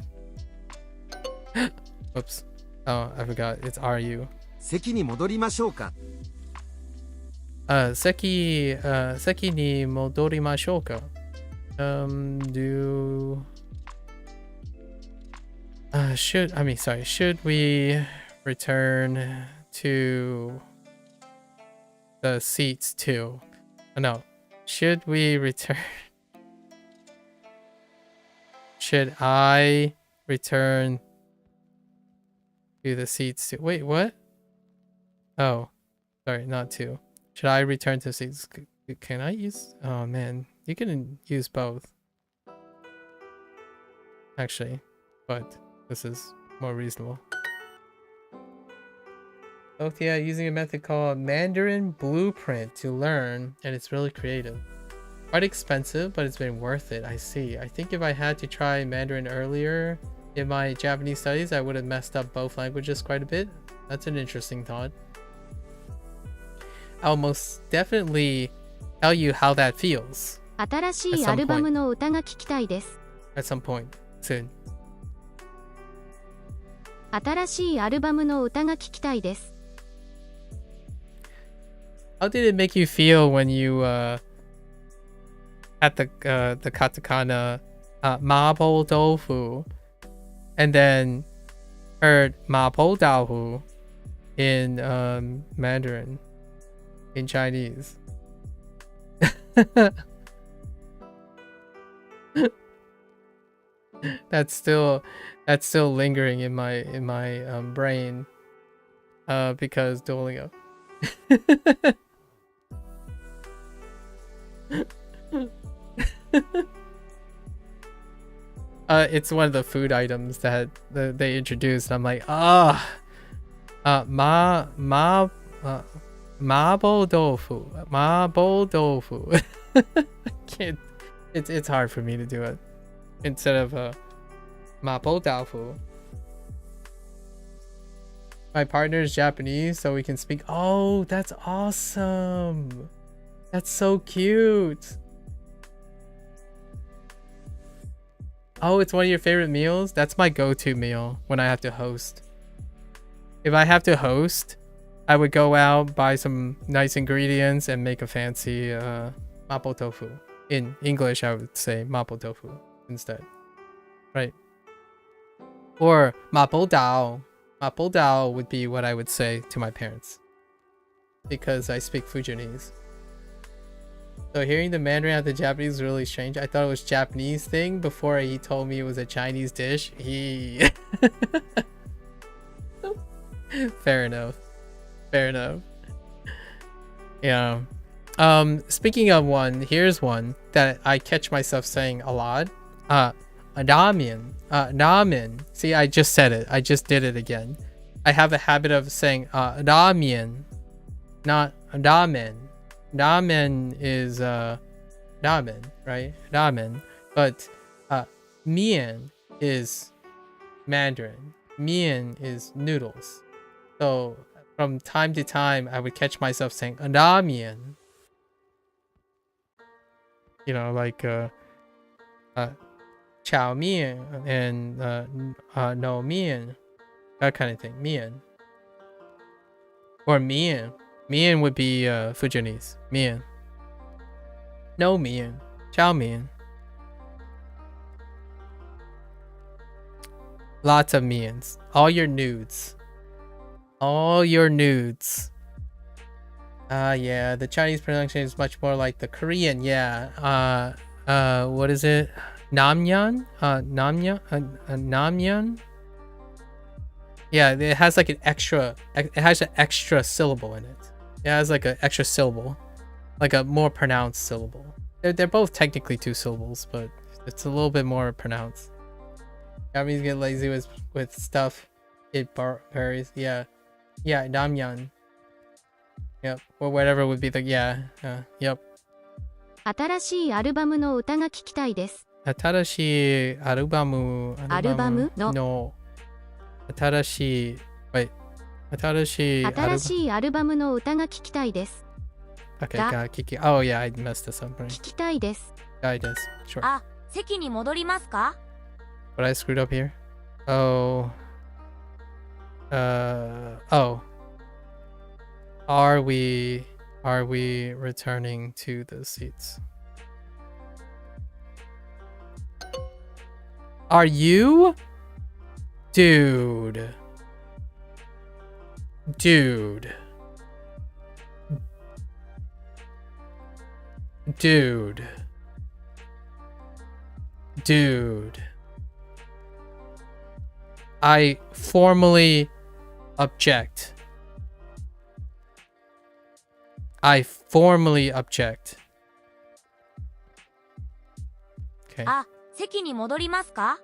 Whoops. Oh, I forgot. It's RU. 席に戻りましょうか。席に戻りましょうか。Should we return to the seats too? No. Should we return? Should I return to the seats too? Wait, what? Oh, sorry, not to. Should I return to seats? Can I use? Oh man, you can use both. Actually, but this is more reasonable. Oh yeah, using a method called Mandarin Blueprint to learn, and it's really creative. Quite expensive, but it's been worth it. I see. I think if I had to try Mandarin earlier in my Japanese studies, I would have messed up both languages quite a bit. That's an interesting thought. I'll most definitely tell you how that feels. 新しいアルバムの歌が聞きたいです。At some point soon. 新しいアルバムの歌が聞きたいです。How did it make you feel when you at the katakana mapo tofu and then heard mapo tofu in Mandarin, in Chinese? That's still lingering in my brain because Duolingo. It's one of the food items that they introduced. I'm like, mabo tofu. I can't. It's hard for me to do it. Instead of mapo tofu. My partner is Japanese, so we can speak. Oh, that's awesome. That's so cute. Oh, it's one of your favorite meals? That's my go-to meal when I have to host. If I have to host, I would go out, buy some nice ingredients, and make a fancy mapo tofu. In English, I would say mapo tofu instead. Right. Or mapo dao. Mapo dao would be what I would say to my parents. Because I speak Fujianese. So hearing the Mandarin at the Japanese is really strange. I thought it was Japanese thing before he told me it was a Chinese dish. Fair enough. Fair enough. Yeah. Speaking of one, here's one that I catch myself saying a lot. Ramen. Ramen. See, I just said it. I just did it again. I have a habit of saying ramen, not ramen. Ramen is ramen, right? Ramen. But mian is Mandarin. Mian is noodles. So from time to time, I would catch myself saying ramen. You know, like chow mian and no mian, that kind of thing. Mian or mian. Mian would be Fujianese. Mian. No mian. Chow mian. Lots of mians. All your nudes. All your nudes. Yeah, the Chinese pronunciation is much more like the Korean. Yeah. What is it? Namyan? Namyan? Yeah, it has like an extra, it has an extra syllable in it. It has like an extra syllable, like a more pronounced syllable. They're both technically two syllables, but it's a little bit more pronounced. Japanese get lazy with stuff. It varies. Yeah. Yeah, Namyan. Yep. Or whatever would be the, yeah. Yep. 新しいアルバムの歌が聴きたいです。新しいアルバムの新しい wait 新しいアルバムの歌が聴きたいです。Okay, oh yeah, I messed this up. 聴きたいです。I does. Sure. あ、席に戻りますか? What I screwed up here? Oh. Oh. Are we returning to the seats? Are you? Dude. Dude. Dude. Dude. I formally object. I formally object. Okay. あ、席に戻りますか?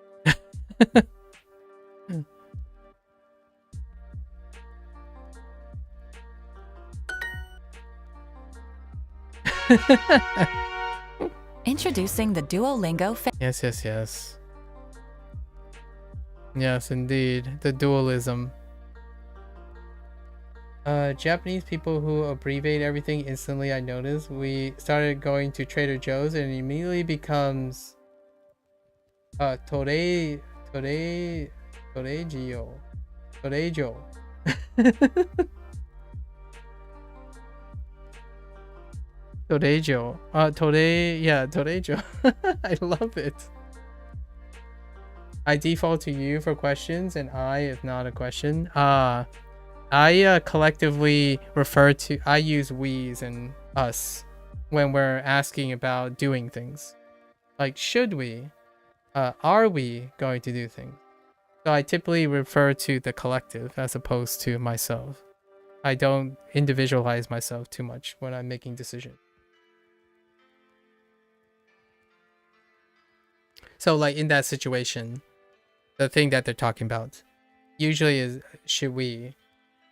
Introducing the Duolingo. Yes. Yes, indeed. The dualism. Japanese people who abbreviate everything instantly, I noticed. We started going to Trader Joe's and it immediately becomes Torejo. Torejo. Torejo. I love it. I default to you for questions and I if not a question. I collectively refer to, I use we's and us when we're asking about doing things. Like, should we? Are we going to do things? So I typically refer to the collective as opposed to myself. I don't individualize myself too much when I'm making decisions. So like in that situation, the thing that they're talking about usually is, should we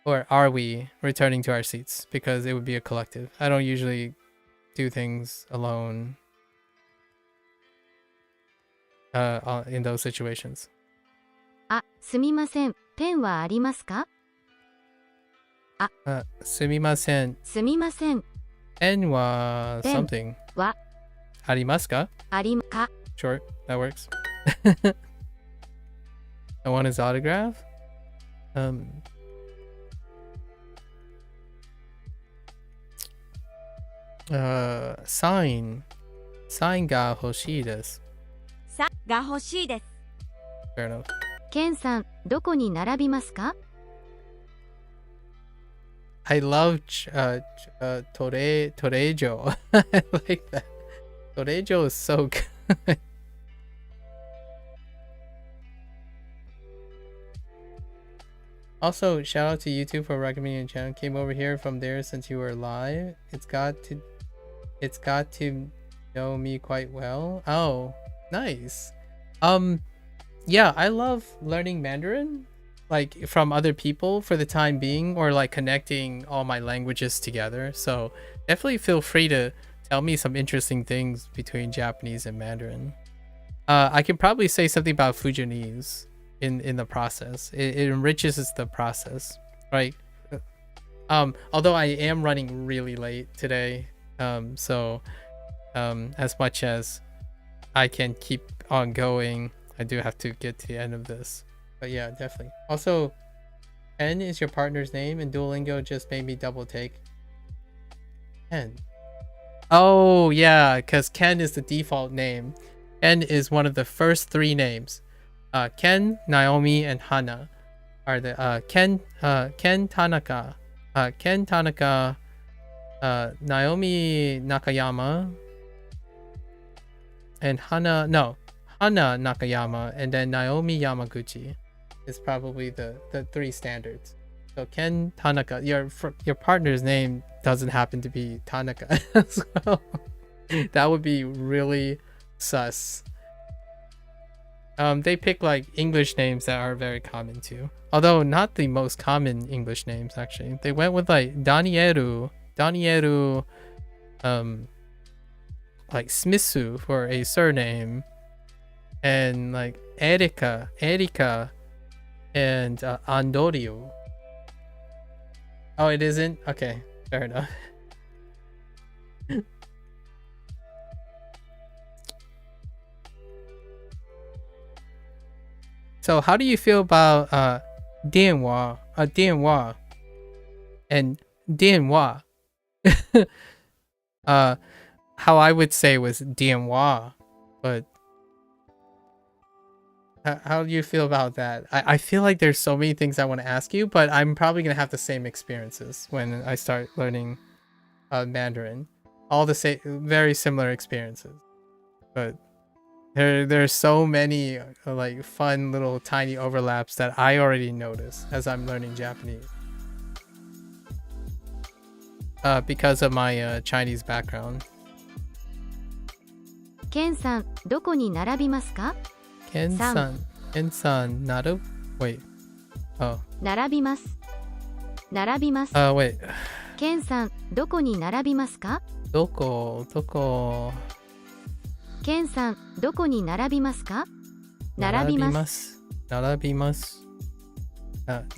or are we returning to our seats? Because it would be a collective. I don't usually do things alone in those situations. あ、すみません。ペンはありますか? すみません。すみません。ペンは something. はありますか? ありか. Sure, that works. I want his autograph. Signが欲しいです。が欲しいです。Fair enough. ケンさん、どこに並びますか？ I love Torejo. I like that. Torejo is so good. Also, shout out to YouTube for recommending the channel. Came over here from there since you were live. It's got to know me quite well. Oh, nice. Yeah, I love learning Mandarin, like from other people for the time being, or like connecting all my languages together. So definitely feel free to tell me some interesting things between Japanese and Mandarin. I can probably say something about Fujianese in the process. It enriches the process, right? Although I am running really late today, so as much as I can keep on going, I do have to get to the end of this. But yeah, definitely. Also, Ken is your partner's name, and Duolingo just made me double take. Ken. Oh yeah, because Ken is the default name. Ken is one of the first 3 names. Ken, Naomi, and Hana are the Ken Tanaka, Naomi Nakayama, and Hana Nakayama, and then Naomi Yamaguchi is probably the 3 standards. So Ken Tanaka, your partner's name doesn't happen to be Tanaka as well. That would be really sus. They pick like English names that are very common too. Although not the most common English names actually. They went with like Danieru, like Smitsu for a surname, and like Erika, and Andorio. Oh, it isn't? Okay, fair enough. So how do you feel about Dianhua, and Dianhua? How I would say was Dianhua, but how do you feel about that? I feel like there's so many things I want to ask you, but I'm probably gonna have the same experiences when I start learning Mandarin. All the same, very similar experiences, but there's so many like fun little tiny overlaps that I already notice as I'm learning Japanese because of my Chinese background. Ken さん、どこに並びますか？ Ken-san, naru? Wait. Oh. 並びます。並びます。Wait. Ken さん、どこに並びますか？どこケンさん、どこに並びますか？並びます。並びます。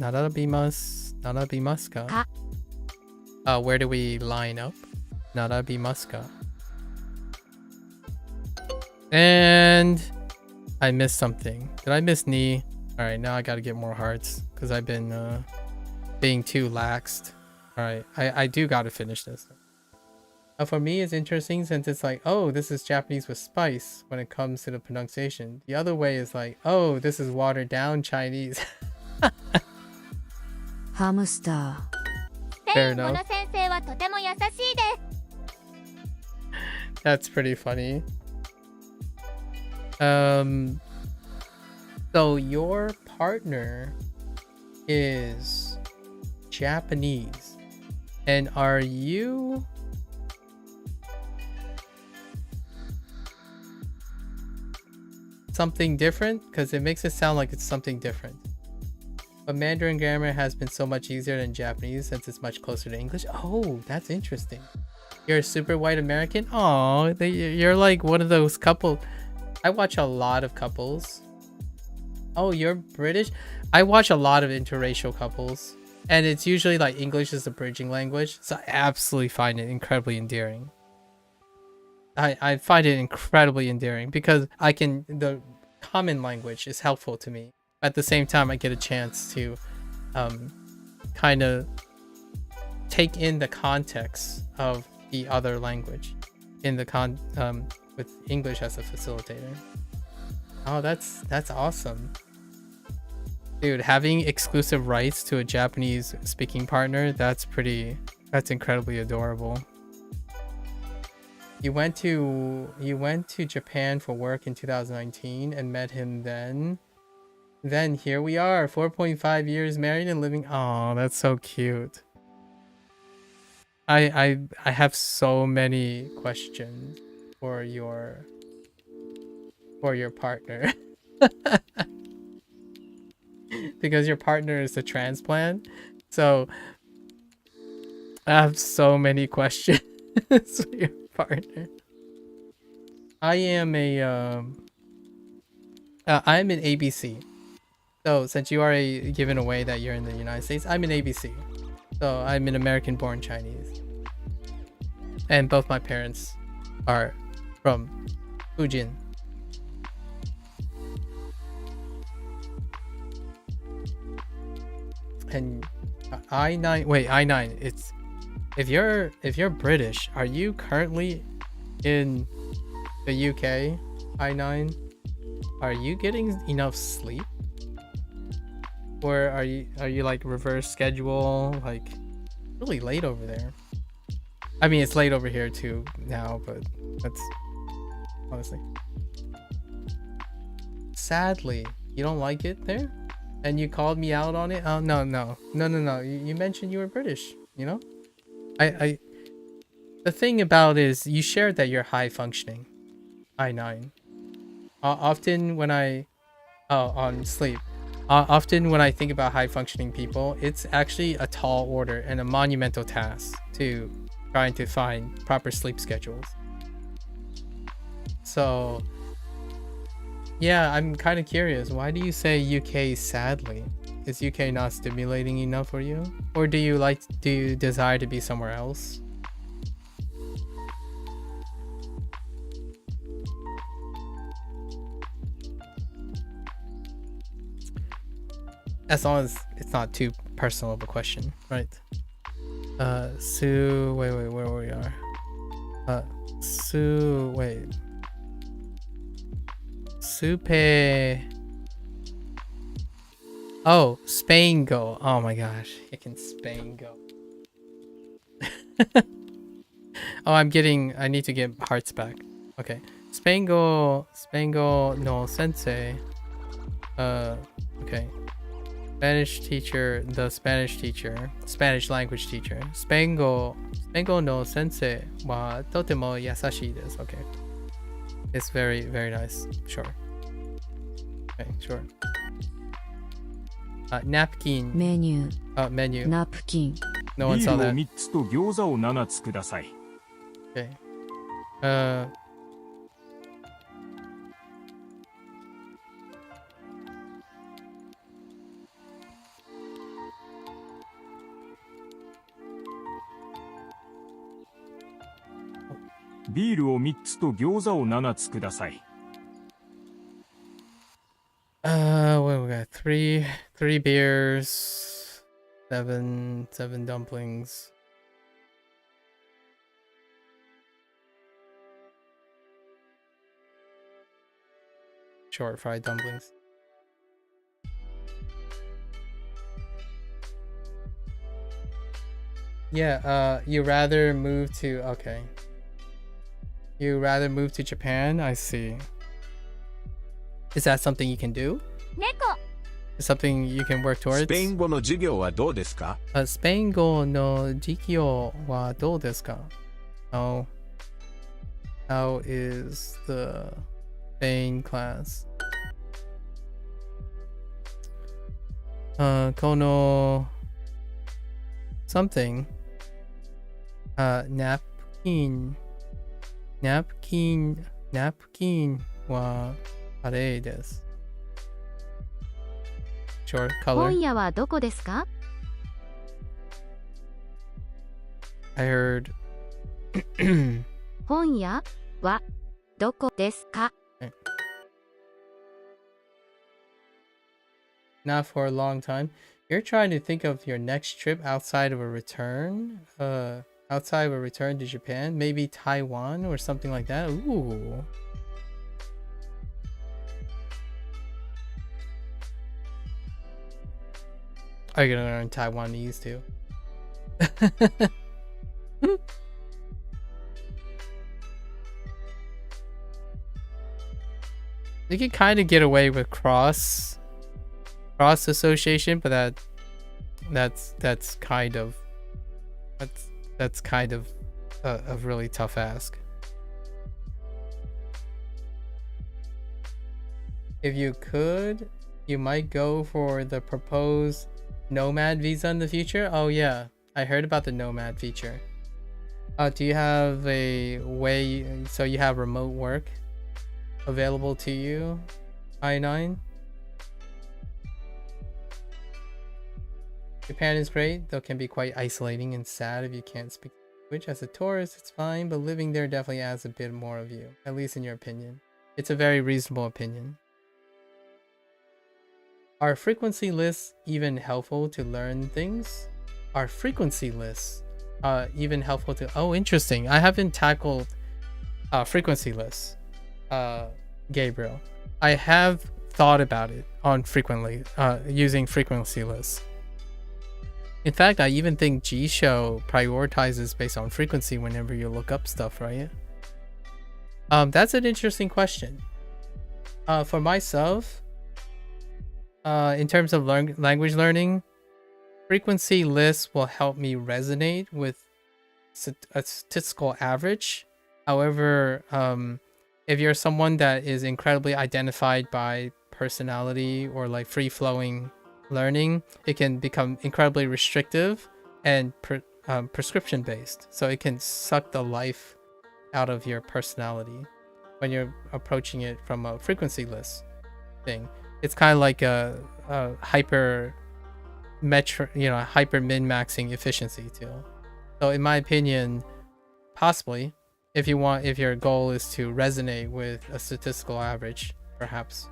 並びます。並びますか？か。Where do we line up? 並びますか? And I missed something. Did I miss ni? Alright, now I gotta get more hearts because I've been being too laxed. Alright, I do gotta finish this. For me, it's interesting since it's like, oh, this is Japanese with spice when it comes to the pronunciation. The other way is like, oh, this is watered down Chinese. Hamster. Fair enough. That's pretty funny. So your partner is Japanese, and are you something different? Because it makes it sound like it's something different. But Mandarin grammar has been so much easier than Japanese since it's much closer to English. Oh, that's interesting. You're a super white American? Oh, you're like one of those couple. I watch a lot of couples. Oh, you're British? I watch a lot of interracial couples. And it's usually like English is the bridging language. So I absolutely find it incredibly endearing. I find it incredibly endearing because the common language is helpful to me. At the same time, I get a chance to kind of take in the context of the other language in the with English as a facilitator. Oh, that's awesome. Dude, having exclusive rights to a Japanese speaking partner, that's incredibly adorable. You went to Japan for work in 2019 and met him then. Then here we are, 4.5 years married and living. Oh, that's so cute. I have so many questions for your partner. Because your partner is a transplant. So I have so many questions for your partner. I'm an ABC. So since you are given away that you're in the United States, I'm an ABC. So I'm an American-born Chinese. And both my parents are from Fujian. And I9, it's if you're British, are you currently in the UK? I9, are you getting enough sleep? Or are you like reverse schedule, like really late over there? I mean, it's late over here too now, but that's honestly. Sadly, you don't like it there? And you called me out on it? Oh, no. You mentioned you were British, you know? The thing about is you shared that you're high functioning. I9. Often when on sleep. Often when I think about high functioning people, it's actually a tall order and a monumental task to trying to find proper sleep schedules. So yeah, I'm kind of curious. Why do you say UK sadly? Is UK not stimulating enough for you? Or do you desire to be somewhere else? As long as it's not too personal of a question, right? Sue, wait, where we are? Sue, wait. Supe. Oh, Spango. Oh my gosh, it can Spango. Oh, I need to get hearts back. Okay. Spango no sensei. Okay. Spanish language teacher. Spango no sensei wa totemo yasashii desu. Okay. It's very, very nice. Sure. Okay, sure. Napkin. Menu. Menu. Napkin. No one saw that. ビールを3つと餃子を7つください。Okay.ビールを3つと餃子を7つください。What we got? Three beers, seven dumplings. Short fried dumplings. Yeah, you rather move to okay. You rather move to Japan? I see. Is that something you can do? Is something you can work towards? スペイン語の授業はどうですか？スペイン語の授業はどうですか? How is the Spain class? この something napkin はカレーです。Sure, color. 本屋はどこですか? I heard 本屋はどこですか? Not for a long time. You're trying to think of your next trip outside of a return? Outside of a return to Japan? Maybe Taiwan or something like that? Ooh. Are you gonna learn Taiwanese too? You can kind of get away with cross association, but that's kind of a really tough ask. If you could, you might go for the proposed nomad visa in the future. Oh yeah, I heard about the nomad feature. Do you have a way so you have remote work available to you, I9? Japan is great, though can be quite isolating and sad if you can't speak the language. As a tourist, it's fine, but living there definitely adds a bit more of you, at least in your opinion. It's a very reasonable opinion. Are frequency lists even helpful to learn things? Are frequency lists even helpful to... Oh, interesting. I haven't tackled frequency lists, Gabriel. I have thought about it on using frequency lists. In fact, I even think G-Show prioritizes based on frequency whenever you look up stuff, right? That's an interesting question. For myself, in terms of language learning, frequency lists will help me resonate with a statistical average. However, if you're someone that is incredibly identified by personality or like free-flowing learning, it can become incredibly restrictive and prescription based, so it can suck the life out of your personality when you're approaching it from a frequency list thing. It's kind of like a hyper min-maxing efficiency tool. So in my opinion, possibly if your goal is to resonate with a statistical average, perhaps.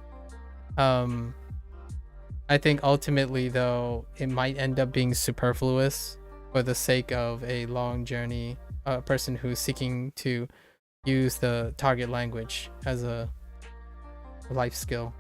I think ultimately, though, it might end up being superfluous for the sake of a long journey, a person who's seeking to use the target language as a life skill.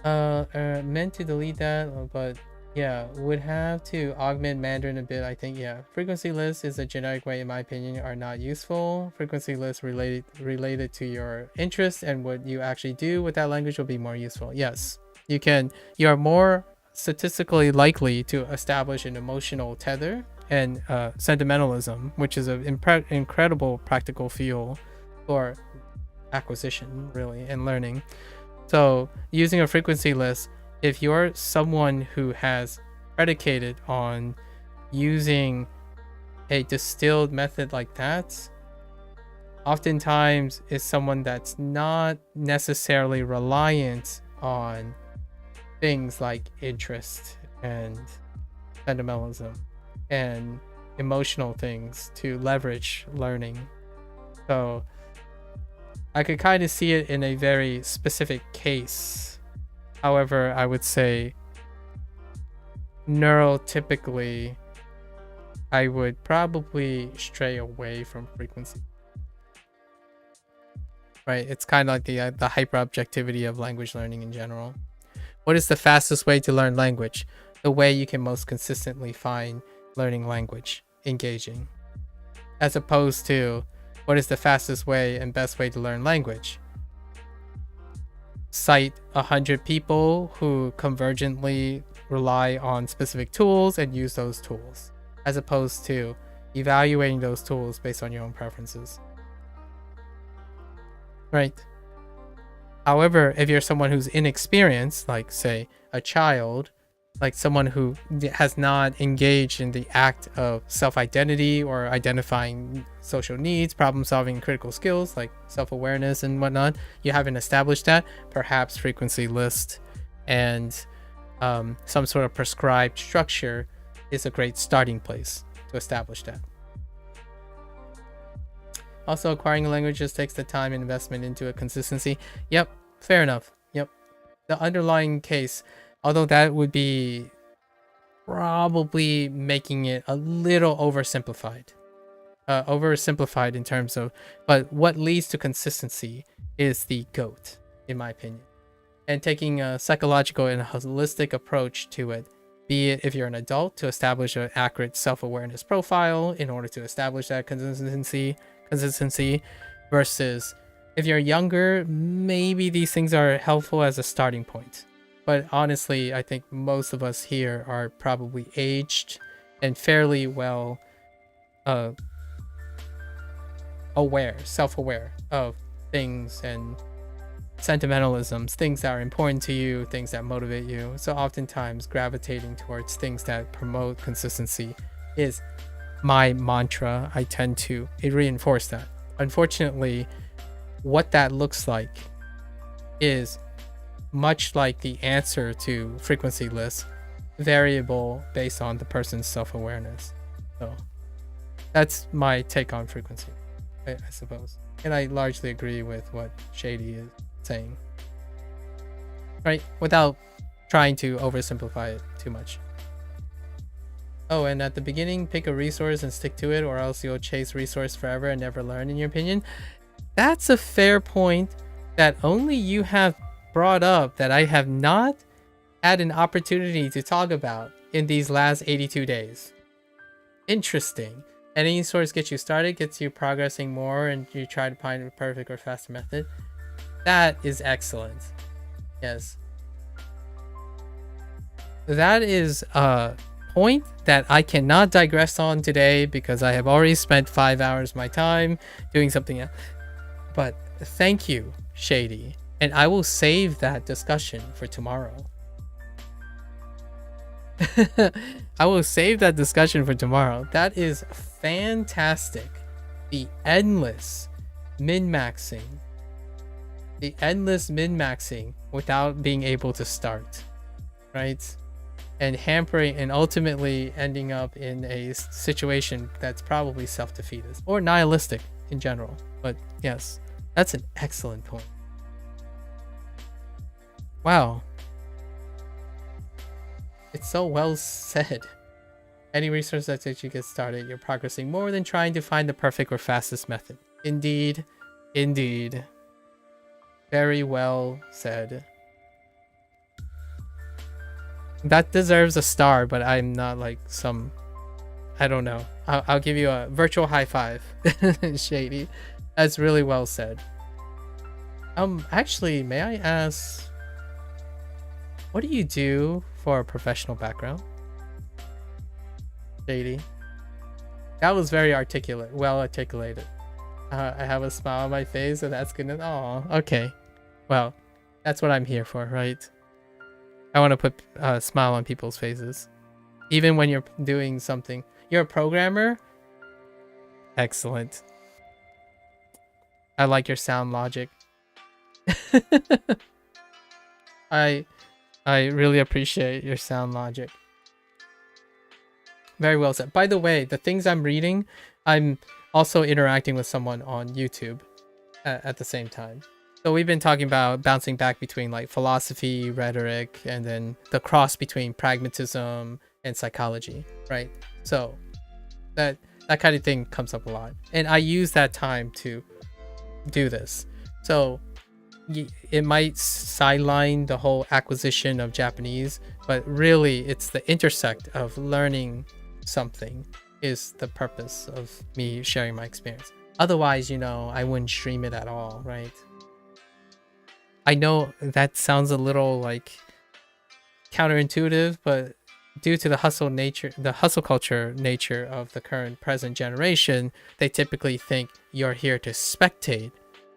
Meant to delete that, but yeah, would have to augment Mandarin a bit, I think. Yeah, frequency lists is a generic way, in my opinion, are not useful. Frequency lists related to your interests and what you actually do with that language will be more useful. Yes, you are more statistically likely to establish an emotional tether and sentimentalism, which is an incredible practical fuel for acquisition, really, and learning. So using a frequency list, if you're someone who has predicated on using a distilled method like that, oftentimes is someone that's not necessarily reliant on things like interest and sentimentalism and emotional things to leverage learning. So I could kind of see it in a very specific case. However, I would say neurotypically, I would probably stray away from frequency. Right? It's kind of like the hyper-objectivity of language learning in general. What is the fastest way to learn language? The way you can most consistently find learning language engaging. As opposed to, what is the fastest way and best way to learn language? Cite 100 people who convergently rely on specific tools and use those tools, as opposed to evaluating those tools based on your own preferences. Right? However, if you're someone who's inexperienced, like say a child, like someone who has not engaged in the act of self-identity or identifying social needs, problem solving, critical skills like self-awareness and whatnot, you haven't established that, perhaps frequency list and some sort of prescribed structure is a great starting place to establish that. Also, acquiring a language just takes the time and investment into a consistency. Yep, fair enough. Yep, the underlying case, although that would be probably making it a little oversimplified. Oversimplified in terms of, but what leads to consistency is the GOAT, in my opinion. And taking a psychological and holistic approach to it, be it if you're an adult, to establish an accurate self-awareness profile in order to establish that consistency, versus if you're younger, maybe these things are helpful as a starting point. But honestly, I think most of us here are probably aged and fairly well self-aware of things and sentimentalisms, things that are important to you, things that motivate you. So oftentimes gravitating towards things that promote consistency is my mantra. I tend to reinforce that. Unfortunately, what that looks like is much like the answer to frequency lists, variable based on the person's self-awareness. So that's my take on frequency, I suppose. And I largely agree with what Shady is saying, right? Without trying to oversimplify it too much. Oh, and at the beginning, pick a resource and stick to it, or else you'll chase resource forever and never learn, in your opinion. That's a fair point that only you have brought up, that I have not had an opportunity to talk about in these last 82 days. Interesting. Any source gets you started, gets you progressing more, and you try to find a perfect or faster method. That is excellent. Yes. That is a point that I cannot digress on today because I have already spent 5 hours of my time doing something else. But thank you, Shady. And I will save that discussion for tomorrow. I will save that discussion for tomorrow. That is fantastic. The endless min-maxing. The endless min-maxing without being able to start. Right? And hampering and ultimately ending up in a situation that's probably self-defeatist or nihilistic in general. But yes, that's an excellent point. Wow. It's so well said. Any resource that lets you get started, you're progressing more than trying to find the perfect or fastest method. Indeed. Indeed. Very well said. That deserves a star, but I'm not like some... I don't know. I'll give you a virtual high five. Shady. That's really well said. Actually, may I ask... what do you do for a professional background? Shady. That was very articulate, well articulated. I have a smile on my face, and that's good. Oh, okay. Well, that's what I'm here for, right? I want to put a smile on people's faces. Even when you're doing something. You're a programmer? Excellent. I like your sound logic. I really appreciate your sound logic. Very well said. By the way, the things I'm reading, I'm also interacting with someone on YouTube at the same time. So we've been talking about bouncing back between like philosophy, rhetoric, and then the cross between pragmatism and psychology, right? So that kind of thing comes up a lot. And I use that time to do this. So it might sideline the whole acquisition of Japanese, but really it's the intersect of learning something is the purpose of me sharing my experience. Otherwise, you know, I wouldn't stream it at all, right? I know that sounds a little like counterintuitive, but due to the hustle culture nature of the present generation, they typically think you're here to spectate,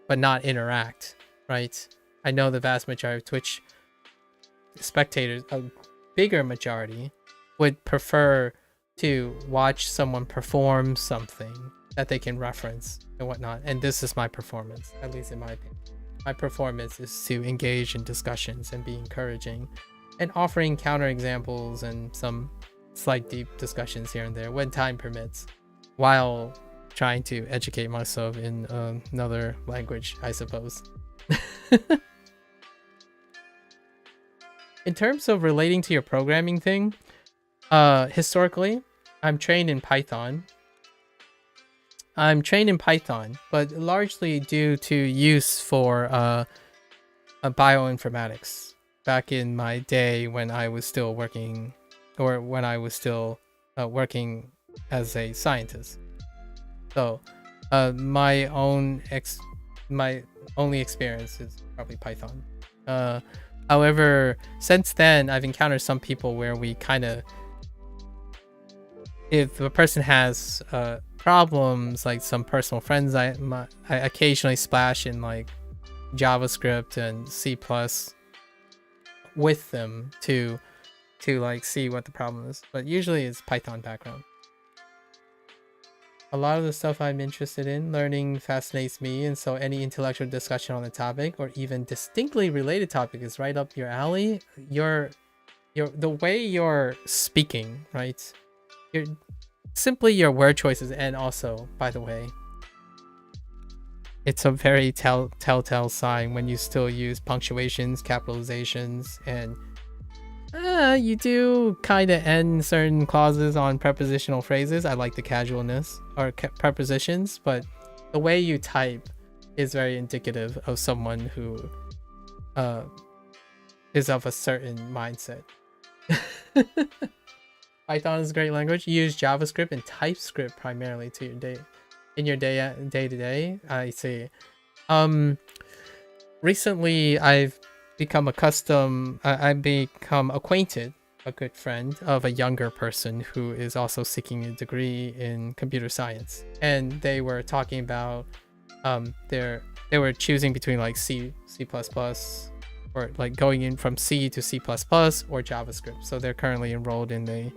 but not interact, right? I know the vast majority of Twitch spectators, a bigger majority, would prefer to watch someone perform something that they can reference and whatnot. And this is my performance, at least in my opinion. My performance is to engage in discussions and be encouraging and offering counterexamples and some slight deep discussions here and there when time permits, while trying to educate myself in another language, I suppose. in terms of relating to your programming thing, historically, I'm trained in Python. But largely due to use for bioinformatics back in my day when I was still working, or when I was still working as a scientist. So my only experience is probably Python. However, since then, I've encountered some people where we kind of, if a person has problems, like some personal friends, I occasionally splash in like JavaScript and C+ with them to like see what the problem is. But usually it's Python background. A lot of the stuff I'm interested in learning fascinates me, and so any intellectual discussion on the topic or even distinctly related topic is right up your alley. The way you're speaking, right? Simply your word choices, and also, by the way, it's a very telltale sign when you still use punctuations, capitalizations, and you do kind of end certain clauses on prepositional phrases. I like the casualness or prepositions, but the way you type is very indicative of someone who is of a certain mindset. Python is a great language. You use JavaScript and TypeScript primarily to your day-to-day. I see. Recently I've become acquainted, a good friend of a younger person who is also seeking a degree in computer science, and they were talking about they were choosing between like C++, or like going in from C to C++ or JavaScript. So they're currently enrolled in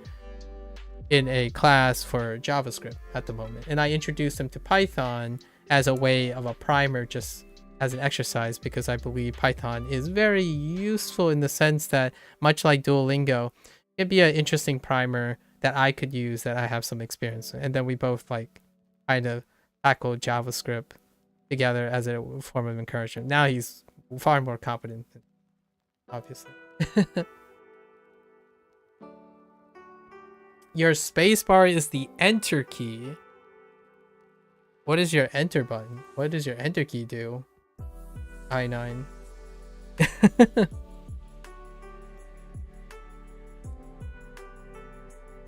a class for JavaScript at the moment, and I introduced them to Python as a way of a primer, just as an exercise, because I believe Python is very useful in the sense that, much like Duolingo, it'd be an interesting primer that I could use, that I have some experience in. And then we both like kind of tackled JavaScript together as a form of encouragement. Now he's far more competent, obviously. Your spacebar is the enter key. What is your enter button? What does your enter key do? I9.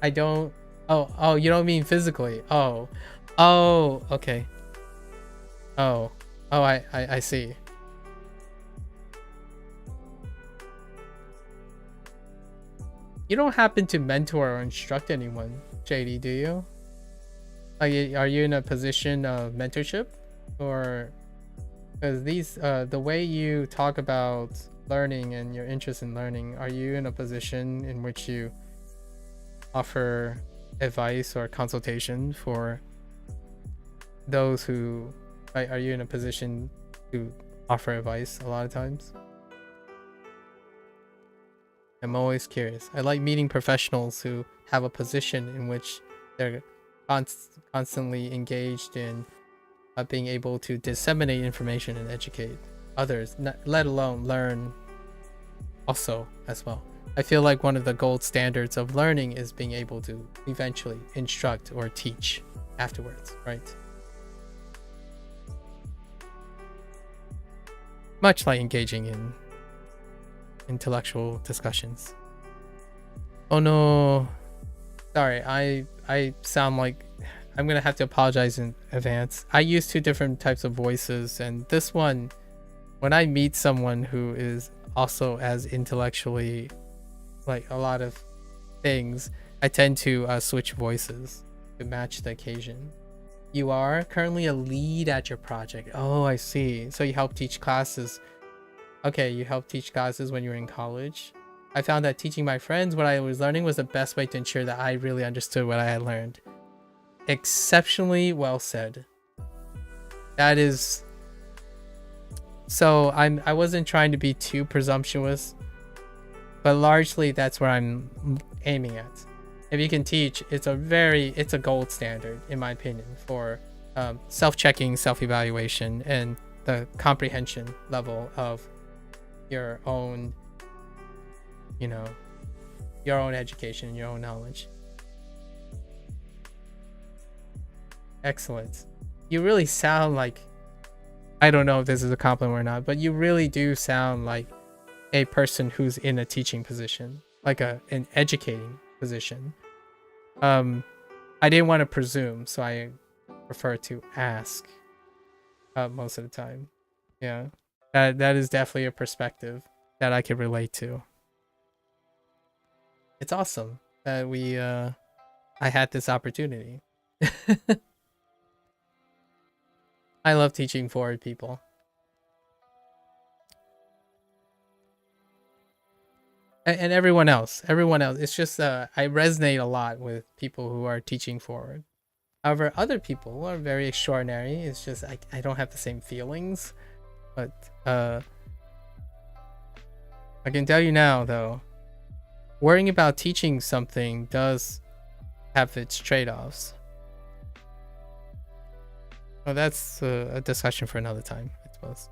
I don't. Oh, you don't mean physically. Oh, okay. I see. You don't happen to mentor or instruct anyone, JD, do you? Are you in a position of mentorship, or? Because the way you talk about learning and your interest in learning, are you in a position in which you offer advice or consultation for those who, are you in a position to offer advice a lot of times? I'm always curious. I like meeting professionals who have a position in which they're constantly engaged in being able to disseminate information and educate others, let alone learn also as well. I feel like one of the gold standards of learning is being able to eventually instruct or teach afterwards, right? Much like engaging in intellectual discussions. Oh no, sorry, I sound like I'm gonna have to apologize in advance. I use two different types of voices, and this one, when I meet someone who is also as intellectually like a lot of things, I tend to switch voices to match the occasion. You are currently a lead at your project. Oh, I see. So you help teach classes. Okay, you help teach classes when you're in college. I found that teaching my friends what I was learning was the best way to ensure that I really understood what I had learned. Exceptionally well said. That is. So I wasn't trying to be too presumptuous, but largely that's where I'm aiming at. If you can teach, it's a gold standard in my opinion for self-checking, self-evaluation, and the comprehension level of your own you know, your own education and your own knowledge. Excellent. You really sound like, I don't know if this is a compliment or not, but you really do sound like a person who's in a teaching position, like an educating position. I didn't want to presume, so I prefer to ask most of the time. Yeah, that is definitely a perspective that I can relate to. It's awesome that I had this opportunity. I love teaching forward people. And everyone else. It's just I resonate a lot with people who are teaching forward. However, other people are very extraordinary. It's just I don't have the same feelings. But I can tell you now, though, worrying about teaching something does have its trade-offs. Well, that's a discussion for another time, I suppose.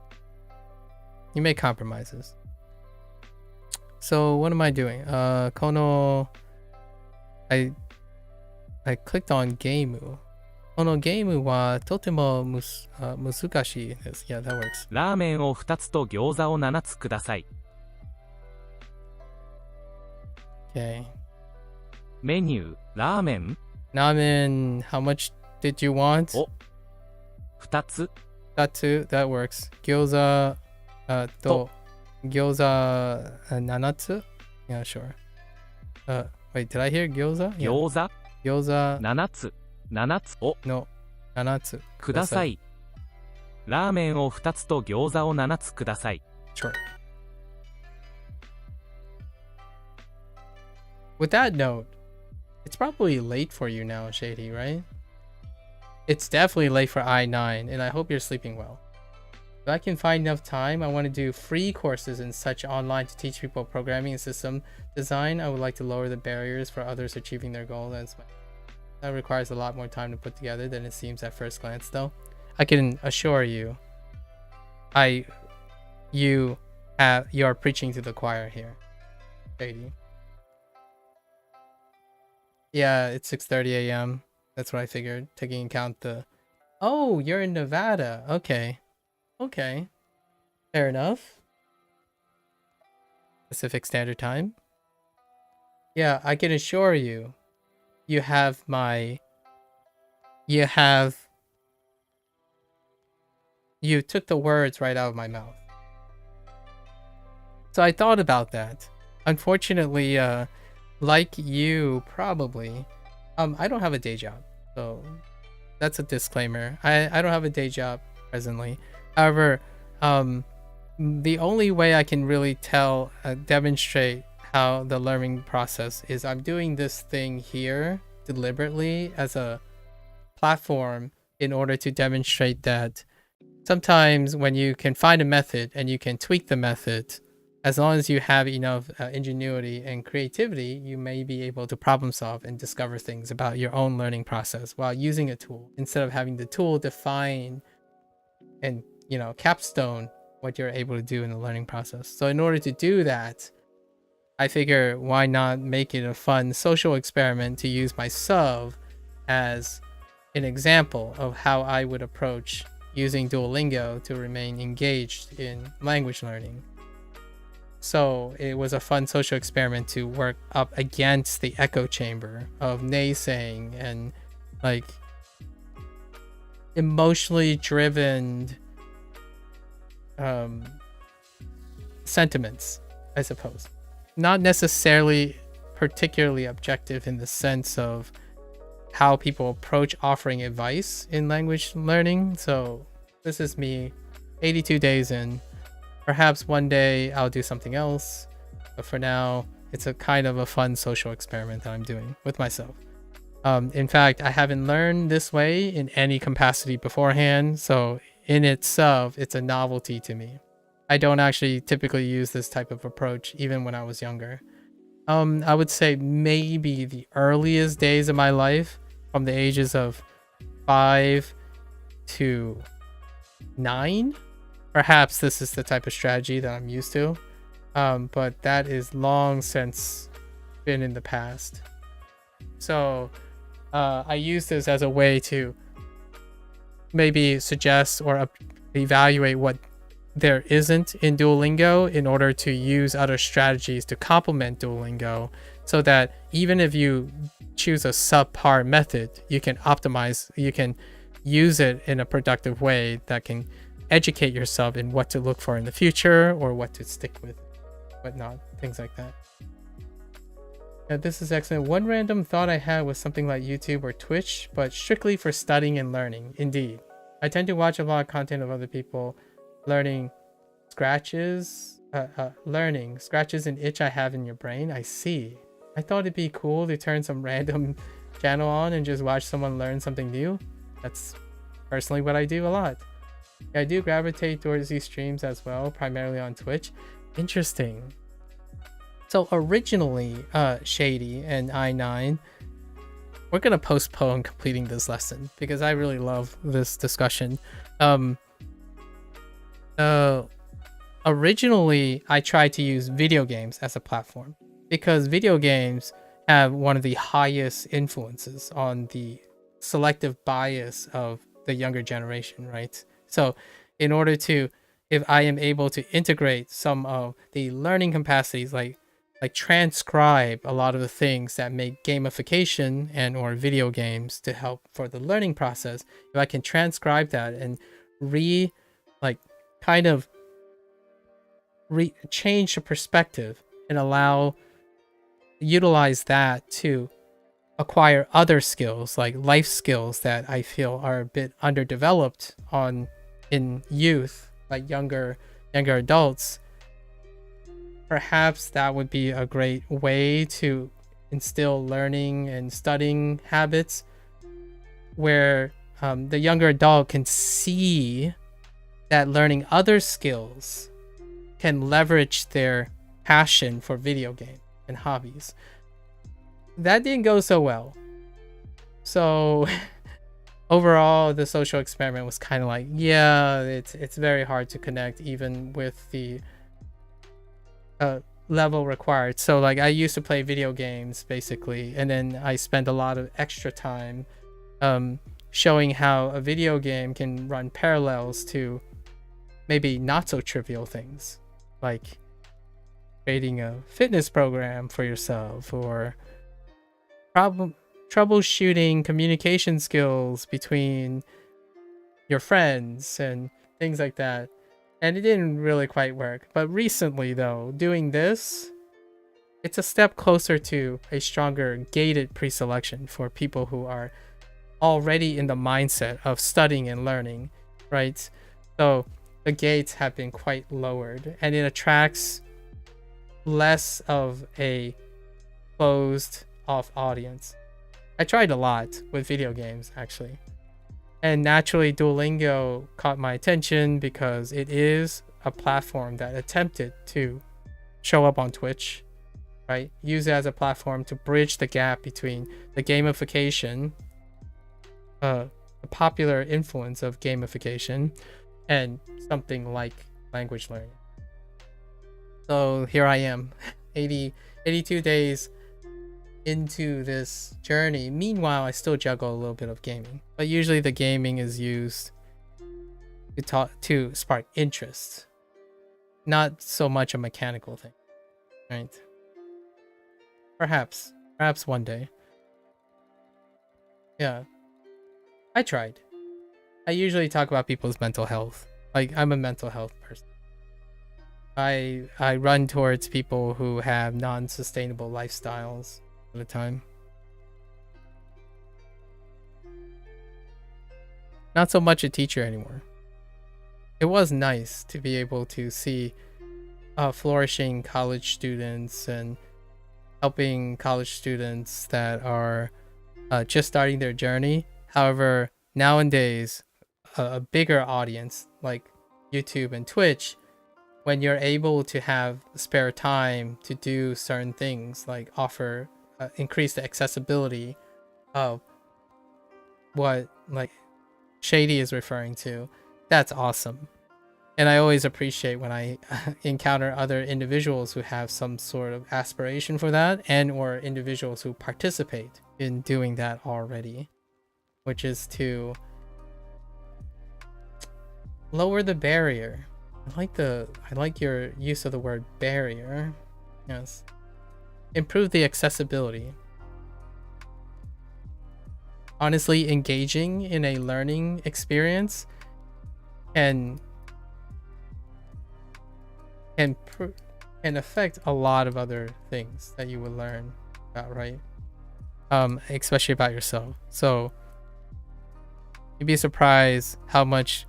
You make compromises. So what am I doing? Kono, I clicked on Geimu. Kono Geimu wa totemo musukashii desu. Yeah, that works. ラーメンを2つと餃子を7つください。Okay. メニュー、ラーメン Ramen, how much did you want? お、2つ 2つ, that works. 餃子と餃子7つ? Yeah, sure. Wait, did I hear 餃子? 餃子 餃子7つ7つを No, 7つください。ラーメンを2つと餃子を7つください。Sure. With that note, it's probably late for you now, Shady, right? It's definitely late for I-9, and I hope you're sleeping well. If I can find enough time, I want to do free courses and such online to teach people programming and system design. I would like to lower the barriers for others achieving their goals. That requires a lot more time to put together than it seems at first glance, though. I can assure you, you are preaching to the choir here, Shady. Yeah, it's 6:30 a.m. That's what I figured, taking into account the... Oh, you're in Nevada. Okay. Okay. Fair enough. Pacific Standard Time. Yeah, I can assure you, you took the words right out of my mouth. So I thought about that. Unfortunately, like you, probably, I don't have a day job, so that's a disclaimer. I don't have a day job presently. However, the only way I can really demonstrate how the learning process is, I'm doing this thing here deliberately as a platform in order to demonstrate that sometimes when you can find a method and you can tweak the method, as long as you have enough ingenuity and creativity, you may be able to problem solve and discover things about your own learning process while using a tool, instead of having the tool define and, capstone what you're able to do in the learning process. So in order to do that, I figure why not make it a fun social experiment to use myself as an example of how I would approach using Duolingo to remain engaged in language learning. So it was a fun social experiment to work up against the echo chamber of naysaying and emotionally driven sentiments, I suppose. Not necessarily particularly objective in the sense of how people approach offering advice in language learning. So this is me 82 days in. Perhaps one day I'll do something else, but for now it's a kind of a fun social experiment that I'm doing with myself. In fact, I haven't learned this way in any capacity beforehand, so in itself it's a novelty to me. I don't actually typically use this type of approach even when I was younger. I would say maybe the earliest days of my life, from the ages of 5 to 9, perhaps this is the type of strategy that I'm used to. but that is long since been in the past. So I use this as a way to maybe suggest or evaluate what there isn't in Duolingo in order to use other strategies to complement Duolingo, so that even if you choose a subpar method, you can optimize, you can use it in a productive way that can educate yourself in what to look for in the future or what to stick with, whatnot, things like that. Yeah, this is excellent. One random thought I had was something like YouTube or Twitch, but strictly for studying and learning. Indeed. I tend to watch a lot of content of other people learning scratches and itch I have in your brain. I see. I thought it'd be cool to turn some random channel on and just watch someone learn something new. That's personally what I do a lot. I do gravitate towards these streams as well, primarily on Twitch. Interesting. So originally, Shady and I9, we're gonna postpone completing this lesson because I really love this discussion. Originally, I tried to use video games as a platform because video games have one of the highest influences on the selective bias of the younger generation, right? So in order to, if I am able to integrate some of the learning capacities, like transcribe a lot of the things that make gamification and or video games to help for the learning process, if I can transcribe that and change the perspective and utilize that to acquire other skills like life skills that I feel are a bit underdeveloped in youth, like younger adults, perhaps that would be a great way to instill learning and studying habits where the younger adult can see that learning other skills can leverage their passion for video games and hobbies. That didn't go so well. So overall, the social experiment was kind of like, yeah, it's very hard to connect even with the level required. So like I used to play video games basically, and then I spent a lot of extra time showing how a video game can run parallels to maybe not so trivial things like creating a fitness program for yourself or troubleshooting communication skills between your friends and things like that. And it didn't really quite work. But recently though, doing this, it's a step closer to a stronger gated pre-selection for people who are already in the mindset of studying and learning, right? So the gates have been quite lowered and it attracts less of a closed off audience. I tried a lot with video games actually. And naturally Duolingo caught my attention because it is a platform that attempted to show up on Twitch, right? Use it as a platform to bridge the gap between the gamification, the popular influence of gamification, and something like language learning. So here I am, 82 days into this journey. Meanwhile, I still juggle a little bit of gaming, but usually the gaming is used to spark interest, not so much a mechanical thing, right? Perhaps one day. Yeah, I tried. I usually talk about people's mental health. Like, I'm a mental health person. I run towards people who have non-sustainable lifestyles at a time. Not so much a teacher anymore. It was nice to be able to see flourishing college students and helping college students that are just starting their journey. However, nowadays, a bigger audience like YouTube and Twitch, when you're able to have spare time to do certain things like increase the accessibility of what like Shady is referring to, that's awesome. And I always appreciate when I encounter other individuals who have some sort of aspiration for that, and or individuals who participate in doing that already, which is to lower the barrier. I like your use of the word barrier. Yes. Improve the accessibility. Honestly, engaging in a learning experience can affect a lot of other things that you would learn about, right? Especially about yourself. So you'd be surprised how much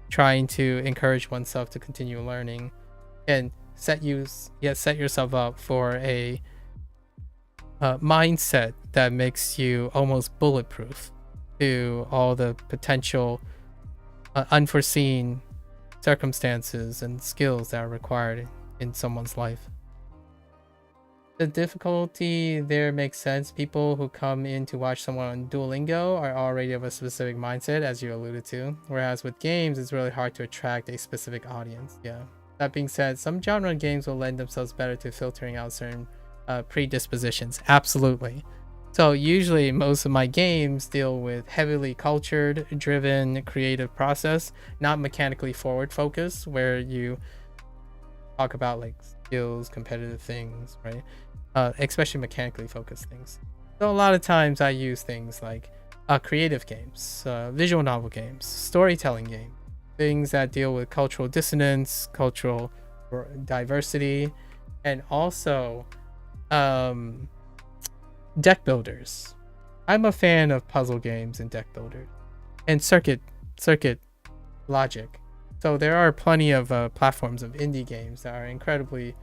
trying to encourage oneself to continue learning can set yourself up for a mindset that makes you almost bulletproof to all the potential unforeseen circumstances and skills that are required in someone's life. The difficulty there makes sense. People who come in to watch someone on Duolingo are already of a specific mindset, as you alluded to, whereas with games it's really hard to attract a specific audience. Yeah. That being said, some genre games will lend themselves better to filtering out certain predispositions. Absolutely. So usually most of my games deal with heavily cultured driven creative process, not mechanically forward focused, where you talk about like skills, competitive things, right? Especially mechanically focused things. So a lot of times I use things like creative games, visual novel games, storytelling games, things that deal with cultural dissonance, cultural diversity, and also deck builders. I'm a fan of puzzle games and deck builders and circuit logic. So there are plenty of platforms of indie games that are incredibly,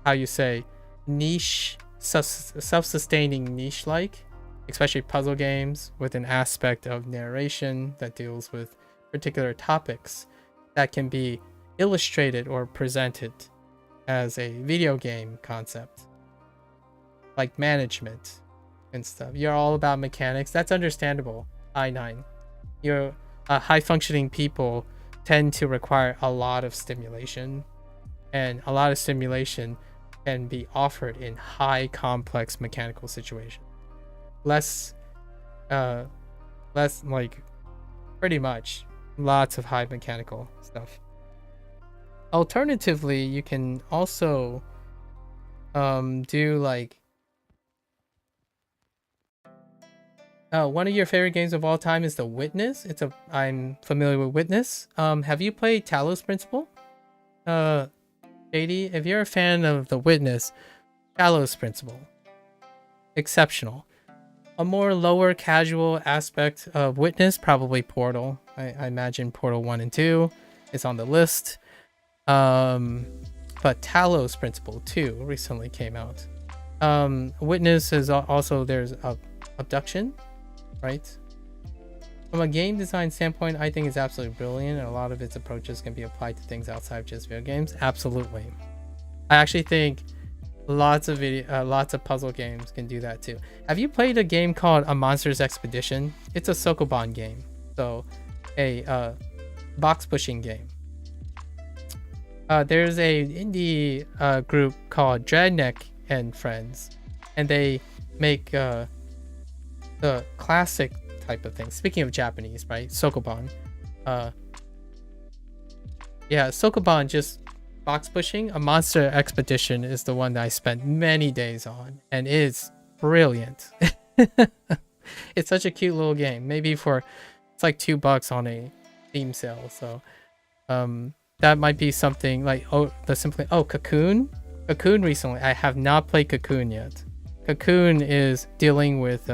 how you say, niche, self-sustaining niche-like, especially puzzle games with an aspect of narration that deals with particular topics that can be illustrated or presented as a video game concept, like management and stuff. You're all about mechanics. That's understandable. I9. You're high-functioning people tend to require a lot of stimulation, and a lot of stimulation can be offered in high complex mechanical situations. Less like pretty much lots of high mechanical stuff. Alternatively, you can also do like one of your favorite games of all time is The Witness. I'm familiar with Witness. Have you played Talos Principle? JD, if you're a fan of The Witness, Talos Principle. Exceptional. A more lower casual aspect of Witness, probably Portal. I imagine Portal 1 and 2 is on the list. But Talos Principle 2 recently came out. Witness is also, there's Abduction, right? From a game design standpoint, I think it's absolutely brilliant, and a lot of its approaches can be applied to things outside of just video games. Absolutely. I actually think lots of puzzle games can do that too. Have you played a game called A Monster's Expedition? It's a Sokoban game, so a box pushing game. There's a indie group called Dreadneck and Friends, and they make the classic type of thing. Speaking of Japanese, right? Sokoban. Yeah, Sokoban, just box pushing. A Monster Expedition is the one that I spent many days on, and it's brilliant. It's such a cute little game. Maybe it's like $2 on a Steam sale. So that might be something like Cocoon. Cocoon recently. I have not played Cocoon yet. Cocoon is dealing with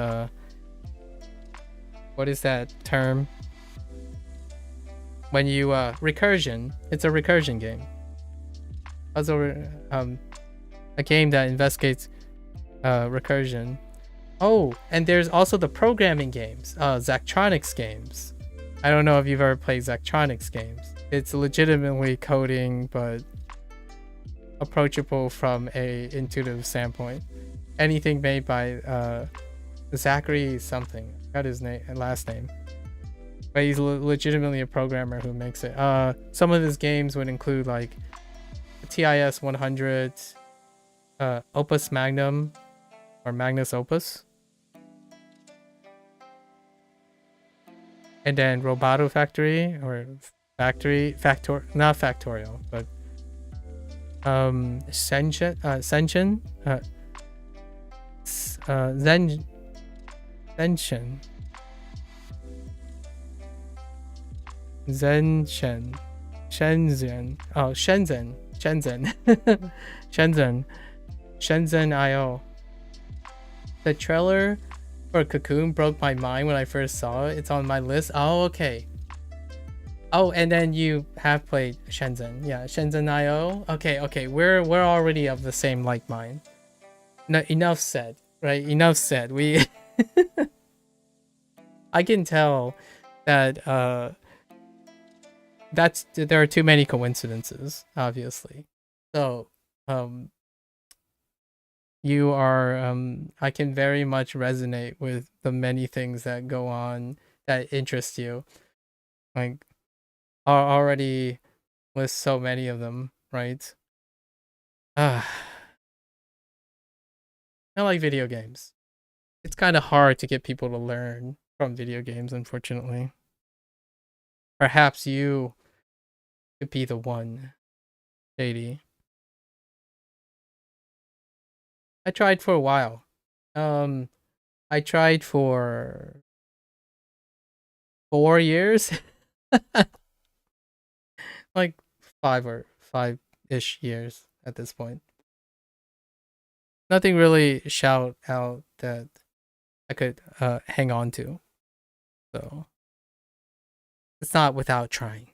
what is that term? When you recursion, it's a recursion game. Also, a game that investigates recursion. Oh, and there's also the programming games, Zachtronics games. I don't know if you've ever played Zachtronics games. It's legitimately coding, but approachable from a intuitive standpoint. Anything made by Zachary something. I got his last name. but he's legitimately a programmer who makes it. Some of his games would include like TIS 100, Opus Magnum, or Magnus Opus, and then Roboto Factory, or not Factorial, but Senshin, Shenzhen IO. The trailer for Cocoon broke my mind when I first saw it. It's on my list. Oh, okay. Oh, and then you have played Shenzhen. Yeah, Shenzhen IO. Okay. We're already of the same like mind. No, enough said. Right? Enough said. We I can tell that there are too many coincidences, obviously. So, you are I can very much resonate with the many things that go on that interest you. Like, I already list so many of them, right? I like video games. It's kind of hard to get people to learn from video games, unfortunately. Perhaps you could be the one, Shady. I tried for a while. I tried for 4 years. Like 5-ish years at this point. Nothing really shout out that I could hang on to. So it's not without trying.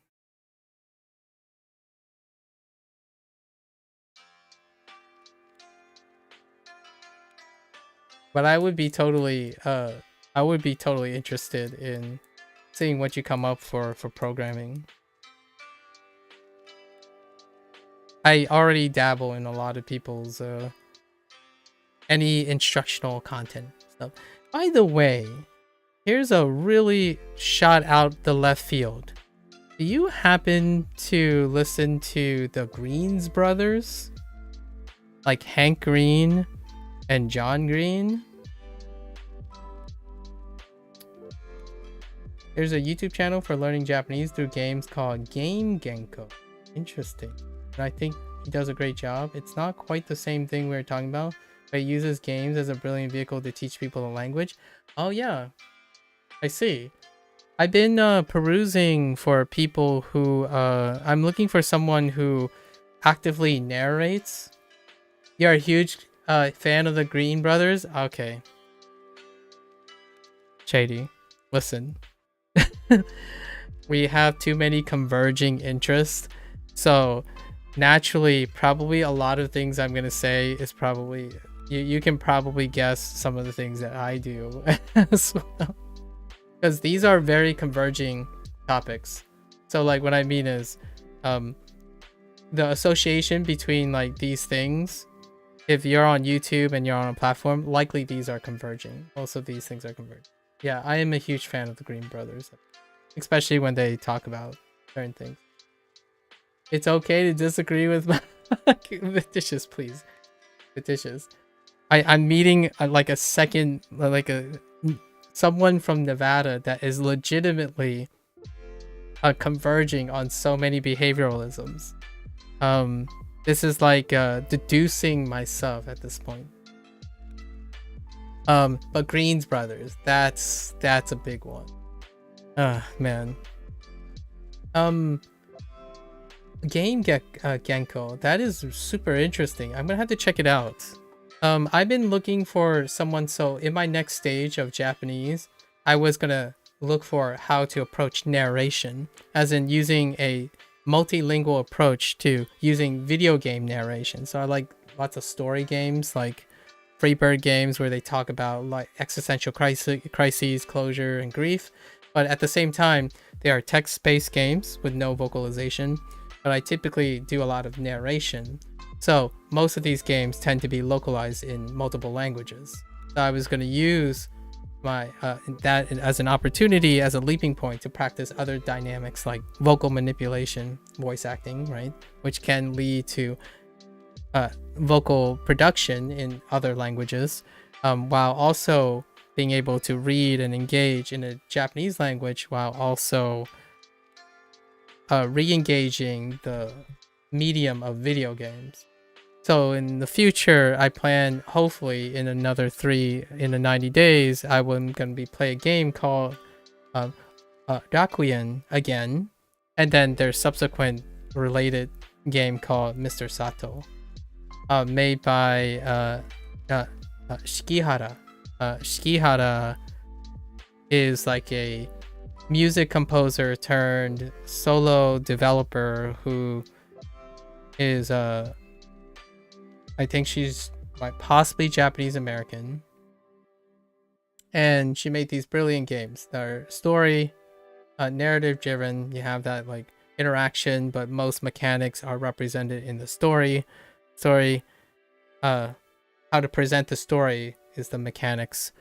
But I would be totally interested in seeing what you come up for programming. I already dabble in a lot of people's any instructional content stuff. By the way, here's a really shot out the left field. Do you happen to listen to the Greens brothers? Like Hank Green and John Green? There's a YouTube channel for learning Japanese through games called Game Genko. Interesting. And I think he does a great job. It's not quite the same thing we were talking about, but he uses games as a brilliant vehicle to teach people the language. Oh yeah, I see. I've been perusing for people who I'm looking for someone who actively narrates. You're a huge fan of the Green Brothers? Okay. Shady, listen. We have too many converging interests, so naturally probably a lot of things I'm gonna say is probably you can probably guess some of the things that I do as well, because these are very converging topics. So like what I mean is the association between like these things, if you're on YouTube and you're on a platform, likely these are converging. Also these things are converging. Yeah, I am a huge fan of the Green Brothers, especially when they talk about certain things. It's okay to disagree with my the dishes, please. The dishes. I'm meeting like a second, like someone from Nevada that is legitimately converging on so many behavioralisms. This is like deducing myself at this point. But Greens Brothers, that's a big one. Man. Game Genko, that is super interesting. I'm gonna have to check it out. I've been looking for someone, so in my next stage of Japanese, I was gonna look for how to approach narration, as in using a multilingual approach to using video game narration. So I like lots of story games, like Freebird games where they talk about like existential crises, closure, and grief. But at the same time, they are text-based games with no vocalization. But I typically do a lot of narration. So most of these games tend to be localized in multiple languages. So I was going to use that as an opportunity, as a leaping point to practice other dynamics like vocal manipulation, voice acting, right, which can lead to vocal production in other languages, while also being able to read and engage in a Japanese language, while also re-engaging the medium of video games. So in the future, I plan, hopefully in another 90 days, I'm going to be play a game called Requiem again, and then there's subsequent related game called Mr. Sato, made by Shikihara. Shikihara is like a music composer turned solo developer who is I think she's like possibly Japanese American, and she made these brilliant games that are story narrative driven. You have that like interaction, but most mechanics are represented in the story. How to present the story is the mechanics.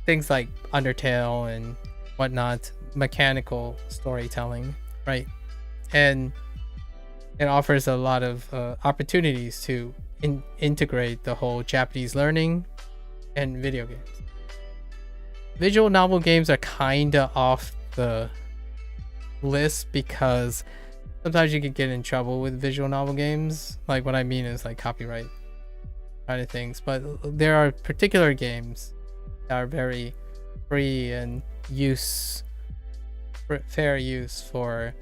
Things like Undertale and whatnot, mechanical storytelling, right? And it offers a lot of opportunities to integrate the whole Japanese learning and video games. Visual novel games are kinda off the list because sometimes you can get in trouble with visual novel games. Like what I mean is like copyright kind of things, but there are particular games that are very free and fair use for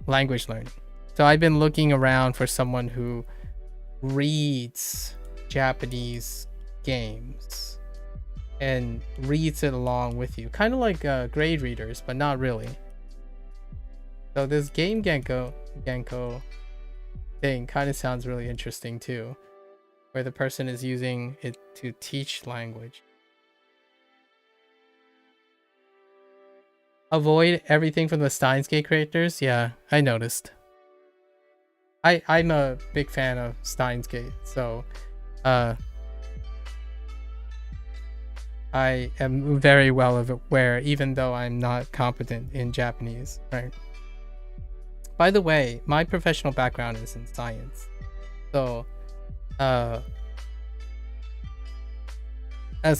language learning. So I've been looking around for someone who reads Japanese games and reads it along with you, kind of like grade readers, but not really. So this game Genko thing kind of sounds really interesting too, where the person is using it to teach language. Avoid everything from the Steins Gate creators. Yeah, I noticed. I'm a big fan of Steins Gate, so I am very well aware, even though I'm not competent in Japanese, right? By the way, my professional background is in science, so as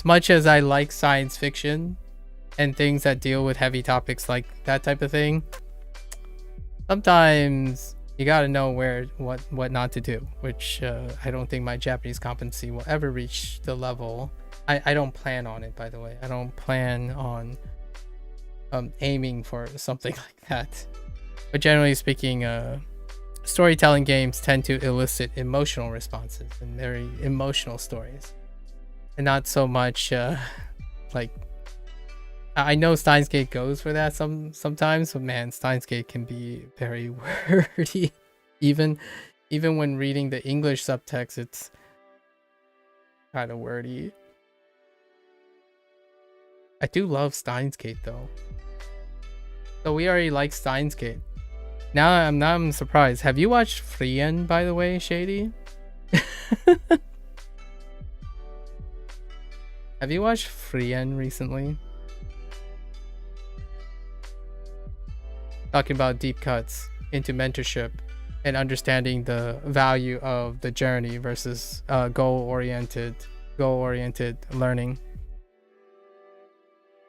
much as I like science fiction and things that deal with heavy topics like that type of thing, sometimes you gotta know what not to do, which I don't think my Japanese competency will ever reach the level. I don't plan on it, by the way. I don't plan on aiming for something like that. But generally speaking, storytelling games tend to elicit emotional responses and very emotional stories, and not so much like, I know Steins Gate goes for that sometimes, but man, Steins Gate can be very wordy. Even when reading the English subtext, it's kind of wordy. I do love Steins Gate though. So we already like Steins Gate. Now I'm surprised. Have you watched Frien, by the way, Shady? Have you watched Frien recently? Talking about deep cuts into mentorship and understanding the value of the journey versus goal-oriented learning.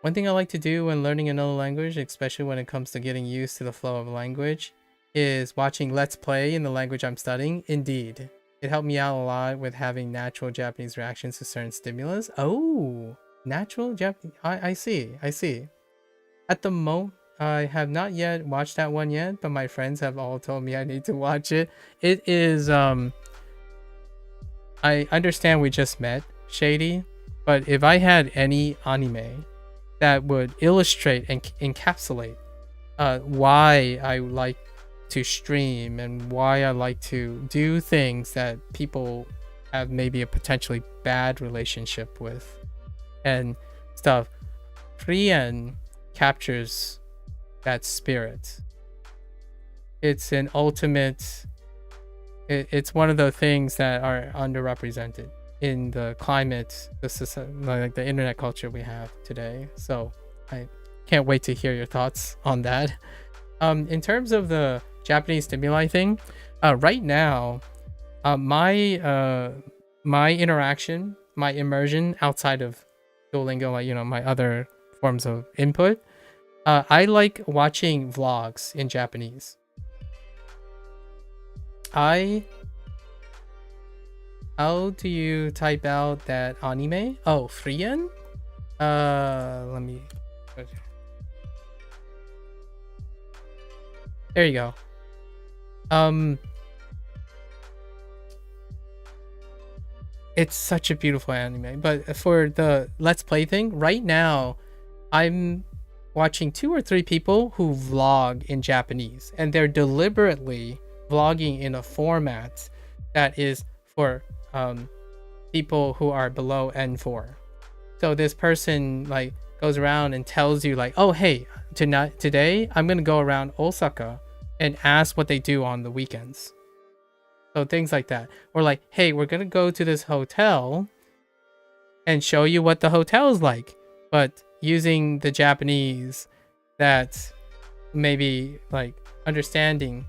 One thing I like to do when learning another language, especially when it comes to getting used to the flow of language, is watching Let's Play in the language I'm studying. Indeed, it helped me out a lot with having natural Japanese reactions to certain stimulus. Oh, natural Japanese. I see. At the moment, I have not yet watched that one yet, but my friends have all told me I need to watch it. It is, I understand we just met, Shady, but if I had any anime that would illustrate and encapsulate why I like to stream and why I like to do things that people have maybe a potentially bad relationship with and stuff, Frien captures that spirit. It's an ultimate, it's one of the things that are underrepresented in the climate, like the internet culture we have today. So I can't wait to hear your thoughts on that. In terms of the Japanese stimuli thing, right now, my interaction, my immersion outside of Duolingo, like, you know, my other forms of input, I like watching vlogs in Japanese. How do you type out that anime? Oh, Frien? Let me... There you go. It's such a beautiful anime. But for the Let's Play thing, right now, I'm watching 2 or 3 people who vlog in Japanese. And they're deliberately vlogging in a format that is for people who are below N4. So this person like goes around and tells you like, oh, hey, today I'm going to go around Osaka and ask what they do on the weekends. So things like that. Or like, hey, we're going to go to this hotel and show you what the hotel is like, but using the Japanese that's maybe like understanding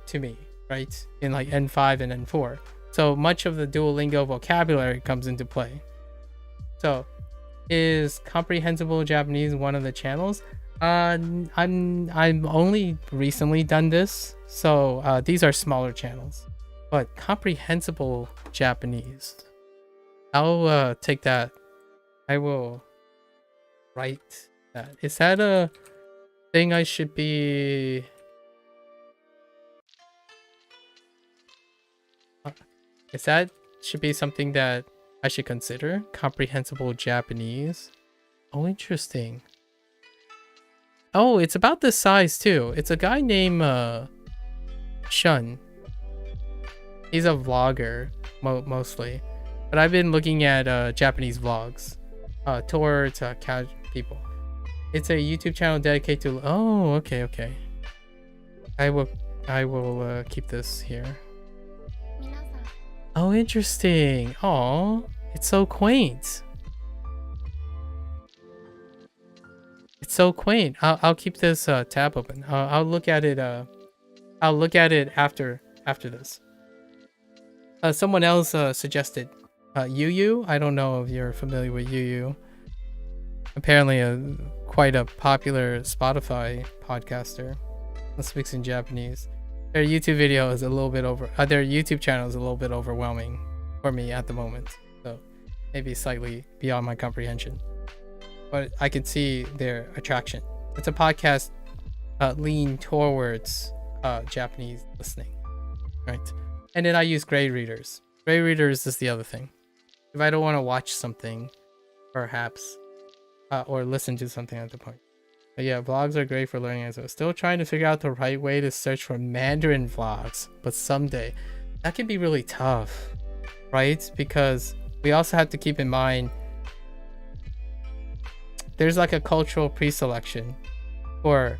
to me, right? In like N5 and N4. So much of the Duolingo vocabulary comes into play. So is comprehensible Japanese one of the channels? I'm only recently done this, so these are smaller channels. But comprehensible Japanese, I'll take that. I will write that. Is that a thing I should be... Is that should be something that I should consider? Comprehensible Japanese. Oh, interesting. Oh, it's about this size too. It's a guy named Shun. He's a vlogger mostly, but I've been looking at Japanese vlogs towards casual people. It's a YouTube channel dedicated to... Oh, okay. I will keep this here. Oh, interesting. Oh, it's so quaint. It's so quaint. I'll keep this tab open. I'll look at it. I'll look at it after this. Someone else suggested Yu. I don't know if you're familiar with Yu. Apparently, quite a popular Spotify podcaster that speaks in Japanese. Their YouTube video is a little bit their YouTube channel is a little bit overwhelming for me at the moment. So maybe slightly beyond my comprehension. But I can see their attraction. It's a podcast lean towards Japanese listening, right? And then I use Gray Readers. Gray Readers is the other thing. If I don't want to watch something, perhaps, or listen to something at the point. But yeah, vlogs are great for learning as well. Still trying to figure out the right way to search for Mandarin vlogs, but someday. That can be really tough, right? Because we also have to keep in mind there's like a cultural pre-selection for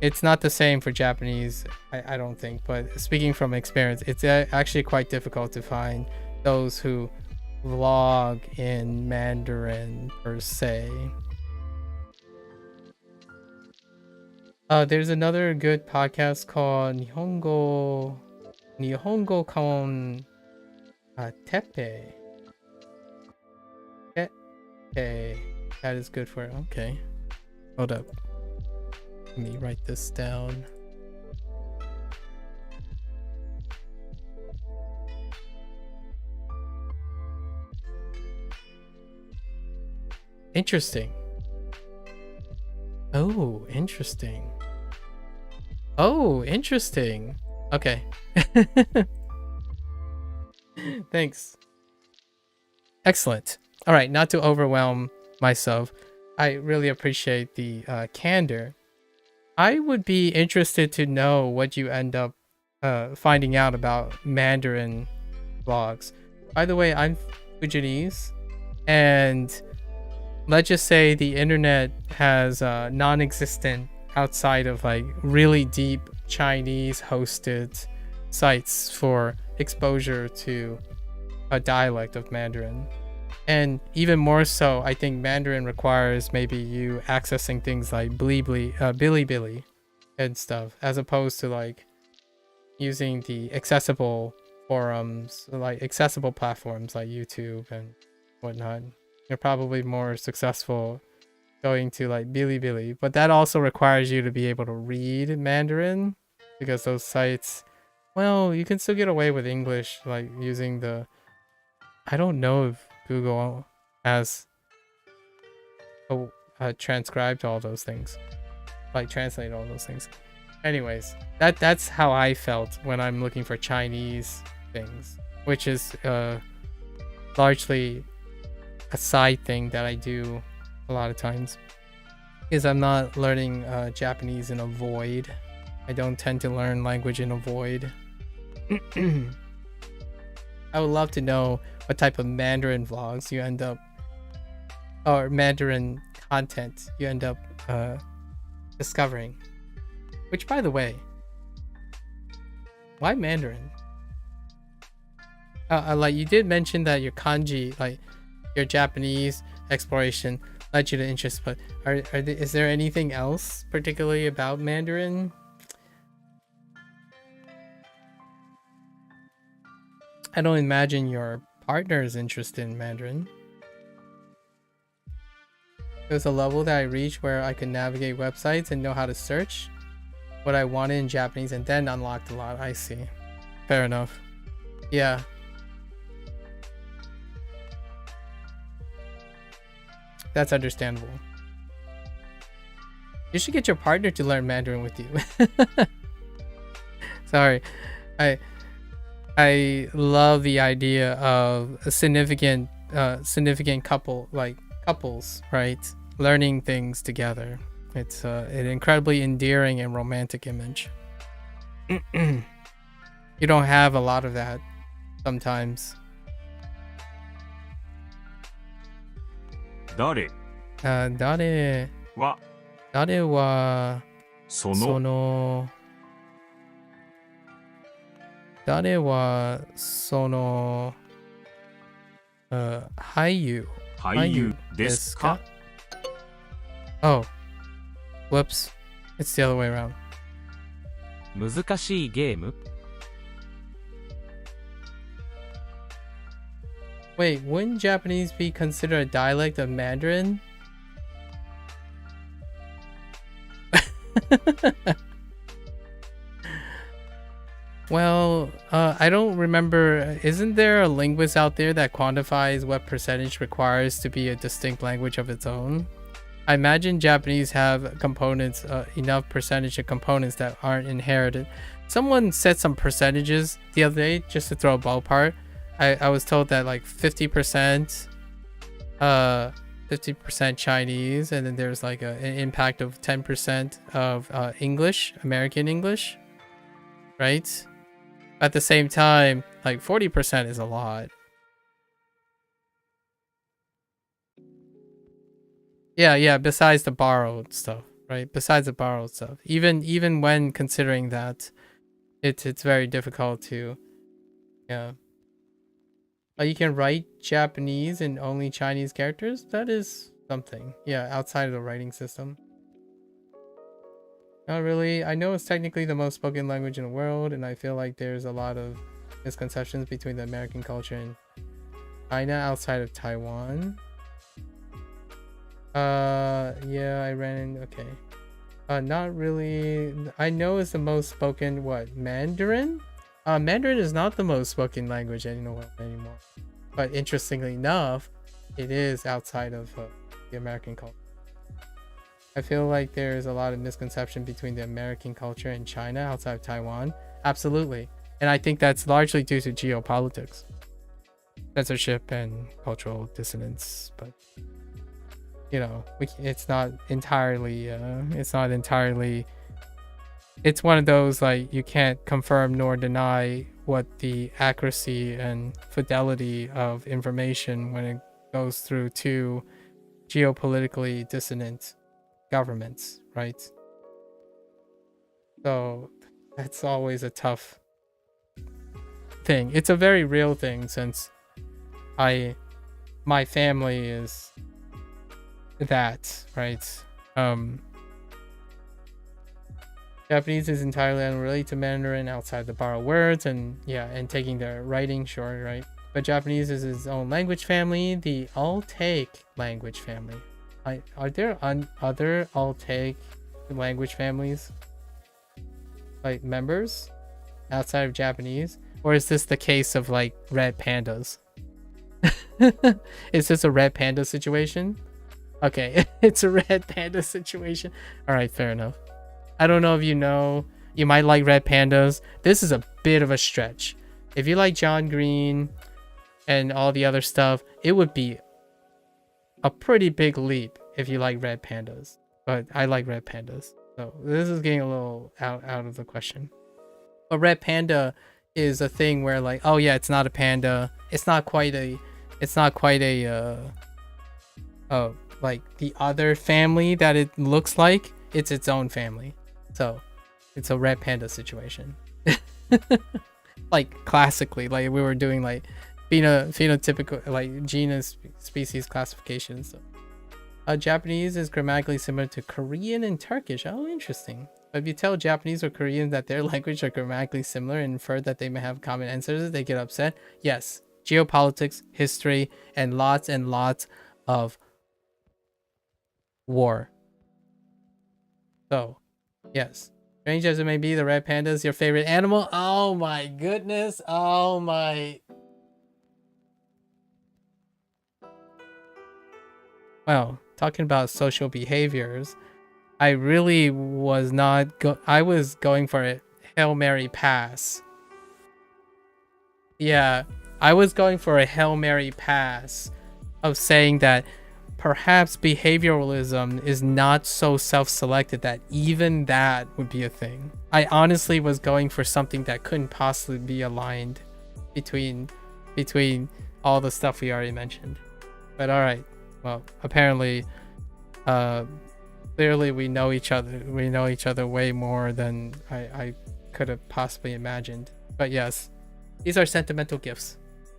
it's not the same for Japanese, I don't think, but speaking from experience, it's actually quite difficult to find those who vlog in Mandarin per se. There's another good podcast called Nihongo Kon Tepe. Tepe. That is good for... Okay. Hold up. Let me write this down. Interesting. Oh, interesting. Oh, interesting. Okay. Thanks. Excellent. All right, not to overwhelm myself, I really appreciate the candor. I would be interested to know what you end up finding out about Mandarin vlogs. By the way, I'm Fujianese, and let's just say the internet has non-existent outside of like really deep Chinese hosted sites for exposure to a dialect of Mandarin. And even more so, I think Mandarin requires maybe you accessing things like Bilibili and stuff, as opposed to like using the accessible forums, like accessible platforms like YouTube and whatnot. You're probably more successful going to like Bilibili, but that also requires you to be able to read Mandarin, because those sites, well, you can still get away with English, like using the, I don't know if Google has transcribed all those things, like translate all those things. Anyways, that's how I felt when I'm looking for Chinese things, which is largely a side thing that I do a lot of times, is I'm not learning Japanese in a void. I don't tend to learn language in a void. I would love to know what type of Mandarin vlogs you end up, or Mandarin content you end up discovering. Which, by the way, why Mandarin? Like, you did mention that your kanji, like your Japanese exploration, led you to interest, but is there anything else particularly about Mandarin? I don't imagine your partner is interested in Mandarin. There's a level that I reached where I could navigate websites and know how to search what I wanted in Japanese, and then unlocked a lot. I see. Fair enough. Yeah. That's understandable. You should get your partner to learn Mandarin with you. Sorry. I love the idea of a significant couples, right? Learning things together. It's an incredibly endearing and romantic image. You don't have a lot of that sometimes. 誰はその俳優ですか? Oh, whoops. It's the other way around. 難しいゲーム? Wait, wouldn't Japanese be considered a dialect of Mandarin? Well, I don't remember. Isn't there a linguist out there that quantifies what percentage requires to be a distinct language of its own? I imagine Japanese have components, enough percentage of components that aren't inherited. Someone said some percentages the other day, just to throw a ballpark. I was told that like 50% Chinese, and then there's like an impact of 10% of English, American English, right? At the same time, like 40% is a lot. Yeah, besides the borrowed stuff, right? Besides the borrowed stuff. Even when considering that, it's very difficult to, yeah. You can write Japanese in only Chinese characters? That is something. Yeah, outside of the writing system. Not really. I know it's technically the most spoken language in the world, and I feel like there's a lot of misconceptions between the American culture and China outside of Taiwan. Yeah, I ran in. Okay. Not really. I know it's the most spoken, what, Mandarin? Mandarin is not the most spoken language anymore. But interestingly enough, it is outside of the American culture. I feel like there's a lot of misconception between the American culture and China outside of Taiwan. Absolutely. And I think that's largely due to geopolitics, censorship, and cultural dissonance. But, you know, it's not entirely, it's one of those, like, you can't confirm nor deny what the accuracy and fidelity of information when it goes through two geopolitically dissonant governments, right? So that's always a tough thing. It's a very real thing, since my family is that, right? Japanese is entirely unrelated to Mandarin outside the borrowed words and taking the writing, sure, right? But Japanese is its own language family, the Altaic language family. Are there other Altaic language families? Like members outside of Japanese? Or is this the case of like red pandas? Is this a red panda situation? Okay, it's a red panda situation. Alright, fair enough. I don't know if you know. You might like red pandas. This is a bit of a stretch. If you like John Green and all the other stuff, it would be a pretty big leap if you like red pandas. But I like red pandas. So this is getting a little out of the question. But red panda is a thing where like, oh yeah, it's not a panda. It's not quite a like the other family that it looks like. It's its own family. So it's a red panda situation. Like classically, like we were doing like phenotypical, like genus species classification. So Japanese is grammatically similar to Korean and Turkish. Oh, interesting. But if you tell Japanese or Korean that their language are grammatically similar and infer that they may have common ancestors, they get upset. Yes, geopolitics, history, and lots of war. So, yes. Strange as it may be, the red panda is your favorite animal. Oh my goodness. Oh my. Well, talking about social behaviors, I really was not I was going for a Hail Mary pass. Yeah, I was going for a Hail Mary pass of saying that perhaps behavioralism is not so self-selected that even that would be a thing. I honestly was going for something that couldn't possibly be aligned between all the stuff we already mentioned. But alright, well, apparently clearly we know each other way more than I could have possibly imagined. But yes, these are sentimental gifts,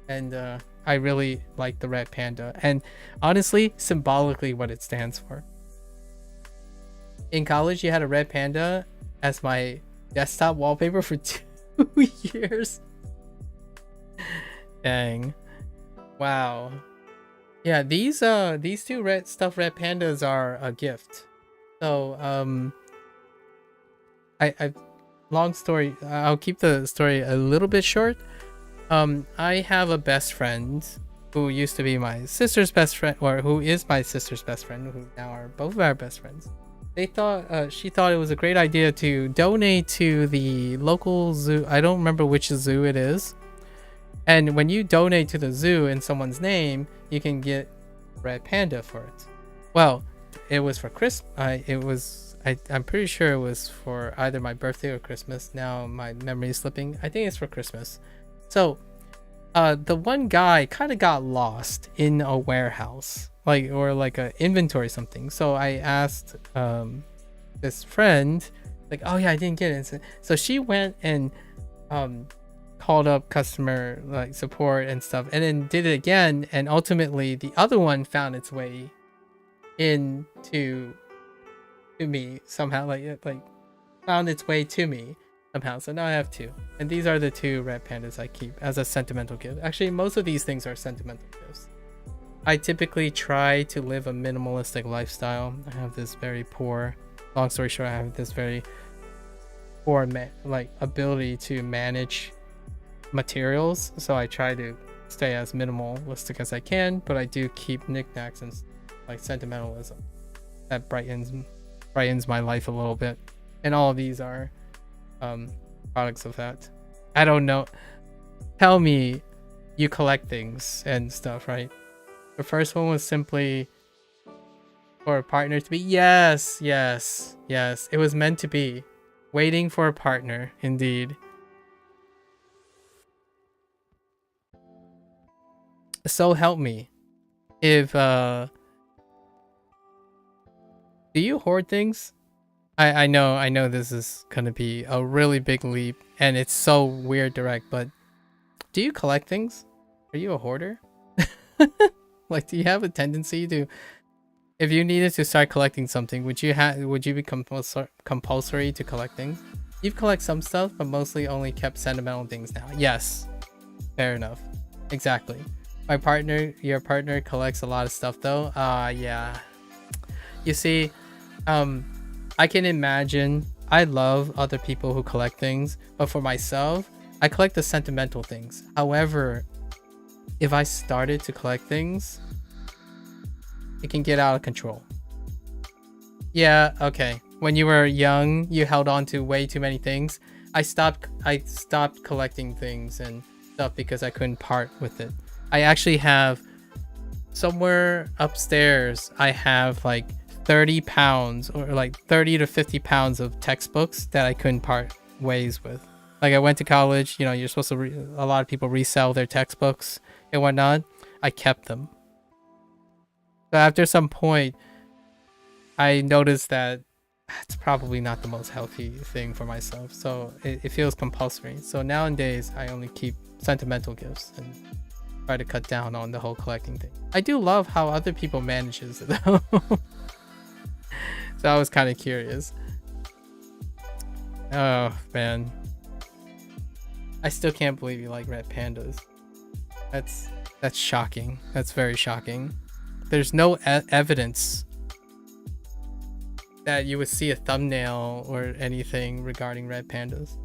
and I really like the red panda, and honestly, symbolically what it stands for. In college, you had a red panda as my desktop wallpaper for 2 years. Dang. Wow. Yeah, these two stuffed red pandas are a gift. So I long story. I'll keep the story a little bit short. I have a best friend who used to be my sister's best friend, or who is my sister's best friend, who now are both of our best friends. She thought it was a great idea to donate to the local zoo. I don't remember which zoo it is. And when you donate to the zoo in someone's name, you can get red panda for it. Well, it was for Christmas. I'm pretty sure it was for either my birthday or Christmas. Now my memory is slipping. I think it's for Christmas. So, the one guy kind of got lost in a warehouse, or like a inventory something. So I asked this friend, like, oh yeah, I didn't get it. So she went and called up customer support and stuff, and then did it again. And ultimately, the other one found its way into me somehow, like found its way to me somehow. So now I have two, and these are the two red pandas I keep as a sentimental gift. Actually, most of these things are sentimental gifts. I typically try to live a minimalistic lifestyle. I have this very poor, long story short, I have this very poor ability to manage materials, so I try to stay as minimalistic as I can, but I do keep knickknacks and sentimentalism that brightens my life a little bit, and all of these are products of that. I don't know, tell me you collect things and stuff, right? The first one was simply for a partner to be. Yes, it was meant to be. Waiting for a partner, indeed. So help me. If do you hoard things? I know this is gonna be a really big leap, and it's so weird direct, but do you collect things? Are you a hoarder? Like, do you have a tendency to, if you needed to start collecting something, would you be compulsory to collect things? You've collected some stuff, but mostly only kept sentimental things now. Yes, fair enough. Exactly. Your partner collects a lot of stuff though. Yeah. You see, I can imagine. I love other people who collect things, but for myself, I collect the sentimental things. However, if I started to collect things, it can get out of control. Yeah, okay. When you were young, you held on to way too many things. I stopped collecting things and stuff because I couldn't part with it. I actually have somewhere upstairs, I have like 30 pounds or like 30 to 50 pounds of textbooks that I couldn't part ways with. Like, I went to college, you know, you're supposed to a lot of people resell their textbooks and whatnot. I kept them. So after some point, I noticed that it's probably not the most healthy thing for myself. So it feels compulsory. So nowadays, I only keep sentimental gifts and try to cut down on the whole collecting thing. I do love how other people manages it though. So I was kind of curious. Oh man, I still can't believe you like red pandas. That's shocking. That's very shocking. There's no evidence that you would see a thumbnail or anything regarding red pandas.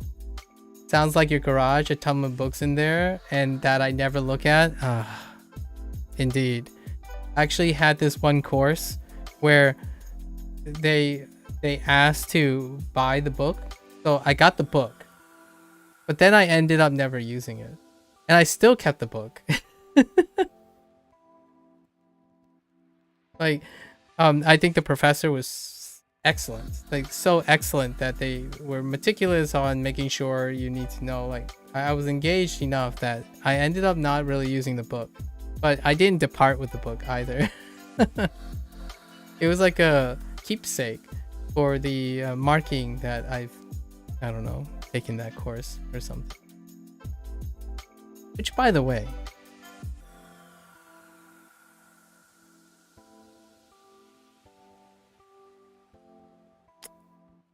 Sounds like your garage, a ton of books in there, and that I never look at. Indeed. I actually had this one course where they asked to buy the book. So I got the book, but then I ended up never using it. And I still kept the book. Like, I think the professor was excellent. Like, so excellent that they were meticulous on making sure you need to know. Like, I was engaged enough that I ended up not really using the book. But I didn't depart with the book either. It was like a keepsake for the marking that I don't know, taken that course or something. Which, by the way,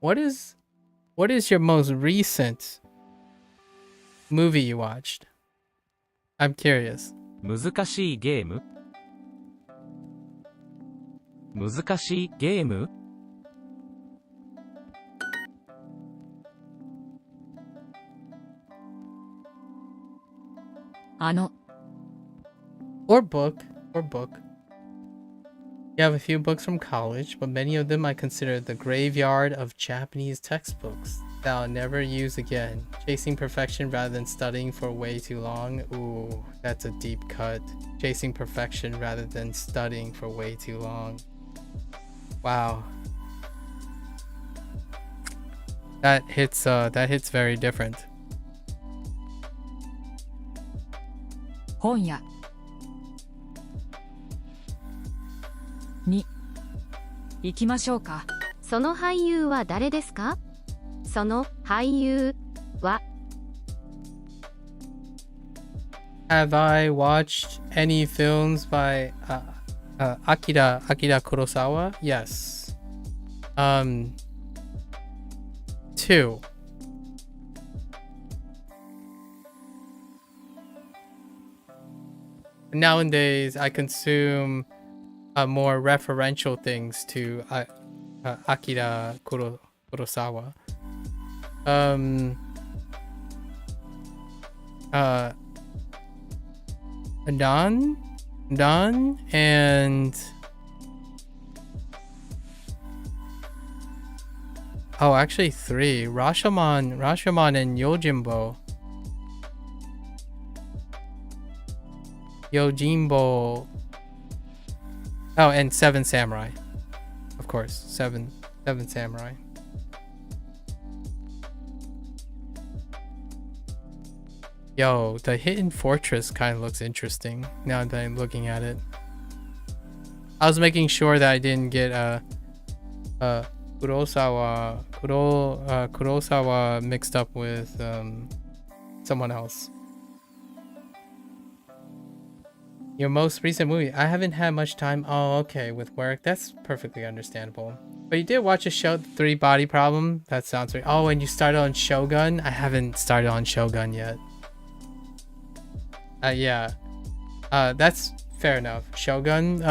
what is your most recent movie you watched? I'm curious. 難しいゲーム？難しいゲーム？Or book. You have a few books from college, but many of them I consider the graveyard of Japanese textbooks that I'll never use again. Chasing perfection rather than studying for way too long. Ooh, that's a deep cut. Chasing perfection rather than studying for way too long. Wow. That hits very different. 本屋に行きましょうか。その俳優は誰ですか？その俳優は Have I watched any films by Akira Kurosawa? Yes. 2. Nowadays, I consume more referential things to Akira Kurosawa. None, and oh, actually 3. Rashomon and Yojimbo. Oh, and 7 Samurai. Of course, 7 Samurai. Yo, the Hidden Fortress kind of looks interesting now that I'm looking at it. I was making sure that I didn't get Kurosawa mixed up with someone else. Your most recent movie. I haven't had much time. Oh, okay, with work. That's perfectly understandable. But you did watch a show, The Three Body Problem? That sounds right. Oh, and you started on Shogun? I haven't started on Shogun yet. Yeah. That's fair enough. Shogun.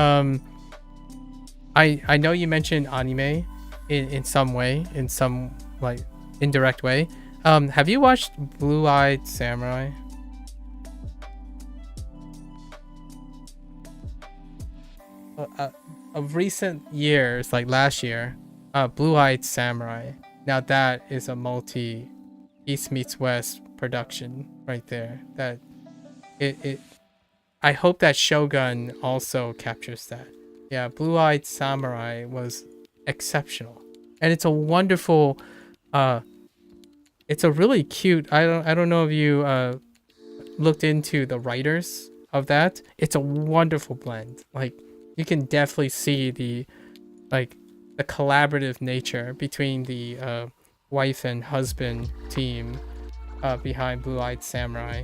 I know you mentioned anime in some way, in some like indirect way. Have you watched Blue-Eyed Samurai? Of recent years, like last year, Blue-Eyed Samurai. Now that is a multi East meets West production right there. That it I hope that Shogun also captures that. Yeah, Blue-Eyed Samurai was exceptional. And it's a wonderful it's a really cute, I don't know if you looked into the writers of that. It's a wonderful blend. Like you can definitely see the collaborative nature between the wife and husband team behind Blue-Eyed Samurai.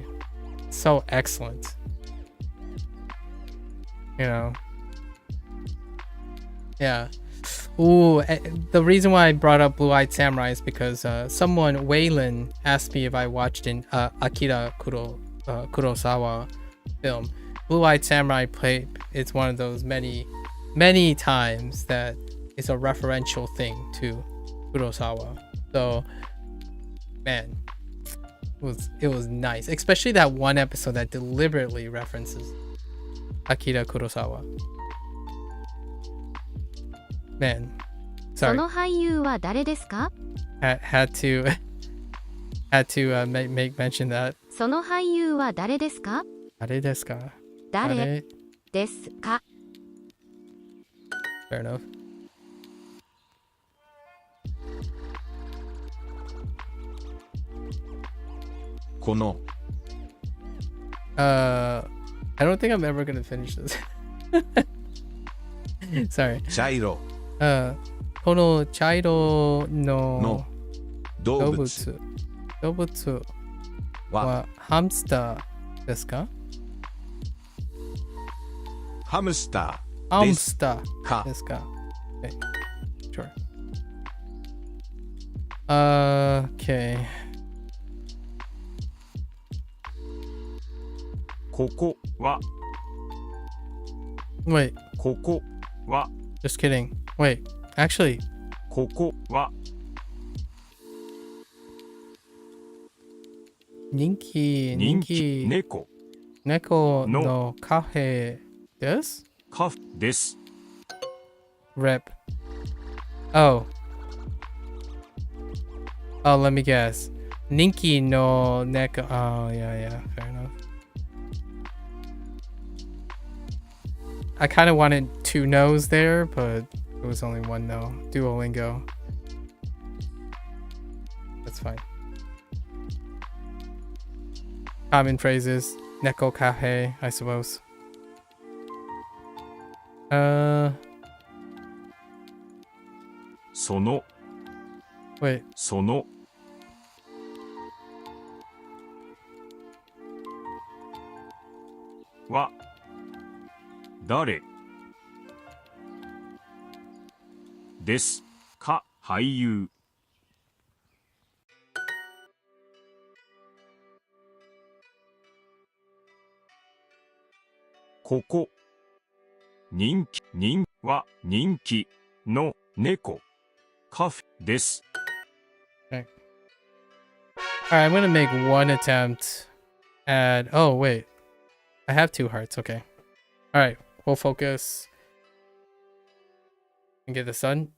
So excellent. You know. Yeah. Ooh, the reason why I brought up Blue-Eyed Samurai is because someone, Waylon, asked me if I watched an Akira Kurosawa film. Blue-Eyed Samurai it's one of those many times that it's a referential thing to Kurosawa. So, man, it was nice, especially that one episode that deliberately references Akira Kurosawa. Man, sorry. その俳優は誰ですか? Had to make mention that. その俳優は誰ですか? 誰ですか? 誰ですか? Fair enough. Kono. I don't think I'm ever gonna finish this. Sorry. Chairo. この茶色の動物はハムスターですか? ハムスターハムスターですか? Okay. Sure. Okay. ここは Wait. ここは Just kidding. Wait. Actually. ここは人気猫のカフェです? カフェです。Rep. Oh, let me guess. Ninki no neko. Oh, yeah, fair enough. I kind of wanted 2 no's there, but it was only 1 no. Duolingo. That's fine. Common phrases. Neko kahe, I suppose. Wait. そのは誰ですか俳優ここ人気の猫カフェです。Okay. Alright, I'm gonna make 1 attempt at... Oh, wait. I have 2 hearts, okay. Alright, we'll focus. And get the sun.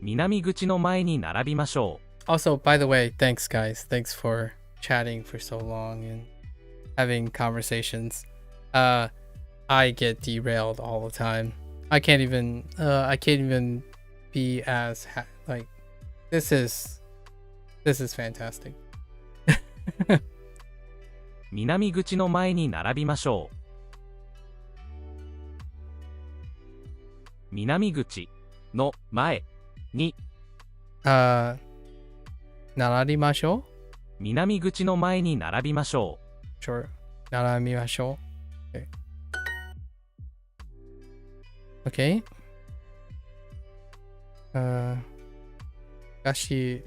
南口の前に並びましょう。Also, by the way, thanks guys. Thanks for chatting for so long and having conversations. I get derailed all the time. I can't even be as like this is fantastic. 南口の前に並びましょう。南口の前に並びましょう。南口の前に並びましょう。Sure. 並びましょう。Okay. Okay. Gashiguchi.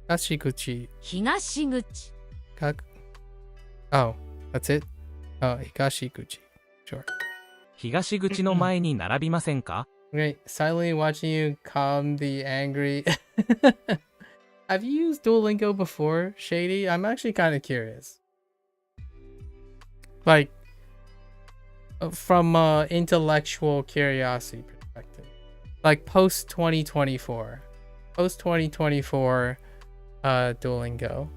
Higashiguchi. Oh, that's it? Oh, Higashiguchi. Sure. 東口の前に並びませんか Great. Silently watching you calm the angry. Have you used Duolingo before, Shady? I'm actually kind of curious. Like, from intellectual curiosity perspective. Like post 2024. Post 2024 Duolingo.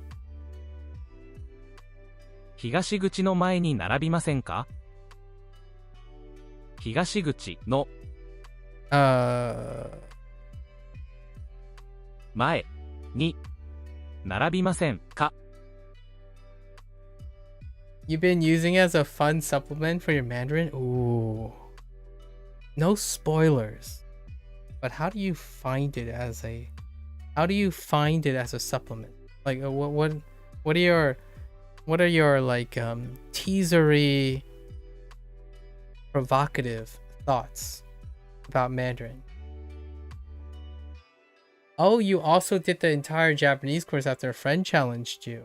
東口の前に並びませんか東口の前に並びませんか You've been using it as a fun supplement for your Mandarin? Ooh. No spoilers. But how do you find it as a supplement? Like what are your like teasery provocative thoughts about Mandarin? Oh, you also did the entire Japanese course after a friend challenged you.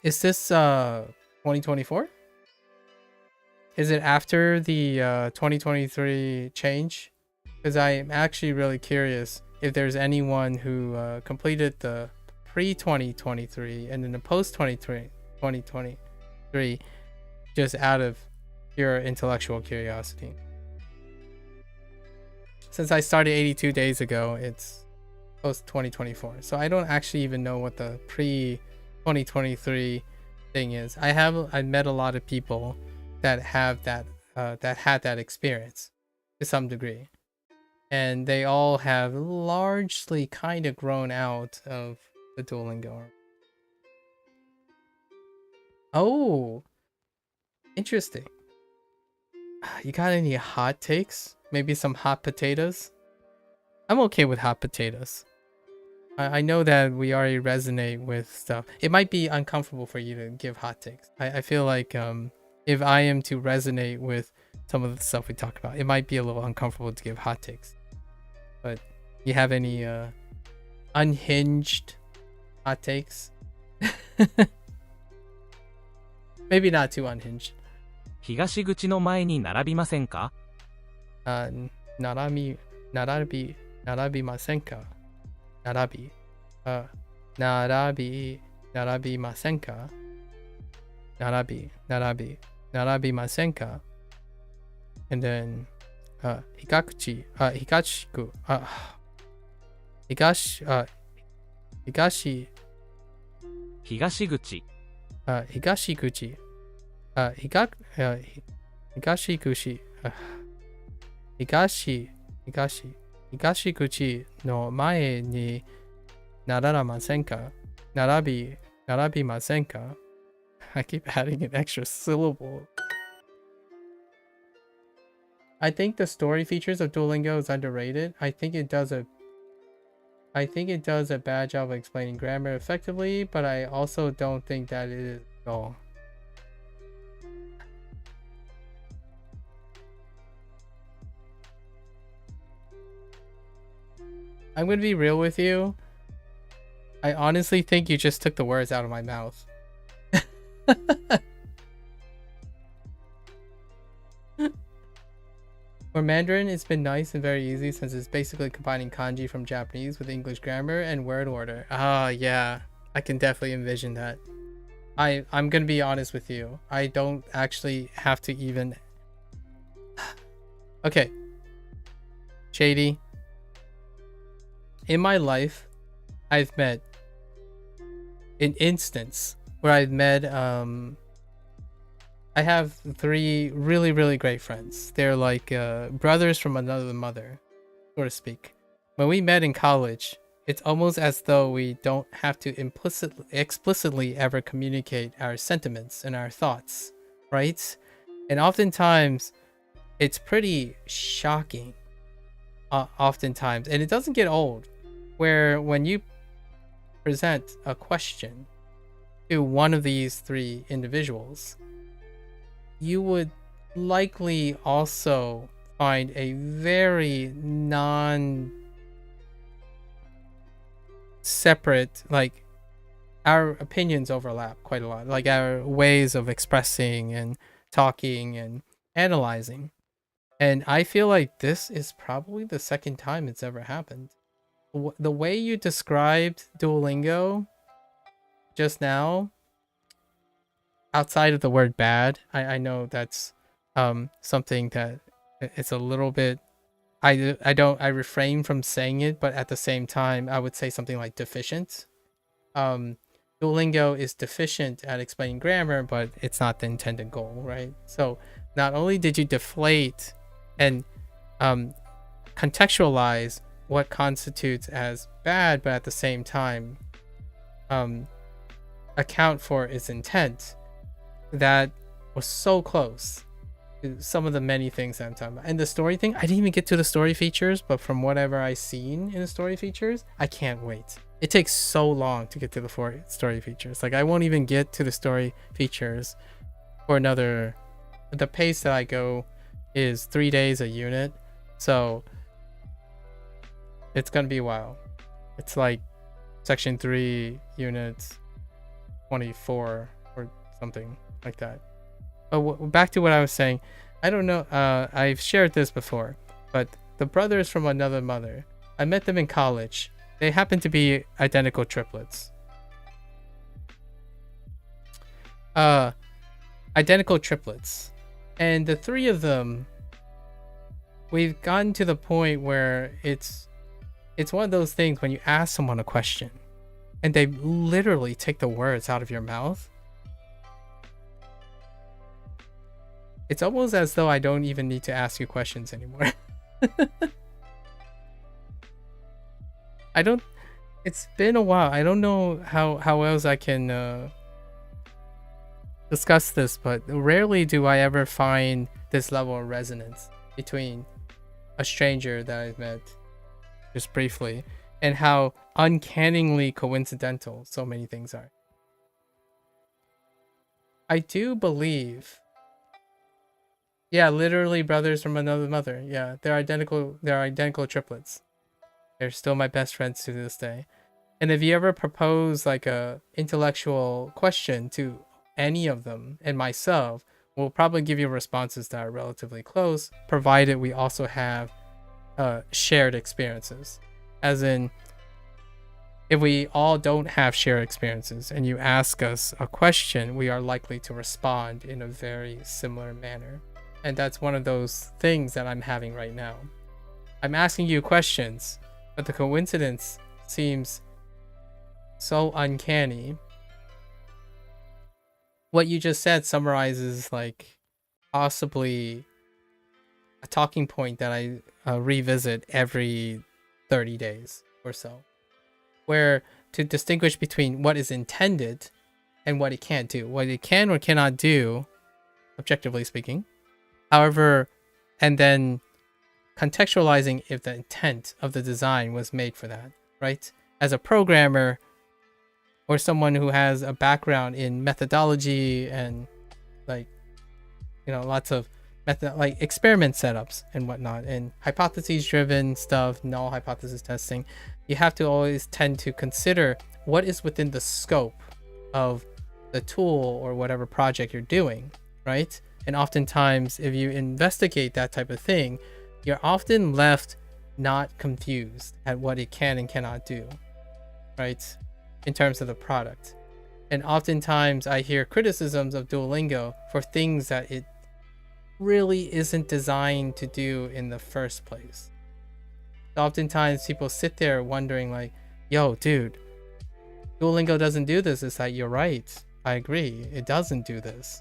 Is this 2024? Is it after the 2023 change? Because I am actually really curious if there's anyone who completed the pre-2023 and then the post-2023 just out of pure intellectual curiosity. Since I started 82 days ago, it's post-2024. So I don't actually even know what the pre-2023 thing is. I met a lot of people that have that had that experience to some degree. And they all have largely kind of grown out of the Duolingo. Oh, interesting. You got any hot takes? Maybe some hot potatoes? I'm okay with hot potatoes. I know that we already resonate with stuff. It might be uncomfortable for you to give hot takes. I feel like if I am to resonate with some of the stuff we talk about, it might be a little uncomfortable to give hot takes. But you have any unhinged hot takes? Maybe not too unhinged. 東口の前に並びませんか並びませんか並びませんか並びませんか And then東口の前に並びませんか並びませんか I keep adding an extra syllable. I think the story features of Duolingo is underrated. I think it does a bad job of explaining grammar effectively, but I also don't think that it is at all. I'm gonna be real with you. I honestly think you just took the words out of my mouth. For Mandarin, it's been nice and very easy since it's basically combining kanji from Japanese with English grammar and word order. Ah, yeah. I can definitely envision that. I'm gonna be honest with you. I don't actually have to even... Okay. Shady. In my life, I've met an instance where I've met I have 3 really, really great friends. They're like brothers from another mother, so to speak. When we met in college, it's almost as though we don't have to explicitly ever communicate our sentiments and our thoughts, right? And oftentimes, it's pretty shocking. Oftentimes, and it doesn't get old, where when you present a question to one of these 3 individuals, you would likely also find a very separate, like our opinions overlap quite a lot, like our ways of expressing and talking and analyzing. And I feel like this is probably the second time it's ever happened. The way you described Duolingo just now, outside of the word bad, I know that's something that it's a little bit, I refrain from saying it, but at the same time I would say something like deficient. Duolingo is deficient at explaining grammar, but it's not the intended goal, right? So not only did you deflate and contextualize what constitutes as bad, but at the same time account for its intent. That was so close to some of the many things that I'm talking about. And the story thing, I didn't even get to the story features, but from whatever I've seen in the story features, I can't wait. It takes so long to get to the story features. Like I won't even get to the story features for another, the pace that I go is 3 days a unit. So it's gonna be a while. It's like section 3 units 24 or something like that. But back to what I was saying, I don't know, I've shared this before, but the brothers from another mother, I met them in college. They happen to be identical triplets. Identical triplets. And the three of them, we've gotten to the point where it's one of those things when you ask someone a question and they literally take the words out of your mouth. It's almost as though I don't even need to ask you questions anymore. It's been a while. I don't know how else I can discuss this, but rarely do I ever find this level of resonance between a stranger that I've met just briefly and how uncannily coincidental so many things are. I do believe, yeah, literally brothers from another mother. Yeah, they're identical triplets. They're still my best friends to this day. And if you ever propose like a intellectual question to any of them and myself, we'll probably give you responses that are relatively close, provided we also have shared experiences. As in, if we all don't have shared experiences and you ask us a question, we are likely to respond in a very similar manner. And that's one of those things that I'm having right now. I'm asking you questions, but the coincidence seems so uncanny. What you just said summarizes like possibly a talking point that I revisit every 30 days or so, where to distinguish between what is intended and what it can't do, what it can or cannot do, objectively speaking. However, and then contextualizing if the intent of the design was made for that, right? As a programmer or someone who has a background in methodology and like, you know, lots of like experiment setups and whatnot and hypotheses driven stuff, null hypothesis testing, you have to always tend to consider what is within the scope of the tool or whatever project you're doing, right? And oftentimes if you investigate that type of thing, you're often left not confused at what it can and cannot do, right? In terms of the product. And oftentimes I hear criticisms of Duolingo for things that it really isn't designed to do in the first place. Oftentimes people sit there wondering like, yo, dude, Duolingo doesn't do this. It's like, you're right. I agree. It doesn't do this.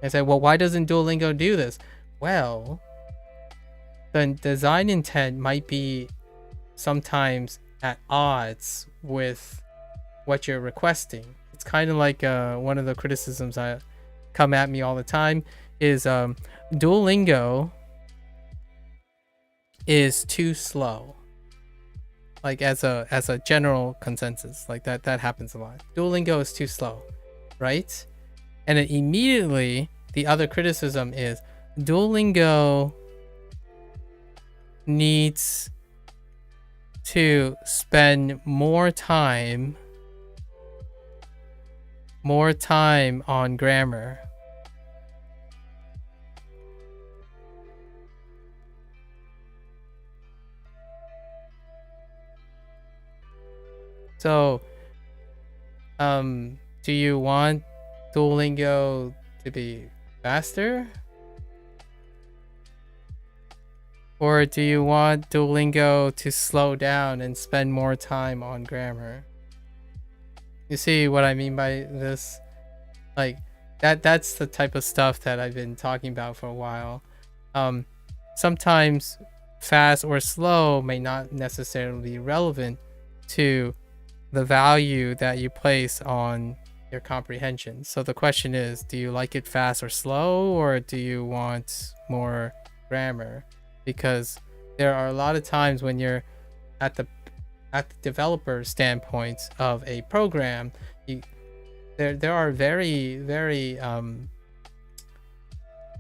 I say, well, why doesn't Duolingo do this? Well, the design intent might be sometimes at odds with what you're requesting. It's kind of like one of the criticisms I come at me all the time is Duolingo is too slow. Like as a general consensus, like that happens a lot. Duolingo is too slow, right? And then immediately the other criticism is Duolingo needs to spend more time on grammar. So, do you want Duolingo to be faster? Or do you want Duolingo to slow down and spend more time on grammar? You see what I mean by this? Like, that's the type of stuff that I've been talking about for a while. Sometimes fast or slow may not necessarily be relevant to the value that you place on your comprehension. So the question is, do you like it fast or slow, or do you want more grammar? Because there are a lot of times when you're at the developer standpoint of a program, there are very, very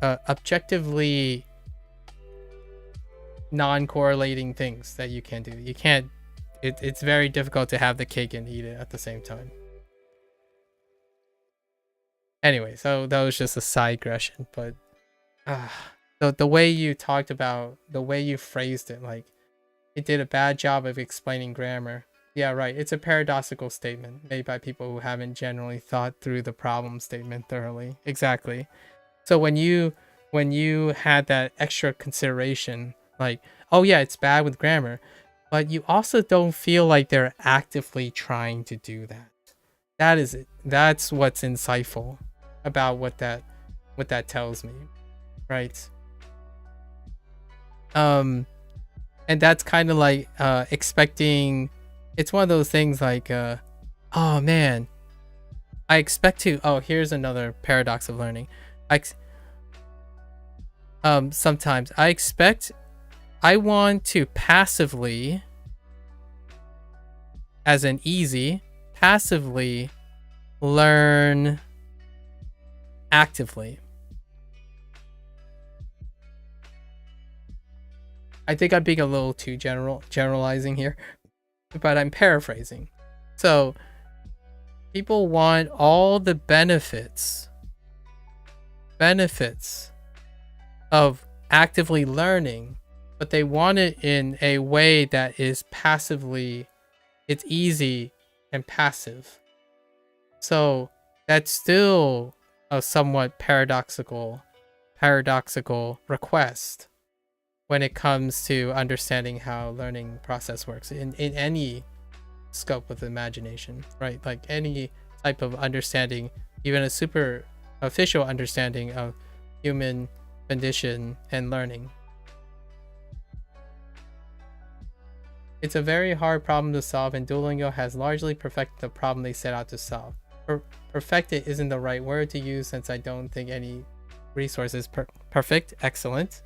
objectively non-correlating things that you can do. You can't. It's very difficult to have the cake and eat it at the same time. Anyway, so that was just a digression, but the way you talked about, the way you phrased it, like, it did a bad job of explaining grammar. Yeah, right. It's a paradoxical statement made by people who haven't generally thought through the problem statement thoroughly. Exactly. So when you had that extra consideration, like, oh yeah, it's bad with grammar, but you also don't feel like they're actively trying to do that. That's what's insightful about what that tells me, right? And that's kind of like expecting. It's one of those things like, oh man, I expect to. Oh, here's another paradox of learning. Sometimes I want to passively, as an easy, passively learn actively. I think I'm being a little too generalizing here, but I'm paraphrasing. So people want all the benefits of actively learning, but they want it in a way that is passively, it's easy and passive. So that's still a somewhat paradoxical request when it comes to understanding how learning process works in any scope of imagination, right? Like any type of understanding, even a superficial understanding of human condition and learning. It's a very hard problem to solve, and Duolingo has largely perfected the problem they set out to solve. Perfected isn't the right word to use, since I don't think any resource is perfect. Excellent.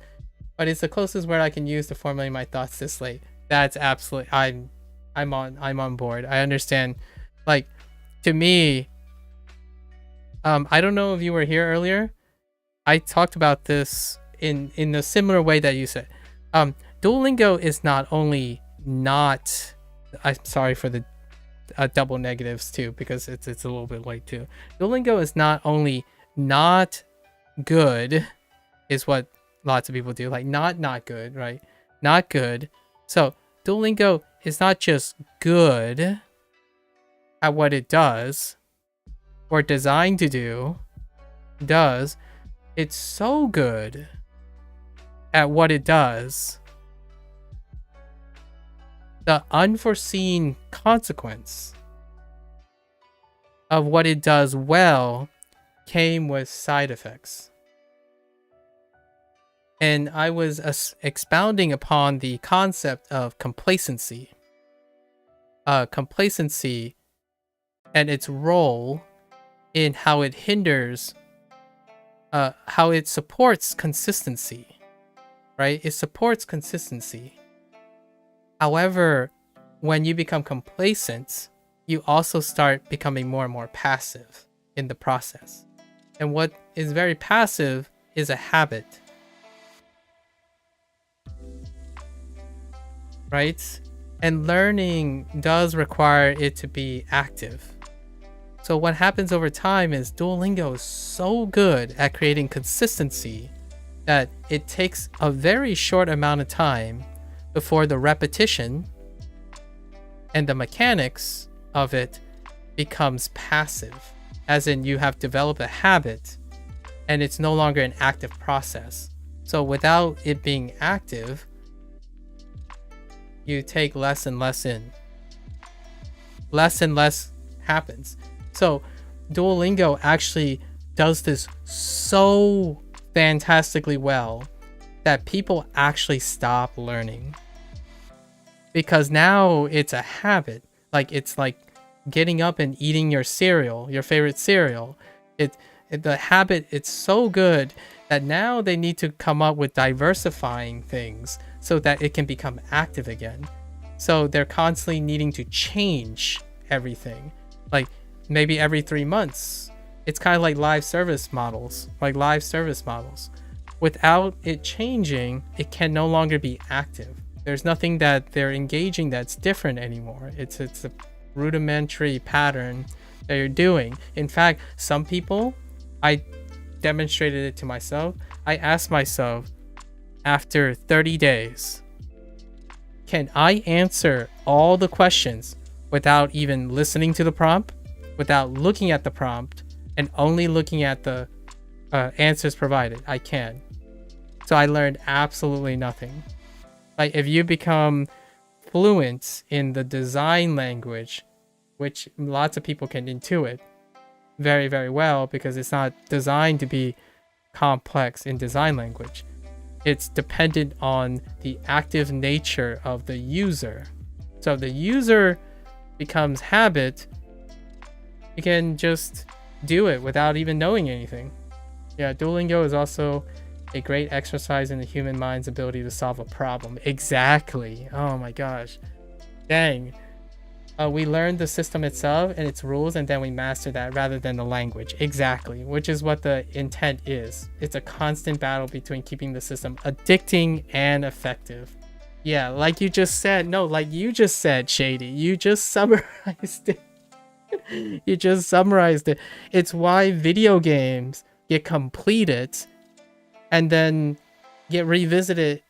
But it's the closest word I can use to formulate my thoughts this late. That's absolutely, I'm on board. I understand. Like, to me, I don't know if you were here earlier. I talked about this in a similar way that you said. Duolingo is not only not, I'm sorry for the double negatives too, because it's a little bit late too. Duolingo is not only not good, is what lots of people do, like not good, right? Not good. So Duolingo is not just good at what it does or designed to do, it's so good at what it does, the unforeseen consequence of what it does well came with side effects. And I was expounding upon the concept of complacency. Complacency and its role in how it hinders, how it supports consistency, right? It supports consistency. However, when you become complacent, you also start becoming more and more passive in the process. And what is very passive is a habit. Right? And learning does require it to be active. So what happens over time is Duolingo is so good at creating consistency that it takes a very short amount of time before the repetition and the mechanics of it becomes passive. As in, you have developed a habit and it's no longer an active process. So without it being active, you take less and less in. Less and less happens. So Duolingo actually does this so fantastically well that people actually stop learning. Because now it's a habit. Like it's like getting up and eating your cereal, your favorite cereal. The habit, it's so good that now they need to come up with diversifying things so that it can become active again. So they're constantly needing to change everything. Like maybe every 3 months. It's kind of like live service models. Without it changing, it can no longer be active. There's nothing that they're engaging that's different anymore. It's a rudimentary pattern that you're doing. In fact, some people, I demonstrated it to myself. I asked myself, after 30 days, can I answer all the questions without even listening to the prompt, without looking at the prompt, and only looking at the answers provided? I can. So I learned absolutely nothing. Like if you become fluent in the design language, which lots of people can intuit very, very well because it's not designed to be complex in design language. It's dependent on the active nature of the user. So if the user becomes habit, you can just do it without even knowing anything. Yeah, Duolingo is also a great exercise in the human mind's ability to solve a problem. Exactly. Oh my gosh. Dang. We learn the system itself and its rules, and then we master that rather than the language. Exactly. Which is what the intent is. It's a constant battle between keeping the system addicting and effective. Yeah, like you just said. No, like you just said, Shady. You just summarized it. You just summarized it. It's why video games get completed and then get revisited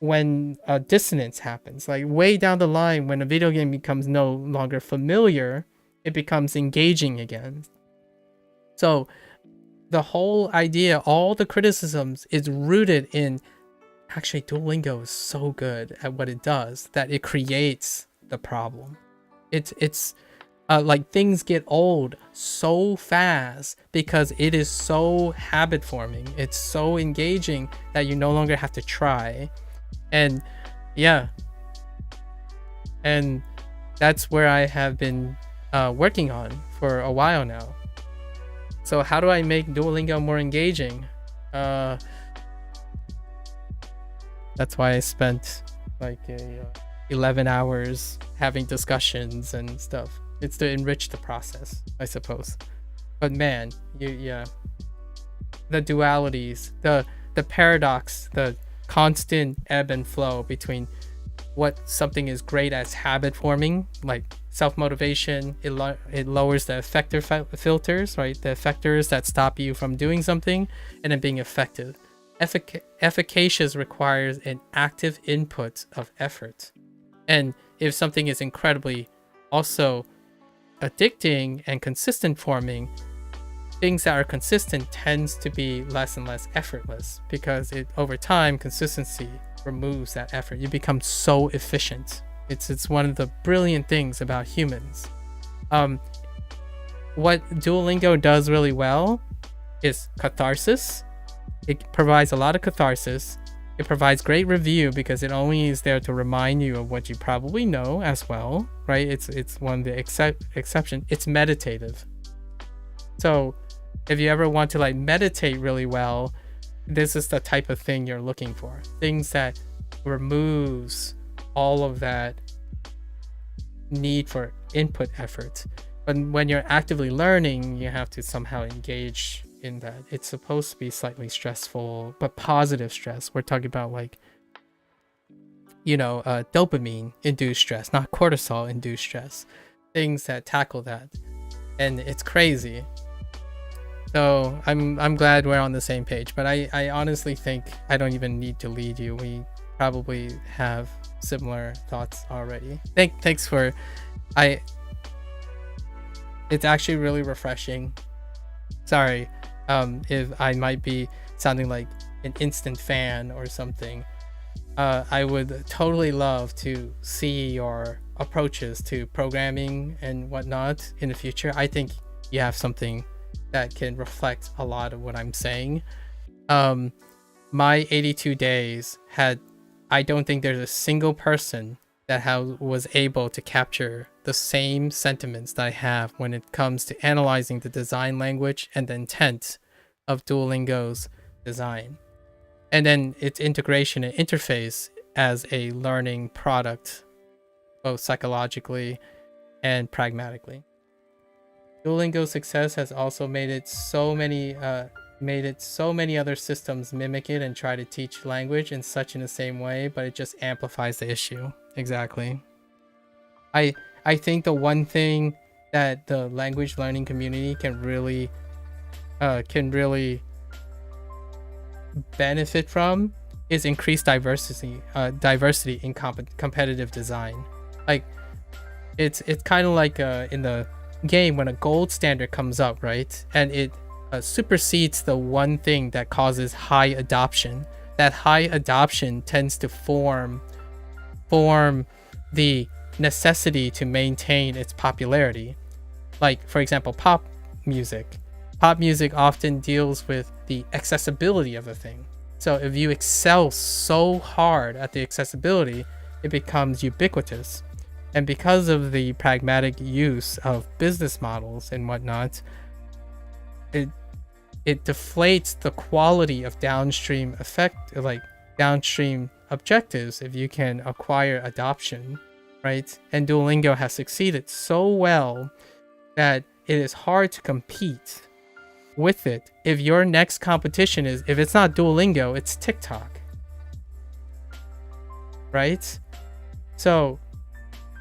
when dissonance happens. Like way down the line, when a video game becomes no longer familiar, it becomes engaging again. So the whole idea, all the criticisms is rooted in actually Duolingo is so good at what it does that it creates the problem. It's like things get old so fast because it is so habit forming. It's so engaging that you no longer have to try. And yeah, and that's where I have been working on for a while now. So how do I make Duolingo more engaging? That's why I spent like 11 hours having discussions and stuff. It's to enrich the process, I suppose. But man, the dualities, the paradox, the constant ebb and flow between what something is great as habit forming, like self-motivation, it lowers the effector filters, right? The effectors that stop you from doing something, and then being effective. Efficacious requires an active input of effort. And if something is incredibly also addicting and consistent forming, things that are consistent tends to be less and less effortless because over time consistency removes that effort. You become so efficient. It's one of the brilliant things about humans. What Duolingo does really well is catharsis. It provides a lot of catharsis. It provides great review because it only is there to remind you of what you probably know as well, right? It's one of the exception. It's meditative. So if you ever want to like meditate really well, this is the type of thing you're looking for. Things that removes all of that need for input effort. But when you're actively learning, you have to somehow engage in that it's supposed to be slightly stressful, but positive stress. We're talking about like, dopamine induced stress, not cortisol induced stress. Things that tackle that, and it's crazy. So I'm glad we're on the same page. But I honestly think I don't even need to lead you. We probably have similar thoughts already. Thanks for it's actually really refreshing. Sorry if I might be sounding like an instant fan or something. I would totally love to see your approaches to programming and whatnot in the future. I think you have something that can reflect a lot of what I'm saying. My 82 days I don't think there's a single person that was able to capture the same sentiments that I have when it comes to analyzing the design language and the intent of Duolingo's design, and then its integration and interface as a learning product, both psychologically and pragmatically. Duolingo's success has also made so many other systems mimic it and try to teach language in the same way, but it just amplifies the issue. Exactly. I think the one thing that the language learning community can really benefit from is increased diversity in competitive design. Like it's kind of like in the game when a gold standard comes up, right? And it supersedes the one thing that causes high adoption. That high adoption tends to form the necessity to maintain its popularity. Like, for example, pop music. Pop music often deals with the accessibility of a thing. So if you excel so hard at the accessibility, it becomes ubiquitous. And because of the pragmatic use of business models and whatnot, it deflates the quality of downstream objectives if you can acquire adoption, right? And Duolingo has succeeded so well that it is hard to compete with it if your next competition if it's not Duolingo, it's TikTok, right? So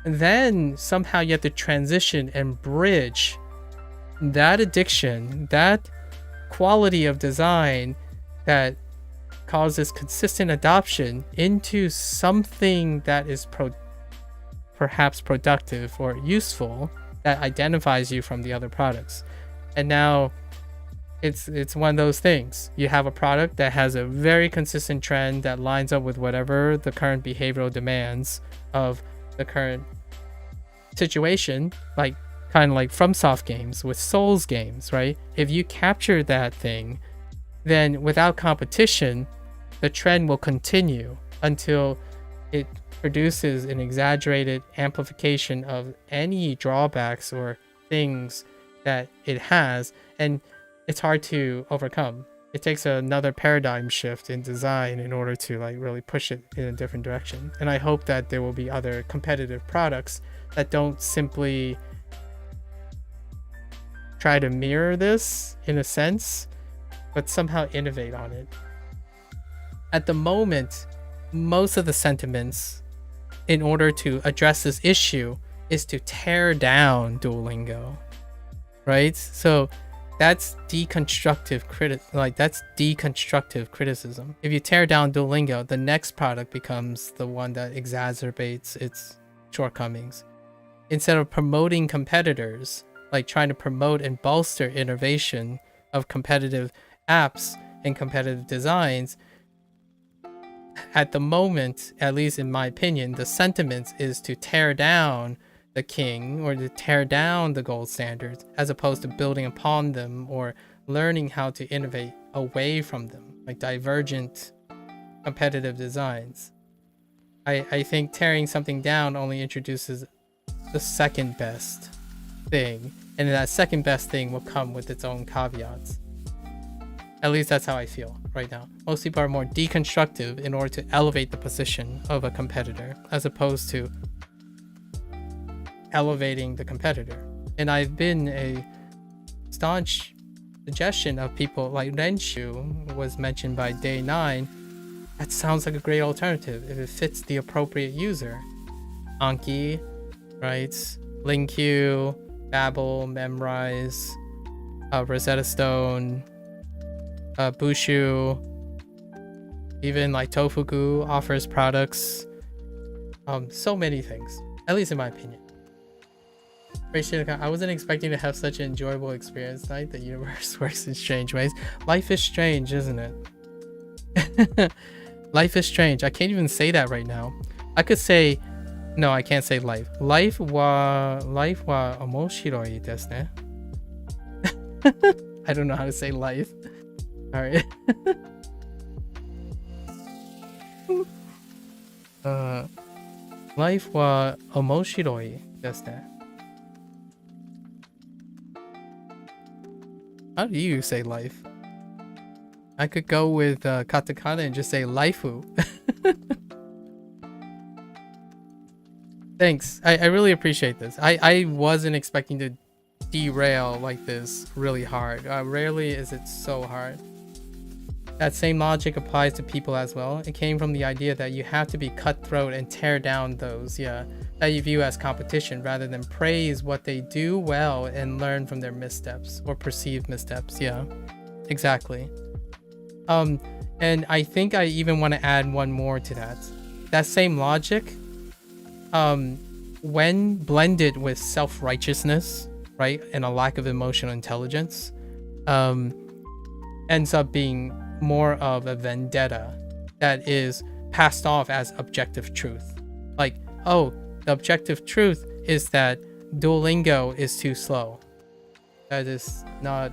then somehow you have to transition and bridge that addiction, that quality of design that causes consistent adoption into something that is perhaps productive or useful, that identifies you from the other products. And now it's one of those things. You have a product that has a very consistent trend that lines up with whatever the current behavioral demands of the current situation, like kind of like FromSoft games with Souls games, right? If you capture that thing, then without competition, the trend will continue until it produces an exaggerated amplification of any drawbacks or things that it has, and it's hard to overcome. It takes another paradigm shift in design in order to like really push it in a different direction. And I hope that there will be other competitive products that don't simply try to mirror this in a sense, but somehow innovate on it. At the moment, most of the sentiments in order to address this issue is to tear down Duolingo, right? So that's deconstructive criticism. If you tear down Duolingo, the next product becomes the one that exacerbates its shortcomings. Instead of promoting competitors, like trying to promote and bolster innovation of competitive apps and competitive designs, at the moment, at least in my opinion, the sentiment is to tear down the king or to tear down the gold standards, as opposed to building upon them or learning how to innovate away from them, like divergent competitive designs. I think tearing something down only introduces the second best thing, and that second best thing will come with its own caveats. At least that's how I feel right now. Most people are more deconstructive in order to elevate the position of a competitor, as opposed to elevating the competitor. And I've been a staunch suggestion of people like Renshu was mentioned by Day 9, that sounds like a great alternative if it fits the appropriate user. Anki, right? LingQ, Babel, Memrise, Rosetta Stone, Bushu, even like Tofugu offers products. So many things, at least in my opinion. I wasn't expecting to have such an enjoyable experience tonight. The universe works in strange ways. Life is strange, isn't it? Life is strange. I can't even say that right now. I could say, no, I can't say life. Life wa omoshiroi desu ne. I don't know how to say life. All right. Life wa omoshiroi desu ne. How do you say life? I could go with katakana and just say laifu. Thanks. I really appreciate this. I wasn't expecting to derail like this really hard. Rarely is it so hard. That same logic applies to people as well. It came from the idea that you have to be cutthroat and tear down those, that you view as competition rather than praise what they do well and learn from their missteps or perceived missteps. Yeah, exactly. And I think I even want to add one more to that. That same logic, when blended with self-righteousness, right, and a lack of emotional intelligence, ends up being more of a vendetta that is passed off as objective truth. Like, oh, the objective truth is that Duolingo is too slow. That's not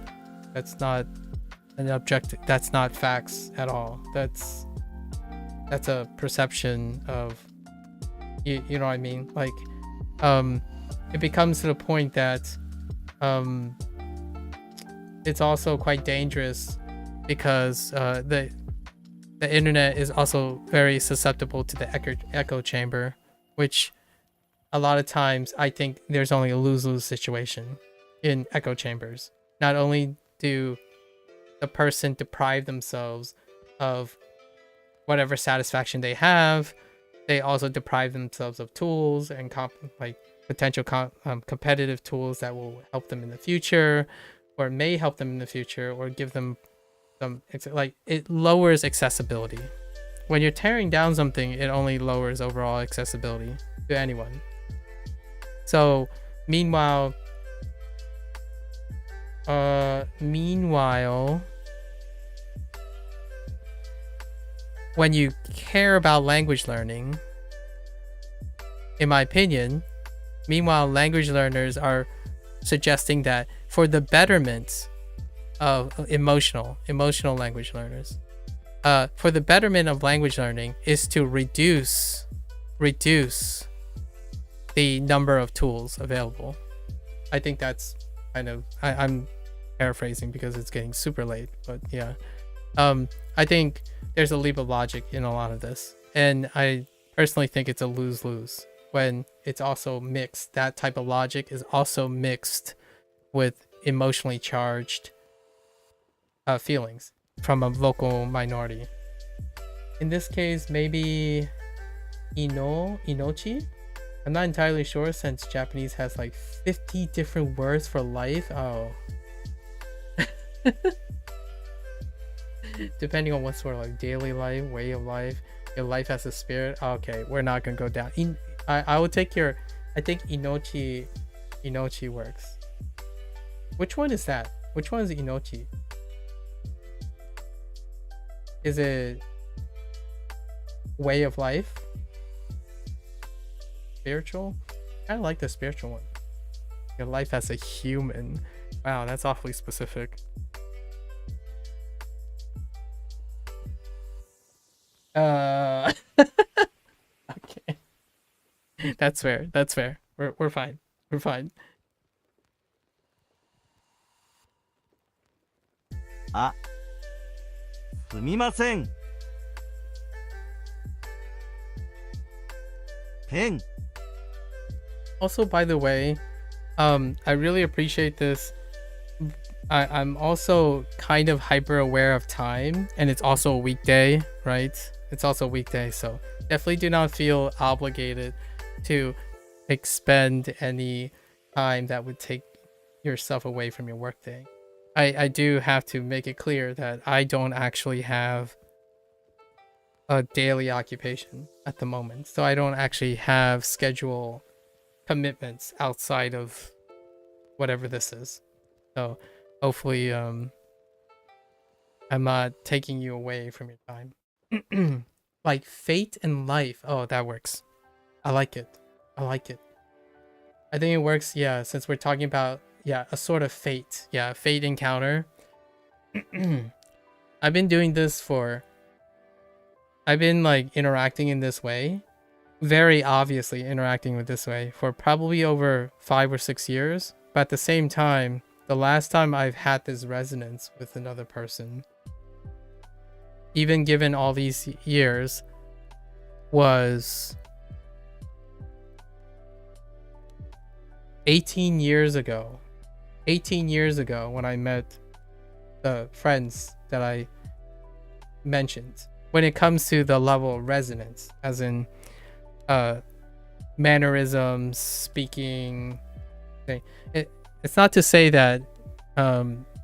an objective. That's not facts at all. That's a perception of, you know what I mean? Like, it becomes to the point that it's also quite dangerous because the internet is also very susceptible to the echo chamber, which a lot of times I think there's only a lose-lose situation in echo chambers. Not only do the person deprive themselves of whatever satisfaction they have, they also deprive themselves of tools and potential competitive tools that will help them in the future, or may help them in the future, or give them some, like, it lowers accessibility. When you're tearing down something, it only lowers overall accessibility to anyone. So meanwhile, when you care about language learning, in my opinion, language learners are suggesting that for the betterment of emotional language learners, for the betterment of language learning is to reduce the number of tools available. I think that's I'm paraphrasing because it's getting super late, but yeah. I think there's a leap of logic in a lot of this, and I personally think it's a lose-lose when it's also mixed. That type of logic is also mixed with emotionally charged feelings from a vocal minority. In this case, maybe inochi? I'm not entirely sure since Japanese has like 50 different words for life. Oh. Depending on what sort of like daily life, way of life, your life has a spirit. Okay, we're not gonna go down. I will take your, I think inochi works. Which one is that? Which one is inochi? Is it way of life? Spiritual? I kind of like the spiritual one. Your life as a human. Wow, that's awfully specific. Okay. That's fair. That's fair. We're fine. We're fine. Ah. すみません。Pen. Also, by the way, I really appreciate this. I'm also kind of hyper aware of time, and it's also a weekday, right? It's also a weekday, so definitely do not feel obligated to expend any time that would take yourself away from your workday. I do have to make it clear that I don't actually have a daily occupation at the moment, so I don't actually have schedule commitments outside of whatever this is. So hopefully I'm not taking you away from your time. Like fate and life. Oh, that works. I like it. I like it. I think it works, yeah, since we're talking about, yeah, a sort of fate. Yeah, fate encounter. I've been doing this for... I've been like interacting in this way. Very obviously interacting with this way for probably over 5 or 6 years. But at the same time, the last time I've had this resonance with another person, even given all these years, was 18 years ago. 18 years ago when I met the friends that I mentioned. When it comes to the level of resonance, as in mannerisms, speaking, it's not to say that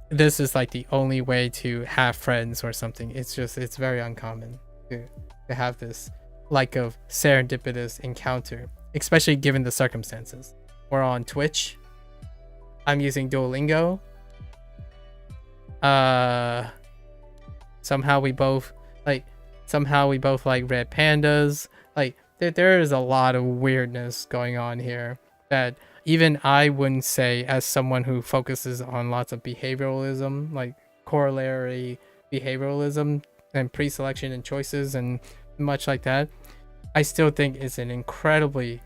this is like the only way to have friends or something. It's just, it's very uncommon to have this like of serendipitous encounter, especially given the circumstances. We're on Twitch. I'm using Duolingo. Somehow we both like red pandas. Like there is a lot of weirdness going on here that even I wouldn't say, as someone who focuses on lots of behavioralism, like corollary behavioralism and pre-selection and choices and much like that. I still think it's an incredibly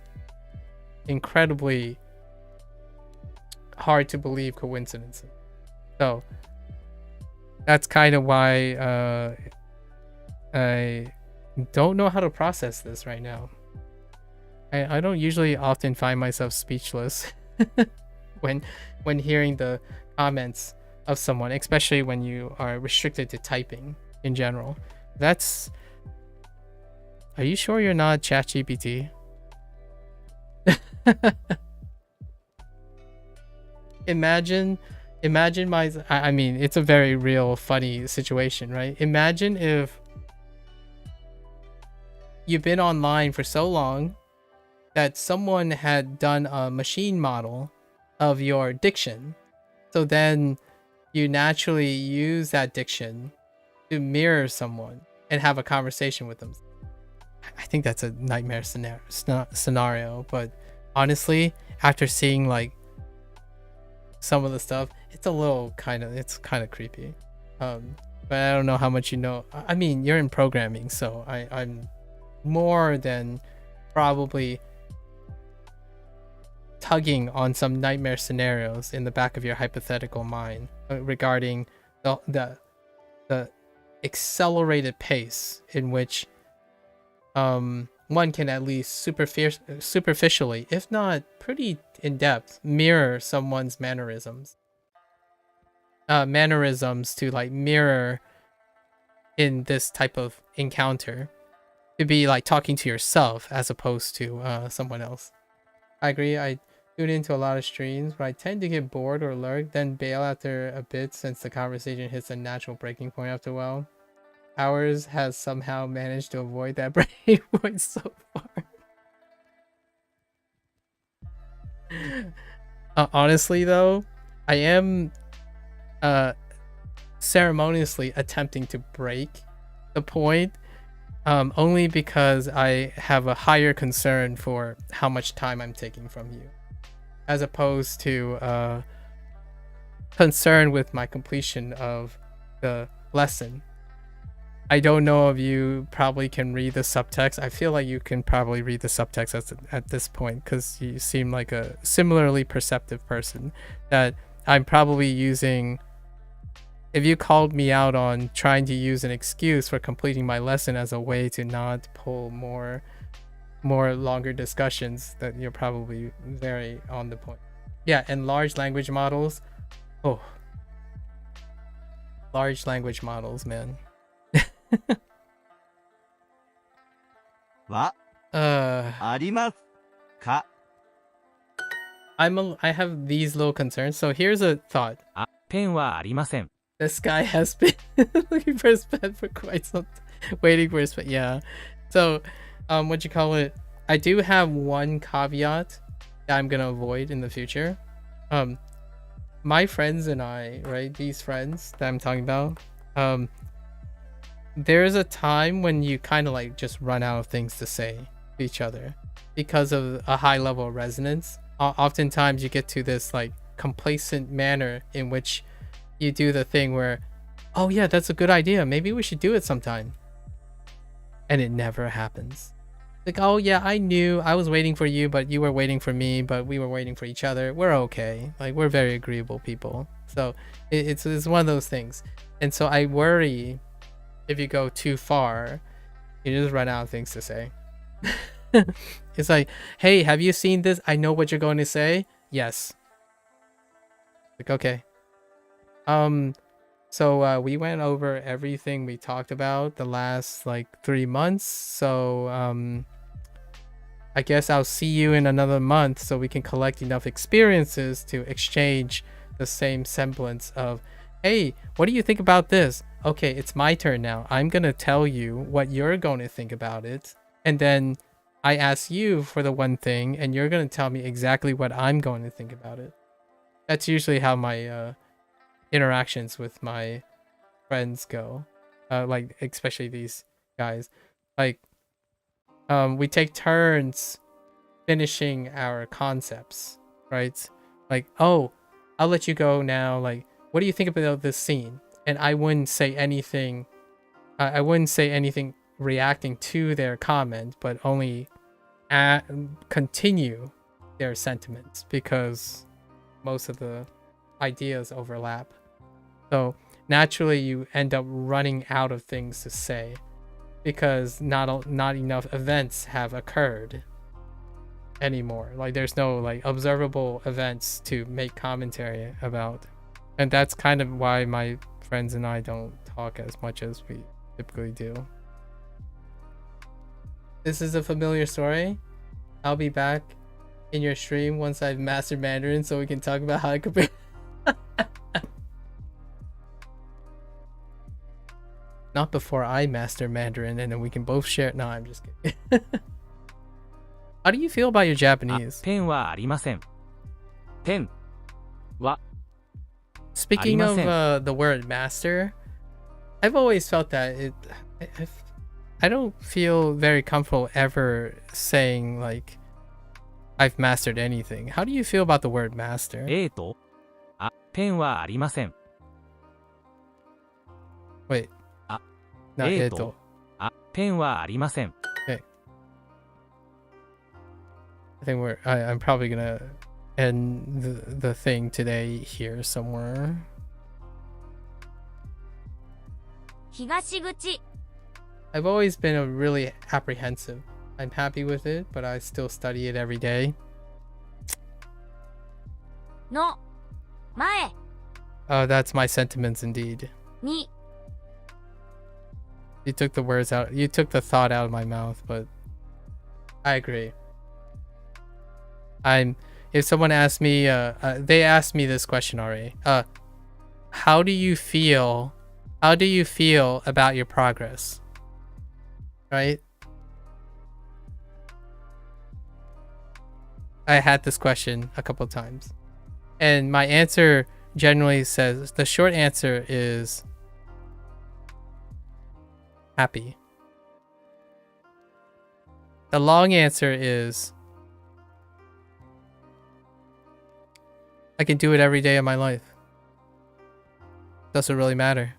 hard to believe coincidences. So that's kind of why I don't know how to process this right now. I don't usually often find myself speechless when hearing the comments of someone, especially when you are restricted to typing in general. That's... Are you sure you're not ChatGPT? Imagine my... I mean, it's a very real, funny situation, right? Imagine if you've been online for so long that someone had done a machine model of your diction. So then you naturally use that diction to mirror someone and have a conversation with them. I think that's a nightmare scenario, but honestly, after seeing like some of the stuff, it's a little kind of creepy. But I don't know how much you know. I mean, you're in programming, so I'm more than probably tugging on some nightmare scenarios in the back of your hypothetical mind regarding the accelerated pace in which one can at least superficially, if not pretty in depth, mirror someone's mannerisms to like mirror in this type of encounter, to be like talking to yourself as opposed to someone else. I agree. I tune into a lot of streams, but I tend to get bored or lurk, then bail after a bit since the conversation hits a natural breaking point after a while. Ours has somehow managed to avoid that breaking point so far. Honestly though, I am ceremoniously attempting to break the point, only because I have a higher concern for how much time I'm taking from you, as opposed to concern with my completion of the lesson. I don't know if you probably can read the subtext. I feel like you can probably read the subtext at this point, because you seem like a similarly perceptive person, that I'm probably using... If you called me out on trying to use an excuse for completing my lesson as a way to not pull more longer discussions, that you're probably very on the point. Yeah, and large language models. Oh, large language models, man. は ありますか I have these little concerns. So here's a thought. ペンはありません。 This guy has been looking for his pen for quite some time, waiting for his pen. Yeah. So, what you call it? I do have one caveat that I'm gonna avoid in the future. My friends and I, right? These friends that I'm talking about, there's a time when you kind of like just run out of things to say to each other because of a high level of resonance. Oftentimes you get to this like complacent manner in which you do the thing where, oh yeah, that's a good idea, maybe we should do it sometime, and it never happens. Like, oh yeah, I knew I was waiting for you, but you were waiting for me, but we were waiting for each other. We're okay. Like, we're very agreeable people. So it's one of those things. And so I worry if you go too far, you just run out of things to say. It's like, hey, have you seen this? I know what you're going to say. Yes. Like, okay. So we went over everything we talked about the last like 3 months. So I guess I'll see you in another month so we can collect enough experiences to exchange the same semblance of, hey, what do you think about this? Okay, it's my turn now. I'm gonna tell you what you're going to think about it, and then I ask you for the one thing and you're gonna tell me exactly what I'm going to think about it. That's usually how my interactions with my friends go, like especially these guys. Like we take turns finishing our concepts, right? Like, oh, I'll let you go now. Like, what do you think about this scene? And I wouldn't say anything. I wouldn't say anything reacting to their comment, but only continue their sentiments because most of the ideas overlap. So naturally, you end up running out of things to say because not enough events have occurred anymore. Like, there's no like observable events to make commentary about, and that's kind of why my friends and I don't talk as much as we typically do. This is a familiar story. I'll be back in your stream once I've mastered Mandarin so we can talk about how I compare. Not before I master Mandarin, and then we can both share. No, I'm just kidding. How do you feel about your Japanese? ペンはありません。ペンは Speaking of the word master, I've always felt that I don't feel very comfortable ever saying like I've mastered anything. How do you feel about the word master? とペンはありません。 Wait. Not ペンはありません。 Okay. I think I'm probably gonna end the thing today here somewhere. 東口 I've always been really apprehensive. I'm happy with it, but I still study it every day. の前 Oh, that's my sentiments indeed. に You took the words out. You took the thought out of my mouth, but I agree. If someone asked me, they asked me this question already. How do you feel? How do you feel about your progress? Right? I had this question a couple times, and my answer generally says, the short answer is happy. The long answer is I can do it every day of my life. Doesn't really matter.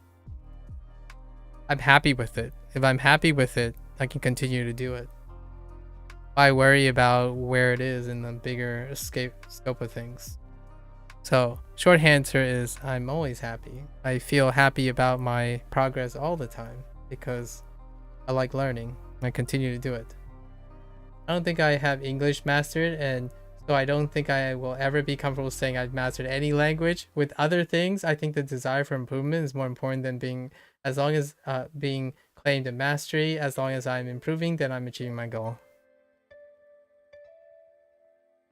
I'm happy with it. If I'm happy with it, I can continue to do it. I worry about where it is in the bigger scope of things. So, short answer is I'm always happy. I feel happy about my progress all the time because I like learning. I continue to do it. I don't think I have English mastered, and So I don't think I will ever be comfortable saying I've mastered any language. With other things, I think the desire for improvement is more important than being, as long as being claimed a mastery. As long as I'm improving, then I'm achieving my goal.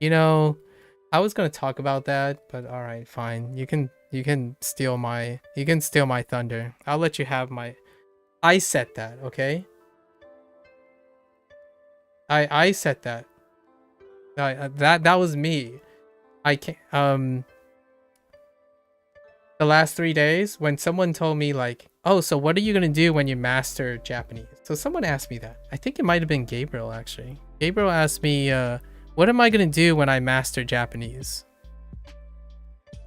You know, I was gonna talk about that, but all right, fine. You can steal my thunder. I'll let you have my. I said that, okay? I said that. That was me. I can't. The last 3 days, when someone told me like, oh, so what are you gonna do when you master Japanese? So someone asked me that. I think it might have been Gabriel actually. Gabriel asked me, what am I gonna do when I master Japanese?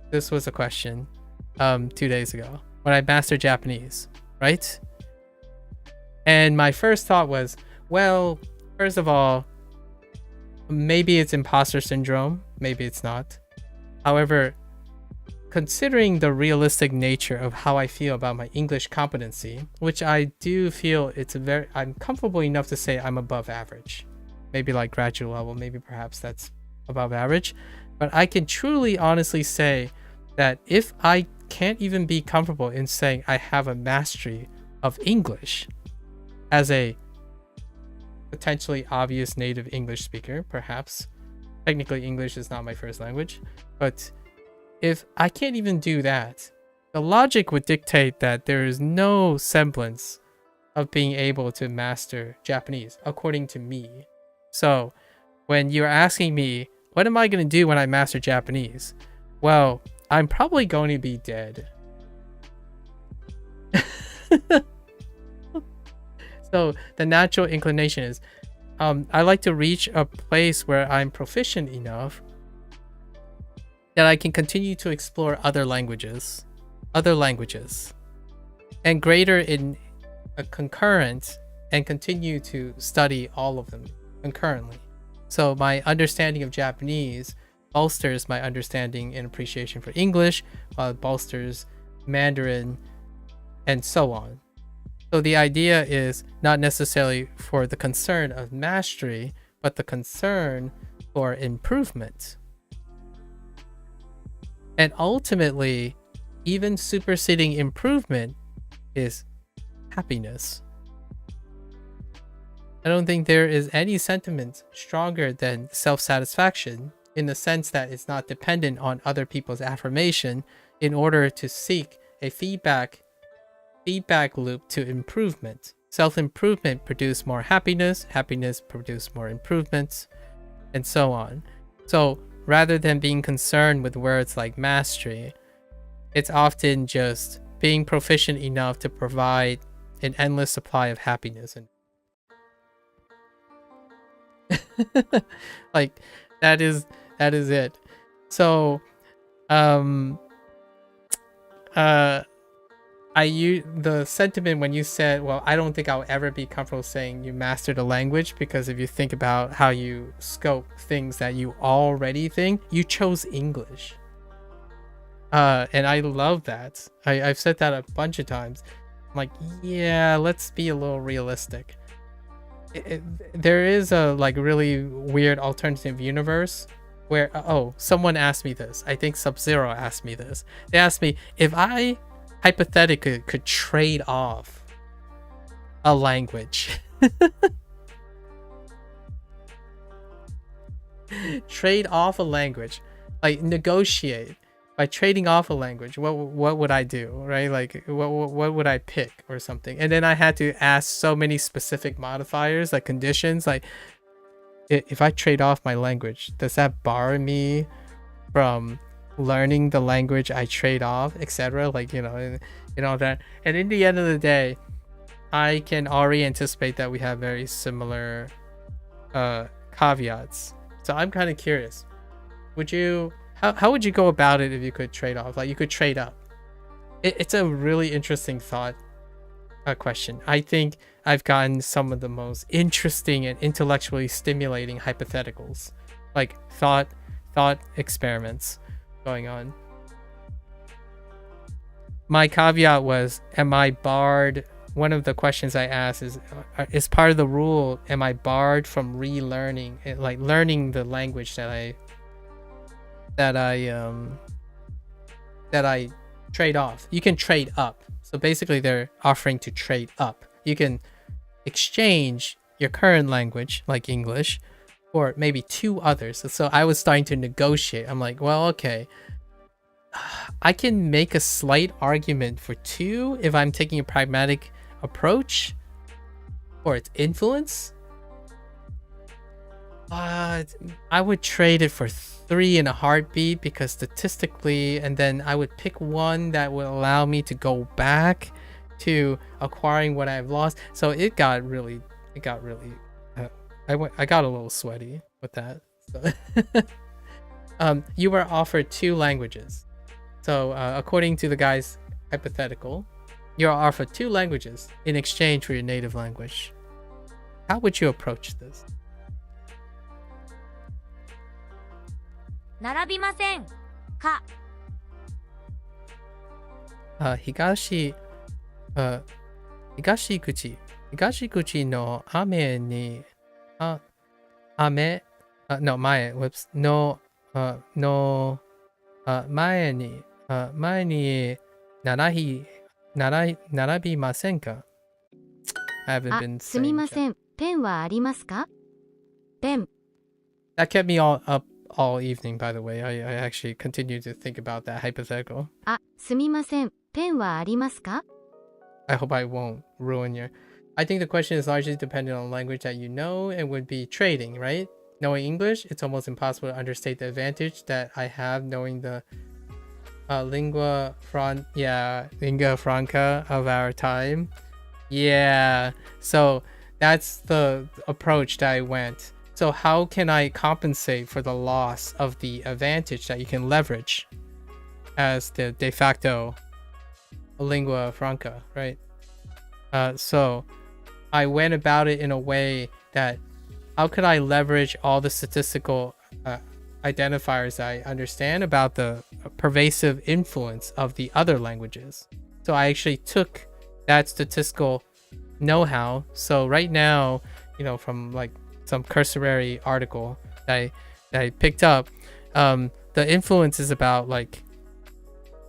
This was a question 2 days ago. When I master Japanese, right? And my first thought was, well, first of all, maybe it's imposter syndrome, maybe it's not. However, considering the realistic nature of how I feel about my English competency, which I do feel I'm comfortable enough to say I'm above average. Maybe like graduate level, maybe perhaps that's above average. But I can truly honestly say that if I can't even be comfortable in saying I have a mastery of English as a potentially obvious native English speaker, perhaps. Technically, English is not my first language, but if I can't even do that, the logic would dictate that there is no semblance of being able to master Japanese, according to me. So, when you're asking me, what am I going to do when I master Japanese? Well, I'm probably going to be dead. So the natural inclination is I like to reach a place where I'm proficient enough that I can continue to explore other languages, and greater in a concurrent, and continue to study all of them concurrently. So my understanding of Japanese bolsters my understanding and appreciation for English, while it bolsters Mandarin, and so on. So the idea is not necessarily for the concern of mastery, but the concern for improvement. And ultimately, even superseding improvement is happiness. I don't think there is any sentiment stronger than self-satisfaction, in the sense that it's not dependent on other people's affirmation in order to seek a feedback loop to improvement. Self-improvement produce more happiness, happiness produce more improvements, and so on. So rather than being concerned with words like mastery, it's often just being proficient enough to provide an endless supply of happiness. And like that is it. So the sentiment when you said, well, I don't think I'll ever be comfortable saying you mastered a language, because if you think about how you scope things that you already think, you chose English. And I love that. I've said that a bunch of times. I'm like, yeah, let's be a little realistic. There is a like really weird alternative universe where, someone asked me this. I think Sub-Zero asked me this. They asked me if I hypothetically could trade off a language. Trade off a language, like negotiate by trading off a language. What would I do, right? Like what would I pick or something? And then I had to ask so many specific modifiers, like conditions, like if I trade off my language, does that bar me from learning the language I trade off, etc.? Like, that. And in the end of the day, I can already anticipate that we have very similar caveats. So I'm kind of curious. How would you go about it if you could trade off? Like, you could trade up. It's a really interesting question. I think I've gotten some of the most interesting and intellectually stimulating hypotheticals, like thought experiments going on. My caveat was, am I barred? One of the questions I asked is part of the rule, am I barred from relearning, like learning the language that I that I trade off. You can trade up. So basically they're offering to trade up. You can exchange your current language, like English, for maybe 2 others. So I was starting to negotiate. I'm like, well, okay, I can make a slight argument for 2 if I'm taking a pragmatic approach for its influence. But I would trade it for 3 in a heartbeat, because statistically, and then I would pick one that would allow me to go back to acquiring what I've lost. So I got a little sweaty with that. So you were offered 2 languages. So according to the guy's hypothetical, you're offered 2 languages in exchange for your native language. How would you approach this? 並びませんか東口の雨に雨の前の前に並びませんか？ I haven't been すみません、ペンはありますか？ペン。 That kept me all up all evening, by the way. I actually continued to think about that hypothetical. すみません、ペンはありますか? I hope I won't ruin your... I think the question is largely dependent on language that you know and would be trading, right? Knowing English, it's almost impossible to understate the advantage that I have knowing the lingua franca of our time. Yeah, so that's the approach that I went. So how can I compensate for the loss of the advantage that you can leverage as the de facto lingua franca, right? So I went about it in a way that how could I leverage all the statistical identifiers I understand about the pervasive influence of the other languages. So I actually took that statistical know-how. So right now, you know, from like some cursory article that I picked up, the influence is about like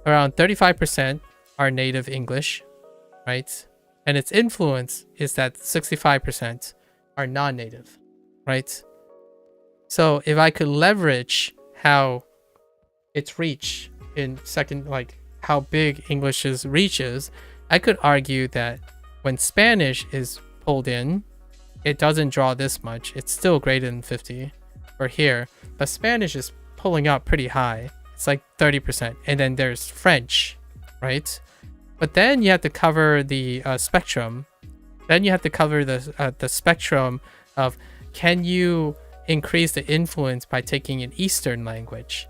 around 35% are native English, right? And its influence is that 65% are non-native, right? So if I could leverage how its reach in second, like how big English's reach is, I could argue that when Spanish is pulled in, it doesn't draw this much. It's still greater than 50 for here, but Spanish is pulling up pretty high. It's like 30%. And then there's French, right? But then you have to cover the spectrum. Then you have to cover the spectrum of, can you increase the influence by taking an Eastern language?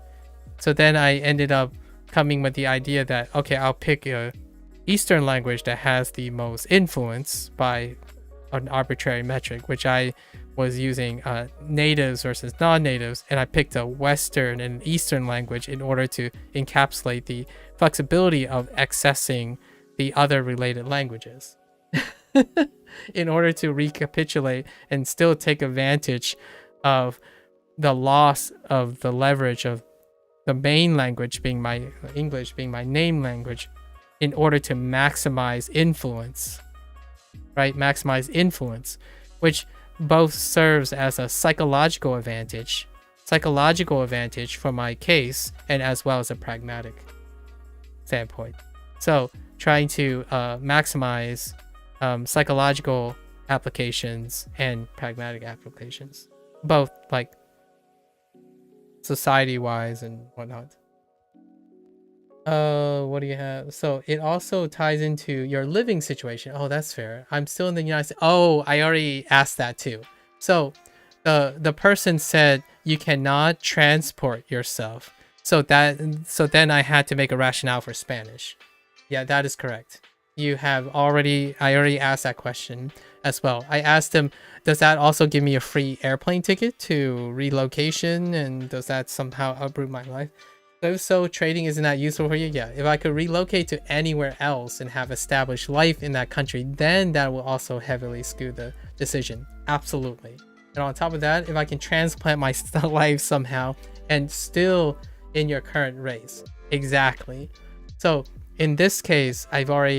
So then I ended up coming with the idea that, okay, I'll pick a Eastern language that has the most influence by an arbitrary metric, which I was using natives versus non-natives, and I picked a Western and Eastern language in order to encapsulate the flexibility of accessing the other related languages in order to recapitulate and still take advantage of the loss of the leverage of the main language being my English, being my name language, in order to maximize influence, right? Maximize influence, which both serves as a psychological advantage for my case, and as well as a pragmatic standpoint. So trying to maximize psychological applications and pragmatic applications, both like society-wise and whatnot. What do you have? So it also ties into your living situation. Oh, that's fair. I'm still in the United States. Oh, I already asked that too. So the person said you cannot transport yourself. So then I had to make a rationale for Spanish. Yeah, that is correct. I already asked that question as well. I asked him, does that also give me a free airplane ticket to relocation, and does that somehow uproot my life? If so, trading isn't that useful for you? Yeah, if I could relocate to anywhere else and have established life in that country, then that will also heavily skew the decision. Absolutely. And on top of that, if I can transplant my life somehow and still in your current race. Exactly. So in this case, I've already